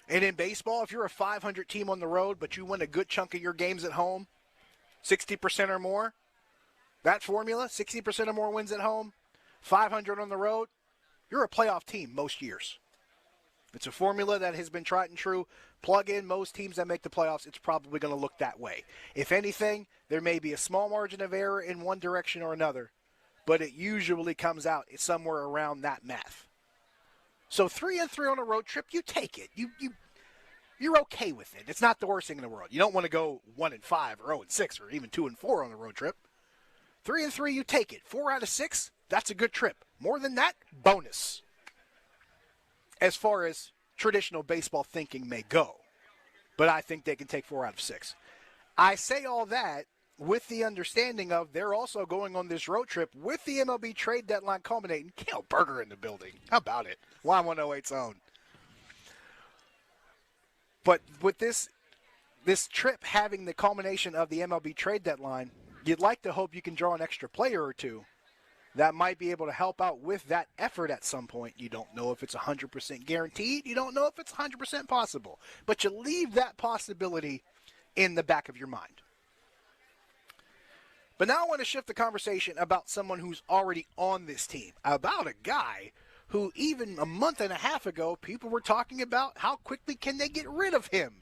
And in baseball, if you're a 500 team on the road, but you win a good chunk of your games at home, 60% or more, that formula, 60% or more wins at home, 500 on the road, you're a playoff team most years. It's a formula that has been tried and true. Plug in most teams that make the playoffs, it's probably going to look that way. If anything, there may be a small margin of error in one direction or another, but it usually comes out somewhere around that math. So 3-3 on a road trip, you take it. You're okay with it. It's not the worst thing in the world. You don't want to go 1-5 or 0-6 or even 2-4 on a road trip. 3-3, you take it. 4 out of 6, that's a good trip. More than that, bonus. As far as traditional baseball thinking may go. But I think they can take 4 out of 6. I say all that with the understanding of they're also going on this road trip with the MLB trade deadline culminating. Kale Berger in the building. How about it? Y108's own. But with this trip having the culmination of the MLB trade deadline, you'd like to hope you can draw an extra player or two that might be able to help out with that effort at some point. You don't know if it's 100% guaranteed. You don't know if it's 100% possible. But you leave that possibility in the back of your mind. But now I want to shift the conversation about someone who's already on this team, about a guy who even a month and a half ago, people were talking about how quickly can they get rid of him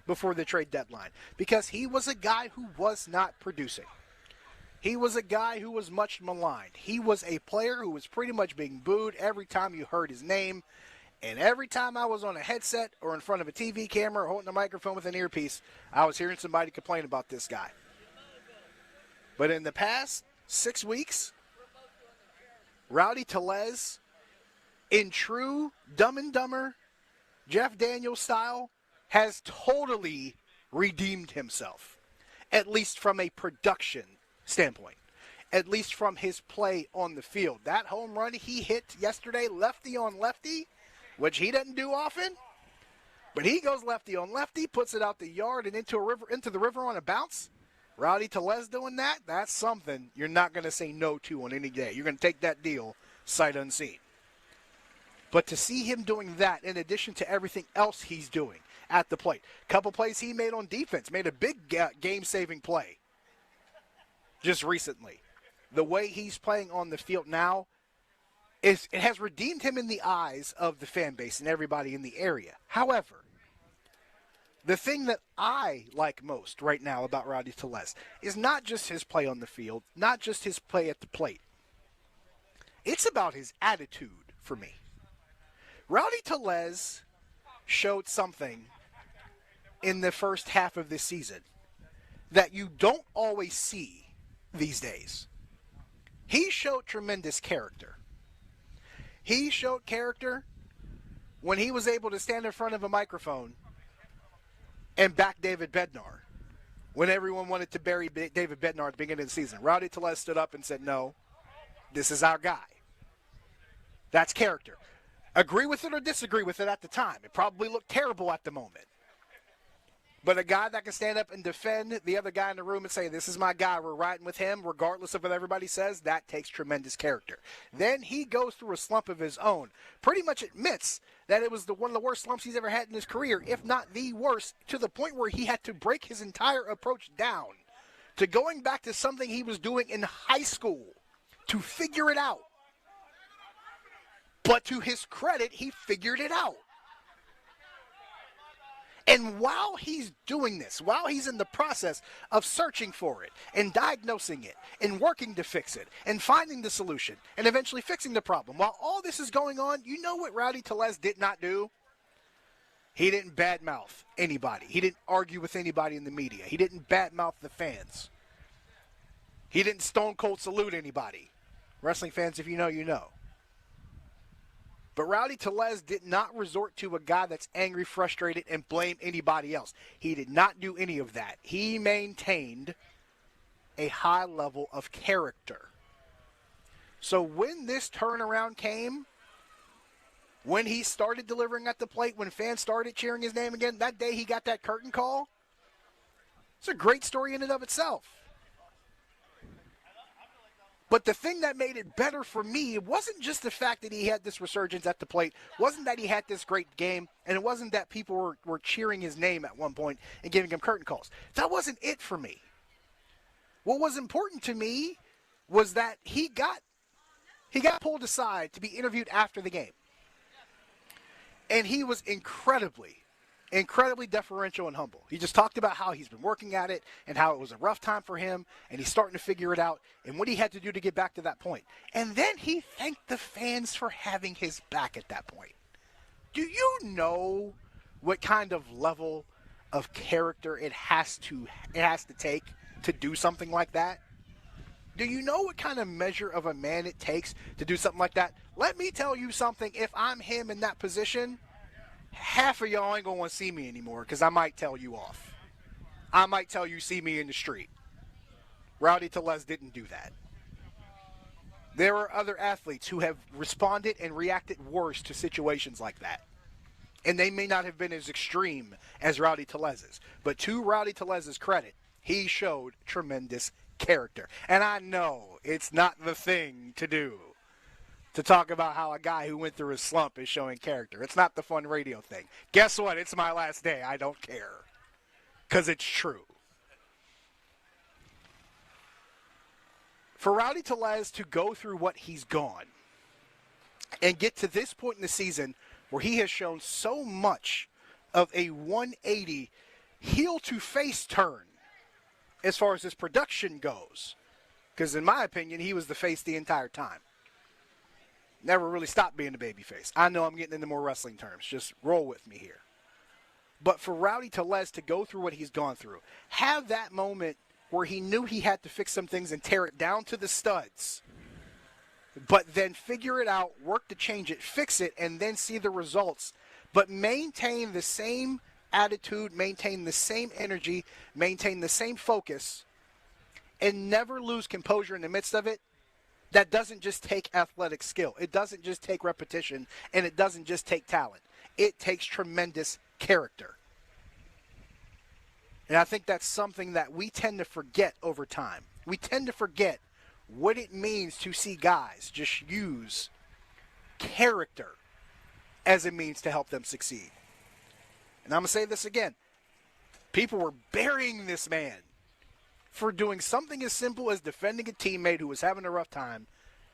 before the trade deadline, because he was a guy who was not producing. He was a guy who was much maligned. He was a player who was pretty much being booed every time you heard his name. And every time I was on a headset or in front of a TV camera or holding a microphone with an earpiece, I was hearing somebody complain about this guy. But in the past 6 weeks, Rowdy Tellez, in true Dumb and Dumber Jeff Daniels style, has totally redeemed himself, at least from a production standpoint, at least from his play on the field. That home run he hit yesterday, lefty on lefty, which he doesn't do often, but he goes lefty on lefty, puts it out the yard and into the river on a bounce. Rowdy Tellez doing that, that's something you're not going to say no to on any day. You're going to take that deal sight unseen. But to see him doing that in addition to everything else he's doing at the plate, couple plays he made on defense, made a big game-saving play just recently. The way he's playing on the field now, it has redeemed him in the eyes of the fan base and everybody in the area. However, the thing that I like most right now about Rowdy Tellez is not just his play on the field, not just his play at the plate. It's about his attitude for me. Rowdy Tellez showed something in the first half of this season that you don't always see these days. He showed tremendous character. He showed character when he was able to stand in front of a microphone and back David Bednar when everyone wanted to bury David Bednar at the beginning of the season. Rowdy Tellez stood up and said, no, this is our guy. That's character. Agree with it or disagree with it at the time. It probably looked terrible at the moment. But a guy that can stand up and defend the other guy in the room and say, this is my guy, we're riding with him, regardless of what everybody says, that takes tremendous character. Then he goes through a slump of his own, pretty much admits that it was one of the worst slumps he's ever had in his career, if not the worst, to the point where he had to break his entire approach down to going back to something he was doing in high school to figure it out. But to his credit, he figured it out. And while he's doing this, while he's in the process of searching for it and diagnosing it and working to fix it and finding the solution and eventually fixing the problem, while all this is going on, you know what Rowdy Tellez did not do? He didn't badmouth anybody. He didn't argue with anybody in the media. He didn't badmouth the fans. He didn't stone cold salute anybody. Wrestling fans, if you know, you know. But Rowdy Tellez did not resort to a guy that's angry, frustrated, and blame anybody else. He did not do any of that. He maintained a high level of character. So when this turnaround came, when he started delivering at the plate, when fans started cheering his name again, that day he got that curtain call, it's a great story in and of itself. But the thing that made it better for me, it wasn't just the fact that he had this resurgence at the plate, wasn't that he had this great game, and it wasn't that people were cheering his name at one point and giving him curtain calls. That wasn't it for me. What was important to me was that he got pulled aside to be interviewed after the game. And he was incredibly deferential and humble. He just talked about how he's been working at it and how it was a rough time for him and he's starting to figure it out and what he had to do to get back to that point. And then he thanked the fans for having his back at that point. Do you know what kind of level of character it has to take to do something like that? Do you know what kind of measure of a man it takes to do something like that? Let me tell you something. If I'm him in that position, half of y'all ain't going to want to see me anymore because I might tell you off. I might tell you see me in the street. Rowdy Tellez didn't do that. There are other athletes who have responded and reacted worse to situations like that. And they may not have been as extreme as Rowdy Tellez's. But to Rowdy Tellez's credit, he showed tremendous character. And I know it's not the thing to do to talk about how a guy who went through a slump is showing character. It's not the fun radio thing. Guess what? It's my last day. I don't care. Because it's true. For Rowdy Tellez to go through what he's gone and get to this point in the season where he has shown so much of a 180 heel to face turn as far as his production goes, because in my opinion, he was the face the entire time. Never really stopped being the babyface. I know I'm getting into more wrestling terms. Just roll with me here. But for Rowdy Tellez to go through what he's gone through, have that moment where he knew he had to fix some things and tear it down to the studs, but then figure it out, work to change it, fix it, and then see the results, but maintain the same attitude, maintain the same energy, maintain the same focus, and never lose composure in the midst of it. That doesn't just take athletic skill. It doesn't just take repetition, and it doesn't just take talent. It takes tremendous character. And I think that's something that we tend to forget over time. We tend to forget what it means to see guys just use character as a means to help them succeed. And I'm going to say this again. People were burying this man for doing something as simple as defending a teammate who was having a rough time,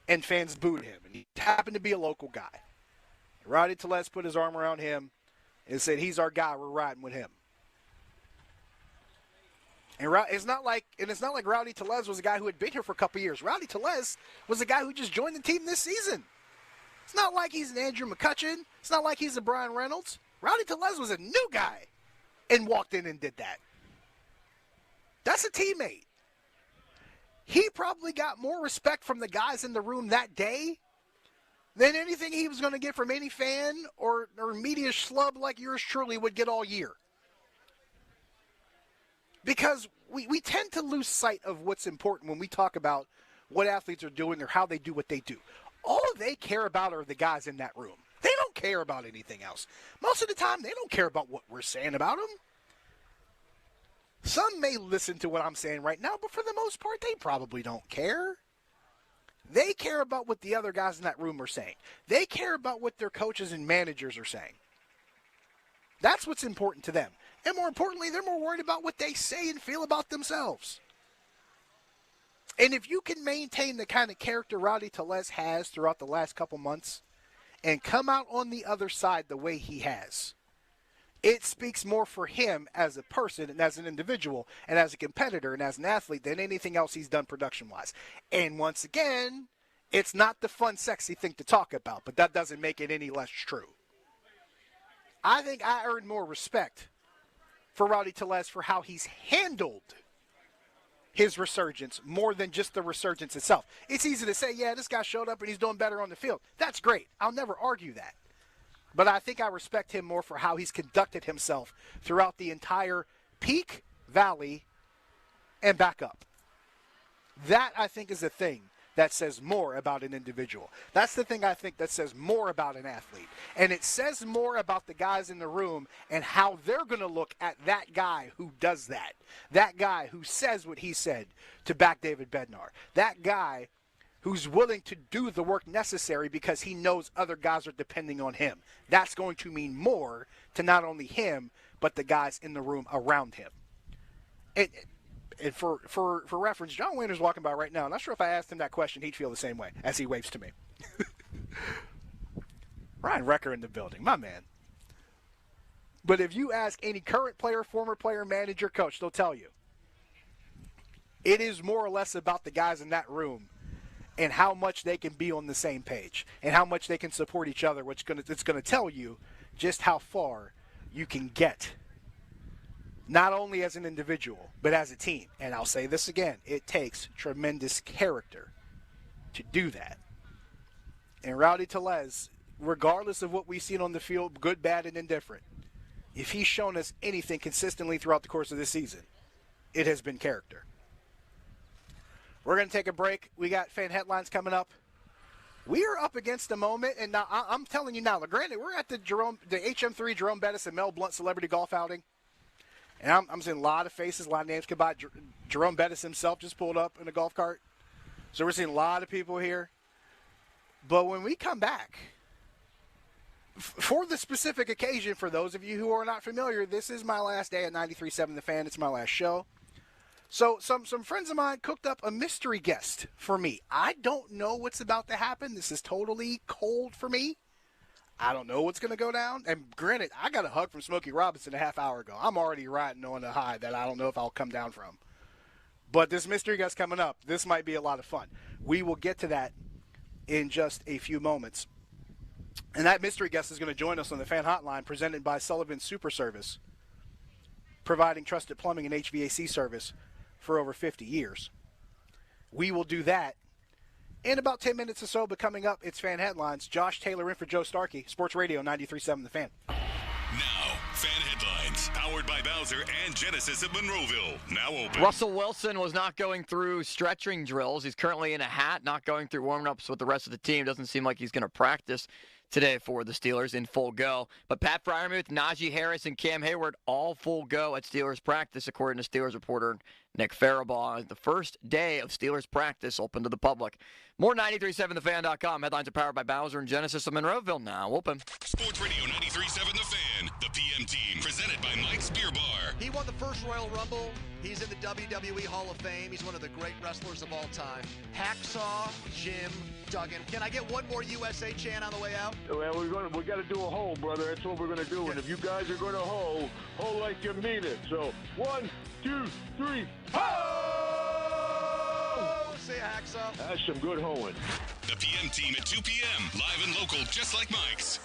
and fans booed him. And he happened to be a local guy. Rowdy Tellez put his arm around him and said, he's our guy, we're riding with him. And it's not like Rowdy Tellez was a guy who had been here for a couple years. Rowdy Tellez was a guy who just joined the team this season. It's not like he's an Andrew McCutcheon. It's not like he's a Brian Reynolds. Rowdy Tellez was a new guy and walked in and did that. That's a teammate. He probably got more respect from the guys in the room that day than anything he was going to get from any fan or media schlub like yours truly would get all year. Because we tend to lose sight of what's important when we talk about what athletes are doing or how they do what they do. All they care about are the guys in that room. They don't care about anything else. Most of the time, they don't care about what we're saying about them. Some may listen to what I'm saying right now, but for the most part, they probably don't care. They care about what the other guys in that room are saying. They care about what their coaches and managers are saying. That's what's important to them. And more importantly, they're more worried about what they say and feel about themselves. And if you can maintain the kind of character Rowdy Tellez has throughout the last couple months and come out on the other side the way he has, it speaks more for him as a person and as an individual and as a competitor and as an athlete than anything else he's done production-wise. And once again, it's not the fun, sexy thing to talk about, but that doesn't make it any less true. I think I earned more respect for Rowdy Tellez for how he's handled his resurgence more than just the resurgence itself. It's easy to say, yeah, this guy showed up and he's doing better on the field. That's great. I'll never argue that. But I think I respect him more for how he's conducted himself throughout the entire peak, valley, and back up. That, I think, is a thing that says more about an individual. That's the thing I think that says more about an athlete. And it says more about the guys in the room and how they're going to look at that guy who does that. That guy who says what he said to back David Bednar. That guy who's willing to do the work necessary because he knows other guys are depending on him. That's going to mean more to not only him, but the guys in the room around him. And for reference, John Wayner's walking by right now. I'm not sure if I asked him that question, he'd feel the same way as he waves to me. Ryan Recker in the building, my man. But if you ask any current player, former player, manager, coach, they'll tell you. It is more or less about the guys in that room and how much they can be on the same page and how much they can support each other, which it's going to tell you just how far you can get. Not only as an individual, but as a team. And I'll say this again, it takes tremendous character to do that. And Rowdy Tellez, regardless of what we've seen on the field, good, bad, and indifferent, if he's shown us anything consistently throughout the course of this season, it has been character. We're going to take a break. We got fan headlines coming up. We are up against a moment, and now I'm telling you now, granted, we're at the HM3 Jerome Bettis and Mel Blount Celebrity Golf Outing. And I'm seeing a lot of faces, a lot of names come by. Jerome Bettis himself just pulled up in a golf cart. So we're seeing a lot of people here. But when we come back, for the specific occasion, for those of you who are not familiar, this is my last day at 93.7 The Fan. It's my last show. So some friends of mine cooked up a mystery guest for me. I don't know what's about to happen. This is totally cold for me. I don't know what's going to go down. And granted, I got a hug from Smokey Robinson a half hour ago. I'm already riding on a high that I don't know if I'll come down from. But this mystery guest coming up, this might be a lot of fun. We will get to that in just a few moments. And that mystery guest is going to join us on the fan hotline presented by Sullivan Super Service, providing trusted plumbing and HVAC service for over 50 years. We will do that in about 10 minutes or so, but coming up, it's fan headlines. Josh Taylor in for Joe Starkey, Sports Radio 93.7 The Fan. Now, fan headlines, powered by Bowser and Genesis of Monroeville. Now open. Russell Wilson was not going through stretching drills. He's currently in a hat, not going through warm-ups with the rest of the team. Doesn't seem like he's going to practice today for the Steelers in full go. But Pat Freiermuth, Najee Harris, and Cam Hayward all full go at Steelers practice, according to Steelers reporter Nick Farabaugh. The first day of Steelers practice open to the public. More 937thefan.com. Headlines are powered by Bowser and Genesis of Monroeville. Now open. Sports Radio 93.7 The Fan, the PM team, presented by Mike's Beer Bar. He won the first Royal Rumble. He's in the WWE Hall of Fame. He's one of the great wrestlers of all time. Hacksaw Jim Duggan. Can I get one more USA chant on the way out? Well, we got to do a hole, brother. That's what we're going to do. And if you guys are going to hole like you mean it. So 1, 2, 3, ho! Say hacksaw. That's some good hoeing. The PM team at 2 p.m. Live and local, just like Mike's.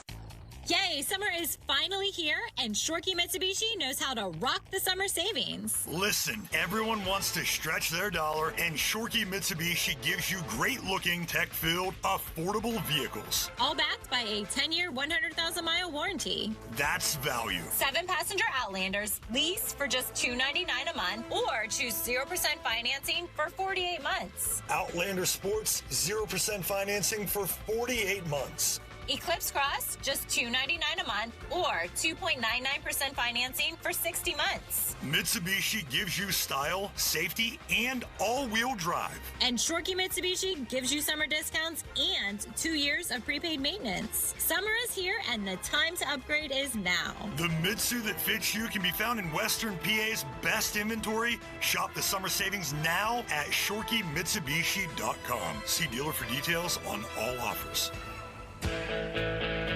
Yay, summer is finally here, and Shorkey Mitsubishi knows how to rock the summer savings. Listen, everyone wants to stretch their dollar, and Shorkey Mitsubishi gives you great-looking, tech-filled, affordable vehicles. All backed by a 10-year, 100,000-mile warranty. That's value. 7-passenger Outlanders, lease for just $299 a month, or choose 0% financing for 48 months. Outlander Sports, 0% financing for 48 months. Eclipse Cross, just $299 a month or 2.99% financing for 60 months. Mitsubishi gives you style, safety, and all-wheel drive. And Shorkey Mitsubishi gives you summer discounts and 2 years of prepaid maintenance. Summer is here and the time to upgrade is now. The Mitsu that fits you can be found in Western PA's best inventory. Shop the summer savings now at ShorkeyMitsubishi.com. See dealer for details on all offers.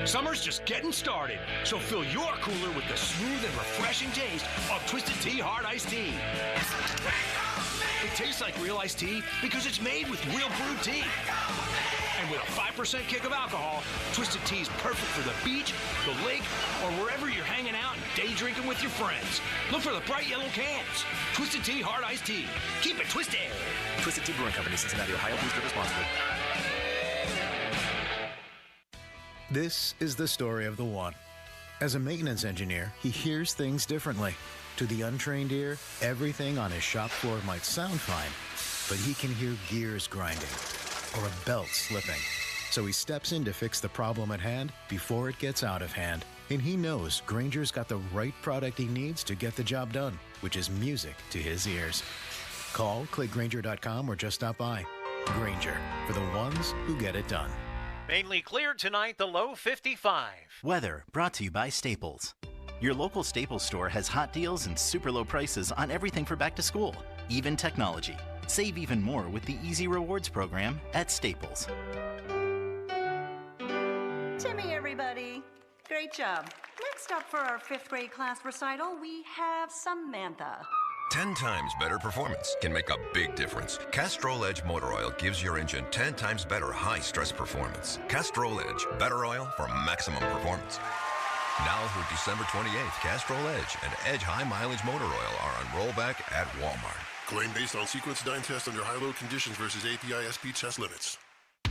Summer's just getting started, so fill your cooler with the smooth and refreshing taste of Twisted Tea Hard Iced Tea. It tastes like real iced tea because it's made with real brewed tea. And with a 5% kick of alcohol, Twisted Tea is perfect for the beach, the lake, or wherever you're hanging out and day drinking with your friends. Look for the bright yellow cans. Twisted Tea Hard Iced Tea. Keep it twisted. Twisted Tea Brewing Company, Cincinnati, Ohio. Please drink responsibly. This is the story of the one. As a maintenance engineer, he hears things differently. To the untrained ear, everything on his shop floor might sound fine, but he can hear gears grinding or a belt slipping. So he steps in to fix the problem at hand before it gets out of hand. And he knows Grainger's got the right product he needs to get the job done, which is music to his ears. Call, click Grainger.com, or just stop by. Grainger, for the ones who get it done. Mainly clear tonight, the low 55. Weather brought to you by Staples. Your local Staples store has hot deals and super low prices on everything for back to school, even technology. Save even more with the Easy Rewards program at Staples. Timmy, everybody. Great job. Next up for our 5th grade class recital, we have Samantha. 10 times better performance can make a big difference. Castrol Edge Motor Oil gives your engine 10 times better high-stress performance. Castrol Edge, better oil for maximum performance. Now through December 28th, Castrol Edge and Edge High Mileage Motor Oil are on rollback at Walmart. Claim based on sequence 9 test under high-load conditions versus API SP test limits.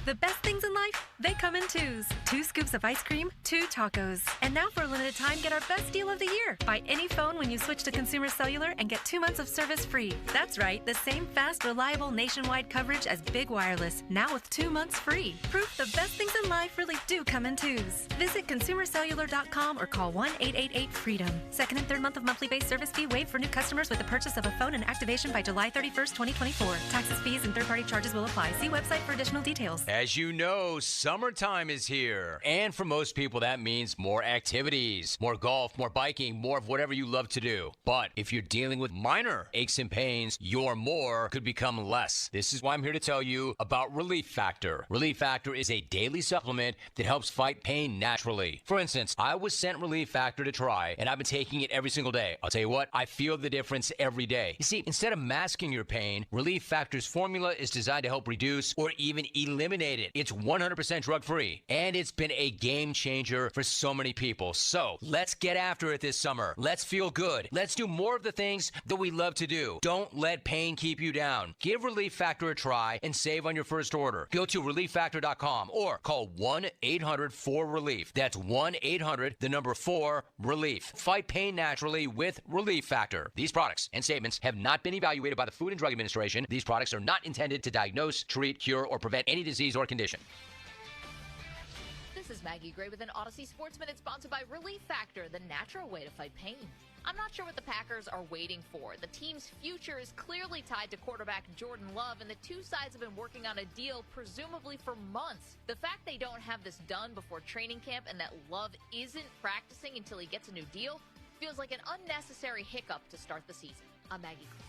The best things in life, they come in twos. 2 scoops of ice cream, 2 tacos. And now for a limited time, get our best deal of the year. Buy any phone when you switch to Consumer Cellular and get 2 months of service free. That's right, the same fast, reliable nationwide coverage as Big Wireless, now with 2 months free. Proof the best things in life really do come in twos. Visit ConsumerCellular.com or call 1-888-FREEDOM. Second and third month of monthly base service fee waived for new customers with the purchase of a phone and activation by July 31st, 2024. Taxes, fees, and third-party charges will apply. See website for additional details. As you know, summertime is here. And for most people, that means more activities, more golf, more biking, more of whatever you love to do. But if you're dealing with minor aches and pains, your more could become less. This is why I'm here to tell you about Relief Factor. Relief Factor is a daily supplement that helps fight pain naturally. For instance, I was sent Relief Factor to try, and I've been taking it every single day. I'll tell you what, I feel the difference every day. You see, instead of masking your pain, Relief Factor's formula is designed to help reduce or even eliminate it. It's 100% drug-free, and it's been a game changer for so many people. So let's get after it this summer. Let's feel good. Let's do more of the things that we love to do. Don't let pain keep you down. Give Relief Factor a try and save on your first order. Go to ReliefFactor.com or call 1-800-4RELIEF. That's 1-800-4-RELIEF. Fight pain naturally with Relief Factor. These products and statements have not been evaluated by the Food and Drug Administration. These products are not intended to diagnose, treat, cure, or prevent any disease or condition. This is Maggie Gray with an Odyssey Sports Minute sponsored by Relief Factor, the natural way to fight pain. I'm not sure what the Packers are waiting for. The team's future is clearly tied to quarterback Jordan Love, and the two sides have been working on a deal presumably for months. The fact they don't have this done before training camp and that Love isn't practicing until he gets a new deal feels like an unnecessary hiccup to start the season. I'm Maggie Gray.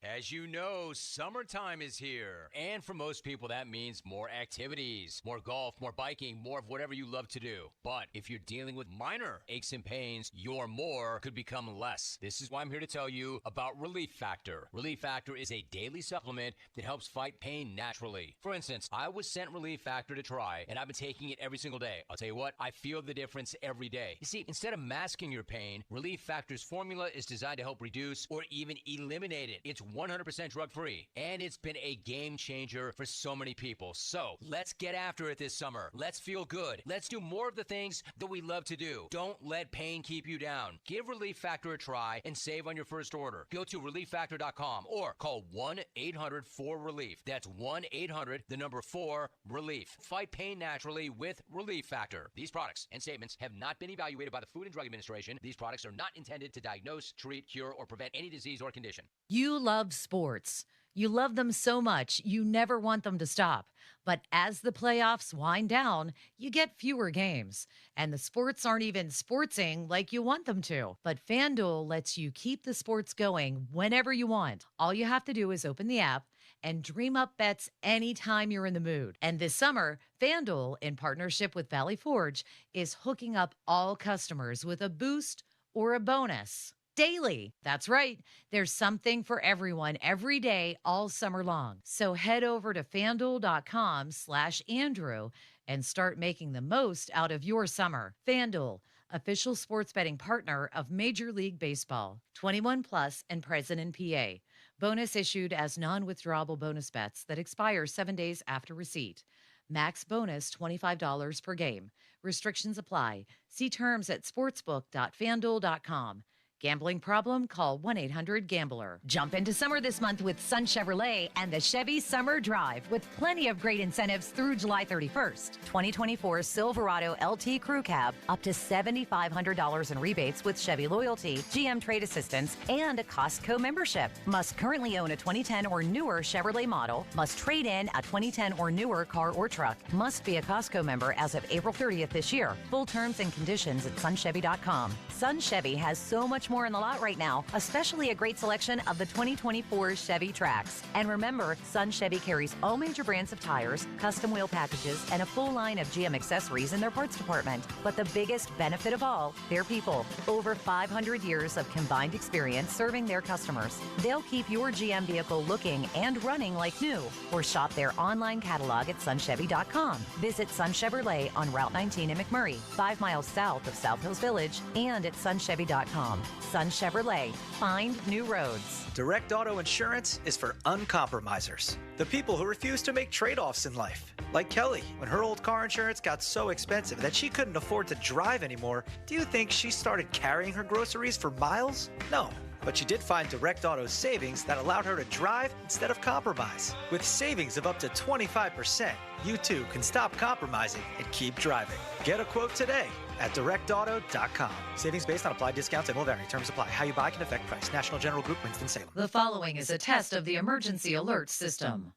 As you know, summertime is here. And for most people, that means more activities, more golf, more biking, more of whatever you love to do. But if you're dealing with minor aches and pains, your more could become less. This is why I'm here to tell you about Relief Factor. Relief Factor is a daily supplement that helps fight pain naturally. For instance, I was sent Relief Factor to try, and I've been taking it every single day. I'll tell you what, I feel the difference every day. You see, instead of masking your pain, Relief Factor's formula is designed to help reduce or even eliminate it. It's is 100% drug-free, and it's been a game changer for so many people. So let's get after it this summer. Let's feel good. Let's do more of the things that we love to do. Don't let pain keep you down. Give Relief Factor a try and save on your first order. Go to ReliefFactor.com or call 1-800-4RELIEF. That's 1-800-4-RELIEF. Fight pain naturally with Relief Factor. These products and statements have not been evaluated by the Food and Drug Administration. These products are not intended to diagnose, treat, cure, or prevent any disease or condition. You love sports. You love them so much, you never want them to stop. But as the playoffs wind down, you get fewer games. And the sports aren't even sportsing like you want them to. But FanDuel lets you keep the sports going whenever you want. All you have to do is open the app and dream up bets anytime you're in the mood. And this summer, FanDuel, in partnership with Valley Forge, is hooking up all customers with a boost or a bonus. Daily. That's right. There's something for everyone every day all summer long. So head over to FanDuel.com/Andrew and start making the most out of your summer. FanDuel, official sports betting partner of Major League Baseball. 21 plus and present in PA. Bonus issued as non-withdrawable bonus bets that expire 7 days after receipt. Max bonus $25 per game. Restrictions apply. See terms at sportsbook.fanduel.com. Gambling problem? Call 1-800-GAMBLER. Jump into summer this month with Sun Chevrolet and the Chevy Summer Drive with plenty of great incentives through July 31st. 2024 Silverado LT Crew Cab, up to $7,500 in rebates with Chevy Loyalty, GM Trade Assistance, and a Costco membership. Must currently own a 2010 or newer Chevrolet model. Must trade in a 2010 or newer car or truck. Must be a Costco member as of April 30th this year. Full terms and conditions at sunchevy.com. Sun Chevy has so much more in the lot right now, especially a great selection of the 2024 Chevy Trax. And remember, Sun Chevy carries all major brands of tires, custom wheel packages, and a full line of GM accessories in their parts department. But the biggest benefit of all, their people. Over 500 years of combined experience serving their customers. They'll keep your GM vehicle looking and running like new. Or shop their online catalog at sunchevy.com. Visit Sun Chevrolet on Route 19 in McMurray, 5 miles south of South Hills Village, and at sunchevy.com. Sun Chevrolet. Find new roads. Direct Auto Insurance is for uncompromisers. The people who refuse to make trade-offs in life. Like Kelly, when her old car insurance got so expensive that she couldn't afford to drive anymore, do you think she started carrying her groceries for miles? No. But she did find Direct Auto savings that allowed her to drive instead of compromise. With savings of up to 25%, you too can stop compromising and keep driving. Get a quote today at directauto.com. Savings based on applied discounts and will vary. Terms apply. How you buy can affect price. National General Group, Winston-Salem. The following is a test of the emergency alert system.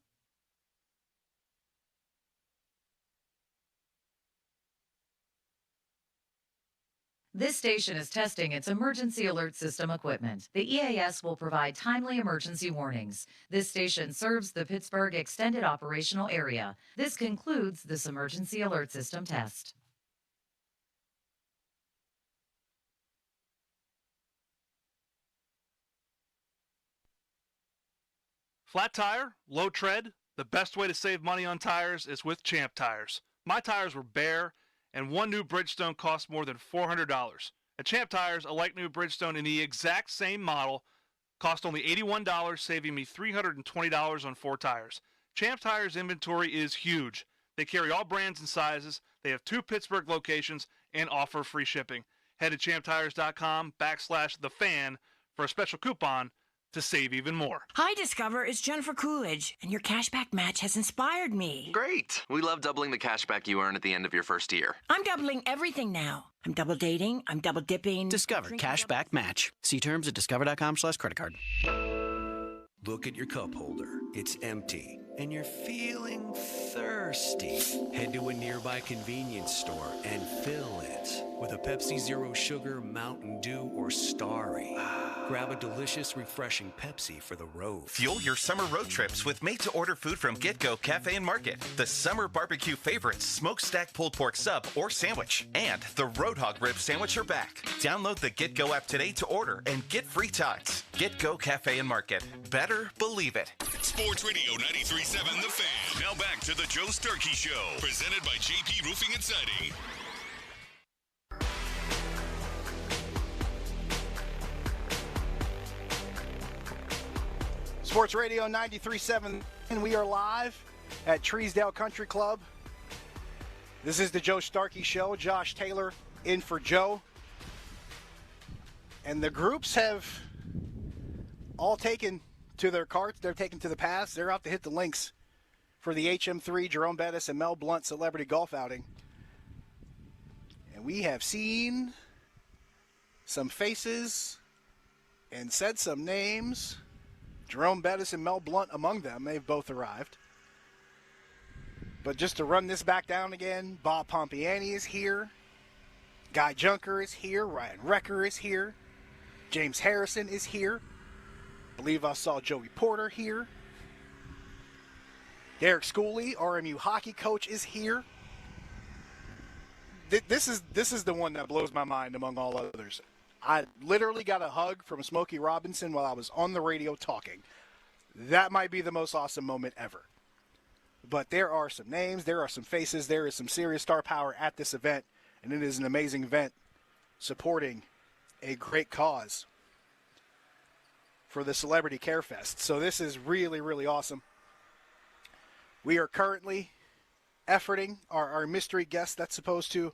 This station is testing its emergency alert system equipment. The EAS will provide timely emergency warnings. This station serves the Pittsburgh Extended Operational Area. This concludes this emergency alert system test. Flat tire, low tread. The best way to save money on tires is with Champ Tires. My tires were bare, and one new Bridgestone cost more than $400. At Champ Tires, a like new Bridgestone in the exact same model cost only $81, saving me $320 on 4 tires. Champ Tires' inventory is huge. They carry all brands and sizes. They have 2 Pittsburgh locations and offer free shipping. Head to champtires.com/thefan for a special coupon to save even more. Hi, Discover. It's Jennifer Coolidge, and your cashback match has inspired me. Great. We love doubling the cashback you earn at the end of your first year. I'm doubling everything now. I'm double dating. I'm double dipping. Discover cashback match. See terms at discover.com/creditcard. Look at your cup holder. It's empty. And you're feeling thirsty. Head to a nearby convenience store and fill it with a Pepsi Zero Sugar, Mountain Dew, or Starry. Grab a delicious, refreshing Pepsi for the road. Fuel your summer road trips with made-to-order food from GetGo Cafe and Market. The summer barbecue favorites, smokestack pulled pork sub or sandwich, and the Roadhog rib sandwich are back. Download the GetGo app today to order and get free tots. GetGo Cafe and Market. Better believe it. Sports Radio 93.7 The Fan. Now back to the Joe Starkey Show, presented by JP Roofing and Siding. Sports Radio 93.7, and we are live at Treesdale Country Club. This is the Joe Starkey Show. Josh Taylor in for Joe. And the groups have all taken to their carts. They're taken to the pass. They're out to hit the links for the HM3 Jerome Bettis and Mel Blount Celebrity Golf Outing. And we have seen some faces and said some names. Jerome Bettis and Mel Blount among them. They've both arrived. But just to run this back down again, Bob Pompiani is here. Guy Junker is here. Ryan Recker is here. James Harrison is here. I believe I saw Joey Porter here. Derek Schooley, RMU hockey coach, is here. This is the one that blows my mind among all others. I literally got a hug from Smokey Robinson while I was on the radio talking. That might be the most awesome moment ever. But there are some names, there are some faces, there is some serious star power at this event, and it is an amazing event supporting a great cause for the Celebrity Care Fest. So this is really, really awesome. We are currently efforting our mystery guest that's supposed to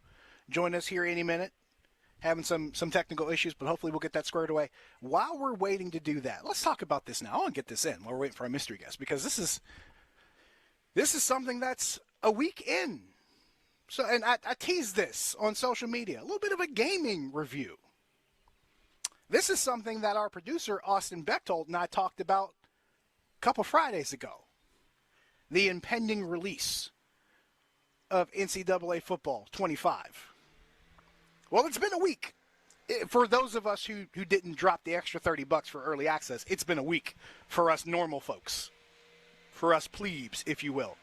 join us here any minute. Having some technical issues, but hopefully we'll get that squared away. While we're waiting to do that, let's talk about this now. I want to get this in while we're waiting for our mystery guest, because this is something that's a week in. So, and I teased this on social media, a little bit of a gaming review. This is something that our producer, Austin Bechtold, and I talked about a couple Fridays ago. The impending release of NCAA Football 25. Well, it's been a week. For those of us who didn't drop the extra $30 for early access, it's been a week for us normal folks. For us plebes, if you will.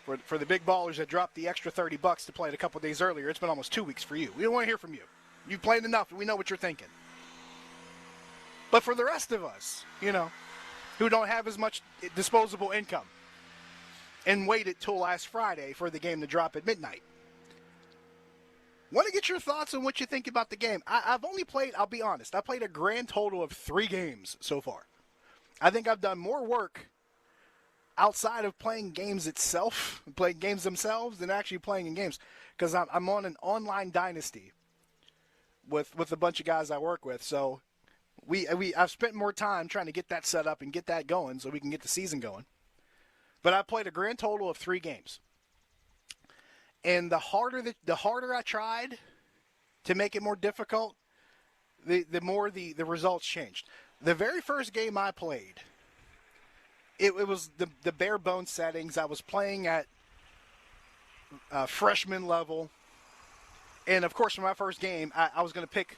For the big ballers that dropped the extra $30 to play it a couple days earlier, it's been almost 2 weeks for you. We don't want to hear from you. You've played enough, and we know what you're thinking. But for the rest of us, who don't have as much disposable income and waited till last Friday for the game to drop at midnight, want to get your thoughts on what you think about the game. I've only played, I'll be honest, I played a grand total of 3 games so far. I think I've done more work outside of playing games itself, playing games themselves, than actually playing in games. Because I'm on an online dynasty with a bunch of guys I work with. So I've spent more time trying to get that set up and get that going so we can get the season going. But I played a grand total of 3 games. And the harder I tried to make it more difficult, the more the results changed. The very first game I played, it was the bare bones settings. I was playing at freshman level. And, of course, for my first game, I was going to pick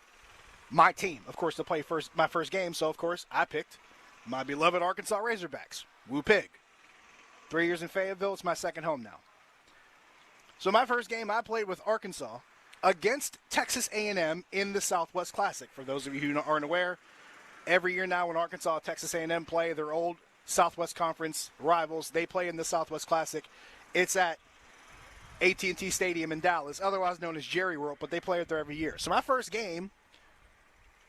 my team, of course, to play my first game. So, of course, I picked my beloved Arkansas Razorbacks. Woo Pig. 3 years in Fayetteville. It's my second home now. So my first game, I played with Arkansas against Texas A&M in the Southwest Classic. For those of you who aren't aware, every year now when Arkansas and Texas A&M play, their old Southwest Conference rivals, they play in the Southwest Classic. It's at AT&T Stadium in Dallas, otherwise known as Jerry World, but they play it there every year. So my first game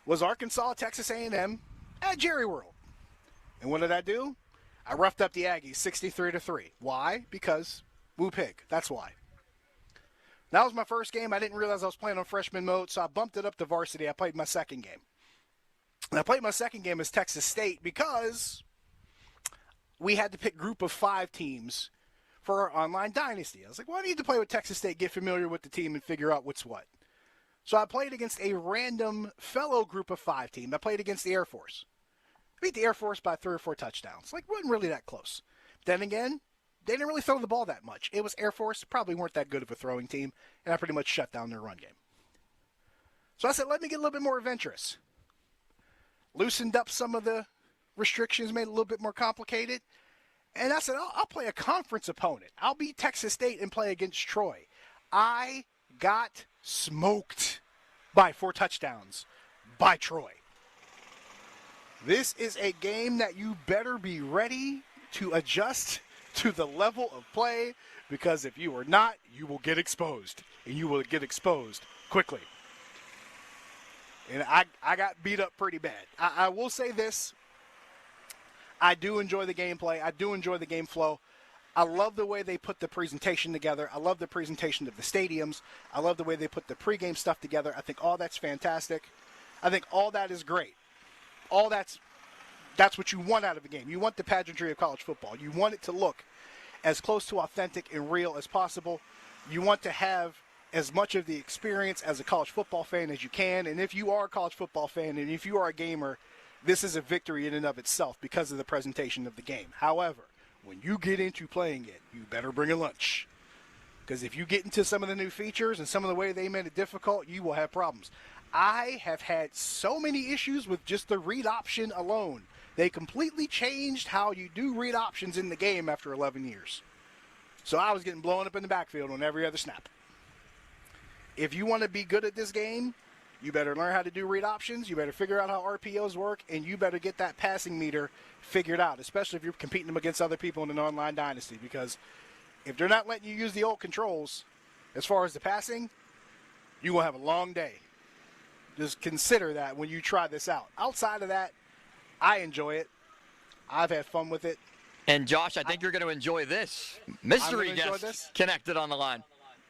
was Arkansas, Texas A&M at Jerry World. And what did I do? I roughed up the Aggies 63-3. Why? Because Woo Pig. That's why. That was my first game. I didn't realize I was playing on freshman mode, so I bumped it up to varsity. I played my second game. And I played my second game as Texas State because we had to pick group of 5 teams for our online dynasty. I was like, well, I need to play with Texas State, get familiar with the team, and figure out what's what. So I played against a random fellow group of 5 team. I played against the Air Force. I beat the Air Force by 3 or 4 touchdowns. Like, wasn't really that close. Then again, they didn't really throw the ball that much. It was Air Force, probably weren't that good of a throwing team, and I pretty much shut down their run game. So I said, let me get a little bit more adventurous. Loosened up some of the restrictions, made it a little bit more complicated. And I said, I'll play a conference opponent. I'll beat Texas State and play against Troy. I got smoked by 4 touchdowns by Troy. This is a game that you better be ready to adjust to the level of play, because if you are not, you will get exposed, and you will get exposed quickly. And I got beat up pretty bad. I will say this. I do enjoy the gameplay. I do enjoy the game flow. I love the way they put the presentation together. I love the presentation of the stadiums. I love the way they put the pregame stuff together. I think all that's fantastic. I think all that is great. All that's what you want out of a game. You want the pageantry of college football. You want it to look as close to authentic and real as possible. You want to have as much of the experience as a college football fan as you can. And if you are a college football fan and if you are a gamer, this is a victory in and of itself because of the presentation of the game. However, when you get into playing it, you better bring a lunch. Because if you get into some of the new features and some of the way they made it difficult, you will have problems. I have had so many issues with just the read option alone. They completely changed how you do read options in the game after 11 years. So I was getting blown up in the backfield on every other snap. If you want to be good at this game, you better learn how to do read options, you better figure out how RPOs work, and you better get that passing meter figured out, especially if you're competing them against other people in an online dynasty, because if they're not letting you use the old controls as far as the passing, you will have a long day. Just consider that when you try this out. Outside of that, I enjoy it. I've had fun with it. And Josh, I think you're going to enjoy this. Mystery guest connected on the line.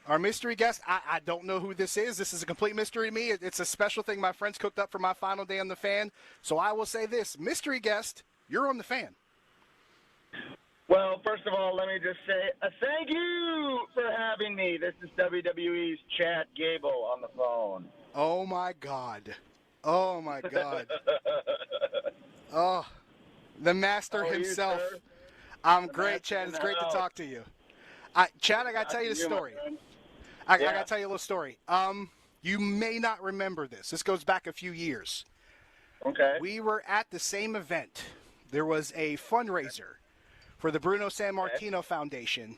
Our mystery guest, I don't know who this is. This is a complete mystery to me. It's a special thing my friends cooked up for my final day on the Fan. So I will say this, mystery guest, you're on the Fan. Well, first of all, let me just say thank you for having me. This is WWE's Chad Gable on the phone. Oh, my God. Oh, my God. Oh, the master himself. I'm great, Chad. It's great to talk to you. Chad, I got to tell you the story. I got to tell you a little story. You may not remember this. This goes back a few years. Okay. We were at the same event. There was a fundraiser for the Bruno Sammartino Foundation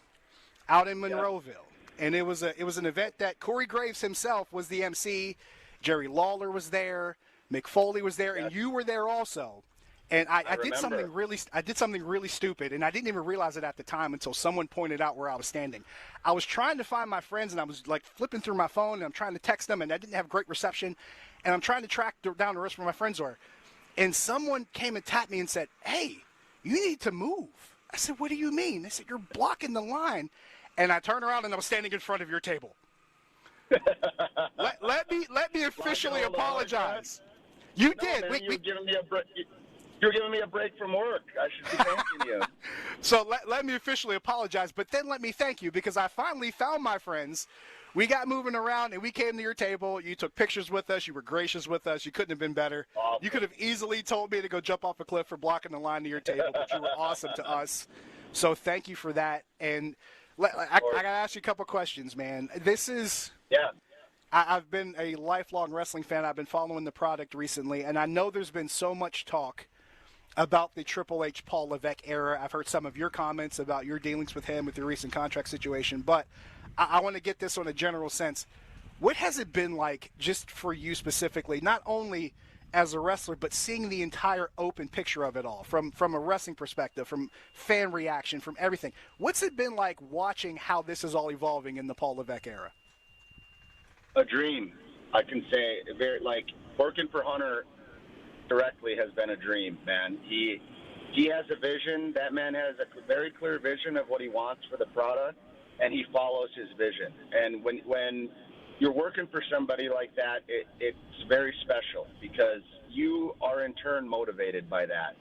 out in Monroeville. And it was an event that Corey Graves himself was the MC. Jerry Lawler was there. Mick Foley was there. And you were there also. And I did something really stupid, and I didn't even realize it at the time until someone pointed out where I was standing. I was trying to find my friends, and I was like flipping through my phone, and I'm trying to text them, and I didn't have great reception, and I'm trying to track down the rest where my friends were. And someone came and tapped me and said, "Hey, you need to move." I said, "What do you mean?" They said, "You're blocking the line." And I turned around, and I was standing in front of your table. let me officially apologize. You did. You're giving me a break. You're giving me a break from work. I should be thanking you. So let me officially apologize, but then let me thank you because I finally found my friends. We got moving around, and we came to your table. You took pictures with us. You were gracious with us. You couldn't have been better. Awesome. You could have easily told me to go jump off a cliff for blocking the line to your table, but you were awesome to us. So thank you for that. And I got to ask you a couple questions, man. This is I've been a lifelong wrestling fan. I've been following the product recently, and I know there's been so much talk about the Triple H Paul Levesque era. I've heard some of your comments about your dealings with him with your recent contract situation, but I want to get this on a general sense. What has it been like just for you specifically, not only as a wrestler, but seeing the entire open picture of it all from a wrestling perspective, from fan reaction, from everything? What's it been like watching how this is all evolving in the Paul Levesque era? A dream, I can say. Very, like, working for Hunter directly has been a dream, man. He has a vision. That man has a very clear vision of what he wants for the product, and he follows his vision. And when you're working for somebody like that, it's very special because you are in turn motivated by that.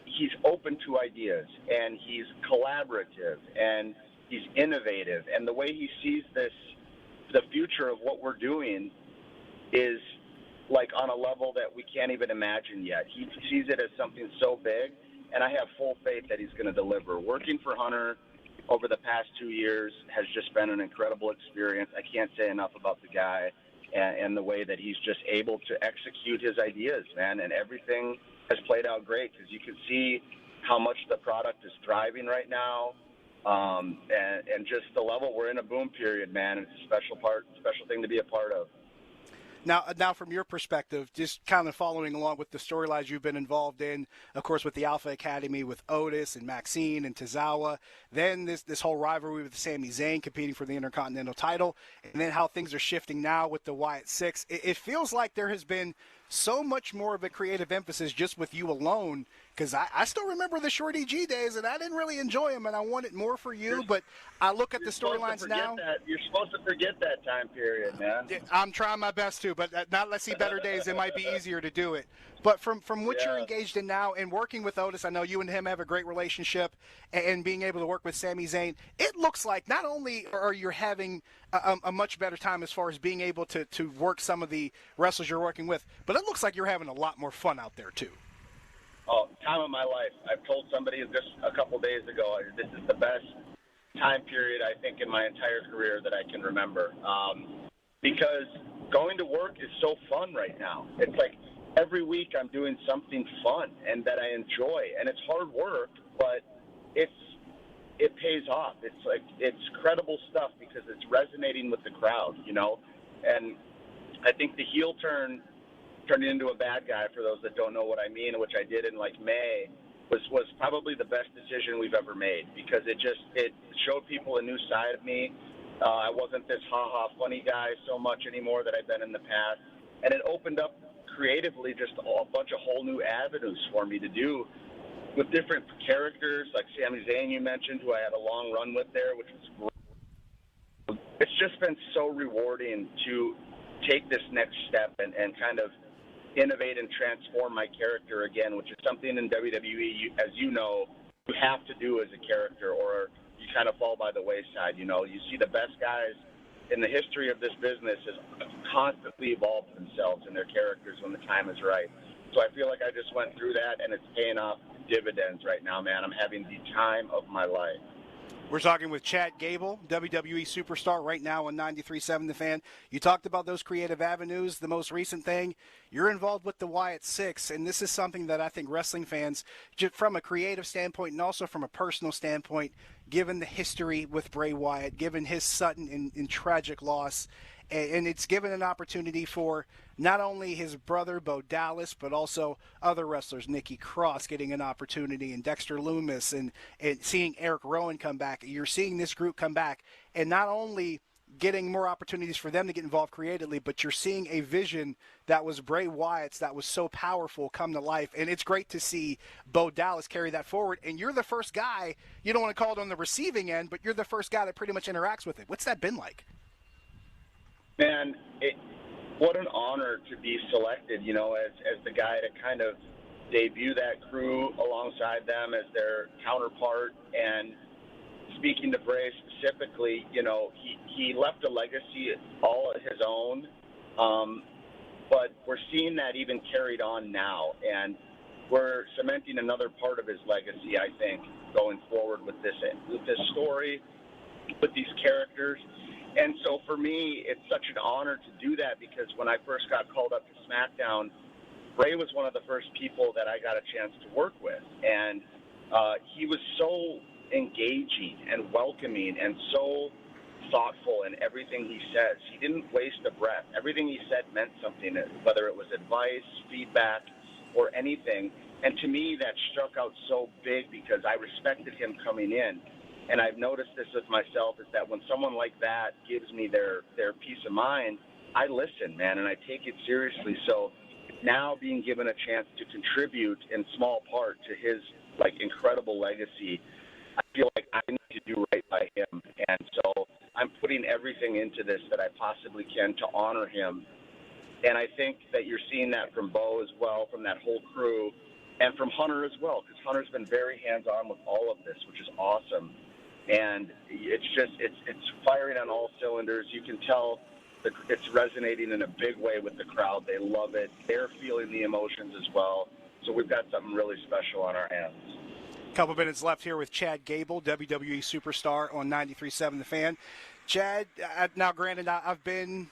He's open to ideas, and he's collaborative, and he's innovative. And the way he sees the future of what we're doing is like on a level that we can't even imagine yet. He sees it as something so big, and I have full faith that he's going to deliver. Working for Hunter over the past 2 years has just been an incredible experience. I can't say enough about the guy and the way that he's just able to execute his ideas, man, and everything has played out great because you can see how much the product is thriving right now, and just the level. We're in a boom period, man. It's a special thing to be a part of. Now, from your perspective, just kind of following along with the storylines you've been involved in, of course, with the Alpha Academy, with Otis and Maxine and Tozawa, then this whole rivalry with Sami Zayn competing for the Intercontinental title, and then how things are shifting now with the Wyatt Six. It feels like there has been so much more of a creative emphasis just with you alone, because I still remember the Shorty G days, and I didn't really enjoy them, and I want it more for you, but I look at the storylines now. You're supposed to forget that time period, man. I'm trying my best to, but now let's see better days. It might be easier to do it. But from what you're engaged in now and working with Otis, I know you and him have a great relationship, and being able to work with Sami Zayn, it looks like not only are you having a much better time as far as being able to work some of the wrestlers you're working with, but it looks like you're having a lot more fun out there too. Oh, time of my life. I've told somebody just a couple days ago, this is the best time period, I think, in my entire career that I can remember. Because going to work is so fun right now. It's like every week I'm doing something fun and that I enjoy. And it's hard work, but it pays off. It's credible stuff because it's resonating with the crowd, you know? And I think the heel turning into a bad guy, for those that don't know what I mean, which I did in like May, was probably the best decision we've ever made, because it showed people a new side of me. I wasn't this ha-ha funny guy so much anymore that I've been in the past. And it opened up creatively just a bunch of whole new avenues for me to do with different characters, like Sami Zayn you mentioned, who I had a long run with there, which was great. It's just been so rewarding to take this next step and kind of innovate and transform my character again, which is something in WWE, as you know, you have to do as a character, or you kind of fall by the wayside. You know, you see the best guys in the history of this business has constantly evolved themselves and their characters when the time is right. So I feel like I just went through that, and it's paying off dividends right now, man. I'm having the time of my life. We're talking with Chad Gable, WWE superstar, right now on 93.7 The Fan. You talked about those creative avenues. The most recent thing, you're involved with the Wyatt Six, and this is something that I think wrestling fans, just from a creative standpoint and also from a personal standpoint, given the history with Bray Wyatt, given his sudden and tragic loss, and it's given an opportunity for not only his brother, Bo Dallas, but also other wrestlers, Nikki Cross getting an opportunity, and Dexter Lumis, and seeing Eric Rowan come back. You're seeing this group come back, and not only getting more opportunities for them to get involved creatively, but you're seeing a vision that was Bray Wyatt's that was so powerful come to life. And it's great to see Bo Dallas carry that forward. And you're the first guy, you don't want to call it on the receiving end, but you're the first guy that pretty much interacts with it. What's that been like? Man, what an honor to be selected, you know, as the guy to kind of debut that crew alongside them as their counterpart. And speaking to Bray specifically, you know, he left a legacy all of his own, but we're seeing that even carried on now, and we're cementing another part of his legacy, I think, going forward with this story, with these characters. And so for me, it's such an honor to do that, because when I first got called up to SmackDown, Bray was one of the first people that I got a chance to work with. And he was so engaging and welcoming and so thoughtful in everything he says. He didn't waste a breath. Everything he said meant something, whether it was advice, feedback, or anything. And to me, that struck out so big, because I respected him coming in. And I've noticed this with myself, is that when someone like that gives me their peace of mind, I listen, man, and I take it seriously. So now being given a chance to contribute in small part to his, like, incredible legacy, I feel like I need to do right by him. And so I'm putting everything into this that I possibly can to honor him. And I think that you're seeing that from Bo as well, from that whole crew, and from Hunter as well, because Hunter's been very hands-on with all of this, which is awesome. And it's just, it's firing on all cylinders. You can tell that it's resonating in a big way with the crowd. They love it. They're feeling the emotions as well. So we've got something really special on our hands. Couple minutes left here with Chad Gable, WWE superstar on 93.7 The Fan. Chad, now granted, I've been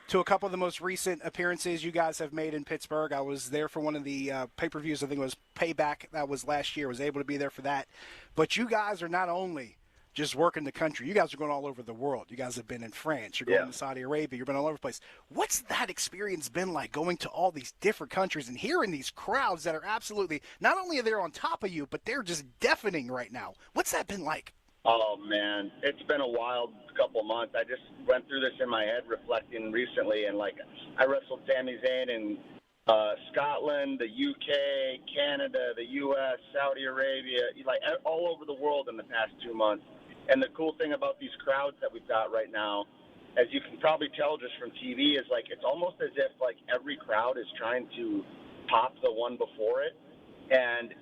to a couple of the most recent appearances you guys have made in Pittsburgh. I was there for one of the pay-per-views. I think it was Payback. That was last year. I was able to be there for that. But you guys are not only just working the country. You guys are going all over the world. You guys have been in France. You're going to Saudi Arabia. You've been all over the place. What's that experience been like, going to all these different countries and hearing these crowds that are absolutely, not only are they on top of you, but they're just deafening right now? What's that been like? Oh, man, it's been a wild couple of months. I just went through this in my head reflecting recently, and, like, I wrestled Sami Zayn in Scotland, the UK, Canada, the U.S., Saudi Arabia, like all over the world in the past 2 months. And the cool thing about these crowds that we've got right now, as you can probably tell just from TV, is like it's almost as if like every crowd is trying to top the one before it. And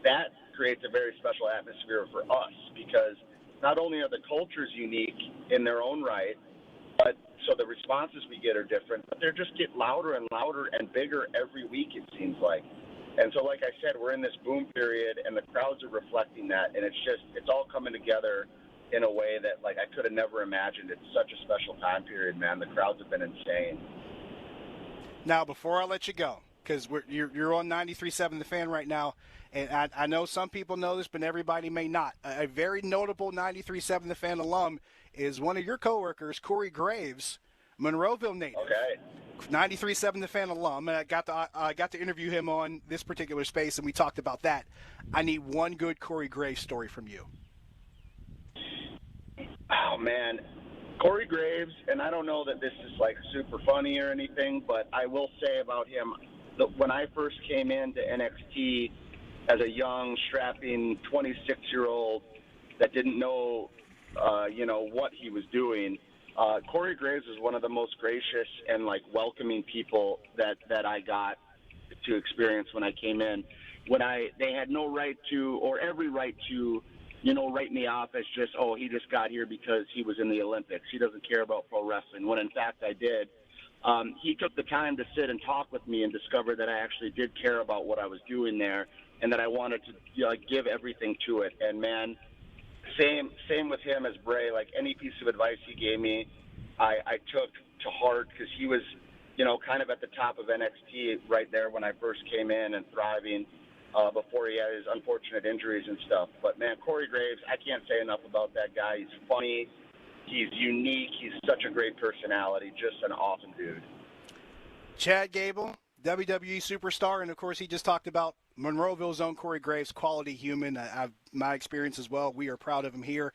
that creates a very special atmosphere for us because not only are the cultures unique in their own right, but so the responses we get are different, but they just get louder and louder and bigger every week, it seems like. And so, like I said, we're in this boom period, and the crowds are reflecting that, and it's all coming together in a way that, like, I could have never imagined. It's such a special time period, man. The crowds have been insane. Now, before I let you go, because you're on 93.7 The Fan right now, and I know some people know this, but everybody may not. A very notable 93.7 The Fan alum is one of your coworkers, Corey Graves, Monroeville native. Okay. 93.7 The Fan alum, and I got to interview him on this particular space, and we talked about that. I need one good Corey Graves story from you. Oh, man. Corey Graves, and I don't know that this is, like, super funny or anything, but I will say about him, when I first came into NXT as a young, strapping 26-year-old that didn't know, what he was doing, Corey Graves was one of the most gracious and, like, welcoming people that I got to experience when I came in. They had no right to, or every right to, write me off as just, he just got here because he was in the Olympics. He doesn't care about pro wrestling, when in fact I did. He took the time to sit and talk with me and discover that I actually did care about what I was doing there and that I wanted to give everything to it. And, man, same with him as Bray. Like, any piece of advice he gave me, I took to heart because he was, kind of at the top of NXT right there when I first came in and thriving. Before he had his unfortunate injuries and stuff. But, man, Corey Graves, I can't say enough about that guy. He's funny. He's unique. He's such a great personality. Just an awesome dude. Chad Gable, WWE superstar, and, of course, he just talked about Monroeville's own Corey Graves, quality human. My experience as well. We are proud of him here.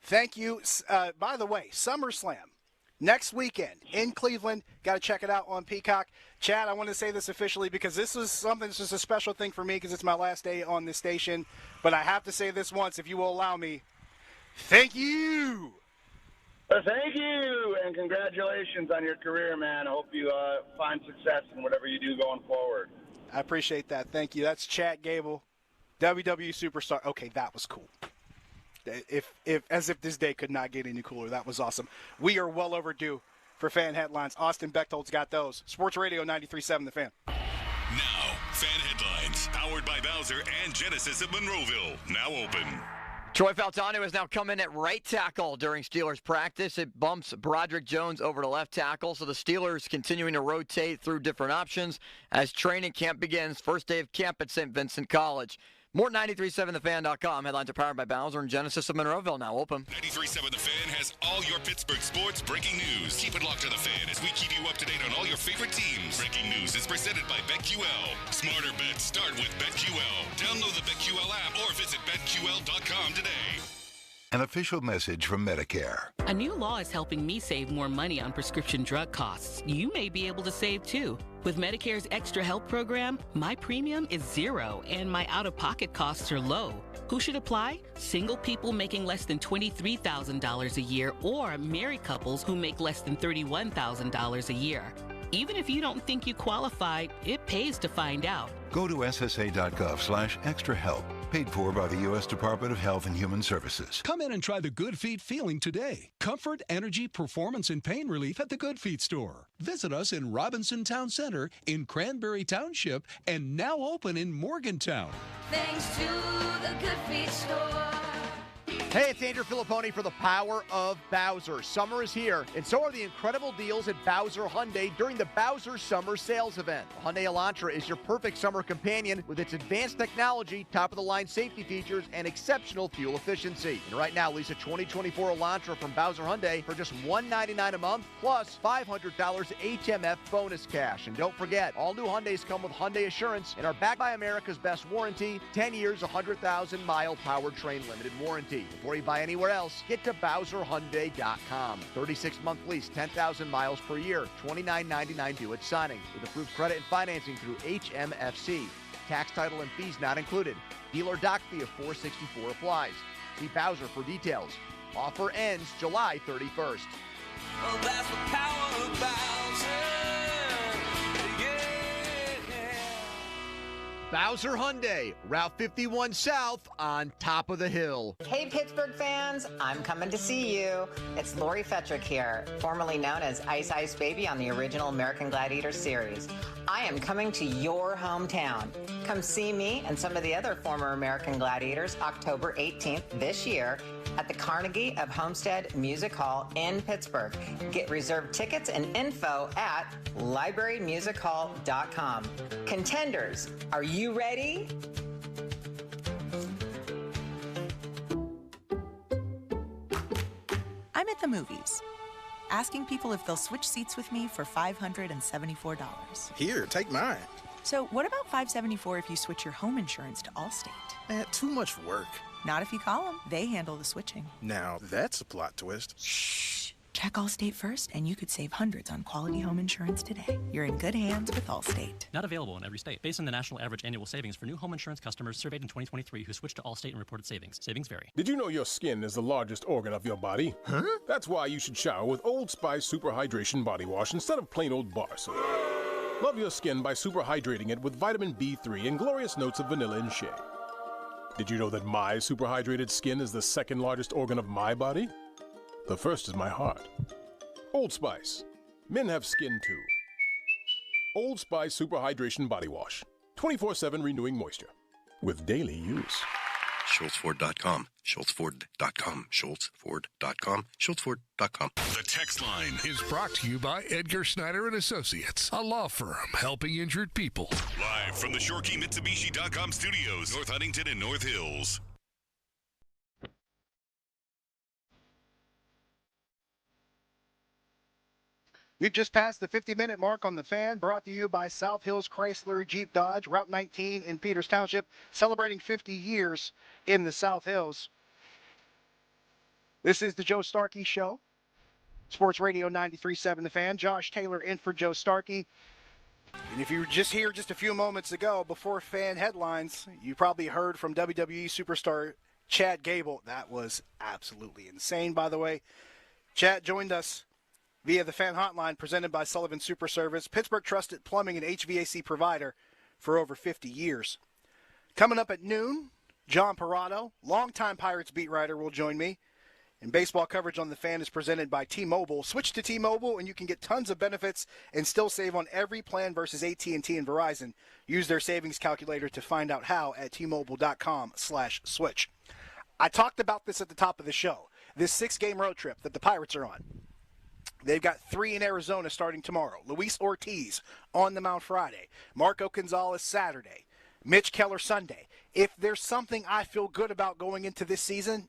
Thank you. By the way, SummerSlam. Next weekend in Cleveland. Got to check it out on Peacock. Chad, I want to say this officially because this is a special thing for me because it's my last day on this station. But I have to say this once, if you will allow me. Thank you. Thank you, and congratulations on your career, man. I hope you find success in whatever you do going forward. I appreciate that. Thank you. That's Chad Gable, WWE superstar. Okay, that was cool. As if this day could not get any cooler. That was awesome. We are well overdue for fan headlines. Austin Bechtolds got those. Sports Radio 93.7 The Fan. Now, fan headlines, powered by Bowser and Genesis of Monroeville. Now open. Troy Faltano has now come in at right tackle during Steelers practice. It bumps Broderick Jones over to left tackle, so the Steelers continuing to rotate through different options as training camp begins. First day of camp at St. Vincent College. More 937thefan.com. Headlines are powered by Bowser and Genesis of Monroeville. Now open. 93.7 The Fan has all your Pittsburgh sports breaking news. Keep it locked to The Fan as we keep you up to date on all your favorite teams. Breaking news is presented by BetQL. Smarter bets start with BetQL. Download the BetQL app or visit BetQL.com today. An official message from Medicare. A new law is helping me save more money on prescription drug costs. You may be able to save too. With Medicare's Extra Help program, my premium is $0 and my out-of-pocket costs are low. Who should apply? Single people making less than $23,000 a year or married couples who make less than $31,000 a year. Even if you don't think you qualify, it pays to find out. Go to ssa.gov/extrahelp. Paid for by the U.S. Department of Health and Human Services. Come in and try the Good Feet feeling today. Comfort, energy, performance, and pain relief at the Good Feet store. Visit us in Robinson Town Center, in Cranberry Township, and now open in Morgantown. Thanks to the Good Feet store. Hey, it's Andrew Filipponi for the Power of Bowser. Summer is here, and so are the incredible deals at Bowser Hyundai during the Bowser Summer Sales Event. The Hyundai Elantra is your perfect summer companion with its advanced technology, top-of-the-line safety features, and exceptional fuel efficiency. And right now, lease a 2024 Elantra from Bowser Hyundai for just $199 a month, plus $500 HMF bonus cash. And don't forget, all new Hyundais come with Hyundai Assurance and are backed by America's best warranty, 10 years, 100,000-mile powertrain limited warranty. Before you buy anywhere else, get to BowserHyundai.com. 36-month lease, 10,000 miles per year, $29.99 due at signing. With approved credit and financing through HMFC. Tax, title, and fees not included. Dealer doc fee of $464 applies. See Bowser for details. Offer ends July 31st. Well, that's the power of Bowser. Bowser Hyundai, Route 51 South on top of the hill. Hey, Pittsburgh fans, I'm coming to see you. It's Lori Fetrick here, formerly known as Ice Ice Baby on the original American Gladiator series. I am coming to your hometown. Come see me and some of the other former American Gladiators October 18th this year at the Carnegie of Homestead Music Hall in Pittsburgh. Get reserved tickets and info at librarymusichall.com. Contenders, are you ready? I'm at the movies, asking people if they'll switch seats with me for $574. Here, take mine. So what about $574 if you switch your home insurance to Allstate? Too much work. Not if you call them. They handle the switching. Now, that's a plot twist. Shh. Check Allstate first, and you could save hundreds on quality home insurance today. You're in good hands with Allstate. Not available in every state. Based on the national average annual savings for new home insurance customers surveyed in 2023 who switched to Allstate and reported savings. Savings vary. Did you know your skin is the largest organ of your body? Huh? That's why you should shower with Old Spice Super Hydration Body Wash instead of plain old bar soap. Love your skin by super hydrating it with vitamin B3 and glorious notes of vanilla and shea. Did you know that my super hydrated skin is the second largest organ of my body? The first is my heart. Old Spice. Men have skin too. Old Spice Super Hydration Body Wash. 24/7 renewing moisture. With daily use. SchultzFord.com. SchultzFord.com. SchultzFord.com. SchultzFord.com. The text line is brought to you by Edgar Snyder and Associates, a law firm helping injured people. Live from the ShoreKeyMitsubishi.com studios, North Huntington and North Hills. We've just passed the 50-minute mark on the Fan, brought to you by South Hills Chrysler Jeep Dodge, Route 19 in Peters Township, celebrating 50 years in the South Hills. This is the Joe Starkey Show, Sports Radio 93.7 The Fan. Josh Taylor in for Joe Starkey. And if you were just here just a few moments ago, before Fan headlines, you probably heard from WWE superstar Chad Gable. That was absolutely insane, by the way. Chad joined us via the Fan Hotline presented by Sullivan Super Service, Pittsburgh trusted plumbing and HVAC provider for over 50 years. Coming up at noon, John Parado, longtime Pirates beat writer, will join me. And baseball coverage on the Fan is presented by T-Mobile. Switch to T-Mobile and you can get tons of benefits and still save on every plan versus AT&T and Verizon. Use their savings calculator to find out how at T-Mobile.com/switch. I talked about this at the top of the show, this 6-game road trip that the Pirates are on. They've got 3 in Arizona starting tomorrow. Luis Ortiz on the mound Friday. Marco Gonzalez Saturday. Mitch Keller Sunday. If there's something I feel good about going into this series,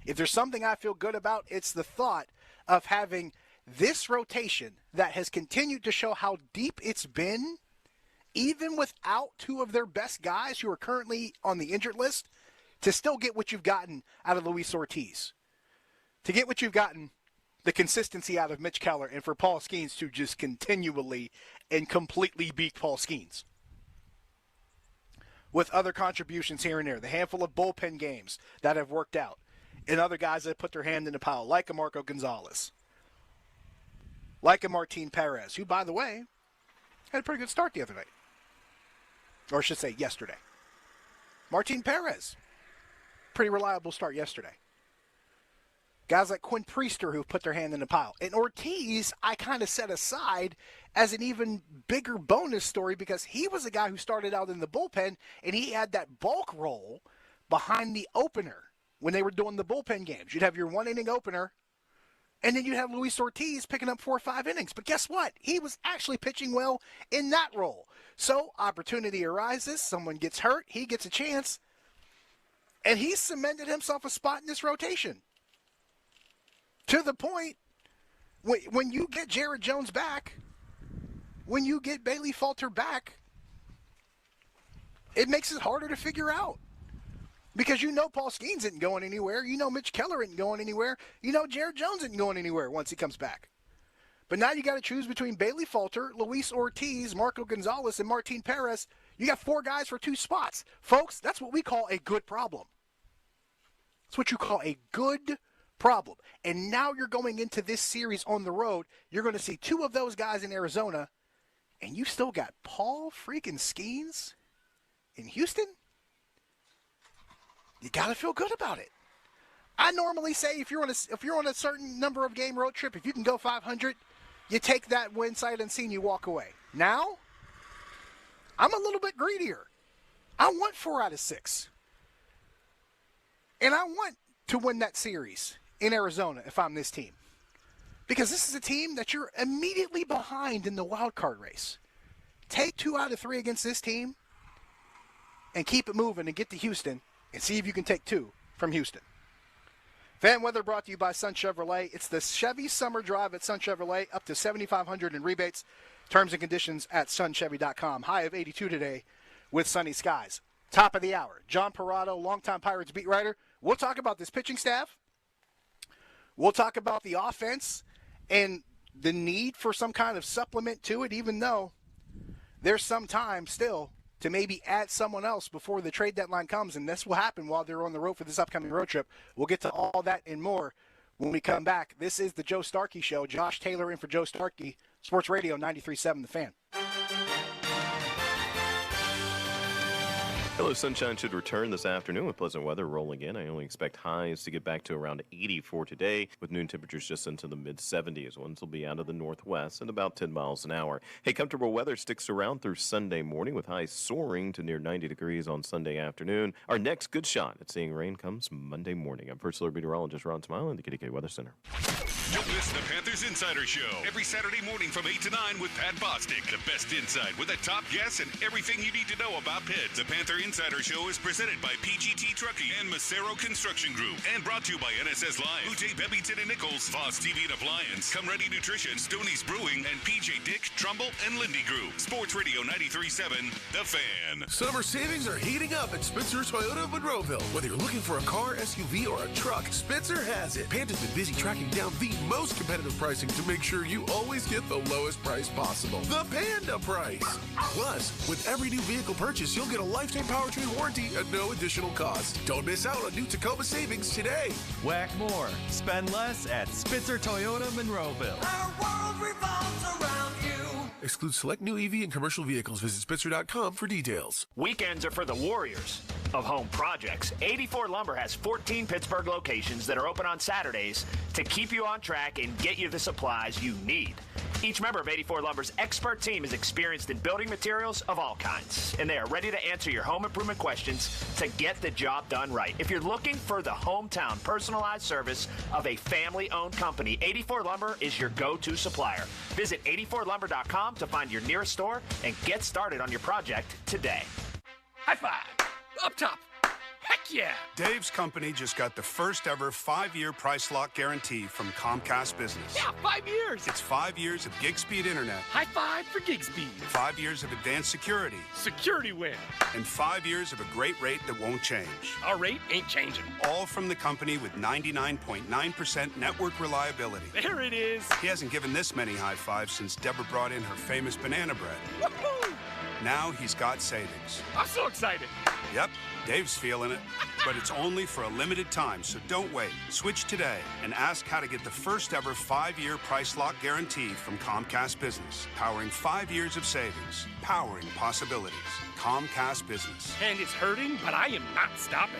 if there's something I feel good about, it's the thought of having this rotation that has continued to show how deep it's been, even without 2 of their best guys who are currently on the injured list, to still get what you've gotten out of Luis Ortiz. To get what you've gotten, the consistency out of Mitch Keller, and for Paul Skeens to just continually and completely beat Paul Skeens. With other contributions here and there, the handful of bullpen games that have worked out, and other guys that put their hand in the pile, like a Marco Gonzalez, like a Martin Perez, who, by the way, had a pretty good start the other night. Or I should say yesterday. Martin Perez, pretty reliable start yesterday. Guys like Quinn Priester who've put their hand in the pile. And Ortiz, I kind of set aside as an even bigger bonus story because he was a guy who started out in the bullpen and he had that bulk role behind the opener when they were doing the bullpen games. You'd have your 1-inning opener, and then you'd have Luis Ortiz picking up 4 or 5 innings. But guess what? He was actually pitching well in that role. So opportunity arises. Someone gets hurt. He gets a chance. And he's cemented himself a spot in this rotation. To the point, when you get Jared Jones back, when you get Bailey Falter back, it makes it harder to figure out. Because you know Paul Skeens isn't going anywhere. You know Mitch Keller isn't going anywhere. You know Jared Jones isn't going anywhere once he comes back. But now you got to choose between Bailey Falter, Luis Ortiz, Marco Gonzalez, and Martin Perez. You got 4 guys for 2 spots. Folks, that's what we call a good problem. That's what you call a good problem. And now you're going into this series on the road. You're going to see 2 of those guys in Arizona. And you still got Paul freaking Skeens in Houston? You got to feel good about it. I normally say if you're on a certain number of game road trip, if you can go 500, you take that win sight unseen, you walk away. Now, I'm a little bit greedier. I want 4 out of 6. And I want to win that series in Arizona if I'm this team. Because this is a team that you're immediately behind in the wild card race. Take 2 out of 3 against this team and keep it moving and get to Houston and see if you can take 2 from Houston. Fan weather brought to you by Sun Chevrolet. It's the Chevy Summer Drive at Sun Chevrolet, up to $7,500 in rebates. Terms and conditions at sunchevy.com. High of 82 today with sunny skies. Top of the hour, John Parado, longtime Pirates beat writer. We'll talk about this pitching staff. We'll talk about the offense and the need for some kind of supplement to it, even though there's some time still to maybe add someone else before the trade deadline comes, and this will happen while they're on the road for this upcoming road trip. We'll get to all that and more when we come back. This is the Joe Starkey Show. Josh Taylor in for Joe Starkey, Sports Radio 93.7 The Fan. Hello, sunshine should return this afternoon with pleasant weather rolling in. I only expect highs to get back to around 80 for today, with noon temperatures just into the mid-70s. Winds will be out of the northwest at about 10 miles an hour. Hey, comfortable weather sticks around through Sunday morning, with highs soaring to near 90 degrees on Sunday afternoon. Our next good shot at seeing rain comes Monday morning. I'm First Alert Meteorologist Ron Smile in the KDK Weather Center. Don't miss the Panthers Insider Show every Saturday morning from 8 to 9 with Pat Bostic. The best insight with the top guests and everything you need to know about Pids. The Panther Insider Show is presented by PGT Trucking and Macero Construction Group, and brought to you by NSS Live, Ute Bebington and Nichols, Voss TV and Appliance, Come Ready Nutrition, Stoney's Brewing, and PJ Dick, Trumbull, and Lindy Group. Sports Radio 93.7 The Fan. Summer savings are heating up at Spitzer Toyota of Monroeville. Whether you're looking for a car, SUV, or a truck, Spitzer has it. Panda's been busy tracking down the most competitive pricing to make sure you always get the lowest price possible. The Panda price. Plus, with every new vehicle purchase, you'll get a lifetime powertrain warranty at no additional cost. Don't miss out on new Tacoma savings today. Whack more. Spend less at Spitzer Toyota Monroeville. Our world revolves around you. Excludes select new EV and commercial vehicles. Visit Spitzer.com for details. Weekends are for the warriors of home projects. 84 Lumber has 14 Pittsburgh locations that are open on Saturdays to keep you on track and get you the supplies you need. Each member of 84 Lumber's expert team is experienced in building materials of all kinds, and they are ready to answer your home improvement questions to get the job done right. If you're looking for the hometown personalized service of a family-owned company, 84 Lumber is your go-to supplier. Visit 84lumber.com to find your nearest store and get started on your project today. High five! Up top! Heck yeah! Dave's company just got the first ever 5-year price lock guarantee from Comcast Business. Yeah, 5 years! It's 5 years of gig speed internet. High five for gig speed. 5 years of advanced security. Security win. And 5 years of a great rate that won't change. Our rate ain't changing. All from the company with 99.9% network reliability. There it is. He hasn't given this many high fives since Deborah brought in her famous banana bread. Woohoo! Now he's got savings. I'm so excited. Yep, Dave's feeling it. But it's only for a limited time, so don't wait. Switch today and ask how to get the first ever 5-year price lock guarantee from Comcast Business. Powering 5 years of savings. Powering possibilities. Comcast Business. And it's hurting, but I am not stopping.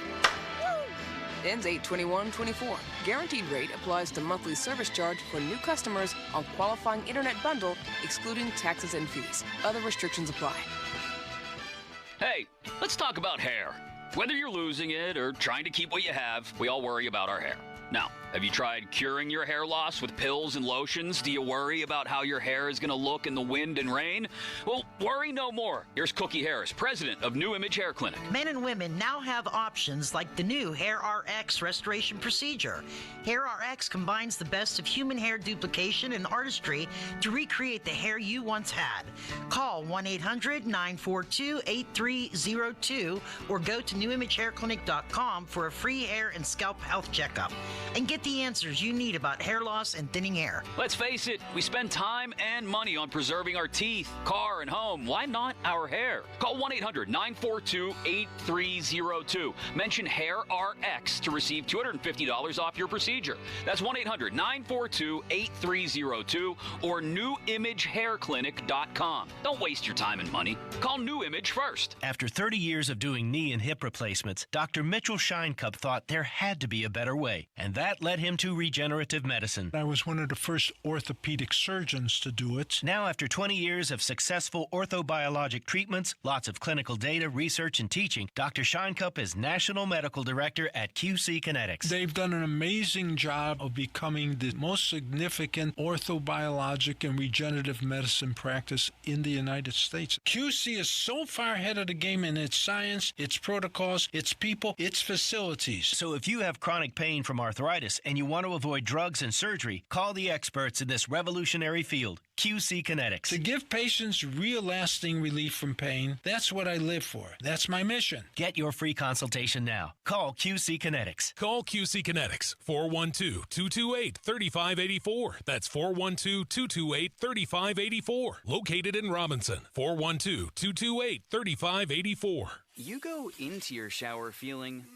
Ends 8/21/24. Guaranteed rate applies to monthly service charge for new customers on qualifying internet bundle, excluding taxes and fees. Other restrictions apply. Hey, let's talk about hair. Whether you're losing it or trying to keep what you have, we all worry about our hair. Now, have you tried curing your hair loss with pills and lotions? Do you worry about how your hair is going to look in the wind and rain? Well, worry no more. Here's Cookie Harris, president of New Image Hair Clinic. Men and women now have options like the new Hair RX restoration procedure. Hair RX combines the best of human hair duplication and artistry to recreate the hair you once had. Call 1-800-942-8302 or go to newimagehairclinic.com for a free hair and scalp health checkup and get the answers you need about hair loss and thinning hair. Let's face it, we spend time and money on preserving our teeth, car, and home. Why not our hair? Call 1-800-942-8302. Mention Hair RX to receive $250 off your procedure. That's 1-800-942-8302 or newimagehairclinic.com. Don't waste your time and money. Call New Image first. After 30 years of doing knee and hip replacements, Dr. Mitchell Scheinkup thought there had to be a better way, and that led him to regenerative medicine. I was one of the first orthopedic surgeons to do it. Now, after 20 years of successful orthobiologic treatments, lots of clinical data, research, and teaching, Dr. Scheinkup is National Medical Director at QC Kinetics. They've done an amazing job of becoming the most significant orthobiologic and regenerative medicine practice in the United States. QC is so far ahead of the game in its science, its protocols, its people, its facilities. So if you have chronic pain from arthritis and you want to avoid drugs and surgery, call the experts in this revolutionary field, QC Kinetics. To give patients real lasting relief from pain, that's what I live for. That's my mission. Get your free consultation now. Call QC Kinetics. Call QC Kinetics, 412-228-3584. That's 412-228-3584. Located in Robinson, 412-228-3584. You go into your shower feeling,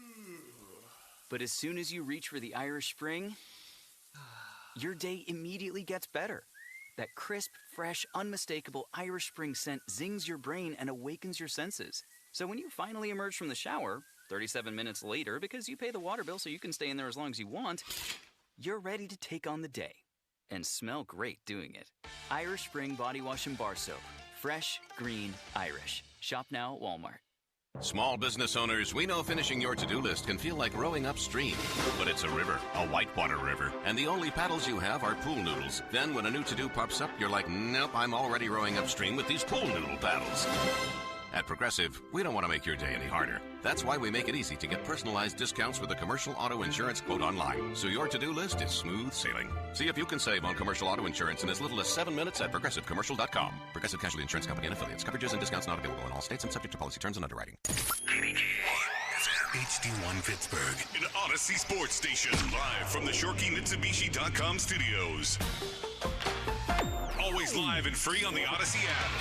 but as soon as you reach for the Irish Spring, your day immediately gets better. That crisp, fresh, unmistakable Irish Spring scent zings your brain and awakens your senses. So when you finally emerge from the shower, 37 minutes later, because you pay the water bill so you can stay in there as long as you want, you're ready to take on the day and smell great doing it. Irish Spring Body Wash and Bar Soap. Fresh, green, Irish. Shop now at Walmart. Small business owners, we know finishing your to-do list can feel like rowing upstream. But it's a river, a whitewater river, and the only paddles you have are pool noodles. Then when a new to-do pops up, you're like, nope, I'm already rowing upstream with these pool noodle paddles. At Progressive, we don't want to make your day any harder. That's why we make it easy to get personalized discounts with a commercial auto insurance quote online, so your to-do list is smooth sailing. See if you can save on commercial auto insurance in as little as 7 minutes at ProgressiveCommercial.com. Progressive Casualty Insurance Company and affiliates. Coverages and discounts not available in all states and subject to policy terms and underwriting. HD1 Pittsburgh. An Odyssey Sports Station, live from the ShorkeyMitsubishi.com studios. Always live and free on the Odyssey app.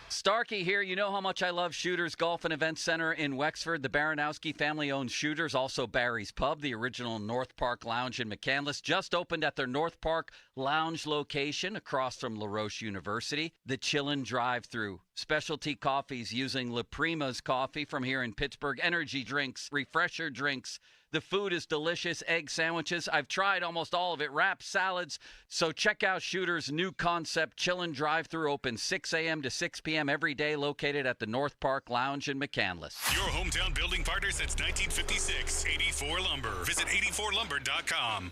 Starkey here. You know how much I love Shooters Golf and Event Center in Wexford. The Baranowski family-owned Shooters, also Barry's Pub, the original North Park Lounge in McCandless, just opened at their North Park Lounge location across from La Roche University. The Chillin' Drive-Thru. Specialty coffees using La Prima's coffee from here in Pittsburgh. Energy drinks, refresher drinks. The food is delicious. Egg sandwiches. I've tried almost all of it. Wraps, salads. So check out Shooter's new concept, Chillin' Drive-Thru, open 6 a.m. to 6 p.m. every day, located at the North Park Lounge in McCandless. Your hometown building partner since 1956, 84 Lumber. Visit 84lumber.com.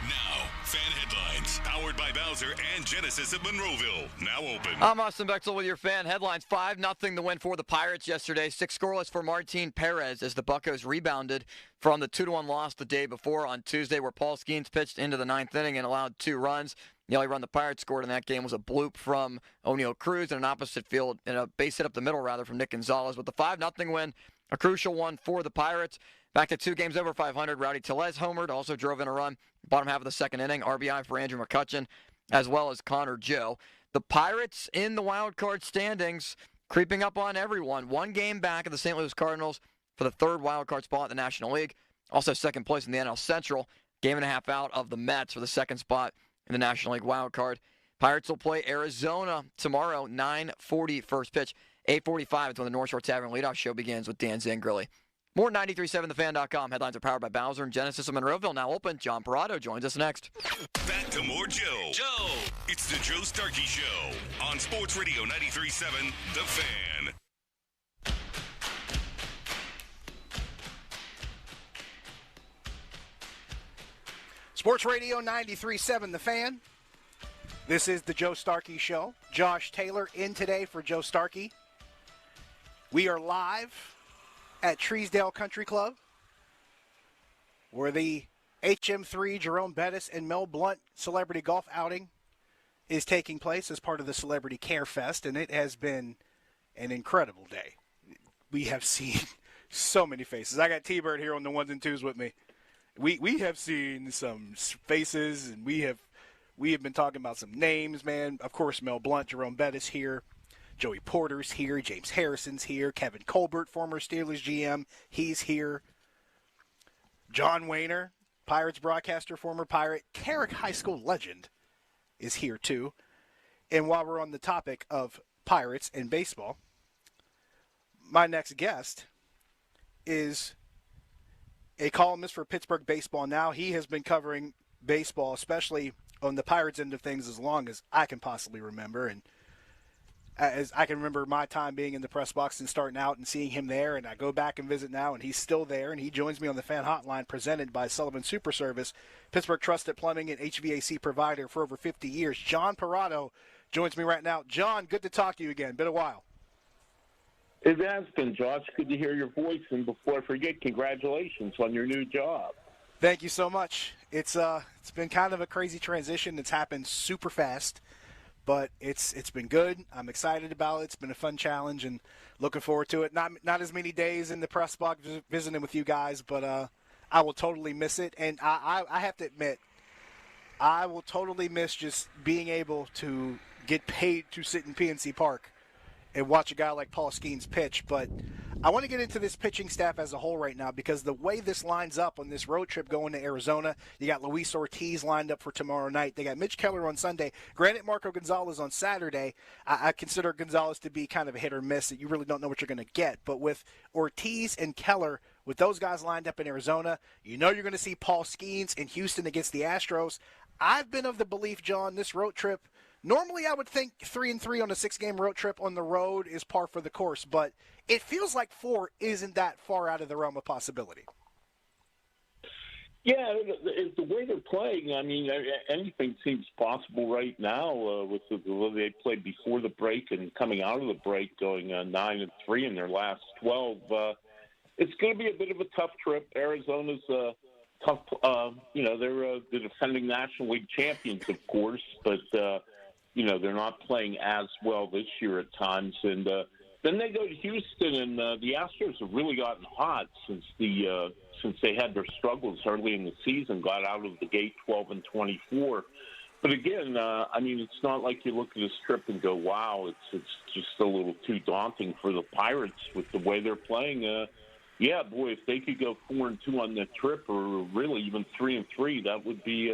Now, fan headlines, powered by Bowser and Genesis of Monroeville. Now open. I'm Austin Bechtel with your fan headlines. 5-0 the win for the Pirates yesterday. 6 scoreless for Martin Perez as the Buccos rebounded from the 2-1 loss the day before on Tuesday, where Paul Skeens pitched into the 9th inning and allowed 2 runs. The only run the Pirates scored in that game was a bloop from O'Neal Cruz in an opposite field, in a base hit up the middle, rather, from Nick Gonzalez. With the 5-0 win, a crucial one for the Pirates. Back to 2 games over 500, Rowdy Tellez homered, also drove in a run. Bottom half of the 2nd inning, RBI for Andrew McCutchen, as well as Connor Joe. The Pirates in the wild card standings, creeping up on everyone. 1 game back of the St. Louis Cardinals for the 3rd wild card spot in the National League. Also 2nd place in the NL Central. Game and a half out of the Mets for the 2nd spot in the National League wild card. Pirates will play Arizona tomorrow, 9:40 first pitch. 8:45 is when the North Shore Tavern leadoff show begins with Dan Zangrilli. More 937thefan.com. Headlines are powered by Bowser and Genesis of Monroeville. Now open. John Parado joins us next. Back to more Joe. It's the Joe Starkey Show on Sports Radio 93.7 The Fan. Sports Radio 93.7 The Fan. This is the Joe Starkey Show. Josh Taylor in today for Joe Starkey. We are live at Treesdale Country Club, where the HM3 Jerome Bettis and Mel Blount Celebrity Golf Outing is taking place as part of the Celebrity Care Fest, and it has been an incredible day. We have seen so many faces. I got T-Bird here on the ones and twos with me. We have seen some faces, and we have been talking about some names, man. Of course, Mel Blount, Jerome Bettis here. Joey Porter's here. James Harrison's here. Kevin Colbert, former Steelers GM, he's here. John Wayner, Pirates broadcaster, former Pirate, Carrick High School legend, is here too. And while we're on the topic of Pirates and baseball, my next guest is a columnist for Pittsburgh Baseball Now. He has been covering baseball, especially on the Pirates end of things, as long as I can possibly remember. And as I can remember my time being in the press box and starting out and seeing him there, and I go back and visit now, and he's still there, and he joins me on the Fan Hotline presented by Sullivan Super Service, Pittsburgh trusted plumbing and HVAC provider for over 50 years. John Parado joins me right now. John, good to talk to you again. Been a while. It has been, Josh. Good to hear your voice. And before I forget, congratulations on your new job. Thank you so much. It's been kind of a crazy transition. It's happened super fast, but it's been good. I'm excited about it. It's been a fun challenge and looking forward to it. Not as many days in the press box visiting with you guys, but I will totally miss it. And I have to admit, I will totally miss just being able to get paid to sit in PNC Park and watch a guy like Paul Skeens pitch. But I want to get into this pitching staff as a whole right now, because the way this lines up on this road trip going to Arizona, you got Luis Ortiz lined up for tomorrow night. They got Mitch Keller on Sunday. Granted, Marco Gonzalez on Saturday. I consider Gonzalez to be kind of a hit or miss that you really don't know what you're going to get. But with Ortiz and Keller, with those guys lined up in Arizona, you know you're going to see Paul Skeens in Houston against the Astros. I've been of the belief, John, this road trip, normally I would think 3-3 on a 6-game road trip on the road is par for the course, but it feels like 4 isn't that far out of the realm of possibility. Yeah, the way they're playing, I mean, anything seems possible right now with the way they played before the break and coming out of the break, going 9-3 in their last 12. It's going to be a bit of a tough trip. Arizona's tough. They're the defending National League champions, of course, but they're not playing as well this year at times. And then they go to Houston, and the Astros have really gotten hot since they had their struggles early in the season, got out of the gate 12-24. But again, it's not like you look at this trip and go, wow, it's just a little too daunting for the Pirates with the way they're playing. Yeah, boy, if they could go 4-2 on the trip, or really even 3-3, that would be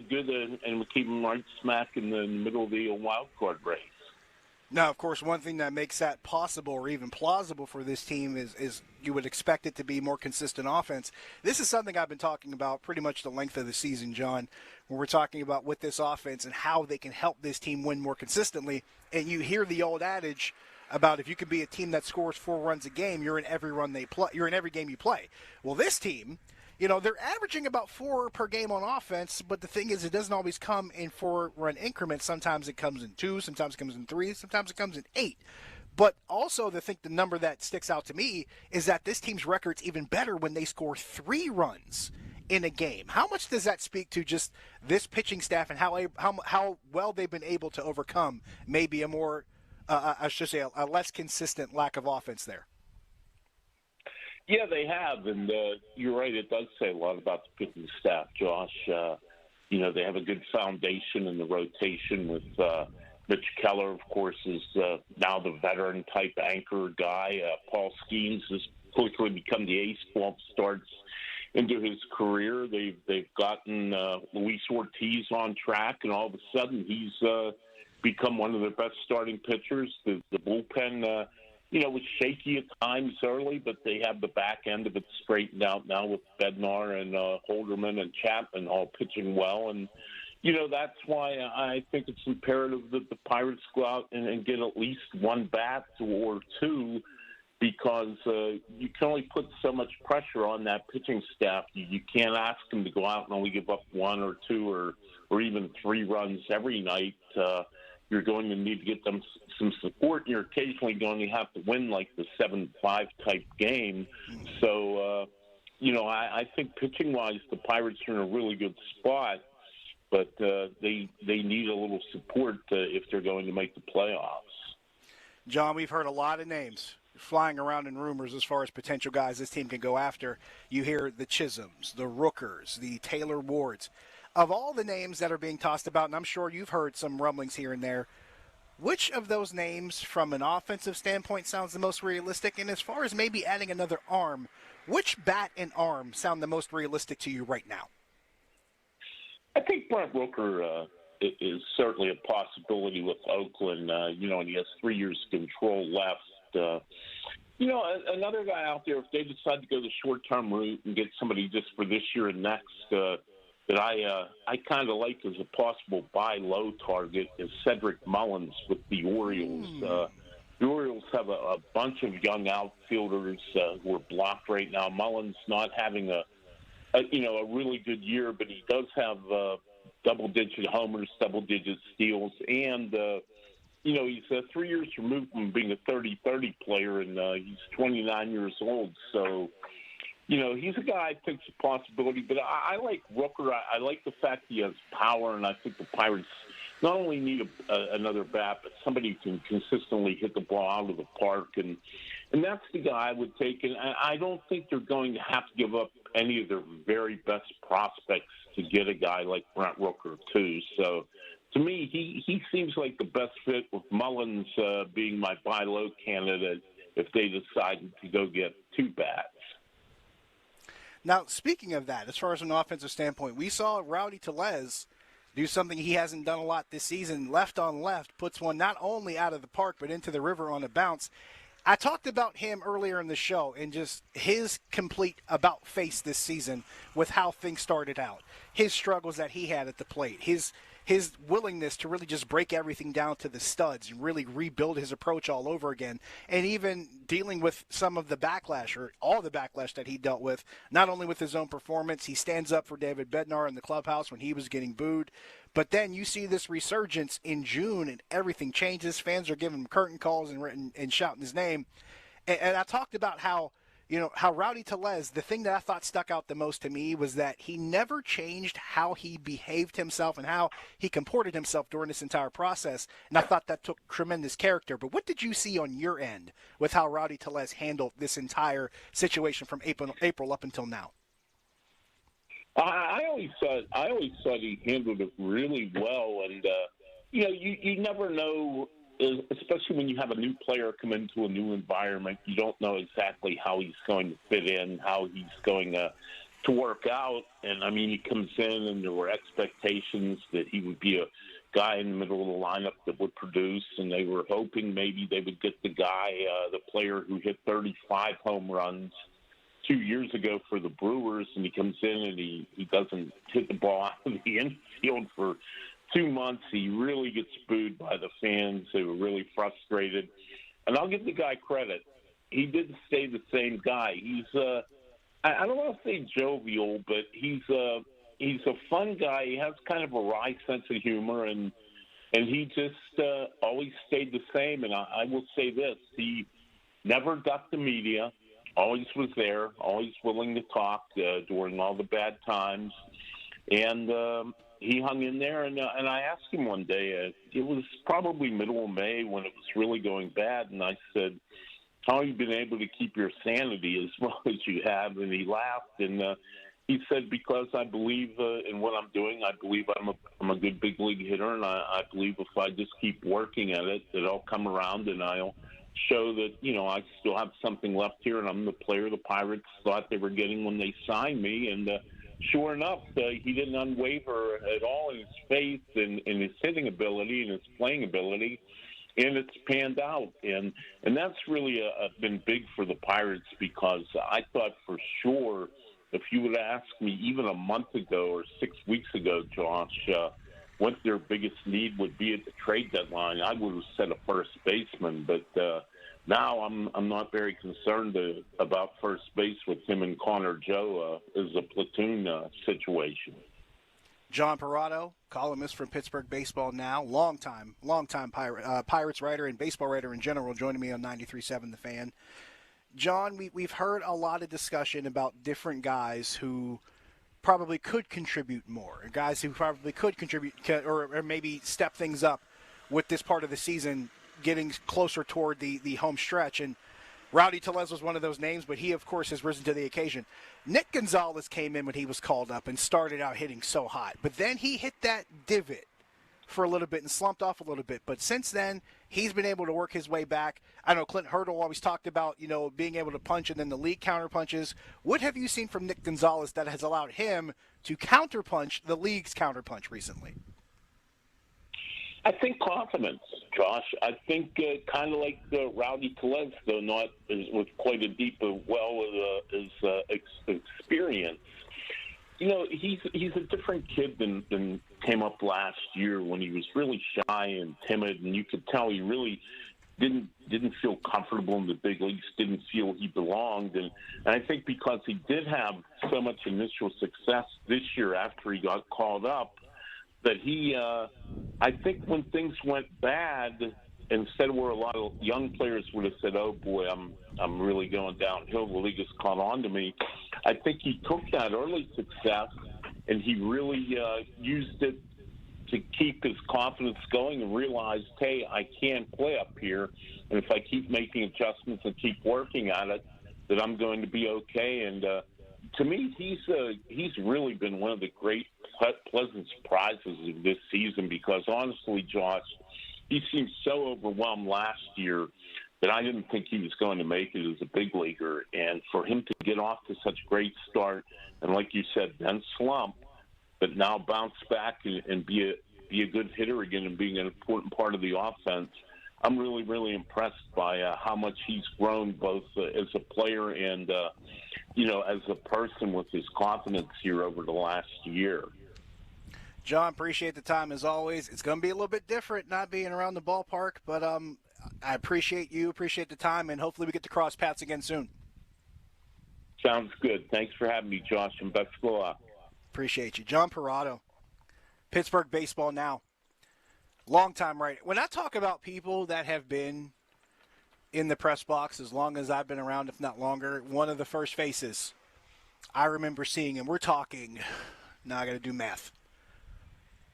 good, and would keep them right smack in the middle of the wild card race. Now, of course, one thing that makes that possible or even plausible for this team is you would expect it to be more consistent offense. This is something I've been talking about pretty much the length of the season, John, when we're talking about with this offense and how they can help this team win more consistently. And you hear the old adage about if you can be a team that scores 4 runs a game, you're in every run they play. You're in every game you play. Well, this team, they're averaging about 4 per game on offense, but the thing is, it doesn't always come in 4-run increments. Sometimes it comes in 2, sometimes it comes in 3, sometimes it comes in 8. But also, the number that sticks out to me is that this team's record's even better when they score 3 runs in a game. How much does that speak to just this pitching staff and how well they've been able to overcome maybe a more a less consistent lack of offense there? Yeah, they have, and you're right. It does say a lot about the pitching staff, Josh. They have a good foundation in the rotation with Mitch Keller, of course, is now the veteran-type anchor guy. Paul Skeens has quickly become the ace 12 starts into his career. They've gotten Luis Ortiz on track, and all of a sudden he's become one of their best starting pitchers. The bullpen, was shaky at times early, but they have the back end of it straightened out now with Bednar and Holderman and Chapman all pitching well. And, that's why I think it's imperative that the Pirates go out and get at least one bat or two, because you can only put so much pressure on that pitching staff. You can't ask them to go out and only give up one or two or even 3 runs every night. You're going to need to get them some support. You're occasionally going to have to win like the 7-5 type game. So, I think pitching-wise, the Pirates are in a really good spot, but they need a little support if they're going to make the playoffs. John, we've heard a lot of names flying around in rumors as far as potential guys this team can go after. You hear the Chisholms, the Rookers, the Taylor Wards. Of all the names that are being tossed about, and I'm sure you've heard some rumblings here and there, which of those names from an offensive standpoint sounds the most realistic? And as far as maybe adding another arm, which bat and arm sound the most realistic to you right now? I think Brent Rooker is certainly a possibility with Oakland, and he has 3 years control left. Another guy out there, if they decide to go the short-term route and get somebody just for this year and next, that I kind of like as a possible buy low target is Cedric Mullins with the Orioles. The Orioles have a bunch of young outfielders who are blocked right now. Mullins not having a really good year, but he does have double-digit homers, double-digit steals, and he's 3 years removed from being a 30-30 player, and he's 29 years old. So, he's a guy I think's a possibility. But I like Rooker. I like the fact he has power, and I think the Pirates not only need another bat, but somebody who can consistently hit the ball out of the park. And that's the guy I would take. And I don't think they're going to have to give up any of their very best prospects to get a guy like Brent Rooker, too. So, to me, he seems like the best fit, with Mullins being my buy low candidate if they decide to go get 2 bats. Now, speaking of that, as far as an offensive standpoint, we saw Rowdy Tellez do something he hasn't done a lot this season. Left on left, puts one not only out of the park but into the river on a bounce. I talked about him earlier in the show and just his complete about face this season with how things started out. His struggles that he had at the plate, his willingness to really just break everything down to the studs and really rebuild his approach all over again, and even dealing with some of the backlash, or all the backlash that he dealt with, not only with his own performance. He stands up for David Bednar in the clubhouse when he was getting booed. But then you see this resurgence in June, and everything changes. Fans are giving him curtain calls and shouting his name. And I talked about how Rowdy Tellez, the thing that I thought stuck out the most to me was that he never changed how he behaved himself and how he comported himself during this entire process. And I thought that took tremendous character. But what did you see on your end with how Rowdy Tellez handled this entire situation from April up until now? I always thought he handled it really well, and you never know, especially when you have a new player come into a new environment. You don't know exactly how he's going to fit in, how he's going to work out. And I mean, he comes in, and there were expectations that he would be a guy in the middle of the lineup that would produce, and they were hoping maybe they would get the player who hit 35 home runs 2 years ago for the Brewers, and he comes in and he doesn't hit the ball out of the infield for 2 months. He really gets booed by the fans. They were really frustrated. And I'll give the guy credit. He did stay the same guy. He's I don't want to say jovial, but he's a fun guy. He has kind of a wry sense of humor, and he just always stayed the same. And I will say this: he never ducked the media. Always was there, always willing to talk during all the bad times. And he hung in there, and I asked him one day, it was probably middle of May when it was really going bad, and I said, how have you been able to keep your sanity as well as you have? And he laughed, and he said, because I believe in what I'm doing. I believe I'm a good big league hitter, and I believe if I just keep working at it, that I'll come around and I'll show that, I still have something left here, and I'm the player the Pirates thought they were getting when they signed me. And sure enough, he didn't unwaver at all in his faith and his hitting ability and his playing ability. and it's panned out. And that's really been big for the Pirates, because I thought for sure if you would ask me even a month ago or 6 weeks ago, Josh, what their biggest need would be at the trade deadline, I would have said a first baseman. But now I'm not very concerned about first base with him and Connor Joe as a platoon situation. John Parado, columnist from Pittsburgh Baseball Now, longtime Pirates writer and baseball writer in general, joining me on 93.7 The Fan. John, we've heard a lot of discussion about different guys who probably could contribute more, guys who probably could contribute or maybe step things up with this part of the season, getting closer toward the home stretch. And Rowdy Tellez was one of those names, but he, of course, has risen to the occasion. Nick Gonzalez came in when he was called up and started out hitting so hot. But then he hit that divot for a little bit and slumped off a little bit. But since then, he's been able to work his way back. I know Clint Hurdle always talked about, being able to punch and then the league counter punches. What have you seen from Nick Gonzalez that has allowed him to counter punch the league's counter punch recently? I think confidence, Josh. I think kind of like Rowdy Tellez, though not with quite a deep well as experience. He's a different kid than came up last year when he was really shy and timid, and you could tell he really didn't feel comfortable in the big leagues, didn't feel he belonged. And I think because he did have so much initial success this year after he got called up, that he, I think when things went bad, instead where a lot of young players would have said, "Oh boy, I'm really going downhill. The league has caught on to me." I think he took that early success and he really used it to keep his confidence going and realized, hey, I can play up here, and if I keep making adjustments and keep working at it, that I'm going to be okay. And to me, he's really been one of the great pleasant surprises of this season, because honestly, Josh, he seemed so overwhelmed last year that I didn't think he was going to make it as a big leaguer. And for him to get off to such a great start, and like you said, then slump, but now bounce back and be a good hitter again and being an important part of the offense, I'm really, really impressed by how much he's grown both as a player and, as a person with his confidence here over the last year. John, appreciate the time as always. It's going to be a little bit different not being around the ballpark, but I appreciate the time, and hopefully we get to cross paths again soon. Sounds good. Thanks for having me, Josh, and best of luck. Appreciate you. John Parado, Pittsburgh Baseball Now. Long-time writer. When I talk about people that have been in the press box as long as I've been around, if not longer, one of the first faces I remember seeing, and we're talking, now I got to do math,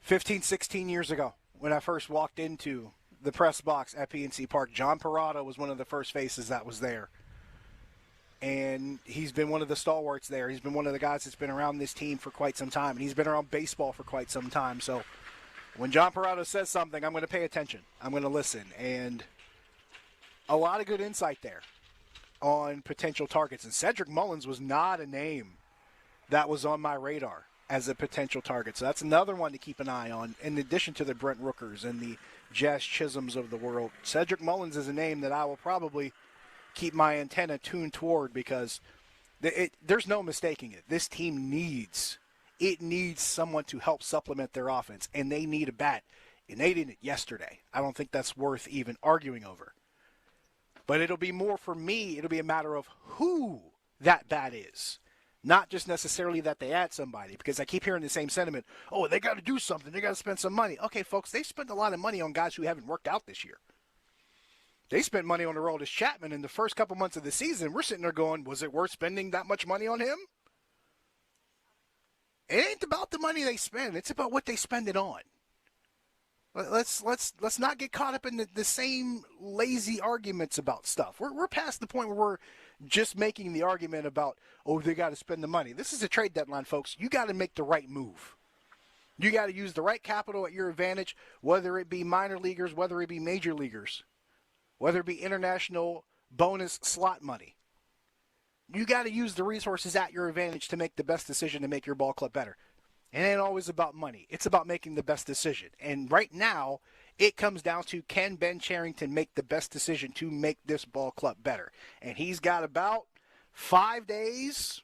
15, 16 years ago when I first walked into the press box at PNC Park, John Parado was one of the first faces that was there. And he's been one of the stalwarts there. He's been one of the guys that's been around this team for quite some time, and he's been around baseball for quite some time. So when John Parado says something, I'm going to pay attention. I'm going to listen. And a lot of good insight there on potential targets. And Cedric Mullins was not a name that was on my radar as a potential target. So that's another one to keep an eye on, in addition to the Brent Rookers and the Jazz Chisholms of the world. Cedric Mullins is a name that I will probably keep my antenna tuned toward, because there's no mistaking it. This team needs someone to help supplement their offense, and they need a bat, and they didn't yesterday. I don't think that's worth even arguing over. But it'll be more for me, it'll be a matter of who that bat is. Not just necessarily that they add somebody, because I keep hearing the same sentiment. Oh, they got to do something. They got to spend some money. Okay, folks, they spent a lot of money on guys who haven't worked out this year. They spent money on Aroldis Chapman in the first couple months of the season. We're sitting there going, was it worth spending that much money on him? It ain't about the money they spend. It's about what they spend it on. Let's not get caught up in the same lazy arguments about stuff. We're past the point where we're just making the argument about, oh, they got to spend the money. This is a trade deadline, folks. You got to make the right move. You got to use the right capital at your advantage, whether it be minor leaguers, whether it be major leaguers, whether it be international bonus slot money. You got to use the resources at your advantage to make the best decision to make your ball club better. It ain't always about money. It's about making the best decision. And right now, It comes down to, can Ben Cherington make the best decision to make this ball club better? And he's got about 5 days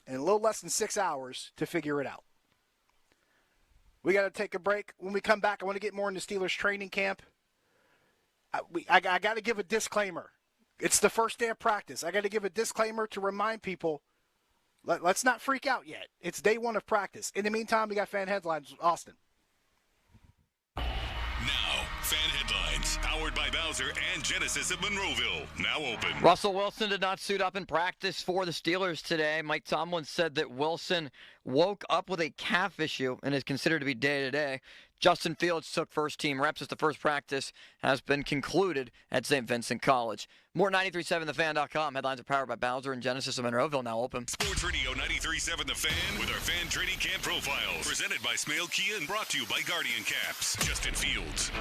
and a little less than 6 hours to figure it out. We got to take a break. When we come back, I want to get more into Steelers training camp. I got to give a disclaimer. It's the first day of practice. I got to give a disclaimer to remind people, let's not freak out yet. It's day one of practice. In the meantime, we got fan headlines with Austin. Now, fan headlines, powered by Bowser and Genesis of Monroeville, now open. Russell Wilson did not suit up in practice for the Steelers today. Mike Tomlin said that Wilson woke up with a calf issue and is considered to be day-to-day. Justin Fields took first-team reps as the first practice has been concluded at St. Vincent College. More 93.7thefan.com. Headlines are powered by Bowser and Genesis of Monroeville, now open. Sports Radio 93.7 The Fan with our fan training camp profiles. Presented by Smale Kia and brought to you by Guardian Caps. Justin Fields.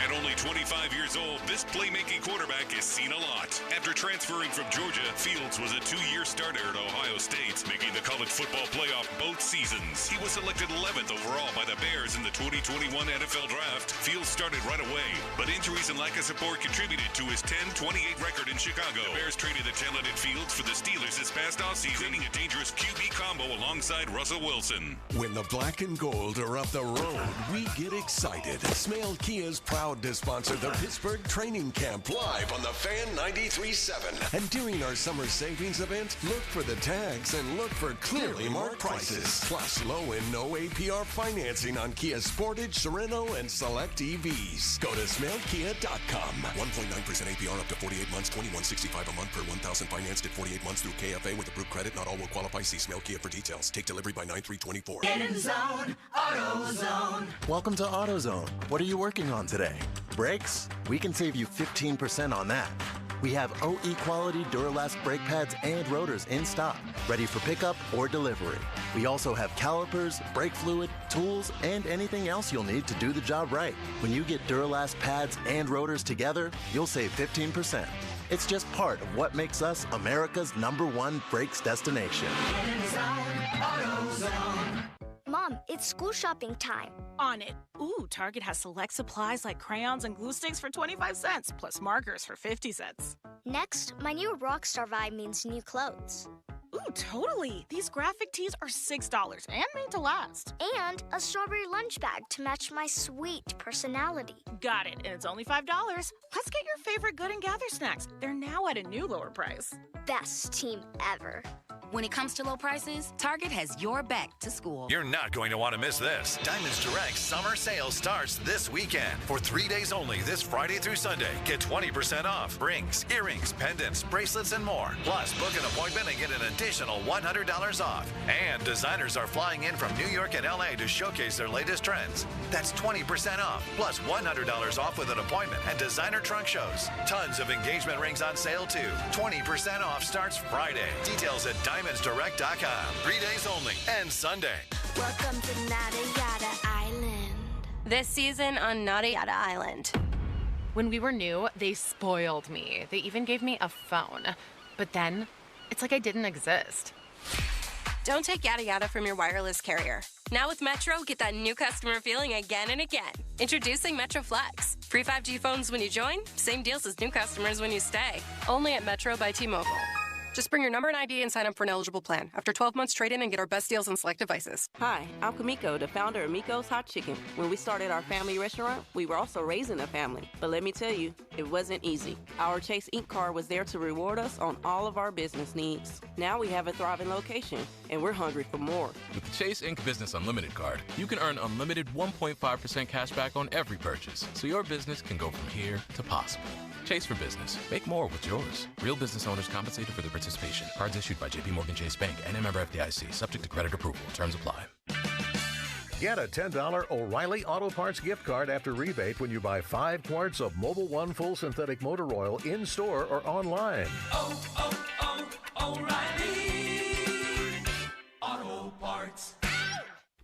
At only 25 years old, this playmaking quarterback is seen a lot. After transferring from Georgia, Fields was a 2-year starter at Ohio State, making the college football playoff both seasons. He was selected 11th overall by the Bears in the 2021 NFL Draft. Fields started right away, but injuries and lack of support contributed to his 10-28 record in Chicago. The Bears traded the talented Fields for the Steelers this past offseason, creating a dangerous QB combo alongside Russell Wilson. When the black and gold are up the road, we get excited. Smale Kia is proud to sponsor the Pittsburgh Training Camp live on the Fan 93.7. And during our summer savings event, look for the tags and look for clearly marked prices. Plus low and no APR financing on Kia Sportage, Sorento, and select EVs. Go to smalekia.com. 1.9% APR up to 48 months, $21.65 a month per 1,000 financed at 48 months through KFA with approved credit. Not all will qualify. See Smale Kia for details. Take delivery by 9/3/24. Get in zone, AutoZone. Welcome to AutoZone. What are you working on today? Brakes? We can save you 15% on that. We have OE quality Duralast brake pads and rotors in stock, ready for pickup or delivery. We also have calipers, brake fluid, tools, and anything else you'll need to do the job right. When you get Duralast pads and rotors together, you'll save 15%. It's just part of what makes us America's #1 brakes destination. Get in zone, AutoZone. Mom, it's school shopping time. On it. Ooh, Target has select supplies like crayons and glue sticks for 25 cents, plus markers for 50 cents. Next, my new Rockstar vibe means new clothes. Ooh, totally. These graphic tees are $6 and made to last. And a strawberry lunch bag to match my sweet personality. Got it, and it's only $5. Let's get your favorite Good and Gather snacks. They're now at a new lower price. Best team ever. When it comes to low prices, Target has your back to school. You're not going to want to miss this. Diamonds Direct summer sale starts this weekend. For 3 days only, this Friday through Sunday, get 20% off rings, earrings, pendants, bracelets, and more. Plus, book an appointment and get an additional $100 off. And designers are flying in from New York and LA to showcase their latest trends. That's 20% off, plus $100 off with an appointment and designer trunk shows. Tons of engagement rings on sale, too. 20% off starts Friday. Details at DiamondsDirect.com. 3 days only and Sunday. Welcome to Nada Yada Island. This season on Nada Yada Island. When we were new, they spoiled me. They even gave me a phone. But then, it's like I didn't exist. Don't take yada yada from your wireless carrier. Now with Metro, get that new customer feeling again and again. Introducing Metro Flex. Free 5G phones when you join, same deals as new customers when you stay. Only at Metro by T-Mobile. Just bring your number and ID and sign up for an eligible plan. After 12 months, trade in and get our best deals on select devices. Hi, I'm Kamiko, the founder of Miko's Hot Chicken. When we started our family restaurant, we were also raising a family. But let me tell you, it wasn't easy. Our Chase Inc. card was there to reward us on all of our business needs. Now we have a thriving location, and we're hungry for more. With the Chase Inc. Business Unlimited card, you can earn unlimited 1.5% cash back on every purchase, so your business can go from here to possible. Chase for business. Make more with yours. Real business owners compensated for their participation. Cards issued by JPMorgan Chase Bank and a member FDIC. Subject to credit approval. Terms apply. Get a $10 O'Reilly Auto Parts gift card after rebate when you buy 5 quarts of Mobil 1 full synthetic motor oil in-store or online. O'Reilly Auto Parts.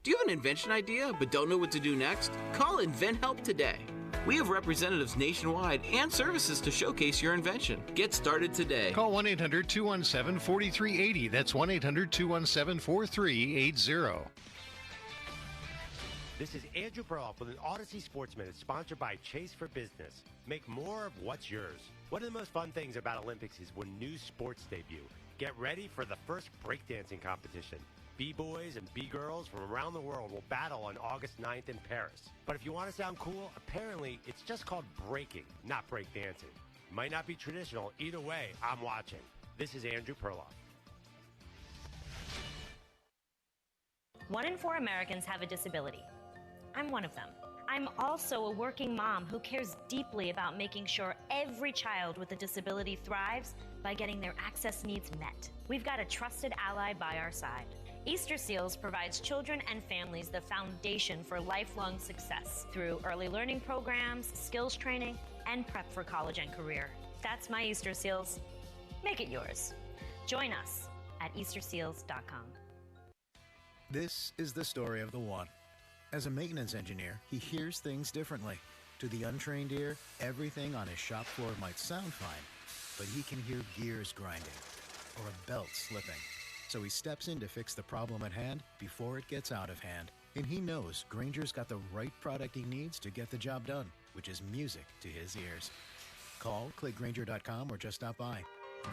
Do you have an invention idea but don't know what to do next? Call InventHelp today. We have representatives nationwide and services to showcase your invention. Get started today. Call 1-800-217-4380. That's 1-800-217-4380. This is Andrew Perloff with an Odyssey Sportsman. It's sponsored by Chase for Business. Make more of what's yours. One of the most fun things about Olympics is when new sports debut. Get ready for the first breakdancing competition. B-boys and B-girls from around the world will battle on August 9th in Paris. But if you want to sound cool, apparently it's just called breaking, not breakdancing. Might not be traditional. Either way, I'm watching. This is Andrew Perloff. 1 in 4 Americans have a disability. I'm one of them. I'm also a working mom who cares deeply about making sure every child with a disability thrives by getting their access needs met. We've got a trusted ally by our side. Easter Seals provides children and families the foundation for lifelong success through early learning programs, skills training, and prep for college and career. That's my Easter Seals. Make it yours. Join us at easterseals.com. This is the story of the one. As a maintenance engineer, he hears things differently. To the untrained ear, everything on his shop floor might sound fine, but he can hear gears grinding or a belt slipping. So he steps in to fix the problem at hand before it gets out of hand. And he knows Grainger's got the right product he needs to get the job done, which is music to his ears. Call, click Grainger.com, or just stop by.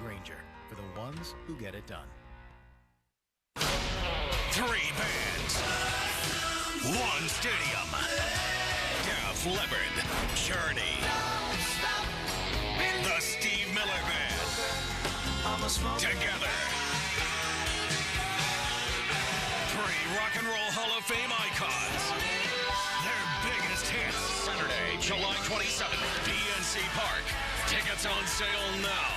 Grainger, for the ones who get it done. 3 bands, 1 stadium. Def Leppard, Journey, the Steve Miller Band, together. 3 Rock and Roll Hall of Fame icons. Their biggest hits. Saturday, July 27th, PNC Park. Tickets on sale now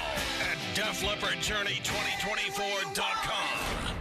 at DefLeppardJourney2024.com.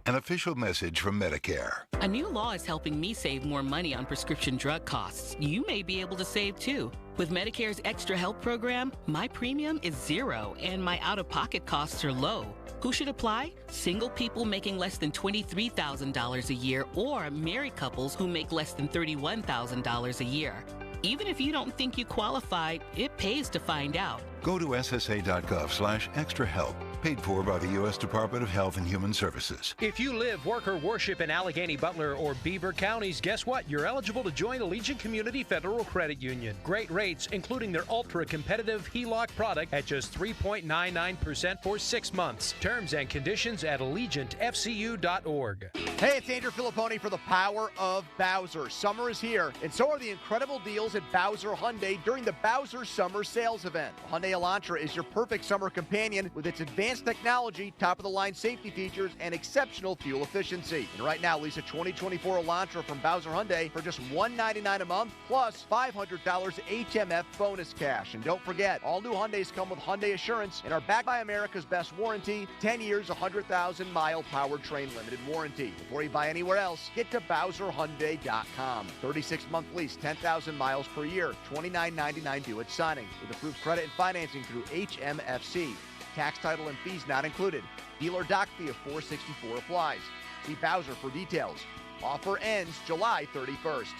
An official message from Medicare. A new law is helping me save more money on prescription drug costs. You may be able to save too. With Medicare's Extra Help program, my premium is $0 and my out-of-pocket costs are low. Who should apply? Single people making less than $23,000 a year or married couples who make less than $31,000 a year. Even if you don't think you qualify, it pays to find out. Go to ssa.gov/extrahelp. Paid for by the U.S. Department of Health and Human Services. If you live, work, or worship in Allegheny, Butler, or Beaver counties, guess what? You're eligible to join Allegiant Community Federal Credit Union. Great rates, including their ultra-competitive HELOC product at just 3.99% for 6 months. Terms and conditions at AllegiantFCU.org. Hey, it's Andrew Filipponi for the Power of Bowser. Summer is here, and so are the incredible deals at Bowser Hyundai during the Bowser Summer Sales Event. Hyundai Elantra is your perfect summer companion with its advanced technology, top-of-the-line safety features, and exceptional fuel efficiency. And right now, lease a 2024 Elantra from Bowser Hyundai for just $199 a month, plus $500 HMF bonus cash. And don't forget, all new Hyundais come with Hyundai Assurance and are backed by America's best warranty, 10 years, 100,000-mile powertrain limited warranty. Before you buy anywhere else, get to BowserHyundai.com. 36-month lease, 10,000 miles per year, $29.99 due at signing, with approved credit and financing through HMFC. Tax, title, and fees not included. Dealer doc fee of $464 applies. See Bowser for details. Offer ends July 31st.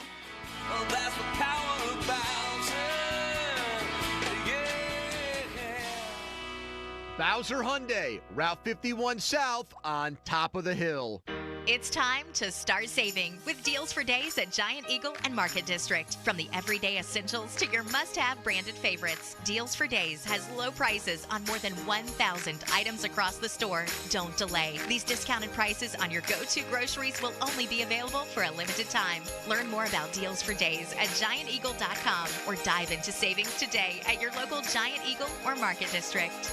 Well, that's the power of Bowser. Yeah. Bowser Hyundai, Route 51 South on top of the hill. It's time to start saving with deals for days at Giant Eagle and Market District. From the everyday essentials to your must-have branded favorites, Deals for Days has low prices on more than 1,000 items across the store. Don't delay. These discounted prices on your go-to groceries will only be available for a limited time. Learn more about Deals for Days at GiantEagle.com or dive into savings today at your local Giant Eagle or Market District.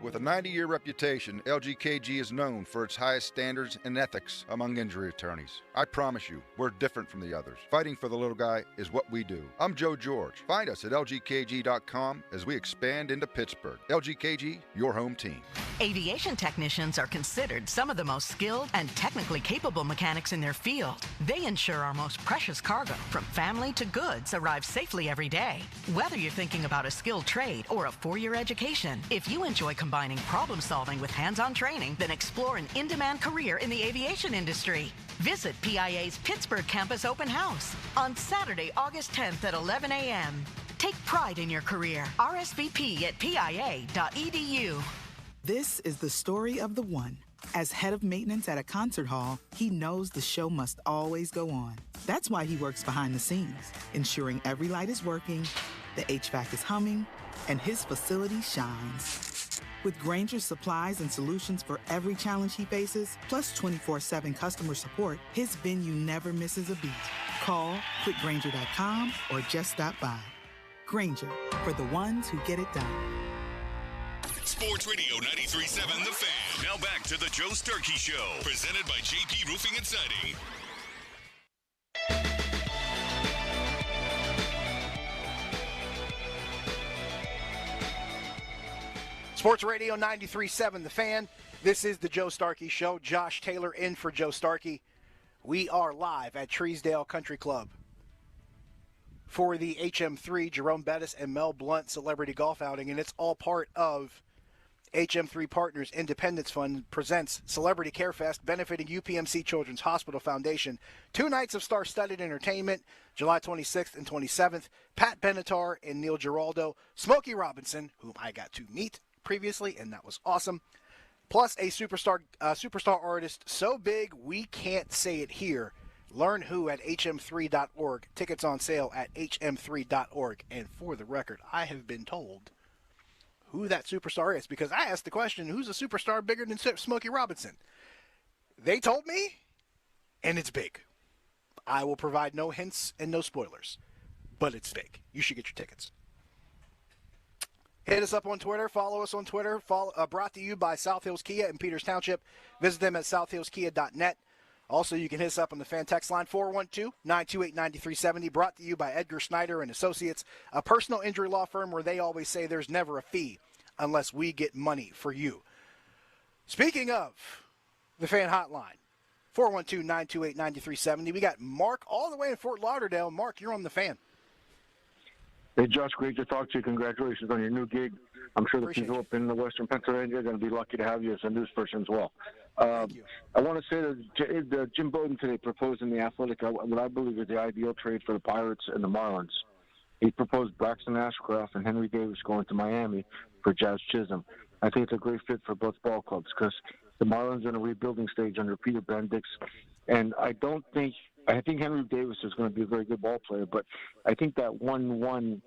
With a 90-year reputation, LGKG is known for its highest standards and ethics among injury attorneys. I promise you, we're different from the others. Fighting for the little guy is what we do. I'm Joe George. Find us at lgkg.com as we expand into Pittsburgh. LGKG, your home team. Aviation technicians are considered some of the most skilled and technically capable mechanics in their field. They ensure our most precious cargo, from family to goods, arrives safely every day. Whether you're thinking about a skilled trade or a 4-year education, if you enjoy combining problem solving with hands-on training, then explore an in-demand career in the aviation industry. Visit PIA's Pittsburgh Campus Open House on Saturday, August 10th at 11 a.m. Take pride in your career. RSVP at pia.edu. This is the story of the one. As head of maintenance at a concert hall, he knows the show must always go on. That's why he works behind the scenes, ensuring every light is working, the HVAC is humming, and his facility shines. With Grainger's supplies and solutions for every challenge he faces, plus 24/7 customer support, his venue never misses a beat. Call quickgrainger.com or just stop by. Grainger, for the ones who get it done. Sports Radio 93.7 The Fan. Now back to the Joe Starkey Show, presented by JP Roofing and Siding. Sports Radio 93.7 The Fan. This is the Joe Starkey Show. Josh Taylor in for Joe Starkey. We are live at Treesdale Country Club for the HM3 Jerome Bettis and Mel Blount Celebrity Golf Outing, and it's all part of HM3 Partners Independence Fund presents Celebrity Care Fest, benefiting UPMC Children's Hospital Foundation. 2 nights of star-studded entertainment, July 26th and 27th. Pat Benatar and Neil Giraldo, Smokey Robinson, whom I got to meet previously, and that was awesome. Plus a superstar artist so big we can't say it here. Learn who at hm3.org. Tickets on sale at hm3.org. And for the record, I have been told who that superstar is, because I asked the question, who's a superstar bigger than Smokey Robinson? They told me, and it's big. I will provide no hints and no spoilers, but it's big. You should get your tickets. Hit us up on Twitter. Follow us on Twitter. Brought to you by South Hills Kia in Peters Township. Visit them at southhillskia.net. Also, you can hit us up on the fan text line, 412-928-9370. Brought to you by Edgar Snyder and Associates, a personal injury law firm where they always say there's never a fee unless we get money for you. Speaking of the fan hotline, 412-928-9370. We got Mark all the way in Fort Lauderdale. Mark, you're on the fan. Hey, Josh, great to talk to you. Congratulations on your new gig. I'm sure the people up in the Western Pennsylvania are going to be lucky to have you as a news person as well. Thank you. I want to say that Jim Bowden today proposed in the Athletic what I believe is the ideal trade for the Pirates and the Marlins. He proposed Braxton Ashcraft and Henry Davis going to Miami for Jazz Chisholm. I think it's a great fit for both ball clubs because the Marlins are in a rebuilding stage under Peter Bendix, and I think Henry Davis is going to be a very good ball player, but I think that 1-1,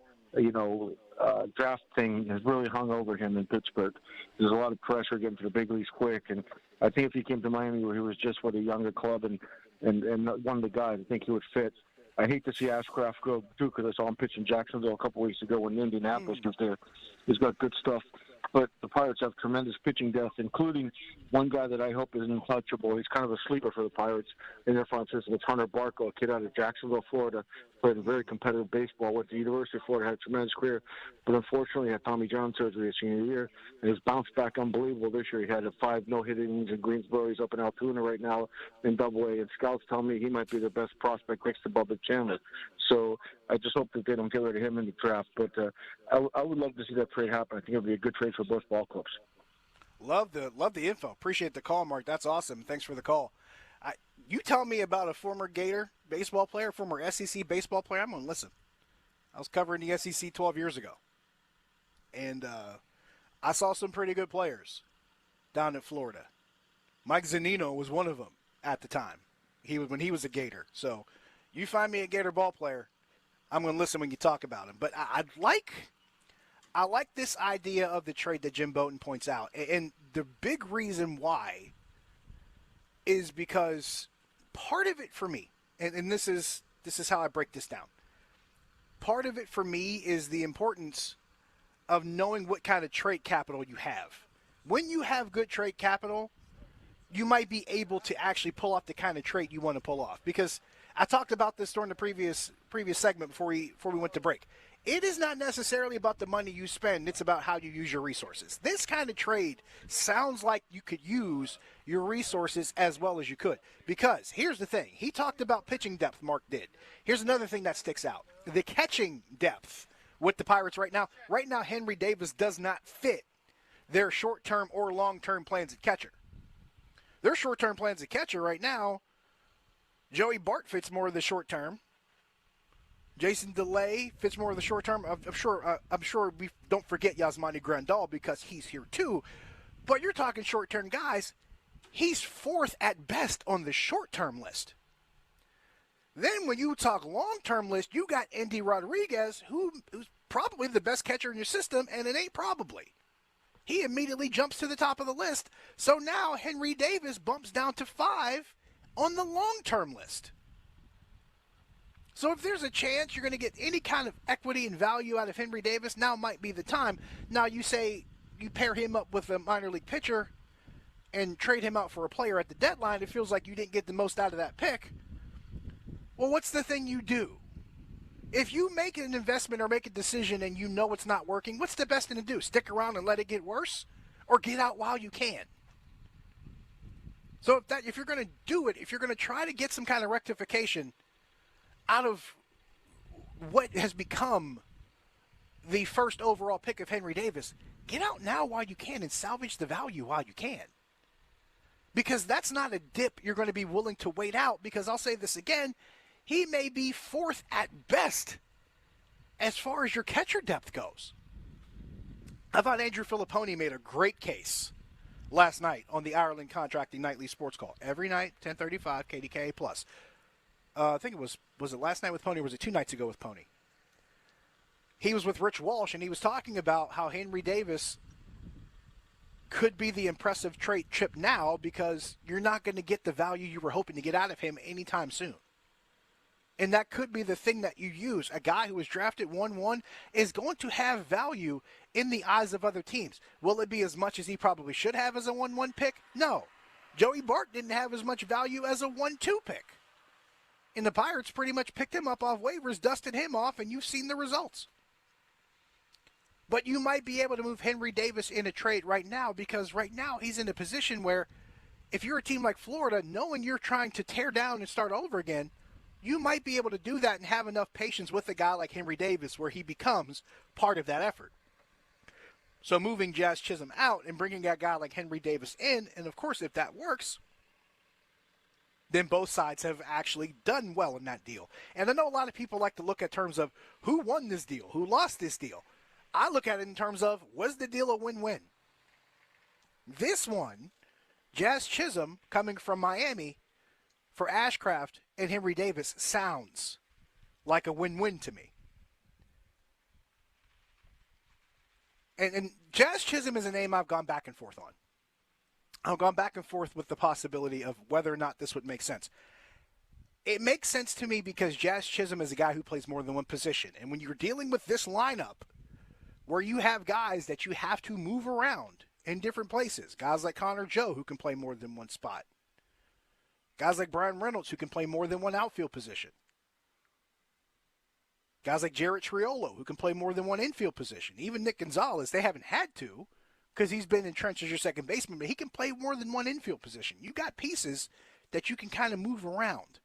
draft thing has really hung over him in Pittsburgh. There's a lot of pressure getting to the big leagues quick, and I think if he came to Miami where he was just with a younger club and one of the guys, I think he would fit. I hate to see Ashcraft go too because I saw him pitch in Jacksonville a couple weeks ago when Indianapolis was there. He's got good stuff. But the Pirates have tremendous pitching depth, including one guy that I hope is untouchable. He's kind of a sleeper for the Pirates in their front system. It's Hunter Barco, a kid out of Jacksonville, Florida, played very competitive baseball, went to the University of Florida, had a tremendous career, but unfortunately had Tommy John surgery his senior year, and he's bounced back unbelievable this year. He had 5 no-hit innings in Greensboro. He's up in Altoona right now in Double-A, and scouts tell me he might be the best prospect next to Bubba Chandler. So I just hope that they don't get rid of him in the draft. But I would love to see that trade happen. I think it would be a good trade for both ball clubs. Love the info. Appreciate the call, Mark. That's awesome. Thanks for the call. You tell me about a former Gator baseball player, former SEC baseball player, I'm going to listen. I was covering the SEC 12 years ago. And I saw some pretty good players down in Florida. Mike Zunino was one of them at the time. When he was a Gator. So you find me a Gator ball player, I'm going to listen when you talk about him. But I like this idea of the trade that Jim Bowden points out. And the big reason why is because part of it for me, and this is how I break this down. Part of it for me is the importance of knowing what kind of trade capital you have. When you have good trade capital, you might be able to actually pull off the kind of trade you want to pull off. Because I talked about this during the previous segment before we went to break. It is not necessarily about the money you spend. It's about how you use your resources. This kind of trade sounds like you could use your resources as well as you could. Because here's the thing. He talked about pitching depth, Mark did. Here's another thing that sticks out. The catching depth with the Pirates right now. Right now, Henry Davis does not fit their short-term or long-term plans at catcher. Their short-term plans at catcher right now, Joey Bart fits more of the short-term. Jason DeLay fits more of the short term. I'm sure we don't forget Yasmani Grandal because he's here too. But you're talking short term guys. he's fourth at best on the short-term list. Then when you talk long-term list, you got Andy Rodriguez, who's probably the best catcher in your system, and it ain't probably. He immediately jumps to the top of the list. So now Henry Davis bumps down to 5 on the long-term list. So if there's a chance you're going to get any kind of equity and value out of Henry Davis, now might be the time. Now you say you pair him up with a minor league pitcher and trade him out for a player at the deadline, it feels like you didn't get the most out of that pick. Well, what's the thing you do? If you make an investment or make a decision and you know it's not working, what's the best thing to do? Stick around and let it get worse? Or get out while you can? So if you're going to do it, if you're going to try to get some kind of rectification out of what has become the first overall pick of Henry Davis, get out now while you can and salvage the value while you can. Because that's not a dip you're going to be willing to wait out, because I'll say this again, he may be fourth at best as far as your catcher depth goes. I thought Andrew Filipponi made a great case last night on the Ireland Contracting Nightly Sports Call. Every night, 10:35, KDKA Plus. I think was it last night with Pony, or was it 2 nights ago with Pony? He was with Rich Walsh, and he was talking about how Henry Davis could be the impressive trade chip now because you're not going to get the value you were hoping to get out of him anytime soon. And that could be the thing that you use. A guy who was drafted 1-1 is going to have value in the eyes of other teams. Will it be as much as he probably should have as a 1-1 pick? No. Joey Bart didn't have as much value as a 1-2 pick. And the Pirates pretty much picked him up off waivers, dusted him off, and you've seen the results. But you might be able to move Henry Davis in a trade right now, because right now he's in a position where if you're a team like Florida, knowing you're trying to tear down and start over again, you might be able to do that and have enough patience with a guy like Henry Davis where he becomes part of that effort. So moving Jazz Chisholm out and bringing a guy like Henry Davis in, and of course if that works, then both sides have actually done well in that deal. And I know a lot of people like to look at terms of who won this deal, who lost this deal. I look at it in terms of, was the deal a win-win? This one, Jazz Chisholm coming from Miami for Ashcraft and Henry Davis sounds like a win-win to me. And Jazz Chisholm is a name I've gone back and forth on. I've gone back and forth with the possibility of whether or not this would make sense. It makes sense to me because Jazz Chisholm is a guy who plays more than one position. And when you're dealing with this lineup where you have guys that you have to move around in different places, guys like Connor Joe who can play more than one spot, guys like Brian Reynolds who can play more than one outfield position, guys like Jarrett Triolo who can play more than one infield position, even Nick Gonzalez, they haven't had to because he's been entrenched as your second baseman, but he can play more than one infield position. You got pieces that you can kind of move around.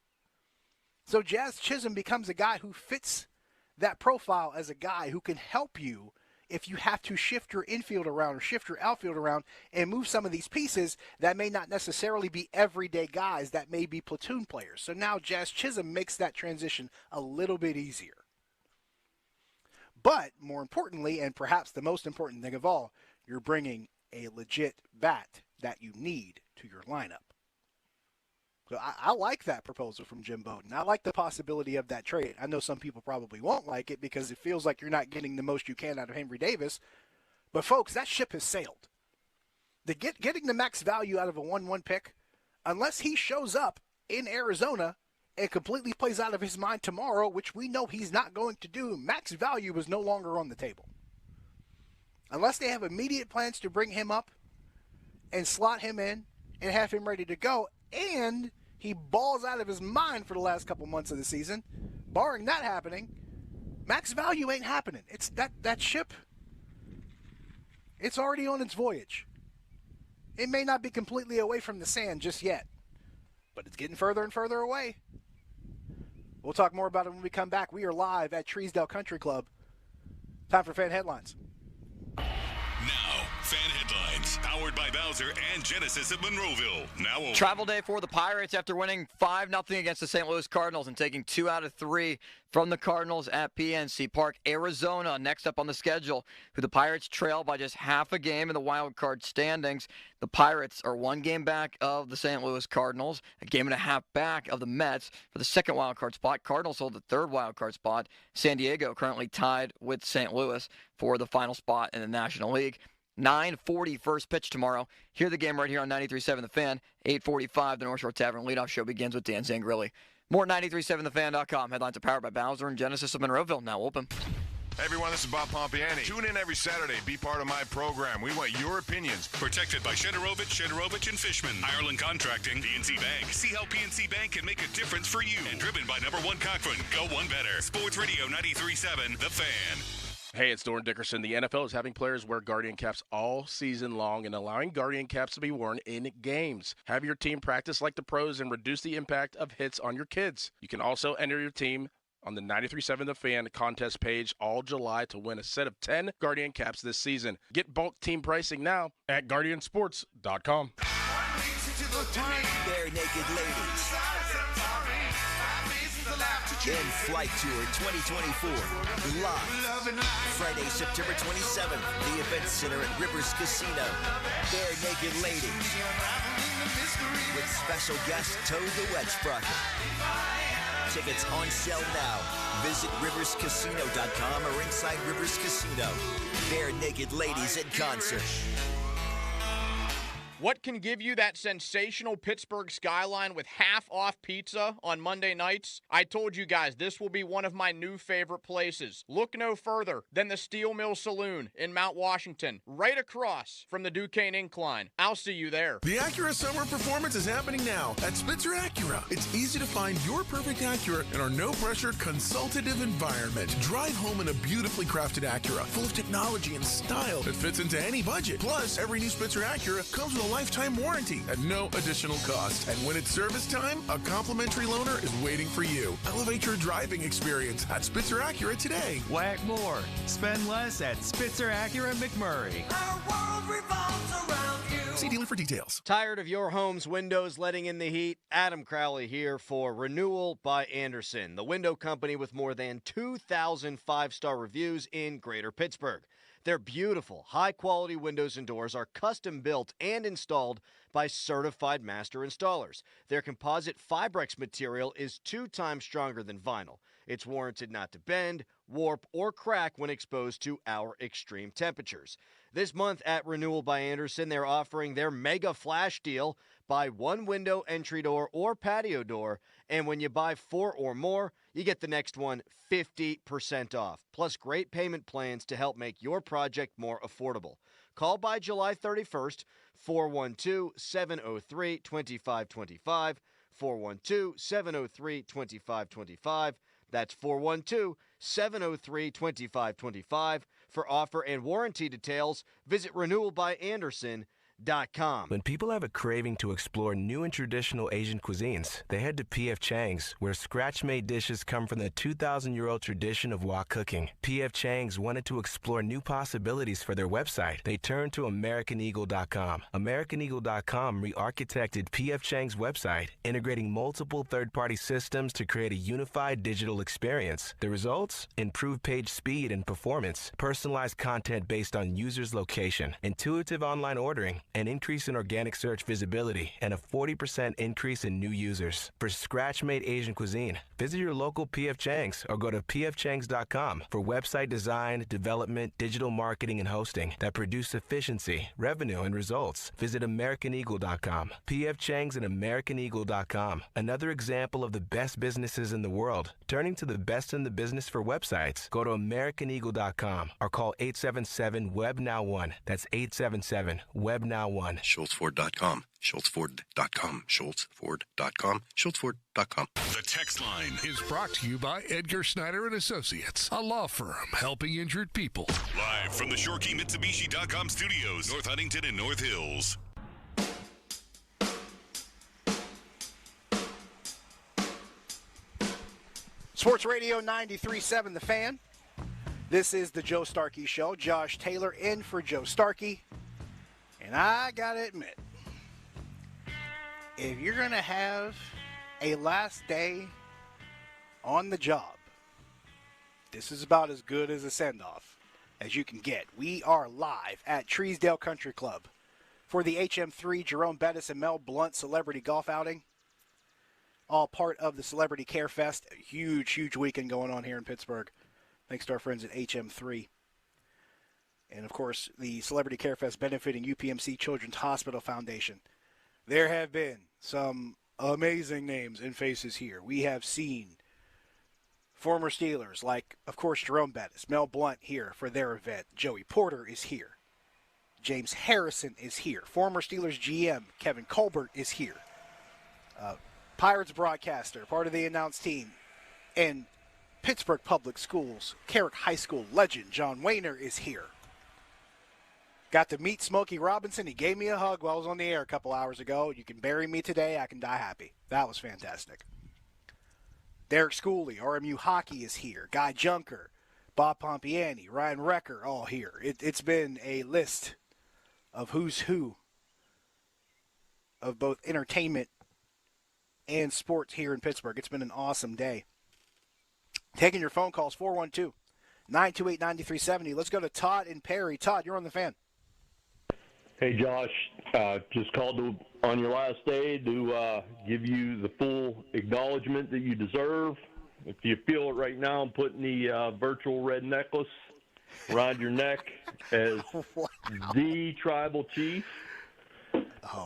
So Jazz Chisholm becomes a guy who fits that profile as a guy who can help you if you have to shift your infield around or shift your outfield around and move some of these pieces that may not necessarily be everyday guys, that may be platoon players. So now Jazz Chisholm makes that transition a little bit easier. But more importantly, and perhaps the most important thing of all, you're bringing a legit bat that you need to your lineup. So I like that proposal from Jim Bowden. I like the possibility of that trade. I know some people probably won't like it because it feels like you're not getting the most you can out of Henry Davis. But, folks, that ship has sailed. Getting the max value out of a 1-1 pick, unless he shows up in Arizona and completely plays out of his mind tomorrow, which we know he's not going to do, max value is no longer on the table. Unless they have immediate plans to bring him up and slot him in and have him ready to go, and he balls out of his mind for the last couple months of the season, barring that happening, max value ain't happening. It's that ship, it's already on its voyage. It may not be completely away from the sand just yet, but it's getting further and further away. We'll talk more about it when we come back. We are live at Treesdale Country Club. Time for Fan Headlines. Now, Fan Headlines, powered Powered by Bowser and Genesis of Monroeville. Now open. Travel day for the Pirates after winning 5-0 against the St. Louis Cardinals and taking 2 out of 3 from the Cardinals at PNC Park. Arizona next up on the schedule, who the Pirates trail by just half a game in the wild card standings. The Pirates are 1 game back of the St. Louis Cardinals, a game and a half back of the Mets for the second wild card spot. Cardinals hold the third wild card spot. San Diego currently tied with St. Louis for the final spot in the National League. 9:40 first pitch tomorrow. Hear the game right here on 93.7 The Fan. 8:45, the North Shore Tavern leadoff show begins with Dan Zangrilli. More at 937thefan.com. Headlines are powered by Bowser and Genesis of Monroeville. Now open. Hey everyone, this is Bob Pompiani. Tune in every Saturday. Be part of my program. We want your opinions. Protected by Shederovich and Fishman. Ireland Contracting. PNC Bank. See how PNC Bank can make a difference for you. And driven by number 1 Cochran. Go one better. Sports Radio 93.7 The Fan. Hey, it's Doran Dickerson. The NFL is having players wear Guardian caps all season long and allowing Guardian caps to be worn in games. Have your team practice like the pros and reduce the impact of hits on your kids. You can also enter your team on the 93.7 The Fan contest page all July to win a set of 10 Guardian caps this season. Get bulk team pricing now at GuardianSports.com. Bare Naked Ladies. In Flight Tour 2024, live Friday, September 27th, the Event Center at Rivers Casino. Bare Naked Ladies with special guest Toe the Wet Sprocket. Tickets on sale now. Visit riverscasino.com or inside Rivers Casino. Bare Naked Ladies in concert. What can give you that sensational Pittsburgh skyline with half-off pizza on Monday nights? I told you guys this will be one of my new favorite places. Look no further than the Steel Mill Saloon in Mount Washington, right across from the Duquesne Incline. I'll see you there. The Acura Summer Performance is happening now at Spitzer Acura. It's easy to find your perfect Acura in our no-pressure, consultative environment. Drive home in a beautifully crafted Acura, full of technology and style that fits into any budget. Plus, every new Spitzer Acura comes with a lifetime warranty at no additional cost. And when it's service time, a complimentary loaner is waiting for you. Elevate your driving experience at Spitzer Acura today. Whack more. Spend less at Spitzer Acura McMurray. Our world revolves around you. See dealer for details. Tired of your home's windows letting in the heat? Adam Crowley here for Renewal by Andersen, the window company with more than 2,000 five-star reviews in Greater Pittsburgh. Their beautiful, high-quality windows and doors are custom-built and installed by certified master installers. Their composite Fibrex material is 2 times stronger than vinyl. It's warranted not to bend, warp, or crack when exposed to our extreme temperatures. This month at Renewal by Andersen, they're offering their mega flash deal. Buy 1 window, entry door, or patio door, and when you buy 4 or more, you get the next one 50% off, plus great payment plans to help make your project more affordable. Call by July 31st, 412-703-2525, 412-703-2525. That's 412-703-2525. For offer and warranty details, visit renewalbyandersen.com. When people have a craving to explore new and traditional Asian cuisines, they head to P.F. Chang's, where scratch-made dishes come from the 2,000-year-old tradition of wok cooking. P.F. Chang's wanted to explore new possibilities for their website. They turned to AmericanEagle.com. AmericanEagle.com re-architected P.F. Chang's website, integrating multiple third-party systems to create a unified digital experience. The results? Improved page speed and performance, personalized content based on users' location, intuitive online ordering, an increase in organic search visibility, and a 40% increase in new users. For scratch-made Asian cuisine, visit your local P.F. Chang's or go to pfchangs.com for website design, development, digital marketing, and hosting that produce efficiency, revenue, and results. Visit AmericanEagle.com. P.F. Chang's and AmericanEagle.com. Another example of the best businesses in the world, turning to the best in the business for websites. Go to AmericanEagle.com or call 877-WEB-NOW1. That's 877-WEB-NOW1. SchultzFord.com. SchultzFord.com. SchultzFord.com. SchultzFord.com. The text line is brought to you by Edgar Snyder and Associates, a law firm helping injured people. Live from the ShoreKeyMitsubishi.com studios, North Huntington and North Hills. Sports Radio 93.7 The Fan. This is the Joe Starkey Show. Josh Taylor in for Joe Starkey. And I got to admit, if you're going to have a last day on the job, this is about as good as a send-off as you can get. We are live at Treesdale Country Club for the HM3 Jerome Bettis and Mel Blount Celebrity Golf Outing. All part of the Celebrity Care Fest. A huge, huge weekend going on here in Pittsburgh. Thanks to our friends at HM3. And, of course, the Celebrity Care Fest benefiting UPMC Children's Hospital Foundation. There have been some amazing names and faces here. We have seen former Steelers like, of course, Jerome Bettis, Mel Blount here for their event. Joey Porter is here. James Harrison is here. Former Steelers GM Kevin Colbert is here. Pirates broadcaster, part of the announced team, and Pittsburgh Public Schools, Carrick High School legend John Wayner is here. Got to meet Smokey Robinson. He gave me a hug while I was on the air a couple hours ago. You can bury me today. I can die happy. That was fantastic. Derek Schooley, RMU Hockey is here. Guy Junker, Bob Pompiani, Ryan Recker, all here. It's been a list of who's who of both entertainment and sports here in Pittsburgh. It's been an awesome day. Taking your phone calls, 412-928-9370. Let's go to Todd and Perry. Todd, you're on the Fan. Hey, Josh. Just called on your last day to give you the full acknowledgement that you deserve. If you feel it right now, I'm putting the virtual red necklace around your neck as the tribal chief.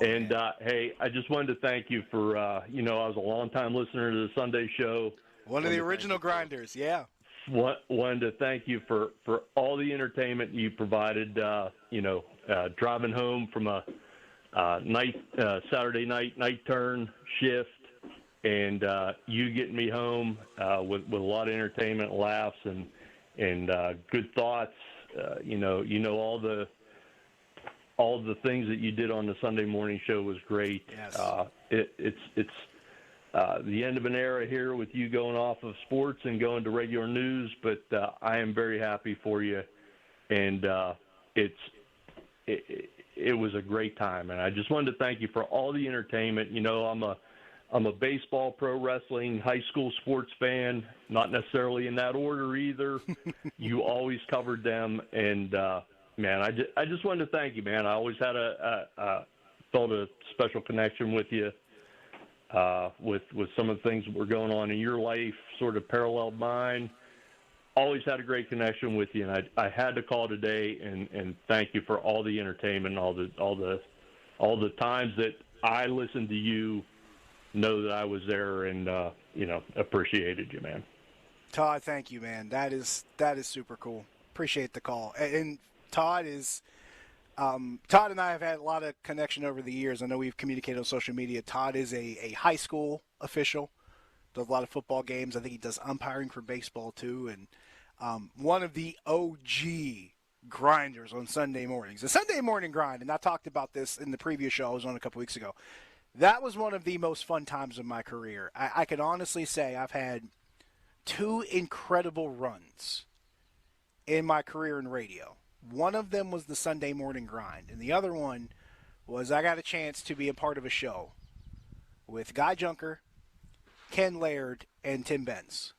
And, hey, I just wanted to thank you for, I was a long-time listener to the Sunday show. One of the original grinders, yeah. Wanted to thank you for all the entertainment you provided, driving home from a Saturday night turn shift, and you getting me home with a lot of entertainment, laughs, and good thoughts. All the things that you did on the Sunday morning show was great. Yes. It's the end of an era here with you going off of sports and going to regular news, but I am very happy for you, and it was a great time, and I just wanted to thank you for all the entertainment. I'm a baseball, pro wrestling, high school sports fan, not necessarily in that order either. You always covered them, and man, I just wanted to thank you, man. I always had felt a special connection with you. With some of the things that were going on in your life, sort of paralleled mine. Always had a great connection with you, and I had to call today and thank you for all the entertainment, all the times that I listened to you. Know that I was there and appreciated you, man. Todd, thank you, man. That is super cool. Appreciate the call. And Todd is. Todd and I have had a lot of connection over the years. I know we've communicated on social media. Todd is a high school official, does a lot of football games. I think he does umpiring for baseball too, and one of the OG grinders on Sunday mornings. The Sunday morning grind, and I talked about this in the previous show I was on a couple weeks ago. That was one of the most fun times of my career. I can honestly say I've had two incredible runs in my career in radio. One of them was the Sunday morning grind, and the other one was I got a chance to be a part of a show with Guy Junker, Ken Laird, and Tim Benz.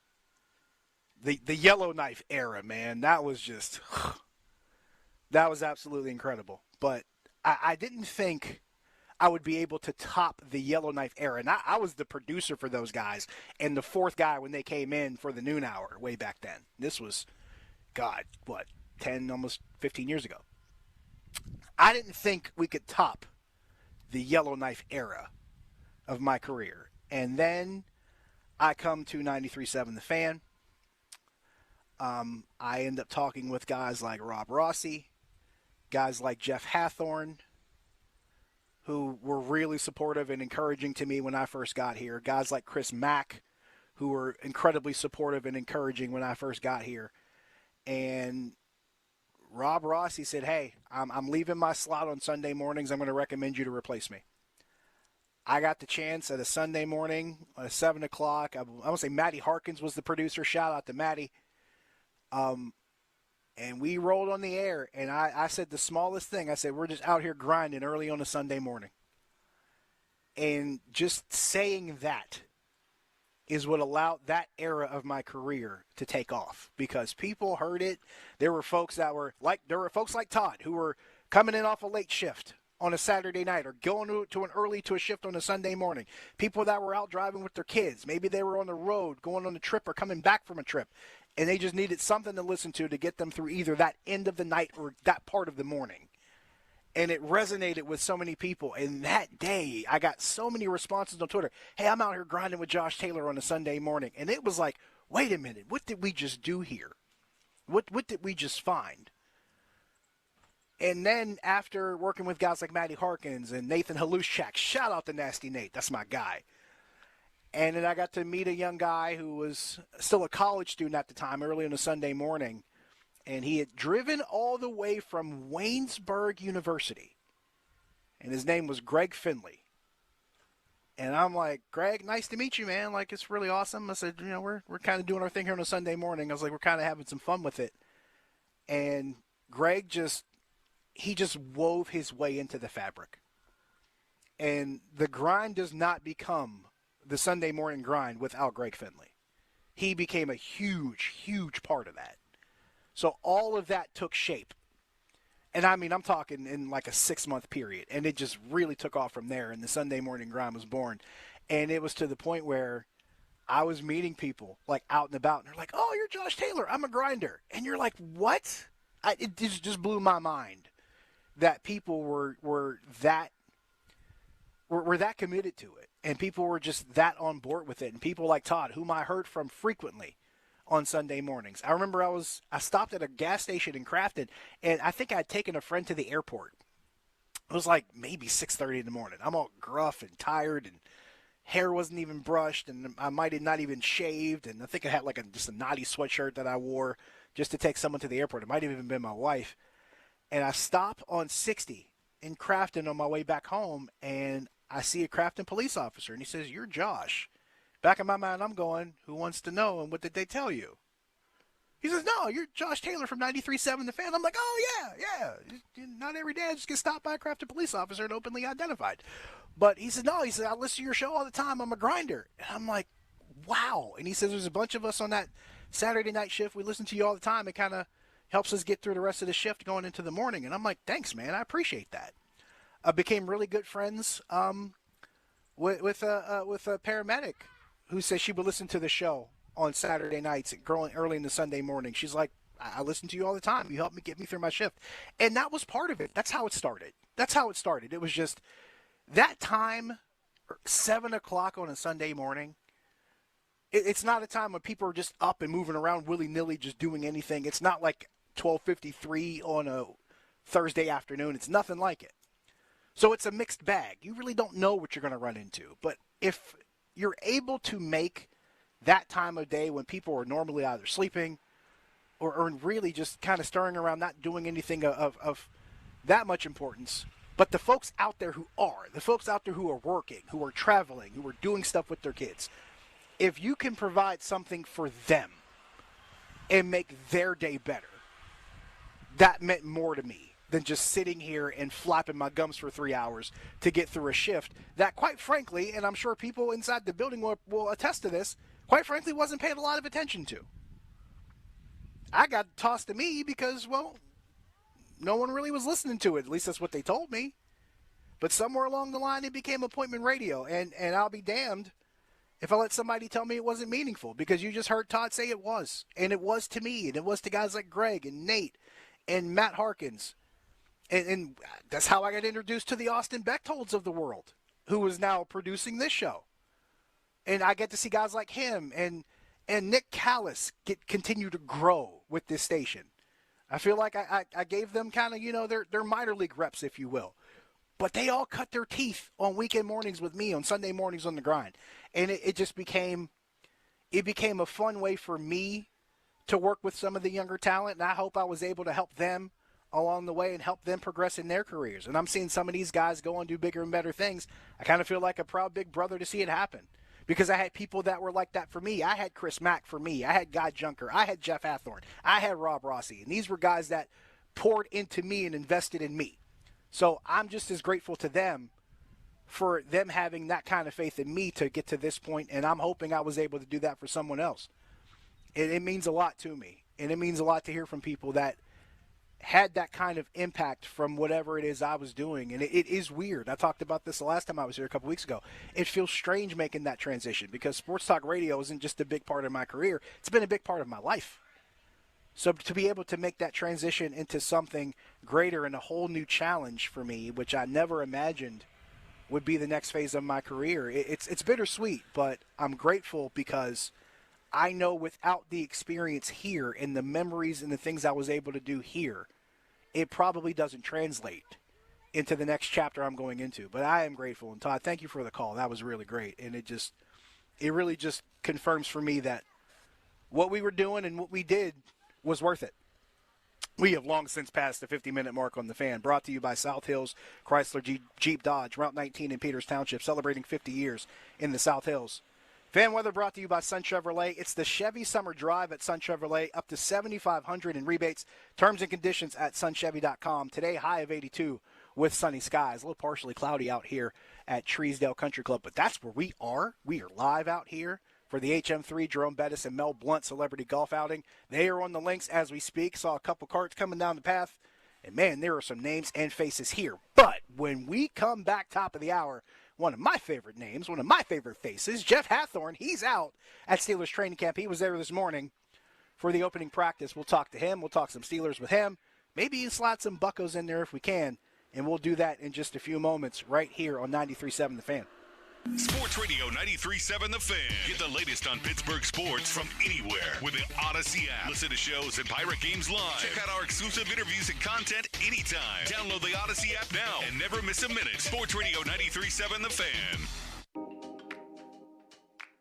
The Yellowknife era, man, that was absolutely incredible. But I didn't think I would be able to top the Yellowknife era. And I was the producer for those guys and the fourth guy when they came in for the noon hour way back then. This was, 10, almost 15 years ago. I didn't think we could top the Yellowknife era of my career. And then I come to 93.7 The Fan. I end up talking with guys like Rob Rossi, guys like Jeff Hathorn, who were really supportive and encouraging to me when I first got here. Guys like Chris Mack, who were incredibly supportive and encouraging when I first got here. And Rob Rossi said, hey, I'm leaving my slot on Sunday mornings. I'm going to recommend you to replace me. I got the chance at a Sunday morning at 7 o'clock. I want to say Matty Harkins was the producer. Shout out to Matty. And we rolled on the air, and I said the smallest thing. I said, we're just out here grinding early on a Sunday morning. And just saying that is what allowed that era of my career to take off, because people heard it. There were folks like Todd who were coming in off a late shift on a Saturday night or going to a shift on a Sunday morning. People that were out driving with their kids. Maybe they were on the road going on a trip or coming back from a trip, and they just needed something to listen to get them through either that end of the night or that part of the morning. And it resonated with so many people. And that day, I got so many responses on Twitter. Hey, I'm out here grinding with Josh Taylor on a Sunday morning. And it was like, wait a minute, what did we just do here? What did we just find? And then after working with guys like Matty Harkins and Nathan Halushak, shout out to Nasty Nate, that's my guy. And then I got to meet a young guy who was still a college student at the time, early on a Sunday morning. And he had driven all the way from Waynesburg University. And his name was Greg Finley. And I'm like, Greg, nice to meet you, man. Like, it's really awesome. I said, we're kind of doing our thing here on a Sunday morning. I was like, we're kind of having some fun with it. And Greg just wove his way into the fabric. And the grind does not become the Sunday morning grind without Greg Finley. He became a huge, huge part of that. So all of that took shape. And I mean, I'm talking in like a 6-month period. And it just really took off from there. And the Sunday morning grind was born. And it was to the point where I was meeting people like out and about. And they're like, oh, you're Josh Taylor. I'm a grinder. And you're like, what? It just blew my mind that people were that committed to it. And people were just that on board with it. And people like Todd, whom I heard from frequently on Sunday mornings. I remember I stopped at a gas station in Crafton, and I think I had taken a friend to the airport. It was like maybe 6:30 in the morning. I'm all gruff and tired, and hair wasn't even brushed, and I might have not even shaved, and I think I had like just a naughty sweatshirt that I wore just to take someone to the airport. It might have even been my wife. And I stop on 60 in Crafton on my way back home, and I see a Crafton police officer, and he says, you're Josh. Back in my mind, I'm going, who wants to know, and what did they tell you? He says, no, you're Josh Taylor from 93.7 The Fan. I'm like, oh, yeah. Not every day I just get stopped by a Crafton police officer and openly identified. But he said, no, I listen to your show all the time. I'm a grinder. And I'm like, wow. And he says, there's a bunch of us on that Saturday night shift. We listen to you all the time. It kind of helps us get through the rest of the shift going into the morning. And I'm like, thanks, man. I appreciate that. I became really good friends with a paramedic who says she would listen to the show on Saturday nights, early in the Sunday morning. She's like, I listen to you all the time. You help me get me through my shift. And that was part of it. That's how it started. It was just that time, 7 o'clock on a Sunday morning. It's not a time when people are just up and moving around willy-nilly, just doing anything. It's not like 12:53 on a Thursday afternoon. It's nothing like it. So it's a mixed bag. You really don't know what you're going to run into. But if you're able to make that time of day when people are normally either sleeping or really just kind of stirring around, not doing anything of that much importance, but the folks out there who are working, who are traveling, who are doing stuff with their kids, if you can provide something for them and make their day better, that meant more to me than just sitting here and flapping my gums for 3 hours to get through a shift that, quite frankly, and I'm sure people inside the building will attest to this, quite frankly, wasn't paid a lot of attention to. I got tossed to me because, well, no one really was listening to it. At least that's what they told me. But somewhere along the line, it became appointment radio, and I'll be damned if I let somebody tell me it wasn't meaningful, because you just heard Todd say it was. And it was to me, and it was to guys like Greg and Nate and Matt Harkins. And that's how I got introduced to the Austin Bechtolds of the world, who is now producing this show. And I get to see guys like him and Nick Callis continue to grow with this station. I feel like I gave them kind of, their minor league reps, if you will. But they all cut their teeth on weekend mornings with me, on Sunday mornings on the grind. And it just became a fun way for me to work with some of the younger talent. And I hope I was able to help them along the way and help them progress in their careers. And I'm seeing some of these guys go and do bigger and better things. I kind of feel like a proud big brother to see it happen. because I had people that were like that for me. I had Chris Mack for me. I had Guy Junker. I had Jeff Hathorn. I had Rob Rossi. And these were guys that poured into me and invested in me. So I'm just as grateful to them for them having that kind of faith in me to get to this point, and I'm hoping I was able to do that for someone else. It means a lot to me, and it means a lot to hear from people that had that kind of impact from whatever it is I was doing. And it is weird. I talked about this the last time I was here a couple weeks ago. It feels strange making that transition because sports talk radio isn't just a big part of my career. It's been a big part of my life. So to be able to make that transition into something greater and a whole new challenge for me, which I never imagined would be the next phase of my career, it's bittersweet, but I'm grateful because I know without the experience here and the memories and the things I was able to do here, it probably doesn't translate into the next chapter I'm going into. But I am grateful. And Todd, thank you for the call. That was really great. And it really just confirms for me that what we were doing and what we did was worth it. We have long since passed the 50-minute mark on The Fan. Brought to you by South Hills Chrysler Jeep Dodge, Route 19 in Peters Township, celebrating 50 years in the South Hills. Fan weather brought to you by Sun Chevrolet. It's the Chevy Summer Drive at Sun Chevrolet, up to $7,500 in rebates. Terms and conditions at sunchevy.com. Today, high of 82 with sunny skies. A little partially cloudy out here at Treesdale Country Club, but that's where we are. We are live out here for the HM3 Jerome Bettis and Mel Blount Celebrity Golf Outing. They are on the links as we speak. Saw a couple carts coming down the path, and man, there are some names and faces here. But when we come back top of the hour, one of my favorite names, one of my favorite faces, Jeff Hathorn, he's out at Steelers training camp. He was there this morning for the opening practice. We'll talk to him. We'll talk some Steelers with him. Maybe you slot some Buccos in there if we can, and we'll do that in just a few moments right here on 93.7 The Fan. Sports Radio 93.7 The Fan. Get the latest on Pittsburgh sports from anywhere with the Odyssey app. Listen to shows and Pirate games live. Check out our exclusive interviews and content anytime. Download the Odyssey app now and never miss a minute. Sports Radio 93.7 The Fan.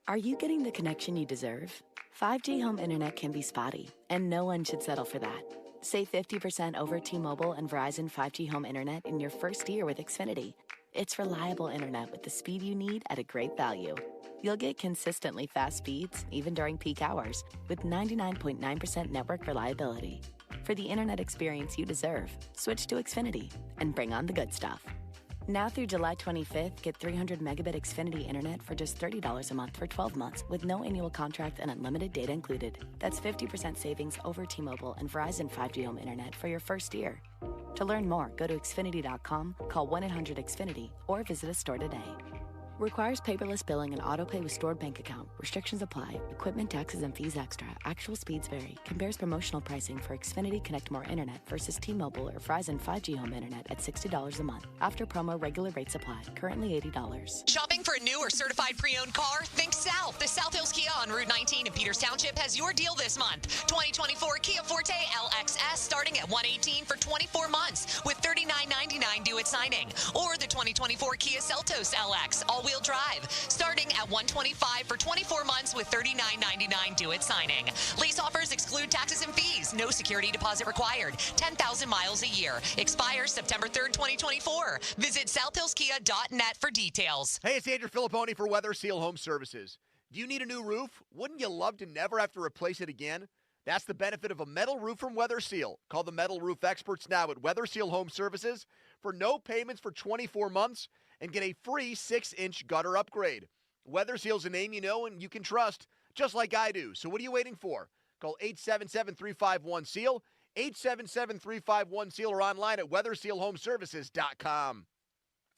Are you getting the connection you deserve? 5G home internet can be spotty, and no one should settle for that. Save 50% over T-Mobile and Verizon 5G home internet in your first year with Xfinity. It's reliable internet with the speed you need at a great value. You'll get consistently fast speeds, even during peak hours, with 99.9% network reliability. For the internet experience you deserve, switch to Xfinity and bring on the good stuff. Now through July 25th, get 300 megabit Xfinity internet for just $30 a month for 12 months with no annual contract and unlimited data included. That's 50% savings over T-Mobile and Verizon 5G home internet for your first year. To learn more, go to Xfinity.com, call 1-800-XFINITY, or visit a store today. Requires paperless billing and autopay with stored bank account. Restrictions apply. Equipment, taxes, and fees extra. Actual speeds vary. Compares promotional pricing for Xfinity Connect More Internet versus T-Mobile or Verizon 5G Home Internet at $60 a month. After promo, regular rates apply. Currently $80. Shopping for a new or certified pre-owned car? Think South. The South Hills Kia on Route 19 in Peters Township has your deal this month. 2024 Kia Forte LXS starting at $118 for 24 months with $39.99 due at signing. Or the 2024 Kia Seltos LX all-wheel drive starting at $125 for 24 months with $39.99 due at signing. Lease offers exclude taxes and fees. No security deposit required. 10,000 miles a year. Expires September 3rd, 2024. Visit southhillskia.net for details. Hey, it's Andrew Filipponi for Weather Seal Home Services. Do you need a new roof? Wouldn't you love to never have to replace it again? That's the benefit of a metal roof from Weather Seal. Call the metal roof experts now at Weather Seal Home Services for no payments for 24 months and get a free 6-inch gutter upgrade. Weather Seal's a name you know and you can trust, just like I do. So what are you waiting for? Call 877-351-SEAL, 877-351-SEAL, or online at weathersealhomeservices.com.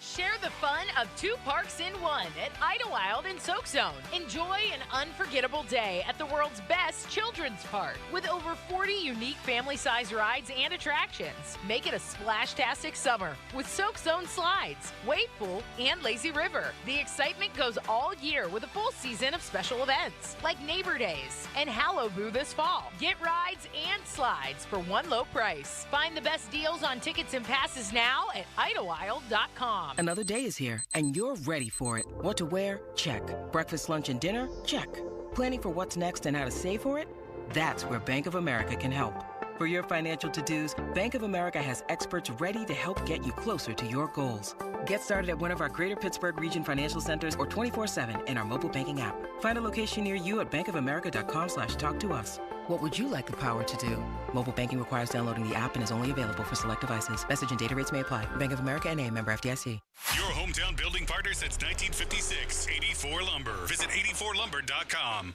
Share the fun of 2 parks in one at Idlewild in Soak Zone. Enjoy an unforgettable day at the world's best children's park with over 40 unique family-size rides and attractions. Make it a splash-tastic summer with Soak Zone slides, wave pool, and lazy river. The excitement goes all year with a full season of special events like Neighbor Days and Halloween this fall. Get rides and slides for one low price. Find the best deals on tickets and passes now at Idlewild.com. Another day is here, and you're ready for it. What to wear? Check. Breakfast, lunch, and dinner? Check. Planning for what's next and how to save for it? That's where Bank of America can help. For your financial to-dos, Bank of America has experts ready to help get you closer to your goals. Get started at one of our Greater Pittsburgh Region financial centers or 24/7 in our mobile banking app. Find a location near you at bankofamerica.com/talktous. What would you like the power to do? Mobile banking requires downloading the app and is only available for select devices. Message and data rates may apply. Bank of America N.A., member FDIC. Your hometown building partner since 1956, 84 Lumber. Visit 84lumber.com.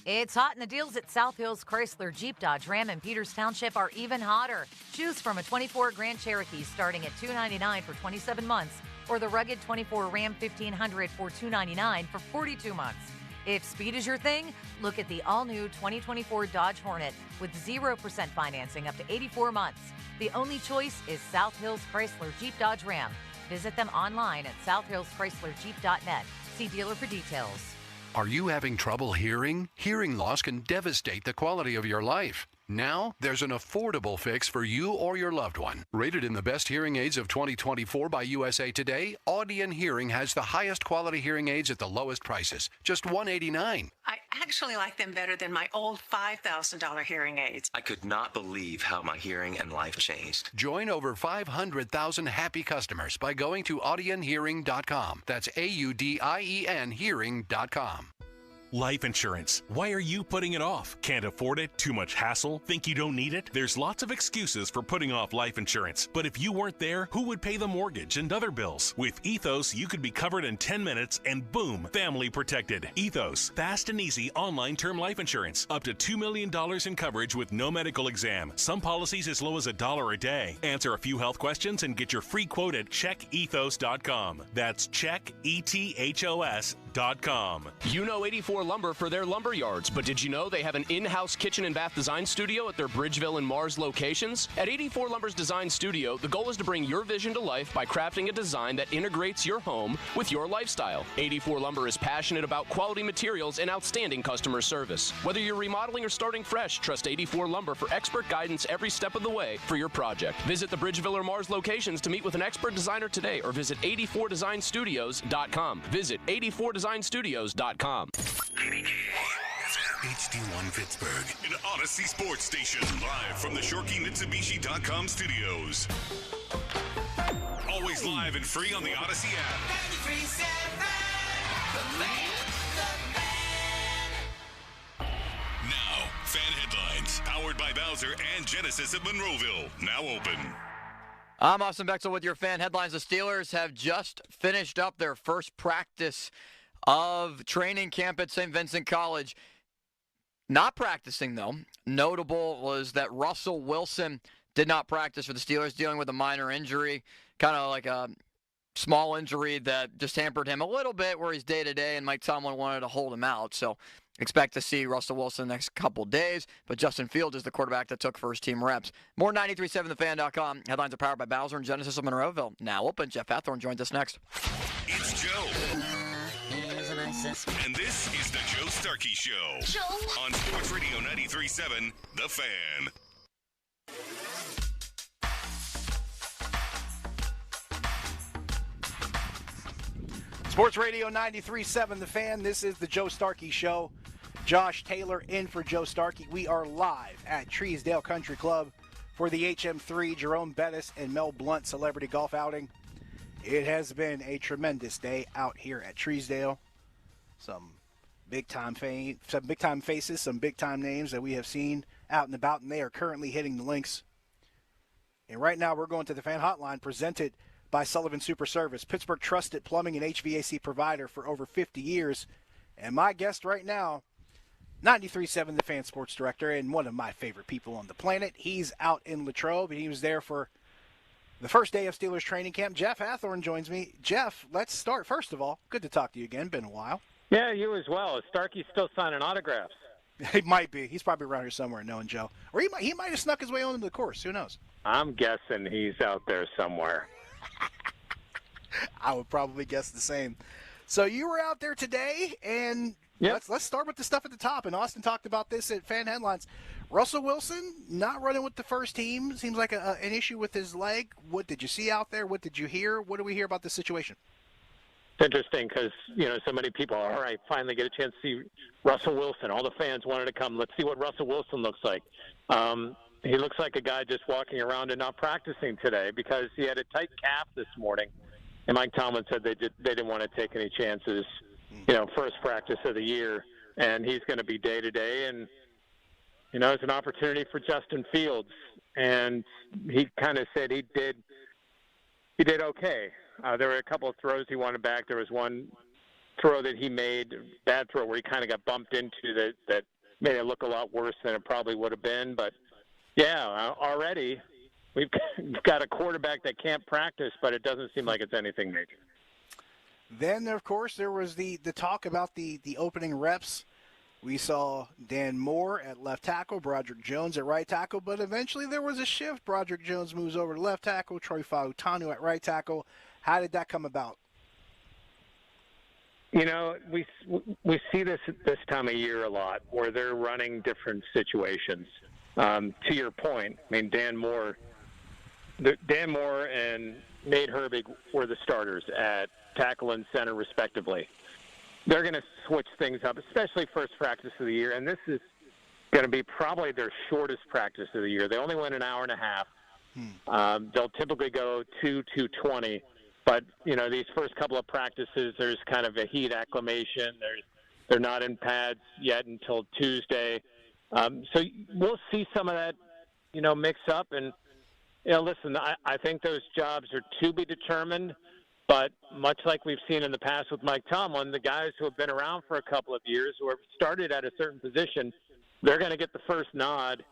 It's hot, and the deals at South Hills Chrysler Jeep Dodge Ram in Peters Township are even hotter. Choose from a 24 Grand Cherokee starting at $299 for 27 months, or the rugged 24 Ram 1500 for $299 for 42 months. If speed is your thing, look at the all-new 2024 Dodge Hornet with 0% financing up to 84 months. The only choice is South Hills Chrysler Jeep Dodge Ram. Visit them online at southhillschryslerjeep.net. See dealer for details. Are you having trouble hearing? Hearing loss can devastate the quality of your life. Now, there's an affordable fix for you or your loved one. Rated in the best hearing aids of 2024 by USA Today, Audion Hearing has the highest quality hearing aids at the lowest prices, just $189. I actually like them better than my old $5,000 hearing aids. I could not believe how my hearing and life changed. Join over 500,000 happy customers by going to audionhearing.com. That's AUDIEN hearing.com. Life insurance. Why are you putting it off? Can't afford it? Too much hassle? Think you don't need it? There's lots of excuses for putting off life insurance. But if you weren't there, who would pay the mortgage and other bills? With Ethos, you could be covered in 10 minutes and boom, family protected. Ethos, fast and easy online term life insurance. Up to $2 million in coverage with no medical exam. Some policies as low as $1 a day. Answer a few health questions and get your free quote at checkethos.com. That's checkethos.com. You know 84 Lumber for their lumber yards, but did you know they have an in-house kitchen and bath design studio at their Bridgeville and Mars locations? At 84 Lumber's design studio, the goal is to bring your vision to life by crafting a design that integrates your home with your lifestyle. 84 Lumber is passionate about quality materials and outstanding customer service. Whether you're remodeling or starting fresh, trust 84 Lumber for expert guidance every step of the way for your project. Visit the Bridgeville or Mars locations to meet with an expert designer today, or visit 84designstudios.com. Visit 84designstudios.com. HD1 Pittsburgh, an Odyssey Sports Station, live from the ShorkeyMitsubishi.com studios. Always live and free on the Odyssey app. 93.7, Now, fan headlines, powered by Bowser and Genesis of Monroeville, now open. I'm Austin Bexel with your fan headlines. The Steelers have just finished up their first practice of training camp at St. Vincent College. Not practicing, though. Notable was that Russell Wilson did not practice for the Steelers, dealing with a minor injury, kind of like a small injury that just hampered him a little bit where he's day-to-day, and Mike Tomlin wanted to hold him out. So expect to see Russell Wilson the next couple days, but Justin Fields is the quarterback that took first-team reps. More 93.7thefan.com. Headlines are powered by Bowser and Genesis of Monroeville. Now open. Jeff Hathorn joins us next. It's Joe. And this is the Joe Starkey Show. On Sports Radio 93.7, The Fan. Sports Radio 93.7 The Fan. This is the Joe Starkey Show. Josh Taylor in for Joe Starkey. We are live at Treesdale Country Club for the HM3 Jerome Bettis and Mel Blount Celebrity Golf Outing. It has been a tremendous day out here at Treesdale. Some big-time faces, some big-time names that we have seen out and about, and they are currently hitting the links. And right now we're going to the fan hotline presented by Sullivan Super Service, Pittsburgh trusted plumbing and HVAC provider for over 50 years. And my guest right now, 93.7 The Fan Sports Director and one of my favorite people on the planet. He's out in Latrobe, and he was there for the first day of Steelers training camp. Jeff Hathorn joins me. Jeff, let's start. First of all, good to talk to you again. Been a while. Yeah, you as well. Is Starkey still signing autographs? He might be. He's probably around here somewhere knowing Joe. Or he might have snuck his way onto the course. Who knows? I'm guessing he's out there somewhere. I would probably guess the same. So you were out there today, and let's start with the stuff at the top. And Austin talked about this at Fan Headlines. Russell Wilson not running with the first team. Seems like an issue with his leg. What did you see out there? What did you hear? What do we hear about this situation? It's interesting because, so many people are, all right, finally get a chance to see Russell Wilson. All the fans wanted to come. Let's see what Russell Wilson looks like. he looks like a guy just walking around and not practicing today because he had a tight calf this morning. And Mike Tomlin said they didn't want to take any chances, first practice of the year. And he's going to be day-to-day. And, it's an opportunity for Justin Fields. And he kind of said he did okay. There were a couple of throws he wanted back. There was one throw that he made, bad throw, where he kind of got bumped into that made it look a lot worse than it probably would have been. But, yeah, already we've got a quarterback that can't practice, but it doesn't seem like it's anything major. Then, of course, there was the talk about the opening reps. We saw Dan Moore at left tackle, Broderick Jones at right tackle, but eventually there was a shift. Broderick Jones moves over to left tackle, Troy Fautanu at right tackle. How did that come about? We see this time of year a lot where they're running different situations. To your point, I mean, Dan Moore and Nate Herbig were the starters at tackle and center, respectively. They're going to switch things up, especially first practice of the year, and this is going to be probably their shortest practice of the year. They only went an hour and a half. They'll typically go 2:20, but these first couple of practices, there's kind of a heat acclimation. They're not in pads yet until Tuesday, so we'll see some of that, mix up. And listen, I think those jobs are to be determined. But much like we've seen in the past with Mike Tomlin, the guys who have been around for a couple of years, who have started at a certain position, they're going to get the first nod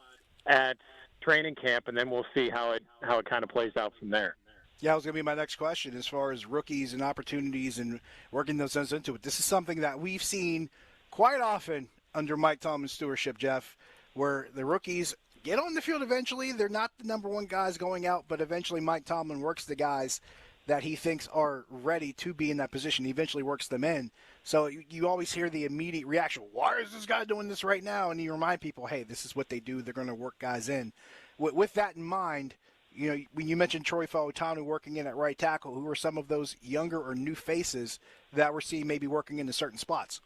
at training camp, and then we'll see how it kind of plays out from there. Yeah, that was going to be my next question as far as rookies and opportunities and working themselves into it. This is something that we've seen quite often under Mike Tomlin's stewardship, Jeff, where the rookies get on the field eventually. They're not the number one guys going out, but eventually Mike Tomlin works the guys that he thinks are ready to be in that position. He eventually works them in. So you always hear the immediate reaction, why is this guy doing this right now? And you remind people, hey, this is what they do. They're going to work guys in. With that in mind, when you mentioned Troy Fautanu working in at right tackle, who are some of those younger or new faces that we're seeing maybe working into certain spots?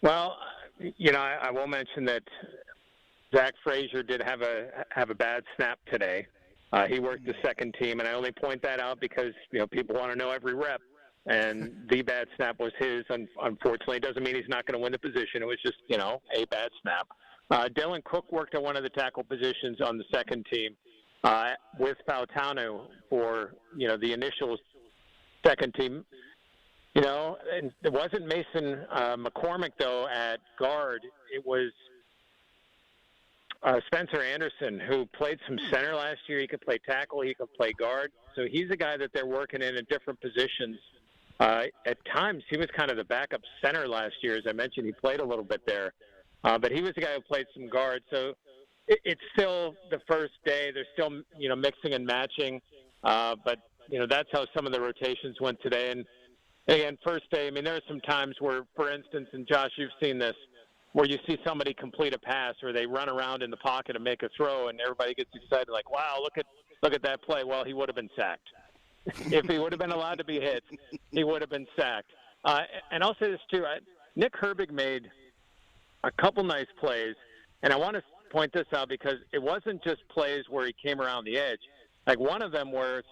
Well, I will mention that Zach Frazier did have a bad snap today. He worked the second team, and I only point that out because, people want to know every rep, and the bad snap was his. Unfortunately, it doesn't mean he's not going to win the position. It was just, a bad snap. Dylan Cook worked at one of the tackle positions on the second team with Fautanu for, the initial second team. And it wasn't Mason McCormick, though, at guard. It was Spencer Anderson, who played some center last year. He could play tackle. He could play guard. So he's a guy that they're working in different positions. At times, he was kind of the backup center last year. As I mentioned, he played a little bit there. But he was the guy who played some guard. So it's still the first day. They're still, mixing and matching. But, that's how some of the rotations went today. And, again, first day, there are some times where, for instance, and Josh, you've seen this, where you see somebody complete a pass or they run around in the pocket and make a throw, and everybody gets excited, like, wow, look at that play. Well, he would have been sacked. If he would have been allowed to be hit, he would have been sacked. And I'll say this, too. Nick Herbig made a couple nice plays, and I want to point this out because it wasn't just plays where he came around the edge. Like one of them was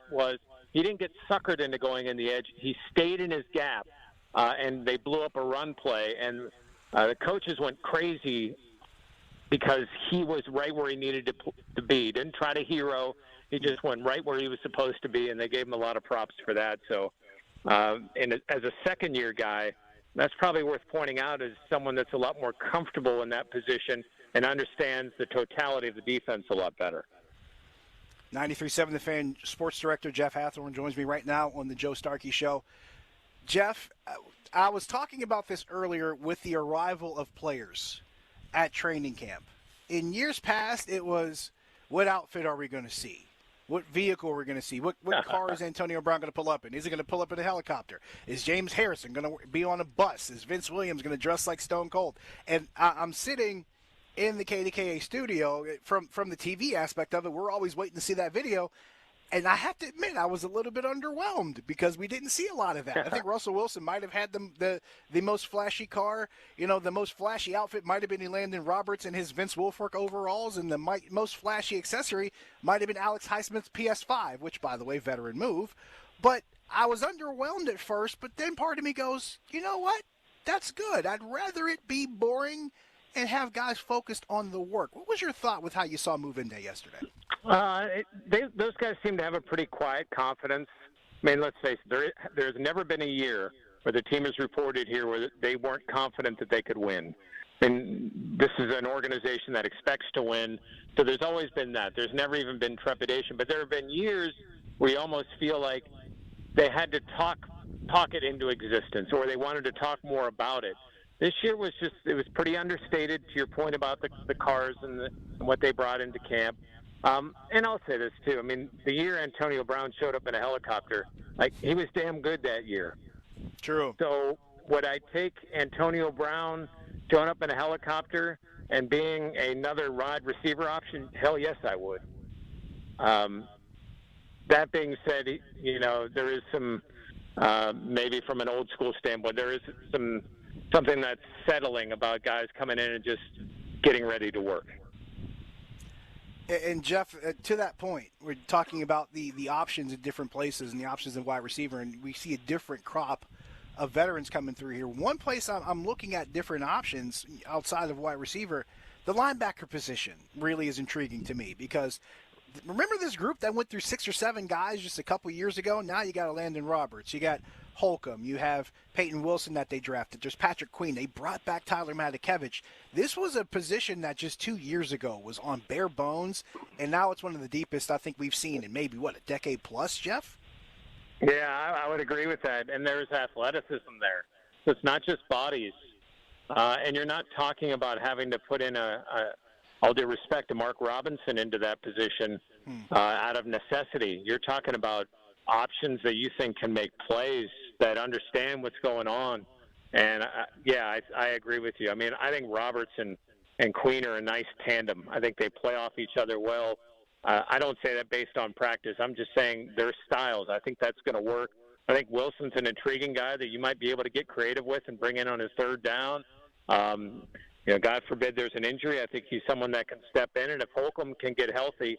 he didn't get suckered into going in the edge. He stayed in his gap, and they blew up a run play, and the coaches went crazy because he was right where he needed to be. He didn't try to hero. He just went right where he was supposed to be, and they gave him a lot of props for that. So, and as a second-year guy, that's probably worth pointing out as someone that's a lot more comfortable in that position and understands the totality of the defense a lot better. 93.7 The Fan sports director Jeff Hathorn joins me right now on the Joe Starkey Show. Jeff, I was talking about this earlier with the arrival of players at training camp. In years past, it was, what outfit are we going to see? What vehicle are we going to see? What car is Antonio Brown going to pull up in? Is he going to pull up in a helicopter? Is James Harrison going to be on a bus? Is Vince Williams going to dress like Stone Cold? And I'm sitting in the KDKA studio from the TV aspect of it. We're always waiting to see that video. And I have to admit, I was a little bit underwhelmed because we didn't see a lot of that. I think Russell Wilson might have had the most flashy car. The most flashy outfit might have been Landon Roberts in his Vince Wilfork overalls, and the most flashy accessory might have been Alex Highsmith's PS5, which, by the way, veteran move. But I was underwhelmed at first, but then part of me goes, you know what? That's good. I'd rather it be boring and have guys focused on the work. What was your thought with how you saw move-in day yesterday? Those guys seem to have a pretty quiet confidence. I mean, let's face it, there's never been a year where the team has reported here where they weren't confident that they could win. And this is an organization that expects to win, so there's always been that. There's never even been trepidation. But there have been years where you almost feel like they had to talk it into existence, or they wanted to talk more about it. This year was pretty understated, to your point about the cars and what they brought into camp. And I'll say this, too. I mean, the year Antonio Brown showed up in a helicopter, he was damn good that year. True. So would I take Antonio Brown showing up in a helicopter and being another wide receiver option? Hell yes, I would. That being said, there is some, maybe from an old school standpoint, there is something that's settling about guys coming in and just getting ready to work. And Jeff, to that point, we're talking about the options in different places and the options in wide receiver, and we see a different crop of veterans coming through here. One place I'm looking at different options outside of wide receiver, the linebacker position really is intriguing to me because remember this group that went through 6 or 7 guys just a couple years ago? Now you got a Landon Roberts. You got Holcomb. You have Peyton Wilson that they drafted. There's Patrick Queen. They brought back Tyler Matakevich. This was a position that just 2 years ago was on bare bones, and now it's one of the deepest I think we've seen in maybe, a decade plus, Jeff? Yeah, I would agree with that. And there's athleticism there. So it's not just bodies. And you're not talking about having to put in all due respect to Mark Robinson into that position out of necessity. You're talking about options that you think can make plays, that understand what's going on. And, I agree with you. I mean, I think Roberts and Queen are a nice tandem. I think they play off each other well. I don't say that based on practice. I'm just saying their styles. I think that's going to work. I think Wilson's an intriguing guy that you might be able to get creative with and bring in on his third down. God forbid there's an injury. I think he's someone that can step in. And if Holcomb can get healthy,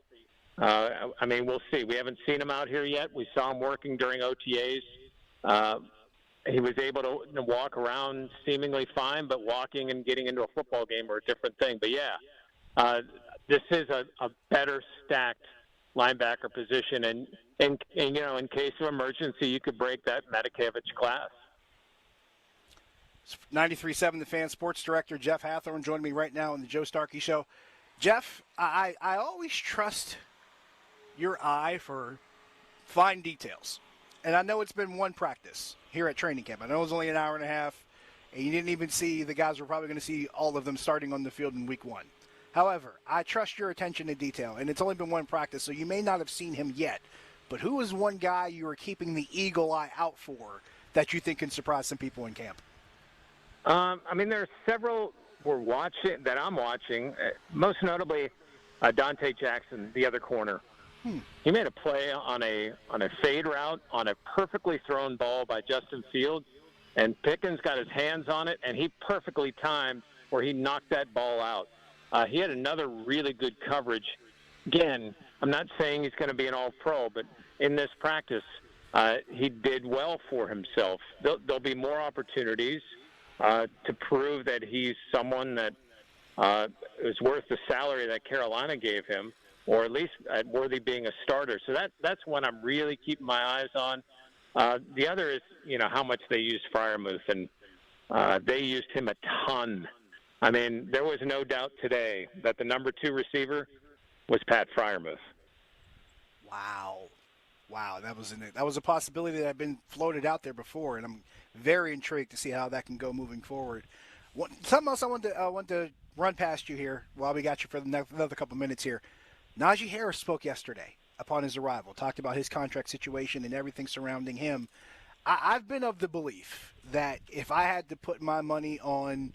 we'll see. We haven't seen him out here yet. We saw him working during OTAs. He was able to walk around seemingly fine, but walking and getting into a football game are a different thing. But, this is a better stacked linebacker position. And in case of emergency, you could break that Matakevich class. 93.7 The Fan Sports Director Jeff Hathorn joining me right now on the Joe Starkey Show. Jeff, I always trust your eye for fine details. And I know it's been one practice here at training camp. I know it was only an hour and a half, and you didn't even see the guys were probably going to see all of them starting on the field in week 1. However, I trust your attention to detail, and it's only been one practice, so you may not have seen him yet. But who is one guy you are keeping the eagle eye out for that you think can surprise some people in camp? There are several that I'm watching, most notably Dante Jackson, the other corner. He made a play on a fade route on a perfectly thrown ball by Justin Fields, and Pickens got his hands on it, and he perfectly timed where he knocked that ball out. He had another really good coverage. Again, I'm not saying he's going to be an all-pro, but in this practice, he did well for himself. There'll be more opportunities to prove that he's someone that is worth the salary that Carolina gave him, or at least worthy being a starter. So that's one I'm really keeping my eyes on. The other is, how much they used Freiermuth, and they used him a ton. There was no doubt today that the number 2 receiver was Pat Freiermuth. Wow, that was a possibility that had been floated out there before, and I'm very intrigued to see how that can go moving forward. Something else I want to run past you here while we got you for another couple minutes here. Najee Harris spoke yesterday upon his arrival, talked about his contract situation and everything surrounding him. I've been of the belief that if I had to put my money on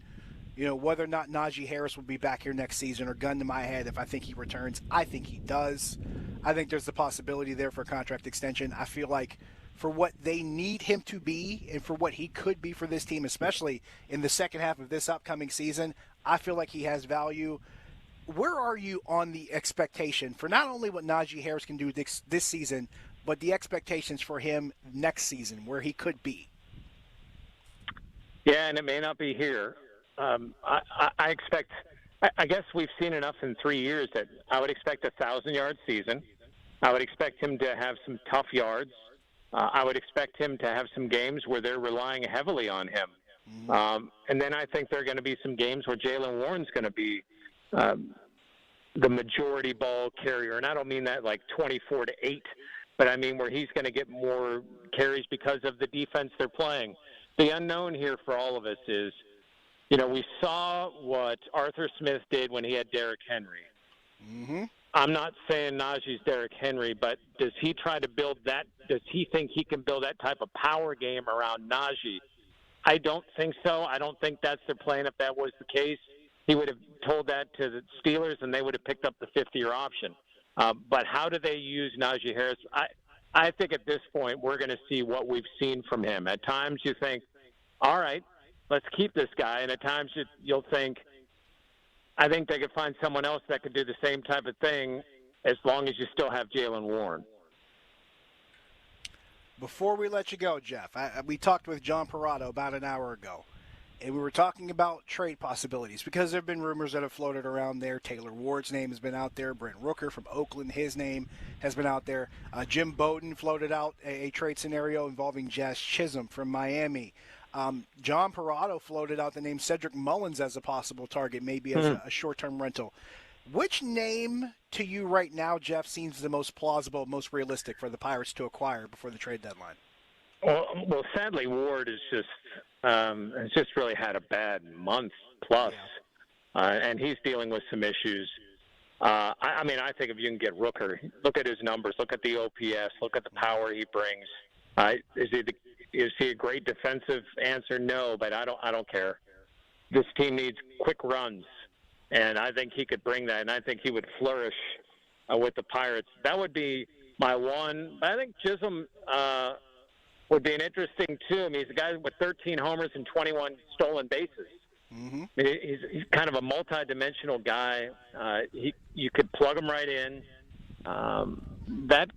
whether or not Najee Harris will be back here next season, or gun to my head if I think he returns, I think he does. I think there's the possibility there for a contract extension. I feel like for what they need him to be and for what he could be for this team, especially in the second half of this upcoming season, I feel like he has value. Where are you on the expectation for not only what Najee Harris can do this season, but the expectations for him next season, where he could be? Yeah, and it may not be here. I expect – I guess we've seen enough in 3 years that I would expect a 1,000-yard season. I would expect him to have some tough yards. I would expect him to have some games where they're relying heavily on him. And then I think there are going to be some games where Jaylen Warren's going to be the majority ball carrier. And I don't mean that like 24-8, but I mean where he's going to get more carries because of the defense they're playing. The unknown here for all of us is, you know, we saw what Arthur Smith did when he had Derrick Henry. I'm not saying Najee's Derrick Henry, but does he try to build that? Does he think he can build that type of power game around Najee? I don't think so. I don't think that's their plan. If that was the case, he would have told that to the Steelers, and they would have picked up the fifth-year option. But how do they use Najee Harris? I think at this point we're going to see what we've seen from him. At times you think, all right, let's keep this guy. And at times you'll think, I think they could find someone else that could do the same type of thing as long as you still have Jaylen Warren. Before we let you go, Jeff, we talked with John Parado about an hour ago, and we were talking about trade possibilities because there have been rumors that have floated around there. Taylor Ward's name has been out there. Brent Rooker from Oakland, his name has been out there. Jim Bowden floated out a trade scenario involving Jazz Chisholm from Miami. John Parado floated out the name Cedric Mullins as a possible target, maybe as a short-term rental. Which name to you right now, Jeff, seems the most plausible, most realistic for the Pirates to acquire before the trade deadline? Well, sadly, Ward is has just really had a bad month plus, and he's dealing with some issues. I mean, I think if you can get Rooker, look at his numbers, look at the OPS, look at the power he brings. Is he a great defensive answer? No, but I don't care. This team needs quick runs, and I think he could bring that, and I think he would flourish with the Pirates. That would be my one. I think Chisholm would be an interesting too. I mean, he's a guy with 13 homers and 21 stolen bases. I mean, he's kind of a multi-dimensional guy. You could plug him right in. That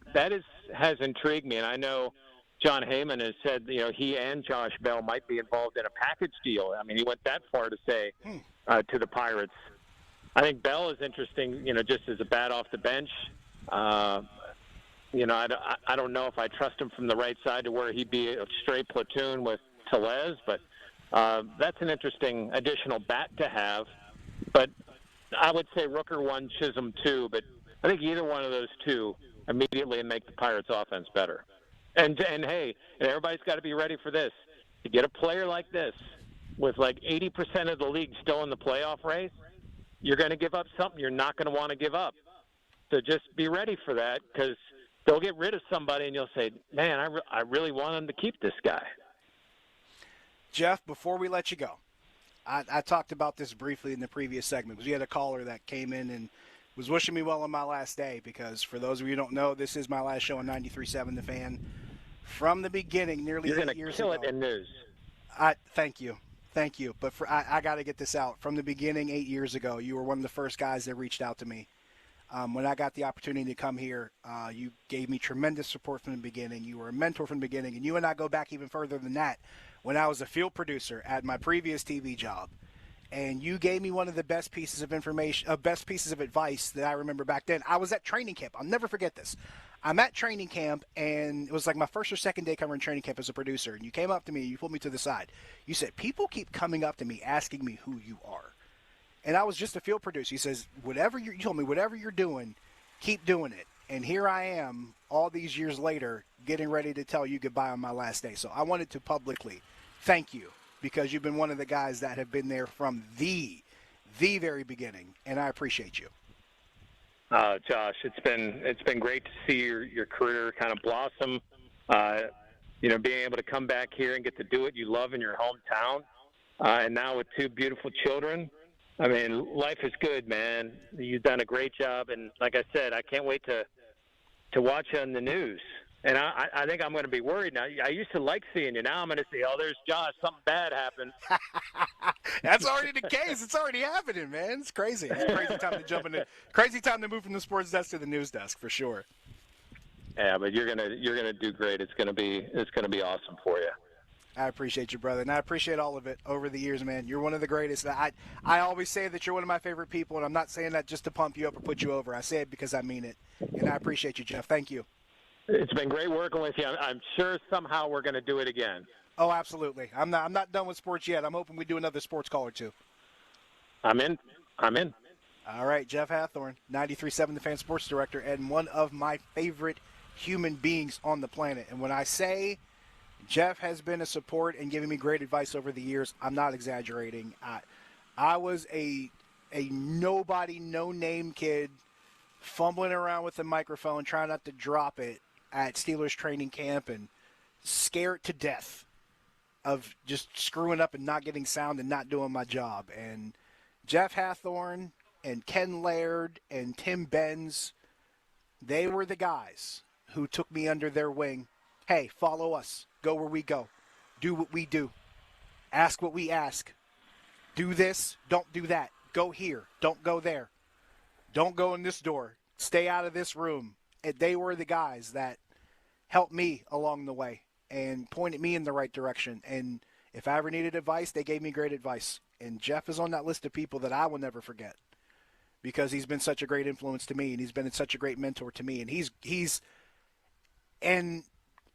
has intrigued me, and I know John Heyman has said, you know, he and Josh Bell might be involved in a package deal. I mean, he went that far to say to the Pirates. I think Bell is interesting, you know, just as a bat off the bench. You know, I don't know if I trust him from the right side to where he'd be a straight platoon with Tellez, but that's an interesting additional bat to have. But I would say Rooker 1, Chisholm 2, but I think either one of those two immediately make the Pirates' offense better. And hey, and everybody's got to be ready for this. To get a player like this with like 80% of the league still in the playoff race, you're going to give up something you're not going to want to give up. So just be ready for that, because they'll get rid of somebody and you'll say, man, I really want them to keep this guy. Jeff, before we let you go, I talked about this briefly in the previous segment because we had a caller that came in and was wishing me well on my last day, because for those of you who don't know, this is my last show on 93.7 The Fan. From the beginning, nearly 8 years ago. You're going to kill it in news. Thank you. But I got to get this out. From the beginning, 8 years ago, you were one of the first guys that reached out to me. When I got the opportunity to come here, you gave me tremendous support from the beginning. You were a mentor from the beginning. And you and I go back even further than that. When I was a field producer at my previous TV job, and you gave me one of the best pieces of advice that I remember back then. I was at training camp. I'll never forget this. I'm at training camp, and it was like my first or second day covering training camp as a producer. And you came up to me, you pulled me to the side. You said, people keep coming up to me asking me who you are. And I was just a field producer. He says, you told me, whatever you're doing, keep doing it. And here I am, all these years later, getting ready to tell you goodbye on my last day. So I wanted to publicly thank you, because you've been one of the guys that have been there from the very beginning, and I appreciate you. Josh, it's been great to see your career kind of blossom. You know, being able to come back here and get to do what you love in your hometown, and now with 2 beautiful children. I mean, life is good, man. You've done a great job, and like I said, I can't wait to to watch you on the news. And I think I'm going to be worried now. I used to like seeing you. Now I'm going to see, there's Josh. Something bad happened. That's already the case. It's already happening, man. It's crazy. It's a crazy time to jump in. Crazy time to move from the sports desk to the news desk for sure. Yeah, but you're gonna do great. It's gonna be awesome for you. I appreciate you, brother, and I appreciate all of it over the years, man. You're one of the greatest. I always say that you're one of my favorite people, and I'm not saying that just to pump you up or put you over. I say it because I mean it, and I appreciate you, Jeff. Thank you. It's been great working with you. I'm sure somehow we're going to do it again. Oh, absolutely. I'm not done with sports yet. I'm hoping we do another sports call or two. I'm in. All right, Jeff Hathorn, 93.7 The Fan Sports Director, and one of my favorite human beings on the planet. And when I say Jeff has been a support and giving me great advice over the years, I'm not exaggerating. I was a nobody, no-name kid fumbling around with the microphone, trying not to drop it at Steelers training camp and scared to death of just screwing up and not getting sound and not doing my job. And Jeff Hathorn and Ken Laird and Tim Benz, they were the guys who took me under their wing. Hey, follow us. Go where we go. Do what we do. Ask what we ask. Do this. Don't do that. Go here. Don't go there. Don't go in this door. Stay out of this room. And they were the guys that helped me along the way and pointed me in the right direction. And if I ever needed advice, they gave me great advice. And Jeff is on that list of people that I will never forget because he's been such a great influence to me, and he's been such a great mentor to me. And he's and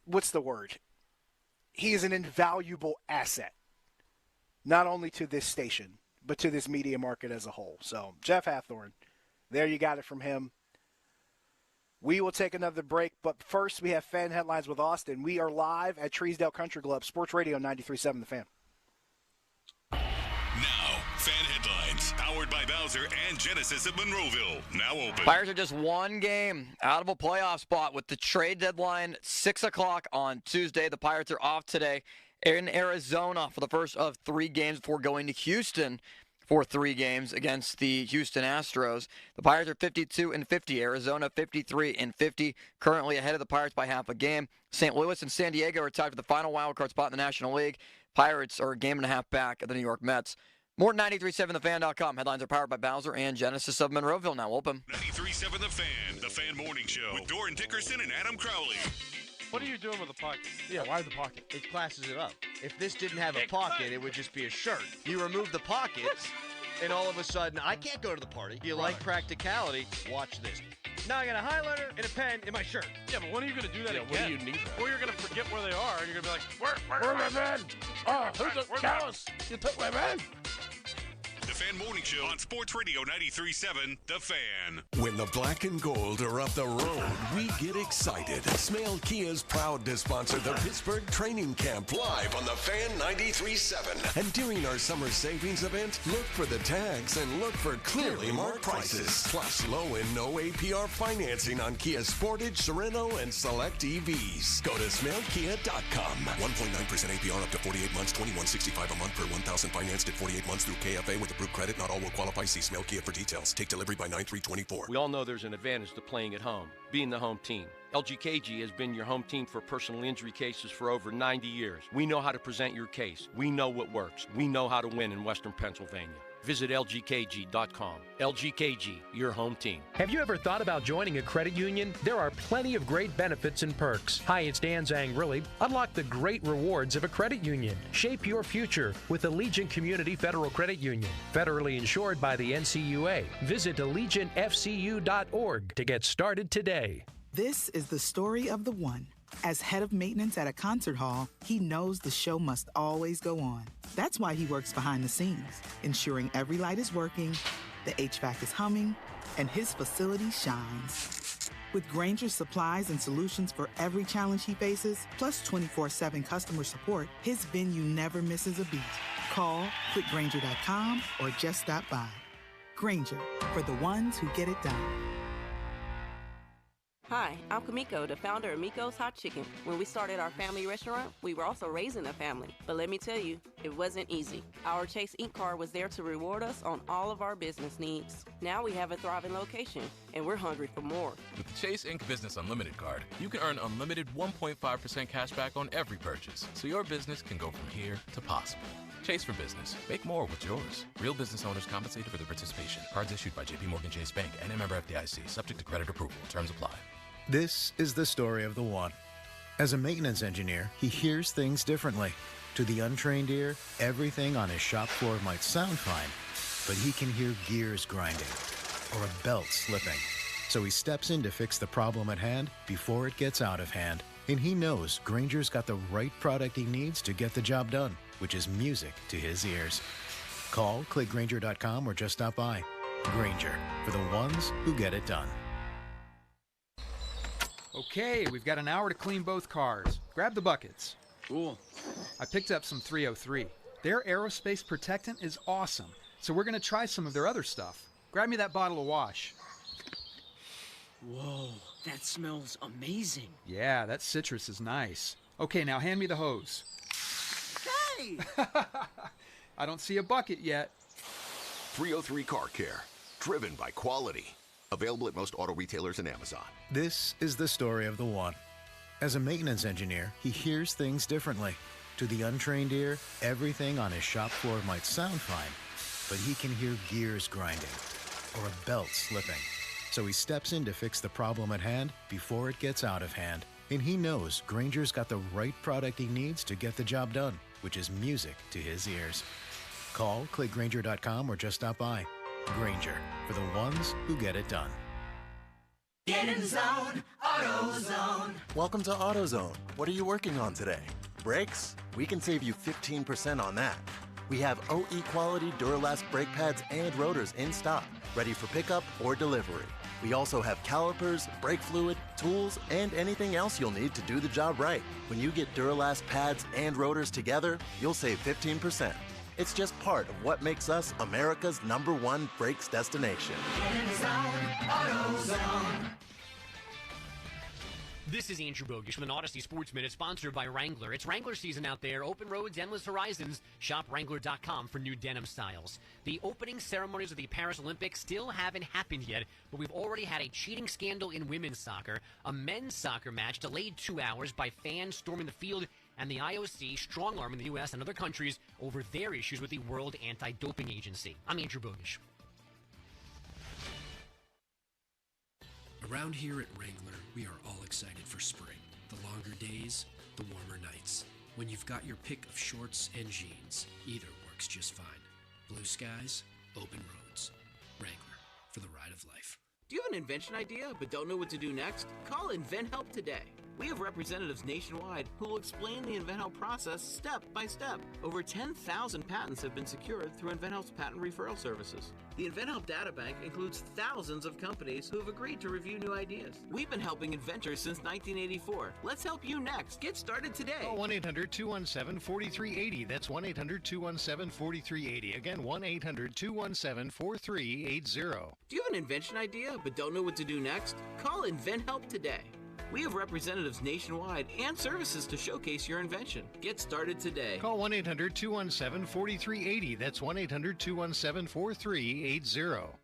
what's the word? He is an invaluable asset, not only to this station, but to this media market as a whole. So, Jeff Hathorn, there you got it from him. We will take another break, but first we have Fan Headlines with Austin. We are live at Treesdale Country Club, Sports Radio 93.7 The Fan. Now, Fan Headlines, powered by Bowser and Genesis of Monroeville. Now open. Pirates are just one game out of a playoff spot with the trade deadline 6 o'clock on Tuesday. The Pirates are off today in Arizona for the first of 3 games before going to Houston for 3 games against the Houston Astros. The Pirates are 52-50. Arizona 53-50. Currently ahead of the Pirates by half a game. St. Louis and San Diego are tied for the final wildcard spot in the National League. Pirates are a game and a half back of the New York Mets. More 93.7thefan.com. Headlines are powered by Bowser and Genesis of Monroeville. Now open. 93.7 The Fan Morning Show with Doran Dickerson and Adam Crowley. What are you doing with the pocket? Yeah, why the pocket? It classes it up. If this didn't have a pocket, it would just be a shirt. You remove the pockets, and all of a sudden, I can't go to the party. If you like practicality, watch this. Now I got a highlighter and a pen in my shirt. Yeah, but when are you going to do that again? When do you need that? Well, you're going to forget where they are, and you're going to be like, Where's my pen? Oh, who's the callus? You took my pen? The Fan Morning Show on Sports Radio 93.7 The Fan. When the black and gold are up the road, we get excited. Smale Kia's proud to sponsor the Pittsburgh Training Camp live on the Fan 93.7. And during our summer savings event, look for the tags and look for clearly marked prices. Plus low and no APR financing on Kia Sportage, Sorento, and select EVs. Go to smalekia.com. 1.9% APR up to 48 months, $21.65 a month per 1,000 financed at 48 months through KFA with approved credit. Not all will qualify. See Smale Kia for details. Take delivery by 9/3/24. We all know there's an advantage to playing at home, being the home team. LGKG has been your home team for personal injury cases for over 90 years. We know how to present your case. We know what works. We know how to win in Western Pennsylvania. Visit LGKG.com. LGKG, your home team. Have you ever thought about joining a credit union? There are plenty of great benefits and perks. Hi, it's Dan Zangrilli. Unlock the great rewards of a credit union. Shape your future with Allegiant Community Federal Credit Union. Federally insured by the NCUA. Visit AllegiantFCU.org to get started today. This is the story of the one. As head of maintenance at a concert hall, he knows the show must always go on. That's why he works behind the scenes, ensuring every light is working, the HVAC is humming, and his facility shines. With Grainger's supplies and solutions for every challenge he faces, plus 24/7 customer support, his venue never misses a beat. Call quickgrainger.com or just stop by. Grainger, for the ones who get it done. Hi, I'm Kamiko, the founder of Miko's Hot Chicken. When we started our family restaurant, we were also raising a family. But let me tell you, it wasn't easy. Our Chase Inc. card was there to reward us on all of our business needs. Now we have a thriving location, and we're hungry for more. With the Chase Inc. Business Unlimited card, you can earn unlimited 1.5% cash back on every purchase, so your business can go from here to possible. Chase for business. Make more with yours. Real business owners compensated for their participation. Cards issued by JPMorgan Chase Bank and a member FDIC, subject to credit approval. Terms apply. This is the story of the one. As a maintenance engineer, he hears things differently. To the untrained ear, everything on his shop floor might sound fine, but he can hear gears grinding or a belt slipping. So he steps in to fix the problem at hand before it gets out of hand. And he knows Grainger's got the right product he needs to get the job done, which is music to his ears. Call, click Grainger.com, or just stop by. Grainger, for the ones who get it done. Okay, we've got an hour to clean both cars. Grab the buckets. Cool. I picked up some 303. Their aerospace protectant is awesome, so we're going to try some of their other stuff. Grab me that bottle of wash. Whoa, that smells amazing. Yeah, that citrus is nice. Okay, now hand me the hose. Hey! I don't see a bucket yet. 303 Car Care. Driven by quality. Available at most auto retailers and Amazon. This is the story of the one. As a maintenance engineer, he hears things differently. To the untrained ear, everything on his shop floor might sound fine, but he can hear gears grinding or a belt slipping. So he steps in to fix the problem at hand before it gets out of hand. And he knows Grainger's got the right product he needs to get the job done, which is music to his ears. Call, click Grainger.com, or just stop by. Grainger, for the ones who get it done. Get in the zone, AutoZone. Welcome to AutoZone. What are you working on today? Brakes? We can save you 15% on that. We have OE quality Duralast brake pads and rotors in stock, ready for pickup or delivery. We also have calipers, brake fluid, tools, and anything else you'll need to do the job right. When you get Duralast pads and rotors together, you'll save 15%. It's just part of what makes us America's #1 brakes destination. Get in the zone, AutoZone. This is Andrew Bogish from an Odyssey Sports Minute, sponsored by Wrangler. It's Wrangler season out there. Open roads, endless horizons. Shop Wrangler.com for new denim styles. The opening ceremonies of the Paris Olympics still haven't happened yet, but we've already had a cheating scandal in women's soccer. A men's soccer match delayed 2 hours by fans storming the field, and the IOC strong-arming the U.S. and other countries over their issues with the World Anti-Doping Agency. I'm Andrew Bogish. Around here at Wrangler, we are all excited for spring. The longer days, the warmer nights. When you've got your pick of shorts and jeans, either works just fine. Blue skies, open roads. Wrangler, for the ride of life. Do you have an invention idea but don't know what to do next? Call InventHelp today. We have representatives nationwide who will explain the InventHelp process step by step. Over 10,000 patents have been secured through InventHelp's patent referral services. The InventHelp databank includes thousands of companies who have agreed to review new ideas. We've been helping inventors since 1984. Let's help you next. Get started today. Call 1-800-217-4380. That's 1-800-217-4380. Again, 1-800-217-4380. Do you have an invention idea but don't know what to do next? Call InventHelp today. We have representatives nationwide and services to showcase your invention. Get started today. Call 1-800-217-4380. That's 1-800-217-4380.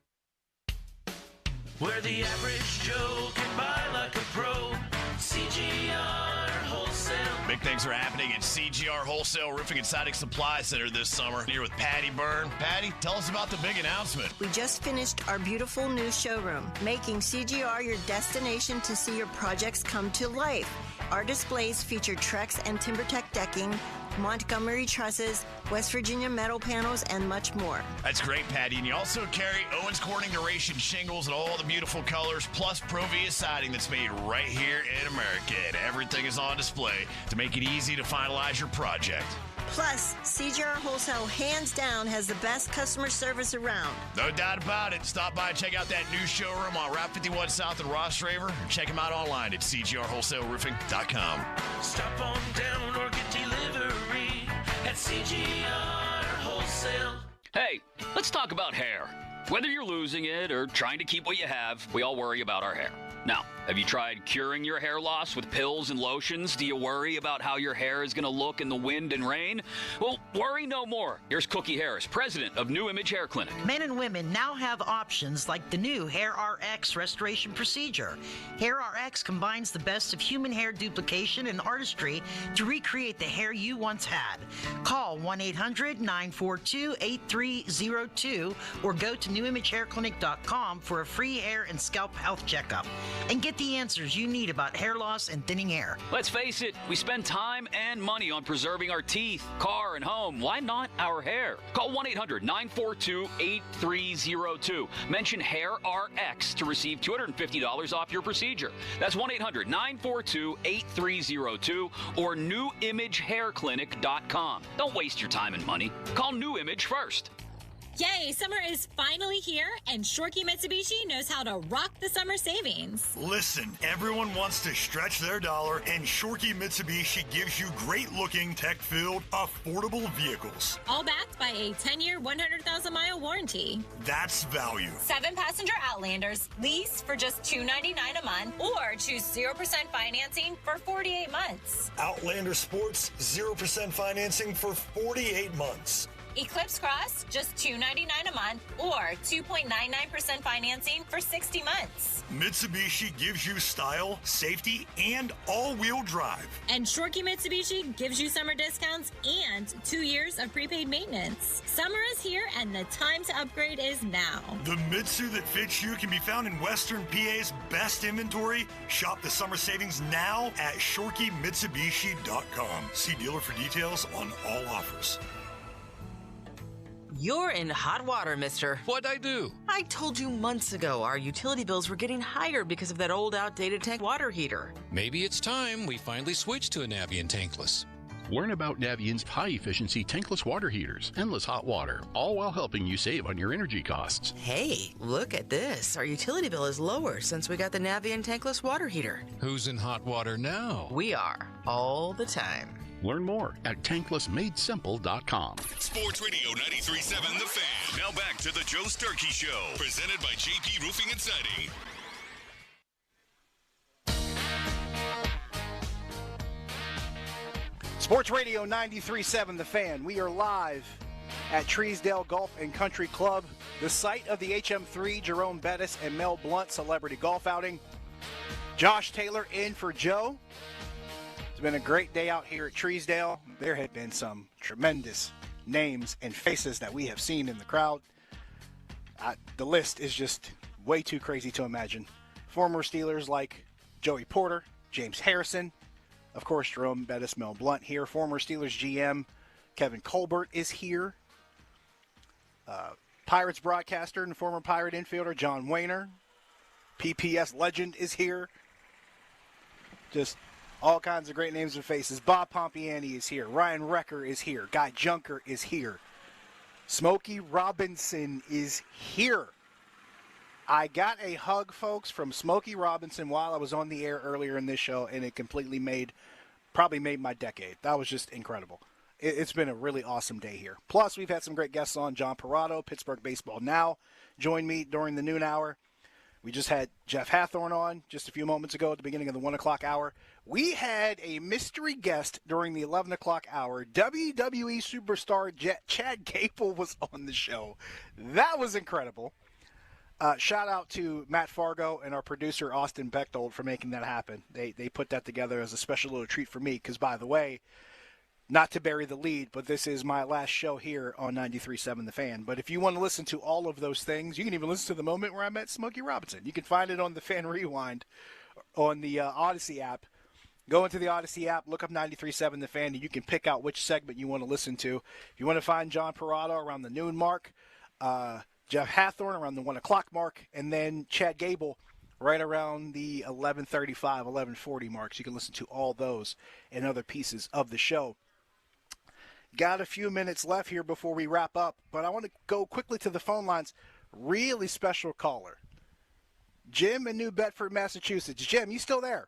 Where the average Joe can buy like a pro. CGR Wholesale. Big things are happening at CGR Wholesale Roofing and Siding Supply Center this summer. Here with Patty Byrne. Patty, tell us about the big announcement. We just finished our beautiful new showroom, making CGR your destination to see your projects come to life. Our displays feature Trex and TimberTech decking, Montgomery trusses, West Virginia metal panels, and much more. That's great, Patty. And you also carry Owens Corning Duration shingles in all the beautiful colors, plus Provia siding that's made right here in America. And everything is on display to make it easy to finalize your project. Plus, CGR Wholesale hands down has the best customer service around. No doubt about it. Stop by and check out that new showroom on Route 51 South in Ross Raver, or check them out online at cgrwholesaleroofing.com. Stop on down or get delivery at CGR Wholesale. Hey, let's talk about hair. Whether you're losing it or trying to keep what you have, we all worry about our hair. Now, have you tried curing your hair loss with pills and lotions? Do you worry about how your hair is going to look in the wind and rain? Well, worry no more. Here's Cookie Harris, president of New Image Hair Clinic. Men and women now have options like the new Hair RX restoration procedure. Hair RX combines the best of human hair duplication and artistry to recreate the hair you once had. Call 1-800-942-8302 or go to newimagehairclinic.com for a free hair and scalp health checkup and get the answers you need about hair loss and thinning hair. Let's face it, we spend time and money on preserving our teeth, car, and home. Why not our hair? Call 1-800-942-8302. Mention Hair RX to receive $250 off your procedure. That's 1-800-942-8302 or newimagehairclinic.com. Don't waste your time and money. Call New Image first. Yay, summer is finally here, and Shorkey Mitsubishi knows how to rock the summer savings. Listen, everyone wants to stretch their dollar, and Shorkey Mitsubishi gives you great-looking, tech-filled, affordable vehicles. All backed by a 10-year, 100,000-mile warranty. That's value. 7-passenger Outlanders, lease for just $299 a month, or choose 0% financing for 48 months. Outlander Sports, 0% financing for 48 months. Eclipse Cross, just $299 a month, or 2.99% financing for 60 months. Mitsubishi gives you style, safety, and all-wheel drive. And Shorkey Mitsubishi gives you summer discounts and 2 years of prepaid maintenance. Summer is here, and the time to upgrade is now. The Mitsu that fits you can be found in Western PA's best inventory. Shop the summer savings now at ShorkeyMitsubishi.com. See dealer for details on all offers. You're in hot water, mister. What'd I do? I told you months ago our utility bills were getting higher because of that old outdated tank water heater. Maybe it's time we finally switch to a Navien tankless. Learn about Navien's high-efficiency tankless water heaters, endless hot water, all while helping you save on your energy costs. Hey, look at this. Our utility bill is lower since we got the Navien tankless water heater. Who's in hot water now? We are, all the time. Learn more at tanklessmadesimple.com. Sports Radio 93.7 The Fan. Now back to the Joe Sturkey Show, presented by JP Roofing and Siding. Sports Radio 93.7 The Fan. We are live at Treesdale Golf and Country Club, the site of the HM3 Jerome Bettis and Mel Blount Celebrity Golf Outing. Josh Taylor in for Joe. It's been a great day out here at Treesdale. There have been some tremendous names and faces that we have seen in the crowd. The list is just way too crazy to imagine. Former Steelers like Joey Porter, James Harrison, of course, Jerome Bettis, Mel Blount here. Former Steelers GM Kevin Colbert is here. Pirates broadcaster and former Pirate infielder John Wayner. PPS legend is here. Just all kinds of great names and faces. Bob Pompiani is here. Ryan Wrecker is here. Guy Junker is here. Smokey Robinson is here. I got a hug, folks, from Smokey Robinson while I was on the air earlier in this show, and it completely probably made my decade. That was just incredible. It's been a really awesome day here. Plus, we've had some great guests on. John Parado, Pittsburgh Baseball Now, joined me during the noon hour. We just had Jeff Hathorn on just a few moments ago at the beginning of the 1 o'clock hour. We had a mystery guest during the 11 o'clock hour. WWE superstar Chad Gable was on the show. That was incredible. Shout out to Matt Fargo and our producer Austin Bechtold for making that happen. They put that together as a special little treat for me because, by the way, not to bury the lead, but this is my last show here on 93.7 The Fan. But if you want to listen to all of those things, you can even listen to the moment where I met Smokey Robinson. You can find it on the Fan Rewind on the Odyssey app. Go into the Odyssey app, look up 93.7 The Fan, and you can pick out which segment you want to listen to. If you want to find John Parado around the noon mark, Jeff Hathorn around the 1 o'clock mark, and then Chad Gable right around the 11:35, 11:40 marks. You can listen to all those and other pieces of the show. Got a few minutes left here before we wrap up, but I want to go quickly to the phone lines. Really special caller. Jim in New Bedford, Massachusetts. Jim, you still there?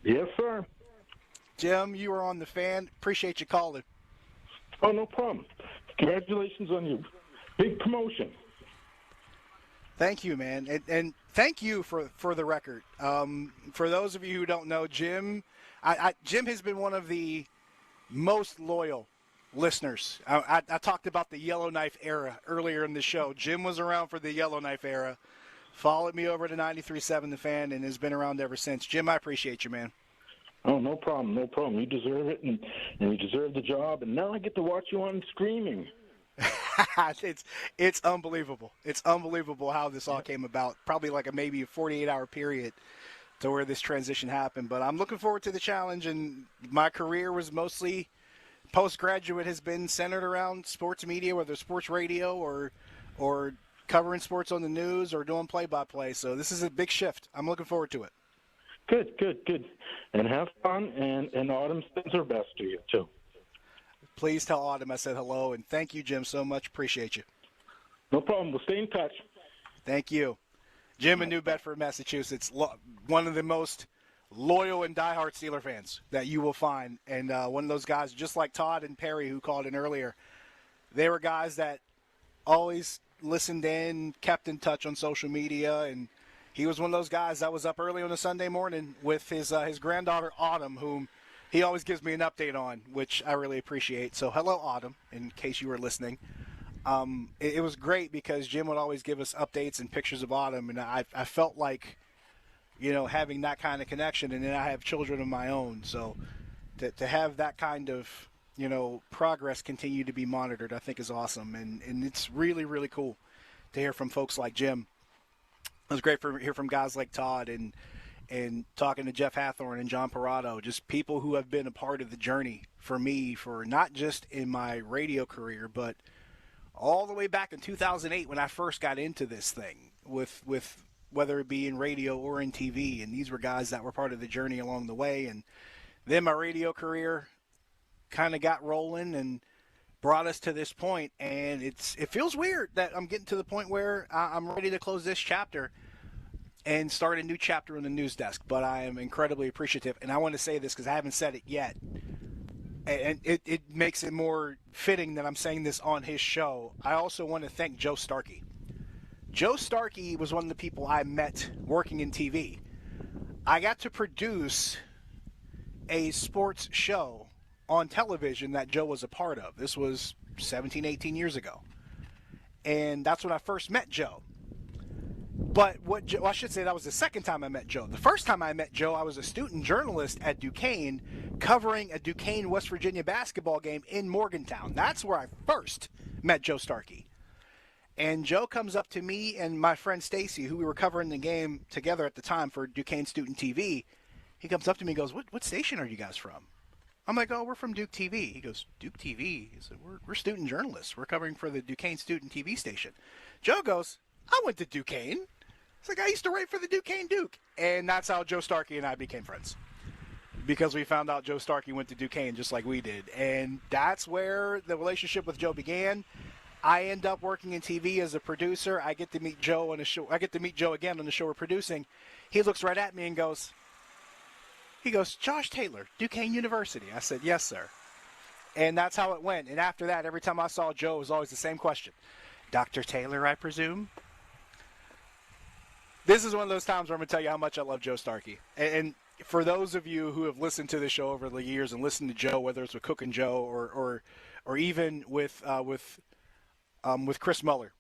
Yes, sir. Jim, you are on the Fan. Appreciate you calling. Oh, no problem. Congratulations on your big promotion. Thank you, man. And thank you for the record. For those of you who don't know, Jim has been one of the most loyal listeners. I talked about the Yellowknife era earlier in the show. Jim was around for the Yellowknife era, followed me over to 93.7 The Fan, and has been around ever since. Jim, I appreciate you, man. Oh, no problem, no problem. You deserve it, and you deserve the job. And now I get to watch you on streaming. It's unbelievable. It's unbelievable how this all came about. Probably like maybe a 48-hour period to where this transition happened. But I'm looking forward to the challenge, and my career was mostly postgraduate has been centered around sports media, whether sports radio or covering sports on the news or doing play-by-play. So this is a big shift. I'm looking forward to it. Good. And have fun, and Autumn sends her best to you, too. Please tell Autumn I said hello, and thank you, Jim, so much. Appreciate you. No problem. We'll stay in touch. Thank you. Jim in New Bedford, Massachusetts, one of the most loyal and diehard Steeler fans that you will find, and one of those guys, just like Todd and Perry, who called in earlier, they were guys that always listened in, kept in touch on social media, and he was one of those guys that was up early on a Sunday morning with his granddaughter, Autumn, whom he always gives me an update on, which I really appreciate. So hello, Autumn, in case you were listening. It was great because Jim would always give us updates and pictures of Autumn, and I felt like, having that kind of connection, and then I have children of my own. So to have that kind of, progress continue to be monitored, I think is awesome. And it's really, really cool to hear from folks like Jim. It was great to hear from guys like Todd and talking to Jeff Hathorn and John Parado, just people who have been a part of the journey for me, for not just in my radio career, but all the way back in 2008 when I first got into this thing with whether it be in radio or in TV. And these were guys that were part of the journey along the way. And then my radio career kind of got rolling and brought us to this point. And it feels weird that I'm getting to the point where I'm ready to close this chapter and start a new chapter on the news desk. But I am incredibly appreciative. And I want to say this because I haven't said it yet. And it makes it more fitting that I'm saying this on his show. I also want to thank Joe Starkey. Joe Starkey was one of the people I met working in TV. I got to produce a sports show on television that Joe was a part of. This was 17, 18 years ago. And that's when I first met Joe. But I should say that was the second time I met Joe. The first time I met Joe, I was a student journalist at Duquesne covering a Duquesne, West Virginia basketball game in Morgantown. That's where I first met Joe Starkey. And Joe comes up to me and my friend Stacy, who we were covering the game together at the time for Duquesne Student TV. He comes up to me and goes, what station are you guys from? I'm like, oh, we're from Duke TV. He goes, Duke TV? He said, we're student journalists. We're covering for the Duquesne Student TV station. Joe goes, I went to Duquesne. It's like, I used to write for the Duquesne Duke. And that's how Joe Starkey and I became friends. Because we found out Joe Starkey went to Duquesne just like we did. And that's where the relationship with Joe began. I end up working in TV as a producer. I get to meet Joe on a show. I get to meet Joe again on the show we're producing. He looks right at me and goes, Josh Taylor, Duquesne University. I said, yes, sir. And that's how it went. And after that, every time I saw Joe, it was always the same question. Dr. Taylor, I presume? This is one of those times where I'm going to tell you how much I love Joe Starkey. And for those of you who have listened to the show over the years and listened to Joe, whether it's with Cook and Joe or even with Chris Muller,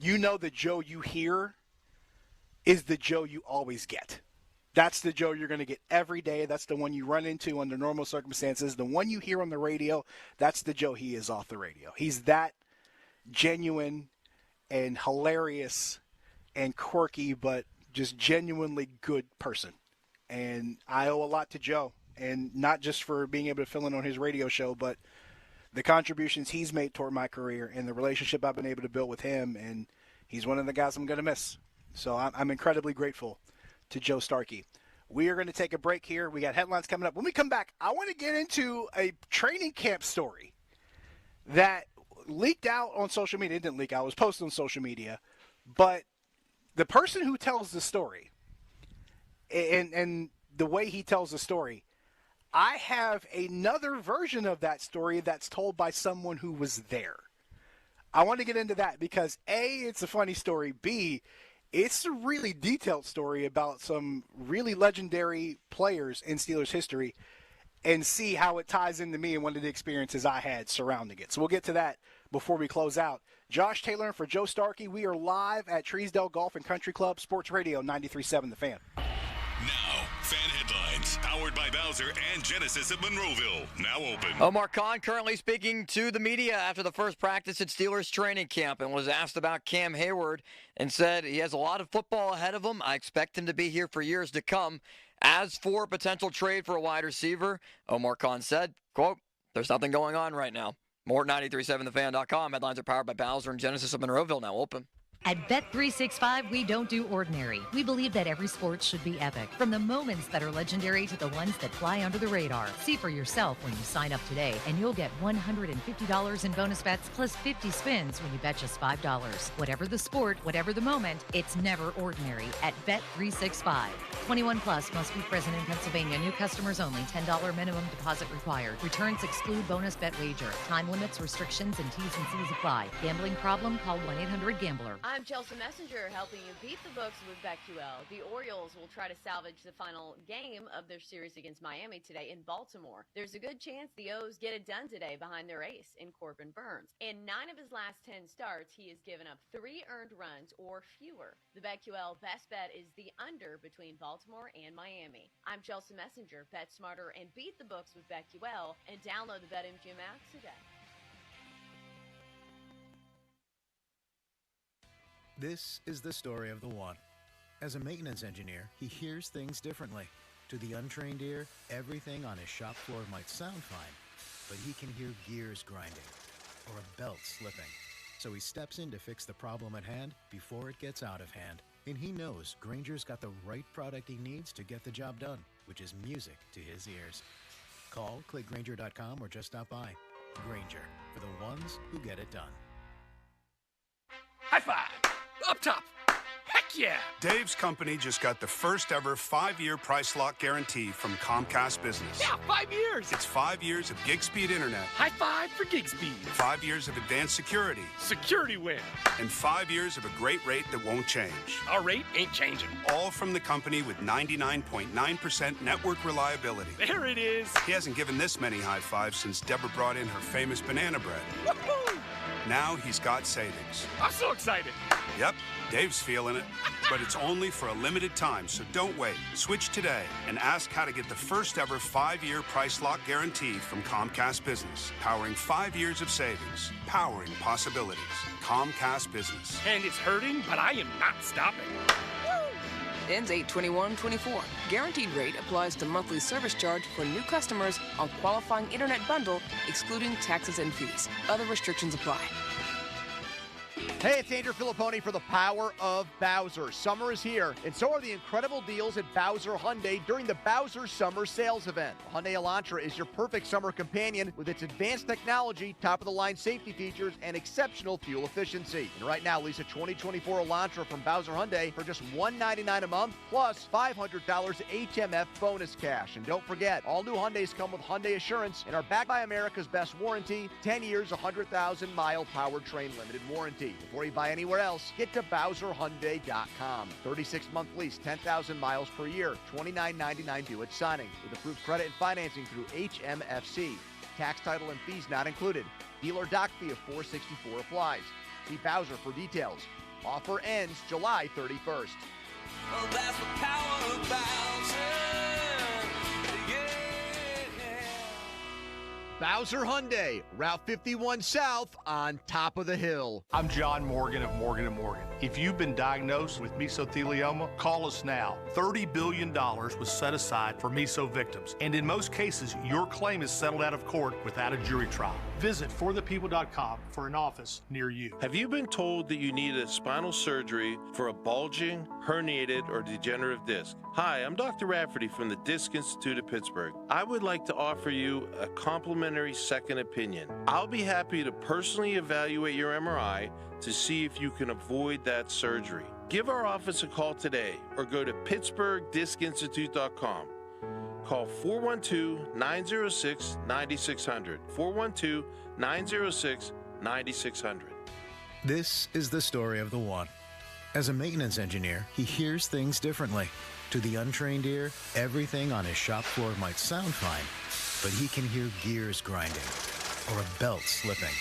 you know the Joe you hear is the Joe you always get. That's the Joe you're going to get every day. That's the one you run into under normal circumstances. The one you hear on the radio, that's the Joe he is off the radio. He's that genuine and hilarious and quirky, but just genuinely good person. And I owe a lot to Joe, and not just for being able to fill in on his radio show, but the contributions he's made toward my career and the relationship I've been able to build with him. And he's one of the guys I'm going to miss. So I'm incredibly grateful to Joe Starkey. We are going to take a break here. We got headlines coming up. When we come back, I want to get into a training camp story that leaked out on social media. It didn't leak out. It was posted on social media. But the person who tells the story and the way he tells the story, I have another version of that story that's told by someone who was there. I want to get into that because A, it's a funny story. B, It's a really detailed story about some really legendary players in Steelers history, and see how it ties into me and one of the experiences I had surrounding it. So we'll get to that before we close out. Josh Taylor and for Joe Starkey, we are live at Treesdale Golf and Country Club, Sports Radio 93.7 The Fan. Now, fan headlines, powered by Bowser and Genesis of Monroeville. Now open. Omar Khan currently speaking to the media after the first practice at Steelers training camp and was asked about Cam Hayward and said he has a lot of football ahead of him. I expect him to be here for years to come. As for a potential trade for a wide receiver, Omar Khan said, quote, "There's nothing going on right now." More at 937thefan.com. Headlines are powered by Bowser and Genesis of Monroeville. Now open. At Bet365, we don't do ordinary. We believe that every sport should be epic. From the moments that are legendary to the ones that fly under the radar. See for yourself when you sign up today, and you'll get $150 in bonus bets plus 50 spins when you bet just $5. Whatever the sport, whatever the moment, it's never ordinary at Bet365. 21 plus must be present in Pennsylvania. New customers only. $10 minimum deposit required. Returns exclude bonus bet wager. Time limits, restrictions, and T's and C's apply. Gambling problem? Call 1-800-GAMBLER. I'm Chelsea Messenger, helping you beat the books with BetQL. The Orioles will try to salvage the final game of their series against Miami today in Baltimore. There's a good chance the O's get it done today behind their ace in Corbin Burns. In 9 of his last 10 starts, he has given up 3 earned runs or fewer. The BetQL best bet is the under between Baltimore and Miami. I'm Chelsea Messenger. Bet smarter and beat the books with BetQL, and download the BetMGM app today. This is the story of the one. As a maintenance engineer, he hears things differently. To the untrained ear, everything on his shop floor might sound fine, but he can hear gears grinding or a belt slipping. So he steps in to fix the problem at hand before it gets out of hand. And he knows Grainger's got the right product he needs to get the job done, which is music to his ears. Call, click Grainger.com, or just stop by. Grainger, for the ones who get it done. High five! Up top! Heck yeah! Dave's company just got the first ever 5-year price lock guarantee from Comcast Business. Yeah, 5 years! It's 5 years of gig speed internet. High five for gig speed. 5 years of advanced security. Security win. And 5 years of a great rate that won't change. Our rate ain't changing. All from the company with 99.9% network reliability. There it is. He hasn't given this many high fives since Deborah brought in her famous banana bread. Woohoo! Now he's got savings. I'm so excited. Yep, Dave's feeling it. But it's only for a limited time, so don't wait. Switch today and ask how to get the first ever 5-year price lock guarantee from Comcast Business. Powering 5 years of savings. Powering possibilities. Comcast Business. And it's hurting, but I am not stopping. Ends 8/21/24. Guaranteed rate applies to monthly service charge for new customers on qualifying internet bundle, excluding taxes and fees. Other restrictions apply. Hey, it's Andrew Filipponi for the power of Bowser. Summer is here, and so are the incredible deals at Bowser Hyundai during the Bowser Summer Sales Event. The Hyundai Elantra is your perfect summer companion with its advanced technology, top-of-the-line safety features, and exceptional fuel efficiency. And right now, lease a 2024 Elantra from Bowser Hyundai for just $199 a month, plus $500 HMF bonus cash. And don't forget, all new Hyundais come with Hyundai Assurance and are backed by America's best warranty, 10 years, 100,000-mile powertrain limited warranty. Before you buy anywhere else, get to BowserHyundai.com. 36-month lease, 10,000 miles per year, $29.99 due at signing. With approved credit and financing through HMFC. Tax, title, and fees not included. Dealer doc fee of $464 applies. See Bowser for details. Offer ends July 31st. Well, that's the power of Bowser. Bowser Hyundai, Route 51 South on top of the hill. I'm John Morgan of Morgan & Morgan. If you've been diagnosed with mesothelioma, call us now. $30 billion was set aside for meso victims, and in most cases, your claim is settled out of court without a jury trial. Visit forthepeople.com for an office near you. Have you been told that you need a spinal surgery for a bulging, herniated, or degenerative disc? Hi, I'm Dr. Rafferty from the Disc Institute of Pittsburgh. I would like to offer you a complimentary second opinion. I'll be happy to personally evaluate your MRI to see if you can avoid that surgery. Give our office a call today or go to pittsburghdiscinstitute.com. Call 412-906-9600. 412-906-9600. This is the story of the one. As a maintenance engineer, he hears things differently. To the untrained ear, everything on his shop floor might sound fine, but he can hear gears grinding or a belt slipping.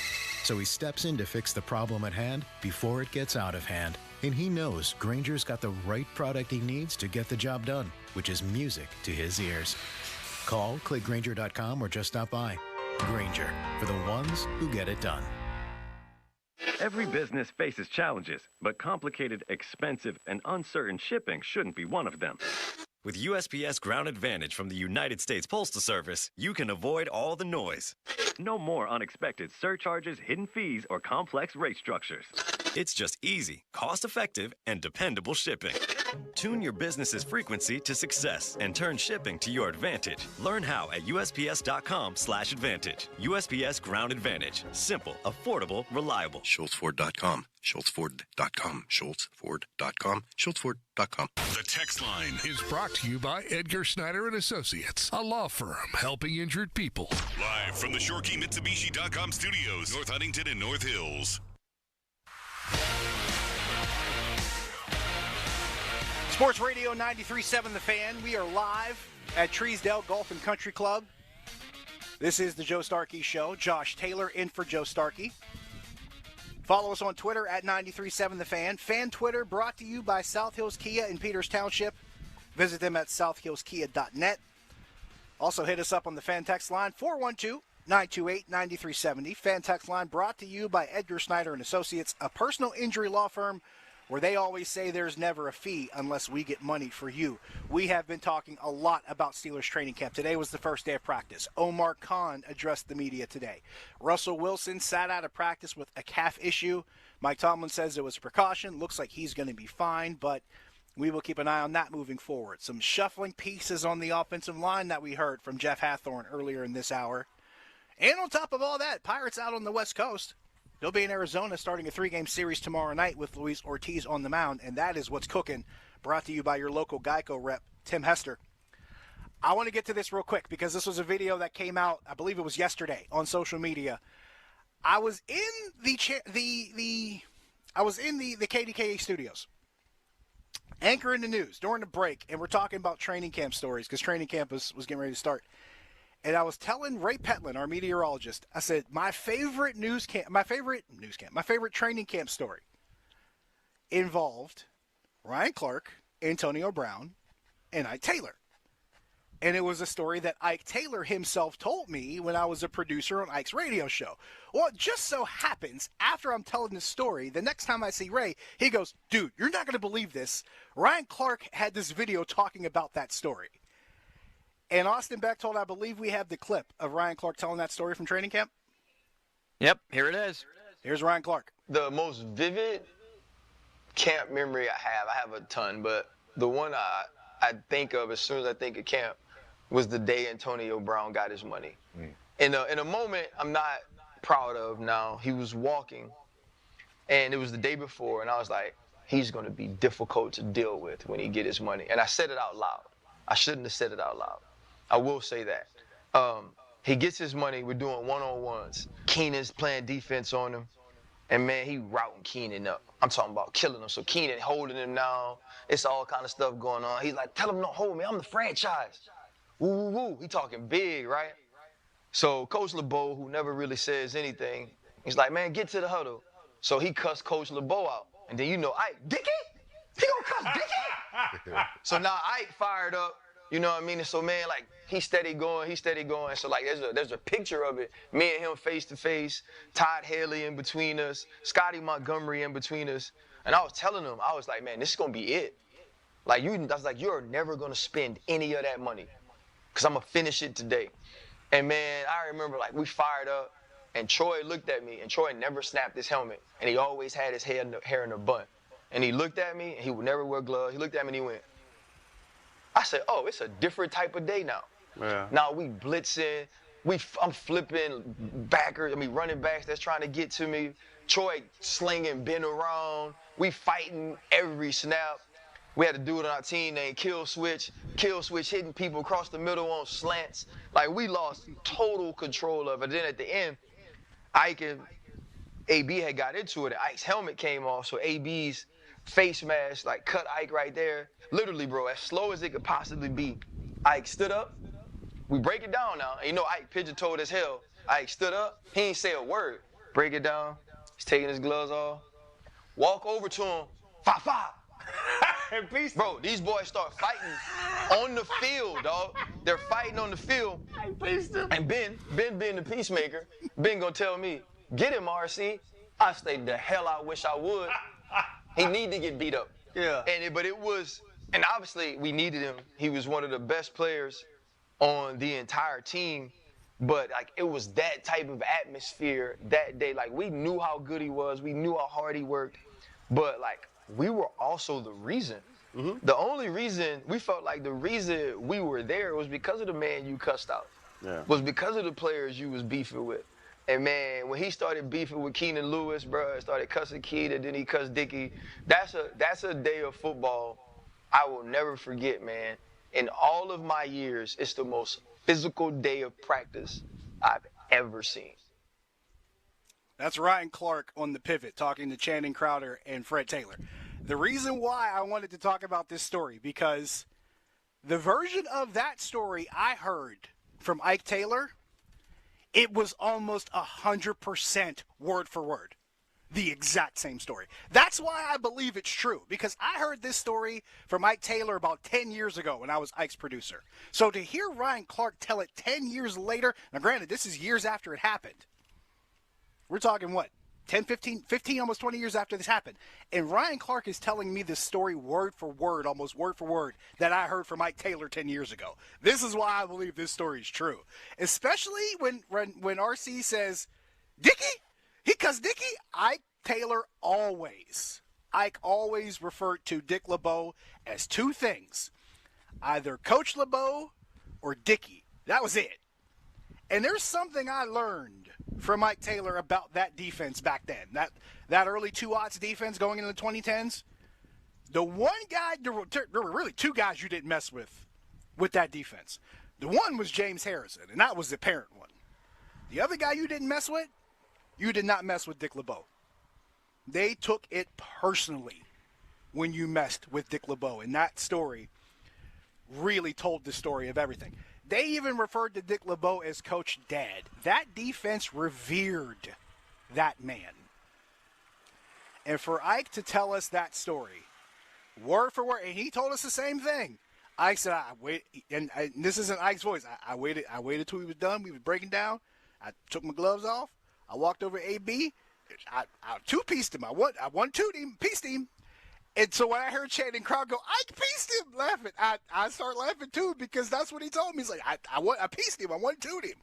So he steps in to fix the problem at hand before it gets out of hand. And he knows Grainger's got the right product he needs to get the job done, which is music to his ears. Call, click Grainger.com, or just stop by. Grainger, for the ones who get it done. Every business faces challenges, but complicated, expensive, and uncertain shipping shouldn't be one of them. With USPS Ground Advantage from the United States Postal Service, you can avoid all the noise. No more unexpected surcharges, hidden fees, or complex rate structures. It's just easy, cost-effective, and dependable shipping. Tune your business's frequency to success and turn shipping to your advantage. Learn how at USPS.com/advantage. USPS Ground Advantage. Simple, affordable, reliable. SchultzFord.com. SchultzFord.com. SchultzFord.com. SchultzFord.com. The text line is brought to you by Edgar Snyder and Associates, a law firm helping injured people. Live from the ShoreKeyMitsubishi.com studios, North Huntington and North Hills. Sports Radio 93.7 The Fan. We are live at Treesdale Golf and Country Club. This is the Joe Starkey Show. Josh Taylor in for Joe Starkey. Follow us on Twitter at 93.7 The Fan. Fan Twitter brought to you by South Hills Kia in Peters Township. Visit them at southhillskia.net. Also hit us up on the Fan text line, 412-928-9370. Fan text line brought to you by Edgar Snyder and Associates, a personal injury law firm where they always say there's never a fee unless we get money for you. We have been talking a lot about Steelers training camp. Today was the first day of practice. Omar Khan addressed the media today. Russell Wilson sat out of practice with a calf issue. Mike Tomlin says it was a precaution. Looks like he's going to be fine, but we will keep an eye on that moving forward. Some shuffling pieces on the offensive line that we heard from Jeff Hathorn earlier in this hour. And on top of all that, Pirates out on the West Coast. They'll be in Arizona starting a 3-game series tomorrow night with Luis Ortiz on the mound, and that is what's cooking, brought to you by your local Geico rep, Tim Hester. I want to get to this real quick because this was a video that came out, I believe it was yesterday, on social media. I was in the KDKA studios, anchoring the news during the break, and we're talking about training camp stories because training camp was getting ready to start. And I was telling Ray Petlin, our meteorologist, I said, my favorite training camp story involved Ryan Clark, Antonio Brown, and Ike Taylor. And it was a story that Ike Taylor himself told me when I was a producer on Ike's radio show. Well, it just so happens, after I'm telling this story, the next time I see Ray, he goes, dude, you're not going to believe this. Ryan Clark had this video talking about that story. And Austin Bechtold, I believe we have the clip of Ryan Clark telling that story from training camp. Yep, here it is. Here's Ryan Clark. The most vivid camp memory I have a ton, but the one I think of as soon as I think of camp was the day Antonio Brown got his money. In a moment I'm not proud of now, he was walking, and it was the day before, and I was like, he's going to be difficult to deal with when he get his money. And I said it out loud. I shouldn't have said it out loud. I will say that. He gets his money. We're doing one-on-ones. Keenan's playing defense on him. And, man, he routing Keenan up. I'm talking about killing him. So Keenan holding him down. It's all kind of stuff going on. He's like, tell him don't hold me. I'm the franchise. Woo, woo, woo. He talking big, right? So Coach LeBeau, who never really says anything, he's like, man, get to the huddle. So he cussed Coach LeBeau out. And then, Ike, Dickie? He gonna cuss Dickie? So now Ike fired up. You know what I mean? And so, man, like, he's steady going. So, like, there's a picture of it. Me and him face to face, Todd Haley in between us, Scotty Montgomery in between us. And I was telling him, I was like, man, this is going to be it. Like, I was like, you're never going to spend any of that money because I'm going to finish it today. And, man, I remember, like, we fired up, and Troy looked at me, and Troy never snapped his helmet, and he always had his hair in a bun. And he looked at me, and he would never wear gloves. He looked at me, and he went, I said, oh, it's a different type of day now. Yeah. Now we blitzing. I'm flipping backers. Running backs that's trying to get to me. Troy slinging, bend around. We fighting every snap. We had to do it on our team named Kill Switch. Kill Switch hitting people across the middle on slants. Like, we lost total control of it. Then at the end, Ike and AB had got into it. Ike's helmet came off, so AB's face mask, like cut Ike right there. Literally, bro, as slow as it could possibly be. Ike stood up. We break it down now. And you know Ike pigeon-toed as hell. Ike stood up. He ain't say a word. Break it down. He's taking his gloves off. Walk over to him. Fa. Bro, these boys start fighting on the field, dog. They're fighting on the field. And Ben being the peacemaker, Ben gonna tell me, get him, RC. I stayed the hell I wish I would. He need to get beat up. Yeah. And obviously we needed him. He was one of the best players on the entire team. But like it was that type of atmosphere that day. Like we knew how good he was. We knew how hard he worked. But like we were also the reason. Mm-hmm. The only reason we felt like the reason we were there was because of the man you cussed out. Yeah. Was because of the players you was beefing with. And man, when he started beefing with Keenan Lewis, bro, started cussing Keenan, then he cussed Dickey. That's a day of football I will never forget, man. In all of my years, it's the most physical day of practice I've ever seen. That's Ryan Clark on the pivot talking to Channing Crowder and Fred Taylor. The reason why I wanted to talk about this story, because the version of that story I heard from Ike Taylor, it was almost 100% word for word. The exact same story. That's why I believe it's true, because I heard this story from Ike Taylor about 10 years ago when I was Ike's producer. So to hear Ryan Clark tell it 10 years later, now granted, this is years after it happened. We're talking, what, 10, 15, almost 20 years after this happened. And Ryan Clark is telling me this story word for word, almost word for word, that I heard from Ike Taylor 10 years ago. This is why I believe this story is true. Especially when RC says, Dickey? He cussed Dickey. Ike always referred to Dick LeBeau as two things. Either Coach LeBeau or Dickey. That was it. And there's something I learned from Mike Taylor about that defense back then. That early 2-aughts defense going into the 2010s. The one guy, there were really two guys you didn't mess with that defense. The one was James Harrison, and that was the parent one. The other guy you didn't mess with, you did not mess with Dick LeBeau. They took it personally when you messed with Dick LeBeau, and that story really told the story of everything. They even referred to Dick LeBeau as Coach Dad. That defense revered that man. And for Ike to tell us that story, word for word, and he told us the same thing. Ike said, I wait, and this isn't Ike's voice. I waited till he was done. We was breaking down. I took my gloves off. I walked over to AB. I two-pieced him. I one-two'd him, pieced him. And so when I heard Channing Crowder go, Ike pieced him, laughing. I started laughing too, because that's what he told me. He's like, I pieced him. I one-two'd him.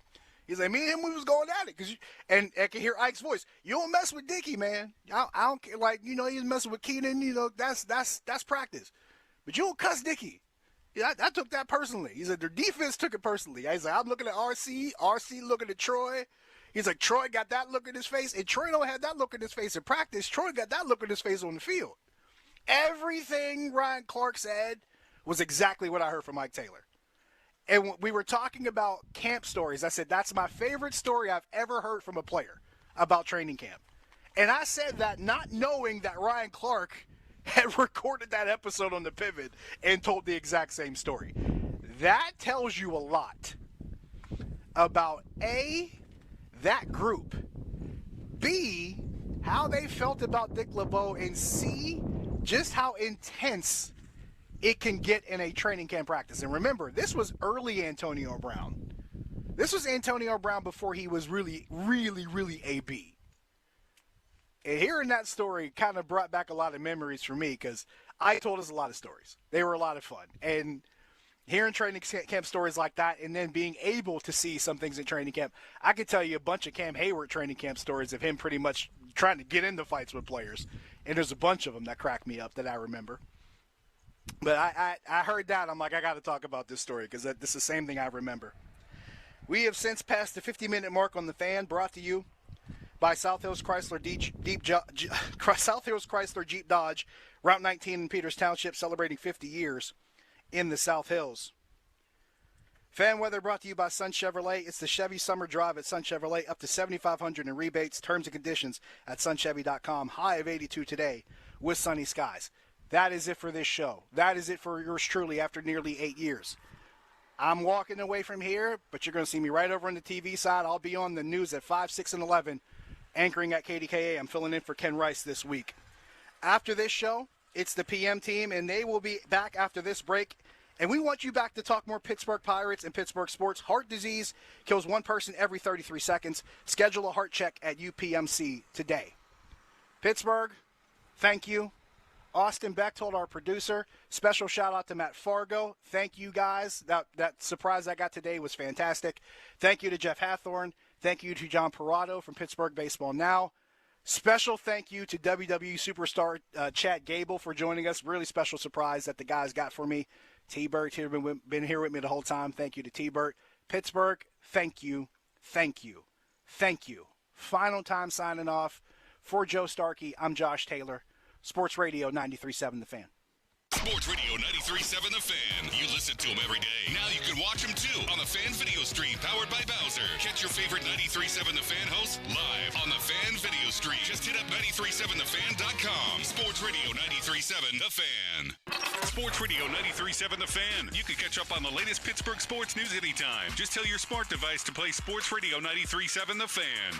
He's like, me and him, we was going at it. And I can hear Ike's voice. You don't mess with Dickey, man. I don't care. Like, you know, he's messing with Keenan. You know, that's practice. But you don't cuss Dickey. Yeah, I took that personally. He said, their defense took it personally. He's like, I'm looking at RC looking at Troy. He's like, Troy got that look in his face, and Troy don't have that look in his face in practice. Troy got that look in his face on the field. Everything Ryan Clark said was exactly what I heard from Mike Taylor. And when we were talking about camp stories, I said, that's my favorite story I've ever heard from a player about training camp. And I said that not knowing that Ryan Clark had recorded that episode on the pivot and told the exact same story. That tells you a lot about A, that group, B, how they felt about Dick LeBeau, and C, just how intense it can get in a training camp practice. And remember, this was early Antonio Brown. This was Antonio Brown before he was really, really, really AB. And hearing that story kind of brought back a lot of memories for me, because I told us a lot of stories. They were a lot of fun. And hearing training camp stories like that, and then being able to see some things in training camp, I could tell you a bunch of Cam Hayward training camp stories of him pretty much trying to get into fights with players. And there's a bunch of them that crack me up that I remember. But I heard that. I'm like, I got to talk about this story, because this is the same thing I remember. We have since passed the 50-minute mark on The Fan, brought to you by South Hills Chrysler South Hills Chrysler Jeep Dodge, Route 19 in Peters Township, celebrating 50 years in the South Hills. Fan weather brought to you by Sun Chevrolet. It's the Chevy Summer Drive at Sun Chevrolet, up to $7,500 in rebates. Terms and conditions at sunchevy.com. High of 82 today with sunny skies. That is it for this show. That is it for yours truly after nearly 8 years. I'm walking away from here, but you're going to see me right over on the TV side. I'll be on the news at 5, 6, and 11, anchoring at KDKA. I'm filling in for Ken Rice this week. After this show, it's the PM team, and they will be back after this break. And we want you back to talk more Pittsburgh Pirates and Pittsburgh sports. Heart disease kills one person every 33 seconds. Schedule a heart check at UPMC today. Pittsburgh, thank you. Austin Bechtold, our producer. Special shout out to Matt Fargo. Thank you guys. That surprise I got today was fantastic. Thank you to Jeff Hathorn. Thank you to John Parado from Pittsburgh Baseball Now. Special thank you to WWE superstar Chad Gable for joining us. Really special surprise that the guys got for me. T-Bert here been here with me the whole time. Thank you to T-Bert. Pittsburgh, thank you. Thank you. Thank you. Final time signing off. For Joe Starkey, I'm Josh Taylor. Sports Radio 93.7 The Fan. Sports Radio 93.7 The Fan. You listen to them every day. Now you can watch them too on the Fan Video Stream powered by Bowser. Catch your favorite 93.7 The Fan hosts live on the Fan Video Stream. Just hit up 937thefan.com. Sports Radio 93.7 The Fan. Sports Radio 93.7 The Fan. You can catch up on the latest Pittsburgh sports news anytime. Just tell your smart device to play Sports Radio 93.7 The Fan.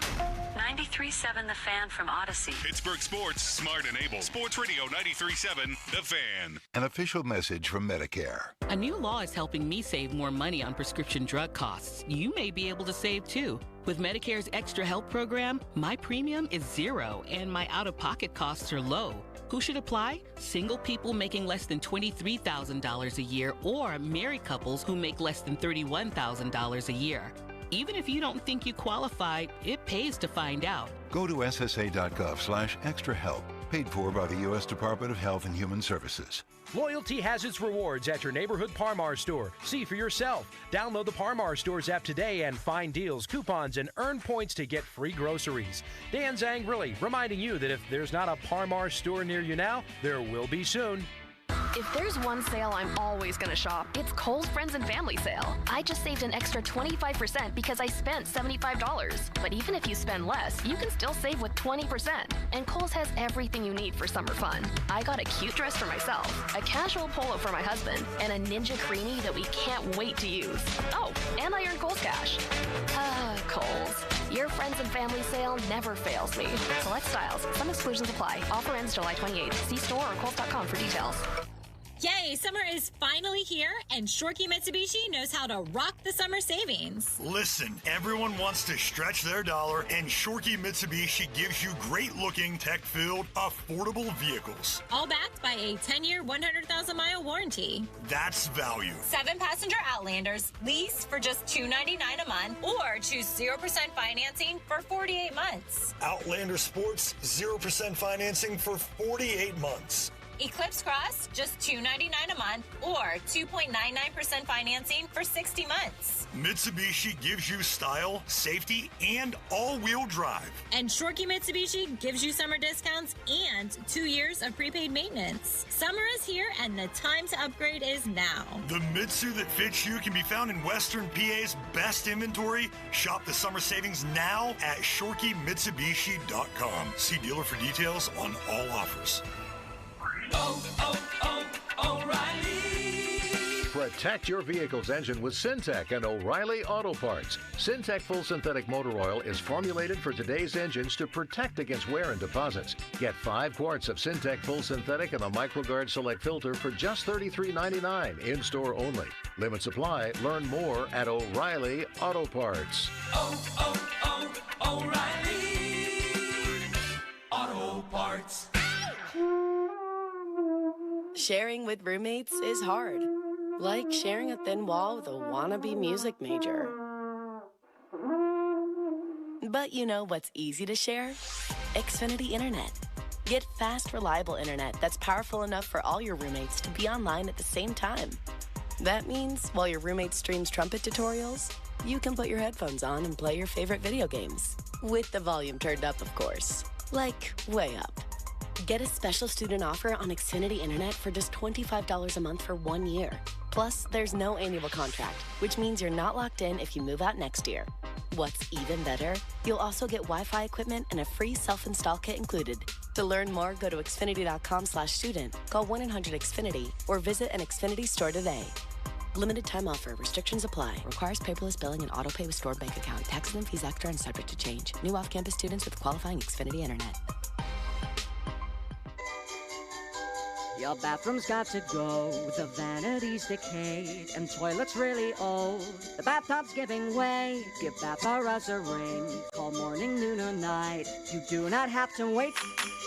93.7 The Fan from Odyssey. Pittsburgh sports, smart and able. Sports Radio 93.7 The Fan. An official message from Medicare. A new law is helping me save more money on prescription drug costs. You may be able to save too. With Medicare's Extra Help program, my premium is $0 and my out-of-pocket costs are low. Who should apply? Single people making less than $23,000 a year or married couples who make less than $31,000 a year. Even if you don't think you qualify, it pays to find out. Go to ssa.gov/extrahelp. Paid for by the U.S. Department of Health and Human Services. Loyalty has its rewards at your neighborhood Parmar store. See for yourself. Download the Parmar Stores app today and find deals, coupons, and earn points to get free groceries. Dan Zangrilli reminding you that if there's not a Parmar store near you now, there will be soon. If there's one sale I'm always going to shop, it's Kohl's Friends and Family Sale. I just saved an extra 25% because I spent $75. But even if you spend less, you can still save with 20%. And Kohl's has everything you need for summer fun. I got a cute dress for myself, a casual polo for my husband, and a Ninja Creamy that we can't wait to use. Oh, and I earned Kohl's Cash. Kohl's. Your Friends and Family Sale never fails me. Select styles. Some exclusions apply. Offer ends July 28th. See store or Kohl's.com for details. Yay, summer is finally here, and Shorkey Mitsubishi knows how to rock the summer savings. Listen, everyone wants to stretch their dollar, and Shorkey Mitsubishi gives you great-looking, tech-filled, affordable vehicles. All backed by a 10-year, 100,000-mile warranty. That's value. 7-passenger Outlanders, lease for just $299 a month, or choose 0% financing for 48 months. Outlander Sports, 0% financing for 48 months. Eclipse Cross, just $299 a month, or 2.99% financing for 60 months. Mitsubishi gives you style, safety, and all-wheel drive. And Shorkey Mitsubishi gives you summer discounts and 2 years of prepaid maintenance. Summer is here, and the time to upgrade is now. The Mitsu that fits you can be found in Western PA's best inventory. Shop the summer savings now at ShorkeyMitsubishi.com. See dealer for details on all offers. O'Reilly. Protect your vehicle's engine with Syntec and O'Reilly Auto Parts. Syntec Full Synthetic Motor Oil is formulated for today's engines to protect against wear and deposits. Get 5 quarts of Syntec Full Synthetic and the MicroGuard Select Filter for just $33.99 in-store only. Limit supply. Learn more at O'Reilly Auto Parts. O'Reilly Auto Parts. Sharing with roommates is hard. Like sharing a thin wall with a wannabe music major. But you know what's easy to share? Xfinity Internet. Get fast, reliable internet that's powerful enough for all your roommates to be online at the same time. That means while your roommate streams trumpet tutorials, you can put your headphones on and play your favorite video games. With the volume turned up, of course. Like, way up. Get a special student offer on Xfinity Internet for just $25 a month for 1 year. Plus, there's no annual contract, which means you're not locked in if you move out next year. What's even better, you'll also get Wi-Fi equipment and a free self-install kit included. To learn more, go to Xfinity.com/student, call 1-800-XFINITY, or visit an Xfinity store today. Limited time offer. Restrictions apply. Requires paperless billing and auto pay with stored bank account. Taxes and fees extra and subject to change. New off-campus students with qualifying Xfinity Internet. Your bathroom's got to go, the vanity's decayed, and toilet's really old. The bathtub's giving way, give Bath R Us a ring. Call morning, noon, or night. You do not have to wait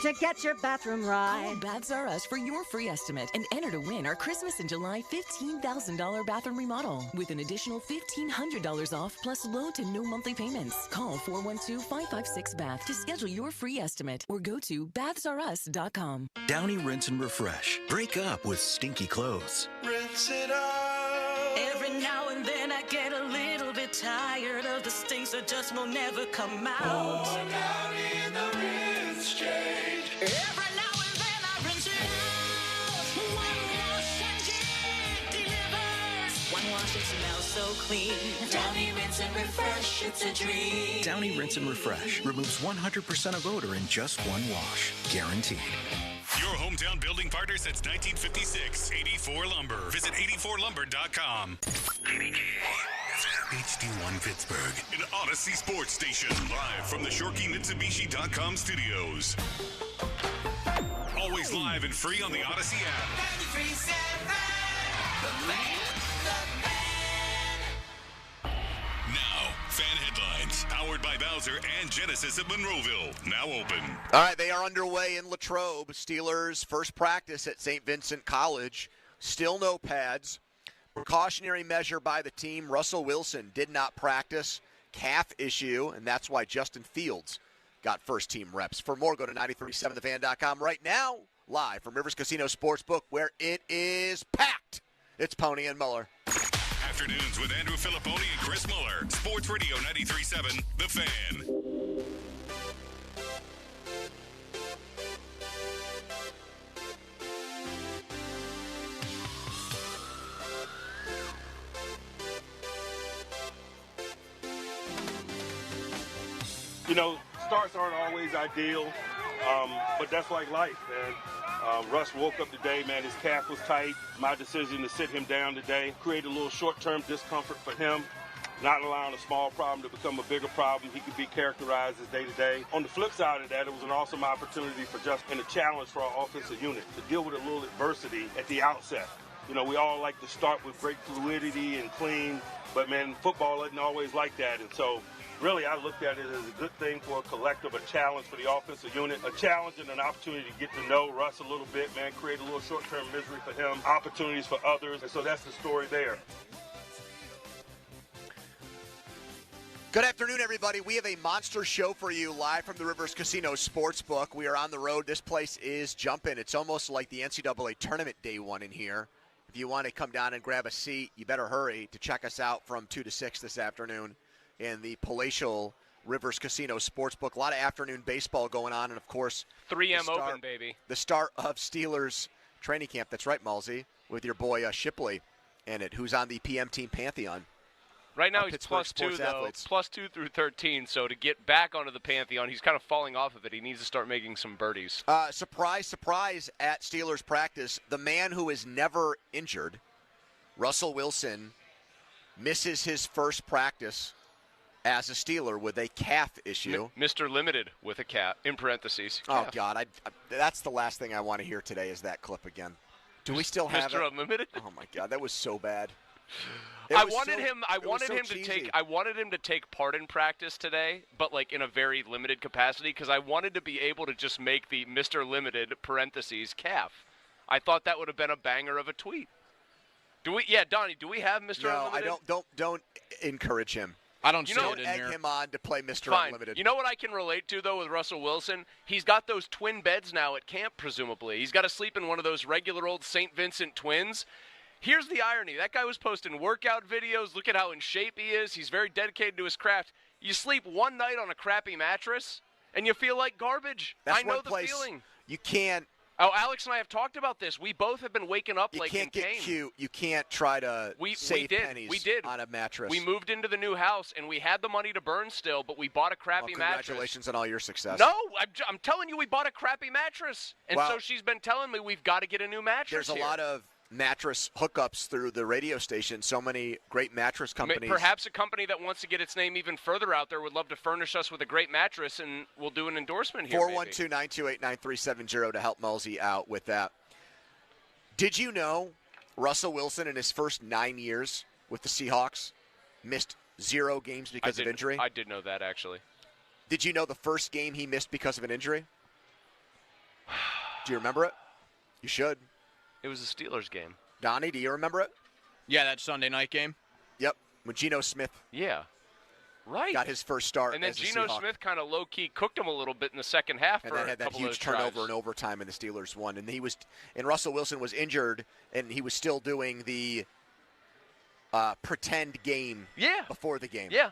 to get your bathroom right. Call Baths R Us for your free estimate and enter to win our Christmas in July $15,000 bathroom remodel with an additional $1,500 off plus low to no monthly payments. Call 412-556-BATH to schedule your free estimate or go to bathsrus.com. Downy Rinse and Refresh. Break up with stinky clothes. Rinse it out. Every now and then I get a little bit tired of the stinks that just will never come out. Pour down in the rinse change. Every now and then I rinse it out. One wash and it delivers. One wash, it smells so clean. Downy Rinse and Refresh, it's a dream. Downy Rinse and Refresh removes 100% of odor in just one wash. Guaranteed. Your hometown building partner since 1956, 84 Lumber. Visit 84lumber.com. HD1 Pittsburgh, an Odyssey Sports Station, live from the ShorkeyMitsubishi.com studios. Always live and free on the Odyssey app. 93.7, the man, Now, fan headlines, powered by Bowser and Genesis of Monroeville, now open. All right, they are underway in Latrobe. Steelers' first practice at St. Vincent College. Still no pads. Precautionary measure by the team. Russell Wilson did not practice. Calf issue, and that's why Justin Fields got first-team reps. For more, go to 937thefan.com right now, live from Rivers Casino Sportsbook, where it is packed. It's Pony and Muller. Afternoons with Andrew Filipponi and Chris Muller. Sports Radio 93.7, The Fan. You know, starts aren't always ideal, but that's like life, man. Russ woke up today, man, his calf was tight. My decision to sit him down today created a little short-term discomfort for him, not allowing a small problem to become a bigger problem. He could be characterized as day-to-day. On the flip side of that, it was an awesome opportunity for Justin and a challenge for our offensive unit to deal with a little adversity at the outset. You know, we all like to start with great fluidity and clean, but, man, football isn't always like that. And so, really, I looked at it as a good thing for a collective, a challenge for the offensive unit, a challenge and an opportunity to get to know Russ a little bit, man, create a little short-term misery for him, opportunities for others, and so that's the story there. Good afternoon, everybody. We have a monster show for you live from the Rivers Casino Sportsbook. We are on the road. This place is jumping. It's almost like the NCAA tournament day one in here. If you want to come down and grab a seat, you better hurry to check us out from 2 to 6 this afternoon in the palatial Rivers Casino Sportsbook. A lot of afternoon baseball going on, and, of course, 3M open, baby. The start of Steelers training camp. That's right, Malsey, with your boy Shipley in it, who's on the PM Team Pantheon. Right now he's +2, though. Athletes. +2 through 13, so to get back onto the Pantheon, he's kind of falling off of it. He needs to start making some birdies. Surprise, surprise at Steelers practice. The man who is never injured, Russell Wilson, misses his first practice as a Steeler with a calf issue. Mr. Limited with a calf, in parentheses. Oh, calf. God. That's the last thing I want to hear today is that clip again. Do we still have Mr. it? Unlimited? Oh, my God. That was so bad. I wanted him to take part in practice today, but like in a very limited capacity, because I wanted to be able to just make the Mr. Limited parentheses calf. I thought that would have been a banger of a tweet. Do we? Yeah, Donnie. Do we have Mr. Unlimited? No, don't encourage him. I don't see it in egg him on to play Mr. Fine. Unlimited. You know what I can relate to, though, with Russell Wilson? He's got those twin beds now at camp, presumably. He's got to sleep in one of those regular old St. Vincent twins. Here's the irony. That guy was posting workout videos. Look at how in shape he is. He's very dedicated to his craft. You sleep one night on a crappy mattress, and you feel like garbage. That's I know one the place feeling. You can't Oh, Alex and I have talked about this. We both have been waking up like in pain. You can't get cute. You can't try to save pennies on a mattress. We moved into the new house, and we had the money to burn still, but we bought a crappy mattress. Congratulations on all your success. No, I'm telling you, we bought a crappy mattress. And well, so she's been telling me we've got to get a new mattress. There's a lot of mattress hookups through the radio station. So many great mattress companies. Perhaps a company that wants to get its name even further out there would love to furnish us with a great mattress, and we'll do an endorsement here. 412-928-9370 to help Mulsey out with that. Did you know Russell Wilson in his first 9 years with the Seahawks missed 0 games because of injury? I did know that, actually. Did you know the first game he missed because of an injury? Do you remember it? You should. It was a Steelers game. Donnie, do you remember it? Yeah, that Sunday night game. Yep, when Geno Smith got his first start. And then as a Geno Seahawk. Smith kind of low-key cooked him a little bit in the second half And for then a had that couple huge of drives. turnover in overtime, and the Steelers won. And Russell Wilson was injured, and he was still doing the pretend game before the game. Yeah.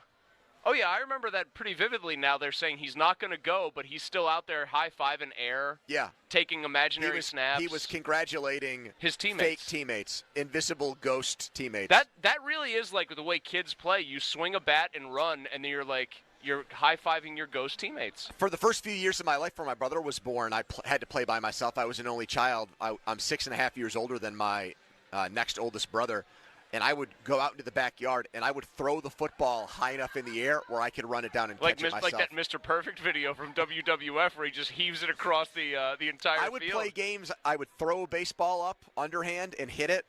Oh, yeah, I remember that pretty vividly now. They're saying he's not going to go, but he's still out there high-fiving air. Yeah. Taking imaginary snaps. He was congratulating his teammates. Fake teammates, invisible ghost teammates. That really is like the way kids play. You swing a bat and run, and then you're high-fiving your ghost teammates. For the first few years of my life, when my brother was born, I had to play by myself. I was an only child. I'm 6.5 years older than my next oldest brother. And I would go out into the backyard, and I would throw the football high enough in the air where I could run it down and catch it myself. Like that Mr. Perfect video from WWF where he just heaves it across the entire field. I would play games. I would throw a baseball up underhand and hit it.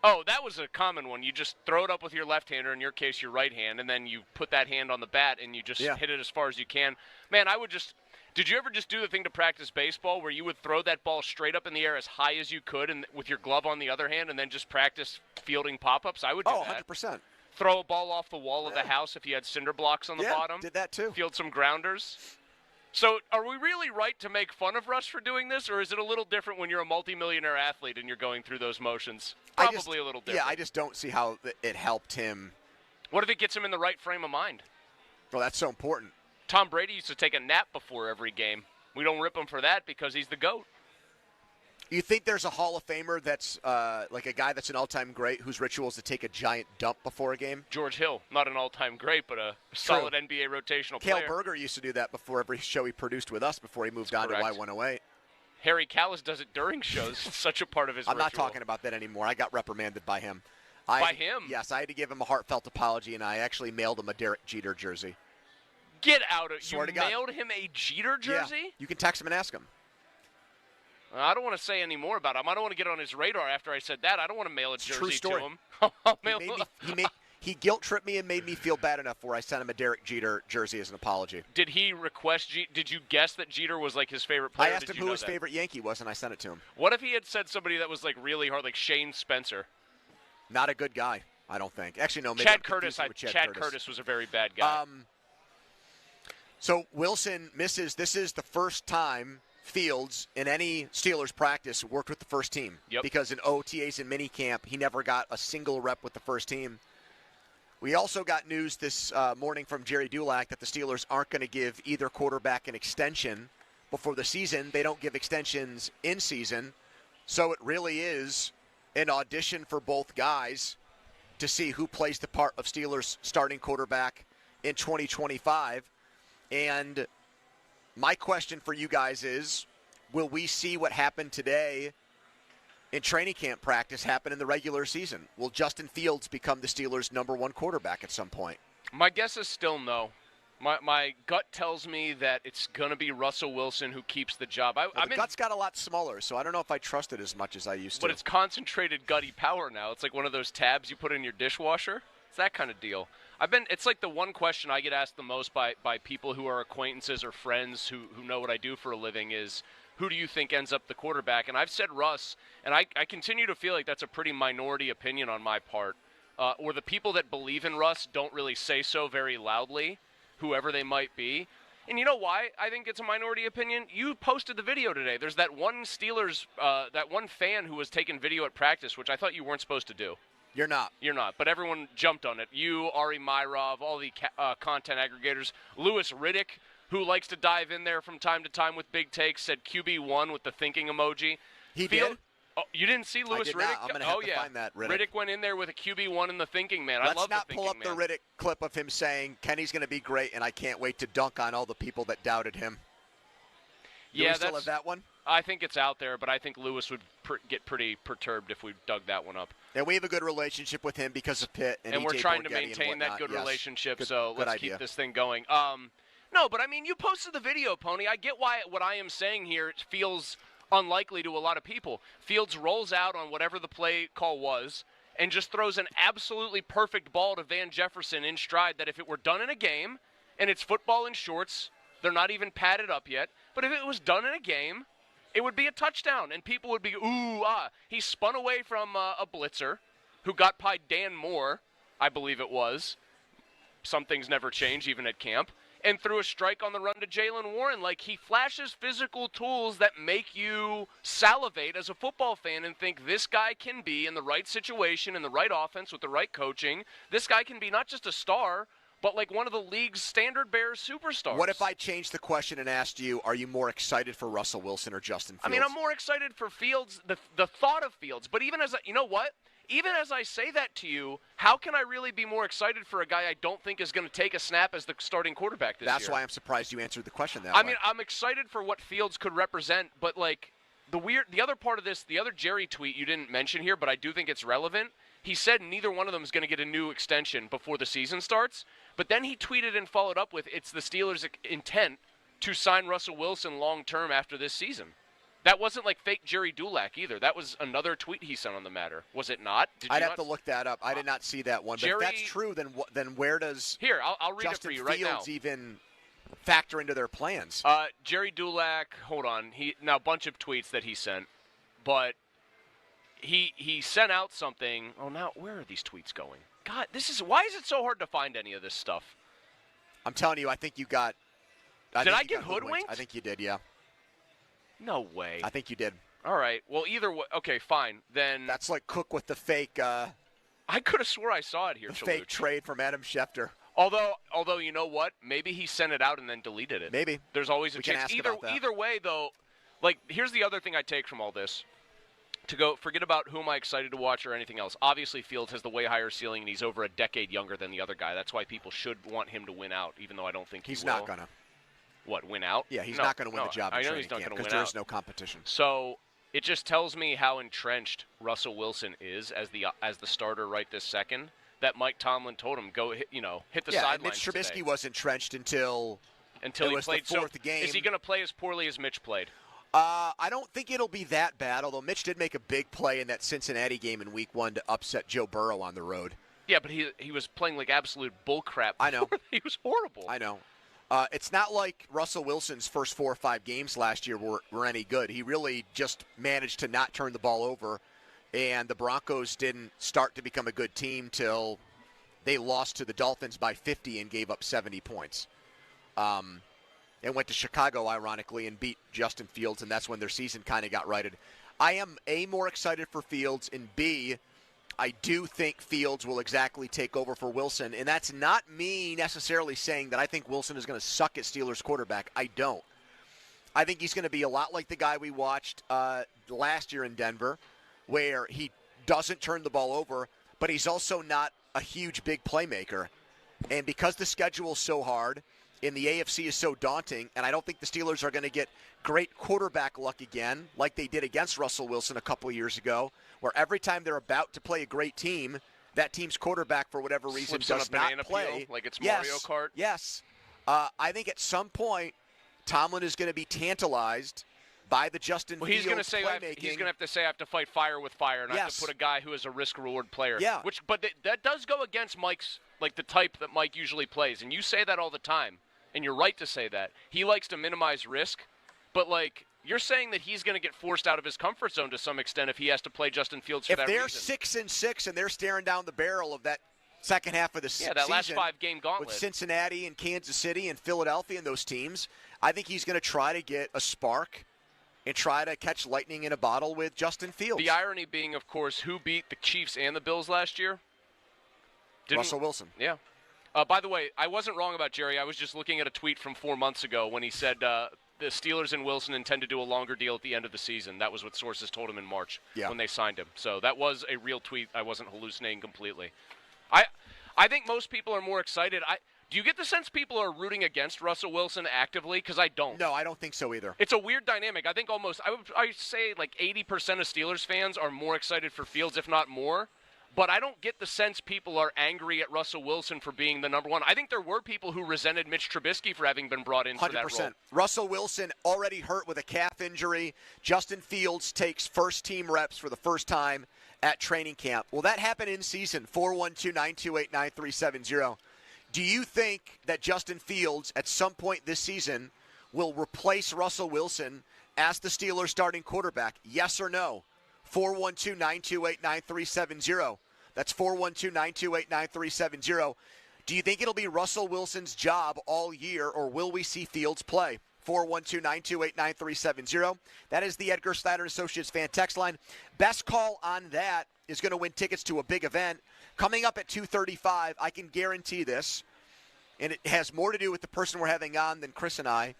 Oh, that was a common one. You just throw it up with your left hand, or in your case, your right hand, and then you put that hand on the bat, and you just hit it as far as you can. Man, did you ever just do the thing to practice baseball where you would throw that ball straight up in the air as high as you could and with your glove on the other hand and then just practice fielding pop-ups? I would do that. 100%. Throw a ball off the wall of the house if you had cinder blocks on the bottom. Did that too. Field some grounders. So are we really right to make fun of Russ for doing this, or is it a little different when you're a multimillionaire athlete and you're going through those motions? Probably a little different. Yeah, I just don't see how it helped him. What if it gets him in the right frame of mind? Well, that's so important. Tom Brady used to take a nap before every game. We don't rip him for that because he's the GOAT. You think there's a Hall of Famer that's like a guy that's an all-time great whose ritual is to take a giant dump before a game? George Hill, not an all-time great, but a solid NBA rotational player. Cale Berger used to do that before every show he produced with us before he moved on to Y108. Harry Callis does it during shows. It's such a part of his ritual. I'm not talking about that anymore. I got reprimanded by him. By him? Yes, I had to give him a heartfelt apology, and I actually mailed him a Derek Jeter jersey. Get out of Swear you! to God. Mailed him a Jeter jersey? Yeah. You can text him and ask him. I don't want to say any more about him. I don't want to get on his radar after I said that. I don't want to mail a jersey True story. to him. He guilt-tripped me and made me feel bad enough where I sent him a Derek Jeter jersey as an apology. Did he request did you guess that Jeter was like his favorite player? I asked him who his favorite Yankee was, and I sent it to him. What if he had said somebody that was like really hard, like Shane Spencer? Not a good guy, I don't think. Actually, no. Maybe Chad Curtis. Chad Curtis was a very bad guy. So Wilson misses. This is the first time Fields in any Steelers practice worked with the first team. Yep. Because in OTAs and minicamp, he never got a single rep with the first team. We also got news this morning from Jerry Dulac that the Steelers aren't going to give either quarterback an extension before the season. They don't give extensions in season. So it really is an audition for both guys to see who plays the part of Steelers starting quarterback in 2025. And my question for you guys is, will we see what happened today in training camp practice happen in the regular season? Will Justin Fields become the Steelers' #1 quarterback at some point? My guess is still no. My gut tells me that it's going to be Russell Wilson who keeps the job. The gut's got a lot smaller, so I don't know if I trust it as much as I used to. But it's concentrated gutty power now. It's like one of those tabs you put in your dishwasher. It's that kind of deal. It's like the one question I get asked the most by people who are acquaintances or friends who know what I do for a living is, who do you think ends up the quarterback? And I've said Russ, and I continue to feel like that's a pretty minority opinion on my part. Or the people that believe in Russ don't really say so very loudly, whoever they might be. And you know why I think it's a minority opinion? You posted the video today. There's that one Steelers, that one fan who was taking video at practice, which I thought you weren't supposed to do. You're not. You're not. But everyone jumped on it. You, Ari Myrov, all the content aggregators. Louis Riddick who likes to dive in there from time to time with big takes, said QB1 with the thinking emoji. He did? Oh, you didn't see Lewis Riddick? Not. I'm going to have to find that, Riddick went in there with a QB1 in the thinking man. Let's I love not the pull up thinking the Riddick clip of him saying, Kenny's going to be great, and I can't wait to dunk on all the people that doubted him. Do we still have that one? I think it's out there, but I think Lewis would get pretty perturbed if we dug that one up. And we have a good relationship with him because of Pitt. And we're EJ trying to Borghetti maintain that good relationship, so good let's idea. keep this thing going. No, but I mean, you posted the video, Pony. I get why what I am saying here feels unlikely to a lot of people. Fields rolls out on whatever the play call was and just throws an absolutely perfect ball to Van Jefferson in stride that if it were done in a game, and it's football in shorts, they're not even padded up yet, but if it was done in a game, it would be a touchdown, and people would be, ooh, ah. He spun away from a blitzer who got by Dan Moore, I believe it was. Some things never change, even at camp. And threw a strike on the run to Jalen Warren. Like, he flashes physical tools that make you salivate as a football fan and think this guy can be in the right situation, in the right offense, with the right coaching. This guy can be not just a star, but like one of the league's standard bearers superstars. What if I changed the question and asked you, are you more excited for Russell Wilson or Justin Fields? I mean, I'm more excited for Fields, the thought of Fields. But even as you know what? Even as I say that to you, how can I really be more excited for a guy I don't think is going to take a snap as the starting quarterback this year? That's why I'm surprised you answered the question that way. I mean, I'm excited for what Fields could represent, but like the other part of this, the other Jerry tweet you didn't mention here, but I do think it's relevant. He said neither one of them is going to get a new extension before the season starts, but then he tweeted and followed up with, it's the Steelers' intent to sign Russell Wilson long-term after this season. That wasn't like fake Jerry Dulac either. That was another tweet he sent on the matter. Was it not? I'd have to look that up. I did not see that one. But if that's true, then where does Here, I'll read Justin it for you right now. Fields even factor into their plans? Jerry Dulac, hold on. Now a bunch of tweets that he sent, but he sent out something. Oh, now where are these tweets going? God, why is it so hard to find any of this stuff? I'm telling you, I think you got. Did I get hoodwinked? I think you did, yeah. No way. I think you did. All right. Well, either way. Okay, fine. Then that's like Cook with the fake. I could have swore I saw it here. The fake trade from Adam Schefter. Although you know what? Maybe he sent it out and then deleted it. Maybe. There's always a chance. Either way, though, like here's the other thing I take from all this. Forget about who am I excited to watch or anything else. Obviously, Fields has the way higher ceiling, and he's over a decade younger than the other guy. That's why people should want him to win out, even though I don't think he's will. not gonna. What, win out? Yeah, he's not going to win the job in training camp because there is no competition. So it just tells me how entrenched Russell Wilson is as the starter right this second. That Mike Tomlin told him hit the sidelines. Mitch Trubisky today. was entrenched until he was played the fourth game. Is he going to play as poorly as Mitch played? I don't think it'll be that bad. Although Mitch did make a big play in that Cincinnati game in Week 1 to upset Joe Burrow on the road. Yeah, but he was playing like absolute bullcrap. I know. He was horrible. I know. It's not like Russell Wilson's first 4 or 5 games last year were any good. He really just managed to not turn the ball over, and the Broncos didn't start to become a good team till they lost to the Dolphins by 50 and gave up 70 points. And went to Chicago, ironically, and beat Justin Fields, and that's when their season kind of got righted. I am, A, more excited for Fields, and B, I do think Fields will exactly take over for Wilson, and that's not me necessarily saying that I think Wilson is going to suck at Steelers quarterback. I don't. I think he's going to be a lot like the guy we watched last year in Denver, where he doesn't turn the ball over, but he's also not a huge, big playmaker. And because the schedule is so hard and the AFC is so daunting, and I don't think the Steelers are going to get great quarterback luck again like they did against Russell Wilson a couple of years ago, where every time they're about to play a great team, that team's quarterback, for whatever reason, does not play. Peel, like it's Mario Kart? Yes. I think at some point, Tomlin is going to be tantalized by the Justin Fields playmaking. He's going to have to say, I have to fight fire with fire, and I have to put a guy who is a risk-reward player. Yeah. But that does go against Mike's, like the type that Mike usually plays, and you say that all the time, and you're right to say that. He likes to minimize risk, but like you're saying that he's going to get forced out of his comfort zone to some extent if he has to play Justin Fields for that reason. If they're 6-6 and they're staring down the barrel of that second half of the season, that last 5-game gauntlet with Cincinnati and Kansas City and Philadelphia and those teams, I think he's going to try to get a spark and try to catch lightning in a bottle with Justin Fields. The irony being, of course, who beat the Chiefs and the Bills last year? Russell Wilson. Yeah. By the way, I wasn't wrong about Jerry. I was just looking at a tweet from 4 months ago when he said the Steelers and Wilson intend to do a longer deal at the end of the season. That was what sources told him in March when they signed him. So that was a real tweet. I wasn't hallucinating completely. I think most people are more excited. Do you get the sense people are rooting against Russell Wilson actively? Because I don't. No, I don't think so either. It's a weird dynamic. I think I would say like 80% of Steelers fans are more excited for Fields, if not more. But I don't get the sense people are angry at Russell Wilson for being the number one. I think there were people who resented Mitch Trubisky for having been brought in 100%. For that role. Russell Wilson already hurt with a calf injury. Justin Fields takes first-team reps for the first time at training camp. Well, that happened in season, 412-928-9370. Do you think that Justin Fields at some point this season will replace Russell Wilson as the Steelers starting quarterback? Yes or no? 412-928-9370. That's 412-928-9370. Do you think it'll be Russell Wilson's job all year, or will we see Fields play? 412-928-9370. That is the Edgar Snyder Associates fan text line. Best call on that is going to win tickets to a big event. Coming up at 2:35, I can guarantee this, and it has more to do with the person we're having on than Chris and I.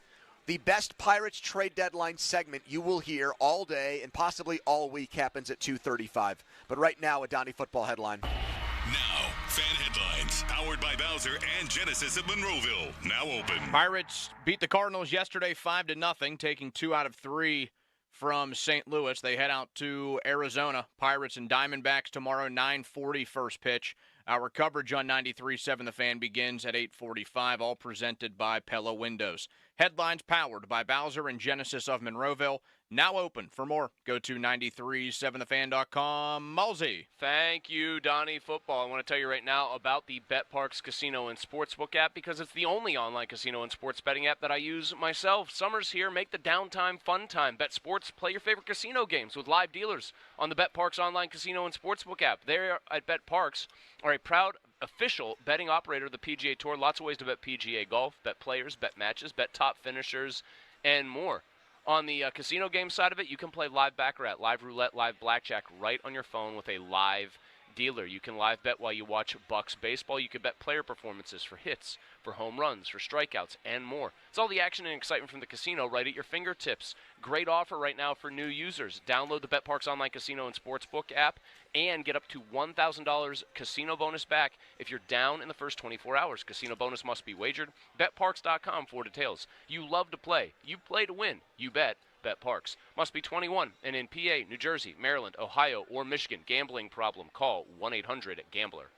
The best Pirates trade deadline segment you will hear all day and possibly all week happens at 2:35. But right now, a Donnie football headline. Now, fan headlines, powered by Bowser and Genesis of Monroeville. Now open. Pirates beat the Cardinals yesterday 5-0, taking 2 out of 3 from St. Louis. They head out to Arizona. Pirates and Diamondbacks tomorrow, 9:40 first pitch. Our coverage on 93.7 The Fan begins at 8:45, all presented by Pella Windows. Headlines powered by Bowser and Genesis of Monroeville. Now open. For more, go to 937thefan.com. Mulsey. Thank you, Donnie Football. I want to tell you right now about the BetParks Casino and Sportsbook app because it's the only online casino and sports betting app that I use myself. Summer's here. Make the downtime fun time. Bet sports. Play your favorite casino games with live dealers on the BetParks online casino and sportsbook app. They at BetParks are a proud official betting operator of the PGA Tour. Lots of ways to bet PGA golf, bet players, bet matches, bet top finishers, and more. On the casino game side of it, you can play live baccarat, live roulette, live blackjack right on your phone with a live dealer. You can live bet while you watch Bucks baseball. You can bet player performances for hits, for home runs, for strikeouts, and more. It's all the action and excitement from the casino right at your fingertips. Great offer right now for new users. Download the BetParks online casino and sportsbook app and get up to $1,000 casino bonus back if you're down in the first 24 hours. Casino bonus must be wagered. BetParks.com for details. You love to play. You play to win. You bet. BetParks. Must be 21 and in PA, New Jersey, Maryland, Ohio, or Michigan. Gambling problem? Call 1-800-GAMBLER.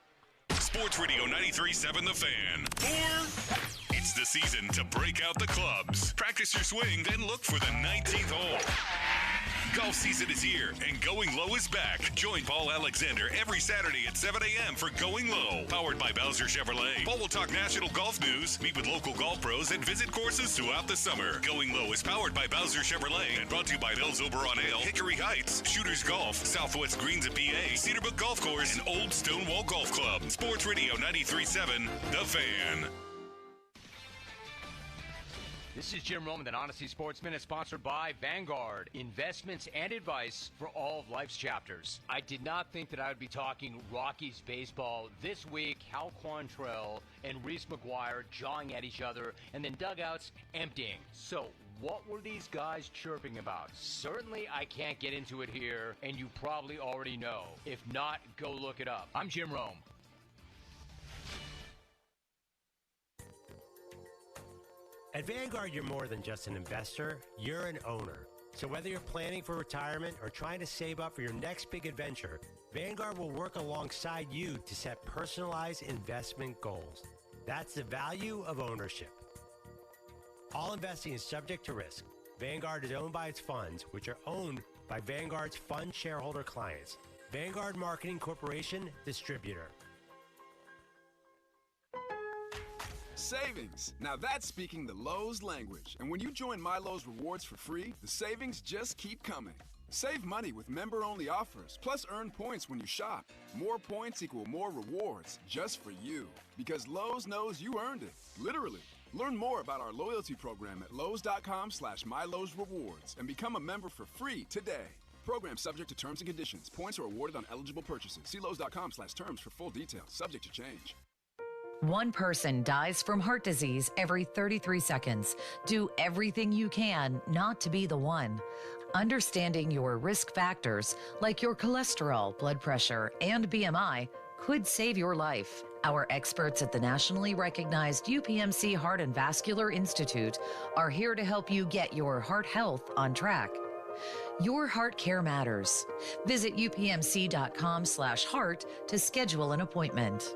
Sports Radio 93.7 The Fan. Or it's the season to break out the clubs. Practice your swing, then look for the 19th hole. Golf season is here, and Going Low is back. Join Paul Alexander every Saturday at 7 a.m. for Going Low, powered by Bowser Chevrolet. Paul will talk national golf news, meet with local golf pros, and visit courses throughout the summer. Going Low is powered by Bowser Chevrolet and brought to you by Bell's Oberon Ale, Hickory Heights, Shooters Golf, Southwest Greens at PA, Cedarbrook Golf Course, and Old Stonewall Golf Club. Sports Radio 93.7 The Fan. This is Jim Rome with an Odyssey Sports Minute, sponsored by Vanguard. Investments and advice for all of life's chapters. I did not think that I would be talking Rockies baseball this week. Hal Quantrill and Reese McGuire jawing at each other, and then dugouts emptying. So what were these guys chirping about? Certainly I can't get into it here, and you probably already know. If not, go look it up. I'm Jim Rome. At Vanguard, you're more than just an investor, you're an owner. So whether you're planning for retirement or trying to save up for your next big adventure, Vanguard will work alongside you to set personalized investment goals. That's the value of ownership. All investing is subject to risk. Vanguard is owned by its funds, which are owned by Vanguard's fund shareholder clients. Vanguard Marketing Corporation, distributor. Savings. Now that's speaking the Lowe's language. And when you join My Lowe's Rewards for free, the savings just keep coming. Save money with member-only offers, plus earn points when you shop. More points equal more rewards, just for you. Because Lowe's knows you earned it, literally. Learn more about our loyalty program at lowes.com/MyLowe'sRewards and become a member for free today. Program subject to terms and conditions. Points are awarded on eligible purchases. See lowes.com/terms for full details. Subject to change. One person dies from heart disease every 33 seconds. Do everything you can not to be the one. Understanding your risk factors, like your cholesterol, blood pressure, and BMI, could save your life. Our experts at the nationally recognized UPMC Heart and Vascular Institute are here to help you get your heart health on track. Your heart care matters. Visit upmc.com/heart to schedule an appointment.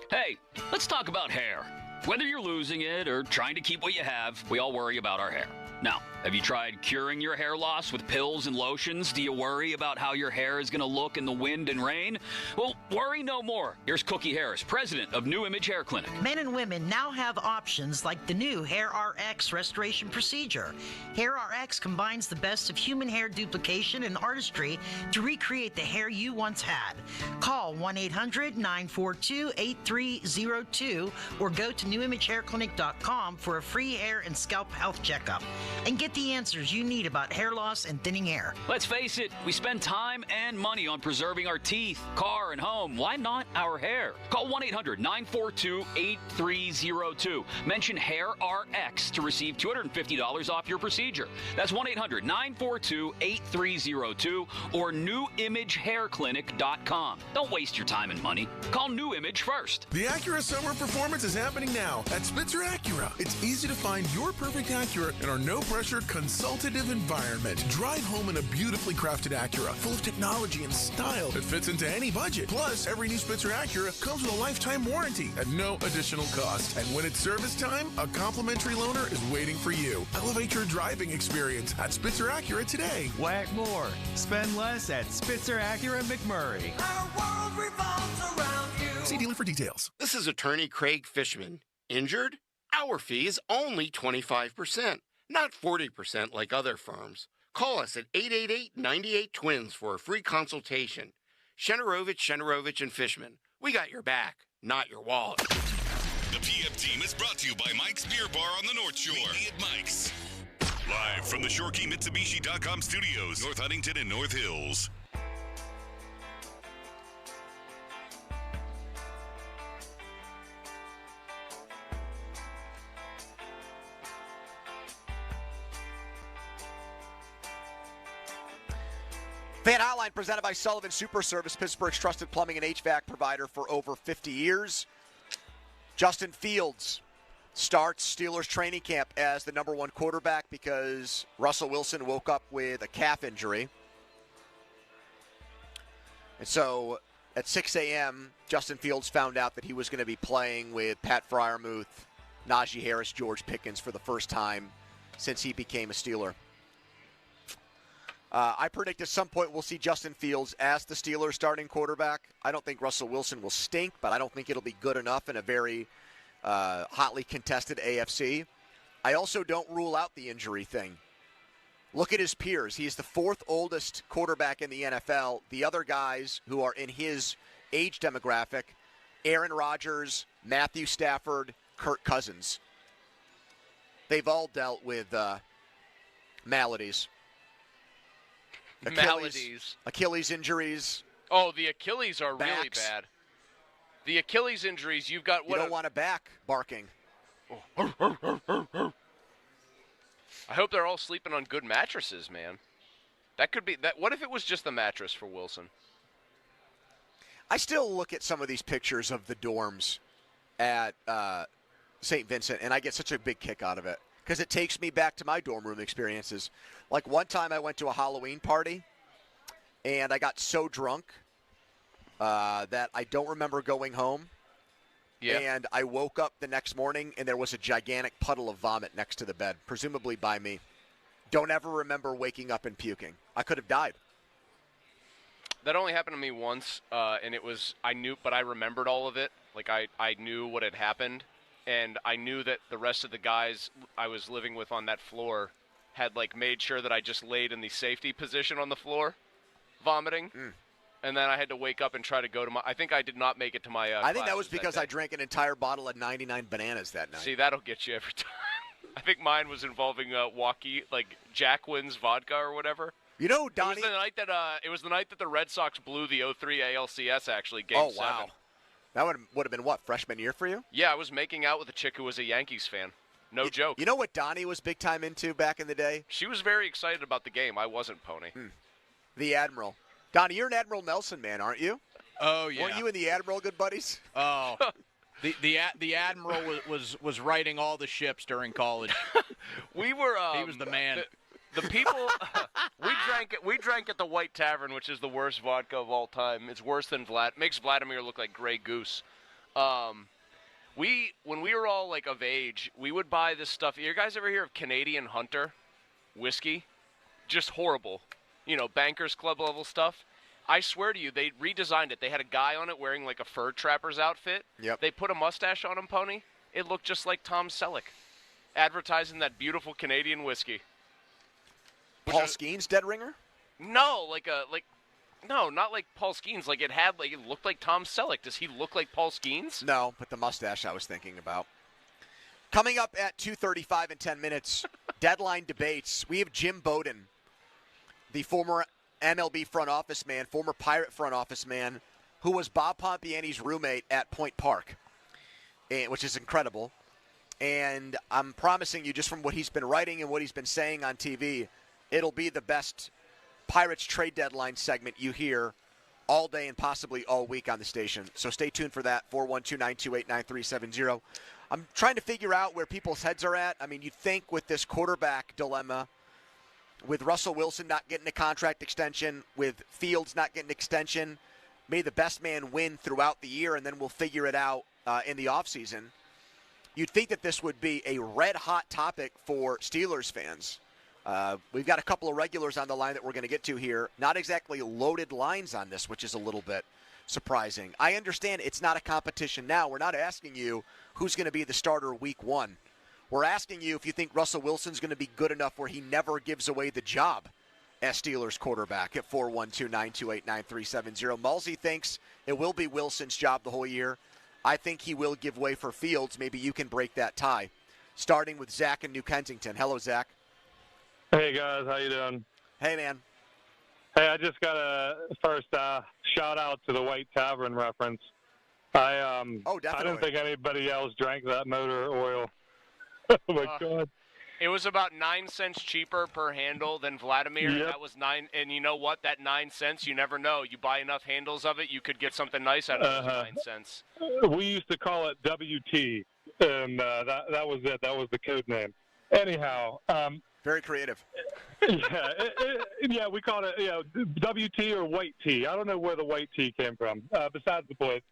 Hey, let's talk about hair. Whether you're losing it or trying to keep what you have, we all worry about our hair. Now, have you tried curing your hair loss with pills and lotions? Do you worry about how your hair is going to look in the wind and rain? Well, worry no more. Here's Cookie Harris, president of New Image Hair Clinic. Men and women now have options like the new Hair RX restoration procedure. Hair RX combines the best of human hair duplication and artistry to recreate the hair you once had. Call 1-800-942-8302 or go to newimagehairclinic.com for a free hair and scalp health checkup. And get the answers you need about hair loss and thinning hair. Let's face it, we spend time and money on preserving our teeth, car, and home. Why not our hair? Call 1-800-942-8302. Mention Hair RX to receive $250 off your procedure. That's 1-800-942-8302 or newimagehairclinic.com. Don't waste your time and money. Call New Image first. The Acura Summer Performance is happening now at Spitzer Acura. It's easy to find your perfect Acura in our no-pressure, consultative environment. Drive home in a beautifully crafted Acura, full of technology and style that fits into any budget. Plus, every new Spitzer Acura comes with a lifetime warranty at no additional cost. And when it's service time, a complimentary loaner is waiting for you. Elevate your driving experience at Spitzer Acura today. Whack more. Spend less at Spitzer Acura McMurray. Our world revolves around you. See dealer for details. This is attorney Craig Fishman. Injured? Our fee is only 25%. Not 40% like other firms. Call us at 888-98-TWINS for a free consultation. Shenarovich, and Fishman. We got your back, not your wallet. The PM team is brought to you by Mike's Beer Bar on the North Shore. Meet me at Mike's. Live from the ShoreKeyMitsubishi.com studios, North Huntington and North Hills. Fan Hotline presented by Sullivan Super Service, Pittsburgh's trusted plumbing and HVAC provider for over 50 years. Justin Fields starts Steelers training camp as the number one quarterback because Russell Wilson woke up with a calf injury. And so at 6 a.m., Justin Fields found out that he was going to be playing with Pat Freiermuth, Najee Harris, George Pickens for the first time since he became a Steeler. I predict at some point we'll see Justin Fields as the Steelers starting quarterback. I don't think Russell Wilson will stink, but I don't think it'll be good enough in a very hotly contested AFC. I also don't rule out the injury thing. Look at his peers. He's the fourth oldest quarterback in the NFL. The other guys who are in his age demographic, Aaron Rodgers, Matthew Stafford, Kirk Cousins. They've all dealt with maladies. Achilles injuries. Oh, the Achilles are backs. Really bad. The Achilles injuries, you've got what? You don't want a back barking. I hope they're all sleeping on good mattresses, man. That could be that. What if it was just the mattress for Wilson? I still look at some of these pictures of the dorms at St. Vincent, and I get such a big kick out of it because it takes me back to my dorm room experiences. Like one time I went to a Halloween party, and I got so drunk that I don't remember going home. Yeah. And I woke up the next morning, and there was a gigantic puddle of vomit next to the bed, presumably by me. Don't ever remember waking up and puking. I could have died. That only happened to me once, and it was, I knew, but I remembered all of it. Like, I knew what had happened, and I knew that the rest of the guys I was living with on that floor had, like, made sure that I just laid in the safety position on the floor, vomiting. And then I had to wake up and try to go to my, I think I did not make it to my I think that was because I drank an entire bottle of 99 bananas that night. See, that'll get you every time. I think mine was involving Jacquin's vodka or whatever. You know, Donnie. It was the night that the Red Sox blew the 03 ALCS, actually, Game 7. That would have been what, freshman year for you? Yeah, I was making out with a chick who was a Yankees fan. No joke. You know what Donnie was big time into back in the day? She was very excited about the game. I wasn't, Pony. The Admiral. Donnie, you're an Admiral Nelson man, aren't you? Oh, yeah. Weren't you and the Admiral good buddies? Oh, the Admiral was writing all the ships during college. We were. He was the man. The people we drank at the White Tavern, which is the worst vodka of all time. It's worse than makes Vladimir look like Grey Goose. When we were all like of age, we would buy this stuff. You guys ever hear of Canadian Hunter whiskey? Just horrible. Bankers Club level stuff. I swear to you, they redesigned it. They had a guy on it wearing like a fur trapper's outfit. Yep. They put a mustache on him, Pony. It looked just like Tom Selleck, advertising that beautiful Canadian whiskey. Paul Skeens, Dead Ringer? No, no, not like Paul Skeens. Like it looked like Tom Selleck. Does he look like Paul Skeens? No, but the mustache I was thinking about. Coming up at 2:35 in 10 minutes, deadline debates. We have Jim Bowden, the former MLB front office man, former Pirate front office man, who was Bob Pompiani's roommate at Point Park, which is incredible. And I'm promising you, just from what he's been writing and what he's been saying on TV, it'll be the best Pirates trade deadline segment you hear all day and possibly all week on the station. So stay tuned for that, 412-928-9370. I'm trying to figure out where people's heads are at. I mean, you'd think with this quarterback dilemma, with Russell Wilson not getting a contract extension, with Fields not getting an extension, may the best man win throughout the year, and then we'll figure it out in the offseason. You'd think that this would be a red-hot topic for Steelers fans. We've got a couple of regulars on the line that we're going to get to here. Not exactly loaded lines on this, which is a little bit surprising. I understand it's not a competition now. We're not asking you who's going to be the starter week one. We're asking you if you think Russell Wilson's going to be good enough where he never gives away the job as Steelers quarterback at 412-928-9370. Mulsey thinks it will be Wilson's job the whole year. I think he will give way for Fields. Maybe you can break that tie. Starting with Zach in New Kensington. Hello, Zach. Hey, guys. How you doing? Hey, man. Hey, I just got a first shout-out to the White Tavern reference. I didn't think anybody else drank that motor oil. Oh, my God. It was about 9 cents cheaper per handle than Vladimir. Yep. That was 9. And you know what? That 9 cents, you never know. You buy enough handles of it, you could get something nice out of those 9 cents. We used to call it WT, and that was it. That was the code name. Anyhow. Very creative. Yeah, we called it WT or white tea. I don't know where the white tea came from. Besides the point,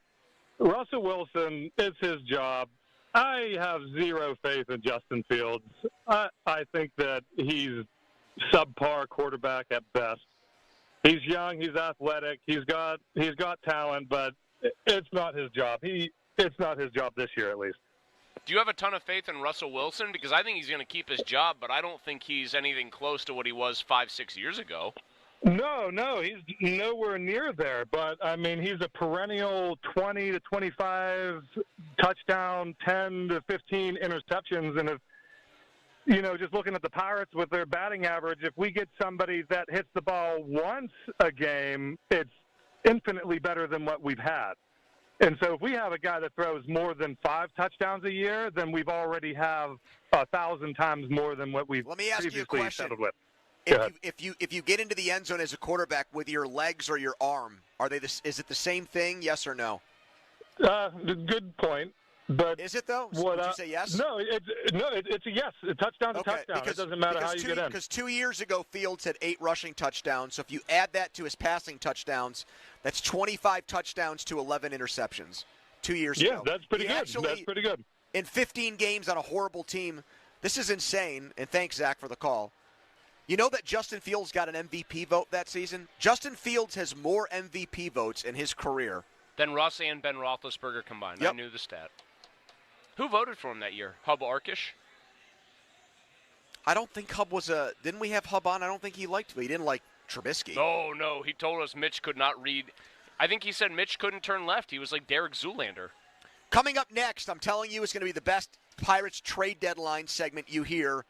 Russell Wilson, it's his job. I have zero faith in Justin Fields. I think that he's subpar quarterback at best. He's young, he's athletic, he's got talent, but it's not his job. It's not his job this year, at least. Do you have a ton of faith in Russell Wilson? Because I think he's going to keep his job, but I don't think he's anything close to what he was 5-6 years ago. No, he's nowhere near there. But, I mean, he's a perennial 20 to 25 touchdown, 10 to 15 interceptions. And, just looking at the Pirates with their batting average, if we get somebody that hits the ball once a game, it's infinitely better than what we've had. And so if we have a guy that throws more than 5 touchdowns a year, then we've already have 1,000 times more than what we've previously settled with. If you get into the end zone as a quarterback with your legs or your arm, is it the same thing? Yes or no? Good point. But is it though? Would you say yes? No, it's a yes. A touchdown's a touchdown. It doesn't matter how you get in. Because 2 years ago, Fields had 8 rushing touchdowns. So if you add that to his passing touchdowns, that's 25 touchdowns to 11 interceptions 2 years ago. Yeah, that's pretty good. That's pretty good. In 15 games on a horrible team, this is insane. And thanks, Zach, for the call. You know that Justin Fields got an MVP vote that season? Justin Fields has more MVP votes in his career than Russ and Ben Roethlisberger combined. Yep. I knew the stat. Who voted for him that year? Hub Arkish? I don't think Hub was a – didn't we have Hub on? I don't think he liked – he didn't like Trubisky. No. He told us Mitch could not read. I think he said Mitch couldn't turn left. He was like Derek Zoolander. Coming up next, I'm telling you, it's going to be the best Pirates trade deadline segment you hear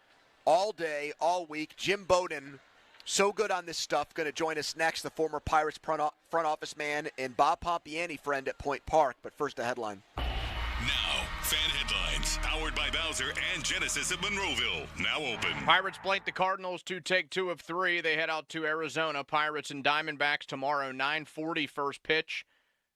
all day, all week. Jim Bowden So good on this stuff. Going to join us next, the former Pirates front office man and Bob Pompiani friend at Point Park. But first, a headline. Now, fan headlines, powered by Bowser and Genesis of Monroeville. Now open. Pirates blank the Cardinals to take 2 of 3. They head out to Arizona. Pirates and Diamondbacks tomorrow, 9:40 first pitch.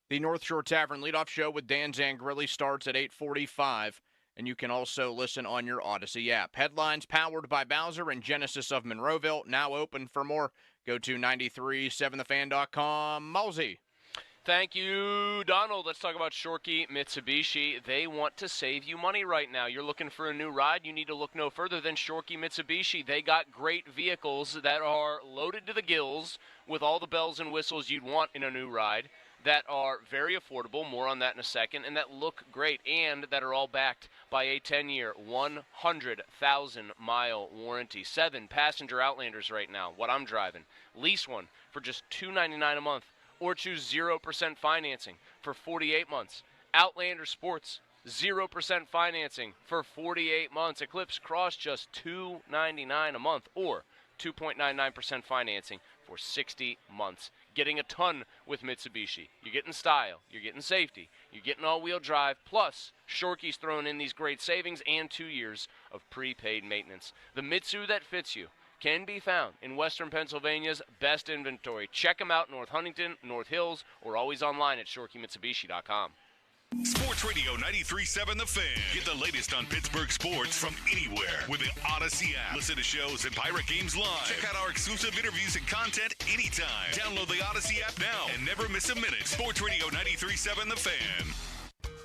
The North Shore Tavern leadoff show with Dan Zangrilli starts at 8:45, and you can also listen on your Odyssey app. Headlines powered by Bowser and Genesis of Monroeville. Now open. For more, go to 937thefan.com. Mulsey. Thank you, Donald. Let's talk about Shorkey Mitsubishi. They want to save you money right now. You're looking for a new ride? You need to look no further than Shorkey Mitsubishi. They got great vehicles that are loaded to the gills with all the bells and whistles you'd want in a new ride, that are very affordable, more on that in a second, and that look great, and that are all backed by a 10-year, 100,000-mile warranty. 7 passenger Outlanders right now, what I'm driving. Lease one for just $299 a month, or choose 0% financing for 48 months. Outlander Sports, 0% financing for 48 months. Eclipse Cross, just $299 a month, or 2.99% financing for 60 months. Getting a ton with Mitsubishi. You're getting style, you're getting safety, you're getting all-wheel drive, plus Shorkey's thrown in these great savings and 2 years of prepaid maintenance. The Mitsu that fits you can be found in Western Pennsylvania's best inventory. Check them out in North Huntington, North Hills, or always online at ShorkeyMitsubishi.com. Sports Radio 93.7 The Fan. Get the latest on Pittsburgh sports from anywhere with the Odyssey app. Listen to shows and Pirate Games live. Check out our exclusive interviews and content anytime. Download the Odyssey app now and never miss a minute. Sports Radio 93.7 The Fan.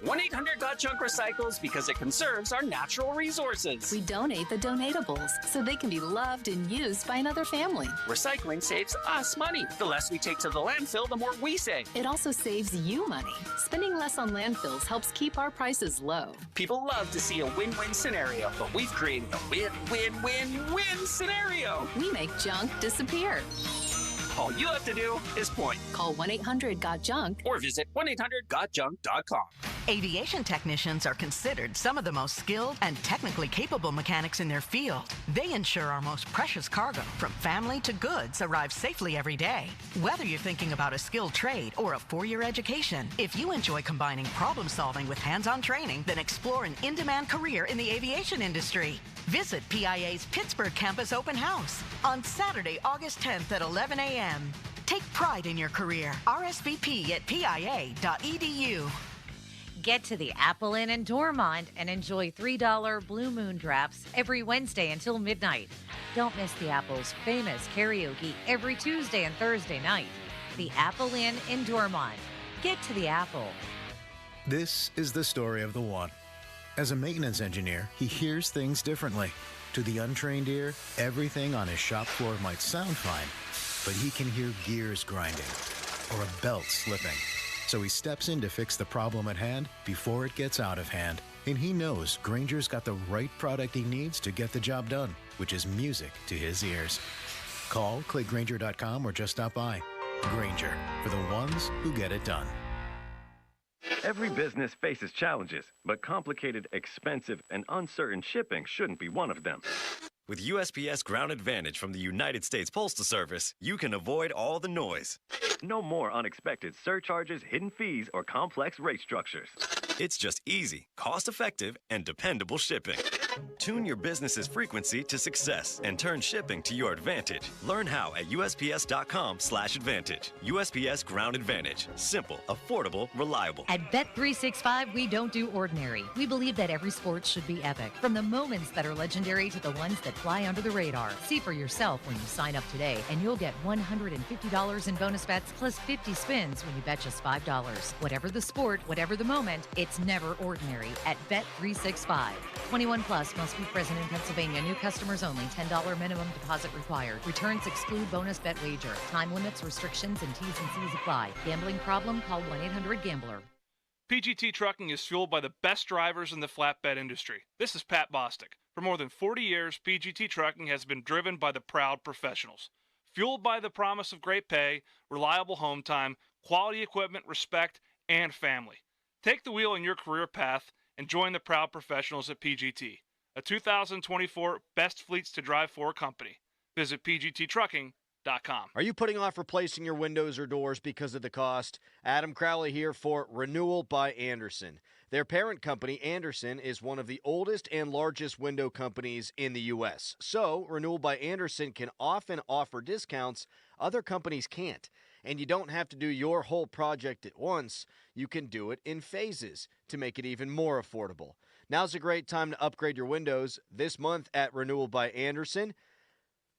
1-800-GOT-JUNK recycles because it conserves our natural resources. We donate the donatables so they can be loved and used by another family. Recycling saves us money. The less we take to the landfill, the more we save. It also saves you money. Spending less on landfills helps keep our prices low. People love to see a win-win scenario, but we've created a win-win-win-win scenario. We make junk disappear. All you have to do is point. Call 1-800-GOT-JUNK or visit 1-800-GOT-JUNK.com. Aviation technicians are considered some of the most skilled and technically capable mechanics in their field. They ensure our most precious cargo, from family to goods, arrives safely every day. Whether you're thinking about a skilled trade or a 4-year education, if you enjoy combining problem solving with hands-on training, then explore an in-demand career in the aviation industry. Visit PIA's Pittsburgh Campus Open House on Saturday, August 10th at 11 a.m. Take pride in your career. RSVP at PIA.edu. Get to the Apple Inn in Dormont and enjoy $3 Blue Moon drafts every Wednesday until midnight. Don't miss the Apple's famous karaoke every Tuesday and Thursday night. The Apple Inn in Dormont. Get to the Apple. This is the story of the one. As a maintenance engineer, he hears things differently. To the untrained ear, everything on his shop floor might sound fine, but he can hear gears grinding or a belt slipping. So he steps in to fix the problem at hand before it gets out of hand. And he knows Grainger's got the right product he needs to get the job done, which is music to his ears. Call, click Grainger.com, or just stop by. Grainger, for the ones who get it done. Every business faces challenges, but complicated, expensive, and uncertain shipping shouldn't be one of them. With USPS Ground Advantage from the United States Postal Service, you can avoid all the noise. No more unexpected surcharges, hidden fees, or complex rate structures. It's just easy, cost-effective, and dependable shipping. Tune your business's frequency to success and turn shipping to your advantage. Learn how at USPS.com/advantage. USPS Ground Advantage. Simple, affordable, reliable. At Bet365, we don't do ordinary. We believe that every sport should be epic. From the moments that are legendary to the ones that fly under the radar. See for yourself when you sign up today, and you'll get $150 in bonus bets plus 50 spins when you bet just $5. Whatever the sport, whatever the moment, it's never ordinary at Bet365. 21 plus must be present in Pennsylvania. New customers only. $10 minimum deposit required. Returns exclude bonus bet wager. Time limits, restrictions, and T's and C's apply. Gambling problem? Call 1-800-GAMBLER. PGT Trucking is fueled by the best drivers in the flatbed industry. This is Pat Bostic. For more than 40 years, PGT Trucking has been driven by the proud professionals. Fueled by the promise of great pay, reliable home time, quality equipment, respect, and family. Take the wheel in your career path and join the proud professionals at PGT, a 2024 Best Fleets to Drive For company. Visit pgttrucking.com. Are you putting off replacing your windows or doors because of the cost? Adam Crowley here for Renewal by Andersen. Their parent company, Andersen, is one of the oldest and largest window companies in the U.S. So, Renewal by Andersen can often offer discounts other companies can't. And you don't have to do your whole project at once. You can do it in phases to make it even more affordable. Now's a great time to upgrade your windows. This month at Renewal by Andersen,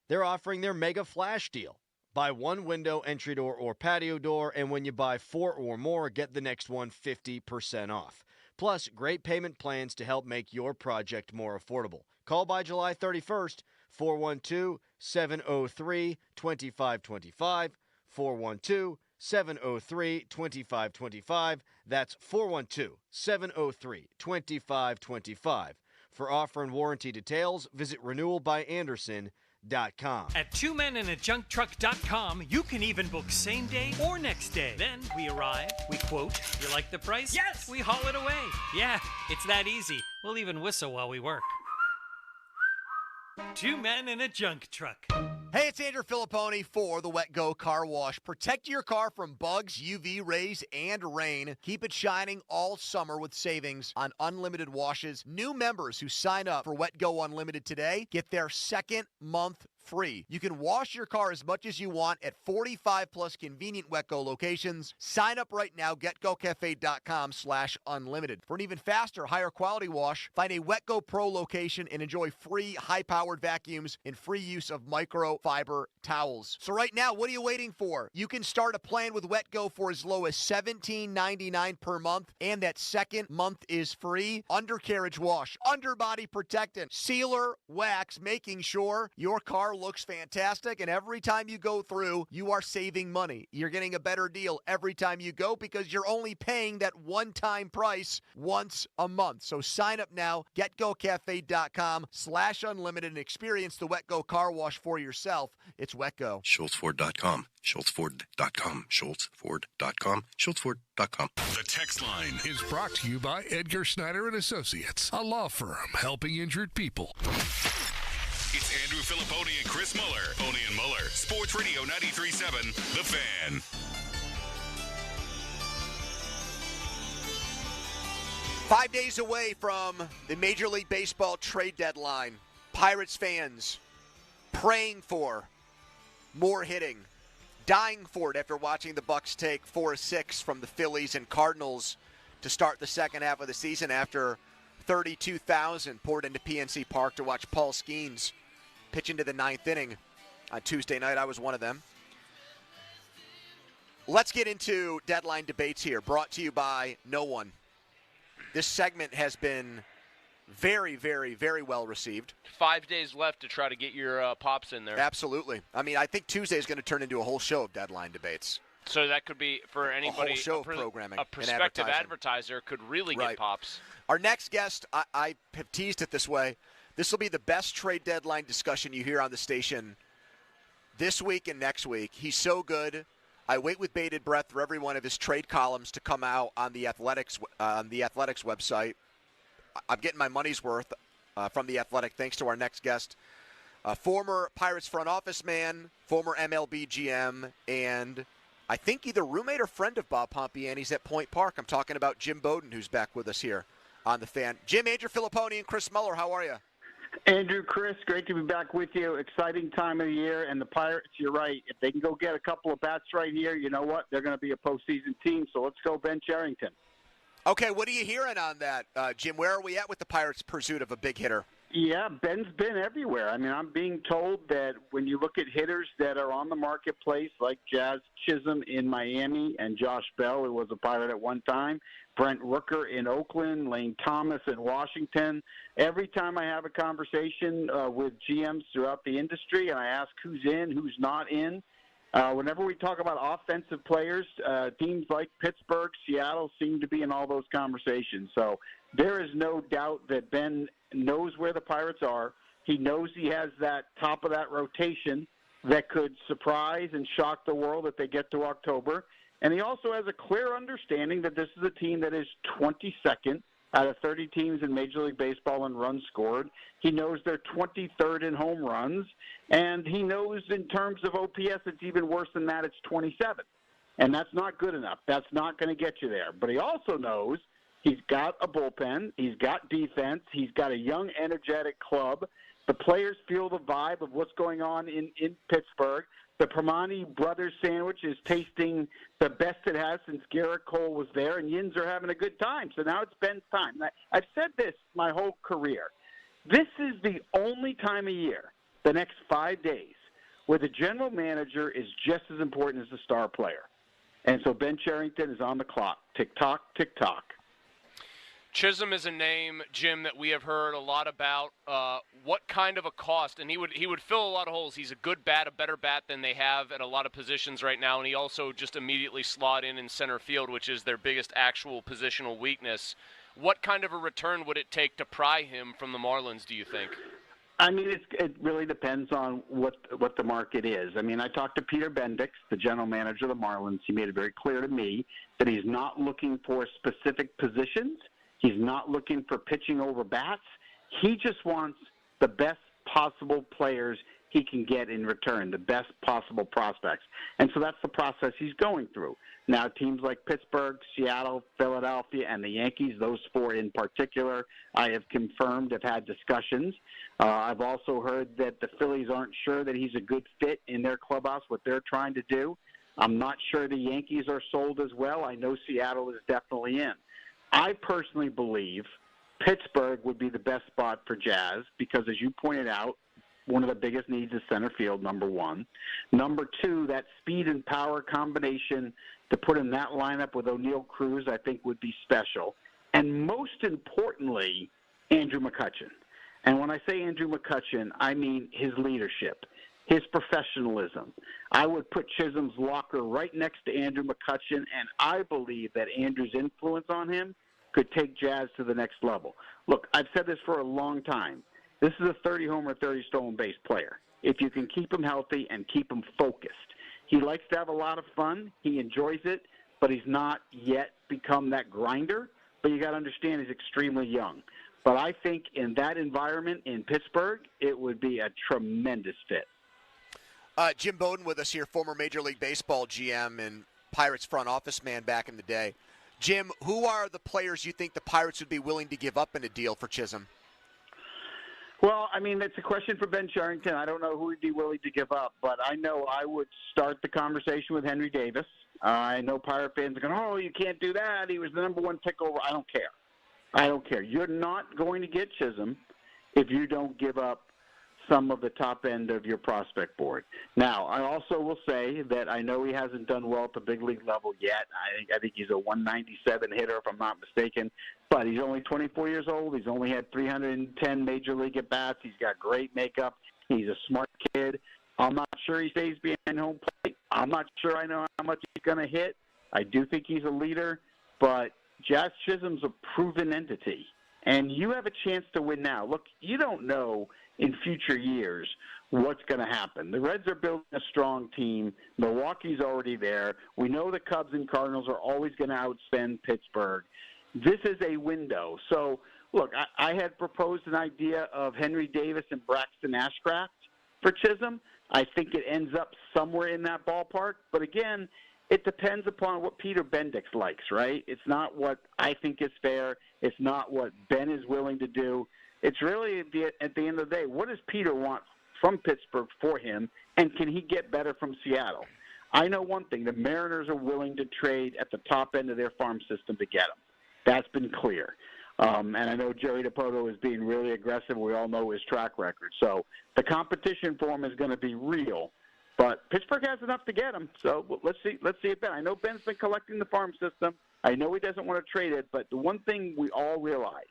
they're offering their Mega Flash deal. Buy one window, entry door, or patio door, and when you buy 4 or more, get the next one 50% off. Plus, great payment plans to help make your project more affordable. Call by July 31st, 412-703-2525, 412-703-2525. That's 412-703-2525. For offer and warranty details, visit renewalbyandersen.com. At twomeninajunktruck.com, you can even book same day or next day. Then we arrive, we quote, you like the price? Yes! We haul it away. Yeah, it's that easy. We'll even whistle while we work. 2 men in a junk truck. Hey, it's Andrew Filipponi for the Wet Go Car Wash. Protect your car from bugs, UV rays, and rain. Keep it shining all summer with savings on unlimited washes. New members who sign up for Wet Go Unlimited today get their second month free. You can wash your car as much as you want at 45 plus convenient Wetco locations. Sign up right now, getgocafe.com/unlimited. For an even faster, higher quality wash, find a Wetco Pro location and enjoy free high-powered vacuums and free use of microfiber towels. So right now, what are you waiting for? You can start a plan with Wetco for as low as $17.99 per month, and that second month is free. Undercarriage wash, underbody protectant, sealer, wax, making sure your car looks fantastic, and every time you go through, you are saving money. You're getting a better deal every time you go because you're only paying that one-time price once a month. So sign up now, getgocafe.com/unlimited, and experience the Wetco car wash for yourself. It's Wetco. SchultzFord.com. SchultzFord.com. SchultzFord.com. SchultzFord.com. The text line is brought to you by Edgar Snyder and Associates, a law firm helping injured people. It's Andrew Filipponi and Chris Muller. Pony and Muller. Sports Radio 93.7, The Fan. Five days away from the Major League Baseball trade deadline. Pirates fans praying for more hitting, dying for it after watching the Bucks take 4-6 from the Phillies and Cardinals to start the second half of the season after 32,000 poured into PNC Park to watch Paul Skeens pitch into the ninth inning on Tuesday night. I was one of them. Let's get into deadline debates here, brought to you by no one. This segment has been very, very, very well received. 5 days left to try to get your pops in there. Absolutely. I mean, I think Tuesday is going to turn into a whole show of deadline debates. So that could be for anybody. A whole show of programming. A prospective advertiser could really get pops. Our next guest, I have teased it this way. This will be the best trade deadline discussion you hear on the station this week and next week. He's so good. I wait with bated breath for every one of his trade columns to come out on the Athletics website. I'm getting my money's worth from the Athletic thanks to our next guest, former Pirates front office man, former MLB GM, and I think either roommate or friend of Bob Pompiani's at Point Park. I'm talking about Jim Bowden, who's back with us here on The Fan. Jim, Andrew Filipponi, and Chris Muller, how are you? Andrew, Chris, great to be back with you. Exciting time of the year, and the Pirates, you're right. If they can go get a couple of bats right here, you know what? They're going to be a postseason team, so let's go Ben Cherington. Okay, what are you hearing on that, Jim? Where are we at with the Pirates' pursuit of a big hitter? Yeah, Ben's been everywhere. I mean, I'm being told that when you look at hitters that are on the marketplace, like Jazz Chisholm in Miami and Josh Bell, who was a Pirate at one time, Brent Rooker in Oakland, Lane Thomas in Washington, every time I have a conversation with GMs throughout the industry and I ask who's in, who's not in, whenever we talk about offensive players, teams like Pittsburgh, Seattle seem to be in all those conversations. So there is no doubt that Ben knows where the Pirates are. He knows he has that top of that rotation that could surprise and shock the world if they get to October. And he also has a clear understanding that this is a team that is 22nd out of 30 teams in Major League Baseball in runs scored. He knows they're 23rd in home runs, and he knows in terms of OPS it's even worse than that. It's 27th, and that's not good enough. That's not going to get you there. But he also knows he's got a bullpen, he's got defense, he's got a young, energetic club. The players feel the vibe of what's going on in Pittsburgh. The Permani Brothers sandwich is tasting the best it has since Garrett Cole was there, and Yins are having a good time. So now it's Ben's time. I've said this my whole career. This is the only time of year, the next 5 days, where the general manager is just as important as the star player. And so Ben Cherington is on the clock. Tick-tock, tick-tock. Chisholm is a name, Jim, that we have heard a lot about. What kind of a cost? And he would fill a lot of holes. He's a good bat, a better bat than they have at a lot of positions right now, and he also just immediately slot in center field, which is their biggest actual positional weakness. What kind of a return would it take to pry him from the Marlins, do you think? I mean, it really depends on what the market is. I mean, I talked to Peter Bendix, the general manager of the Marlins. He made it very clear to me that he's not looking for specific positions. He's not looking for pitching over bats. He just wants the best possible players he can get in return, the best possible prospects. And so that's the process he's going through. Now, teams like Pittsburgh, Seattle, Philadelphia, and the Yankees, those four in particular, I have confirmed have had discussions. I've also heard that the Phillies aren't sure that he's a good fit in their clubhouse, what they're trying to do. I'm not sure the Yankees are sold as well. I know Seattle is definitely in. I personally believe Pittsburgh would be the best spot for Jazz because, as you pointed out, one of the biggest needs is center field, number one. Number two, that speed and power combination to put in that lineup with O'Neal Cruz, I think, would be special. And most importantly, Andrew McCutchen. And when I say Andrew McCutchen, I mean his leadership, his professionalism. I would put Chisholm's locker right next to Andrew McCutchen, and I believe that Andrew's influence on him could take Jazz to the next level. Look, I've said this for a long time. This is a 30-homer, 30-stolen-base player. If you can keep him healthy and keep him focused. He likes to have a lot of fun. He enjoys it, but he's not yet become that grinder. But you got to understand he's extremely young. But I think in that environment in Pittsburgh, it would be a tremendous fit. Jim Bowden with us here, former Major League Baseball GM and Pirates front office man back in the day. Jim, who are the players you think the Pirates would be willing to give up in a deal for Chisholm? Well, I mean, that's a question for Ben Cherington. I don't know who he'd be willing to give up, but I know I would start the conversation with Henry Davis. I know Pirate fans are going, oh, you can't do that. He was the number one pick over. I don't care. I don't care. You're not going to get Chisholm if you don't give up some of the top end of your prospect board. Now, I also will say that I know he hasn't done well at the big league level yet. I think he's a 197 hitter, if I'm not mistaken. But he's only 24 years old. He's only had 310 major league at-bats. He's got great makeup. He's a smart kid. I'm not sure he stays behind home plate. I'm not sure I know how much he's going to hit. I do think he's a leader. But Jazz Chisholm's a proven entity. And you have a chance to win now. Look, you don't know in future years what's going to happen. The Reds are building a strong team. Milwaukee's already there. We know the Cubs and Cardinals are always going to outspend Pittsburgh. This is a window. So, look, I had proposed an idea of Henry Davis and Braxton Ashcraft for Chisholm. I think it ends up somewhere in that ballpark. But, again, it depends upon what Peter Bendix likes, right? It's not what I think is fair. It's not what Ben is willing to do. It's really, at the end of the day, what does Peter want from Pittsburgh for him, and can he get better from Seattle? I know one thing. The Mariners are willing to trade at the top end of their farm system to get him. That's been clear. And I know Jerry Dipoto is being really aggressive. We all know his track record. So the competition for him is going to be real. But Pittsburgh has enough to get him. So let's see it, Ben. I know Ben's been collecting the farm system. I know he doesn't want to trade it. But the one thing we all realize,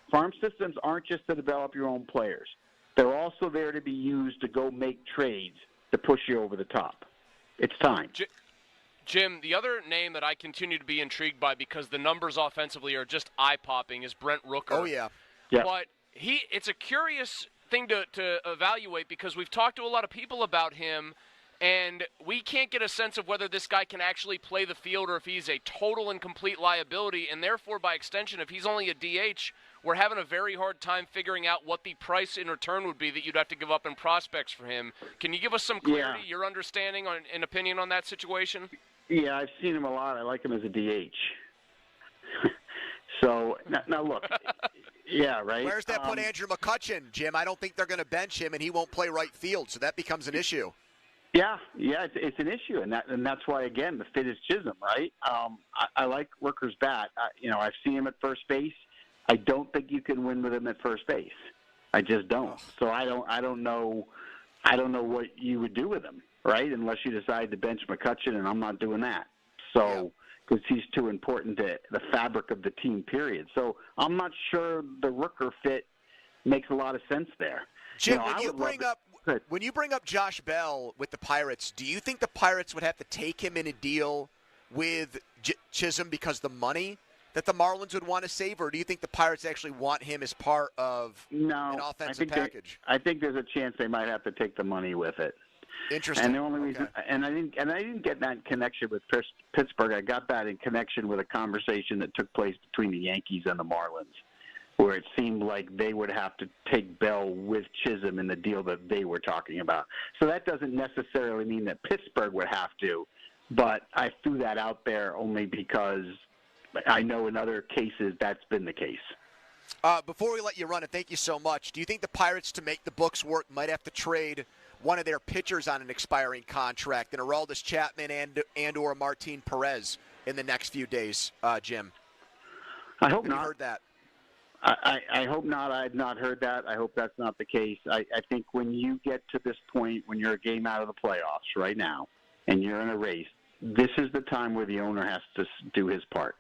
farm systems aren't just to develop your own players. They're also there to be used to go make trades to push you over the top. It's time. Jim, the other name that I continue to be intrigued by because the numbers offensively are just eye-popping is Brent Rooker. Oh, yeah. But it's a curious thing to evaluate because we've talked to a lot of people about him, And we can't get a sense of whether this guy can actually play the field or if he's a total and complete liability. And therefore, by extension, if he's only a DH, we're having a very hard time figuring out what the price in return would be that you'd have to give up in prospects for him. Can you give us some clarity, your understanding and opinion on that situation? Yeah, I've seen him a lot. I like him as a DH. So, now look, yeah, right? Where's that put Andrew McCutchen, Jim? I don't think they're going to bench him, and he won't play right field, so that becomes an issue. Yeah, it's an issue, and that's why, again, the fit is Chisholm, right? I like Rooker's bat. I've seen him at first base. I don't think you can win with him at first base. I just don't. So I don't know what you would do with him, right? Unless you decide to bench McCutchen, and I'm not doing that. So because he's too important to the fabric of the team, period. So I'm not sure the Rooker fit makes a lot of sense there. Jim, when you bring up Josh Bell with the Pirates, do you think the Pirates would have to take him in a deal with Chisholm because the money that the Marlins would want to save, or do you think the Pirates actually want him as part of an offensive package? I think there's a chance they might have to take the money with it. Interesting. And the only reason, and I didn't get that in connection with Pittsburgh. I got that in connection with a conversation that took place between the Yankees and the Marlins, where it seemed like they would have to take Bell with Chisholm in the deal that they were talking about. So that doesn't necessarily mean that Pittsburgh would have to, but I threw that out there only because I know in other cases that's been the case. Before we let you run, and thank you so much, do you think the Pirates, to make the books work, might have to trade one of their pitchers on an expiring contract, and Aroldis Chapman and or Martin Perez in the next few days, Jim? I hope not. Have you heard that? I hope not. I've not heard that. I hope that's not the case. I think when you get to this point, when you're a game out of the playoffs right now, and you're in a race, this is the time where the owner has to do his part.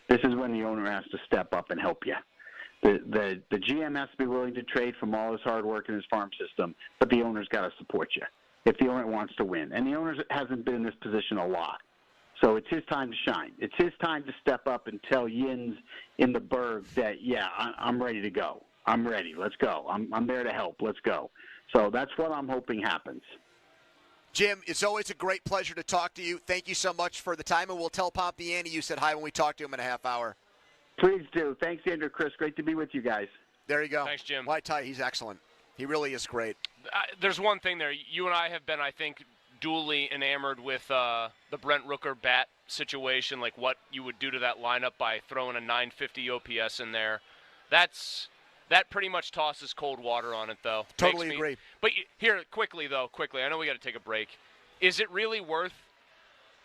This is when the owner has to step up and help you. The GM has to be willing to trade from all his hard work in his farm system, but the owner's got to support you if the owner wants to win. And the owner hasn't been in this position a lot. So it's his time to shine. It's his time to step up and tell Yins in the Berg that, I'm ready to go. I'm ready. Let's go. I'm there to help. Let's go. So that's what I'm hoping happens. Jim, it's always a great pleasure to talk to you. Thank you so much for the time, and we'll tell Pompiani you said hi when we talk to him in a half hour. Please do. Thanks, Andrew, Chris. Great to be with you guys. There you go. Thanks, Jim. Why, Ty, he's excellent. He really is great. There's one thing there. You and I have been, I think, duly enamored with the Brent Rooker bat situation, like what you would do to that lineup by throwing a 950 OPS in there. That pretty much tosses cold water on it, though. Totally agree. But here, quickly, I know we got to take a break. Is it really worth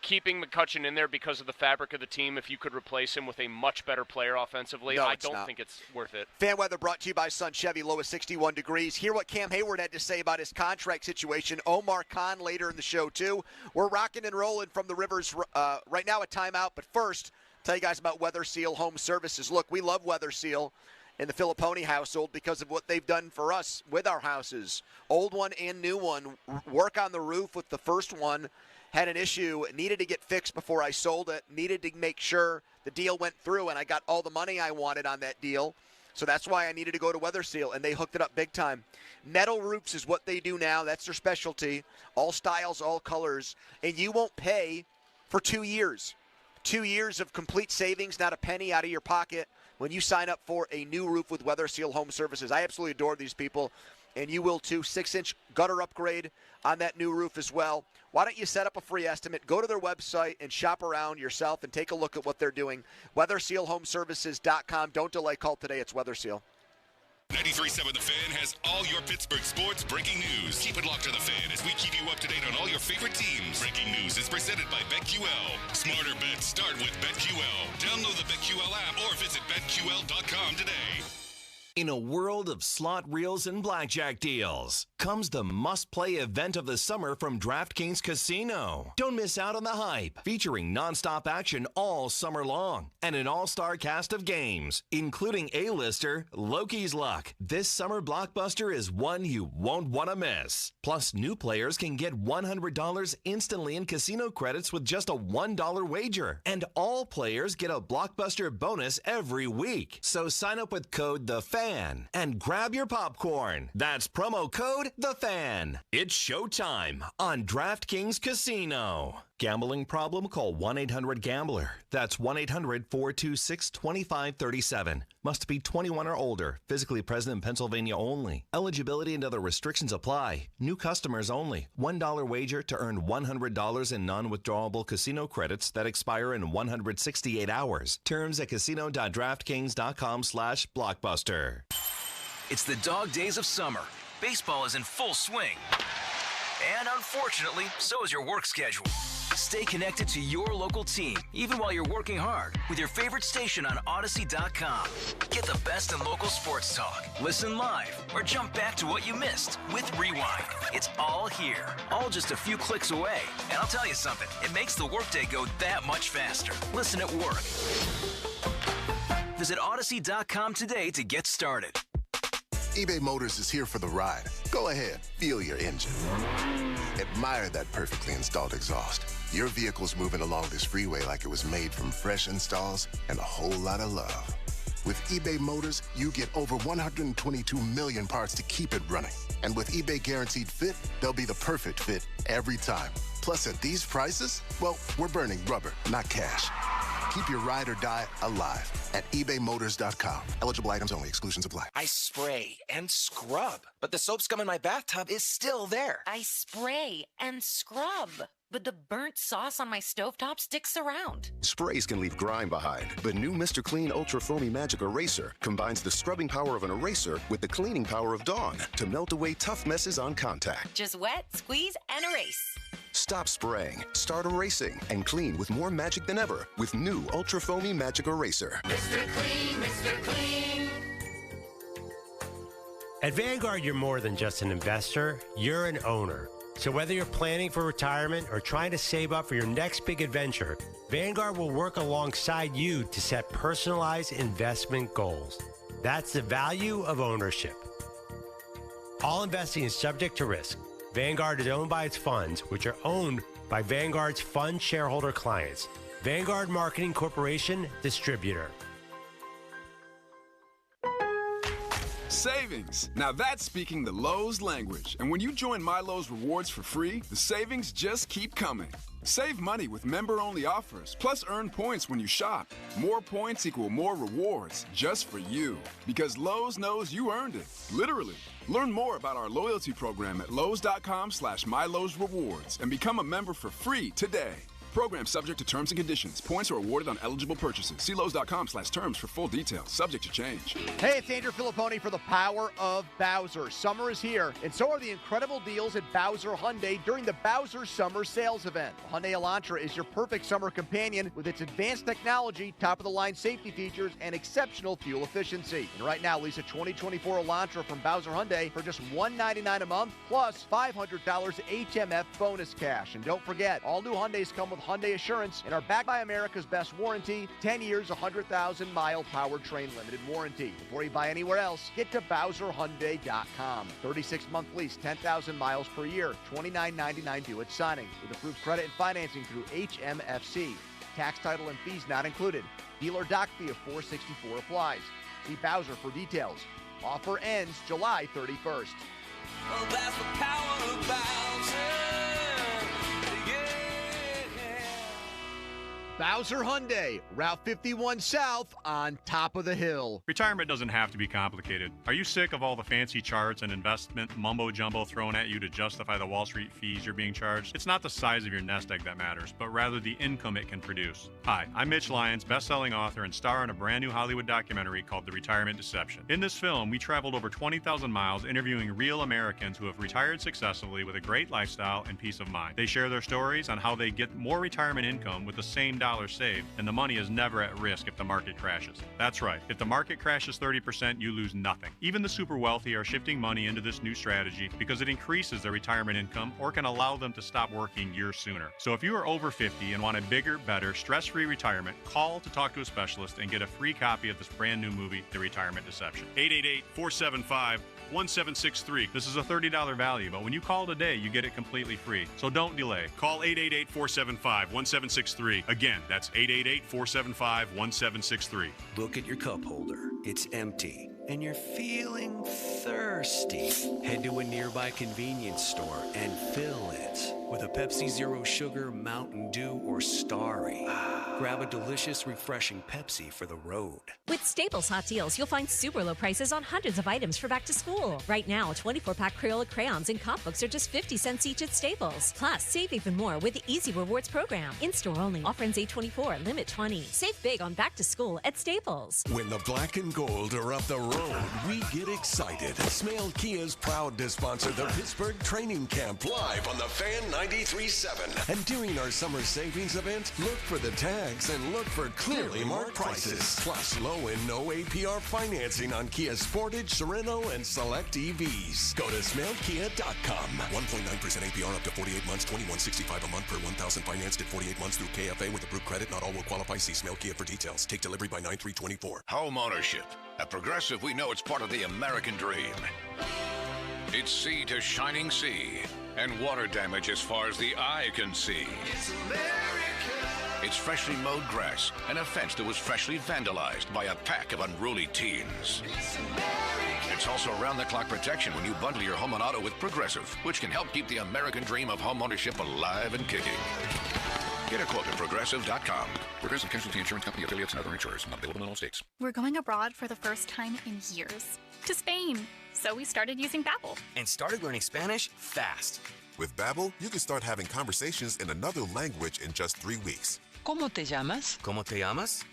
keeping McCutchen in there because of the fabric of the team if you could replace him with a much better player offensively? No, I don't think it's worth it. Fan weather brought to you by Sun Chevy, low of 61 degrees. Hear what Cam Hayward had to say about his contract situation. Omar Khan later in the show, too. We're rocking and rolling from the Rivers right now, a timeout. But first, tell you guys about Weather Seal Home Services. Look, we love Weather Seal in the Filipponi household because of what they've done for us with our houses. Old one and new one. Work on the roof with the first one. Had an issue, needed to get fixed before I sold it, needed to make sure the deal went through, and I got all the money I wanted on that deal. So that's why I needed to go to Weather Seal, and they hooked it up big time. Metal roofs is what they do now. That's their specialty. All styles, all colors, and you won't pay for 2 years. 2 years of complete savings, not a penny out of your pocket when you sign up for a new roof with Weather Seal Home Services. I absolutely adore these people, and you will too. 6-inch gutter upgrade on that new roof as well. Why don't you set up a free estimate, go to their website, and shop around yourself and take a look at what they're doing. WeatherSealHomeservices.com. Don't delay. Call today. It's Weather Seal. 93.7 The Fan has all your Pittsburgh sports breaking news. Keep it locked to The Fan as we keep you up to date on all your favorite teams. Breaking news is presented by BetQL. Smarter bets start with BetQL. Download the BetQL app or visit BetQL.com today. In a world of slot reels and blackjack deals, comes the must-play event of the summer from DraftKings Casino. Don't miss out on the hype, featuring nonstop action all summer long and an all-star cast of games, including A-lister Loki's Luck. This summer blockbuster is one you won't want to miss. Plus, new players can get $100 instantly in casino credits with just a $1 wager. And all players get a blockbuster bonus every week. So sign up with code THEFAN and grab your popcorn. That's promo code The Fan. It's showtime on DraftKings Casino. Gambling problem? Call 1-800-GAMBLER. That's 1-800-426-2537. Must be 21 or older. Physically present in Pennsylvania only. Eligibility and other restrictions apply. New customers only. $1 wager to earn $100 in non-withdrawable casino credits that expire in 168 hours. Terms at casino.draftkings.com/blockbuster. It's the dog days of summer. Baseball is in full swing. And unfortunately, so is your work schedule. Stay connected to your local team, even while you're working hard, with your favorite station on Odyssey.com. Get the best in local sports talk. Listen live or jump back to what you missed with Rewind. It's all here, all just a few clicks away. And I'll tell you something, it makes the workday go that much faster. Listen at work. Visit Odyssey.com today to get started. eBay Motors is here for the ride. Go ahead, feel your engine. Admire that perfectly installed exhaust. Your vehicle's moving along this freeway like it was made from fresh installs and a whole lot of love. With eBay Motors, you get over 122 million parts to keep it running. And with eBay Guaranteed Fit, they'll be the perfect fit every time. Plus, at these prices, well, we're burning rubber, not cash. Keep your ride or die alive at ebaymotors.com. Eligible items only. Exclusions apply. I spray and scrub, but the soap scum in my bathtub is still there. I spray and scrub, but the burnt sauce on my stovetop sticks around. Sprays can leave grime behind. The new Mr. Clean Ultra Foamy Magic Eraser combines the scrubbing power of an eraser with the cleaning power of Dawn to melt away tough messes on contact. Just wet, squeeze, and erase. Stop spraying, start erasing, and clean with more magic than ever with new Ultra Foamy Magic Eraser. Mr. Clean, Mr. Clean. At Vanguard, you're more than just an investor, you're an owner. So whether you're planning for retirement or trying to save up for your next big adventure, Vanguard will work alongside you to set personalized investment goals. That's the value of ownership. All investing is subject to risk. Vanguard is owned by its funds, which are owned by Vanguard's fund shareholder clients. Vanguard Marketing Corporation, distributor. Savings. Now that's speaking the Lowe's language. And when you join My Lowe's Rewards for free, the savings just keep coming. Save money with member-only offers, plus earn points when you shop. More points equal more rewards, just for you. Because Lowe's knows you earned it, literally. Learn more about our loyalty program at lowes.com/MyLowe'sRewards and become a member for free today. Program subject to terms and conditions. Points are awarded on eligible purchases. See Lowe's.com/terms for full details. Subject to change. Hey, it's Andrew Filipponi for the Power of Bowser. Summer is here, and so are the incredible deals at Bowser Hyundai during the Bowser Summer Sales Event. The Hyundai Elantra is your perfect summer companion with its advanced technology, top-of-the-line safety features, and exceptional fuel efficiency. And right now, lease a 2024 Elantra from Bowser Hyundai for just $199 a month, plus $500 HMF bonus cash. And don't forget, all new Hyundais come with Hyundai Assurance and are backed by America's best warranty, 10 years, 100,000-mile powertrain limited warranty. Before you buy anywhere else, get to BowserHyundai.com. 36-month lease, 10,000 miles per year, $29.99 due at signing. With approved credit and financing through HMFC. Tax, title, and fees not included. Dealer doc fee of $464 applies. See Bowser for details. Offer ends July 31st. Well, that's the power of Bowser. Bowser Hyundai, Route 51 South on top of the hill. Retirement doesn't have to be complicated. Are you sick of all the fancy charts and investment mumbo-jumbo thrown at you to justify the Wall Street fees you're being charged? It's not the size of your nest egg that matters, but rather the income it can produce. Hi, I'm Mitch Lyons, best-selling author and star in a brand new Hollywood documentary called The Retirement Deception. In this film, we traveled over 20,000 miles interviewing real Americans who have retired successfully with a great lifestyle and peace of mind. They share their stories on how they get more retirement income with the same dollar saved, and the money is never at risk if the market crashes. That's right. If the market crashes 30%, you lose nothing. Even the super wealthy are shifting money into this new strategy because it increases their retirement income or can allow them to stop working years sooner. So if you are over 50 and want a bigger, better, stress-free retirement, call to talk to a specialist and get a free copy of this brand new movie, The Retirement Deception. 888-475-1763. This is a $30 value, but when you call today, you get it completely free. So don't delay. Call 888-475-1763. Again, that's 888-475-1763. Look at your cup holder. It's empty. and you're feeling thirsty, head to a nearby convenience store and fill it with a Pepsi Zero Sugar, Mountain Dew, or Starry. Grab a delicious, refreshing Pepsi for the road. With Staples Hot Deals, you'll find super low prices on hundreds of items for back to school. Right now, 24-pack Crayola crayons and cop books are just 50 cents each at Staples. Plus, save even more with the Easy Rewards program. In-store only. Offer ends 8/24. Limit 20. Save big on back to school at Staples. When the black and gold are up the road, we get excited. Smale Kia's proud to sponsor the Pittsburgh Training Camp live on the Fan 93.7. And during our summer savings event, look for the tags and look for clearly marked prices. Plus, low and no APR financing on Kia Sportage, Sorento, and select EVs. Go to smalekia.com. 1.9% APR up to 48 months, $21.65 a month per 1,000 financed at 48 months through KFA with approved credit. Not all will qualify. See Smale Kia for details. Take delivery by 9/3/24. Home ownership. At Progressive, we know it's part of the American dream. It's sea to shining sea and water damage as far as the eye can see. It's America. It's freshly mowed grass and a fence that was freshly vandalized by a pack of unruly teens. It's America. It's also round-the-clock protection when you bundle your home and auto with Progressive, which can help keep the American dream of home ownership alive and kicking. Get a quote at Progressive.com. Progressive Casualty Insurance Company, affiliates, and other insurers. Not available in all states. We're going abroad for the first time in years. To Spain. So we started using Babbel. And started learning Spanish fast. With Babbel, you can start having conversations in another language in just 3 weeks. ¿Cómo te llamas? ¿Cómo te llamas?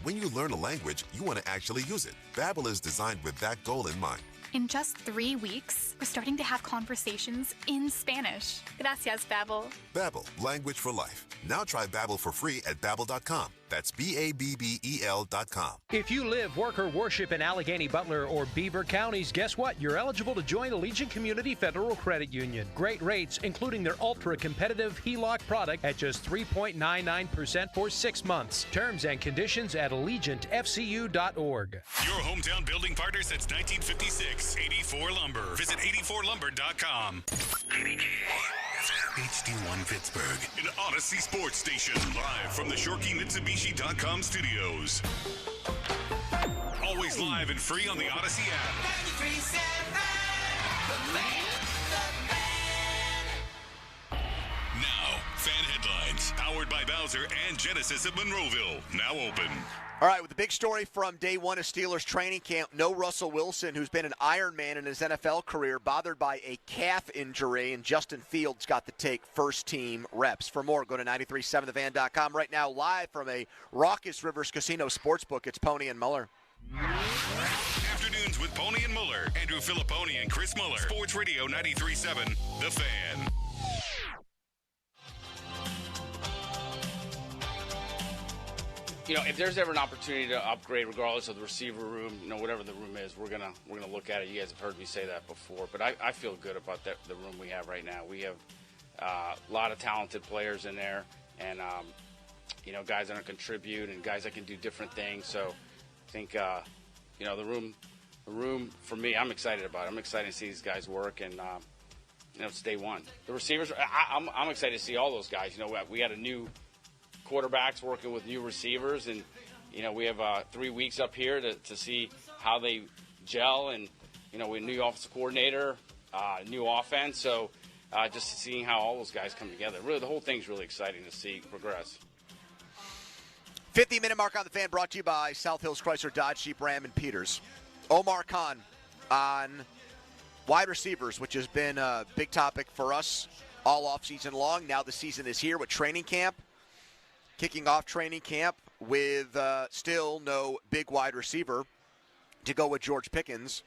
When you learn a language, you want to actually use it. Babbel is designed with that goal in mind. In just 3 weeks, we're starting to have conversations in Spanish. Gracias, Babbel. Babbel, language for life. Now try Babbel for free at Babbel.com. That's Babbel.com. If you live, work, or worship in Allegheny, Butler, or Beaver counties, guess what? You're eligible to join Allegiant Community Federal Credit Union. Great rates, including their ultra-competitive HELOC product at just 3.99% for 6 months. Terms and conditions at AllegiantFCU.org. Your hometown building partner since 1956, 84 Lumber. Visit 84lumber.com. HD1 Pittsburgh, an Odyssey Sports Station, live from the ShorkeyMitsubishi.com studios. Always live and free on the Odyssey app. 93.7, the fan. Now, fan headlines, powered by Bowser and Genesis of Monroeville, now open. All right, with the big story from day one of Steelers training camp, no Russell Wilson, who's been an Ironman in his NFL career, bothered by a calf injury, and Justin Fields got to take first-team reps. For more, go to 937thevan.com. Right now, live from a raucous Rivers Casino Sportsbook, it's Pony and Muller. Afternoons with Pony and Muller, Andrew Filipponi and Chris Muller. Sports Radio 93.7, The Fan. You know, if there's ever an opportunity to upgrade, regardless of the receiver room, you know, whatever the room is, we're gonna look at it. You guys have heard me say that before, but I feel good about the room we have right now. We have a lot of talented players in there, and you know, guys that are contribute and guys that can do different things. So I think you know, the room for me, I'm excited about it. I'm excited to see these guys work, and you know, it's day one. The receivers, I'm excited to see all those guys. You know, we had a new quarterbacks working with new receivers, and you know, we have 3 weeks up here to see how they gel, and you know, with a new offensive coordinator, new offense, so just seeing how all those guys come together. Really, the whole thing's really exciting to see progress. 50-minute mark on the Fan, brought to you by South Hills Chrysler, Dodge, Jeep, Ram, and Peters. Omar Khan on wide receivers, which has been a big topic for us all offseason long. Now the season is here with training camp. Kicking off training camp with still no big wide receiver to go with George Pickens.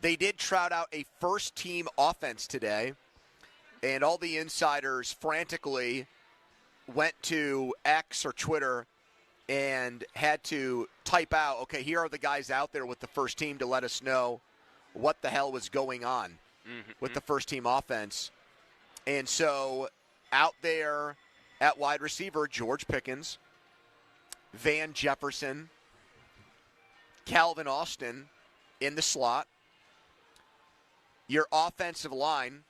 They did trot out a first-team offense today, and all the insiders frantically went to X or Twitter and had to type out, okay, here are the guys out there with the first team to let us know what the hell was going on with the first-team offense. And so out there at wide receiver, George Pickens, Van Jefferson, Calvin Austin in the slot. Your offensive line,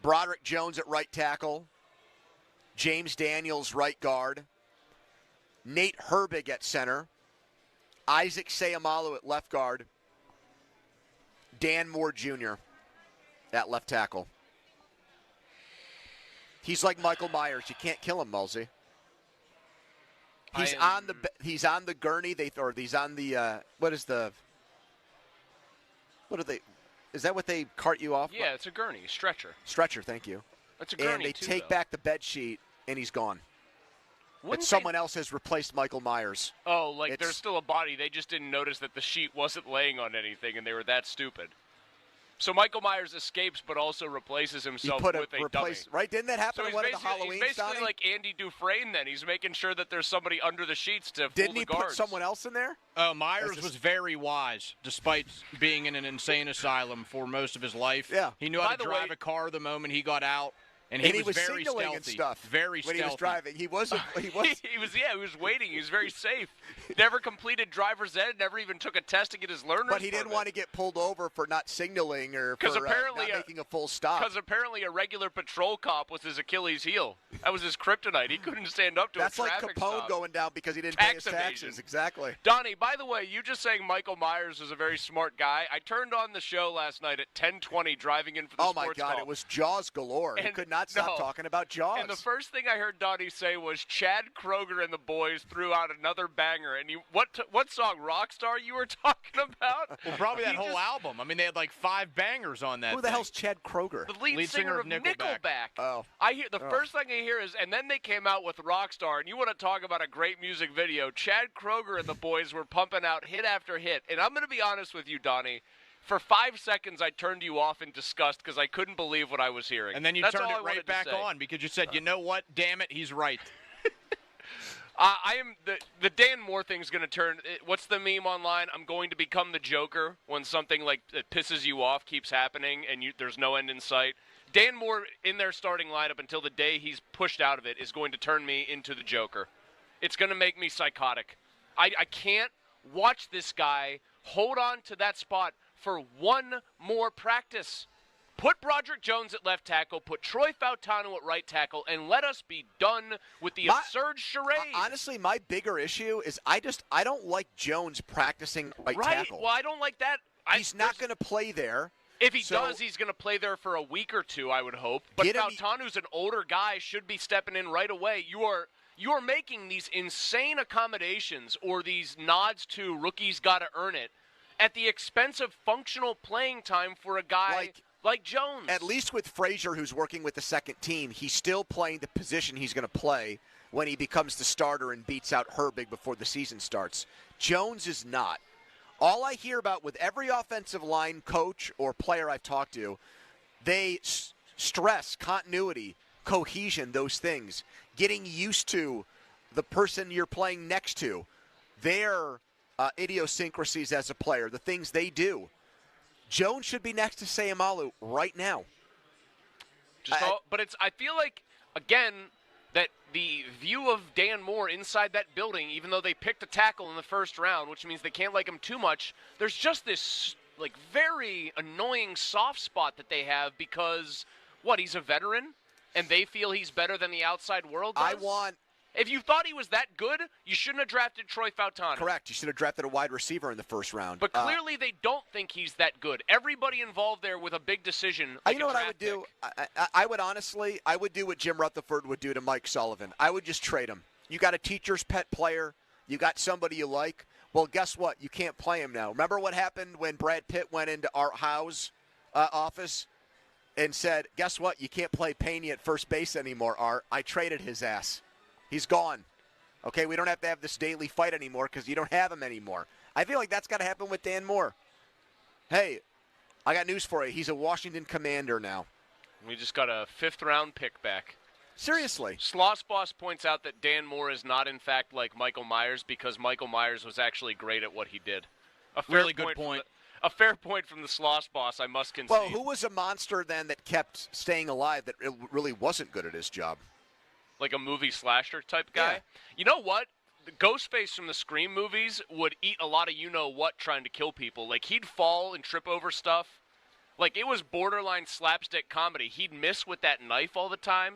Broderick Jones at right tackle, James Daniels right guard, Nate Herbig at center, Isaac Seumalo at left guard. Dan Moore Jr. at left tackle. He's like Michael Myers. You can't kill him, Mulsey. He's on the gurney. He's on the is that what they cart you off? Yeah, it's a gurney, stretcher. Stretcher, thank you. That's a gurney, and they too, take though. back the bed sheet, and he's gone. Wouldn't Someone else has replaced Michael Myers. Oh, like there's still a body. They just didn't notice that the sheet wasn't laying on anything, and they were that stupid. So Michael Myers escapes, but also replaces himself with a dummy. Right? Didn't that happen So in one of the Halloween? He's basically like Andy Dufresne. Then he's making sure that there's somebody under the sheets to Didn't fool the he guards. put someone else in there? Myers was very wise, despite being in an insane asylum for most of his life. Yeah. He knew how to drive a car the moment he got out. And he was very signaling stealthy. and stuff. Very when stealthy. he was driving. He was. he was waiting. He was very safe. Never completed driver's ed. Never even took a test to get his learner's But he didn't want to get pulled over for not signaling or for apparently not making a full stop. Because apparently a regular patrol cop was his Achilles heel. That was his kryptonite. He couldn't stand up to That's a like traffic Capone stop. going down because he didn't pay his Tax taxes. evasion. Exactly. Donnie, by the way, you just saying Michael Myers was a very smart guy. I turned on the show last night at 10:20 driving in for the sports Oh, my God. call. It was Jaws galore. He could not stop talking about Jaws. And the first thing I heard Donnie say was Chad Kroeger and the boys threw out another banger. And what song, Rockstar, you were talking about? Well, probably that whole album. I mean, they had like 5 bangers on that. Who the hell's Chad Kroeger? The lead singer of Nickelback. Oh. I hear the first thing I hear is, and then they came out with Rockstar, and you want to talk about a great music video. Chad Kroeger and the boys were pumping out hit after hit. And I'm going to be honest with you, Donnie. For 5 seconds, I turned you off in disgust because I couldn't believe what I was hearing. And then you turned it right back on because you said, you know what? Damn it, he's right. I am the Dan Moore thing's going to turn. What's the meme online? I'm going to become the Joker when something like that pisses you off keeps happening and there's no end in sight. Dan Moore in their starting lineup until the day he's pushed out of it is going to turn me into the Joker. It's going to make me psychotic. I can't watch this guy hold on to that spot for one more practice. Put Broderick Jones at left tackle, put Troy Fautanu at right tackle, and let us be done with the absurd charade. Honestly, my bigger issue is I don't like Jones practicing right tackle. Well, I don't like that. He's not going to play there. If he does, he's going to play there for a week or two, I would hope. But Fautanu's an older guy, should be stepping in right away. You are making these insane accommodations or these nods to rookies got to earn it at the expense of functional playing time for a guy like Jones. At least with Frazier, who's working with the second team, he's still playing the position he's going to play when he becomes the starter and beats out Herbig before the season starts. Jones is not. All I hear about with every offensive line coach or player I've talked to, they stress continuity, cohesion, those things, getting used to the person you're playing next to, their idiosyncrasies as a player, the things they do. Jones should be next to Seumalo right now. But I feel like, again, that the view of Dan Moore inside that building, even though they picked a tackle in the first round, which means they can't like him too much, there's just this very annoying soft spot that they have because, he's a veteran? And they feel he's better than the outside world does? If you thought he was that good, you shouldn't have drafted Troy Fautanu. Correct. You should have drafted a wide receiver in the first round. But clearly they don't think he's that good. Everybody involved there with a big decision. You know what I would do? I would do what Jim Rutherford would do to Mike Sullivan. I would just trade him. You got a teacher's pet player. You got somebody you like. Well, guess what? You can't play him now. Remember what happened when Brad Pitt went into Art Howe's office and said, guess what? You can't play Payne at first base anymore, Art. I traded his ass. He's gone. Okay, we don't have to have this daily fight anymore because you don't have him anymore. I feel like that's got to happen with Dan Moore. Hey, I got news for you. He's a Washington Commander now. We just got a 5th-round pick back. Seriously. Sloss Boss points out that Dan Moore is not, in fact, like Michael Myers because Michael Myers was actually great at what he did. Really good point. A fair point from the Sloss Boss, I must concede. Well, who was a monster then that kept staying alive that really wasn't good at his job? Like a movie slasher type guy? Yeah. You know what? The Ghostface from the Scream movies would eat a lot of you-know-what trying to kill people. Like, he'd fall and trip over stuff. Like, it was borderline slapstick comedy. He'd miss with that knife all the time.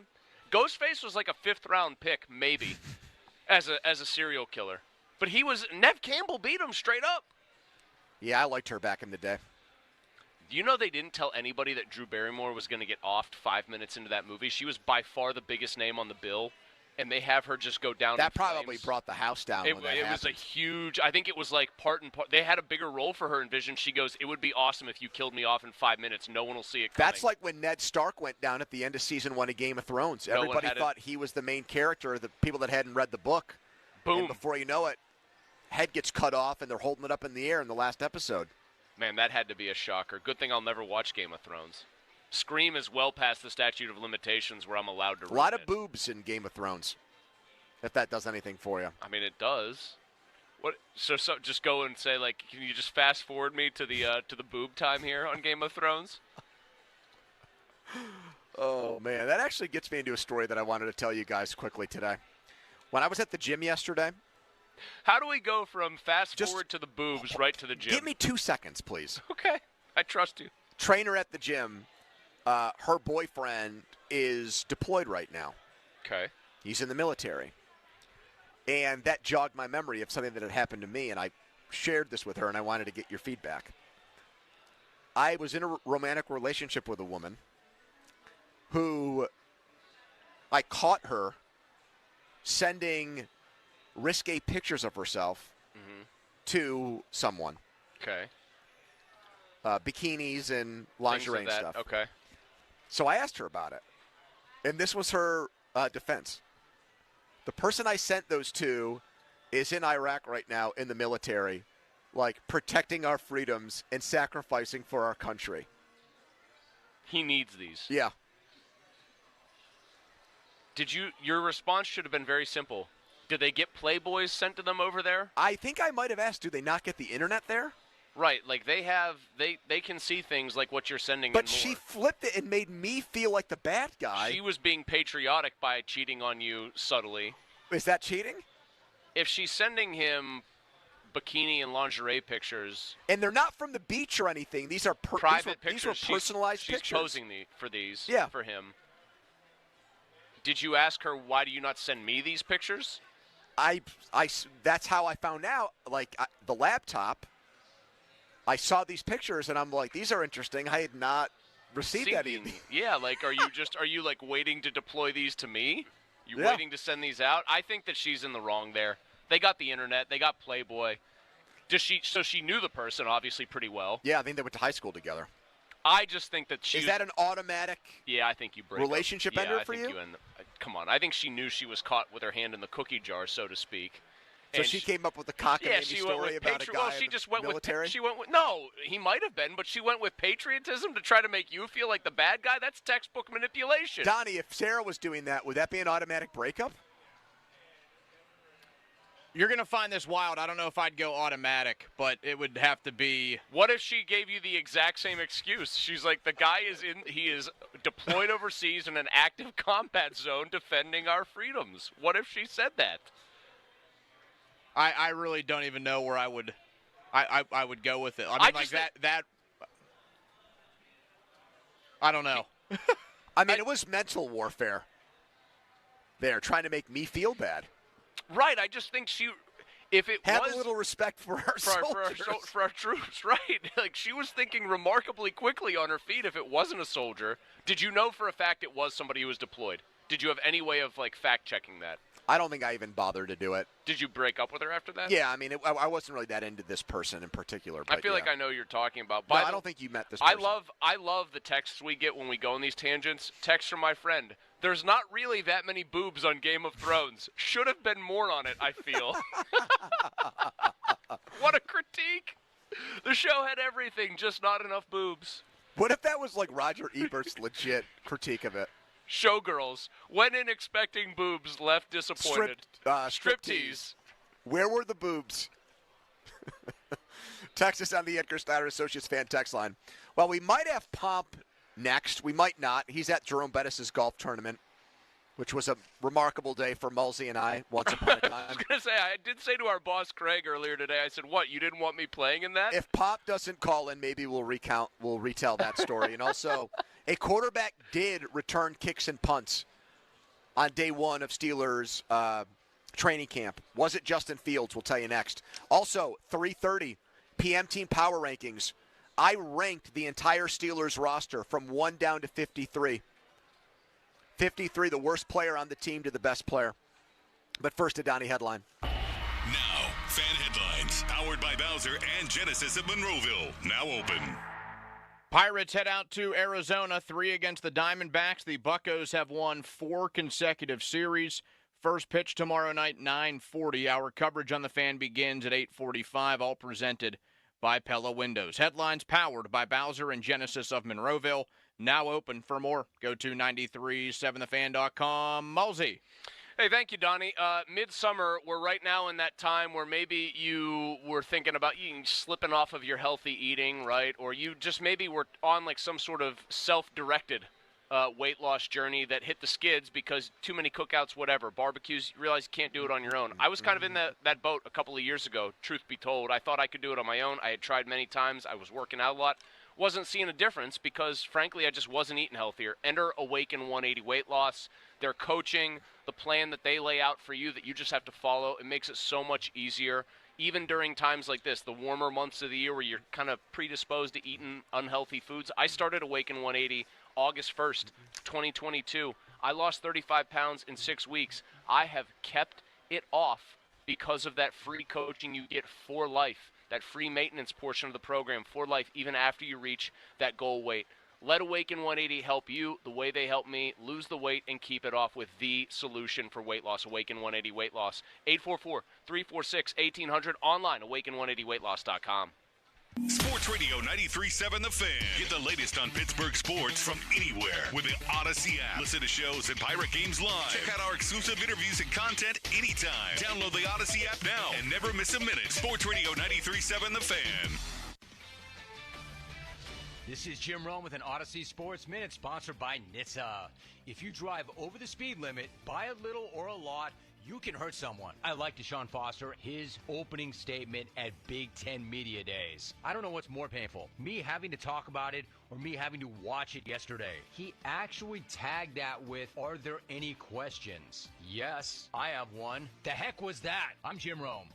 Ghostface was like a 5th-round pick, maybe, as a serial killer. But Nev Campbell beat him straight up. Yeah, I liked her back in the day. Do you know they didn't tell anybody that Drew Barrymore was going to get offed 5 minutes into that movie? She was by far the biggest name on the bill, and they have her just go down. That probably brought the house down. It was a huge. I think it was like part and part. They had a bigger role for her in Vision. She goes, "It would be awesome if you killed me off in 5 minutes. No one will see it coming." That's like when Ned Stark went down at the end of season 1 of Game of Thrones. Everybody thought he was the main character. The people that hadn't read the book. Boom! And before you know it, head gets cut off, and they're holding it up in the air in the last episode. Man, that had to be a shocker. Good thing I'll never watch Game of Thrones. Scream is well past the statute of limitations where I'm allowed to. A lot of boobs in Game of Thrones. If that does anything for you. I mean, it does. What? So just go and say, like, can you just fast forward me to the boob time here on Game of Thrones? Oh man, that actually gets me into a story that I wanted to tell you guys quickly today. When I was at the gym yesterday. How do we go from fast forward to the boobs right to the gym? Give me 2 seconds, please. Okay, I trust you. Trainer at the gym, her boyfriend is deployed right now. Okay. He's in the military. And that jogged my memory of something that had happened to me, and I shared this with her, and I wanted to get your feedback. I was in a romantic relationship with a woman who I caught her sending risque pictures of herself to someone. Okay. Bikinis and lingerie and stuff. Okay. So I asked her about it. And this was her defense. The person I sent those to is in Iraq right now in the military, like protecting our freedoms and sacrificing for our country. He needs these. Yeah. Your response should have been very simple. Did they get Playboys sent to them over there? I think I might have asked, do they not get the internet there? Right, like they can see things like what you're sending. But she flipped it and made me feel like the bad guy. She was being patriotic by cheating on you subtly. Is that cheating? If she's sending him bikini and lingerie pictures, and they're not from the beach or anything, these are private pictures. These were personalized pictures. She's posing for these yeah. for him. Did you ask her, why do you not send me these pictures? That's how I found out. Like the laptop, I saw these pictures and I'm like, these are interesting. I had not received any of these. Yeah, like are you like waiting to deploy these to me? You waiting to send these out? I think that she's in the wrong there. They got the internet. They got Playboy. So she knew the person obviously pretty well. Yeah, I think they went to high school together. I just think that Is that an automatic? Yeah, I think you break relationship up. ender I for think you? Come on, I think she knew she was caught with her hand in the cookie jar, so to speak. So she came up with a cockamamie story about a guy well, she just went military? with. She went with. No, he might have been, but she went with patriotism to try to make you feel like the bad guy. That's textbook manipulation. Donnie, if Sarah was doing that, would that be an automatic breakup? You're going to find this wild. I don't know if I'd go automatic, but it would have to be. What if she gave you the exact same excuse? She's like, the guy he is deployed overseas in an active combat zone defending our freedoms. What if she said that? I really don't even know where I would go with it. I mean, that I don't know. I mean, it was mental warfare. They're trying to make me feel bad. Right, I just think if it have was a little respect for our soldiers. For our troops, right? Like she was thinking remarkably quickly on her feet. If it wasn't a soldier, did you know for a fact it was somebody who was deployed? Did you have any way of like fact checking that? I don't think I even bothered to do it. Did you break up with her after that? Yeah, I mean, I wasn't really that into this person in particular. But I feel like I know who you're talking about. No, I don't think you met this person. I love the texts we get when we go on these tangents. Text from my friend. There's not really that many boobs on Game of Thrones. Should have been more on it, I feel. What a critique. The show had everything, just not enough boobs. What if that was like Roger Ebert's legit critique of it? Showgirls went in expecting boobs, left disappointed. Striptease. Where were the boobs? Text us on the Edgar Steiner Associates fan text line. Well, we might have Pomp next. We might not. He's at Jerome Bettis' golf tournament, which was a remarkable day for Mulsey and I once upon a time. I was going to say, I did say to our boss Craig earlier today, I said, what, you didn't want me playing in that? If Pop doesn't call in, maybe we'll retell that story. And also, a quarterback did return kicks and punts on day one of Steelers training camp. Was it Justin Fields? We'll tell you next. Also, 3:30 p.m. team power rankings. I ranked the entire Steelers roster from 1 down to 53. 53, the worst player on the team to the best player. But first, a Donnie headline. Now, fan headlines, powered by Bowser and Genesis of Monroeville. Now open. Pirates head out to Arizona, 3 against the Diamondbacks. The Buccos have won 4 consecutive series. First pitch tomorrow night, 9:40. Our coverage on the Fan begins at 8:45, all presented by Pella Windows. Headlines powered by Bowser and Genesis of Monroeville. Now open. For more, go to 937thefan.com. Mulsey. Hey, thank you, Donnie. Midsummer, we're right now in that time where maybe you were thinking about slipping off of your healthy eating, right? Or you just maybe were on like some sort of self-directed weight loss journey that hit the skids because too many cookouts, whatever, barbecues, you realize you can't do it on your own. I was kind of in that boat a couple of years ago, truth be told. I thought I could do it on my own. I had tried many times. I was working out a lot. Wasn't seeing a difference because, frankly, I just wasn't eating healthier. Enter Awaken 180 Weight Loss. Their coaching, the plan that they lay out for you that you just have to follow, it makes it so much easier. Even during times like this, the warmer months of the year where you're kind of predisposed to eating unhealthy foods. I started Awaken 180 August 1st, 2022. I lost 35 pounds in 6 weeks. I have kept it off because of that free coaching you get for life, that free maintenance portion of the program for life, even after you reach that goal weight. Let Awaken 180 help you the way they help me lose the weight and keep it off with the solution for weight loss, Awaken 180 Weight Loss. 844-346-1800, online, awaken180weightloss.com. Sports Radio 93.7 The Fan. Get the latest on Pittsburgh sports from anywhere with the Odyssey app. Listen to shows and Pirate Games live. Check out our exclusive interviews and content anytime. Download the Odyssey app now and never miss a minute. Sports Radio 93.7 The Fan. This is Jim Rome with an Odyssey Sports Minute sponsored by NHTSA. If you drive over the speed limit by a little or a lot, you can hurt someone. I like Deshaun Foster, his opening statement at Big Ten Media Days. I don't know what's more painful, me having to talk about it or me having to watch it yesterday. He actually tagged that with, "Are there any questions?" Yes, I have one. The heck was that? I'm Jim Rome.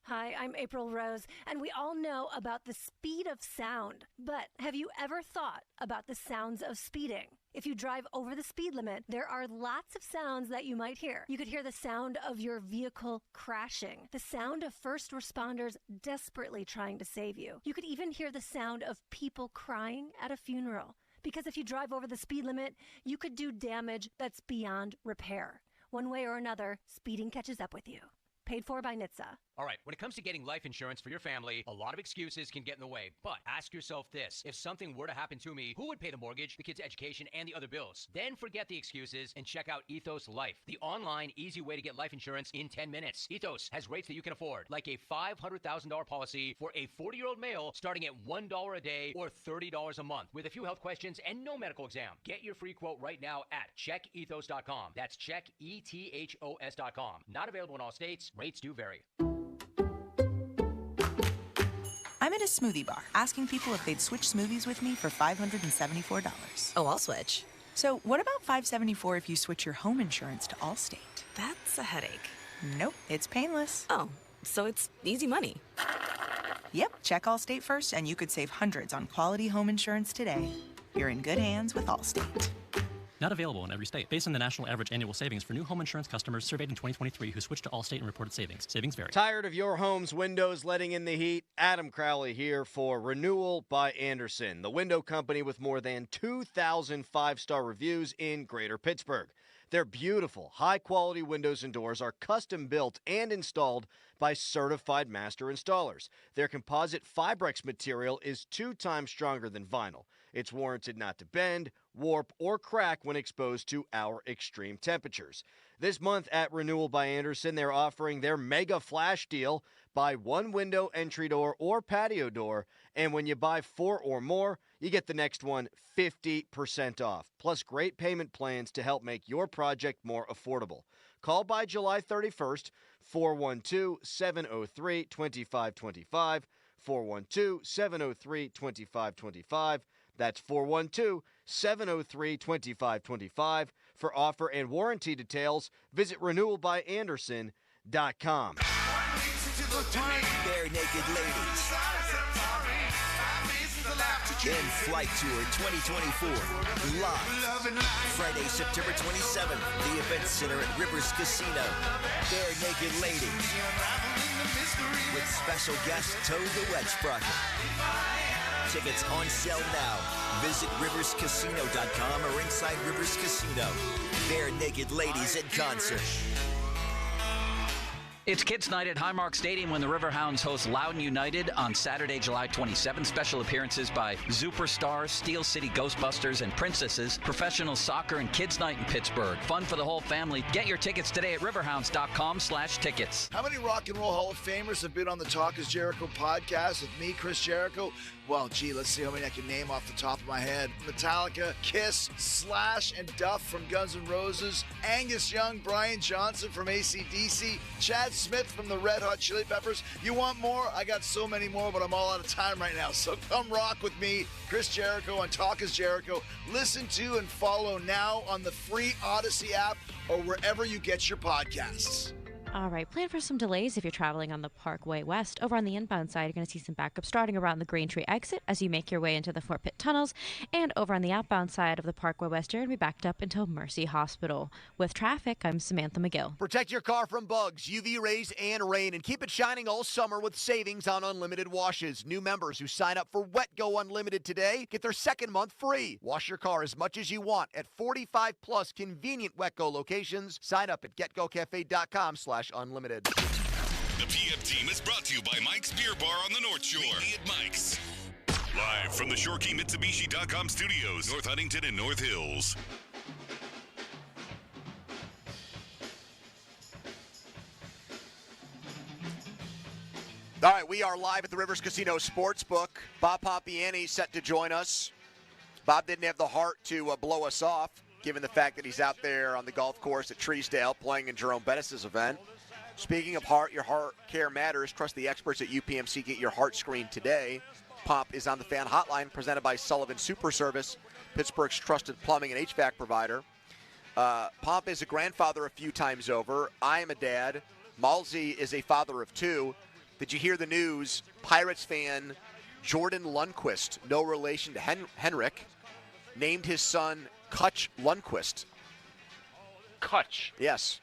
Hi, I'm April Rose, and we all know about the speed of sound. But have you ever thought about the sounds of speeding? If you drive over the speed limit, there are lots of sounds that you might hear. You could hear the sound of your vehicle crashing, the sound of first responders desperately trying to save you. You could even hear the sound of people crying at a funeral. Because if you drive over the speed limit, you could do damage that's beyond repair. One way or another, speeding catches up with you. Paid for by NHTSA. All right, when it comes to getting life insurance for your family, a lot of excuses can get in the way. But ask yourself this. If something were to happen to me, who would pay the mortgage, the kids' education, and the other bills? Then forget the excuses and check out Ethos Life, the online, easy way to get life insurance in 10 minutes. Ethos has rates that you can afford, like a $500,000 policy for a 40-year-old male starting at $1 a day or $30 a month, with a few health questions and no medical exam. Get your free quote right now at checkethos.com. That's checkethos.com. Not available in all states. Rates do vary. I'm at a smoothie bar, asking people if they'd switch smoothies with me for $574. Oh, I'll switch. So what about $574 if you switch your home insurance to Allstate? That's a headache. Nope, it's painless. Oh, so it's easy money. Yep, check Allstate first and you could save hundreds on quality home insurance today. You're in good hands with Allstate. Not available in every state. Based on the national average annual savings for new home insurance customers surveyed in 2023 who switched to Allstate and reported savings. Savings vary. Tired of your home's windows letting in the heat? Adam Crowley here for Renewal by Andersen, the window company with more than 2,000 five-star reviews in Greater Pittsburgh. Their beautiful, high-quality windows and doors are custom-built and installed by certified master installers. Their composite Fibrex material is 2 times stronger than vinyl. It's warranted not to bend, warp, or crack when exposed to our extreme temperatures. This month at Renewal by Andersen, they're offering their mega flash deal. Buy 1 window, entry door, or patio door, and when you buy 4 or more, you get the next one 50% off, plus great payment plans to help make your project more affordable. Call by July 31st, 412-703-2525, 412-703-2525. That's 412-703-2525 For offer and warranty details, visit renewalbyanderson.com. Bare Naked Ladies. In Flight Tour 2024. Live. Friday, September 27th. The Event Center at Rivers Casino. Bare Naked Ladies. With special guest Toe the Wedge Project. Tickets on sale now. Visit riverscasino.com or inside Rivers Casino. Bare Naked Ladies in concert. It's Kids Night at Highmark Stadium when the Riverhounds host Loudoun United on Saturday, July 27th. Special appearances by Superstars, Steel City Ghostbusters, and Princesses. Professional soccer and Kids Night in Pittsburgh. Fun for the whole family. Get your tickets today at riverhounds.com/tickets. How many Rock and Roll Hall of Famers have been on the Talk is Jericho podcast with me, Chris Jericho? Well, gee, let's see how many I can name off the top of my head. Metallica, Kiss, Slash, and Duff from Guns N' Roses, Angus Young, Brian Johnson from AC/DC, Chad Smith from the Red Hot Chili Peppers. You want more? I got so many more, but I'm all out of time right now. So come rock with me, Chris Jericho, on Talk is Jericho. Listen to and follow now on the free Odyssey app or wherever you get your podcasts. All right, plan for some delays if you're traveling on the Parkway West. Over on the inbound side, you're going to see some backup starting around the Green Tree exit as you make your way into the Fort Pitt tunnels. And over on the outbound side of the Parkway West, you're going to be backed up until Mercy Hospital. With traffic, I'm Samantha McGill. Protect your car from bugs, UV rays, and rain, and keep it shining all summer with savings on unlimited washes. New members who sign up for Wet Go Unlimited today get their second month free. Wash your car as much as you want at 45-plus convenient Wet Go locations. Sign up at getgocafe.com/unlimited. The PM team is brought to you by Mike's Beer Bar on the North Shore. Meet me at Mike's. Live from the ShoreKeyMitsubishi.com studios, North Huntington and North Hills. All right, we are live at the Rivers Casino Sportsbook. Bob Pompiani set to join us. Bob didn't have the heart to blow us off, given the fact that he's out there on the golf course at Treesdale playing in Jerome Bettis' event. Speaking of heart, your heart care matters. Trust the experts at UPMC. Get your heart screened today. Pomp is on the fan hotline, presented by Sullivan Super Service, Pittsburgh's trusted plumbing and HVAC provider. Pomp is a grandfather a few times over. I am a dad. Malsey is a father of two. Did you hear the news? Pirates fan Jordan Lundquist, no relation to Henrik, named his son Kutch Lundquist. Kutch? Yes.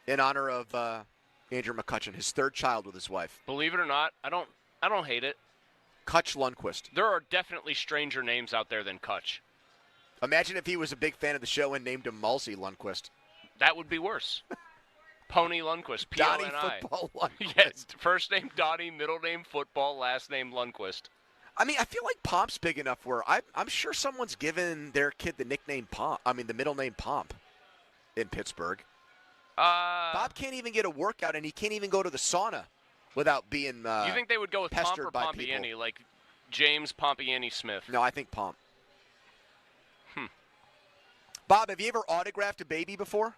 In honor of Andrew McCutcheon, his third child with his wife. Believe it or not, I don't hate it. Kutch Lundquist. There are definitely stranger names out there than Kutch. Imagine if he was a big fan of the show and named him Malsey Lundquist. That would be worse. Pony Lundquist, P-O-N-I. Donnie Football Lundquist. Yes, first name Donnie, middle name Football, last name Lundquist. I mean, I feel like Pomp's big enough where I'm sure someone's given their kid the nickname Pomp. I mean, the middle name Pomp in Pittsburgh. Bob can't even get a workout, and he can't even go to the sauna without being you think they would go with Pomp or Pompiani, people. like James Pompiani Smith? No, I think Pomp. Bob, have you ever autographed a baby before?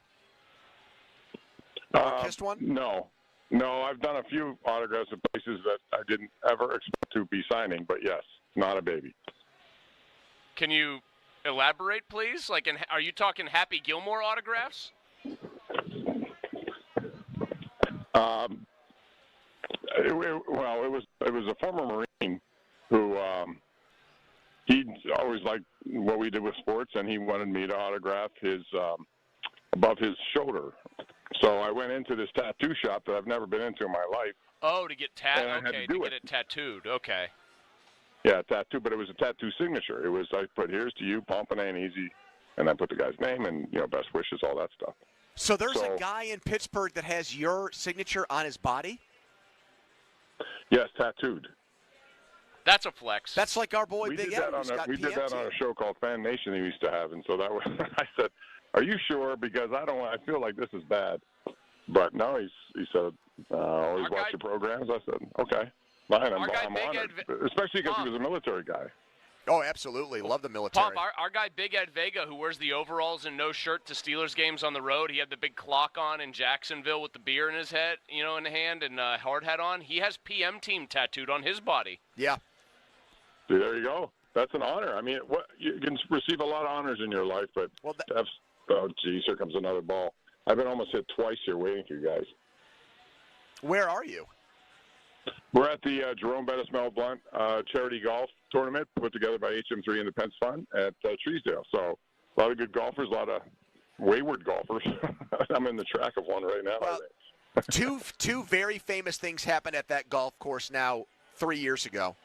Or kissed one? No, I've done a few autographs at places that I didn't ever expect to be signing, but yes, not a baby. Can you elaborate, please? Like, are you talking Happy Gilmore autographs? It was a former Marine who he always liked what we did with sports, and he wanted me to autograph his above his shoulder. So I went into this tattoo shop that I've never been into in my life. Oh, to get to get it tattooed. Okay. Yeah, tattoo, but it was a tattoo signature. It was, I put, here's to you, Pompanay and Easy, and I put the guy's name and, best wishes, all that stuff. So there's a guy in Pittsburgh that has your signature on his body? Yes, tattooed. That's a flex. That's like our boy Big Ed. We did that on a show called Fan Nation he used to have, and so that was, I said, are you sure? Because I feel like this is bad. But no, he said, always watch your programs. I said, okay. Fine, I'm honored, especially because he was a military guy. Oh, absolutely. Love the military. Pomp, our guy Big Ed Vega, who wears the overalls and no shirt to Steelers games on the road, he had the big clock on in Jacksonville with the beer in his head, in the hand, and hard hat on. He has PM team tattooed on his body. Yeah. See, there you go. That's an honor. I mean, you can receive a lot of honors in your life, but oh, geez, here comes another ball. I've been almost hit twice here waiting for you guys. Where are you? We're at the Jerome Bettis Mel Blunt charity golf tournament put together by HM3 and the Pence Fund at Treesdale. So a lot of good golfers, a lot of wayward golfers. I'm in the track of one right now. Well, two very famous things happened at that golf course now 3 years ago.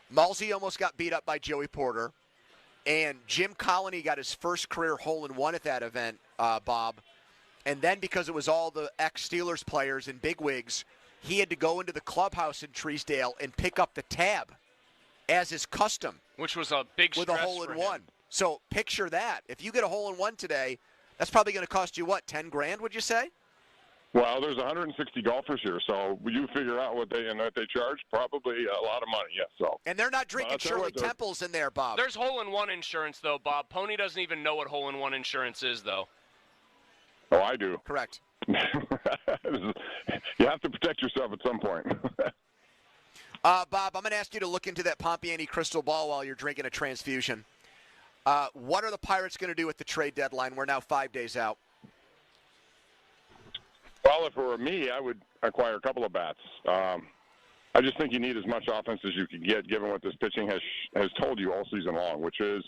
Malsey almost got beat up by Joey Porter, and Jim Colony got his first career hole-in-one at that event, Bob. And then because it was all the ex-Steelers players and bigwigs, he had to go into the clubhouse in Treesdale and pick up the tab, as is custom. Which was a big stress with a hole-in-one. So picture that. If you get a hole-in-one today, that's probably going to cost you, what, $10,000, would you say? Well, there's 160 golfers here, so you figure out what they charge. Probably a lot of money, yes. So. And they're not drinking Shirley Temples in there, Bob. There's hole-in-one insurance, though, Bob. Pony doesn't even know what hole-in-one insurance is, though. Oh, I do. Correct. You have to protect yourself at some point. Bob, I'm going to ask you to look into that Pompiani crystal ball while you're drinking a transfusion. What are the Pirates going to do at the trade deadline? We're now 5 days out. Well, if it were me, I would acquire a couple of bats. I just think you need as much offense as you can get, given what this pitching has told you all season long, which is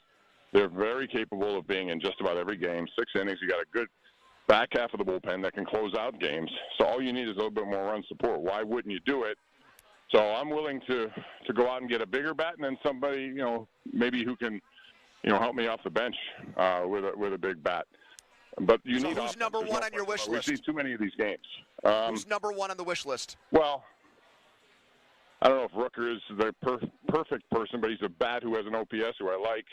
they're very capable of being in just about every game. 6 innings, you got a good back half of the bullpen that can close out games. So all you need is a little bit more run support. Why wouldn't you do it? So I'm willing to go out and get a bigger bat, and then somebody, maybe who can, help me off the bench with a big bat. But you need. Who's number one on your wish list? We see too many of these games. Who's number one on the wish list? Well, I don't know if Rooker is the perfect person, but he's a bat who has an OPS who I like.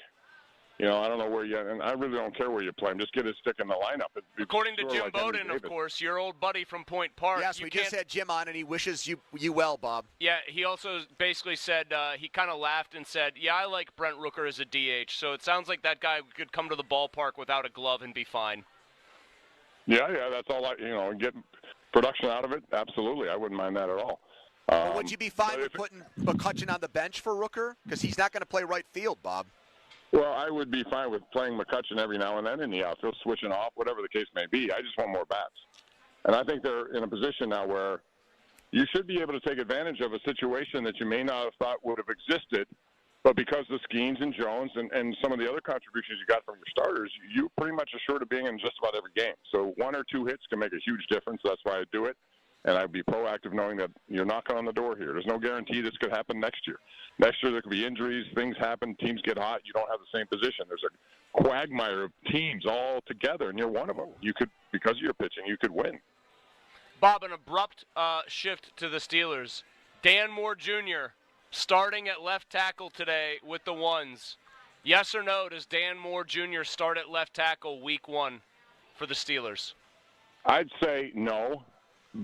I don't know where and I really don't care where you play him. Just get his stick in the lineup. According to Jim Bowden, of course, your old buddy from Point Park. Yes, we just had Jim on, and he wishes you well, Bob. Yeah, he also basically said, he kind of laughed and said, yeah, I like Brent Rooker as a DH, so it sounds like that guy could come to the ballpark without a glove and be fine. Yeah, that's all get production out of it, absolutely. I wouldn't mind that at all. But would you be fine with putting McCutchen on the bench for Rooker? Because he's not going to play right field, Bob. Well, I would be fine with playing McCutchen every now and then in the outfield, switching off, whatever the case may be. I just want more bats. And I think they're in a position now where you should be able to take advantage of a situation that you may not have thought would have existed, but because of Skeens and Jones and some of the other contributions you got from your starters, you pretty much assured of being in just about every game. So 1 or 2 hits can make a huge difference. That's why I do it. And I'd be proactive knowing that you're knocking on the door here. There's no guarantee this could happen next year. Next year there could be injuries, things happen, teams get hot, you don't have the same position. There's a quagmire of teams all together, and you're one of them. You could, because of your pitching, you could win. Bob, an abrupt shift to the Steelers. Dan Moore Jr. starting at left tackle today with the ones. Yes or no, does Dan Moore Jr. start at left tackle week 1 for the Steelers? I'd say no.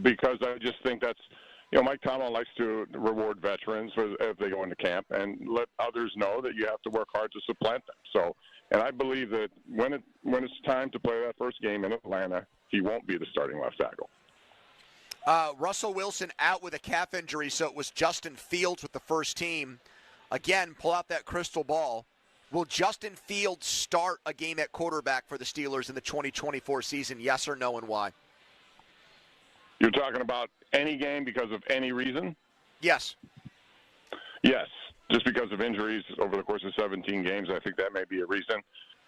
Because I just think that's, Mike Tomlin likes to reward veterans if they go into camp and let others know that you have to work hard to supplant them. So, and I believe that when it's time to play that first game in Atlanta, he won't be the starting left tackle. Russell Wilson out with a calf injury, so it was Justin Fields with the first team. Again, pull out that crystal ball. Will Justin Fields start a game at quarterback for the Steelers in the 2024 season? Yes or no, and why? You're talking about any game because of any reason? Yes. Yes. Just because of injuries over the course of 17 games, I think that may be a reason.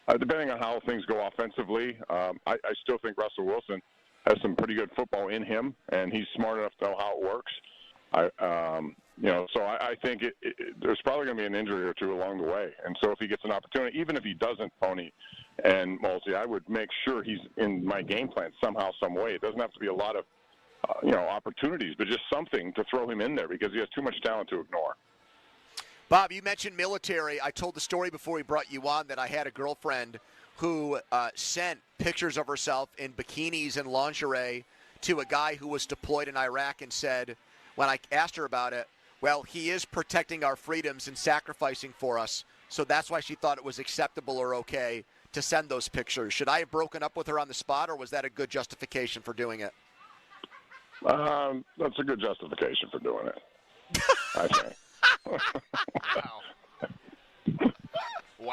Depending on how things go offensively, I still think Russell Wilson has some pretty good football in him, and he's smart enough to know how it works. So I think there's probably going to be an injury or two along the way. And so if he gets an opportunity, even if he doesn't, Pony and Malsey, I would make sure he's in my game plan somehow, some way. It doesn't have to be a lot of opportunities, but just something to throw him in there because he has too much talent to ignore. Bob, you mentioned military. I told the story before we brought you on that I had a girlfriend who sent pictures of herself in bikinis and lingerie to a guy who was deployed in Iraq and said, when I asked her about it, well, he is protecting our freedoms and sacrificing for us. So that's why she thought it was acceptable or okay to send those pictures. Should I have broken up with her on the spot, or was that a good justification for doing it? That's a good justification for doing it, I think. Wow.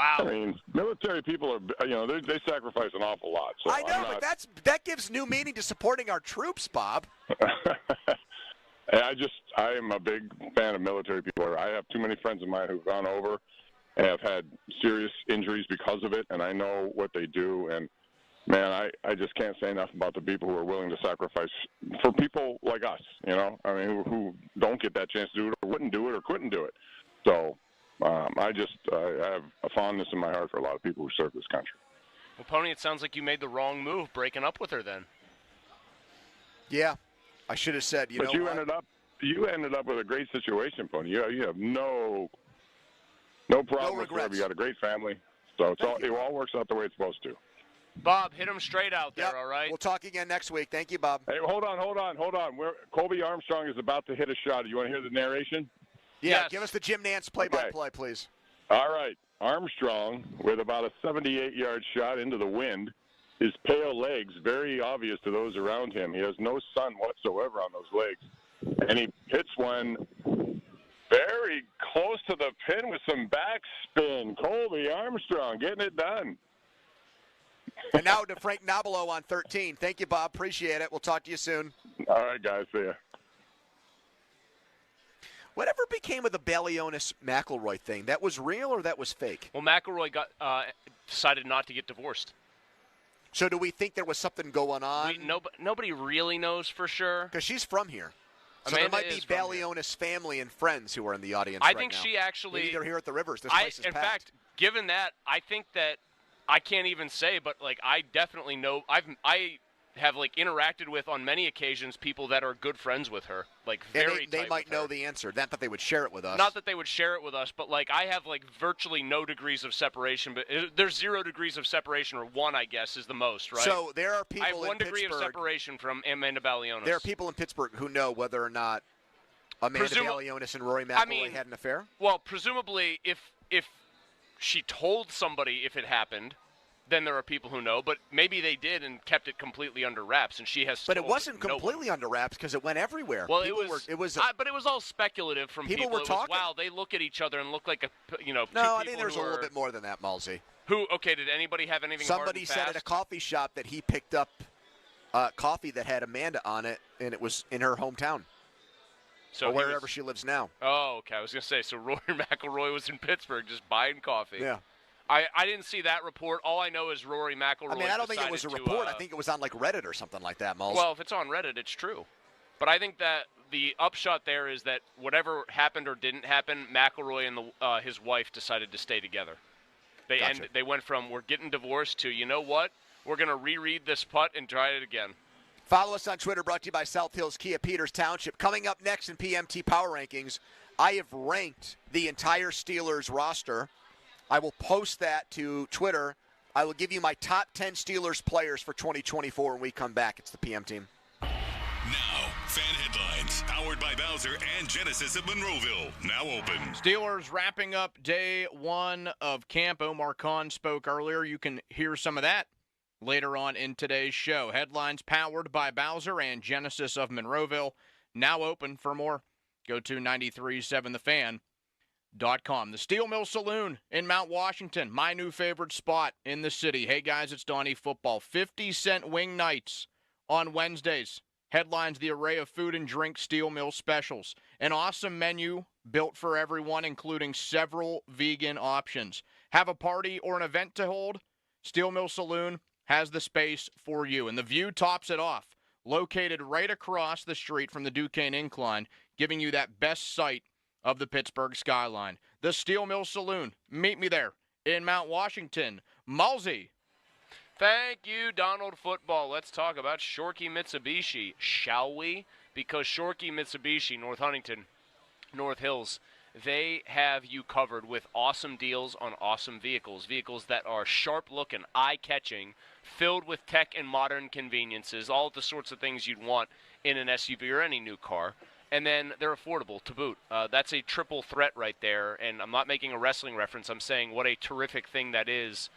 Wow. I mean, military people are, they sacrifice an awful lot. So I know, but that gives new meaning to supporting our troops, Bob. I am a big fan of military people. I have too many friends of mine who've gone over and have had serious injuries because of it, and I know what they do. And, man, I just can't say enough about the people who are willing to sacrifice for people like us, who don't get that chance to do it or wouldn't do it or couldn't do it. So I have a fondness in my heart for a lot of people who serve this country. Well, Pony, it sounds like you made the wrong move breaking up with her then. Yeah. I should have said, you ended up with a great situation, Pony. You have no problem whatsoever. You got a great family, so it all works out the way it's supposed to. Bob, hit him straight out there, all right? We'll talk again next week. Thank you, Bob. Hey, hold on. Colby Armstrong is about to hit a shot. You want to hear the narration? Yeah, give us the Jim Nance play-by-play, please. All right. Armstrong with about a 78-yard shot into the wind. His pale legs, very obvious to those around him. He has no sun whatsoever on those legs. And he hits one very close to the pin with some backspin. Colby Armstrong getting it done. And now to Frank Nobilo on 13. Thank you, Bob. Appreciate it. We'll talk to you soon. All right, guys. See ya. Whatever became of the Balionis-McIlroy thing? That was real or that was fake? Well, McIlroy decided not to get divorced. So do we think there was something going on? Nobody really knows for sure. Because she's from here. So Amanda there might be Balionis family and friends who are in the audience I think now. she actually... Maybe they're here at the Rivers. This place is in packed. fact, given that, I think that I can't even say, but I definitely know. I have interacted with on many occasions people that are good friends with her, very. And they might know the answer. Not that they would share it with us. Not that they would share it with us, but I have virtually no degrees of separation. But there's 0 degrees of separation, or 1, I guess, is the most, right? So there are people. I have 1 degree of separation from Amanda Balionis. There are people in Pittsburgh who know whether or not Amanda Balionis and Rory McIlroy had an affair. Well, presumably, if she told somebody if it happened, then there are people who know, but maybe they did and kept it completely under wraps, and she has. But it wasn't completely under wraps because it went everywhere. Well, it was. But it was all speculative from people. People were talking. Wow, they look at each other and look like No, I think there's a little bit more than that, Malsey. Okay, did anybody have anything? Somebody said at a coffee shop that he picked up coffee that had Amanda on it, and it was in her hometown. So or wherever she lives now. Oh, okay. I was going to say, so Rory McIlroy was in Pittsburgh just buying coffee. Yeah. I didn't see that report. All I know is Rory McIlroy. I mean, I don't think it was a report. I think it was on Reddit or something like that, Muls. Well, if it's on Reddit, it's true. But I think that the upshot there is that whatever happened or didn't happen, McIlroy and his wife decided to stay together. They went from we're getting divorced to, you know what, we're going to reread this putt and try it again. Follow us on Twitter, brought to you by South Hills Kia Peters Township. Coming up next in PMT Power Rankings, I have ranked the entire Steelers roster. I will post that to Twitter. I will give you my top 10 Steelers players for 2024 when we come back. It's the PM team. Now, fan headlines, powered by Bowser and Genesis of Monroeville, now open. Steelers wrapping up day 1 of camp. Omar Khan spoke earlier. You can hear some of that later on in today's show. Headlines powered by Bowser and Genesis of Monroeville, now open. For more, go to 93.7thefan.com. The Steel Mill Saloon in Mount Washington, my new favorite spot in the city. Hey guys, it's Donnie Football. 50-cent wing nights on Wednesdays. Headlines the array of food and drink Steel Mill specials. An awesome menu built for everyone, including several vegan options. Have a party or an event to hold? Steel Mill Saloon has the space for you. And the view tops it off. Located right across the street from the Duquesne Incline, giving you that best sight of the Pittsburgh skyline. The Steel Mill Saloon. Meet me there in Mount Washington. Malsey. Thank you, Donald Football. Let's talk about Shorkey Mitsubishi, shall we? Because Shorkey Mitsubishi, North Huntington, North Hills, they have you covered with awesome deals on awesome vehicles. Vehicles that are sharp-looking, eye-catching, filled with tech and modern conveniences, all the sorts of things you'd want in an SUV or any new car. And then they're affordable to boot. That's a triple threat right there. And I'm not making a wrestling reference. I'm saying what a terrific thing that is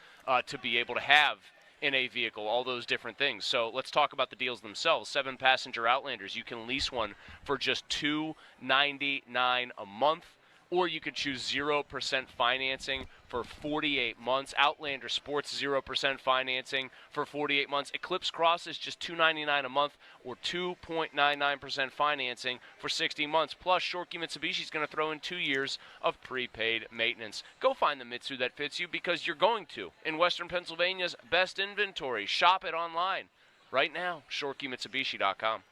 to be able to have in a vehicle, all those different things. So let's talk about the deals themselves. 7-passenger Outlanders. You can lease one for just $299 a month. or you could choose 0% financing for 48 months. Outlander Sports 0% financing for 48 months. Eclipse Cross is just $299 a month or 2.99% financing for 60 months. Plus, Shorkey Mitsubishi is going to throw in 2 years of prepaid maintenance. Go find the Mitsu that fits you because you're going to. In Western Pennsylvania's best inventory. Shop it online right now. ShorkeyMitsubishi.com.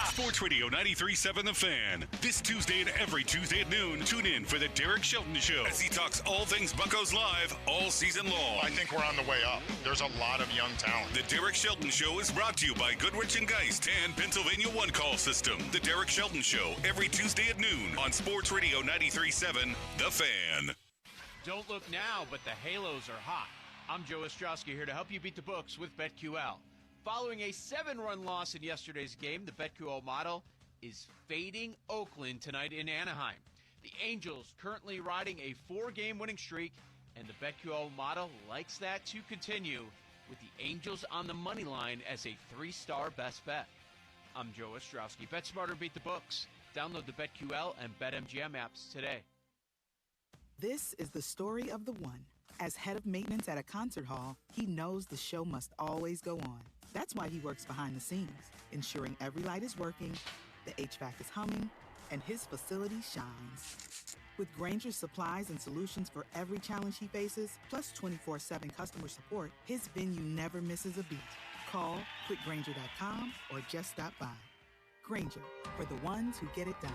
Sports Radio 93.7 The Fan. This Tuesday and every Tuesday at noon, tune in for the Derek Shelton Show as he talks all things Buccos live all season long. I think we're on the way up. There's a lot of young talent. The Derek Shelton Show is brought to you by Goodrich & Geist and Pennsylvania One Call System. The Derek Shelton Show every Tuesday at noon on Sports Radio 93.7 The Fan. Don't look now, but the Halos are hot. I'm Joe Ostrowski here to help you beat the books with BetQL. Following a 7-run loss in yesterday's game, the BetQL model is fading Oakland tonight in Anaheim. The Angels currently riding a 4-game winning streak, and the BetQL model likes that to continue with the Angels on the money line as a 3-star best bet. I'm Joe Ostrowski. Bet smarter, beat the books. Download the BetQL and BetMGM apps today. This is the story of the one. As head of maintenance at a concert hall, he knows the show must always go on. That's why he works behind the scenes, ensuring every light is working, the HVAC is humming, and his facility shines. With Grainger's supplies and solutions for every challenge he faces, plus 24/7 customer support, his venue never misses a beat. Call quickgrainger.com or just stop by. Grainger, for the ones who get it done.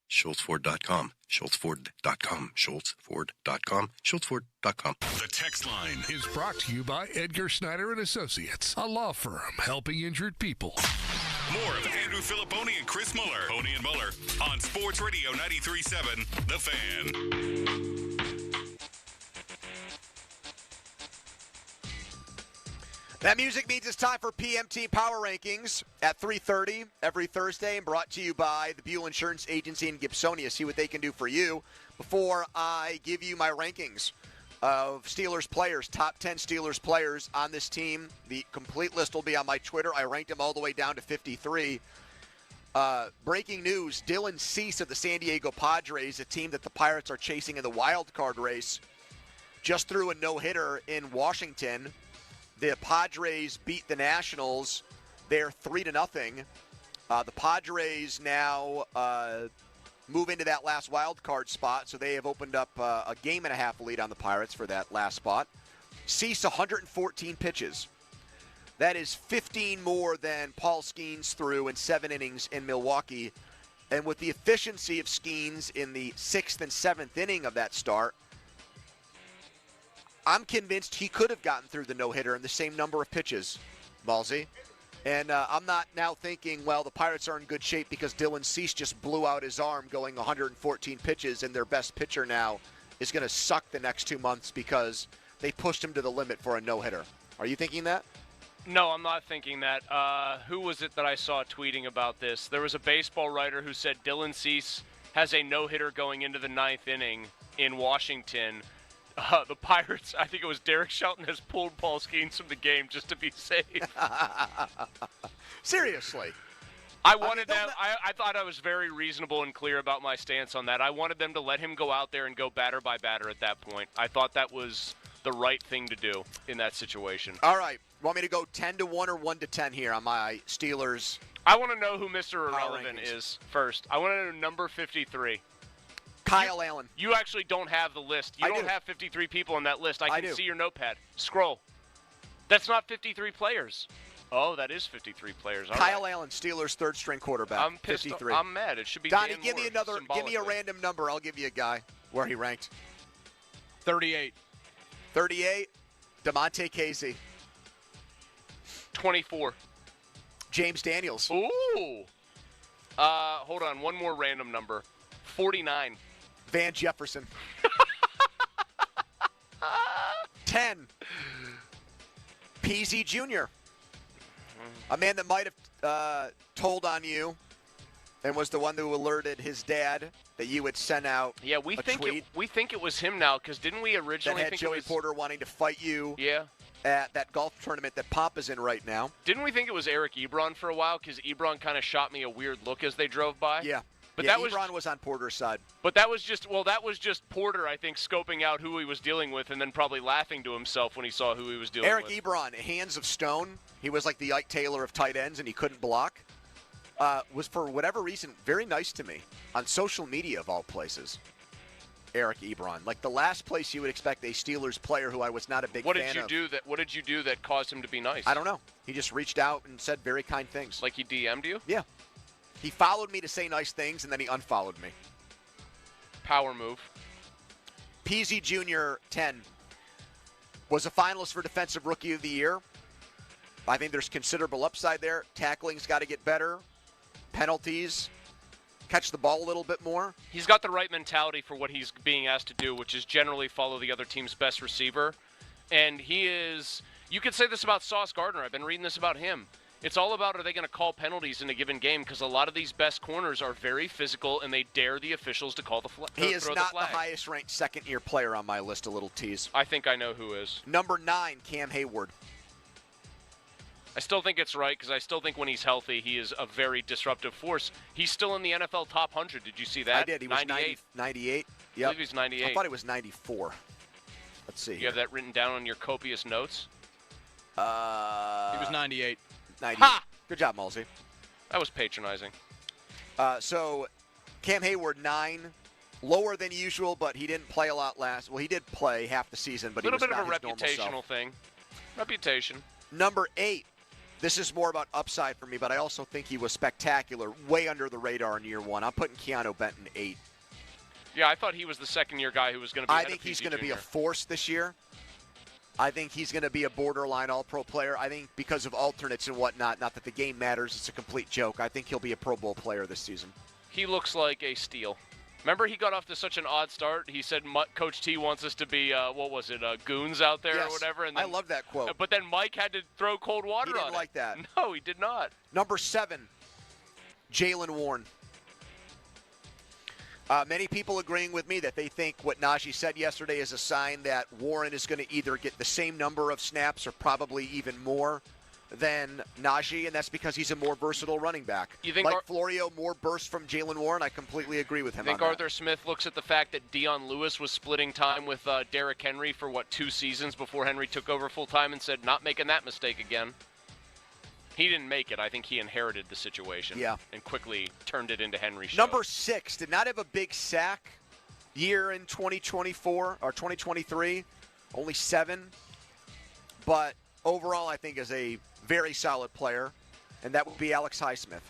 SchultzFord.com, SchultzFord.com, SchultzFord.com, SchultzFord.com. The text line is brought to you by Edgar Snyder and Associates, a law firm helping injured people. More of Andrew Filipponi and Chris Muller, Pony and Muller, on Sports Radio 93.7 The Fan. That music means it's time for PMT Power Rankings at 3:30 every Thursday, and brought to you by the Buell Insurance Agency in Gibsonia. See what they can do for you. Before I give you my rankings of Steelers players, top 10 Steelers players on this team, the complete list will be on my Twitter. I ranked them all the way down to 53. Breaking news, Dylan Cease of the San Diego Padres, a team that the Pirates are chasing in the wild card race, just threw a no-hitter in Washington. The Padres beat the Nationals. They're 3-0. The Padres now move into that last wild card spot, so they have opened up a game-and-a-half lead on the Pirates for that last spot. Cease 114 pitches. That is 15 more than Paul Skeens threw in 7 innings in Milwaukee. And with the efficiency of Skeens in the 6th and 7th inning of that start, I'm convinced he could have gotten through the no-hitter in the same number of pitches, Ballsy. And I'm not now thinking, well, the Pirates are in good shape because Dylan Cease just blew out his arm going 114 pitches, and their best pitcher now is going to suck the next 2 months because they pushed him to the limit for a no-hitter. Are you thinking that? No, I'm not thinking that. Who was it that I saw tweeting about this? There was a baseball writer who said Dylan Cease has a no-hitter going into the 9th inning in Washington. The Pirates, I think it was Derek Shelton, has pulled Paul Skeens from the game just to be safe. Seriously. I thought I was very reasonable and clear about my stance on that. I wanted them to let him go out there and go batter by batter at that point. I thought that was the right thing to do in that situation. All right. Want me to go 10-1 or 1-10 here on my Steelers? I want to know who Mr. Irrelevant is first. I want to know number 53. Kyle Allen. You actually don't have the list. You don't have 53 people on that list. I can see your notepad. Scroll. That's not 53 players. Oh, that is 53 players. All Kyle right. Allen, Steelers' third-string quarterback. I'm pissed. 53. I'm mad. It should be Donnie, Dan give me Moore, give me a random number. I'll give you a guy where he ranked. 38. 38. DeMonte Casey. 24. James Daniels. Ooh. Hold on. One more random number. 49. Van Jefferson. 10. Peasy Jr. A man that might have told on you and was the one who alerted his dad that you would send out we a think tweet. we think it was him now, because didn't we originally that had think Joey it was Porter wanting to fight you? Yeah. at that golf tournament that Pop is in right now. Didn't we think it was Eric Ebron for a while? Because Ebron kind of shot me a weird look as they drove by. Yeah. But yeah, that Ebron was on Porter's side. But that was just Porter, I think, scoping out who he was dealing with and then probably laughing to himself when he saw who he was dealing with. Eric Ebron, hands of stone. He was like the Ike Taylor of tight ends, and he couldn't block. Was, for whatever reason, very nice to me on social media, of all places. Eric Ebron, like the last place you would expect a Steelers player who I was not a big fan of. What did you do that caused him to be nice? I don't know. He just reached out and said very kind things. Like he DM'd you? Yeah. He followed me to say nice things, and then he unfollowed me. Power move. Peasy Jr. 10 was a finalist for Defensive Rookie of the Year. I think there's considerable upside there. Tackling's got to get better. Penalties. Catch the ball a little bit more. He's got the right mentality for what he's being asked to do, which is generally follow the other team's best receiver. And he is, you could say this about Sauce Gardner. I've been reading this about him. It's all about, are they going to call penalties in a given game? Because a lot of these best corners are very physical, and they dare the officials to call the flag. He is not the highest-ranked second-year player on my list, a little tease. I think I know who is. Number 9, Cam Hayward. I still think it's right because I still think when he's healthy, he is a very disruptive force. He's still in the NFL top 100. Did you see that? I did. He was 98. Yep. I believe he's 98. I thought he was 94. Let's see. You have that written down on your copious notes? He was 98. 98. Ha! Good job, Malsey. That was patronizing. So Cam Hayward, 9. Lower than usual, but he didn't play a lot last. Well, he did play half the season, but he was not his normal self. A little bit of a reputational thing. Reputation. Number 8. This is more about upside for me, but I also think he was spectacular, way under the radar in year 1. I'm putting Keanu Benton 8. Yeah, I thought he was the second-year guy who was going to be I think he's going to be a force this year. I think he's going to be a borderline all-pro player. I think because of alternates and whatnot, not that the game matters, it's a complete joke. I think he'll be a Pro Bowl player this season. He looks like a steal. Remember he got off to such an odd start? He said Coach T wants us to be, goons out there or whatever. And then, I love that quote. But then Mike had to throw cold water on it. He didn't like that. No, he did not. Number 7, Jaylen Warren. Many people agreeing with me that they think what Najee said yesterday is a sign that Warren is going to either get the same number of snaps or probably even more than Najee, and that's because he's a more versatile running back. You think like Florio, more bursts from Jaylen Warren? I completely agree with him. I think Arthur Smith looks at the fact that Dion Lewis was splitting time with Derrick Henry for, 2 seasons before Henry took over full-time and said, not making that mistake again. He didn't make it. I think he inherited the situation and quickly turned it into Henry's show. Number 6, did not have a big sack year in 2024 or 2023, only 7. But overall, I think is a very solid player, and that would be Alex Highsmith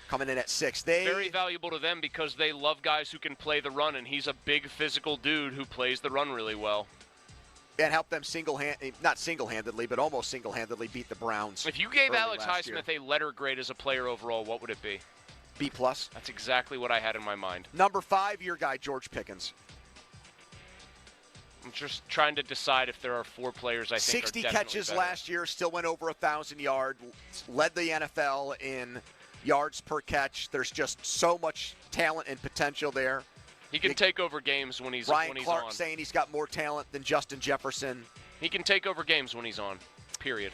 coming in at 6. Very valuable to them because they love guys who can play the run, and he's a big physical dude who plays the run really well. And help them not single-handedly, but almost single-handedly beat the Browns. If you gave Alex Highsmith a letter grade as a player overall, what would it be? B+. That's exactly what I had in my mind. Number 5, your guy, George Pickens. I'm just trying to decide if there are 4 players I think 60 are definitely catches better. last year, still went over 1,000 yards, led the NFL in yards per catch. There's just so much talent and potential there. He can take over games when he's Ryan when he's Clark on. saying he's got more talent than Justin Jefferson. He can take over games when he's on, period.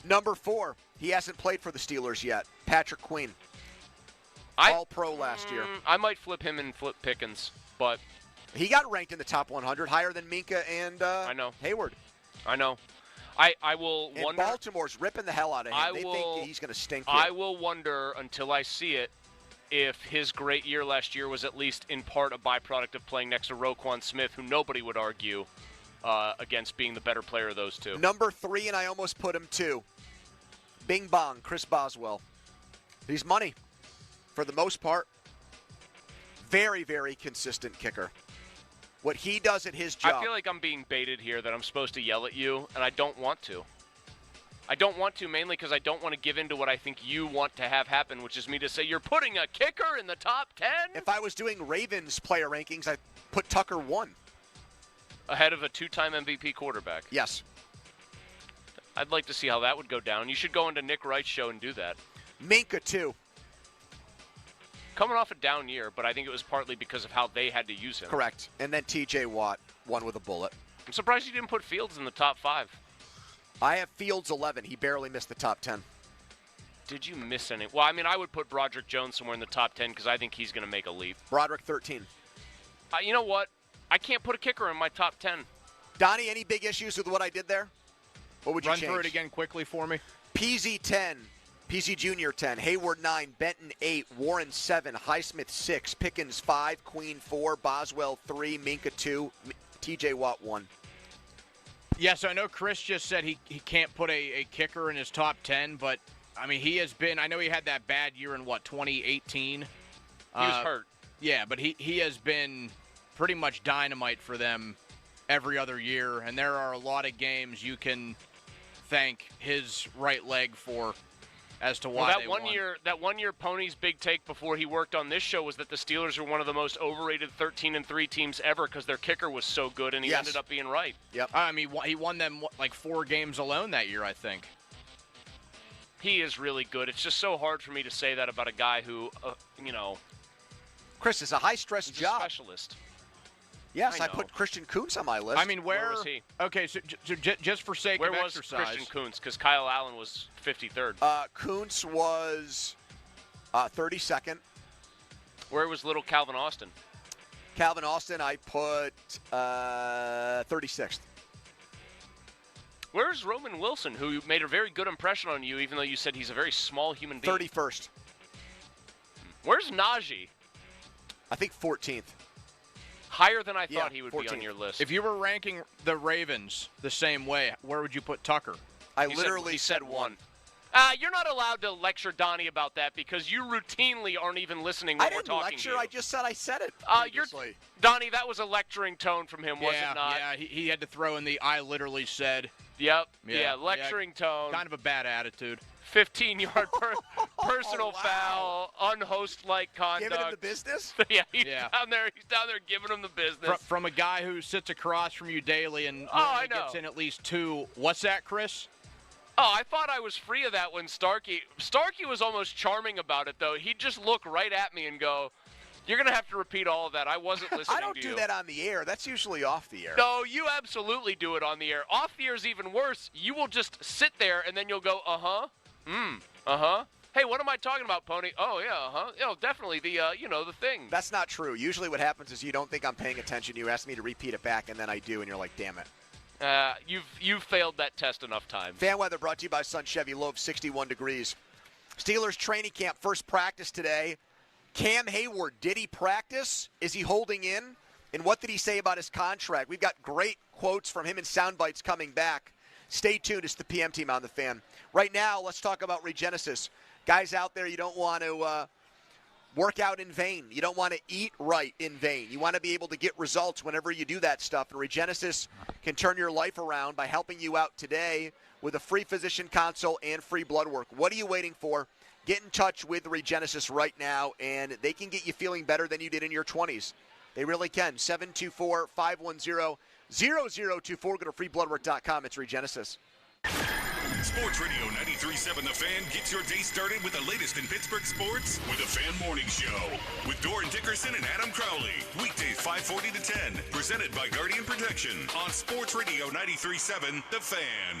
Number 4, he hasn't played for the Steelers yet, Patrick Queen. All-Pro last year. I might flip him and flip Pickens, but he got ranked in the top 100, higher than Minka and Hayward. I know. I will and wonder. Baltimore's ripping the hell out of him. They think he's going to stink here. I will wonder until I see it if his great year last year was at least in part a byproduct of playing next to Roquan Smith, who nobody would argue against being the better player of those two. Number 3, and I almost put him 2. Bing bong, Chris Boswell. He's money for the most part. Very, very consistent kicker. What he does at his job. I feel like I'm being baited here that I'm supposed to yell at you, and I don't want to. I don't want to mainly because I don't want to give in to what I think you want to have happen, which is me to say you're putting a kicker in the top 10? If I was doing Ravens player rankings, I'd put Tucker 1. Ahead of a 2-time MVP quarterback. Yes. I'd like to see how that would go down. You should go into Nick Wright's show and do that. Minka 2. Coming off a down year, but I think it was partly because of how they had to use him. Correct. And then TJ Watt, 1 with a bullet. I'm surprised you didn't put Fields in the top 5. I have Fields 11. He barely missed the top 10. Did you miss any? Well, I mean, I would put Broderick Jones somewhere in the top 10 because I think he's going to make a leap. Broderick 13. You know what? I can't put a kicker in my top 10. Donnie, any big issues with what I did there? What would you Run change? through it again quickly for me. PZ 10, PZ Jr. 10, Hayward 9, Benton 8, Warren 7, Highsmith 6, Pickens 5, Queen 4, Boswell 3, Minka 2, TJ Watt 1. Yeah, so I know Chris just said he can't put a kicker in his top 10, but, I mean, he has been – I know he had that bad year in, 2018? He was hurt. Yeah, but he has been pretty much dynamite for them every other year, and there are a lot of games you can thank his right leg for as to why they won. That one year, Pony's big take before he worked on this show was that the Steelers were one of the most overrated 13-3 teams ever because their kicker was so good, and he ended up being right. Yep. I mean, he won them like 4 games alone that year, I think. He is really good. It's just so hard for me to say that about a guy who, Chris, it's a high-stress job. A specialist. Yes, I put Christian Kuntz on my list. I mean, where was he? Okay, so just for sake where of was exercise. Christian Kuntz? Because Kyle Allen was 53rd. Kuntz was 32nd. Where was little Calvin Austin? Calvin Austin, I put 36th. Where's Roman Wilson, who made a very good impression on you, even though you said he's a very small human being? 31st. Where's Najee? I think 14th. Higher than I thought he would 14th. Be on your list. If you were ranking the Ravens the same way, where would you put Tucker? He said 1. You're not allowed to lecture Donnie about that because you routinely aren't even listening when we're talking to you. I just said I said it previously. Donnie, that was a lecturing tone from him, was it not? Yeah, he had to throw in the I literally said. Yep. Yeah, lecturing tone. Kind of a bad attitude. 15-yard personal foul, unhost-like conduct. Giving him the business? He's down there giving him the business. From a guy who sits across from you daily and gets in at least 2. What's that, Chris? Oh, I thought I was free of that when Starkey was almost charming about it, though. He'd just look right at me and go, "You're going to have to repeat all of that. I wasn't listening I don't to you." do that on the air. That's usually off the air. No, you absolutely do it on the air. Off the air is even worse. You will just sit there, and then you'll go, uh-huh, uh-huh. Hey, what am I talking about, Pony? Oh, yeah, uh-huh. Oh, definitely the thing. That's not true. Usually what happens is you don't think I'm paying attention. You ask me to repeat it back, and then I do, and you're like, damn it. You've failed that test enough times. Fan weather brought to you by Sun Chevy, low of 61 degrees. Steelers training camp, first practice today. Cam Hayward, did he practice? Is he holding in? And what did he say about his contract? We've got great quotes from him and sound bites coming back. Stay tuned. It's the PM team on the Fan. Right now, let's talk about Regenesis. Guys out there, you don't want to work out in vain. You don't want to eat right in vain. You want to be able to get results whenever you do that stuff. And Regenesis can turn your life around by helping you out today with a free physician consult and free blood work. What are you waiting for? Get in touch with Regenesis right now, and they can get you feeling better than you did in your 20s. They really can. 724-510-0024. Go to freebloodwork.com. It's Regenesis. Sports Radio 93.7 The Fan gets your day started with the latest in Pittsburgh sports with the Fan Morning Show with Doran Dickerson and Adam Crowley. Weekdays 5:40 to 10. Presented by Guardian Protection on Sports Radio 93.7 The Fan.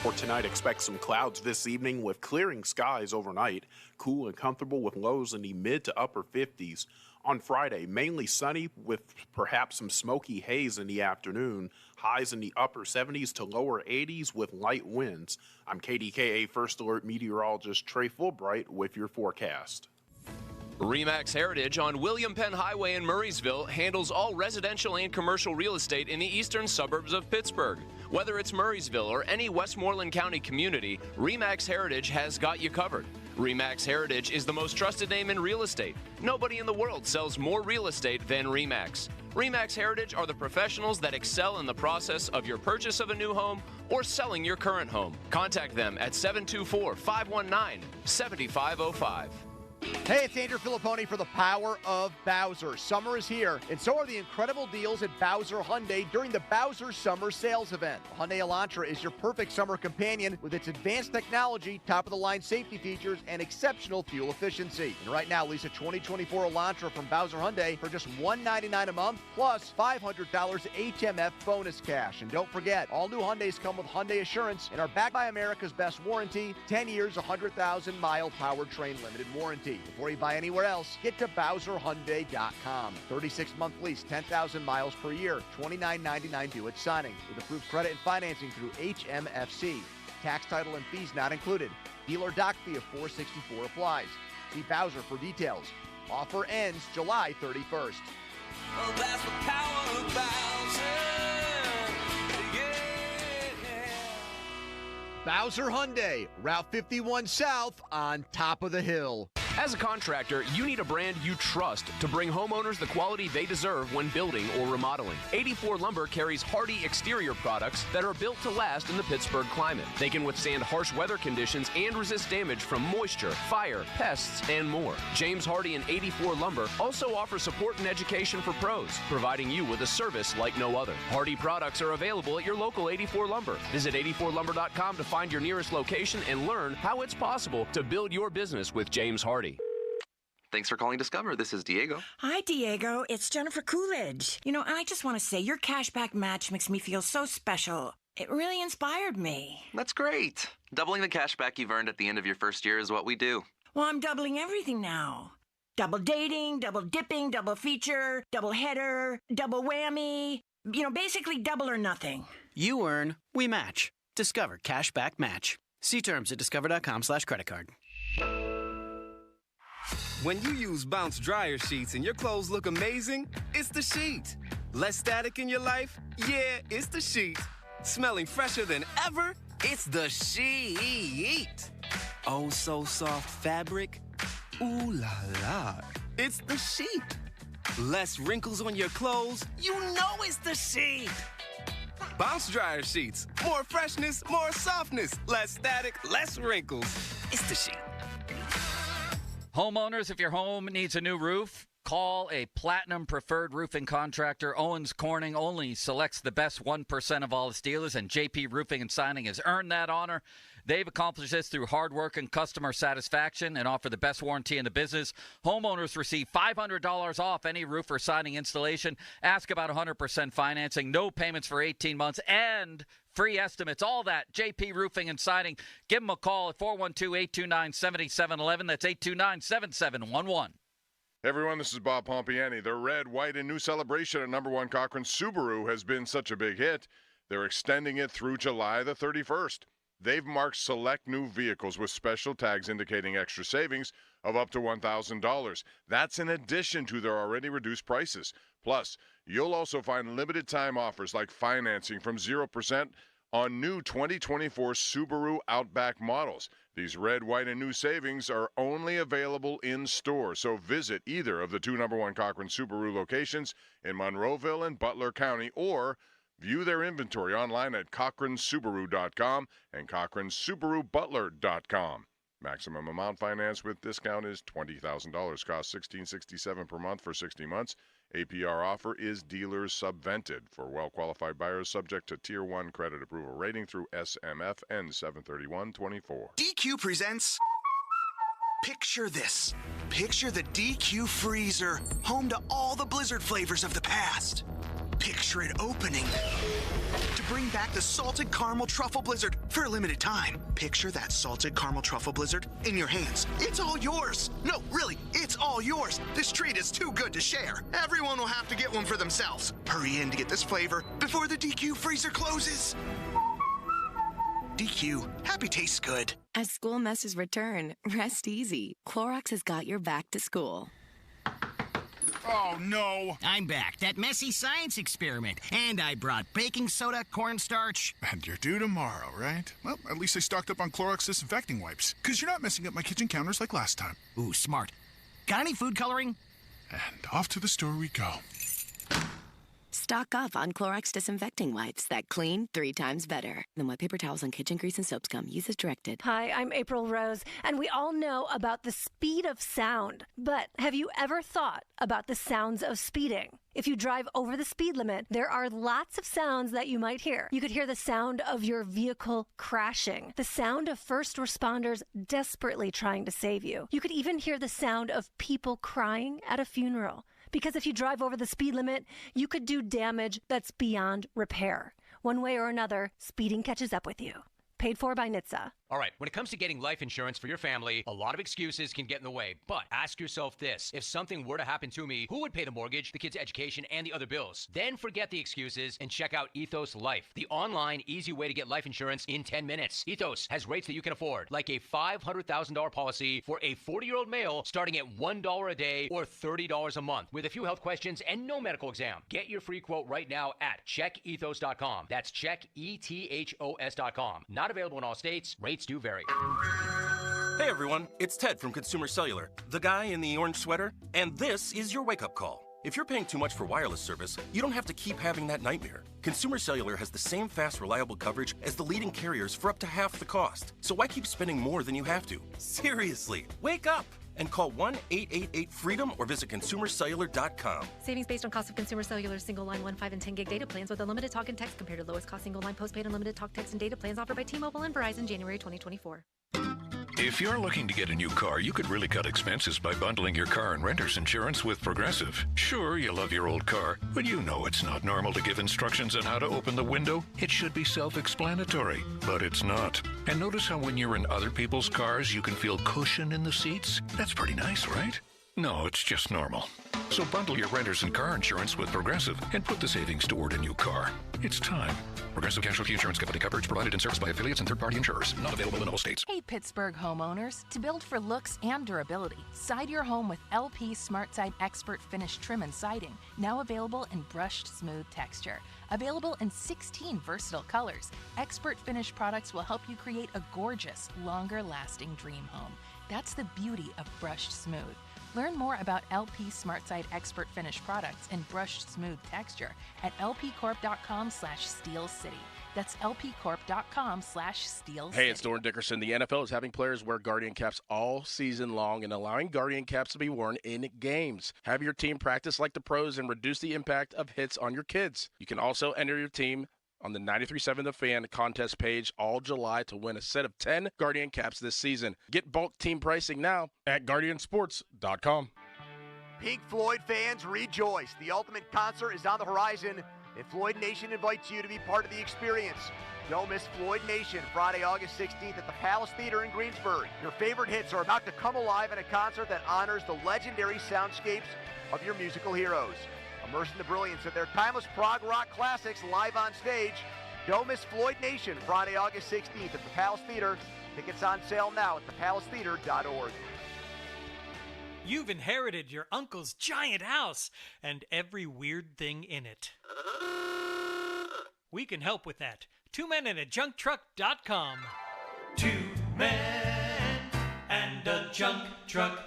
For tonight, expect some clouds this evening with clearing skies overnight. Cool and comfortable with lows in the mid to upper 50s. On Friday, mainly sunny with perhaps some smoky haze in the afternoon. Highs in the upper 70s to lower 80s with light winds. I'm KDKA First Alert meteorologist Trey Fulbright with your forecast. RE/MAX Heritage on William Penn Highway in Murraysville handles all residential and commercial real estate in the eastern suburbs of Pittsburgh. Whether it's Murraysville or any Westmoreland County community, RE/MAX Heritage has got you covered. RE/MAX Heritage is the most trusted name in real estate. Nobody in the world sells more real estate than RE/MAX. RE/MAX Heritage are the professionals that excel in the process of your purchase of a new home or selling your current home. Contact them at 724-519-7505. Hey, it's Andrew Filipponi for the Power of Bowser. Summer is here, and so are the incredible deals at Bowser Hyundai during the Bowser Summer Sales Event. The Hyundai Elantra is your perfect summer companion with its advanced technology, top-of-the-line safety features, and exceptional fuel efficiency. And right now, lease a 2024 Elantra from Bowser Hyundai for just $199 a month, plus $500 HMF bonus cash. And don't forget, all new Hyundais come with Hyundai Assurance and are backed by America's best warranty, 10 years, 100,000-mile powertrain limited warranty. Before you buy anywhere else, get to BowserHyundai.com. 36-month lease, 10,000 miles per year, $29.99 due at signing. With approved credit and financing through HMFC. Tax, title, and fees not included. Dealer doc fee of $464 applies. See Bowser for details. Offer ends July 31st. Oh, that's the power of Bowser. Bowser Hyundai, Route 51 South on top of the hill. As a contractor, you need a brand you trust to bring homeowners the quality they deserve when building or remodeling. 84 Lumber carries hardy exterior products that are built to last in the Pittsburgh climate. They can withstand harsh weather conditions and resist damage from moisture, fire, pests, and more. James Hardy and 84 Lumber also offer support and education for pros, providing you with a service like no other. Hardy products are available at your local 84 Lumber. Visit 84lumber.com to find your nearest location and learn how it's possible to build your business with James Hardy. Thanks for calling Discover. This is Diego. Hi, Diego. It's Jennifer Coolidge. You know, I just want to say your cashback match makes me feel so special. It really inspired me. That's great. Doubling the cashback you've earned at the end of your first year is what we do. Well, I'm doubling everything now. Double dating, double dipping, double feature, double header, double whammy. You know, basically double or nothing. You earn, we match. Discover Cashback Match. See terms at discover.com/creditcard. When you use Bounce dryer sheets and your clothes look amazing, it's the sheet. Less static in your life? Yeah, it's the sheet. Smelling fresher than ever? It's the sheet. Oh, so soft fabric? Ooh la la. It's the sheet. Less wrinkles on your clothes? You know it's the sheet. Bounce dryer sheets. More freshness, more softness. Less static, less wrinkles. It's the sheet. Homeowners, if your home needs a new roof, call a Platinum Preferred Roofing Contractor. Owens Corning only selects the best 1% of all its dealers, and JP Roofing and Signing has earned that honor. They've accomplished this through hard work and customer satisfaction and offer the best warranty in the business. Homeowners receive $500 off any roof or siding installation. Ask about 100% financing, no payments for 18 months, and free estimates. All that, JP Roofing and Siding. Give them a call at 412-829-7711. That's 829-7711. Hey everyone, this is Bob Pompiani. The red, white, and new celebration at number 1 Cochrane Subaru has been such a big hit, they're extending it through July the 31st. They've marked select new vehicles with special tags indicating extra savings of up to $1,000. That's in addition to their already reduced prices. Plus, you'll also find limited time offers like financing from 0% on new 2024 Subaru Outback models. These red, white, and new savings are only available in store, so visit either of the 2 number 1 Cochrane Subaru locations in Monroeville and Butler County, or view their inventory online at CochraneSubaru.com and CochraneSubaruButler.com. Maximum amount financed with discount is $20,000. Cost $1,667 per month for 60 months. APR offer is dealer subvented for well-qualified buyers subject to Tier 1 credit approval rating through SMFN 73124. DQ presents Picture This. Picture the DQ freezer, home to all the Blizzard flavors of the past. Picture it opening to bring back the salted caramel truffle blizzard for a limited time. Picture that salted caramel truffle blizzard in your hands. It's all yours. No, really, it's all yours. This treat is too good to share. Everyone will have to get one for themselves. Hurry in to get this flavor before the DQ freezer closes. DQ, happy tastes good. As school messes return, rest easy. Clorox has got your back to school. Oh, no. I'm back. That messy science experiment. And I brought baking soda, cornstarch. And you're due tomorrow, right? Well, at least I stocked up on Clorox disinfecting wipes. Because you're not messing up my kitchen counters like last time. Ooh, smart. Got any food coloring? And off to the store we go. Stock up on Clorox disinfecting wipes that clean 3 times better than what paper towels and kitchen grease and soaps come. Use as directed. Hi, I'm April Rose, and we all know about the speed of sound. But have you ever thought about the sounds of speeding? If you drive over the speed limit, there are lots of sounds that you might hear. You could hear the sound of your vehicle crashing, the sound of first responders desperately trying to save you. You could even hear the sound of people crying at a funeral. Because if you drive over the speed limit, you could do damage that's beyond repair. One way or another, speeding catches up with you. Paid for by NHTSA. All right, when it comes to getting life insurance for your family, a lot of excuses can get in the way. But ask yourself this. If something were to happen to me, who would pay the mortgage, the kids' education, and the other bills? Then forget the excuses and check out Ethos Life, the online, easy way to get life insurance in 10 minutes. Ethos has rates that you can afford, like a $500,000 policy for a 40-year-old male starting at $1 a day or $30 a month, with a few health questions and no medical exam. Get your free quote right now at checkethos.com. That's checkethos.com. Not available in all states. Rates do vary. Hey everyone, it's Ted from Consumer Cellular, the guy in the orange sweater, and this is your wake-up call. If you're paying too much for wireless service, you don't have to keep having that nightmare. Consumer Cellular has the same fast, reliable coverage as the leading carriers for up to half the cost. So why keep spending more than you have to? Seriously, wake up! And call 1-888-FREEDOM or visit consumercellular.com. Savings based on cost of Consumer Cellular single line 1, 5, and 10 gig data plans with unlimited talk and text compared to lowest cost single line postpaid unlimited talk, text, and data plans offered by T-Mobile and Verizon January 2024. If you're looking to get a new car, you could really cut expenses by bundling your car and renter's insurance with Progressive. Sure, you love your old car, but you know it's not normal to give instructions on how to open the window. It should be self-explanatory, but it's not. And notice how when you're in other people's cars, you can feel cushion in the seats? That's pretty nice, right? No, it's just normal. So bundle your renter's and car insurance with Progressive and put the savings toward a new car. It's time. Progressive Casualty Insurance Company. Coverage provided and serviced by affiliates and third-party insurers. Not available in all states. Hey, Pittsburgh homeowners. To build for looks and durability, side your home with LP SmartSide Expert Finish Trim and Siding. Now available in brushed smooth texture. Available in 16 versatile colors. Expert Finish products will help you create a gorgeous, longer-lasting dream home. That's the beauty of brushed smooth. Learn more about LP SmartSide Expert Finish products in brushed smooth texture at lpcorp.com/Steel City. That's lpcorp.com/Steel City. Hey, it's Doran Dickerson. The NFL is having players wear Guardian caps all season long and allowing Guardian caps to be worn in games. Have your team practice like the pros and reduce the impact of hits on your kids. You can also enter your team on the 93.7 The Fan contest page all July to win a set of 10 Guardian caps this season. Get bulk team pricing now at GuardianSports.com. Pink Floyd fans, rejoice. The ultimate concert is on the horizon, and Floyd Nation invites you to be part of the experience. Don't miss Floyd Nation, Friday, August 16th at the Palace Theater in Greensburg. Your favorite hits are about to come alive in a concert that honors the legendary soundscapes of your musical heroes. Immerse in the brilliance of their timeless prog rock classics live on stage. Don't miss Floyd Nation, Friday, August 16th at the Palace Theater. Tickets on sale now at thepalacetheater.org. You've inherited your uncle's giant house and every weird thing in it. We can help with that. 2menandajunktruck.com. 2 men and a junk truck.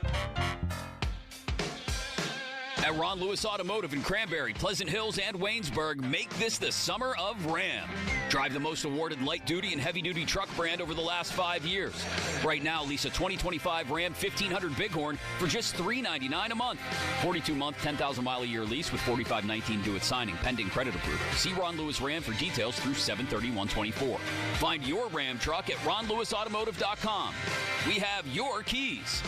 At Ron Lewis Automotive in Cranberry, Pleasant Hills, and Waynesburg, make this the summer of Ram. Drive the most awarded light-duty and heavy-duty truck brand over the last 5 years. Right now, lease a 2025 Ram 1500 Bighorn for just $399 a month. 42-month, 10,000-mile-a-year lease with $45.19 due at signing, pending credit approval. See Ron Lewis Ram for details through 7/31/24. Find your Ram truck at ronlewisautomotive.com. We have your keys.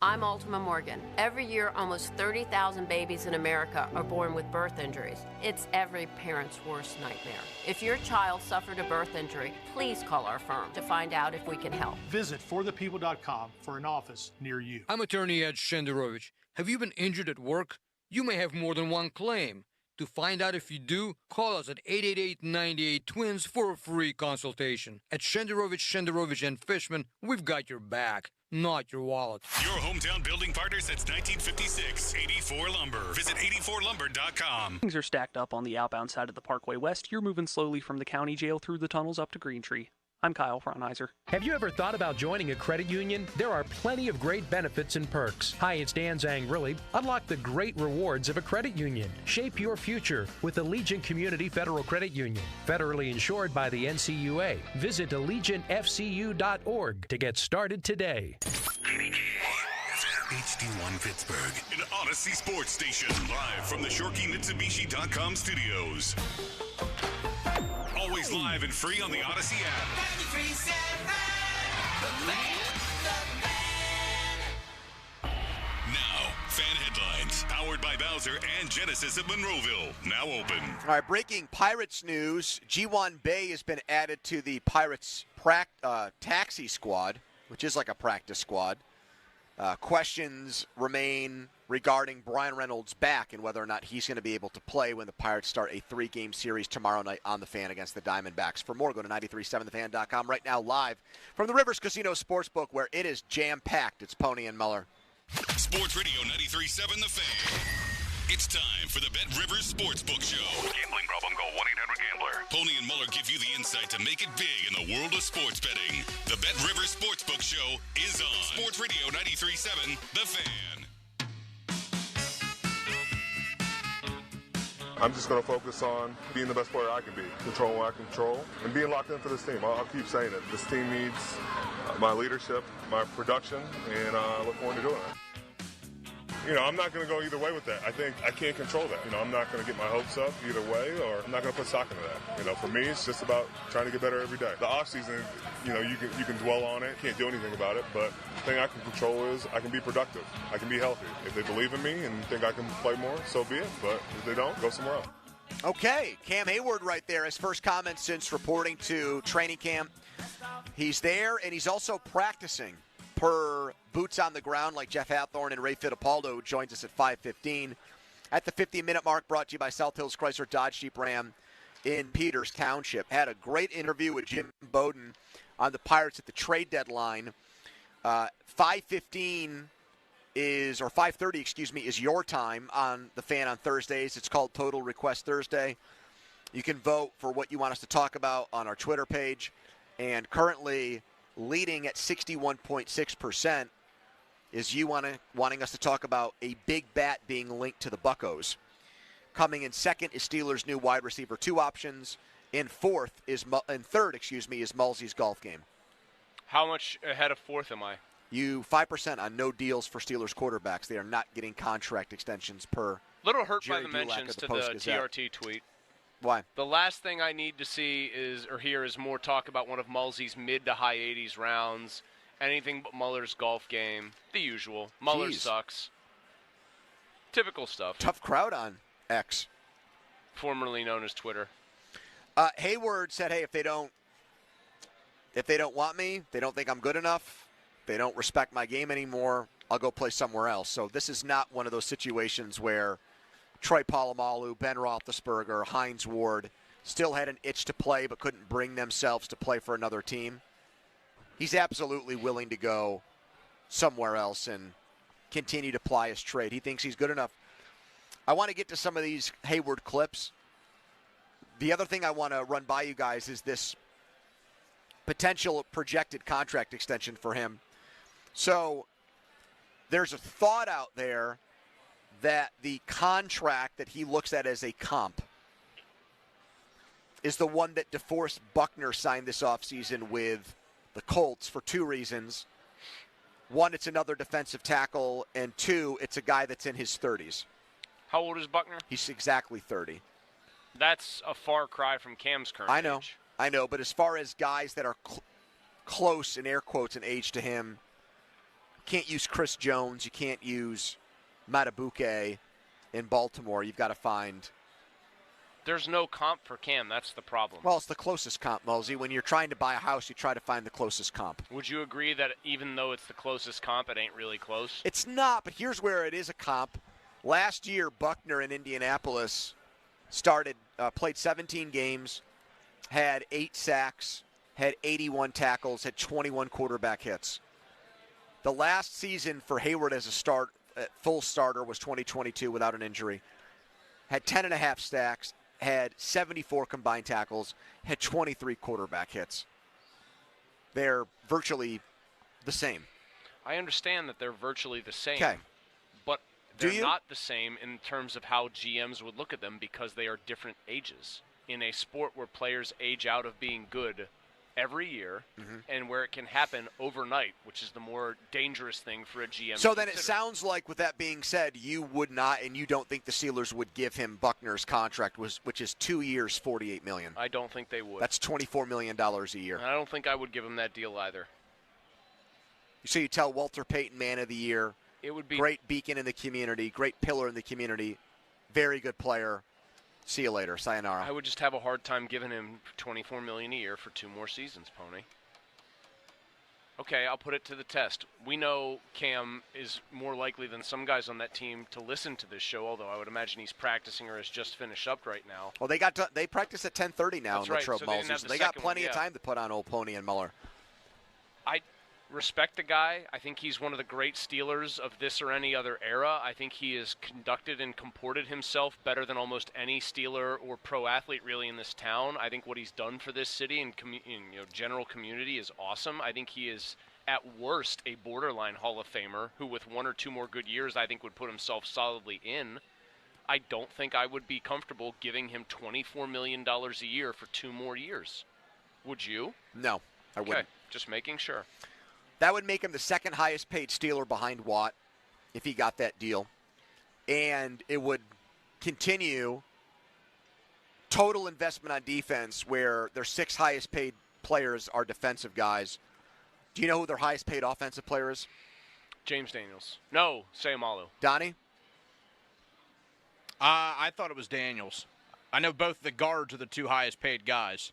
I'm Ultima Morgan. Every year, almost 30,000 babies in America are born with birth injuries. It's every parent's worst nightmare. If your child suffered a birth injury, please call our firm to find out if we can help. Visit forthepeople.com for an office near you. I'm attorney Ed Shenderovich. Have you been injured at work? You may have more than one claim. To find out if you do, call us at 888-98-TWINS for a free consultation. At Shenderovich, and Fishman, we've got your back, not your wallet. Your hometown building partner since 1956, 84 Lumber. Visit 84lumber.com. Things are stacked up on the outbound side of the Parkway West. You're moving slowly from the county jail through the tunnels up to Green Tree. I'm Kyle Fraunheiser. Have you ever thought about joining a credit union? There are plenty of great benefits and perks. Hi, it's Dan Zangrilli. Unlock the great rewards of a credit union. Shape your future with Allegiant Community Federal Credit Union. Federally insured by the NCUA. Visit AllegiantFCU.org to get started today. HD1 Pittsburgh, an Odyssey Sports Station, live from the ShorkeyMitsubishi.com studios. Always live and free on the Odyssey app. Now, fan headlines, powered by Bowser and Genesis of Monroeville, now open. All right, breaking Pirates news. G1 Bay has been added to the Pirates taxi squad, which is like a practice squad. Questions remain regarding Brian Reynolds' back and whether or not he's going to be able to play when the Pirates start a 3-game series tomorrow night on The Fan against the Diamondbacks. For more, go to 937thefan.com. Right now, live from the Rivers Casino Sportsbook, where it is jam-packed. It's Pony and Muller. Sports Radio 93.7 The Fan. It's time for the Bet Rivers Sportsbook Show. Gambling problem? Call 1-800-GAMBLER. Pony and Muller give you the insight to make it big in the world of sports betting. The Bet Rivers Sportsbook Show is on Sports Radio 93.7 The Fan. I'm just going to focus on being the best player I can be, controlling what I can control, and being locked in for this team. I'll keep saying it. This team needs my leadership, my production, and I look forward to doing it. You know, I'm not going to go either way with that. I think I can't control that. You know, I'm not going to get my hopes up either way, or I'm not going to put stock into that. You know, for me, it's just about trying to get better every day. The offseason, you know, you can dwell on it, can't do anything about it, but the thing I can control is I can be productive. I can be healthy. If they believe in me and think I can play more, so be it. But if they don't, go somewhere else. Okay, Cam Hayward right there. His first comment since reporting to training camp. He's there, and he's also practicing per Boots on the Ground, like Jeff Hathorn and Ray Fittipaldo, who joins us at 5:15. At the 50-minute mark, brought to you by South Hills Chrysler Dodge Jeep Ram in Peters Township. Had a great interview with Jim Bowden on the Pirates at the trade deadline. 5:15 is, or 5:30, excuse me, is your time on The Fan on Thursdays. It's called Total Request Thursday. You can vote for what you want us to talk about on our Twitter page. And currently leading at 61.6% is you wanting us to talk about a big bat being linked to the Buccos. Coming in second is Steelers' new wide receiver 2 options. In third, is Mulsey's golf game. How much ahead of fourth am I? You 5% on no deals for Steelers quarterbacks. They are not getting contract extensions per. Little hurt Jerry by the Dulac mentions of the to the Post-Gazette. TRT tweet. Why? The last thing I need to see hear is more talk about one of Mulsey's mid to high 80s rounds. Anything but Muller's golf game. The usual. Muller sucks. Typical stuff. Tough crowd on X. Formerly known as Twitter. Hayward said, hey, if they don't want me, they don't think I'm good enough, they don't respect my game anymore, I'll go play somewhere else. So this is not one of those situations where Troy Polamalu, Ben Roethlisberger, Hines Ward still had an itch to play but couldn't bring themselves to play for another team. He's absolutely willing to go somewhere else and continue to ply his trade. He thinks he's good enough. I want to get to some of these Hayward clips. The other thing I want to run by you guys is this potential projected contract extension for him. So there's a thought out there that the contract that he looks at as a comp is the one that DeForest Buckner signed this offseason with the Colts for 2 reasons. 1, it's another defensive tackle, and 2, it's a guy that's in his 30s. How old is Buckner? He's exactly 30. That's a far cry from Cam's current age. I know, but as far as guys that are close, in air quotes, in age to him, you can't use Chris Jones, you can't use Matabuke in Baltimore. You've got to find. There's no comp for Cam. That's the problem. Well, it's the closest comp, Mosey. When you're trying to buy a house, you try to find the closest comp. Would you agree that even though it's the closest comp, it ain't really close? It's not, but here's where it is a comp. Last year, Buckner in Indianapolis played 17 games, had 8 sacks, had 81 tackles, had 21 quarterback hits. The last season for Hayward as a full starter was 2022 without an injury. Had 10.5 sacks, had 74 combined tackles, had 23 quarterback hits. they're virtually the same. I understand that they're virtually the same. Okay. But they're not the same in terms of how GMs would look at them because they are different ages. In a sport where players age out of being good every year and where it can happen overnight, which is the more dangerous thing for a GM So to then it consider. sounds like, with that being said, you would not, and you don't think the Steelers would give him Buckner's contract, which is 2 years, $48 million. I don't think they would. That's $24 million a year. And I don't think I would give him that deal either. So you tell Walter Payton Man of the Year, it would be great beacon in the community, great pillar in the community, very good player. See you later. Sayonara. I would just have a hard time giving him $24 million a year for 2 more seasons, Pony. Okay, I'll put it to the test. We know Cam is more likely than some guys on that team to listen to this show, although I would imagine he's practicing or has just finished up right now. Well, they practice at 10:30 now in Latrobe Malls. So they got plenty of time to put on old Pony and Muller. I respect the guy. I think he's one of the great Steelers of this or any other era. I think he has conducted and comported himself better than almost any Steeler or pro athlete really in this town. I think what he's done for this city and general community is awesome. I think he is at worst a borderline Hall of Famer who with 1 or 2 more good years I think would put himself solidly in. I don't think I would be comfortable giving him $24 million a year for 2 more years. Would you? No, I wouldn't. Okay, just making sure. That would make him the second highest paid Steeler behind Watt if he got that deal. And it would continue total investment on defense where their 6 highest paid players are defensive guys. Do you know who their highest paid offensive player is? James Daniels. No, Sayamalu. Donnie? I thought it was Daniels. I know both the guards are the 2 highest paid guys.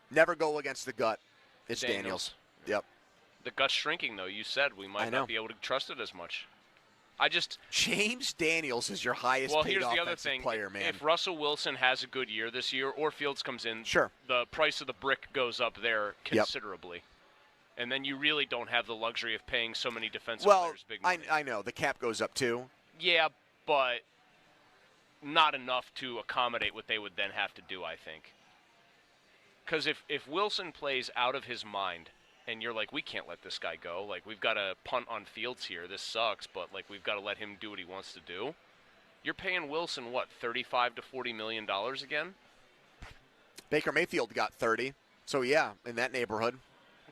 Never go against the gut. It's Daniels. Yep. The gut's shrinking, though. You said we might not be able to trust it as much. James Daniels is your highest paid here's the offensive other thing. player, man. If Russell Wilson has a good year this year or Fields comes in, the price of the brick goes up there considerably. And then you really don't have the luxury of paying so many defensive players big money. I know. The cap goes up, too. Yeah, but not enough to accommodate what they would then have to do, I think. Because if Wilson plays out of his mind, and you're like, we can't let this guy go. Like, we've got to punt on Fields here. This sucks, but, like, we've got to let him do what he wants to do. You're paying Wilson, what, $35 to $40 million again? Baker Mayfield got 30. So, yeah, in that neighborhood.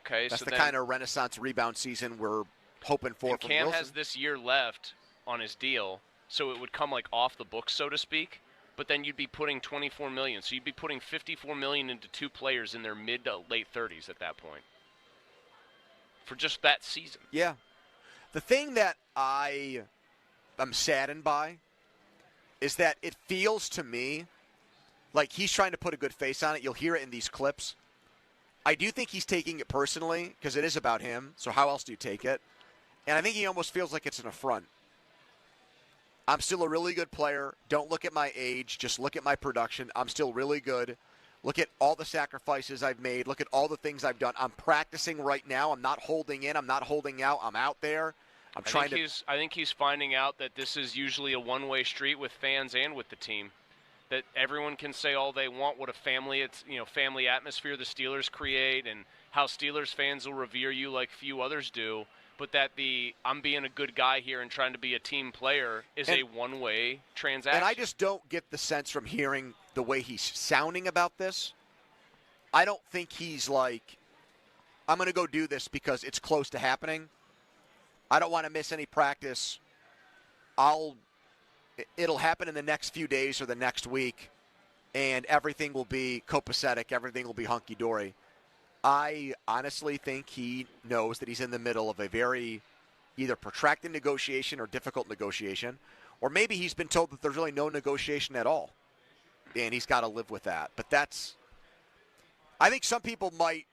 Okay, That's so the then, kind of renaissance rebound season we're hoping for from Cam Wilson. has this year left on his deal, so it would come, like, off the books, so to speak. But then you'd be putting $24 million. So you'd be putting $54 million into 2 players in their mid to late 30s at that point. For just that season. Yeah. The thing that I am saddened by is that it feels to me like he's trying to put a good face on it. You'll hear it in these clips. I do think he's taking it personally because it is about him. So how else do you take it? And I think he almost feels like it's an affront. I'm still a really good player. Don't look at my age. Just look at my production. I'm still really good. Look at all the sacrifices I've made. Look at all the things I've done. I'm practicing right now. I'm not holding in. I'm not holding out. I'm out there. I think he's finding out that this is usually a one-way street with fans and with the team. That everyone can say all they want what a family family atmosphere the Steelers create and how Steelers fans will revere you like few others do. But that I'm being a good guy here and trying to be a team player is a one-way transaction. And I just don't get the sense from hearing the way he's sounding about this. I don't think he's like, I'm going to go do this because it's close to happening. I don't want to miss any practice. It'll happen in the next few days or the next week, and everything will be copacetic. Everything will be hunky-dory. I honestly think he knows that he's in the middle of a very either protracted negotiation or difficult negotiation, or maybe he's been told that there's really no negotiation at all, and he's got to live with that. But I think some people might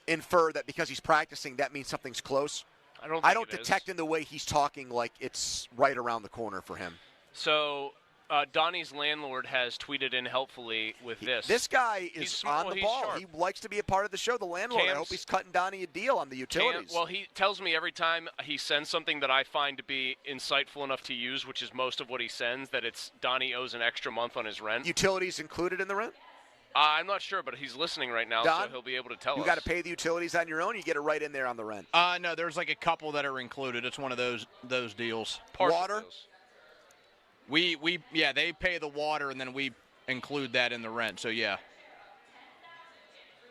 infer that because he's practicing, that means something's close. I don't detect in the way he's talking like it's right around the corner for him. So Donnie's landlord has tweeted in helpfully with this. This guy is on the ball. Sharp. He likes to be a part of the show. The landlord, I hope he's cutting Donnie a deal on the utilities. He tells me every time he sends something that I find to be insightful enough to use, which is most of what he sends, that it's Donnie owes an extra month on his rent. Utilities included in the rent? I'm not sure, but he's listening right now, Don, so he'll be able to tell us. You got to pay the utilities on your own. You get it right in there on the rent. No, there's like a couple that are included. It's one of those deals. Water? They pay the water, and then we include that in the rent. So, yeah.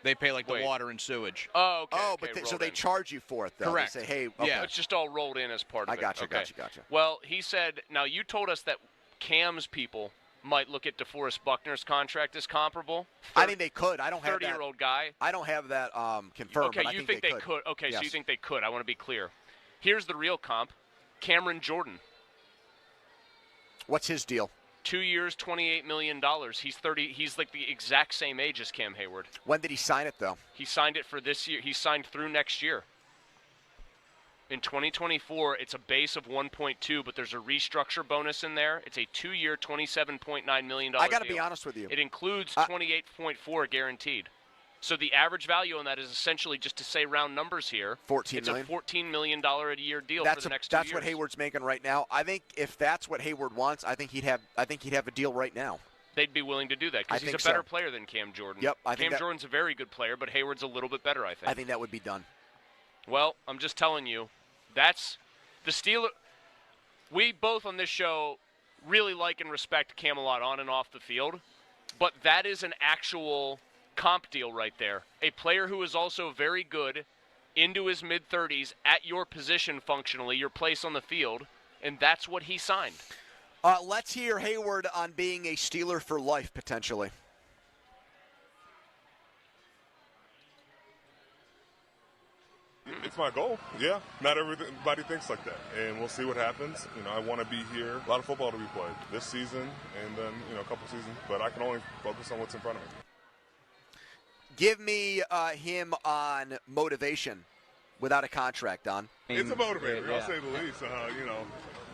They pay, like, the water and sewage. Oh, okay. So they charge you for it, though. Correct. They say, hey, Yeah. It's just all rolled in as part of it. Gotcha. Well, he said, now you told us that Cam's people might look at DeForest Buckner's contract as comparable. I think they could. I don't have that. 30-year-old guy. I don't have that confirmed. Okay, but you I think they could. Okay, yes. So you think they could. I want to be clear. Here's the real comp. Cameron Jordan. What's his deal? 2 years, $28 million. He's 30. He's like the exact same age as Cam Hayward. When did he sign it, though? He signed it for this year. He signed through next year. In 2024, it's a base of 1.2, but there's a restructure bonus in there. It's a 2-year, $27.9 million I got to deal. be honest with you. It includes 28.4 guaranteed. So the average value on that is essentially, just to say round numbers here, $14 million. It's a $14 million a year deal for the next 2 years. That's what Hayward's making right now. I think if that's what Hayward wants, I think he'd have a deal right now. They'd be willing to do that because he's a better player than Cam Jordan. Yep, Cam Jordan's a very good player, but Hayward's a little bit better, I think. I think that would be done. Well, I'm just telling you, that's the Steelers. We both on this show really like and respect Cam a lot on and off the field, but that is an actual comp deal right there. A player who is also very good into his mid-30s at your position functionally, your place on the field, and that's what he signed. Let's hear Hayward on being a Steeler for life, potentially. It's my goal, yeah. Not everybody thinks like that, and we'll see what happens. I want to be here. A lot of football to be played this season and then, a couple seasons, but I can only focus on what's in front of me. Give me him on motivation without a contract, Don. It's a motivator, I'll say the least.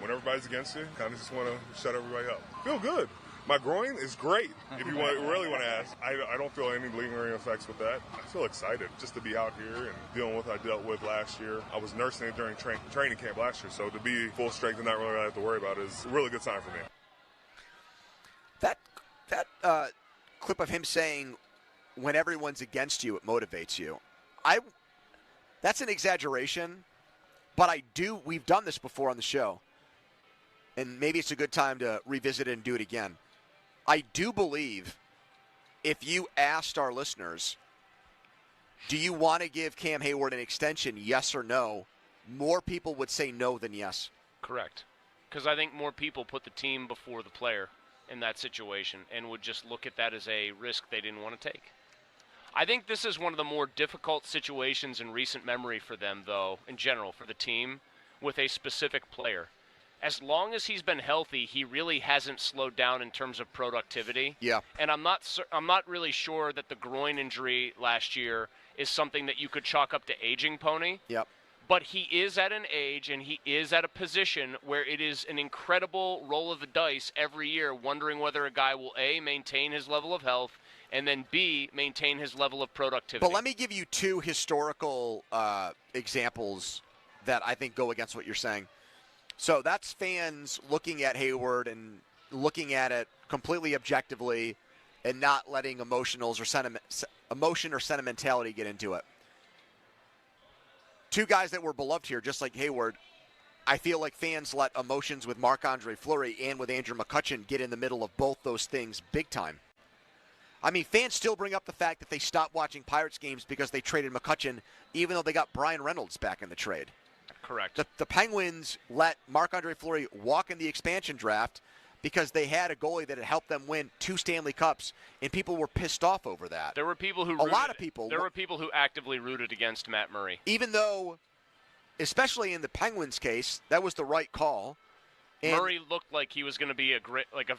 When everybody's against you, kind of just want to shut everybody up. Feel good. My groin is great, if you really want to ask. I don't feel any lingering effects with that. I feel excited just to be out here and dealing with what I dealt with last year. I was nursing it during training camp last year, so to be full strength and not really have to worry about it is a really good sign for me. That clip of him saying, when everyone's against you, it motivates you. That's an exaggeration, but we've done this before on the show, and maybe it's a good time to revisit it and do it again. I do believe if you asked our listeners, do you want to give Cam Hayward an extension, yes or no, more people would say no than yes. Correct. Because I think more people put the team before the player in that situation and would just look at that as a risk they didn't want to take. I think this is one of the more difficult situations in recent memory for them, though, in general, for the team, with a specific player. As long as he's been healthy, he really hasn't slowed down in terms of productivity. Yeah. And I'm not really sure that the groin injury last year is something that you could chalk up to aging, Pony. Yep. But he is at an age and he is at a position where it is an incredible roll of the dice every year, wondering whether a guy will, A, maintain his level of health, and then, B, maintain his level of productivity. But let me give you two historical examples that I think go against what you're saying. So that's fans looking at Hayward and looking at it completely objectively and not letting emotion or sentimentality get into it. Two guys that were beloved here, just like Hayward, I feel like fans let emotions with Marc-Andre Fleury and with Andrew McCutchen get in the middle of both those things big time. I mean, fans still bring up the fact that they stopped watching Pirates games because they traded McCutchen, even though they got Brian Reynolds back in the trade. Correct. The Penguins let Marc-Andre Fleury walk in the expansion draft because they had a goalie that had helped them win 2 Stanley Cups, and people were pissed off over that. There were people who There were people who actively rooted against Matt Murray. Even though, especially in the Penguins case, that was the right call. And Murray looked like he was going to be a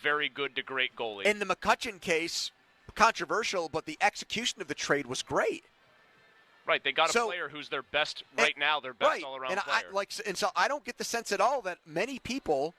very good to great goalie. In the McCutchen case, controversial, but the execution of the trade was great. Right, they got a player who's their best right now, their best all-around player. So I don't get the sense at all that many people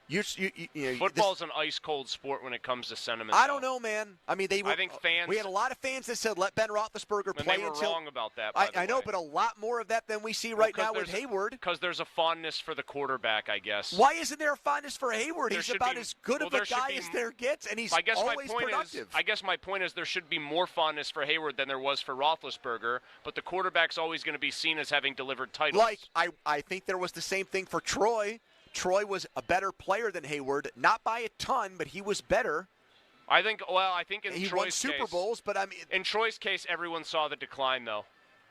Football's an ice-cold sport when it comes to sentiment. I don't know, man. I mean, I think fans. We had a lot of fans that said let Ben Roethlisberger play they were until. wrong about that. I know, but a lot more of that than we see right now with Hayward. Because there's a fondness for the quarterback, I guess. Why isn't there a fondness for Hayward? He's about as good of a guy as there gets, and he's always productive. I guess my point is there should be more fondness for Hayward than there was for Roethlisberger, but the quarterback's always going to be seen as having delivered titles. Like, I think there was the same thing for Troy. Troy was a better player than Hayward, not by a ton, but he was better. I think in he Troy's won Super case, Bowls, but I mean, in Troy's case, everyone saw the decline, though.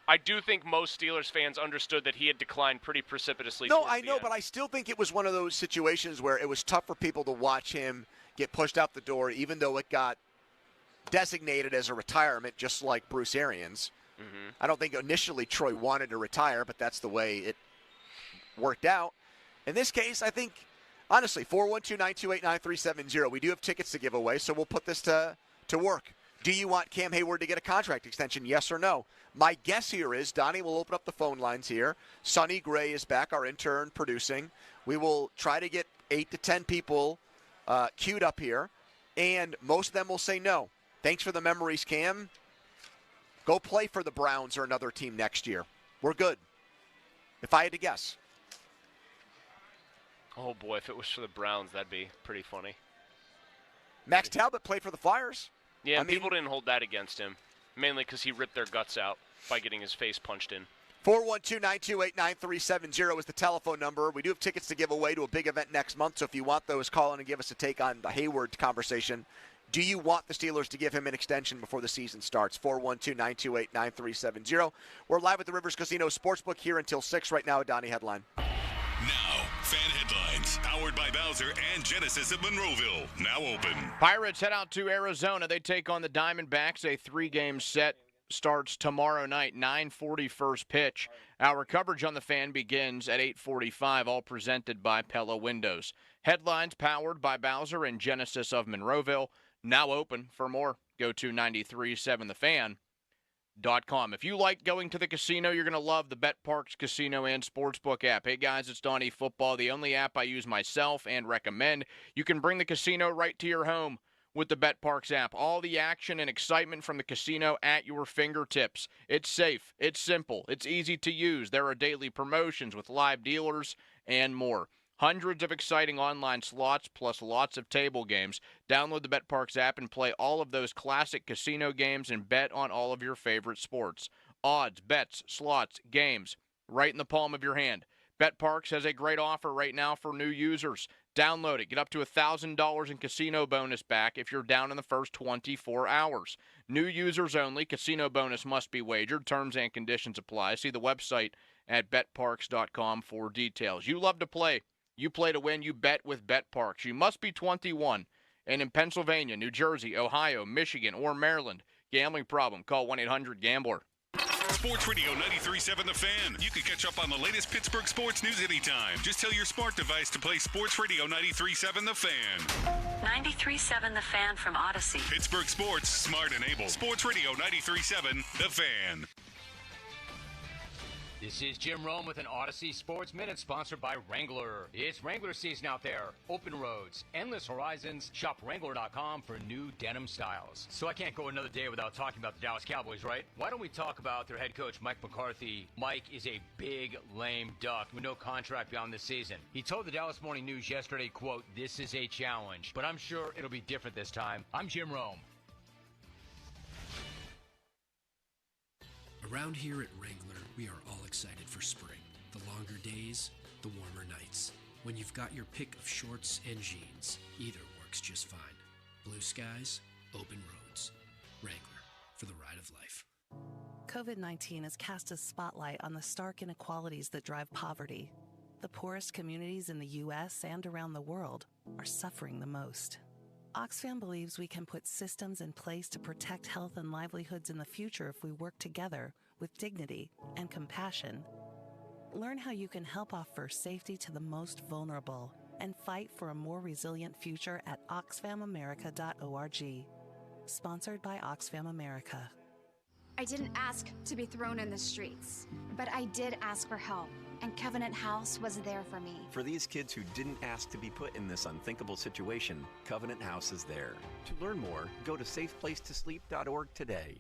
I do think most Steelers fans understood that he had declined pretty precipitously. No, I know, but I still think it was one of those situations where it was tough for people to watch him get pushed out the door, even though it got designated as a retirement, just like Bruce Arians. Mm-hmm. I don't think initially Troy wanted to retire, but that's the way it worked out. In this case, I think, honestly, 412-928-9370. We do have tickets to give away, so we'll put this to work. Do you want Cam Hayward to get a contract extension, yes or no? My guess here is, Donnie will open up the phone lines here. Sonny Gray is back, our intern producing. We will try to get 8 to 10 people queued up here, and most of them will say no. Thanks for the memories, Cam. Go play for the Browns or another team next year. We're good, if I had to guess. Oh, boy, if it was for the Browns, that'd be pretty funny. Max Talbot played for the Flyers. Yeah, people didn't hold that against him, mainly because he ripped their guts out by getting his face punched in. 412-928-9370 is the telephone number. We do have tickets to give away to a big event next month, so if you want those, call in and give us a take on the Hayward conversation. Do you want the Steelers to give him an extension before the season starts? 412-928-9370. We're live at the Rivers Casino Sportsbook here until 6 right now. A Donnie headline. Now, fan headlines, powered by Bowser and Genesis of Monroeville. Now open. Pirates head out to Arizona. They take on the Diamondbacks. A 3-game set starts tomorrow night, 9:40 first pitch. Our coverage on the Fan begins at 8:45, all presented by Pella Windows. Headlines powered by Bowser and Genesis of Monroeville. Now open. For more, go to 937thefan.com. If you like going to the casino, you're going to love the BetParks Casino and Sportsbook app. Hey, guys, it's Donnie Football, the only app I use myself and recommend. You can bring the casino right to your home with the BetParks app. All the action and excitement from the casino at your fingertips. It's safe, it's simple, it's easy to use. There are daily promotions with live dealers and more. Hundreds of exciting online slots plus lots of table games. Download the BetParks app and play all of those classic casino games and bet on all of your favorite sports. Odds, bets, slots, games, right in the palm of your hand. BetParks has a great offer right now for new users. Download it. Get up to $1,000 in casino bonus back if you're down in the first 24 hours. New users only. Casino bonus must be wagered. Terms and conditions apply. See the website at betparks.com for details. You love to play. You play to win. You bet with BetParks. You must be 21 and in Pennsylvania, New Jersey, Ohio, Michigan, or Maryland. Gambling problem? Call 1-800-GAMBLER. Sports Radio 93.7 The Fan. You can catch up on the latest Pittsburgh sports news anytime. Just tell your smart device to play Sports Radio 93.7 The Fan. 93.7 The Fan from Odyssey. Pittsburgh sports, smart enabled. Sports Radio 93.7 The Fan. This is Jim Rome with an Odyssey Sports Minute sponsored by Wrangler. It's Wrangler season out there. Open roads, endless horizons. Shop Wrangler.com for new denim styles. So I can't go another day without talking about the Dallas Cowboys, right? Why don't we talk about their head coach, Mike McCarthy? Mike is a big, lame duck with no contract beyond this season. He told the Dallas Morning News yesterday, quote, "This is a challenge, but I'm sure it'll be different this time." I'm Jim Rome. Around here at Wrangler, we are all excited for spring. The longer days, the warmer nights. When you've got your pick of shorts and jeans, either works just fine. Blue skies, open roads. Wrangler, for the ride of life. COVID-19 has cast a spotlight on the stark inequalities that drive poverty. The poorest communities in the U.S. and around the world are suffering the most. Oxfam believes we can put systems in place to protect health and livelihoods in the future if we work together with dignity and compassion. Learn how you can help offer safety to the most vulnerable and fight for a more resilient future at oxfamamerica.org. Sponsored by Oxfam America. I didn't ask to be thrown in the streets, but I did ask for help. and Covenant House was there for me. For these kids who didn't ask to be put in this unthinkable situation, Covenant House is there. To learn more, go to safeplacetosleep.org today.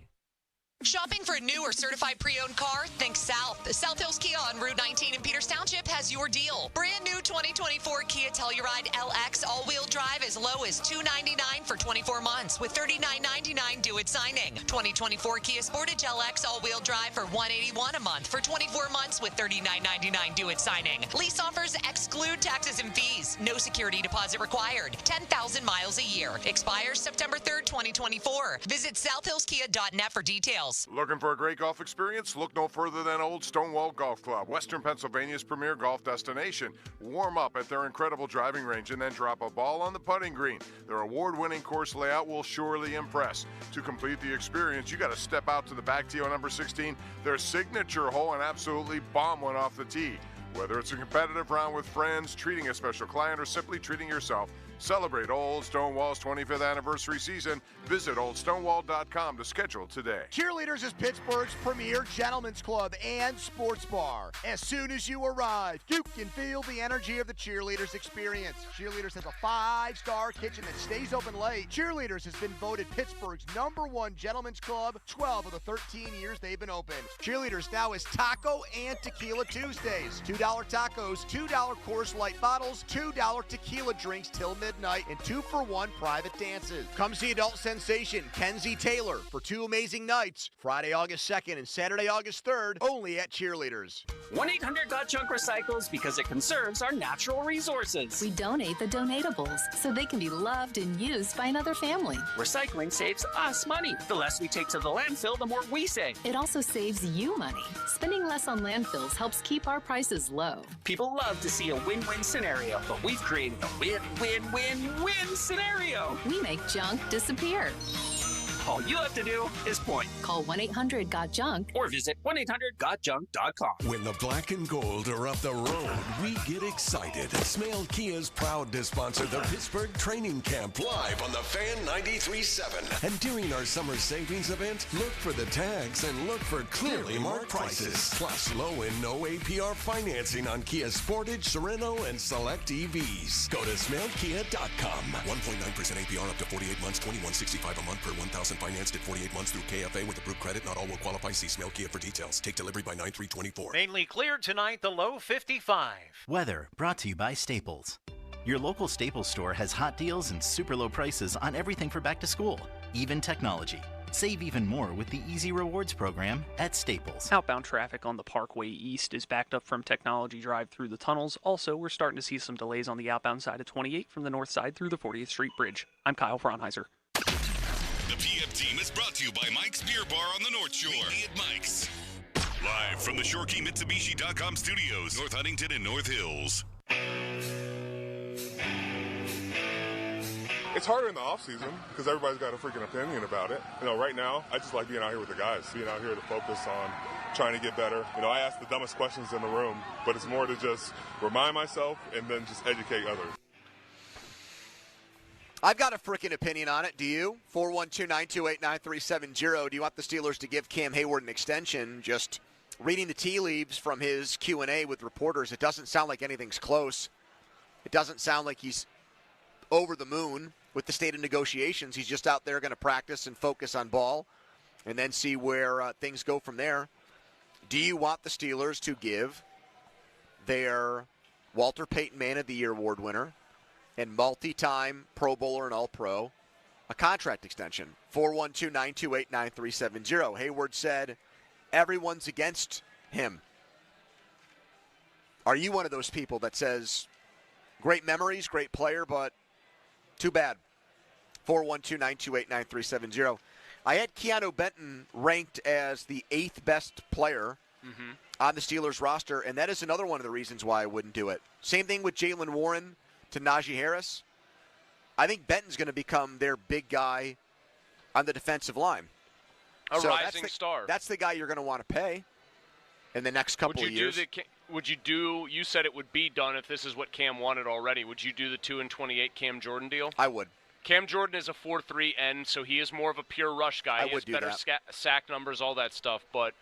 Shopping for a new or certified pre-owned car? Think South. The South Hills Kia on Route 19 in Peters Township has your deal. Brand new 2024 Kia Telluride LX all-wheel drive as low as $299 for 24 months with $39.99 due at signing. 2024 Kia Sportage LX all-wheel drive for $181 a month for 24 months with $39.99 due at signing. Lease offers exclude taxes and fees. No security deposit required. 10,000 miles a year. Expires September 3rd, 2024. Visit southhillskia.net for details. Looking for a great golf experience? Look no further than Old Stonewall Golf Club, Western Pennsylvania's premier golf destination. Warm up at their incredible driving range and then drop a ball on the putting green. Their award-winning course layout will surely impress. To complete the experience, you got to step out to the back tee on number 16, their signature hole, and absolutely bomb one off the tee. Whether it's a competitive round with friends, treating a special client, or simply treating yourself, celebrate Old Stonewall's 25th anniversary season. Visit oldstonewall.com to schedule today. Cheerleaders is Pittsburgh's premier gentlemen's club and sports bar. As soon as you arrive, you can feel the energy of the Cheerleaders experience. Cheerleaders has a 5-star kitchen that stays open late. Cheerleaders has been voted Pittsburgh's #1 gentlemen's club 12 of the 13 years they've been open. Cheerleaders now is Taco and Tequila Tuesdays. $2 tacos, $2 Coors Light bottles, $2 tequila drinks till midnight, and 2-for-1 private dances. Come see adult sensation Kenzie Taylor for 2 amazing nights, Friday, August 2nd and Saturday, August 3rd, only at Cheerleaders. 1-800-GOT-JUNK recycles because it conserves our natural resources. We donate the donatables so they can be loved and used by another family. Recycling saves us money. The less we take to the landfill, the more we save. It also saves you money. Spending less on landfills helps keep our prices low. People love to see a win-win scenario, but we've created a win-win-win-win scenario. We make junk disappear. All you have to do is point. Call 1-800-GOT-JUNK or visit 1-800-GOT-JUNK.com. When the black and gold are up the road, we get excited. Smale Kia is proud to sponsor the Pittsburgh Training Camp live on the Fan 93.7. And during our summer savings event, look for the tags and look for clearly marked prices. Plus low and no APR financing on Kia Sportage, Sorento, and select EVs. Go to smalekia.com. 1.9% APR up to 48 months, $21.65 a month per 1,000 financed at 48 months through KFA with approved credit. Not all will qualify. See Smale Kia for details. Take delivery by 9/3/24. Mainly clear tonight, the low 55. Weather brought to you by Staples. Your local Staples store has hot deals and super low prices on everything for back to school, even technology. Save even more with the Easy Rewards program at Staples. Outbound traffic on the Parkway East is backed up from Technology Drive through the tunnels. Also, we're starting to see some delays on the outbound side of 28 from the north side through the 40th Street Bridge. I'm Kyle Fraunheiser. The PM team is brought to you by Mike's Beer Bar on the North Shore. Meet me at Mike's. Live from the ShoreKeyMitsubishi.com studios, North Huntington and North Hills. It's harder in the off-season because everybody's got a freaking opinion about it. You know, right now, I just like being out here with the guys, being out here to focus on trying to get better. You know, I ask the dumbest questions in the room, but it's more to just remind myself and then just educate others. I've got a freaking opinion on it. Do you? 412-928-9370. Do you want the Steelers to give Cam Hayward an extension? Just reading the tea leaves from his Q&A with reporters, it doesn't sound like anything's close. It doesn't sound like he's over the moon with the state of negotiations. He's just out there going to practice and focus on ball and then see where things go from there. Do you want the Steelers to give their Walter Payton Man of the Year award winner and multi-time Pro Bowler and All-Pro a contract extension? 412-928-9370. Hayward said everyone's against him. Are you one of those people that says, great memories, great player, but too bad? 412-928-9370. I had Keanu Benton ranked as the 8th best player on the Steelers roster, and that is another one of the reasons why I wouldn't do it. Same thing with Jaylen Warren to Najee Harris. I think Benton's going to become their big guy on the defensive line. A rising star. That's the guy you're going to want to pay in the next couple of years. You said it would be done if this is what Cam wanted already. Would you do the 2-28 Cam Jordan deal? I would. Cam Jordan is a 4-3 end, so he is more of a pure rush guy. He has better sack numbers, all that stuff. But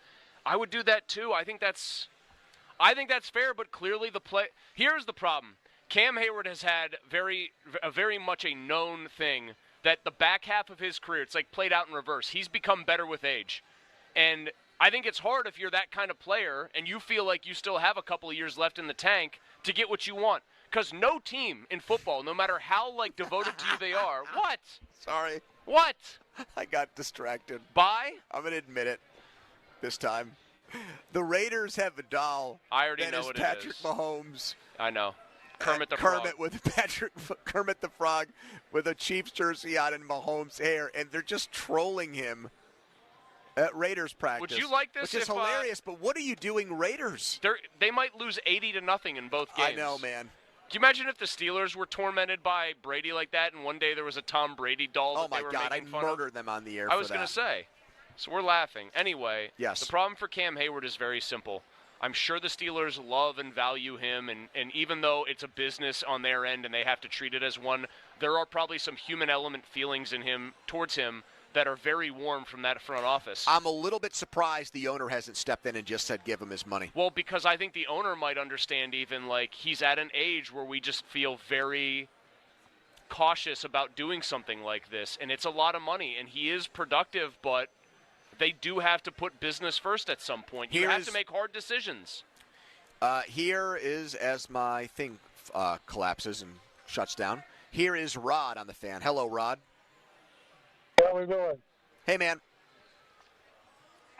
I would do that too. I think that's I think that's fair, but clearly here's the problem. Cam Hayward has had very much a known thing that the back half of his career, it's like played out in reverse. He's become better with age. And I think it's hard if you're that kind of player and you feel like you still have a couple of years left in the tank to get what you want. Because no team in football, no matter how devoted to you they are, what? Sorry. What? I got distracted. By? I'm going to admit it this time. The Raiders have a doll. I already know is what Patrick it is. Mahomes. I know. Kermit the Frog. Kermit the Frog with a Chiefs jersey on and Mahomes' hair, and they're just trolling him at Raiders practice. Would you like this? Which is hilarious, but what are you doing, Raiders? They might lose 80-0 in both games. I know, man. Can you imagine if the Steelers were tormented by Brady like that, and one day there was a Tom Brady doll that they were making fun of? Oh, my God, I'd murder them on the air I was going to say. So we're laughing. Anyway, yes. The problem for Cam Hayward is very simple. I'm sure the Steelers love and value him, and even though it's a business on their end and they have to treat it as one, there are probably some human element feelings in him towards him that are very warm from that front office. I'm a little bit surprised the owner hasn't stepped in and just said give him his money. Well, because I think the owner might understand even he's at an age where we just feel very cautious about doing something like this, and it's a lot of money, and he is productive, but they do have to put business first at some point. You have to make hard decisions. Here is, as my thing collapses and shuts down, here is Rod on the Fan. Hello, Rod. How we doing? Hey, man.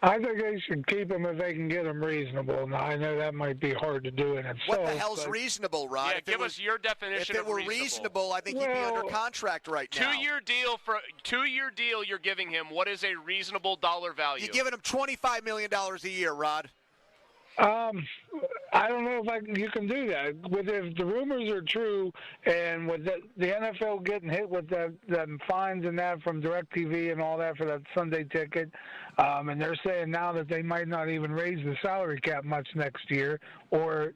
I think they should keep him if they can get him reasonable. Now, I know that might be hard to do in itself. What the hell's reasonable, Rod? Yeah, give us your definition of reasonable. If it were reasonable, I think he'd be under contract right now. Two-year deal you're giving him. What is a reasonable dollar value? You're giving him $25 million a year, Rod. I don't know if you can do that. If the rumors are true, and with the NFL getting hit with the fines and that from DirecTV and all that for that Sunday ticket, and they're saying now that they might not even raise the salary cap much next year, or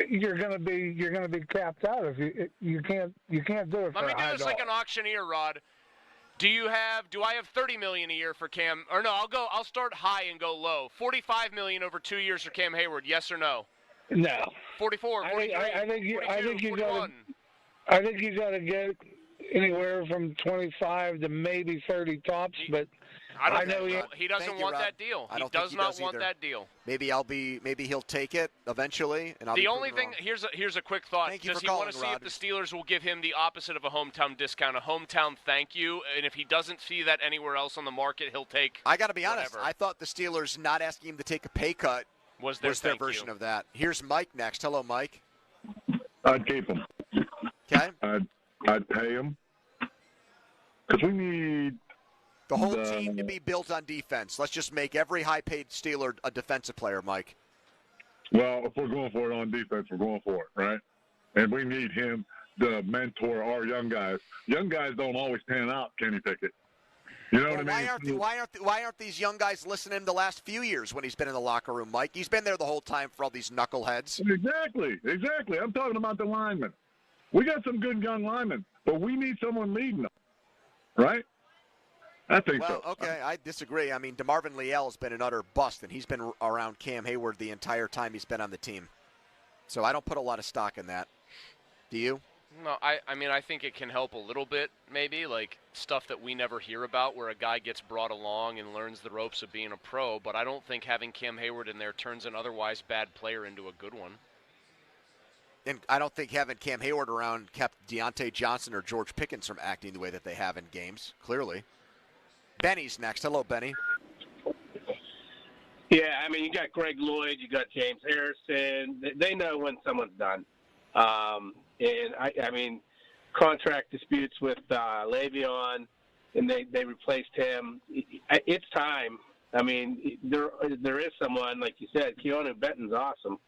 you're going to be capped out if you can't do it. Let me do this like an auctioneer, Rod. Do I have $30 million a year for Cam? Or no, I'll start high and go low. $45 million over 2 years for Cam Hayward. Yes or no? No. 44. 43, I think you 41. I think you got to get anywhere from 25 to maybe 30 tops, but I know he doesn't want that deal. He does not want that deal. Maybe he'll take it eventually. And the only thing here's a quick thought. Does he want to see if the Steelers will give him the opposite of a hometown discount, a hometown thank you? And if he doesn't see that anywhere else on the market, he'll take. I got to be honest. I thought the Steelers not asking him to take a pay cut was their version of that. Here's Mike next. Hello, Mike. I'd keep him. Okay. I'd pay him because we need the whole team to be built on defense. Let's just make every high-paid Steeler a defensive player, Mike. Well, if we're going for it on defense, we're going for it, right? And we need him to mentor our young guys. Young guys don't always pan out, Kenny Pickett. You know what I mean? Why aren't these young guys listening to him the last few years when he's been in the locker room, Mike? He's been there the whole time for all these knuckleheads. Exactly. I'm talking about the linemen. We got some good young linemen, but we need someone leading them, right? I think so. Well, okay, I disagree. I mean, DeMarvin Leal has been an utter bust, and he's been around Cam Hayward the entire time he's been on the team. So I don't put a lot of stock in that. Do you? No, I mean, I think it can help a little bit, maybe, like stuff that we never hear about where a guy gets brought along and learns the ropes of being a pro, but I don't think having Cam Hayward in there turns an otherwise bad player into a good one. And I don't think having Cam Hayward around kept Deontay Johnson or George Pickens from acting the way that they have in games, clearly. Benny's next. Hello, Benny. Yeah, I mean, you got Greg Lloyd, you got James Harrison. They know when someone's done. And, I mean, contract disputes with Le'Veon, and they replaced him. It's time. I mean, there is someone, like you said, Keanu Benton's awesome.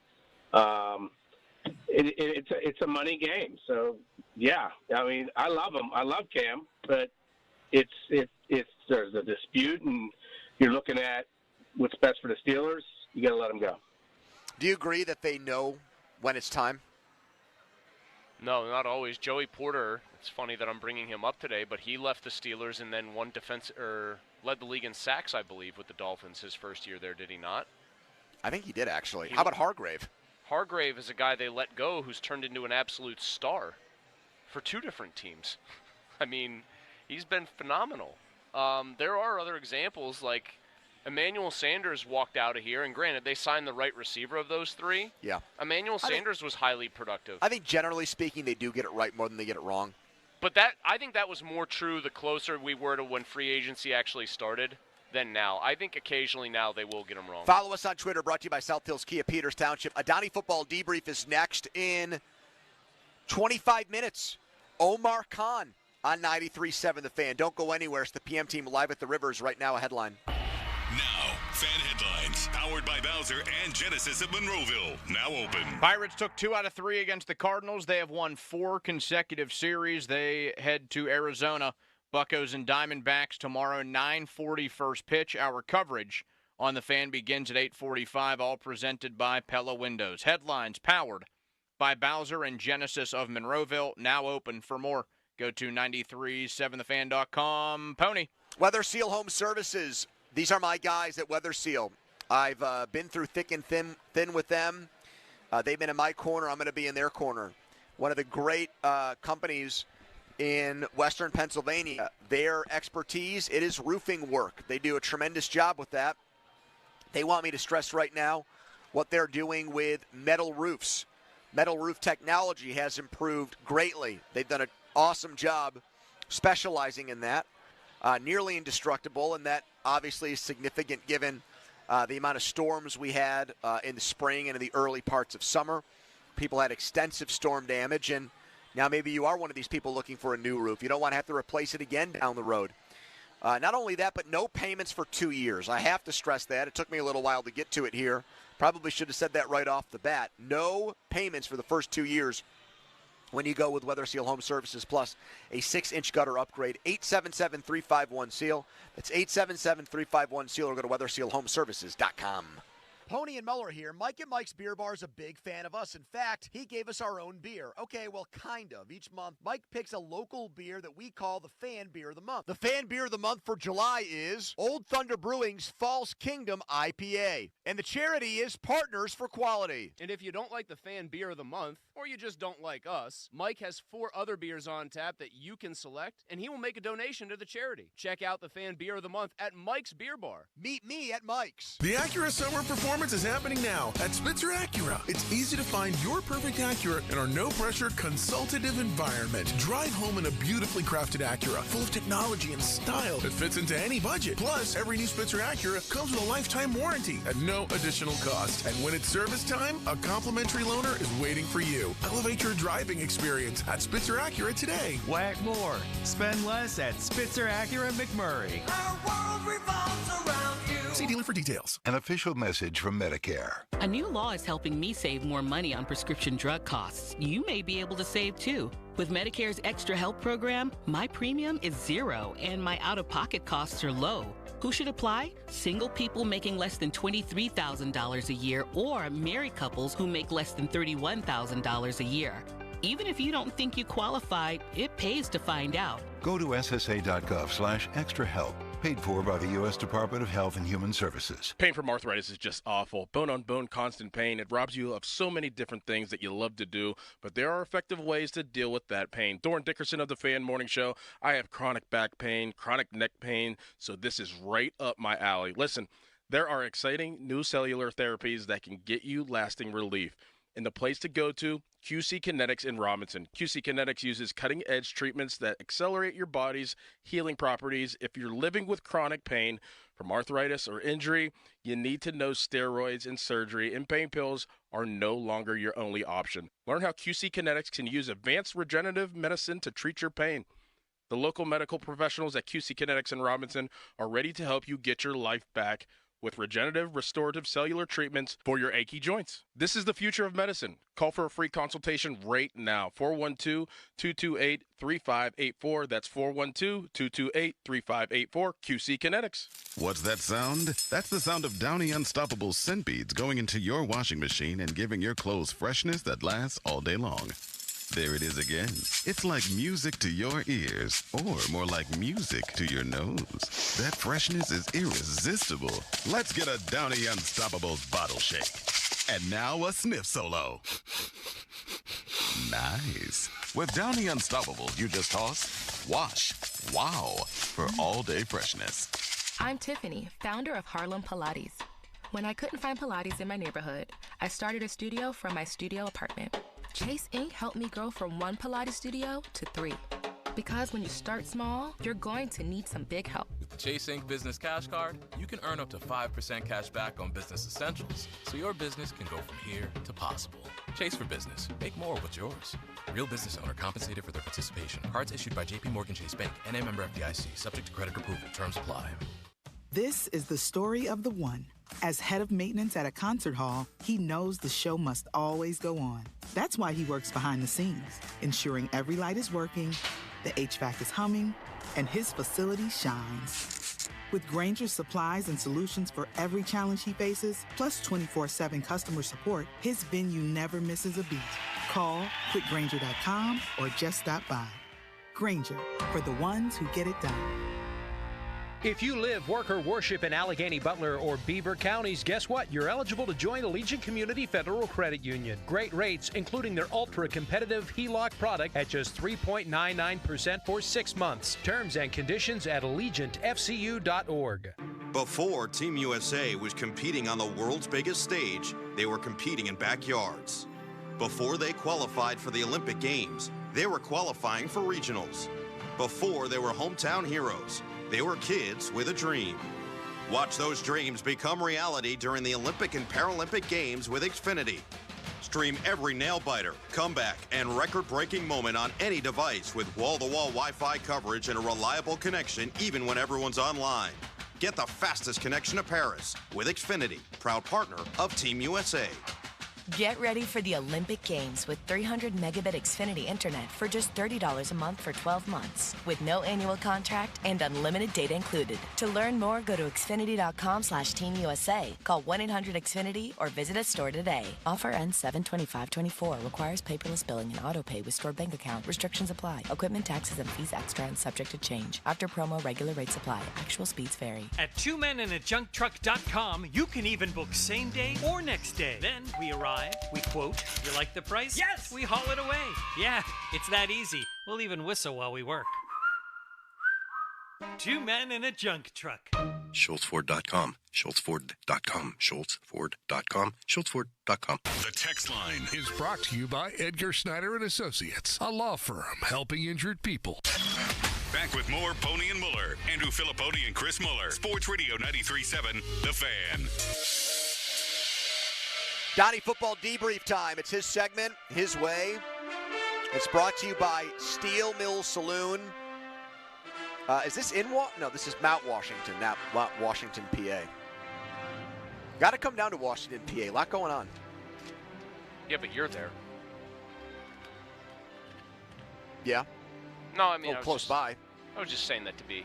It's a money game. So, yeah, I mean, I love him. I love Cam, but there's a dispute, and you're looking at what's best for the Steelers. You got to let him go. Do you agree that they know when it's time? No, not always. Joey Porter, it's funny that I'm bringing him up today, but he left the Steelers and then led the league in sacks, I believe, with the Dolphins his first year there, did he not? I think he did, actually. How about Hargrave? Hargrave is a guy they let go who's turned into an absolute star for 2 different teams. I mean, he's been phenomenal. There are other examples, like Emmanuel Sanders walked out of here, and granted, they signed the right receiver of those 3. Yeah. Emmanuel Sanders was highly productive. I think generally speaking, they do get it right more than they get it wrong. But I think that was more true the closer we were to when free agency actually started than now. I think occasionally now they will get them wrong. Follow us on Twitter, brought to you by South Hills Kia, Peters Township. A Donnie Football Debrief is next in 25 minutes. Omar Khan on 93.7 The Fan. Don't go anywhere. It's the PM team live at the Rivers right now, a headline. Now, fan headlines, powered by Bowser and Genesis of Monroeville, now open. Pirates took 2 out of 3 against the Cardinals. They have won 4 consecutive series. They head to Arizona. Buccos and Diamondbacks tomorrow, 9:40 first pitch. Our coverage on the Fan begins at 8:45, all presented by Pella Windows. Headlines powered by Bowser and Genesis of Monroeville, now open. For more, go to 937thefan.com. Pony. Weather Seal Home Services. These are my guys at Weather Seal. I've been through thick and thin with them. They've been in my corner. I'm going to be in their corner. One of the great companies in Western Pennsylvania. Their expertise, it is roofing work. They do a tremendous job with that. They want me to stress right now what they're doing with metal roofs. Metal roof technology has improved greatly. They've done an awesome job specializing in that. Nearly indestructible, and that obviously is significant given the amount of storms we had in the spring and in the early parts of summer. People had extensive storm damage, and now maybe you are one of these people looking for a new roof. You don't want to have to replace it again down the road. Not only that, but no payments for 2 years. I have to stress that. It took me a little while to get to it here. Probably should have said that right off the bat. No payments for the first 2 years when you go with Weather Seal Home Services plus a 6-inch gutter upgrade. 877-351-SEAL. That's 877-351-SEAL, or go to weathersealhomeservices.com. Pony and Muller here. Mike and Mike's Beer Bar is a big fan of us. In fact, he gave us our own beer. Okay, well, kind of. Each month, Mike picks a local beer that we call the Fan Beer of the Month. The Fan Beer of the Month for July is Old Thunder Brewing's False Kingdom IPA. And the charity is Partners for Quality. And if you don't like the Fan Beer of the Month, or you just don't like us, Mike has 4 other beers on tap that you can select, and he will make a donation to the charity. Check out the Fan Beer of the Month at Mike's Beer Bar. Meet me at Mike's. The Acura Summer Performance is happening now at Spitzer Acura. It's easy to find your perfect Acura in our no-pressure, consultative environment. Drive home in a beautifully crafted Acura, full of technology and style that fits into any budget. Plus, every new Spitzer Acura comes with a lifetime warranty at no additional cost. And when it's service time, a complimentary loaner is waiting for you. Elevate your driving experience at Spitzer Acura today. Whack more. Spend less at Spitzer Acura McMurray. Our world revolves around you. See dealer for details. An official message from Medicare. A new law is helping me save more money on prescription drug costs. You may be able to save too. With Medicare's Extra Help program, my premium is $0 and my out-of-pocket costs are low. Who should apply? Single people making less than $23,000 a year, or married couples who make less than $31,000 a year. Even if you don't think you qualify, it pays to find out. Go to ssa.gov/extrahelp. Paid for by the U.S. Department of Health and Human Services. Pain from arthritis is just awful. Bone-on-bone constant pain. It robs you of so many different things that you love to do, but there are effective ways to deal with that pain. Doran Dickerson of the Fan Morning Show. I have chronic back pain, chronic neck pain, so this is right up my alley. Listen, there are exciting new cellular therapies that can get you lasting relief. And the place to go to, QC Kinetics in Robinson. QC Kinetics uses cutting-edge treatments that accelerate your body's healing properties. If you're living with chronic pain from arthritis or injury, you need to know steroids and surgery and pain pills are no longer your only option. Learn how QC Kinetics can use advanced regenerative medicine to treat your pain. The local medical professionals at QC Kinetics in Robinson are ready to help you get your life back with regenerative, restorative cellular treatments for your achy joints. This is the future of medicine. Call for a free consultation right now. 412-228-3584. That's 412-228-3584. QC Kinetics. What's that sound? That's the sound of Downy Unstoppable scent beads going into your washing machine and giving your clothes freshness that lasts all day long. There it is again. It's like music to your ears, or more like music to your nose. That freshness is irresistible. Let's get a Downy Unstoppables bottle shake. And now a sniff solo. Nice. With Downy Unstoppables, you just toss, wash, wow, for all-day freshness. I'm Tiffany, founder of Harlem Pilates. When I couldn't find Pilates in my neighborhood, I started a studio from my studio apartment. Chase Inc. helped me grow from 1 Pilates studio to 3. Because when you start small, you're going to need some big help. With the Chase Inc. Business Cash Card, you can earn up to 5% cash back on business essentials, so your business can go from here to possible. Chase for Business. Make more what's yours. Real business owner compensated for their participation. Cards issued by J.P. Morgan Chase Bank, N.A. member FDIC. Subject to credit approval. Terms apply. This is the story of the one. As head of maintenance at a concert hall, he knows the show must always go on. That's why he works behind the scenes, ensuring every light is working, the HVAC is humming, and his facility shines. With Grainger's supplies and solutions for every challenge he faces, plus 24/7 customer support, his venue never misses a beat. Call quickgrainger.com or just stop by. Grainger, for the ones who get it done. If you live, work, or worship in Allegheny, Butler, or Beaver counties, guess what? You're eligible to join Allegiant Community Federal Credit Union. Great rates, including their ultra-competitive HELOC product at just 3.99% for 6 months. Terms and conditions at AllegiantFCU.org. Before Team USA was competing on the world's biggest stage, they were competing in backyards. Before they qualified for the Olympic Games, they were qualifying for regionals. Before they were hometown heroes, they were kids with a dream. Watch those dreams become reality during the Olympic and Paralympic Games with Xfinity. Stream every nail-biter, comeback, and record-breaking moment on any device with wall-to-wall Wi-Fi coverage and a reliable connection even when everyone's online. Get the fastest connection to Paris with Xfinity, proud partner of Team USA. Get ready for the Olympic Games with 300 megabit Xfinity Internet for just $30 a month for 12 months, with no annual contract and unlimited data included. To learn more, go to Xfinity.com/TeamUSA. Call 1-800-XFINITY or visit a store today. Offer ends 7/25/24. Requires paperless billing and auto pay with stored bank account. Restrictions apply. Equipment taxes and fees extra and subject to change. After promo, regular rates apply. Actual speeds vary. At twomeninjuncktruck.com, you can even book same day or next day. Then we arrive. We quote, "You like the price?" Yes! We haul it away. Yeah, it's that easy. We'll even whistle while we work. 2 men in a junk truck. SchultzFord.com. SchultzFord.com. SchultzFord.com. SchultzFord.com. The text line is brought to you by Edgar Snyder and Associates, a law firm helping injured people. Back with more Pony and Muller. Andrew Filipponi and Chris Muller. Sports Radio 93.7 The Fan. Donnie Football Debrief Time. It's his segment, his way. It's brought to you by Steel Mill Saloon. Is this in No, this is Mount Washington, not Washington, PA. Got to come down to Washington, PA. A lot going on. Yeah, but you're there. Yeah? No, I mean, close by. I was just saying that to be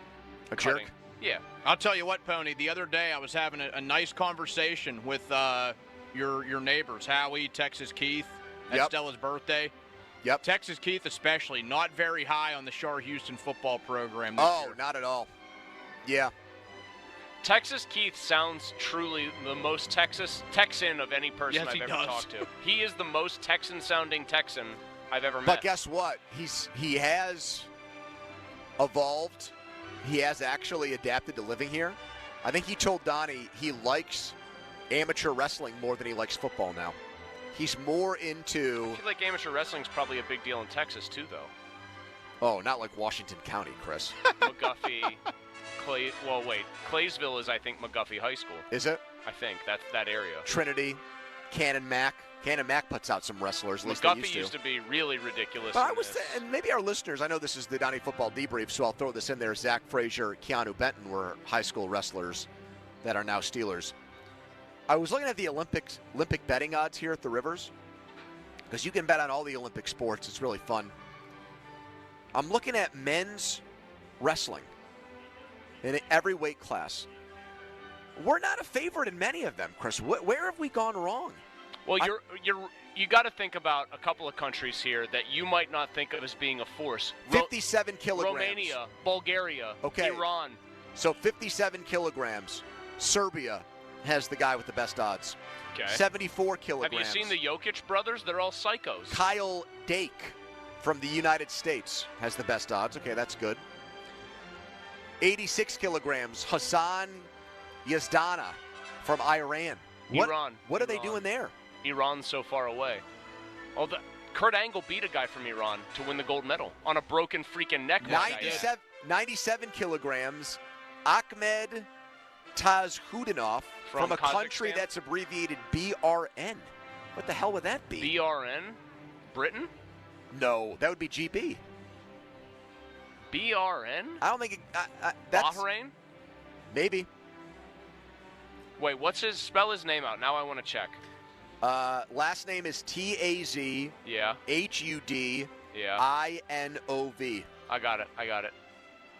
a cutting. jerk. Yeah. I'll tell you what, Pony. The other day I was having a nice conversation with your neighbors, Howie, Texas Keith, at Stella's birthday. Yep. Texas Keith especially, not very high on the Shar Houston football program this year. Not at all. Yeah. Texas Keith sounds truly the most Texan of any person I've ever talked to. He is the most Texan-sounding Texan I've ever met. But guess what? He has evolved. He has actually adapted to living here. I think he told Donnie he likes amateur wrestling more than he likes football now. He's more into... I feel like amateur wrestling is probably a big deal in Texas, too, though. Oh, not like Washington County, Chris. McGuffey, Claysville is, I think, McGuffey High School. Is it? I think. That's that area. Trinity, Cannon Mac. Cannon Mac puts out some wrestlers. McGuffey used to be really ridiculous. But and maybe our listeners, I know this is the Donnie Football Debrief, so I'll throw this in there. Zach Frazier, Keanu Benton were high school wrestlers that are now Steelers. I was looking at the Olympic betting odds here at the Rivers, because you can bet on all the Olympic sports. It's really fun. I'm looking at men's wrestling in every weight class. We're not a favorite in many of them, Chris. Where have we gone wrong? Well, you got to think about a couple of countries here that you might not think of as being a force. 57 kilograms. Romania, Bulgaria, Iran. So 57 kilograms. Serbia has the guy with the best odds. Okay. 74 kilograms. Have you seen the Jokic brothers? They're all psychos. Kyle Dake from the United States has the best odds. Okay, that's good. 86 kilograms. Hassan Yazdana from Iran. Iran. What are they doing there? Iran's so far away. Oh, Kurt Angle beat a guy from Iran to win the gold medal on a broken freaking neck. 97 kilograms. Ahmed Tazhudinov from a country that's abbreviated BRN. What the hell would that be? BRN? Britain? No, that would be GB. BRN? I don't think that's Bahrain? Maybe. Wait, spell his name out. Now I want to check. Last name is Tazhudinov. Yeah. Inov. I got it.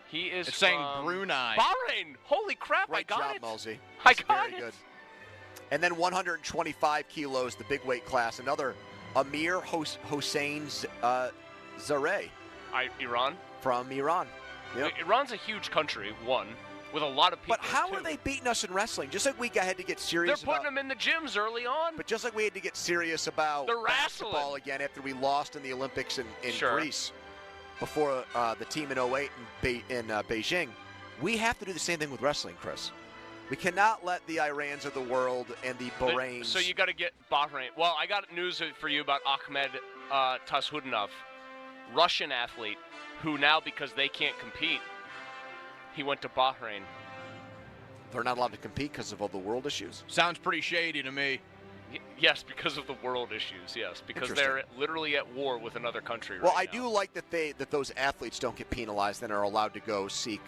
He is It's saying Brunei. Bahrain. Holy crap, Great I got job, Mulsey. I got very it. Good. And then 125 kilos, the big weight class. Another Amir Hossein Zareh. Iran? From Iran. Yep. Iran's a huge country, with a lot of people. But how are they beating us in wrestling? Just like we had to get serious They're putting them in the gyms early on. But just like we had to get serious about basketball again after we lost in the Olympics in Greece before the team in 08 in Beijing, we have to do the same thing with wrestling, Chris. We cannot let the Irans of the world and the Bahrains. So you got to get Bahrain. Well, I got news for you about Ahmed Tazhudinov, Russian athlete, who now, because they can't compete, he went to Bahrain. They're not allowed to compete because of all the world issues? Sounds pretty shady to me. Yes, because of the world issues, yes. Because they're literally at war with another country right Well, I now. do like that those athletes don't get penalized and are allowed to go seek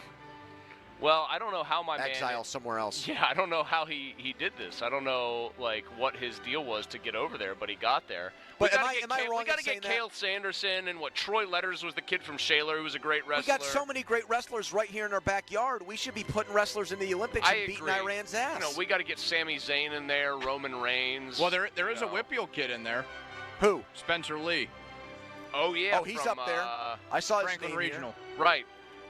Well, I don't know how my exile somewhere else. Yeah, I don't know how he did this. I don't know what his deal was to get over there, but he got there. But am I wrong We got to in saying get Cale Sanderson and Troy Letters was the kid from Shaler who was a great wrestler. We got so many great wrestlers right here in our backyard. We should be putting wrestlers in the Olympics and beating Iran's ass. We got to get Sami Zayn in there, Roman Reigns. Well, there is a Whippeal kid in there. Who? Spencer Lee. Oh yeah. Oh, he's up there. I saw his Franklin name Regional. Here. Right.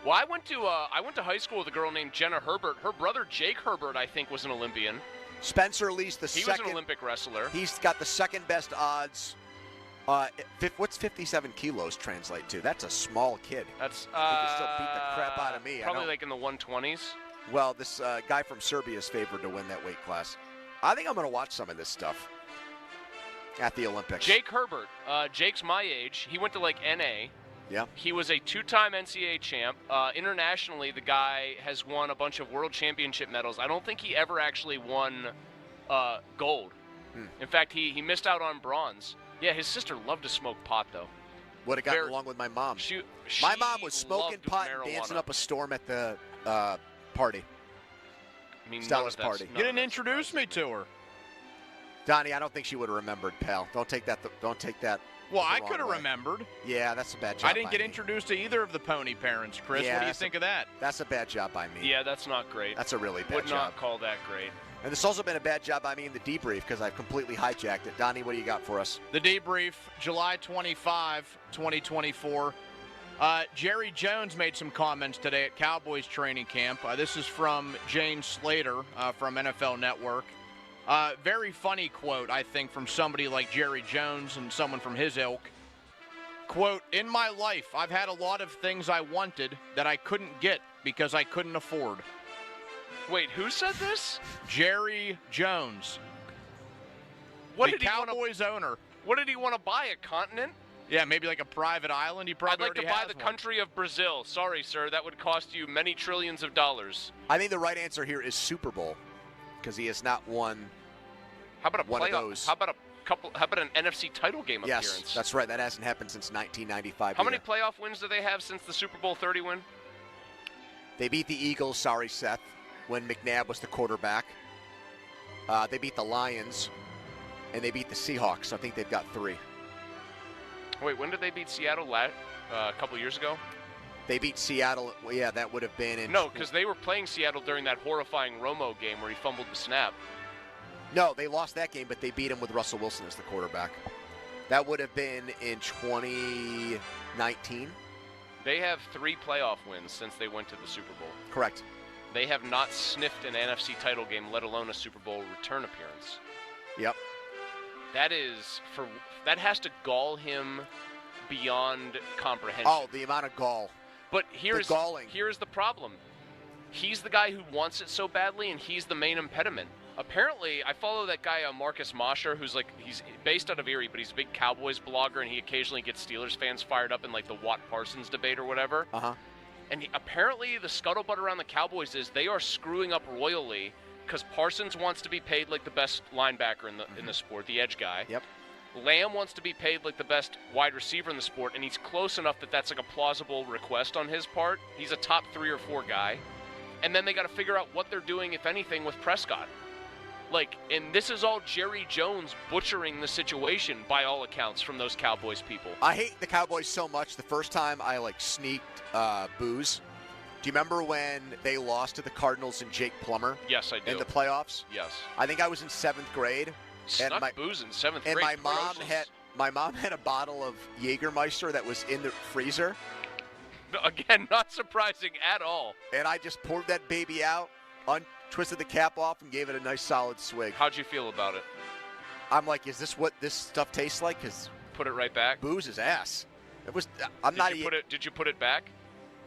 Well, I went to high school with a girl named Jenna Herbert. Her brother Jake Herbert, I think, was an Olympian. Spencer Lee's the second. He was an Olympic wrestler. He's got the second best odds. What's 57 kilos translate to? That's a small kid. That's he can still beat the crap out of me. Probably like in the 120s. Well, this guy from Serbia is favored to win that weight class. I think I'm going to watch some of this stuff at the Olympics. Jake Herbert. Jake's my age. He went to NA. Yeah. He was a two-time NCAA champ. Internationally, the guy has won a bunch of world championship medals. I don't think he ever actually won gold. In fact, he missed out on bronze. Yeah, his sister loved to smoke pot, though. Would have gotten along with my mom. My mom was smoking pot and dancing up a storm at the party. I mean, Stella's party. You didn't introduce me to her. Donnie, I don't think she would have remembered, pal. Don't take that. Well, I could have remembered. Yeah, that's a bad job. I didn't get introduced to either of the pony parents, Chris. Yeah, what do you think of that? That's a bad job by me. Yeah, that's not great. That's a really bad job. Would not call that great. And this also been a bad job by me in the debrief because I've completely hijacked it. Donnie, what do you got for us? The debrief, July 25, 2024. Jerry Jones made some comments today at Cowboys training camp. This is from Jane Slater from NFL Network. Very funny quote, I think, from somebody like Jerry Jones and someone from his ilk. Quote, "In my life, I've had a lot of things I wanted that I couldn't get because I couldn't afford." Wait, who said this? Jerry Jones. What the did Cowboys owner. What did he want to buy? A continent? Yeah, maybe like a private island. He probably I'd like to buy the country of Brazil. Sorry, sir, that would cost you many trillions of dollars. I think the right answer here is Super Bowl because he has not won. How about one of those? How about an NFC title game appearance? Yes, that's right. That hasn't happened since 1995. How many playoff wins do they have since the Super Bowl 30 win? They beat the Eagles, sorry, Seth, when McNabb was the quarterback. They beat the Lions, and they beat the Seahawks. I think they've got 3. Wait, when did they beat Seattle? A couple years ago? They beat Seattle. Well, yeah, that would have been in. No, because they were playing Seattle during that horrifying Romo game where he fumbled the snap. No, they lost that game, but they beat him with Russell Wilson as the quarterback. That would have been in 2019. They have 3 playoff wins since they went to the Super Bowl. Correct. They have not sniffed an NFC title game, let alone a Super Bowl return appearance. Yep. That has to gall him beyond comprehension. Oh, the amount of gall. But here's the problem. He's the guy who wants it so badly, and he's the main impediment. Apparently, I follow that guy Marcus Mosher, he's based out of Erie, but he's a big Cowboys blogger, and he occasionally gets Steelers fans fired up in like the Watt Parsons debate or whatever. And apparently, the scuttlebutt around the Cowboys is they are screwing up royally because Parsons wants to be paid like the best linebacker in the sport, the edge guy. Yep. Lamb wants to be paid like the best wide receiver in the sport, and he's close enough that that's like a plausible request on his part. He's a top 3 or 4 guy. And then they got to figure out what they're doing, if anything, with Prescott. And this is all Jerry Jones butchering the situation, by all accounts, from those Cowboys people. I hate the Cowboys so much. The first time I, sneaked booze. Do you remember when they lost to the Cardinals and Jake Plummer? Yes, I do. In the playoffs? Yes. I think I was in 7th grade. Snuck booze in 7th grade. And my mom had a bottle of Jägermeister that was in the freezer. Again, not surprising at all. And I just poured that baby out, twisted the cap off, and gave it a nice solid swig. How'd you feel about it? I'm like, is this what this stuff tastes like? Because put it right back. Booze is ass. It was. Did you put it back?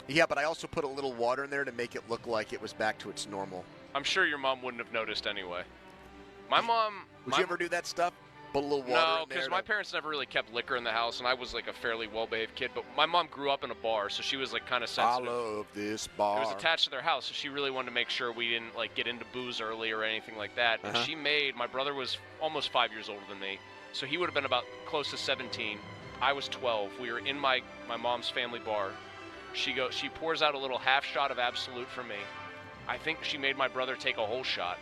Yeah, but I also put a little water in there to make it look like it was back to its normal. I'm sure your mom wouldn't have noticed anyway. My mom. Would you ever do that stuff? Put a little water in there? No, because my parents never really kept liquor in the house, and I was like a fairly well-behaved kid. But my mom grew up in a bar, so she was like kind of sensitive. I love this bar. It was attached to their house, so she really wanted to make sure we didn't get into booze early or anything like that. And she made. My brother was almost 5 years older than me, so he would have been about close to 17. I was 12. We were in my mom's family bar. She pours out a little half shot of Absolute for me. I think she made my brother take a whole shot.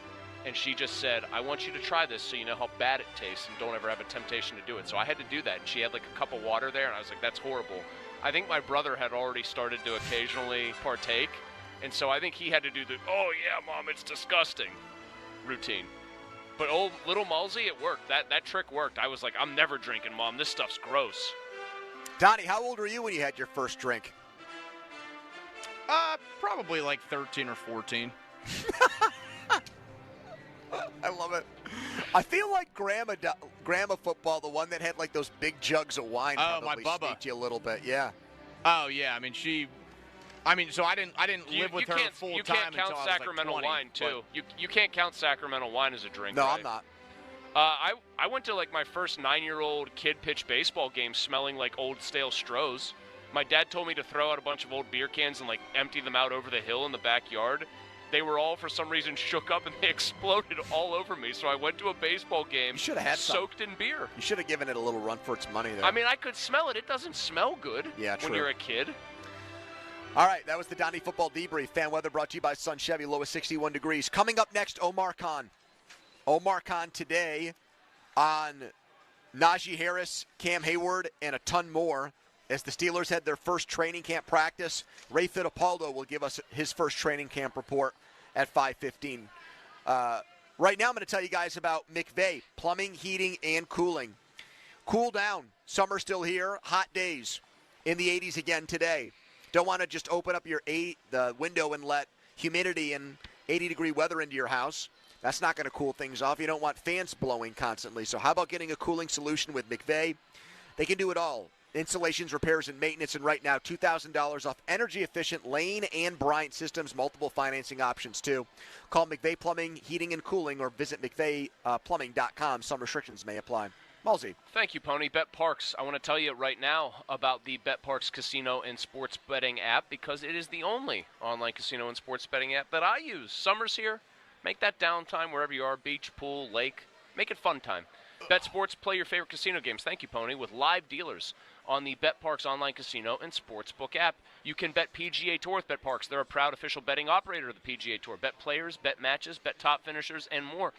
And she just said, I want you to try this so you know how bad it tastes and don't ever have a temptation to do it. So I had to do that. And she had a cup of water there, and I was like, that's horrible. I think my brother had already started to occasionally partake. And so I think he had to do the, oh, yeah, Mom, it's disgusting routine. But little Mulsey, it worked. That trick worked. I was like, I'm never drinking, Mom. This stuff's gross. Donnie, how old were you when you had your first drink? Probably 13 or 14. I love it. I feel like Grandma football, the one that had those big jugs of wine. Oh, my probably Bubba. sneaked you a little bit, yeah. Oh yeah, so I didn't live with her full time. You can't count Sacramento wine too. You can't count Sacramento wine as a drink. No, right? I'm not. I went to my first 9-year-old kid pitch baseball game smelling like old stale Strohs. My dad told me to throw out a bunch of old beer cans and empty them out over the hill in the backyard. They were all, for some reason, shook up and they exploded all over me. So I went to a baseball game soaked in beer. You should have given it a little run for its money there. I mean, I could smell it. It doesn't smell good when you're a kid. All right, that was the Donnie Football Debrief. Fan weather brought to you by Sun Chevy, low of 61 degrees. Coming up next, Omar Khan. Omar Khan today on Najee Harris, Cam Hayward, and a ton more. As the Steelers had their first training camp practice, Ray Fittipaldo will give us his first training camp report at 5:15. Right now, I'm going to tell you guys about McVay, plumbing, heating, and cooling. Cool down. Summer's still here. Hot days in the 80s again today. Don't want to just open up the window and let humidity and 80-degree weather into your house. That's not going to cool things off. You don't want fans blowing constantly. So how about getting a cooling solution with McVay? They can do it all. Installations, repairs, and maintenance, and right now, $2,000 off energy-efficient Lane and Bryant systems, multiple financing options, too. Call McVay Plumbing, Heating, and Cooling, or visit McVayPlumbing.com. Some restrictions may apply. Mulsey. Thank you, Pony. Bet Parks. I want to tell you right now about the Bet Parks Casino and Sports Betting app because it is the only online casino and sports betting app that I use. Summer's here. Make that downtime wherever you are, beach, pool, lake. Make it fun time. Bet Sports, play your favorite casino games. Thank you, Pony, with live dealers on the Bet Parks online casino and sportsbook app. You can bet PGA Tour with Bet Parks. They're a proud official betting operator of the PGA Tour. Bet players, bet matches, bet top finishers, and more.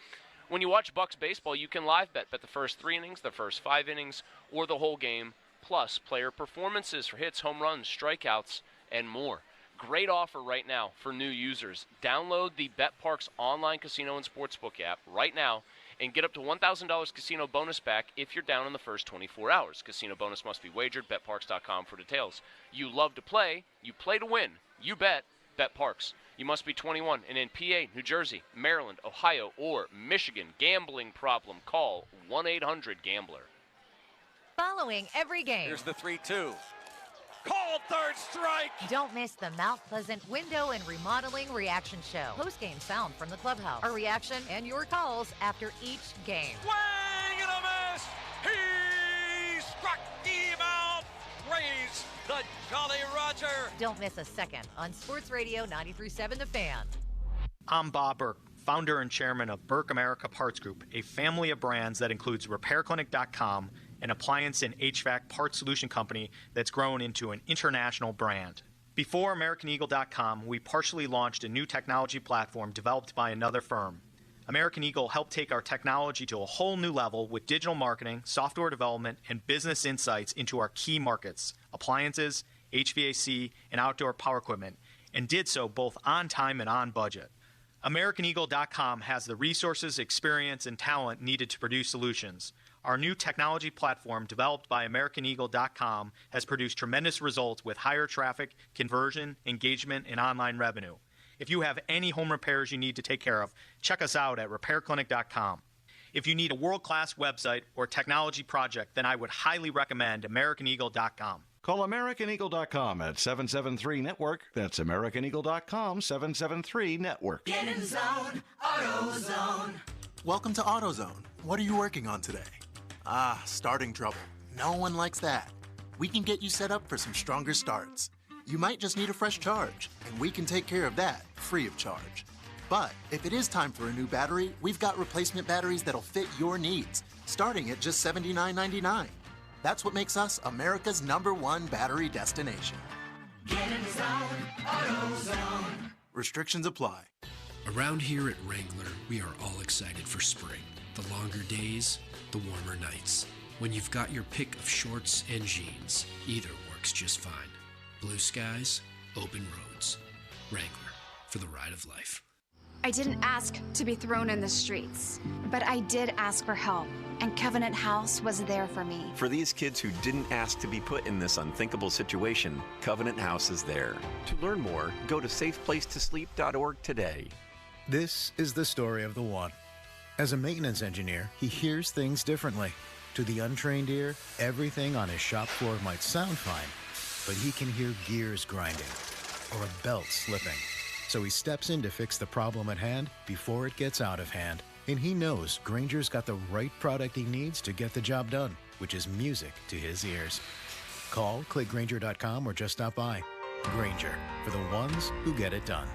When you watch Bucks baseball, you can live bet the first 3 innings, the first 5 innings, or the whole game, plus player performances for hits, home runs, strikeouts, and more. Great offer right now for new users. Download the Bet Parks online casino and sportsbook app right now and get up to $1,000 casino bonus back if you're down in the first 24 hours. Casino bonus must be wagered. BetParks.com for details. You love to play. You play to win. You bet. BetParks. You must be 21 and in PA, New Jersey, Maryland, Ohio, or Michigan. Gambling problem? Call 1-800-GAMBLER. Following every game. Here's the 3-2. Called third strike. Don't miss the Mount Pleasant Window and Remodeling Reaction Show. Post-game sound from the clubhouse. A reaction and your calls after each game. Swing and a miss. He struck him out. Raise the Jolly Roger. Don't miss a second on Sports Radio 93.7 The Fan. I'm Bob Burke, founder and chairman of Burke America Parts Group, a family of brands that includes RepairClinic.com, an appliance and HVAC parts solution company that's grown into an international brand. Before AmericanEagle.com, we partially launched a new technology platform developed by another firm. American Eagle helped take our technology to a whole new level with digital marketing, software development, and business insights into our key markets, appliances, HVAC, and outdoor power equipment, and did so both on time and on budget. AmericanEagle.com has the resources, experience, and talent needed to produce solutions. Our new technology platform, developed by AmericanEagle.com, has produced tremendous results with higher traffic, conversion, engagement, and online revenue. If you have any home repairs you need to take care of, check us out at RepairClinic.com. If you need a world-class website or technology project, then I would highly recommend AmericanEagle.com. Call AmericanEagle.com at 773-NETWORK. That's AmericanEagle.com, 773-NETWORK. Get in the zone, AutoZone. Welcome to AutoZone. What are you working on today? Starting trouble. No one likes that. We can get you set up for some stronger starts. You might just need a fresh charge, and we can take care of that free of charge. But if it is time for a new battery, we've got replacement batteries that'll fit your needs, starting at just $79.99. That's what makes us America's #1 battery destination. Get in the zone, AutoZone. Restrictions apply. Around here at Wrangler, we are all excited for spring. The longer days, the warmer nights. When you've got your pick of shorts and jeans, either works just fine. Blue skies, open roads. Wrangler, for the ride of life. I didn't ask to be thrown in the streets, but I did ask for help, and Covenant House was there for me. For these kids who didn't ask to be put in this unthinkable situation, Covenant House is there. To learn more, go to safeplacetosleep.org today. This is the story of the one. As a maintenance engineer, he hears things differently. To the untrained ear, everything on his shop floor might sound fine, but he can hear gears grinding or a belt slipping. So he steps in to fix the problem at hand before it gets out of hand. And he knows Grainger's got the right product he needs to get the job done, which is music to his ears. Call, click Grainger.com, or just stop by. Grainger, for the ones who get it done.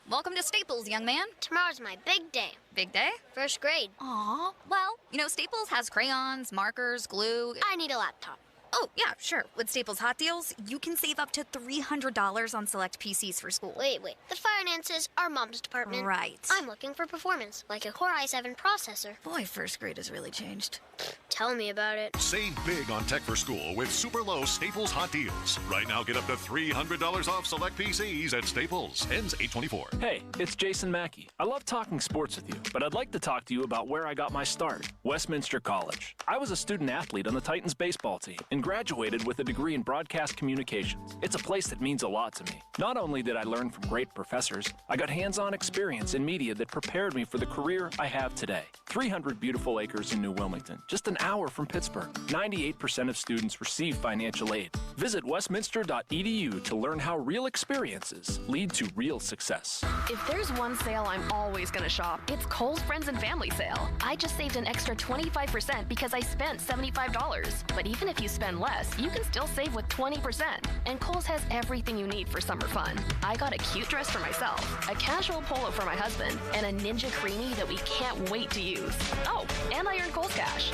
Welcome to Staples, young man. Tomorrow's my big day. Big day? First grade. Aw. Well, Staples has crayons, markers, glue. I need a laptop. Oh, yeah, sure. With Staples Hot Deals, you can save up to $300 on select PCs for school. Wait. The finances are Mom's department. Right. I'm looking for performance, like a Core i7 processor. Boy, first grade has really changed. Tell me about it. Save big on tech for school with super low Staples Hot Deals. Right now, get up to $300 off select PCs at Staples. Ends 8/24. Hey, it's Jason Mackey. I love talking sports with you, but I'd like to talk to you about where I got my start, Westminster College. I was a student athlete on the Titans baseball team and graduated with a degree in broadcast communications. It's a place that means a lot to me. Not only did I learn from great professors, I got hands-on experience in media that prepared me for the career I have today. 300 beautiful acres in New Wilmington, just an hour from Pittsburgh. 98% of students receive financial aid. Visit westminster.edu to learn how real experiences lead to real success. If there's one sale I'm always going to shop, it's Kohl's Friends and Family Sale. I just saved an extra 25% because I spent $75. But even if you spend less, you can still save with 20%. And Kohl's has everything you need for summer fun. I got a cute dress for myself, a casual polo for my husband, and a Ninja Creamy that we can't wait to use. Oh, and I earned Kohl's Cash.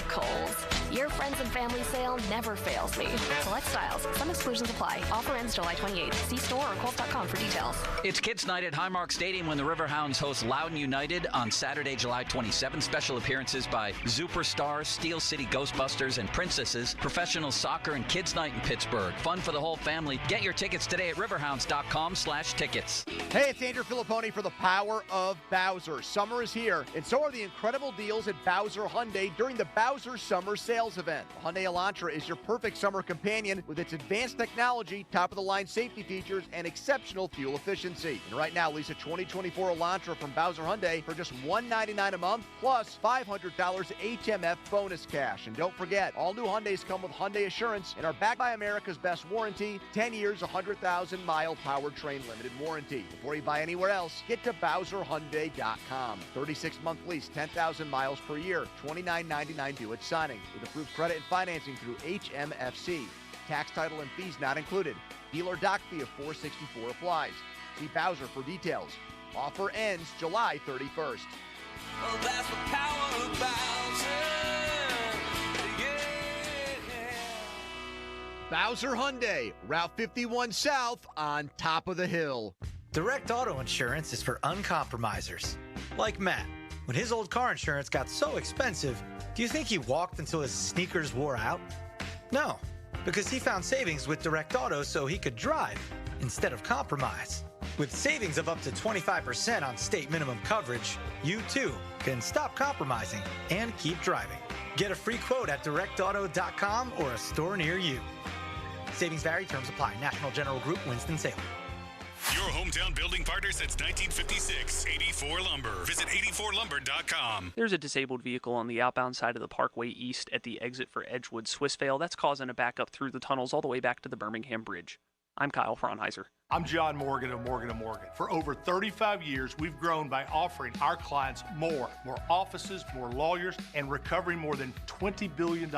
Kohl's. Your friends and family sale never fails me. Select styles. Some exclusions apply. Offer ends July 28th. See store or Colt.com for details. It's Kids Night at Highmark Stadium when the Riverhounds host Loudoun United on Saturday, July 27th. Special appearances by Superstars, Steel City Ghostbusters, and Princesses. Professional soccer and Kids Night in Pittsburgh. Fun for the whole family. Get your tickets today at riverhounds.com/tickets. Hey, it's Andrew Filipponi for the power of Bowser. Summer is here, and so are the incredible deals at Bowser Hyundai during the Bowser Summer Sales Event. The Hyundai Elantra is your perfect summer companion with its advanced technology, top-of-the-line safety features, and exceptional fuel efficiency. And right now, lease a 2024 Elantra from Bowser Hyundai for just $199 a month, plus $500 HMF bonus cash. And don't forget, all new Hyundais come with Hyundai Assurance and are backed by America's best warranty, 10 years, 100,000-mile powertrain limited warranty. Before you buy anywhere else, get to BowserHyundai.com. 36-month lease, 10,000 miles per year, $29.99 due at signing, with approved credit and financing through HMFC. Tax, title, and fees not included. Dealer doc fee of $464 applies. See Bowser for details. Offer ends July 31st. Well, that's the power of Bowser. Bowser Hyundai, Route 51 South on top of the hill. Direct auto insurance is for uncompromisers. Like Matt. When his old car insurance got so expensive, do you think he walked until his sneakers wore out? No, because he found savings with Direct Auto so he could drive instead of compromise. With savings of up to 25% on state minimum coverage, you too can stop compromising and keep driving. Get a free quote at directauto.com or a store near you. Savings vary, terms apply. National General Group, Winston-Salem. Your hometown building partner since 1956, 84 Lumber. Visit 84lumber.com. There's a disabled vehicle on the outbound side of the Parkway East at the exit for Edgewood Swissvale. That's causing a backup through the tunnels all the way back to the Birmingham Bridge. I'm Kyle Fraunheiser. I'm John Morgan of Morgan & Morgan. For over 35 years, we've grown by offering our clients more offices, more lawyers, and recovering more than $20 billion.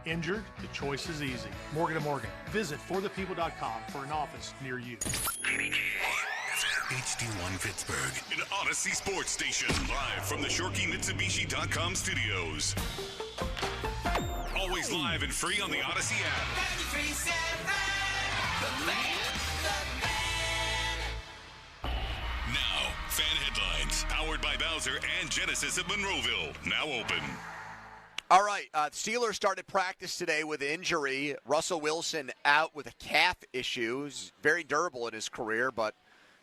Injured? The choice is easy. Morgan & Morgan. Visit forthepeople.com for an office near you. HD1 Pittsburgh, an Odyssey Sports Station, live from the ShorkeyMitsubishi.com studios. Always live and free on the Odyssey app. Now, fan headlines, powered by Bowser and Genesis of Monroeville, now open. All right, Steelers started practice today with injury. Russell Wilson out with a calf issue. He's very durable in his career, but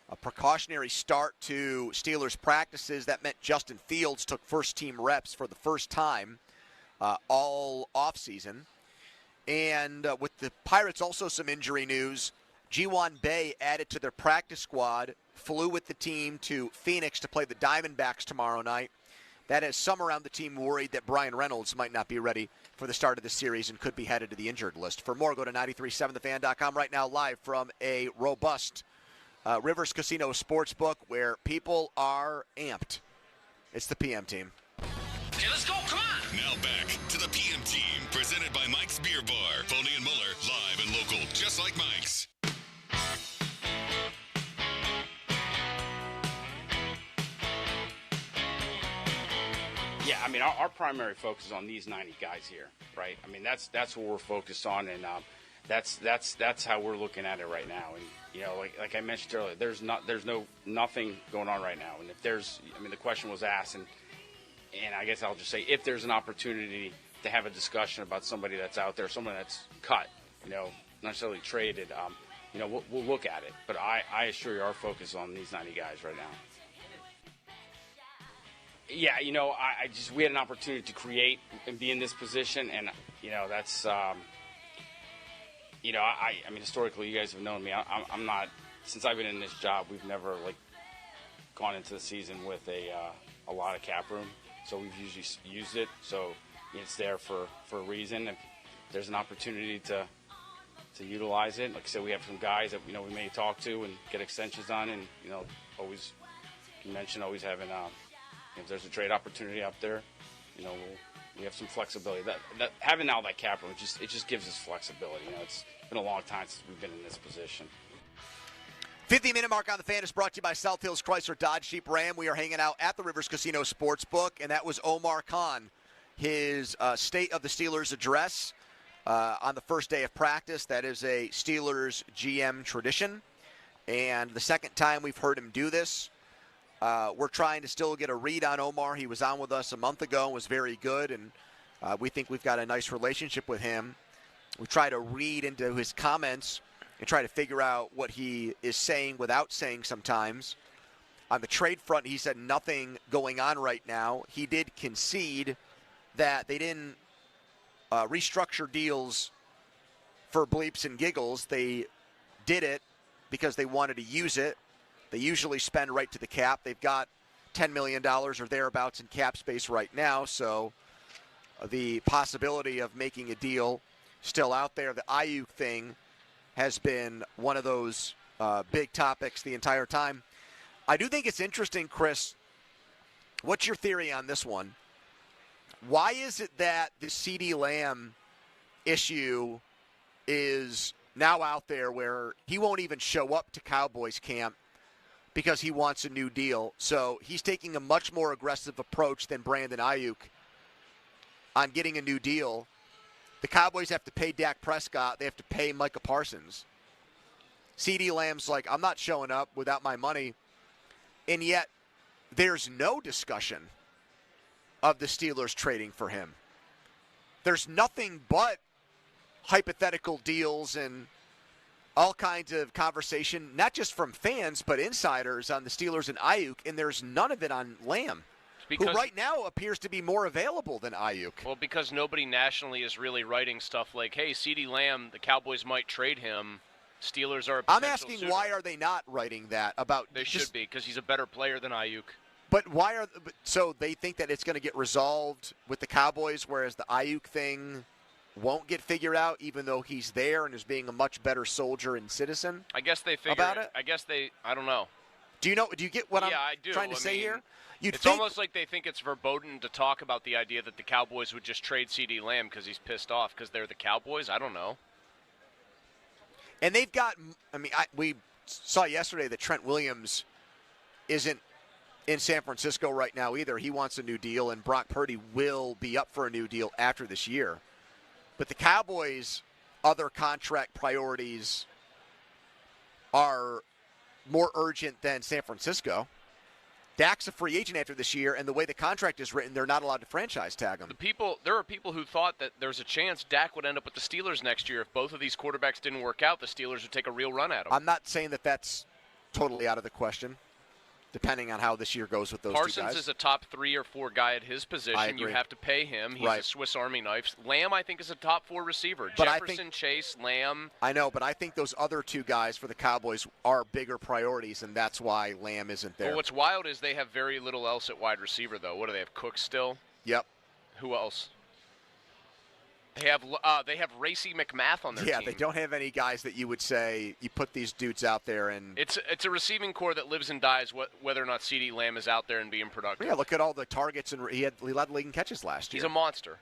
a precautionary start to Steelers practices. That meant Justin Fields took first-team reps for the first time all offseason. And with the Pirates, also some injury news. G1 Bay added to their practice squad, flew with the team to Phoenix to play the Diamondbacks tomorrow night. That has some around the team worried that Brian Reynolds might not be ready for the start of the series and could be headed to the injured list. For more, go to 937thefan.com right now, live from a robust Rivers Casino Sportsbook where people are amped. It's the PM team. Okay, let's go, come on! Now back to the PM team, presented by Mike's Beer Bar. Foley and Muller, live and local, just like Mike's. Yeah, I mean, our primary focus is on these 90 guys here, right? I mean, that's what we're focused on, and that's how we're looking at it right now. And you know, like I mentioned earlier, there's nothing going on right now. And if there's, I mean, the question was asked, and I guess I'll just say, if there's an opportunity to have a discussion about somebody that's out there, someone that's cut, you know, not necessarily traded, you know, we'll look at it. But I assure you, our focus is on these 90 guys right now. Yeah, you know, we had an opportunity to create and be in this position, and you know, that's, you know, I mean, historically, you guys have known me. I'm not, since I've been in this job, we've never gone into the season with a lot of cap room. So we've usually used it. So it's there for a reason. If there's an opportunity to utilize it, like I said, we have some guys that, you know, we may talk to and get extensions on, and you know, always, you mentioned always having. If there's a trade opportunity out there, you know, we have some flexibility. That having all that cap room, it just gives us flexibility. You know, it's been a long time since we've been in this position. 50-minute mark on the fan is brought to you by South Hills Chrysler Dodge Jeep Ram. We are hanging out at the Rivers Casino Sportsbook, and that was Omar Khan. his State of the Steelers address on the first day of practice. That is a Steelers GM tradition. And the second time we've heard him do this. We're trying to still get a read on Omar. He was on with us a month ago and was very good, and we think we've got a nice relationship with him. We try to read into his comments and try to figure out what he is saying without saying sometimes. On the trade front, he said nothing going on right now. He did concede that they didn't restructure deals for bleeps and giggles. They did it because they wanted to use it. They usually spend right to the cap. They've got $10 million or thereabouts in cap space right now, so the possibility of making a deal still out there. The Ayuk thing has been one of those big topics the entire time. I do think it's interesting, Chris. What's your theory on this one? Why is it that the CeeDee Lamb issue is now out there where he won't even show up to Cowboys camp because he wants a new deal? So he's taking a much more aggressive approach than Brandon Ayuk on getting a new deal. The Cowboys have to pay Dak Prescott. They have to pay Micah Parsons. CeeDee Lamb's like, I'm not showing up without my money. And yet there's no discussion of the Steelers trading for him. There's nothing but hypothetical deals and all kinds of conversation, not just from fans, but insiders on the Steelers and Ayuk, and there's none of it on Lamb, who right now appears to be more available than Ayuk. Well, because nobody nationally is really writing stuff like, hey, CeeDee Lamb, the Cowboys might trade him. Steelers are a potential I'm asking suitor. why are they not writing that about They should be, because he's a better player than Ayuk. But why are so they think that it's going to get resolved with the Cowboys, whereas the Ayuk thing won't get figured out, even though he's there and is being a much better soldier and citizen? I guess they figure about it. I guess I don't know. Do you get what I'm I do. trying to say here? It's almost like they think it's verboten to talk about the idea that the Cowboys would just trade CeeDee Lamb because he's pissed off because they're the Cowboys. I don't know. And they've got, we saw yesterday that Trent Williams isn't in San Francisco right now either. He wants a new deal, and Brock Purdy will be up for a new deal after this year. But the Cowboys' other contract priorities are more urgent than San Francisco. Dak's a free agent after this year, and the way the contract is written, they're not allowed to franchise tag him. There are people who thought that there's a chance Dak would end up with the Steelers next year. If both of these quarterbacks didn't work out, the Steelers would take a real run at him. I'm not saying that that's totally out of the question, depending on how this year goes with those two guys. Parsons is a top 3 or 4 guy at his position. I agree. You have to pay him. He's a Swiss Army knife. Lamb, I think, is a top 4 receiver. But Jefferson, Chase, Lamb. I know, but I think those other two guys for the Cowboys are bigger priorities, and that's why Lamb isn't there. Well, what's wild is they have very little else at wide receiver, though. What do they have, Cook still? Yep. Who else? They have Racey McMath on their team. Yeah, they don't have any guys that you would say you put these dudes out there and. It's a receiving core that lives and dies whether or not CeeDee Lamb is out there and being productive. Yeah, look at all the targets, and he led the league in catches last year. He's a monster.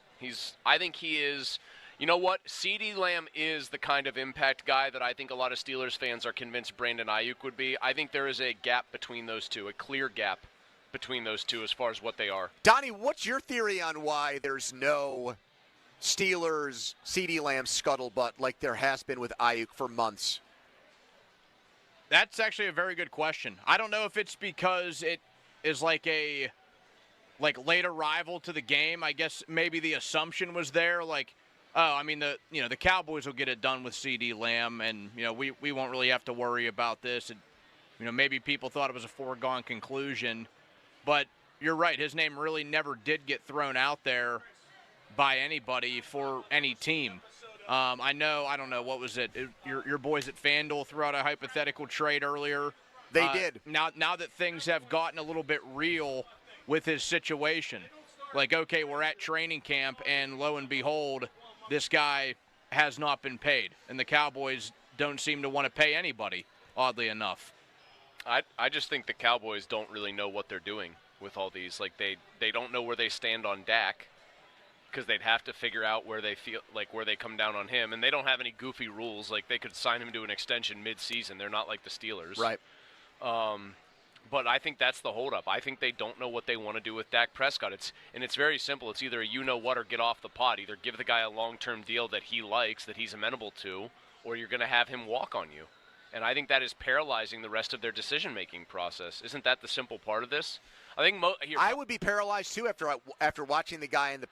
I think he is. You know what? CeeDee Lamb is the kind of impact guy that I think a lot of Steelers fans are convinced Brandon Ayuk would be. I think there is a gap between those two, a clear gap between those two as far as what they are. Donnie, what's your theory on why there's no Steelers CeeDee Lamb scuttlebutt like there has been with Ayuk for months? That's actually a very good question. I don't know if it's because it is like a late arrival to the game. I guess maybe the assumption was there, the Cowboys will get it done with CeeDee Lamb, and we won't really have to worry about this. And, maybe people thought it was a foregone conclusion, but you're right. His name really never did get thrown out there by anybody for any team. I don't know, what was it? Your boys at FanDuel threw out a hypothetical trade earlier. They did. Now that things have gotten a little bit real with his situation, okay, we're at training camp, and lo and behold, this guy has not been paid, and the Cowboys don't seem to want to pay anybody, oddly enough. I just think the Cowboys don't really know what they're doing with all these. They don't know where they stand on Dak, because they'd have to figure out where they feel where they come down on him, and they don't have any goofy rules. They could sign him to an extension mid-season. They're not like the Steelers, right? But I think that's the holdup. I think they don't know what they want to do with Dak Prescott. It's very simple. It's either you know what or get off the pot. Either give the guy a long-term deal that he likes, that he's amenable to, or you're going to have him walk on you. And I think that is paralyzing the rest of their decision-making process. Isn't that the simple part of this? I think I would be paralyzed too after watching the guy in the